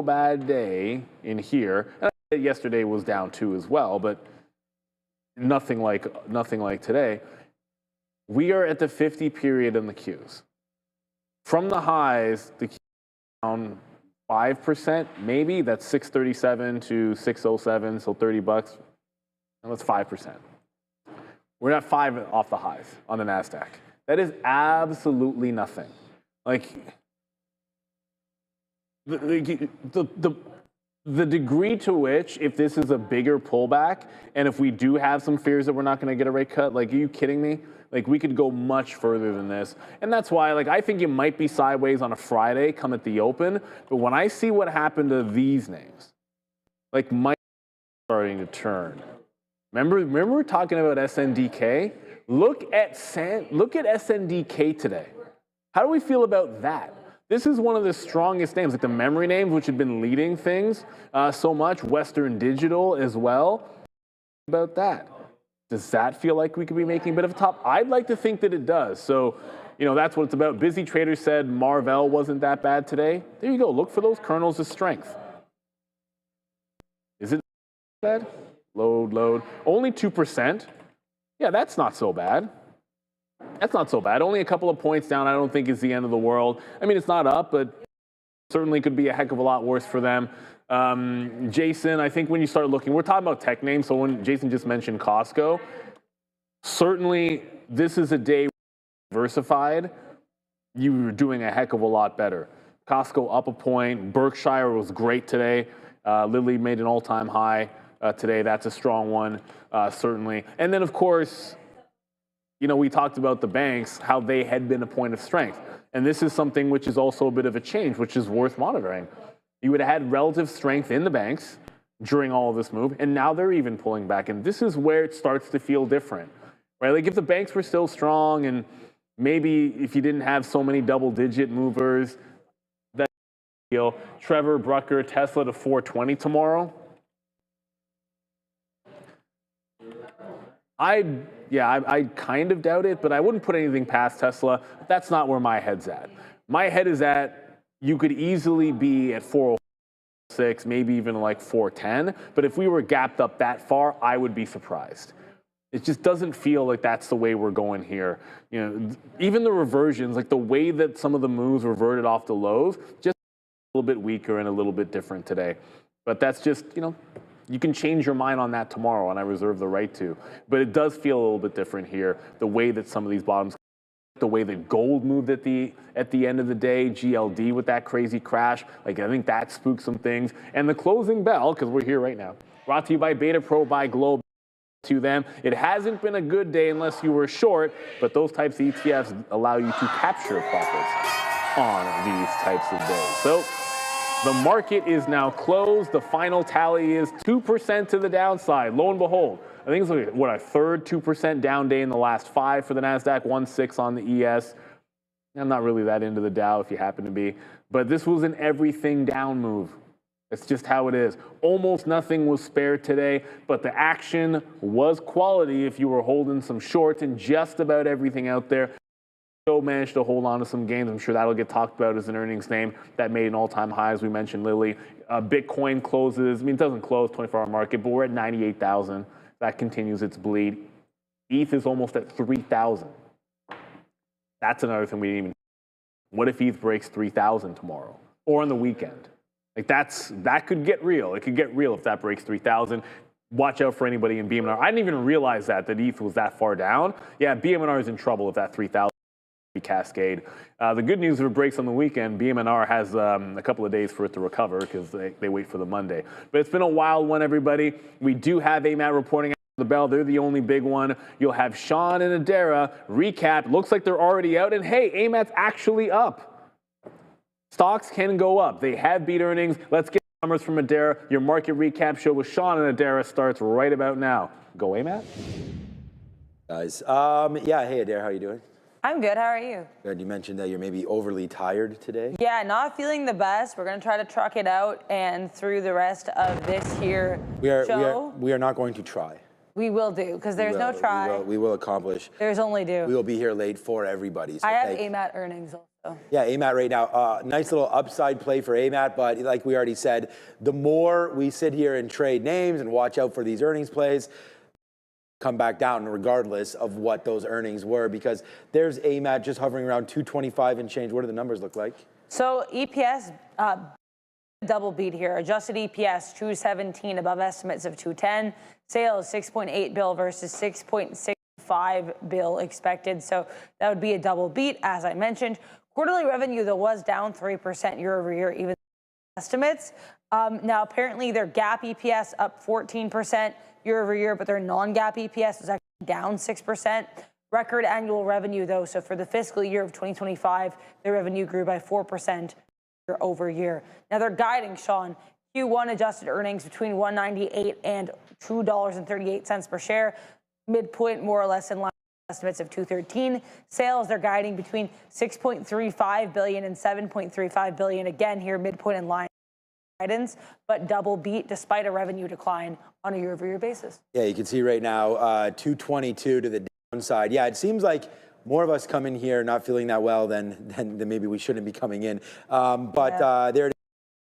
Speaker 3: bad day in here. And yesterday was down too as well, but nothing like today. We are at the 50 period in the Qs. From the highs, the Q down 5%, maybe. That's 637 to 607, so $30. And that's 5%. We're at 5 off the highs on the NASDAQ. That is absolutely nothing. Like, the degree to which, if this is a bigger pullback, and if we do have some fears that we're not going to get a rate cut, like, are you kidding me? Like, we could go much further than this. And that's why, like, I think it might be sideways on a Friday, come at the open. But when I see what happened to these names, like, my starting to turn. Remember we're talking about SNDK? Look at SNDK today. How do we feel about that? This is one of the strongest names, like the memory names, which have been leading things so much. Western Digital as well. About that. Does that feel like we could be making a bit of a top? I'd like to think that it does. So, you know, that's what it's about. Busy Trader said Marvell wasn't that bad today. There you go. Look for those kernels of strength. Is it bad? Load. Only 2%. Yeah, that's not so bad. That's not so bad. Only a couple of points down, I don't think is the end of the world. I mean, it's not up, but certainly could be a heck of a lot worse for them. Jason, I think when you start looking, we're talking about tech names, so when Jason just mentioned Costco, certainly this is a day diversified, you were doing a heck of a lot better. Costco up a point. Berkshire was great today. Lilly made an all-time high today. That's a strong one, certainly. And then, of course, you know, we talked about the banks, how they had been a point of strength. And this is something which is also a bit of a change, which is worth monitoring. You would have had relative strength in the banks during all of this move, and now they're even pulling back. And this is where it starts to feel different, right? Like if the banks were still strong and maybe if you didn't have so many double-digit movers, that deal. Trevor Brucker, Tesla to 420 tomorrow. I kind of doubt it, but I wouldn't put anything past Tesla. That's not where my head's at. My head is at, you could easily be at 406, maybe even like 410. But if we were gapped up that far, I would be surprised. It just doesn't feel like that's the way we're going here. You know, even the reversions, like the way that some of the moves reverted off the lows, just a little bit weaker and a little bit different today. But that's just, you know, you can change your mind on that tomorrow, and I reserve the right to. But it does feel a little bit different here, the way that some of these bottoms, the way that gold moved at the end of the day, GLD with that crazy crash, like I think that spooked some things. And the closing bell, because we're here right now, brought to you by Beta Pro by Globe. to them. It hasn't been a good day unless you were short, but those types of ETFs allow you to capture profits on these types of days. So the market is now closed. The final tally is 2% to the downside. Lo and behold, I think it's like, what, a third 2% down day in the last 5 for the NASDAQ, 1.6 on the ES. I'm not really that into the Dow if you happen to be, but this was an everything down move. It's just how it is. Almost nothing was spared today, but the action was quality if you were holding some shorts and just about everything out there. So managed to hold on to some gains. I'm sure that'll get talked about as an earnings name that made an all-time high, as we mentioned, Lily. Bitcoin closes, I mean, it doesn't close 24-hour market, but we're at 98,000. That continues its bleed. ETH is almost at 3,000. That's another thing we didn't even. What if ETH breaks 3,000 tomorrow or on the weekend? Like that could get real. It could get real if that breaks 3,000. Watch out for anybody in BMNR. I didn't even realize that ETH was that far down. Yeah, BMNR is in trouble if that 3,000 cascade. The good news if it breaks on the weekend, BMNR has a couple of days for it to recover because they wait for the Monday. But it's been a wild one, everybody. We do have AMAT reporting the bell. They're the only big one. You'll have Sean and Adara recap. Looks like they're already out. And hey, AMAT's actually up. Stocks can go up. They have beat earnings. Let's get numbers from Adara. Your market recap show with Sean and Adara starts right about now. Go AMAT.
Speaker 4: Guys, yeah, hey Adara, how you doing?
Speaker 7: I'm good. How are you?
Speaker 4: Good. You mentioned that you're maybe overly tired today.
Speaker 7: Yeah, not feeling the best. We're going to try to truck it out and through the rest of this here show.
Speaker 4: We are not going to try.
Speaker 7: We will do, because there's no try.
Speaker 4: We will accomplish.
Speaker 7: There's only do.
Speaker 4: We will be here late for everybody. So
Speaker 7: I have AMAT earnings also.
Speaker 4: Yeah, AMAT right now. Nice little upside play for AMAT, but like we already said, the more we sit here and trade names and watch out for these earnings plays, come back down regardless of what those earnings were, because there's AMAT just hovering around 225 and change. What do the numbers look like? So
Speaker 7: EPS, double beat here. Adjusted EPS 217 above estimates of 210. Sales 6.8 bill versus 6.65 bill expected. So that would be a double beat, as I mentioned. Quarterly revenue, though, was down 3% year over year, even estimates. Now, apparently, their GAAP EPS up 14% year over year, but their non-GAAP EPS is actually down 6%. Record annual revenue, though, so for the fiscal year of 2025, their revenue grew by 4% year over year. Now, they're guiding, Sean, Q1 adjusted earnings between $1.98 and $2.38 per share. Midpoint more or less in line with estimates of $2.13. Sales, they're guiding between $6.35 billion and $7.35 billion. Again, here midpoint in line with guidance, but double beat despite a revenue decline on a year-over-year basis.
Speaker 4: Yeah, you can see right now 222 to the downside. Yeah, it seems like more of us come in here not feeling that well than maybe we shouldn't be coming in. There it is.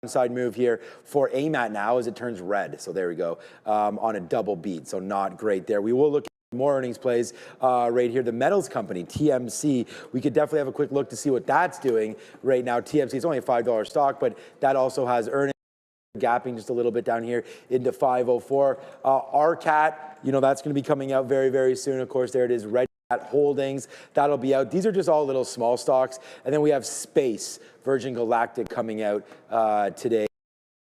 Speaker 4: Downside move here for AMAT now as it turns red. So there we go on a double beat. So not great there. We will look at more earnings plays right here. The metals company, TMC, we could definitely have a quick look to see what that's doing right now. TMC is only a $5 stock, but that also has earnings gapping just a little bit down here into 504. RCAT, you know, that's going to be coming out very, very soon. Of course, there it is, Red Cat Holdings. That'll be out. These are just all little small stocks. And then we have Space, Virgin Galactic coming out today.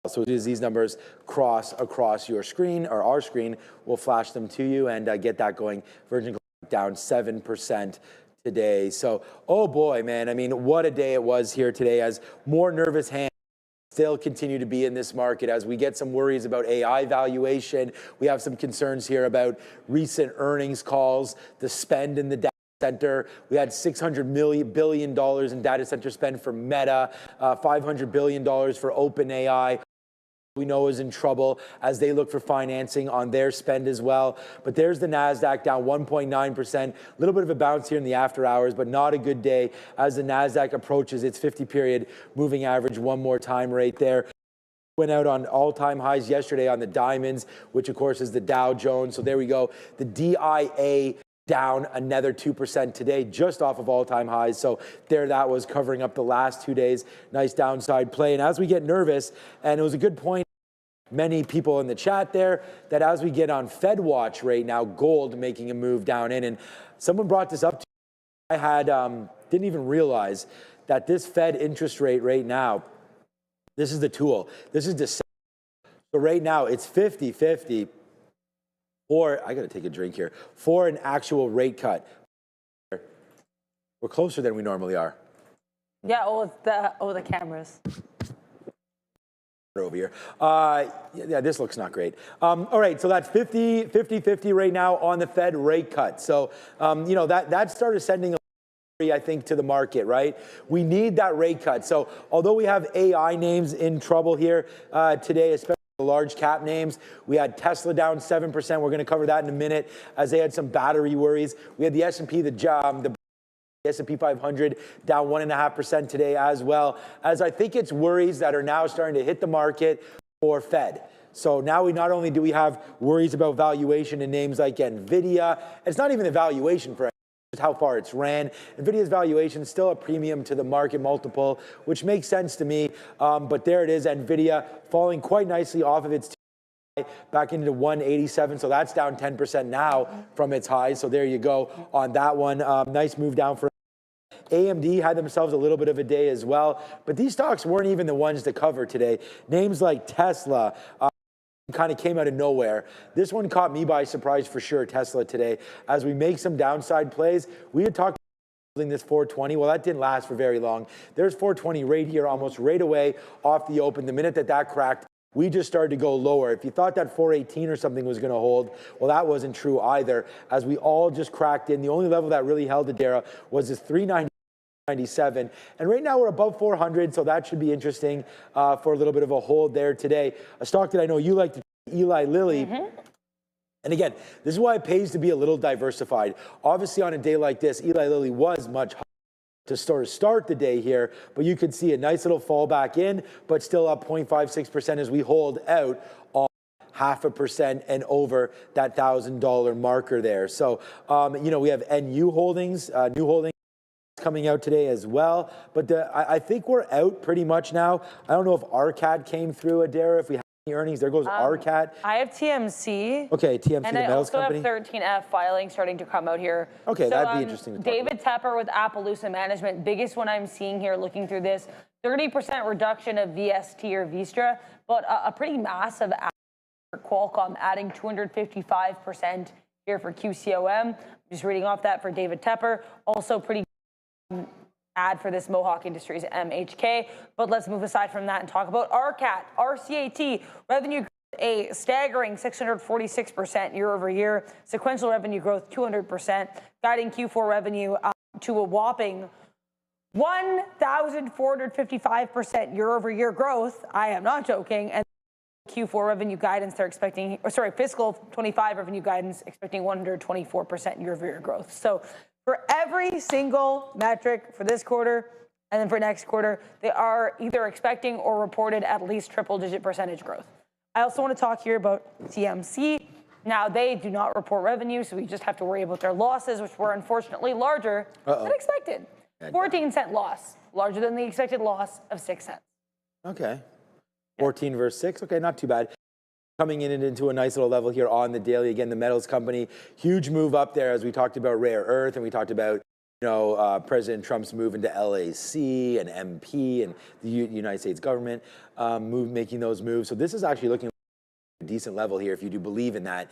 Speaker 4: So as these numbers cross across your screen or our screen, we'll flash them to you and get that going. Virgin Galactic down 7% today. So, oh boy, man, I mean, what a day it was here today as more nervous hands still continue to be in this market as we get some worries about AI valuation. We have some concerns here about recent earnings calls, the spend in the data center. We had $600 billion in data center spend for Meta, $500 billion for OpenAI. We know is in trouble as they look for financing on their spend as well. But there's the NASDAQ down 1.9%. A little bit of a bounce here in the after hours, but not a good day as the NASDAQ approaches its 50-period moving average one more time right there. Went out on all-time highs yesterday on the diamonds, which of course is the Dow Jones. So there we go. The DIA down another 2% today, just off of all-time highs. So there that was covering up the last 2 days. Nice downside play. And as we get nervous, and it was a good point, many people in the chat there, that as we get on Fed watch right now, gold making a move down in. And someone brought this up to me. I had, didn't even realize that this Fed interest rate right now, this is the tool. This is December. So right now it's 50-50. or I got to take a drink here, for an actual rate cut. We're closer than we normally are.
Speaker 7: Yeah, the cameras.
Speaker 4: Over here. Yeah, this looks not great. All right, so that's 50-50 right now on the Fed rate cut. So, you know, that started sending I think to the market, right? We need that rate cut. So although we have AI names in trouble here today, especially the large cap names, we had Tesla down 7%. We're going to cover that in a minute as they had some battery worries. We had the S&P, the S&P 500 down 1.5% today as well, as I think it's worries that are now starting to hit the market for Fed. So now not only do we have worries about valuation in names like NVIDIA, it's not even the valuation for just how far it's ran. NVIDIA's valuation is still a premium to the market multiple, which makes sense to me. But there it is, NVIDIA falling quite nicely off of its back into 187, so that's down 10% now from its highs. So there you go on that one. Nice move down for AMD had themselves a little bit of a day as well, but these stocks weren't even the ones to cover today. Names like Tesla kind of came out of nowhere. This one caught me by surprise for sure, Tesla today, as we make some downside plays. We had talked about this 420. Well, that didn't last for very long. There's 420 right here, almost right away off the open. The minute that cracked, we just started to go lower. If you thought that 418 or something was going to hold, well, that wasn't true either, as we all just cracked in. The only level that really held Adara was this 397, and right now we're above 400, so that should be interesting for a little bit of a hold there today. A stock that I know you like, Eli Lilly. And again, this is why it pays to be a little diversified. Obviously, on a day like this, Eli Lilly was much higher to start the day here, but you could see a nice little fall back in, but still up 0.56% as we hold out on 0.5% and over that $1,000 marker there. So, you know, we have NU Holdings, new holdings coming out today as well, but I think we're out pretty much now. I don't know if RCAT came through, Adara, if we have any earnings. There goes RCAT.
Speaker 7: I have TMC.
Speaker 4: Okay, TMC,
Speaker 7: and
Speaker 4: the
Speaker 7: I
Speaker 4: metals
Speaker 7: also
Speaker 4: company.
Speaker 7: have 13F filing starting to come out here.
Speaker 4: Okay,
Speaker 7: so,
Speaker 4: that'd be interesting to talk
Speaker 7: David Tepper with Appaloosa Management, biggest one I'm seeing here looking through this, 30% reduction of VST or Vistra, but a pretty massive for Qualcomm, adding 255% here for QCOM. Just reading off that for David Tepper. Also pretty ad for this Mohawk Industries MHK. But let's move aside from that and talk about RCAT. RCAT revenue a staggering 646% year over year. Sequential revenue growth 200%. Guiding Q4 revenue to a whopping 1,455% year over year growth. I am not joking. And Q4 revenue guidance they're expecting, or sorry, fiscal 25 revenue guidance expecting 124% year over year growth. So for every single metric for this quarter and then for next quarter, they are either expecting or reported at least triple-digit percentage growth. I also want to talk here about TMC. Now, they do not report revenue, so we just have to worry about their losses, which were unfortunately larger than expected. 14-cent loss, larger than the expected loss of 6 cents.
Speaker 4: Okay. 14 versus 6. Okay, not too bad. Coming in into a nice little level here on the daily. Again, the metals company, huge move up there as we talked about rare earth and we talked about, you know, President Trump's move into LAC and MP and the United States government making those moves. So this is actually looking like a decent level here if you do believe in that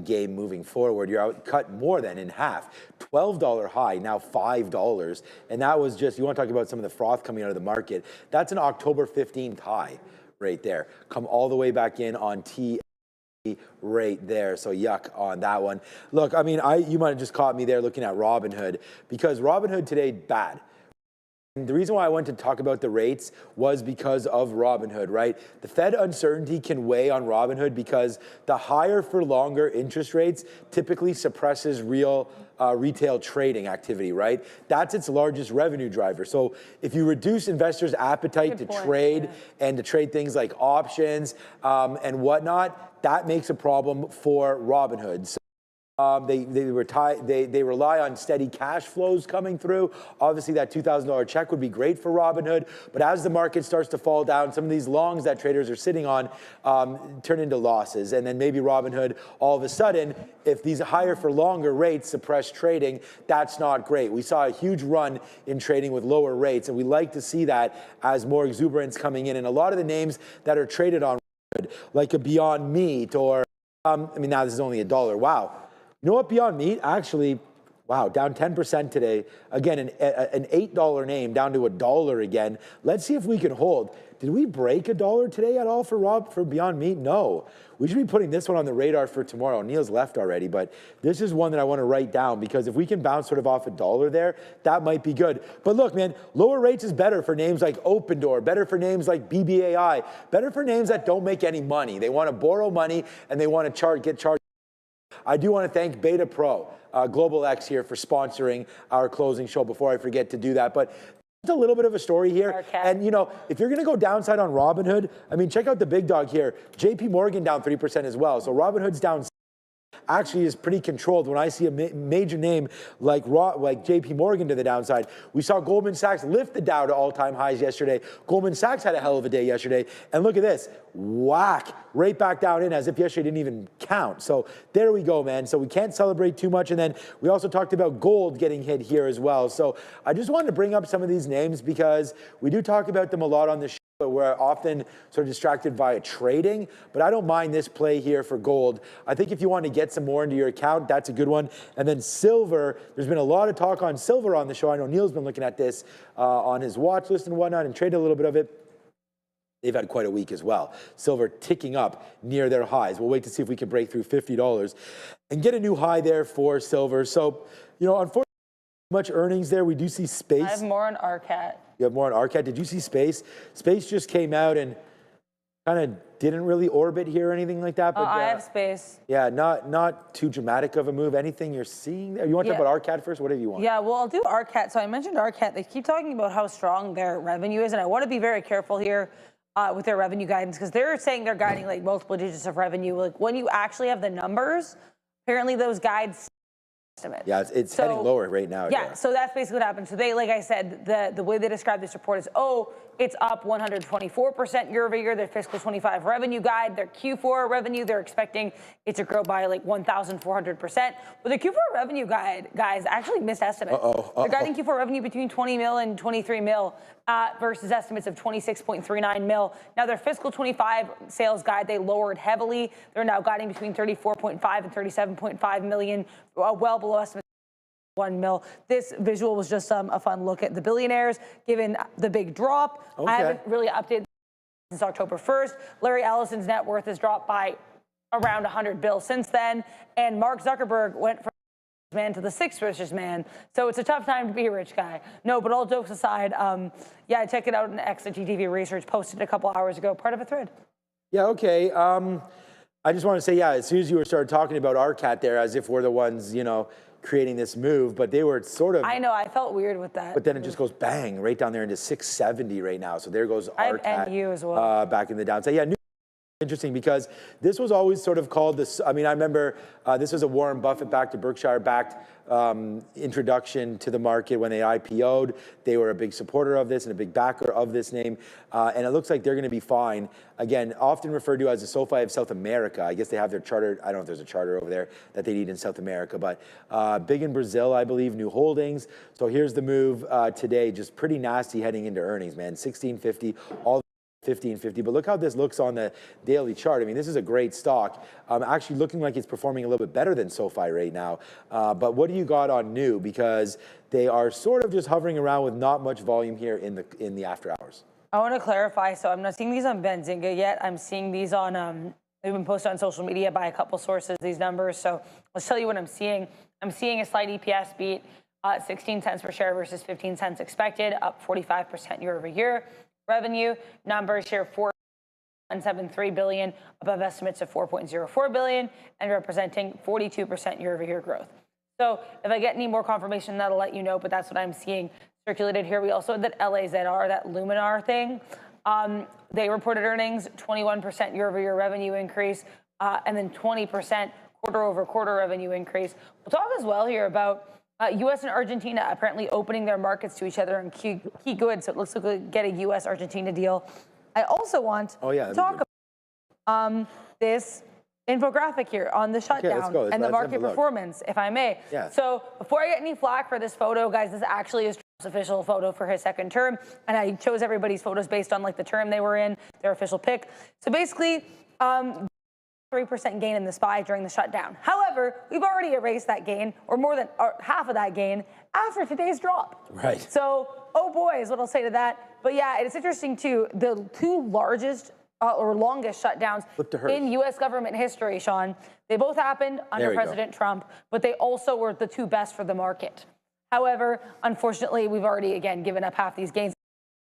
Speaker 4: game moving forward. You're out cut more than in half. $12 high, now $5. And that was just, you want to talk about some of the froth coming out of the market. That's an October 15th high right there. Come all the way back in on T right there. So yuck on that one. Look, I mean, you might have just caught me there looking at Robinhood, because Robinhood today, bad. And the reason why I wanted to talk about the rates was because of Robinhood, right? The Fed uncertainty can weigh on Robinhood because the higher for longer interest rates typically suppresses real retail trading activity, right? That's its largest revenue driver. So if you reduce investors' appetite to trade and to trade things like options and whatnot, that makes a problem for Robinhood. So they rely on steady cash flows coming through. Obviously, that $2,000 check would be great for Robinhood. But as the market starts to fall down, some of these longs that traders are sitting on turn into losses. And then maybe Robinhood, all of a sudden, if these higher for longer rates suppress trading, that's not great. We saw a huge run in trading with lower rates, and we like to see that as more exuberance coming in. And a lot of the names that are traded on Robinhood, like a Beyond Meat or I mean, now this is only $1. Wow. You know what, Beyond Meat, actually, wow, down 10% today. Again, an $8 name down to $1 again. Let's see if we can hold. Did we break $1 today at all for Beyond Meat? No. We should be putting this one on the radar for tomorrow. Neil's left already, but this is one that I want to write down because if we can bounce sort of off $1 there, that might be good. But look, man, lower rates is better for names like Open Door, better for names like BBAI, better for names that don't make any money. They want to borrow money and they want to get charged. I do want to thank Beta Pro, Global X here for sponsoring our closing show before I forget to do that. But just a little bit of a story here.
Speaker 7: Okay.
Speaker 4: And, you know, if you're going to go downside on Robinhood, I mean, check out the big dog here. JP Morgan down 3% as well. So Robinhood's down actually is pretty controlled. When I see a major name like JP Morgan to the downside, we saw Goldman Sachs lift the Dow to all-time highs yesterday. Goldman Sachs had a hell of a day yesterday. And look at this, whack, right back down in as if yesterday didn't even count. So there we go, man. So we can't celebrate too much. And then we also talked about gold getting hit here as well. So I just wanted to bring up some of these names because we do talk about them a lot on the show. But we're often sort of distracted by trading, but I don't mind this play here for gold. I think if you want to get some more into your account, that's a good one. And then silver, there's been a lot of talk on silver on the show. I know Neil's been looking at this on his watch list and whatnot and traded a little bit of it. They've had quite a week as well. Silver ticking up near their highs. We'll wait to see if we can break through $50 and get a new high there for silver. So, you know, unfortunately, much earnings there. We do see space.
Speaker 7: I have more on RCAT.
Speaker 4: You have more on RCAT. Did you see Space? Space just came out and kind of didn't really orbit here or anything like that. But
Speaker 7: I have Space.
Speaker 4: Yeah, not too dramatic of a move. Anything you're seeing there? You want to talk about RCAT first? Whatever you want.
Speaker 7: Yeah, well, I'll do RCAT. So I mentioned RCAT. They keep talking about how strong their revenue is, and I want to be very careful here with their revenue guidance because they're saying they're guiding like multiple digits of revenue. Like when you actually have the numbers, apparently those guides.
Speaker 4: Yeah, it's heading lower right now.
Speaker 7: Yeah, so that's basically what happened. So they, like I said, the way they describe this report is, it's up 124% year over year. Their fiscal 25 revenue guide, their Q4 revenue, they're expecting it to grow by like 1,400%. But the Q4 revenue guide, guys, actually missed estimates. They're guiding Q4 revenue between 20 mil and 23 mil versus estimates of 26.39 mil. Now their fiscal 25 sales guide, they lowered heavily. They're now guiding between 34.5 and 37.5 million, well below estimates. 1 mil. This visual was just a fun look at the billionaires, given the big drop.
Speaker 4: Okay.
Speaker 7: I haven't really updated since October 1st. Larry Ellison's net worth has dropped by around 100 billion since then, and Mark Zuckerberg went from man to the sixth richest man. So it's a tough time to be a rich guy. No, but all jokes aside, yeah, check it out in X at GTV Research, posted a couple hours ago, part of a thread.
Speaker 4: Yeah, okay. I just want to say, yeah, as soon as you started talking about RCAT there, as if we're the ones, you know, creating this move, but they were sort of.
Speaker 7: I know, I felt weird with that.
Speaker 4: But then it just goes bang right down there into 670 right now. So there goes RCAT.
Speaker 7: I have NU as well.
Speaker 4: Back in the downside. Yeah, interesting because this was always sort of called this. I mean, I remember this was a Warren Buffett backed to Berkshire backed introduction to the market when they IPO'd. They were a big supporter of this and a big backer of this name. And it looks like they're going to be fine. Again, often referred to as the SoFi of South America. I guess they have their charter. I don't know if there's a charter over there that they need in South America, but big in Brazil, I believe, new holdings. So here's the move today. Just pretty nasty heading into earnings, man. 1650, all 1550, but look how this looks on the daily chart. I mean, this is a great stock. Actually looking like it's performing a little bit better than SoFi right now. But what do you got on new? Because they are sort of just hovering around with not much volume here in the after hours.
Speaker 7: I want to clarify. So I'm not seeing these on Benzinga yet. I'm seeing these on, they've been posted on social media by a couple sources, these numbers. So let's tell you what I'm seeing. I'm seeing a slight EPS beat, 16 cents per share versus 15 cents expected, up 45% year over year. Revenue numbers here, $4.73 billion, above estimates of $4.04 billion, and representing 42% year-over-year growth. So if I get any more confirmation, that'll let you know, but that's what I'm seeing circulated here. We also had that LAZR, that Luminar thing. They reported earnings, 21% year-over-year revenue increase, and then 20% quarter-over-quarter revenue increase. We'll talk as well here about U.S. and Argentina apparently opening their markets to each other in key goods, so it looks like we get a U.S.-Argentina deal. I also want to talk about this infographic here on the shutdown and the market performance, if I may.
Speaker 4: Yeah.
Speaker 7: So before I get any flack for this photo, guys, this actually is Trump's official photo for his second term, and I chose everybody's photos based on like the term they were in, their official pick. So basically, 3% gain in the SPY during the shutdown. However, we've already erased that gain, or more than half of that gain, after today's drop.
Speaker 4: Right.
Speaker 7: So, oh boy, is what I'll say to that. But yeah, it's interesting too. The two largest or longest shutdowns in U.S. government history, Sean, they both happened under President Trump, but they also were the two best for the market. However, unfortunately, we've already, again, given up half these gains.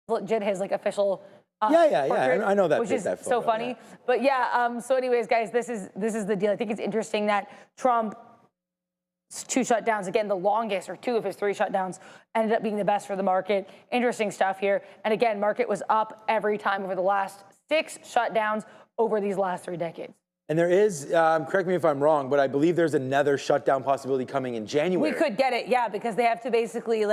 Speaker 7: Legit his like official portrait,
Speaker 4: I know that.
Speaker 7: Which is
Speaker 4: that
Speaker 7: so funny.
Speaker 4: Yeah.
Speaker 7: But yeah, so anyways, guys, this is the deal. I think it's interesting that Trump's two shutdowns, again, the longest, or two of his three shutdowns, ended up being the best for the market. Interesting stuff here. And again, market was up every time over the last 6 shutdowns over these last 3 decades.
Speaker 4: And there is, correct me if I'm wrong, but I believe there's another shutdown possibility coming in January.
Speaker 7: We could get it, yeah, because they have to basically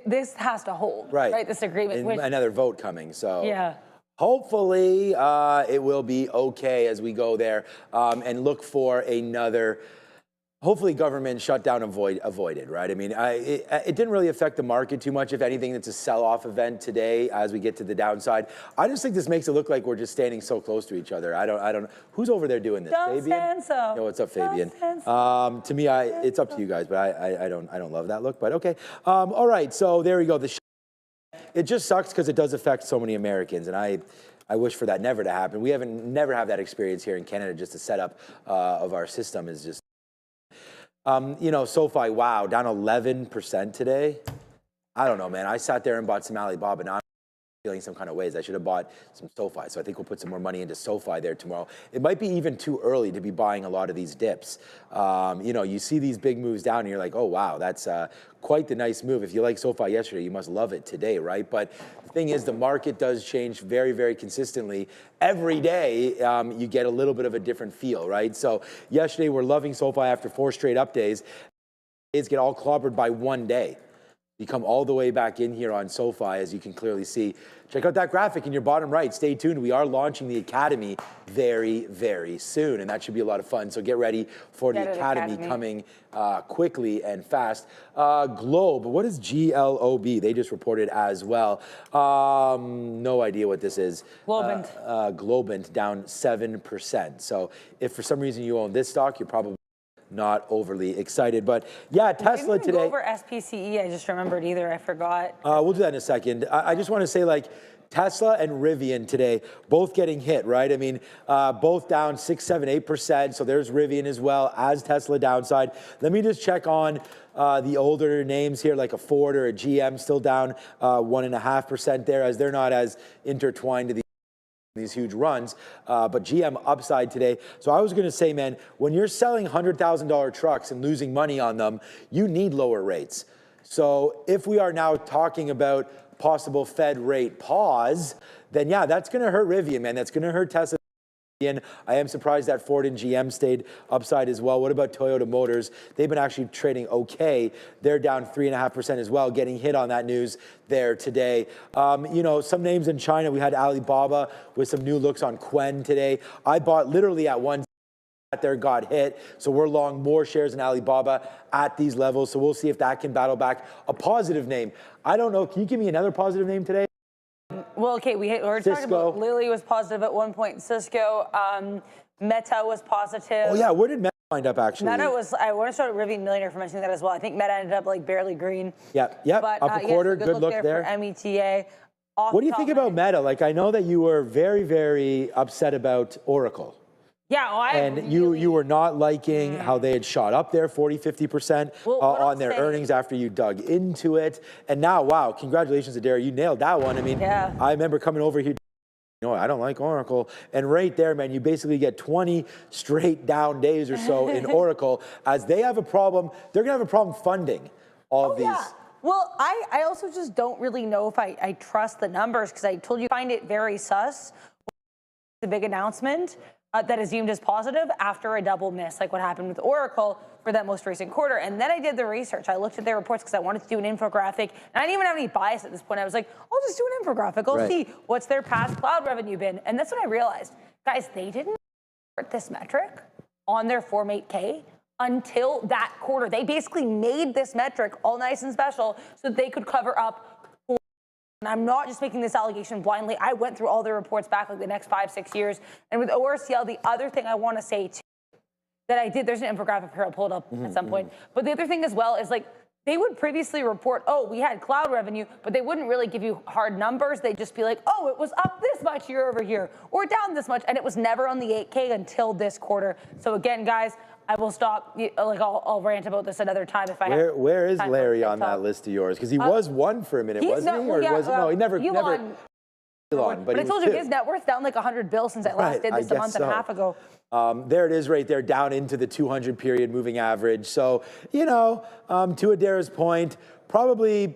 Speaker 7: this has to hold, right? This agreement.
Speaker 4: And another vote coming, so.
Speaker 7: Yeah.
Speaker 4: Hopefully it will be okay as we go there and look for another, hopefully government shutdown avoided, right? I mean, it didn't really affect the market too much. If anything, it's a sell-off event today as we get to the downside. I just think this makes it look like we're just standing so close to each other. I don't, who's over there doing this?
Speaker 7: Don't
Speaker 4: Fabian?
Speaker 7: stand so.
Speaker 4: Yo, what's up, Fabian? To me, it's up to you guys, but I don't love that look, but okay. All right, so there we go. It just sucks because it does affect so many Americans, and I wish for that never to happen. We never have that experience here in Canada. Just the setup of our system is just, you know, SoFi, wow, down 11% today. I don't know, man. I sat there and bought some Alibaba. Now I'm feeling some kind of ways. I should have bought some SoFi. So I think we'll put some more money into SoFi there tomorrow. It might be even too early to be buying a lot of these dips. You know, you see these big moves down and you're like, oh, wow, that's quite the nice move. If you like SoFi yesterday, you must love it today, right? But the thing is, the market does change very, very consistently. Every day, you get a little bit of a different feel, right? So yesterday, we're loving SoFi after 4 straight up days. Days get all clobbered by one day. You come all the way back in here on SoFi, as you can clearly see. Check out that graphic in your bottom right. Stay tuned. We are launching the Academy very, very soon, and that should be a lot of fun. So get ready for the Academy coming quickly and fast. Globe, what is GLOB? They just reported as well. No idea what this is.
Speaker 7: Globant.
Speaker 4: Globant down 7%. So if for some reason you own this stock, you're probably not overly excited, but yeah, Tesla today.
Speaker 7: Go over SPCE, I just remembered either, I forgot.
Speaker 4: We'll do that in a second. I just want to say, like, Tesla and Rivian today, both getting hit, right? I mean, both down 6, 7, 8%. So there's Rivian as well as Tesla downside. Let me just check on the older names here, like a Ford or a GM, still down 1.5% there, as they're not as intertwined to these huge runs, but GM upside today. So I was going to say, man, when you're selling $100,000 trucks and losing money on them, you need lower rates. So if we are now talking about possible Fed rate pause, then yeah, that's going to hurt Rivian, man. That's going to hurt Tesla. I am surprised that Ford and GM stayed upside as well. What about Toyota Motors? They've been actually trading okay. They're down 3.5% as well, getting hit on that news there today. You know, some names in China. We had Alibaba with some new looks on Quen today. I bought literally at one there, got hit. So we're long more shares in Alibaba at these levels. So we'll see if that can battle back. A positive name. I don't know. Can you give me another positive name today?
Speaker 7: Well, okay, we were talking about Lilly was positive at one point. Cisco, Meta was positive.
Speaker 4: Oh yeah, where did Meta wind up actually?
Speaker 7: Meta was, I want to start Rivian Millionaire for mentioning that as well. I think Meta ended up like barely green.
Speaker 4: Yep,
Speaker 7: But,
Speaker 4: up a quarter,
Speaker 7: yes,
Speaker 4: good look there.
Speaker 7: For META.
Speaker 4: What do you think about Meta? Like, I know that you were very, very upset about Oracle.
Speaker 7: Yeah, well,
Speaker 4: and you were not liking how they had shot up there 40, 50% on their earnings after you dug into it. And now, wow, congratulations to Dara. You nailed that one. I mean, I remember coming over here, you know, I don't like Oracle. And right there, man, you basically get 20 straight down days or so in Oracle as they have a problem. They're going to have a problem funding all of these.
Speaker 7: Yeah. Well, I also just don't really know if I trust the numbers because I told you I find it very sus. The big announcement that is deemed as positive after a double miss, like what happened with Oracle for that most recent quarter. And then I did the research. I looked at their reports because I wanted to do an infographic. And I didn't even have any bias at this point. I was like, I'll just do an infographic. I'll see what's their past cloud revenue been. And that's when I realized, guys, they didn't report this metric on their Form 8K until that quarter. They basically made this metric all nice and special so that they could cover up and I'm not just making this allegation blindly. I went through all the reports back like the next 5-6 years. And with ORCL, the other thing I want to say too, that I did, there's an infographic here, I'll pull it up at some point. But the other thing as well is like, they would previously report, oh, we had cloud revenue, but they wouldn't really give you hard numbers. They'd just be like, oh, it was up this much year over year, or down this much, and it was never on the 8K until this quarter. So again, guys, I will stop. Like I'll rant about this another time if I have.
Speaker 4: Where is Larry on that list of yours? Because he was one for a minute, wasn't he? Or was no, he never. Elon,
Speaker 7: but I told you his net worth down like 100 bills since I last did this a month and a half ago.
Speaker 4: There it is right there, down into the 200 period moving average. So, you know, to Adara's point, probably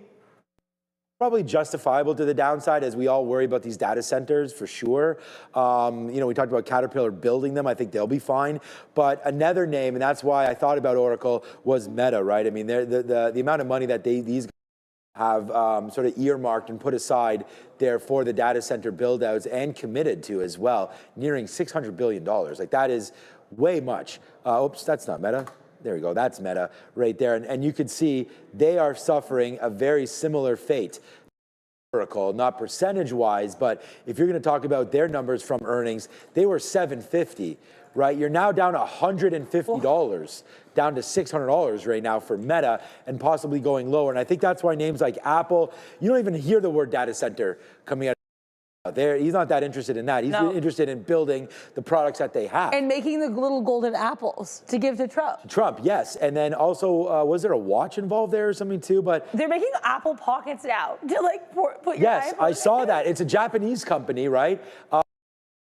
Speaker 4: justifiable to the downside as we all worry about these data centers for sure. You know, we talked about Caterpillar building them. I think they'll be fine. But another name, and that's why I thought about Oracle, was Meta, right? I mean, the amount of money that these guys have sort of earmarked and put aside there for the data center build-outs and committed to as well, nearing $600 billion. Like that is way much. Oops, that's not Meta. There we go, that's Meta right there. And you can see they are suffering a very similar fate. Oracle, not percentage-wise, but if you're gonna talk about their numbers from earnings, they were $750, right? You're now down $150, down to $600 right now for Meta, and possibly going lower. And I think that's why names like Apple, you don't even hear the word data center coming out there. He's not that interested in that. He's interested in building the products that they have.
Speaker 7: And making the little golden apples to give to Trump.
Speaker 4: Trump, yes. And then also, was there a watch involved there or something too? But
Speaker 7: they're making Apple Pockets now to like put your
Speaker 4: yes,
Speaker 7: iPhone
Speaker 4: I saw that. It's a Japanese company, right?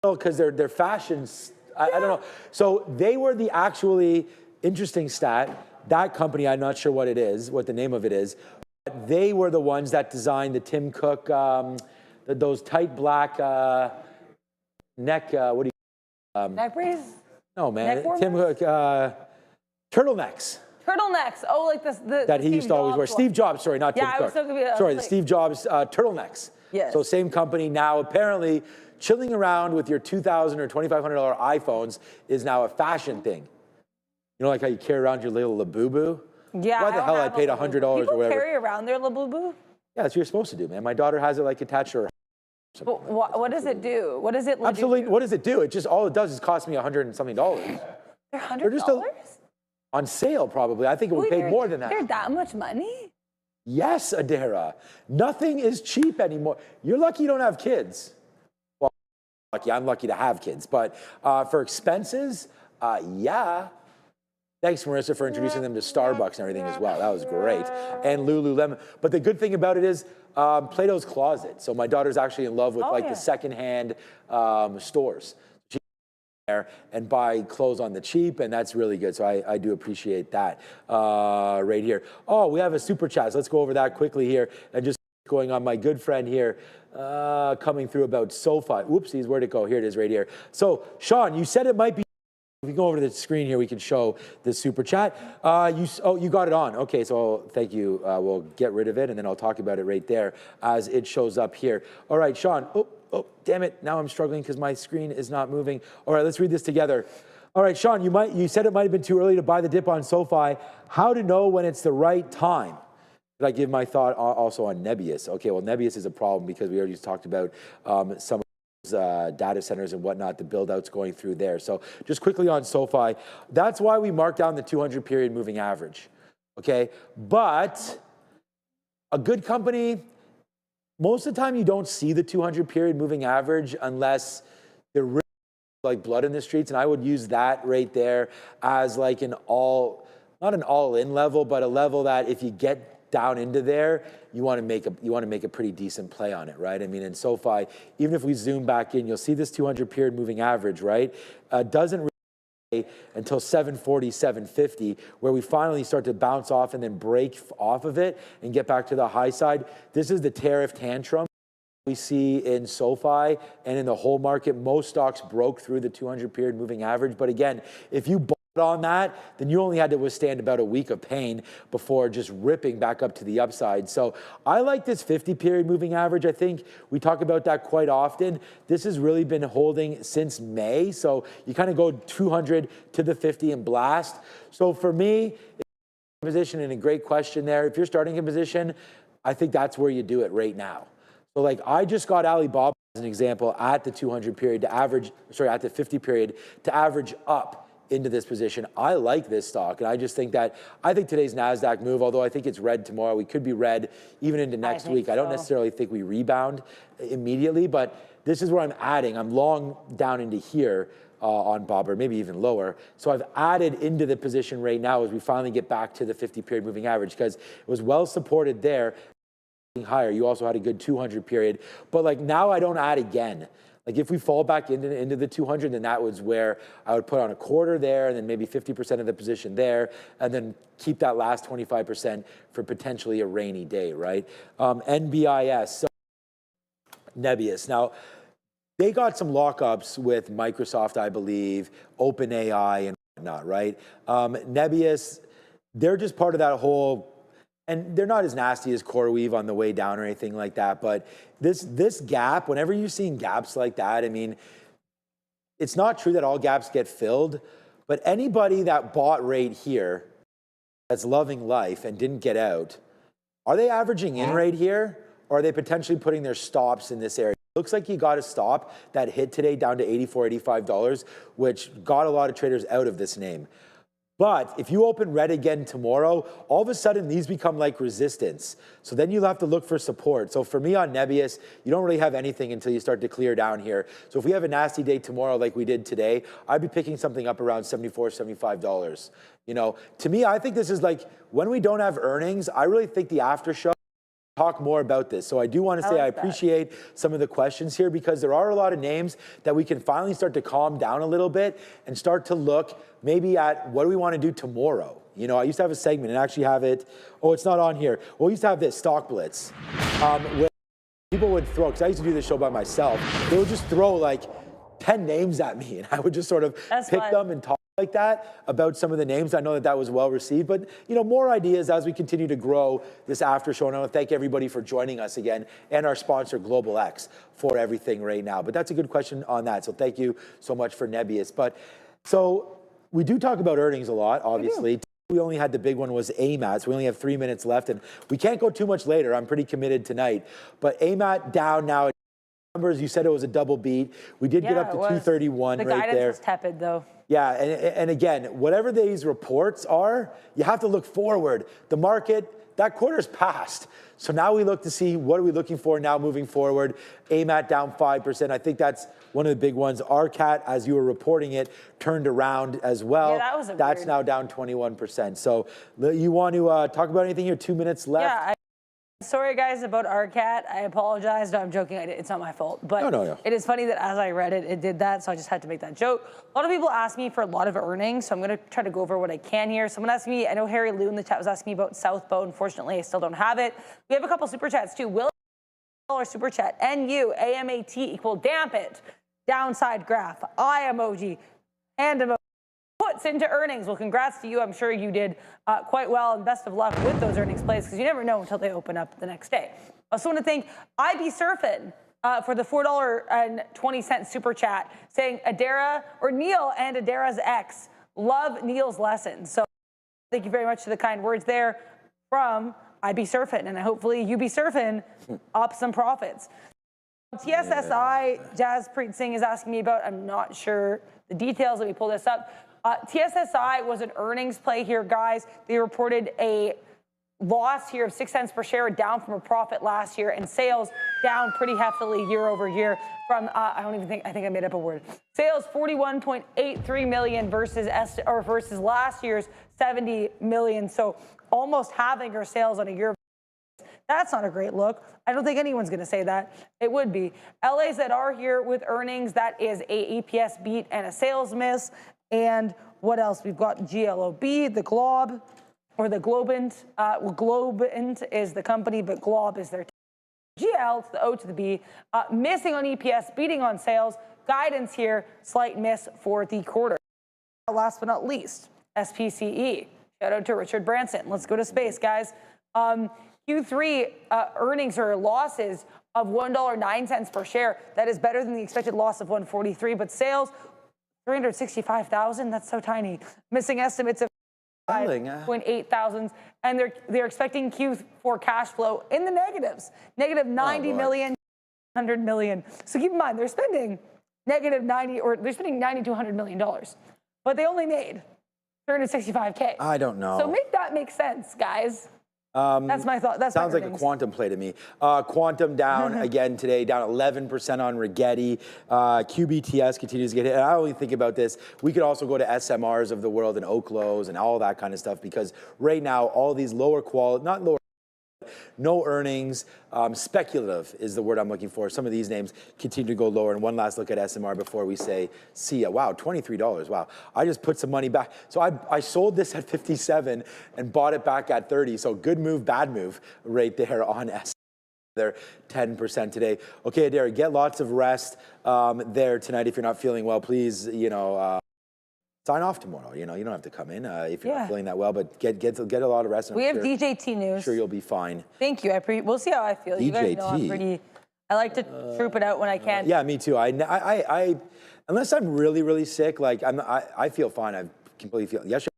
Speaker 4: Because they're fashions. I don't know. So they were the actually interesting stat. That company, I'm not sure what it is, what the name of it is. But they were the ones that designed the Tim Cook, those tight black neck. What do you?
Speaker 7: Neck brace?
Speaker 4: No, man. Tim Cook turtlenecks.
Speaker 7: Turtlenecks. Oh, like the
Speaker 4: that he used to always wear. Steve Jobs, sorry, not Tim Cook.
Speaker 7: I was still gonna be,
Speaker 4: sorry, the Steve Jobs turtlenecks.
Speaker 7: Yes.
Speaker 4: So same company now apparently chilling around with your $2,000 or $2,500 iPhones is now a fashion thing. You know, like how you carry around your little Labubu?
Speaker 7: Yeah.
Speaker 4: Why the hell I paid $100 or whatever?
Speaker 7: People carry around their Labubu?
Speaker 4: Yeah, that's what you're supposed to do, man. My daughter has it like attached to her.
Speaker 7: But what does it do? What does it
Speaker 4: Absolutely. What does it do? It just, all it does is cost me $100 and something.
Speaker 7: They're $100?
Speaker 4: On sale, probably. I think it would pay more than that.
Speaker 7: They're that much money?
Speaker 4: Yes, Adara. Nothing is cheap anymore. You're lucky you don't have kids. Well, I'm lucky to have kids. But for expenses, yeah. Thanks, Marissa, for introducing them to Starbucks and everything as well. That was great. And Lululemon. But the good thing about it is Plato's Closet. So my daughter's actually in love with the secondhand stores. She there and buy clothes on the cheap, and that's really good. So I do appreciate that right here. Oh, we have a super chat. So let's go over that quickly here. And just going on my good friend here coming through about SoFi. Oopsies, where'd it go? Here it is right here. So Sean, you said it might be. If we go over to the screen here, we can show the super chat. You got it on. Okay, so thank you. We'll get rid of it, and then I'll talk about it right there as it shows up here. All right, Sean. Oh, damn it. Now I'm struggling because my screen is not moving. All right, let's read this together. All right, Sean, you said it might have been too early to buy the dip on SoFi. How to know when it's the right time? Did I give my thought also on Nebius? Okay, well, Nebius is a problem because we already talked about some data centers and whatnot, the build-outs going through there. So just quickly on SoFi, that's why we marked down the 200 period moving average, okay? But a good company, most of the time you don't see the 200 period moving average unless they're really like blood in the streets, and I would use that right there as like not an all-in level, but a level that if you get down into there, you want to make a pretty decent play on it, right? I mean, in SoFi, even if we zoom back in, you'll see this 200 period moving average, right? Doesn't really until 740, 750, where we finally start to bounce off and then break off of it and get back to the high side. This is the tariff tantrum we see in SoFi and in the whole market. Most stocks broke through the 200 period moving average, but again, if you on that, then you only had to withstand about a week of pain before just ripping back up to the upside. So I like this 50 period moving average. I think we talk about that quite often. This has really been holding since May. So you kind of go 200 to the 50 and blast. So for me, position, and a great question there. If you're starting a position, I think that's where you do it right now. So like I just got Alibaba as an example at the 200 period to average, sorry, at the 50 period to average up into this position. I like this stock, and I just think that, I think today's NASDAQ move, although I think it's red tomorrow, we could be red even into next week. I don't necessarily think we rebound immediately, but this is where I'm adding. I'm long down into here on Bob, or maybe even lower. So I've added into the position right now as we finally get back to the 50 period moving average, because it was well supported there. Higher, you also had a good 200 period, but like now I don't add again. Like if we fall back into the 200, then that was where I would put on a quarter there, and then maybe 50% of the position there, and then keep that last 25% for potentially a rainy day, right? NBIS, so Nebius. Now, they got some lockups with Microsoft, I believe, OpenAI and whatnot, right? Nebius, they're just part of that whole. And they're not as nasty as CoreWeave on the way down or anything like that. But this gap, whenever you're seeing gaps like that, I mean, it's not true that all gaps get filled, but anybody that bought right here that's loving life and didn't get out, are they averaging in right here? Or are they potentially putting their stops in this area? It looks like you got a stop that hit today down to $84, $85, which got a lot of traders out of this name. But if you open red again tomorrow, all of a sudden these become like resistance. So then you'll have to look for support. So for me on Nebius, you don't really have anything until you start to clear down here. So if we have a nasty day tomorrow like we did today, I'd be picking something up around $74, $75. You know, to me, I think this is like when we don't have earnings, I really think the aftershow talk more about this. So I do want to say I appreciate some of the questions here, because there are a lot of names that we can finally start to calm down a little bit and start to look maybe at what do we want to do tomorrow. You know, I used to have a segment and actually have it, oh, it's not on here. Well, we used to have this Stock Blitz, where people would throw, because I used to do this show by myself, they would just throw like 10 names at me, and I would just sort of pick them and talk like that about some of the names. I know that was well received, but you know, more ideas as we continue to grow this after show. And I want to thank everybody for joining us again, and our sponsor Global X for everything right now. But that's a good question on that. So thank you so much for Nebius. But so we do talk about earnings a lot, obviously. We only had the big one was AMAT, so we only have 3 minutes left, and we can't go too much later. I'm pretty committed tonight. But AMAT down now. Numbers, you said it was a double beat. We did get up to 231 right there. The
Speaker 7: guidance was tepid, though.
Speaker 4: Yeah, and again, whatever these reports are, you have to look forward. The market, that quarter's passed. So now we look to see what are we looking for now moving forward. AMAT down 5%. I think that's one of the big ones. RCAT, as you were reporting it, turned around as well.
Speaker 7: Yeah,
Speaker 4: that's now down 21%. So you want to talk about anything here? 2 minutes left.
Speaker 7: Yeah. Sorry, guys, about RCAT. I apologize. No, I'm joking. It's not my fault. But
Speaker 4: no.
Speaker 7: It is funny that as I read it, it did that, so I just had to make that joke. A lot of people ask me for a lot of earnings, so I'm going to try to go over what I can here. Someone asked me, I know Harry Lou in the chat was asking me about Southbow. Unfortunately, I still don't have it. We have a couple super chats, too. Will super chat. NU, AMAT equal damp it. Downside graph. Eye emoji. Hand emoji. Puts into earnings. Well, congrats to you. I'm sure you did quite well, and best of luck with those earnings plays, because you never know until they open up the next day. I also want to thank IB Surfin for the $4.20 super chat, saying Adara, or Neil and Adara's ex, love Neil's lessons. So thank you very much for the kind words there from IB Surfin, and hopefully you be surfing up some profits. TSSI, Jaspreet Singh is asking me about, I'm not sure the details. Let me pull this up. TSSI was an earnings play here, guys. They reported a loss here of 6 cents per share, down from a profit last year, and sales down pretty heftily year over year from, I think I made up a word. Sales 41.83 million versus last year's 70 million. So almost halving our sales on a year. That's not a great look. I don't think anyone's going to say that. It would be. LAs that are here with earnings, that is a EPS beat and a sales miss. And what else? We've got GLOB, the Glob, or the Globant. Globant is the company, but Glob is their GL to the O to the B. Missing on EPS, beating on sales. Guidance here, slight miss for the quarter. Last but not least, SPCE. Shout out to Richard Branson. Let's go to space, guys. Q3 earnings or losses of $1.09 per share. That is better than the expected loss of $1.43, but sales 365,000. That's so tiny. Missing estimates of 5.8 thousand, and they're expecting Q4 cash flow in the negatives, negative 90 million. 100 million. So keep in mind, they're spending negative 90, or they're spending 90 to 100 million dollars, but they only made 365K.
Speaker 4: I don't know.
Speaker 7: So make that make sense, guys. That's my thought. That's
Speaker 4: Sounds
Speaker 7: my
Speaker 4: like a
Speaker 7: earnings.
Speaker 4: quantum play to me. Quantum down again today, down 11% on Rigetti. QBTS continues to get hit. And I only think about this. We could also go to SMRs of the world and Oklos and all that kind of stuff, because right now all these lower quality, not lower, no earnings, speculative is the word I'm looking for. Some of these names continue to go lower. And one last look at SMR before we say, see ya. Wow, $23. Wow. I just put some money back. So I sold this at 57 and bought it back at 30. So good move, bad move right there on SMR. They're 10% today. Okay, Derek, get lots of rest there tonight. If you're not feeling well, please, sign off tomorrow. You don't have to come in if you're not feeling that well, but get a lot of rest.
Speaker 7: We have DJT news.
Speaker 4: I'm sure you'll be fine.
Speaker 7: Thank you. We'll see how I feel. You guys know I like to troop it out when I can.
Speaker 4: Yeah, me too. I unless I'm really, really sick, like I feel fine. I completely feel. Yesterday,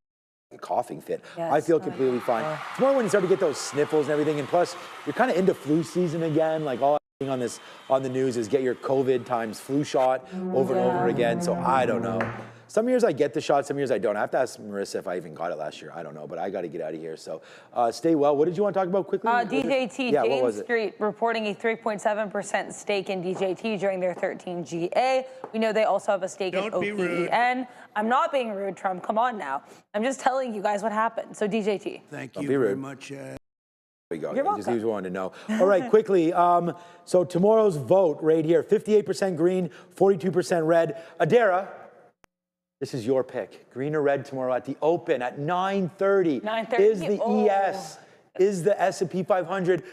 Speaker 4: a coughing fit.
Speaker 7: Yes.
Speaker 4: I feel completely fine. It's more when you start to get those sniffles and everything, and plus you're kind of into flu season again. Like all I'm seeing on the news is get your COVID times flu shot over and over again. So I don't know. Some years I get the shot, some years I don't. I have to ask Marissa if I even got it last year. I don't know, but I got to get out of here. So stay well. What did you want to talk about quickly?
Speaker 7: DJT,
Speaker 4: yeah,
Speaker 7: James Street reporting a 3.7% stake in DJT during their 13 GA. We know they also have a stake in OPEN. I'm not being rude, Trump. Come on now. I'm just telling you guys what happened. So DJT.
Speaker 8: Thank you very much.
Speaker 4: There we go.
Speaker 7: You're welcome.
Speaker 4: Just wanted to know. All right, quickly. So tomorrow's vote right here, 58% green, 42% red. Adara, this is your pick. Green or red tomorrow at the Open at 9:30.
Speaker 7: 9:30.
Speaker 4: Is the ES, is the S&P 500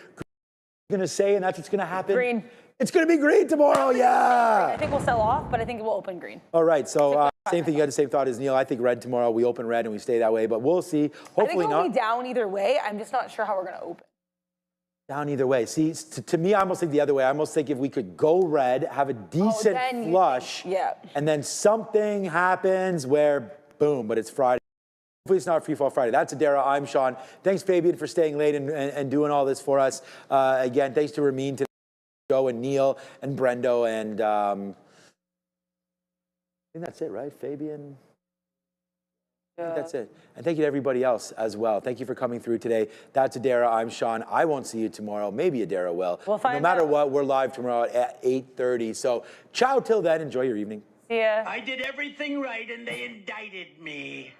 Speaker 4: going to say, and that's what's going to happen?
Speaker 7: Green.
Speaker 4: It's going to be green tomorrow, yeah.
Speaker 7: I think we'll sell off, but I think it will open green.
Speaker 4: All right, so same thing. You had the same thought as Neil. I think red tomorrow. We open red and we stay that way, but we'll see. Hopefully
Speaker 7: I think we'll
Speaker 4: not.
Speaker 7: be down either way. I'm just not sure how we're going to open.
Speaker 4: Down either way. See, to me, I almost think the other way. I almost think if we could go red, have a decent flush, and then something happens where, boom, but it's Friday. Hopefully it's not Free Fall Friday. That's Adara. I'm Sean. Thanks, Fabian, for staying late and doing all this for us. Again, thanks to Ramin, to Joe and Neil and Brendo, and I think that's it, right? Fabian? I think that's it. And thank you to everybody else as well. Thank you for coming through today. That's Adara. I'm Sean. I won't see you tomorrow. Maybe Adara will.
Speaker 7: We'll find
Speaker 4: out. No matter
Speaker 7: out.
Speaker 4: what, we're live tomorrow at 8:30. So ciao till then. Enjoy your evening.
Speaker 7: See ya.
Speaker 8: I did everything right and they indicted me.